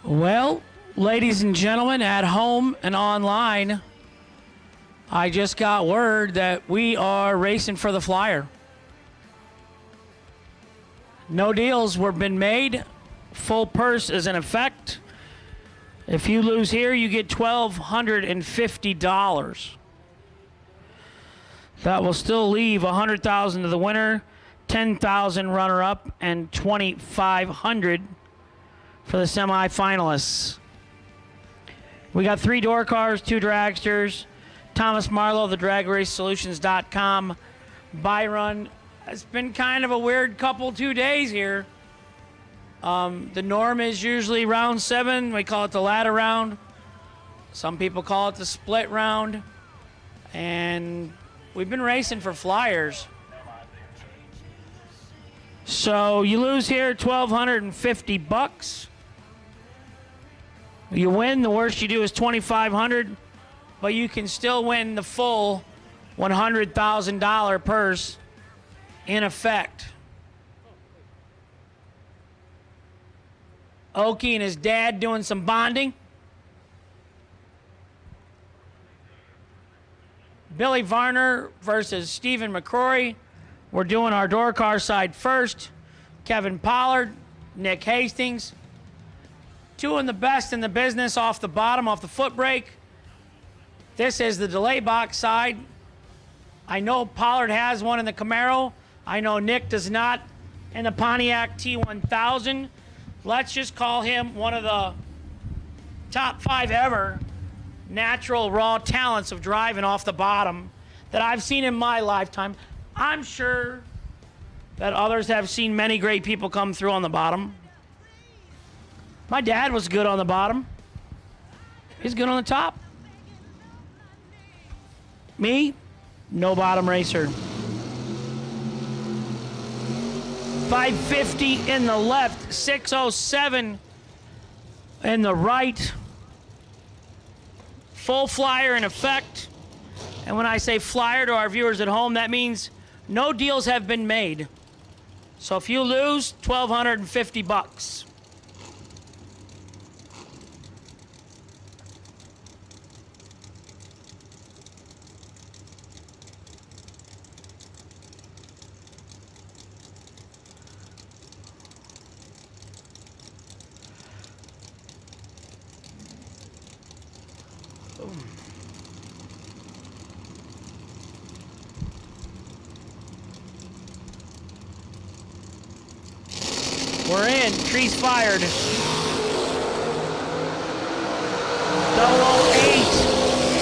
Well, ladies and gentlemen, at home and online, I just got word that we are racing for the flyer. No deals were been made. Full purse is in effect. If you lose here, you get $1,250. That will still leave $100,000 to the winner, $10,000 runner-up, and $2,500 for the semifinalists. We got 3 door cars, 2 dragsters. Thomas Marlowe, the DragRaceSolutions.com. Byron. It's been kind of a weird couple 2 days here. The norm is usually round 7. We call it the ladder round. Some people call it the split round. And we've been racing for flyers. So you lose here $1,250. You win, the worst you do is $2,500, but you can still win the full $100,000 purse in effect. Okie and his dad doing some bonding. Billy Varner versus Stephen McCrory. We're doing our door car side first. Kevin Pollard, Nick Hastings. 2 of the best in the business off the bottom, off the foot brake. This is the delay box side. I know Pollard has one in the Camaro. I know Nick does not in the Pontiac T1000. Let's just call him one of the top 5 ever natural raw talents of driving off the bottom that I've seen in my lifetime. I'm sure that others have seen many great people come through on the bottom. My dad was good on the bottom. He's good on the top. Me, no bottom racer. 550 in the left, 607 in the right. Full flyer in effect. And when I say flyer to our viewers at home, that means no deals have been made. So if you lose, $1,250. We're in. Trees fired. 008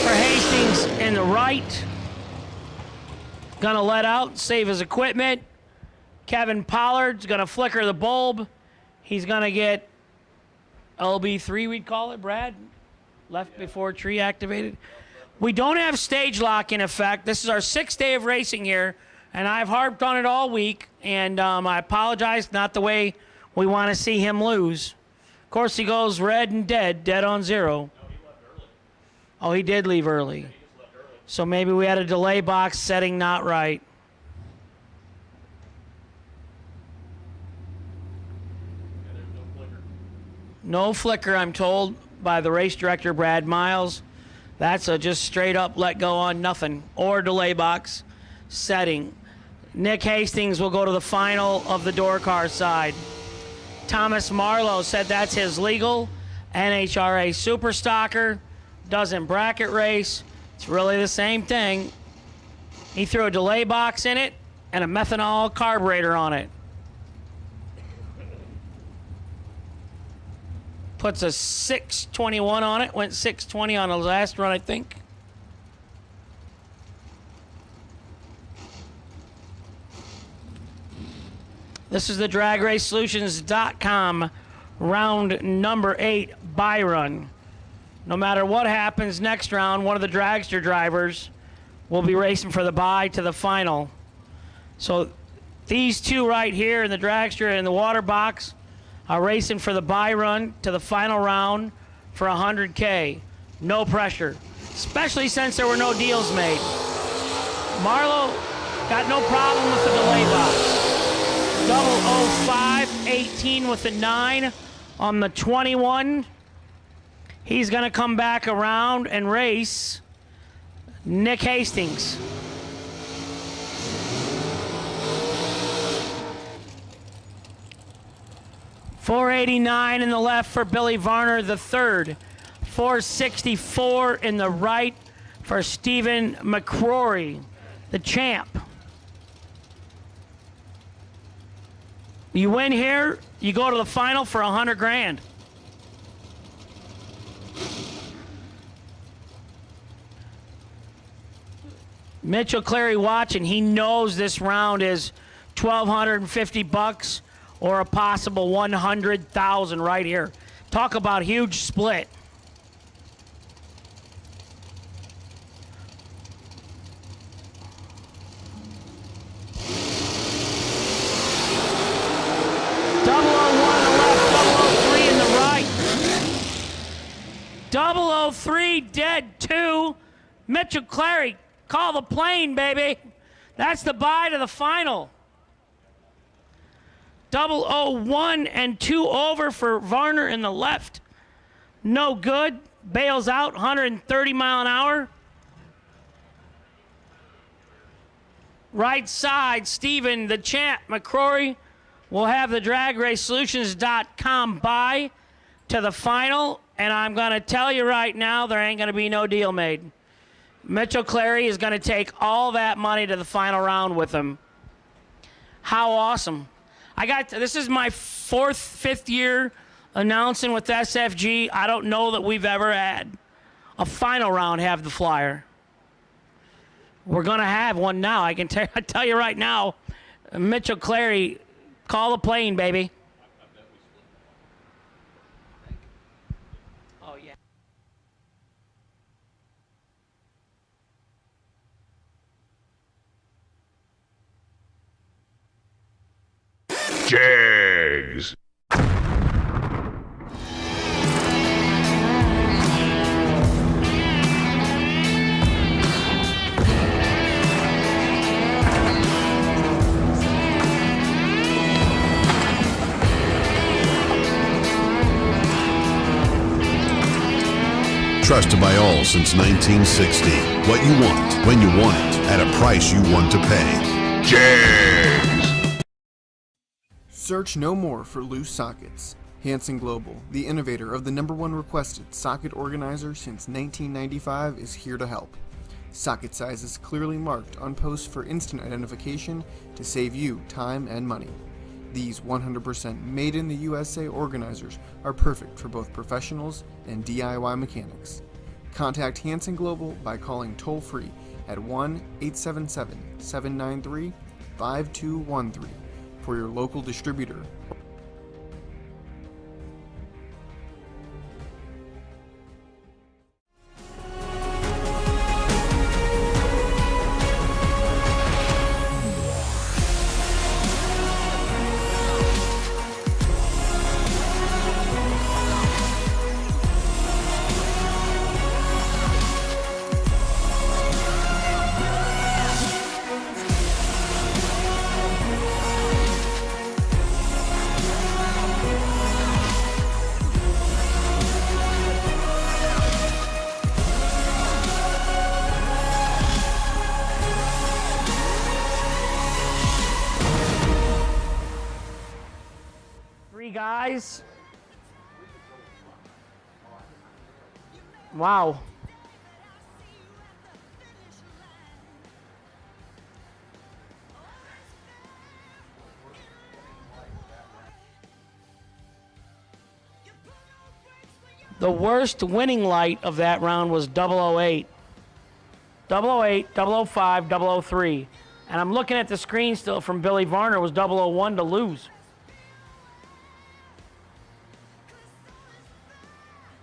for Hastings in the right. Gonna let out, save his equipment. Kevin Pollard's gonna flicker the bulb. He's gonna get LB3, we'd call it, Brad. Left before tree activated. We don't have stage lock in effect. This is our 6th day of racing here, and I've harped on it all week, and I apologize, not the way we want to see him lose. Of course, he goes red and dead on 0. Oh, he did leave early. So maybe we had a delay box setting not right. No flicker, I'm told by the race director, Brad Miles. That's a just straight up let go on nothing or delay box setting. Nick Hastings will go to the final of the door car side. Thomas Marlowe said that's his legal. NHRA Super Stocker, doesn't bracket race. It's really the same thing. He threw a delay box in it and a methanol carburetor on it. Puts a 621 on it. Went 620 on the last run, I think. This is the DragRaceSolutions.com round number 8 buy run. No matter what happens next round, one of the dragster drivers will be racing for the bye to the final. So these two right here in the dragster and the water box are racing for the bye run to the final round for $100K. No pressure, especially since there were no deals made. Marlowe got no problem with the delay box. 005, 18 with the 9 on the 21. He's going to come back around and race Nick Hastings. $489 in the left for Billy Varner the third. $464 in the right for Stephen McCrory, the champ. You win here, you go to the final for $100,000. Mitchell Clary watching. He knows this round is $1,250 or a possible $100,000 right here. Talk about huge split. Double 0-1 in the left, 003 in the right. 003 dead 2. Mitchell Clary, call the plane, baby. That's the bye to the final. 001 and 2 over for Varner in the left. No good. Bails out, 130 mile an hour. Right side, Stephen, the champ, McCrory, will have the DragRaceSolutions.com bye to the final. And I'm going to tell you right now, there ain't going to be no deal made. Mitchell Clary is going to take all that money to the final round with him. How awesome. This is my 5th year announcing with SFG. I don't know that we've ever had a final round have the flyer. We're going to have one now. I can tell you right now, Mitchell Clary, call the plane, baby. Oh, yeah. Jegs. Trusted by all since 1960. What you want, when you want it, at a price you want to pay. Jegs. Search no more for loose sockets. Hansen Global, the innovator of the #1 requested socket organizer since 1995, is here to help. Socket sizes clearly marked on posts for instant identification to save you time and money. These 100% made in the USA organizers are perfect for both professionals and DIY mechanics. Contact Hansen Global by calling toll-free at 1-877-793-5213 for your local distributor. guys. Wow. The worst winning light of that round was 008. 008, 005, 003. And I'm looking at the screen still from Billy Varner. It was 001 to lose.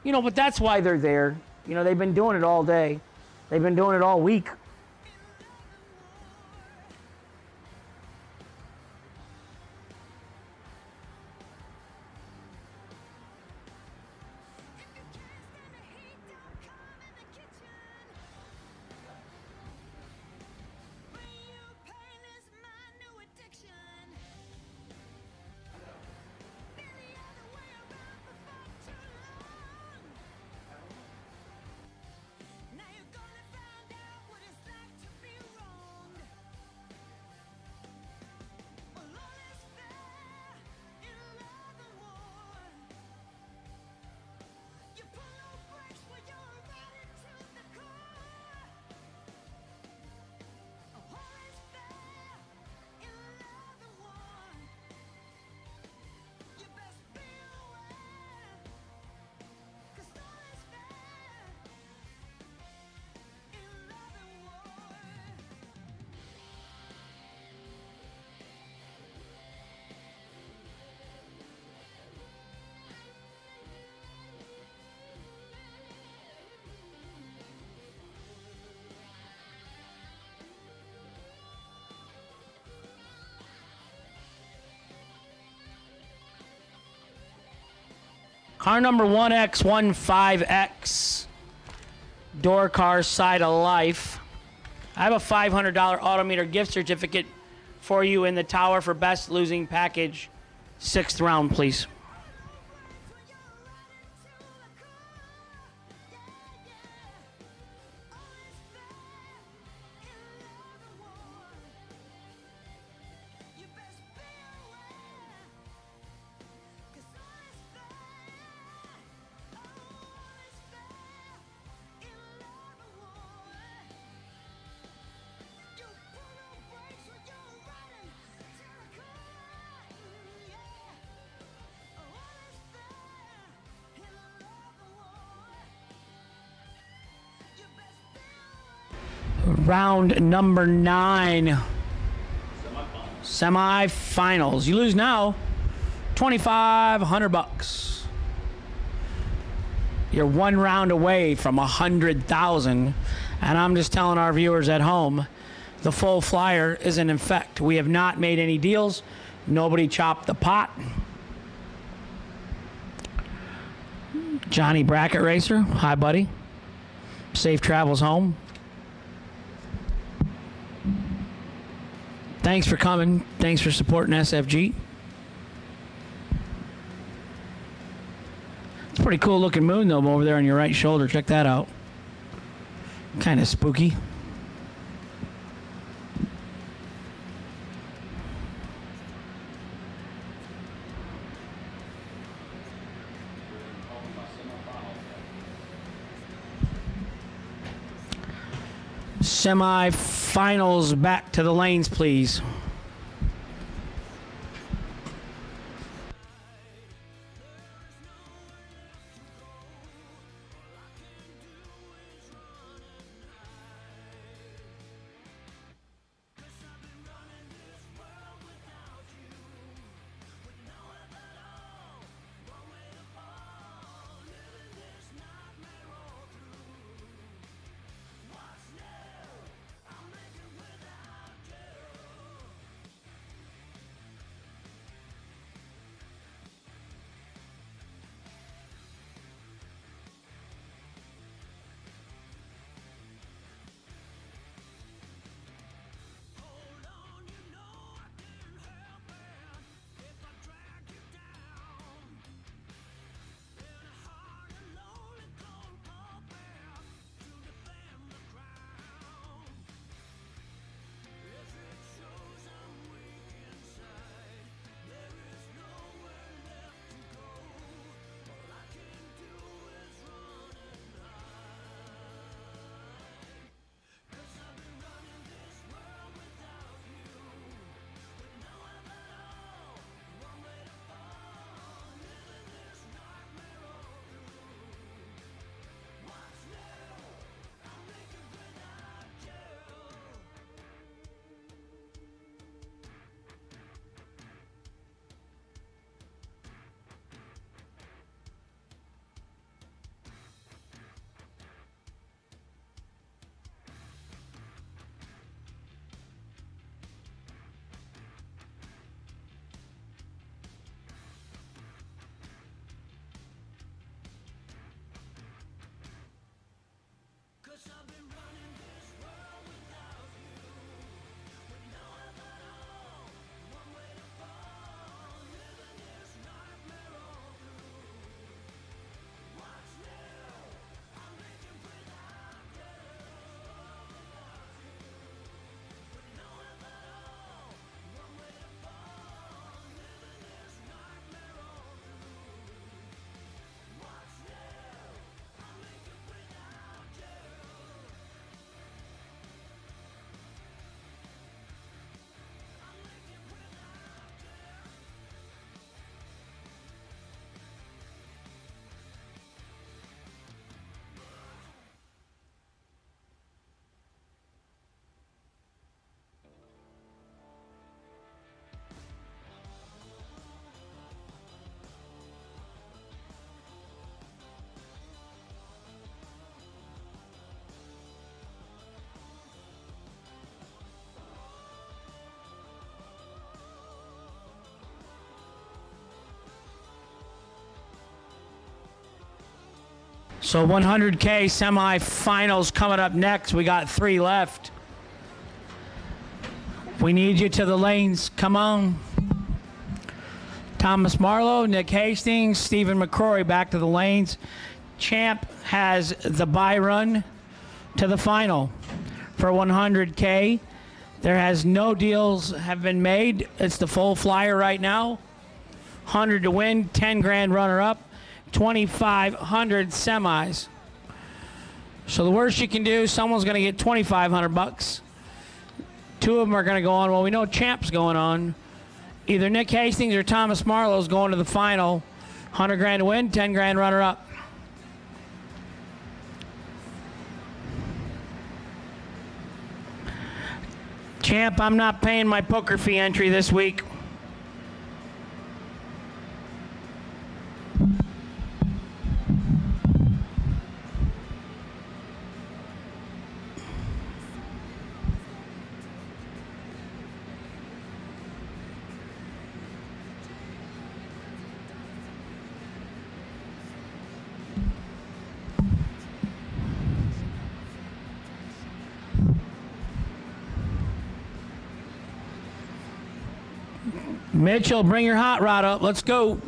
You know, but that's why they're there. You know, they've been doing it all day. They've been doing it all week. Car number 1X15X. Door car side of life. I have a $500 Autometer gift certificate for you in the tower for best losing package. 6th round, please. Round number 9. Semi-finals. You lose now, $2,500. You're one round away from 100,000, and I'm just telling our viewers at home, the full flyer is in effect. We have not made any deals. Nobody chopped the pot. Johnny Bracket Racer, hi buddy. Safe travels home. Thanks for coming. Thanks for supporting SFG. It's a pretty cool looking moon though over there on your right shoulder. Check that out. Kind of spooky. Semi-finals, back to the lanes, please. So 100K semifinals coming up next. We got 3 left. We need you to the lanes. Come on. Thomas Marlowe, Nick Hastings, Stephen McCrory back to the lanes. Champ has the bye run to the final for 100K. There has no deals have been made. It's the full flyer right now. 100 to win, 10 grand runner up, 2,500 semis. So the worst you can do, someone's going to get 2,500 bucks. 2 of them are going to go on. Well, we know Champ's going on. Either Nick Hastings or Thomas Marlowe's going to the final. 100 grand to win, 10 grand runner up. Champ, I'm not paying my poker fee entry this week. Mitchell, bring your hot rod up. Let's go.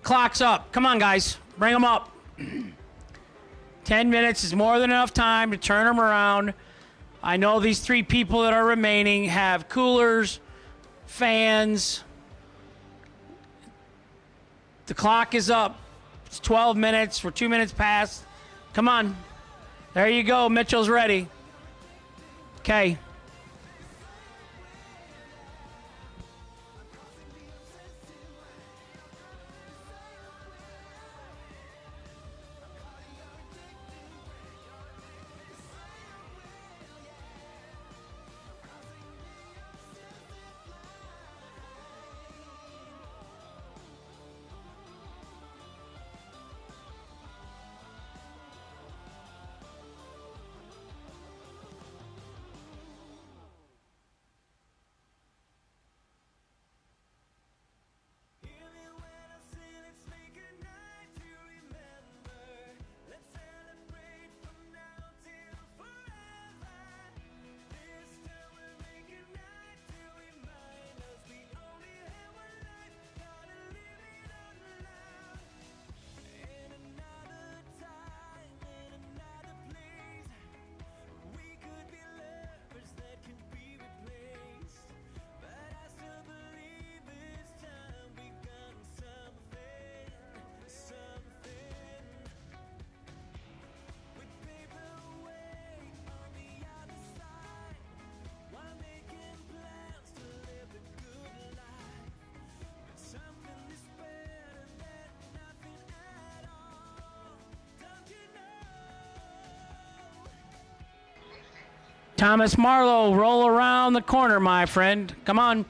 Clock's up. Come on, guys. Bring them up. 10 minutes is more than enough time to turn them around. I know these 3 people that are remaining have coolers, fans. The clock is up. It's 12 minutes. We're 2 minutes past. Come on. There you go. Mitchell's ready. Okay. Thomas Marlowe, roll around the corner, my friend. Come on.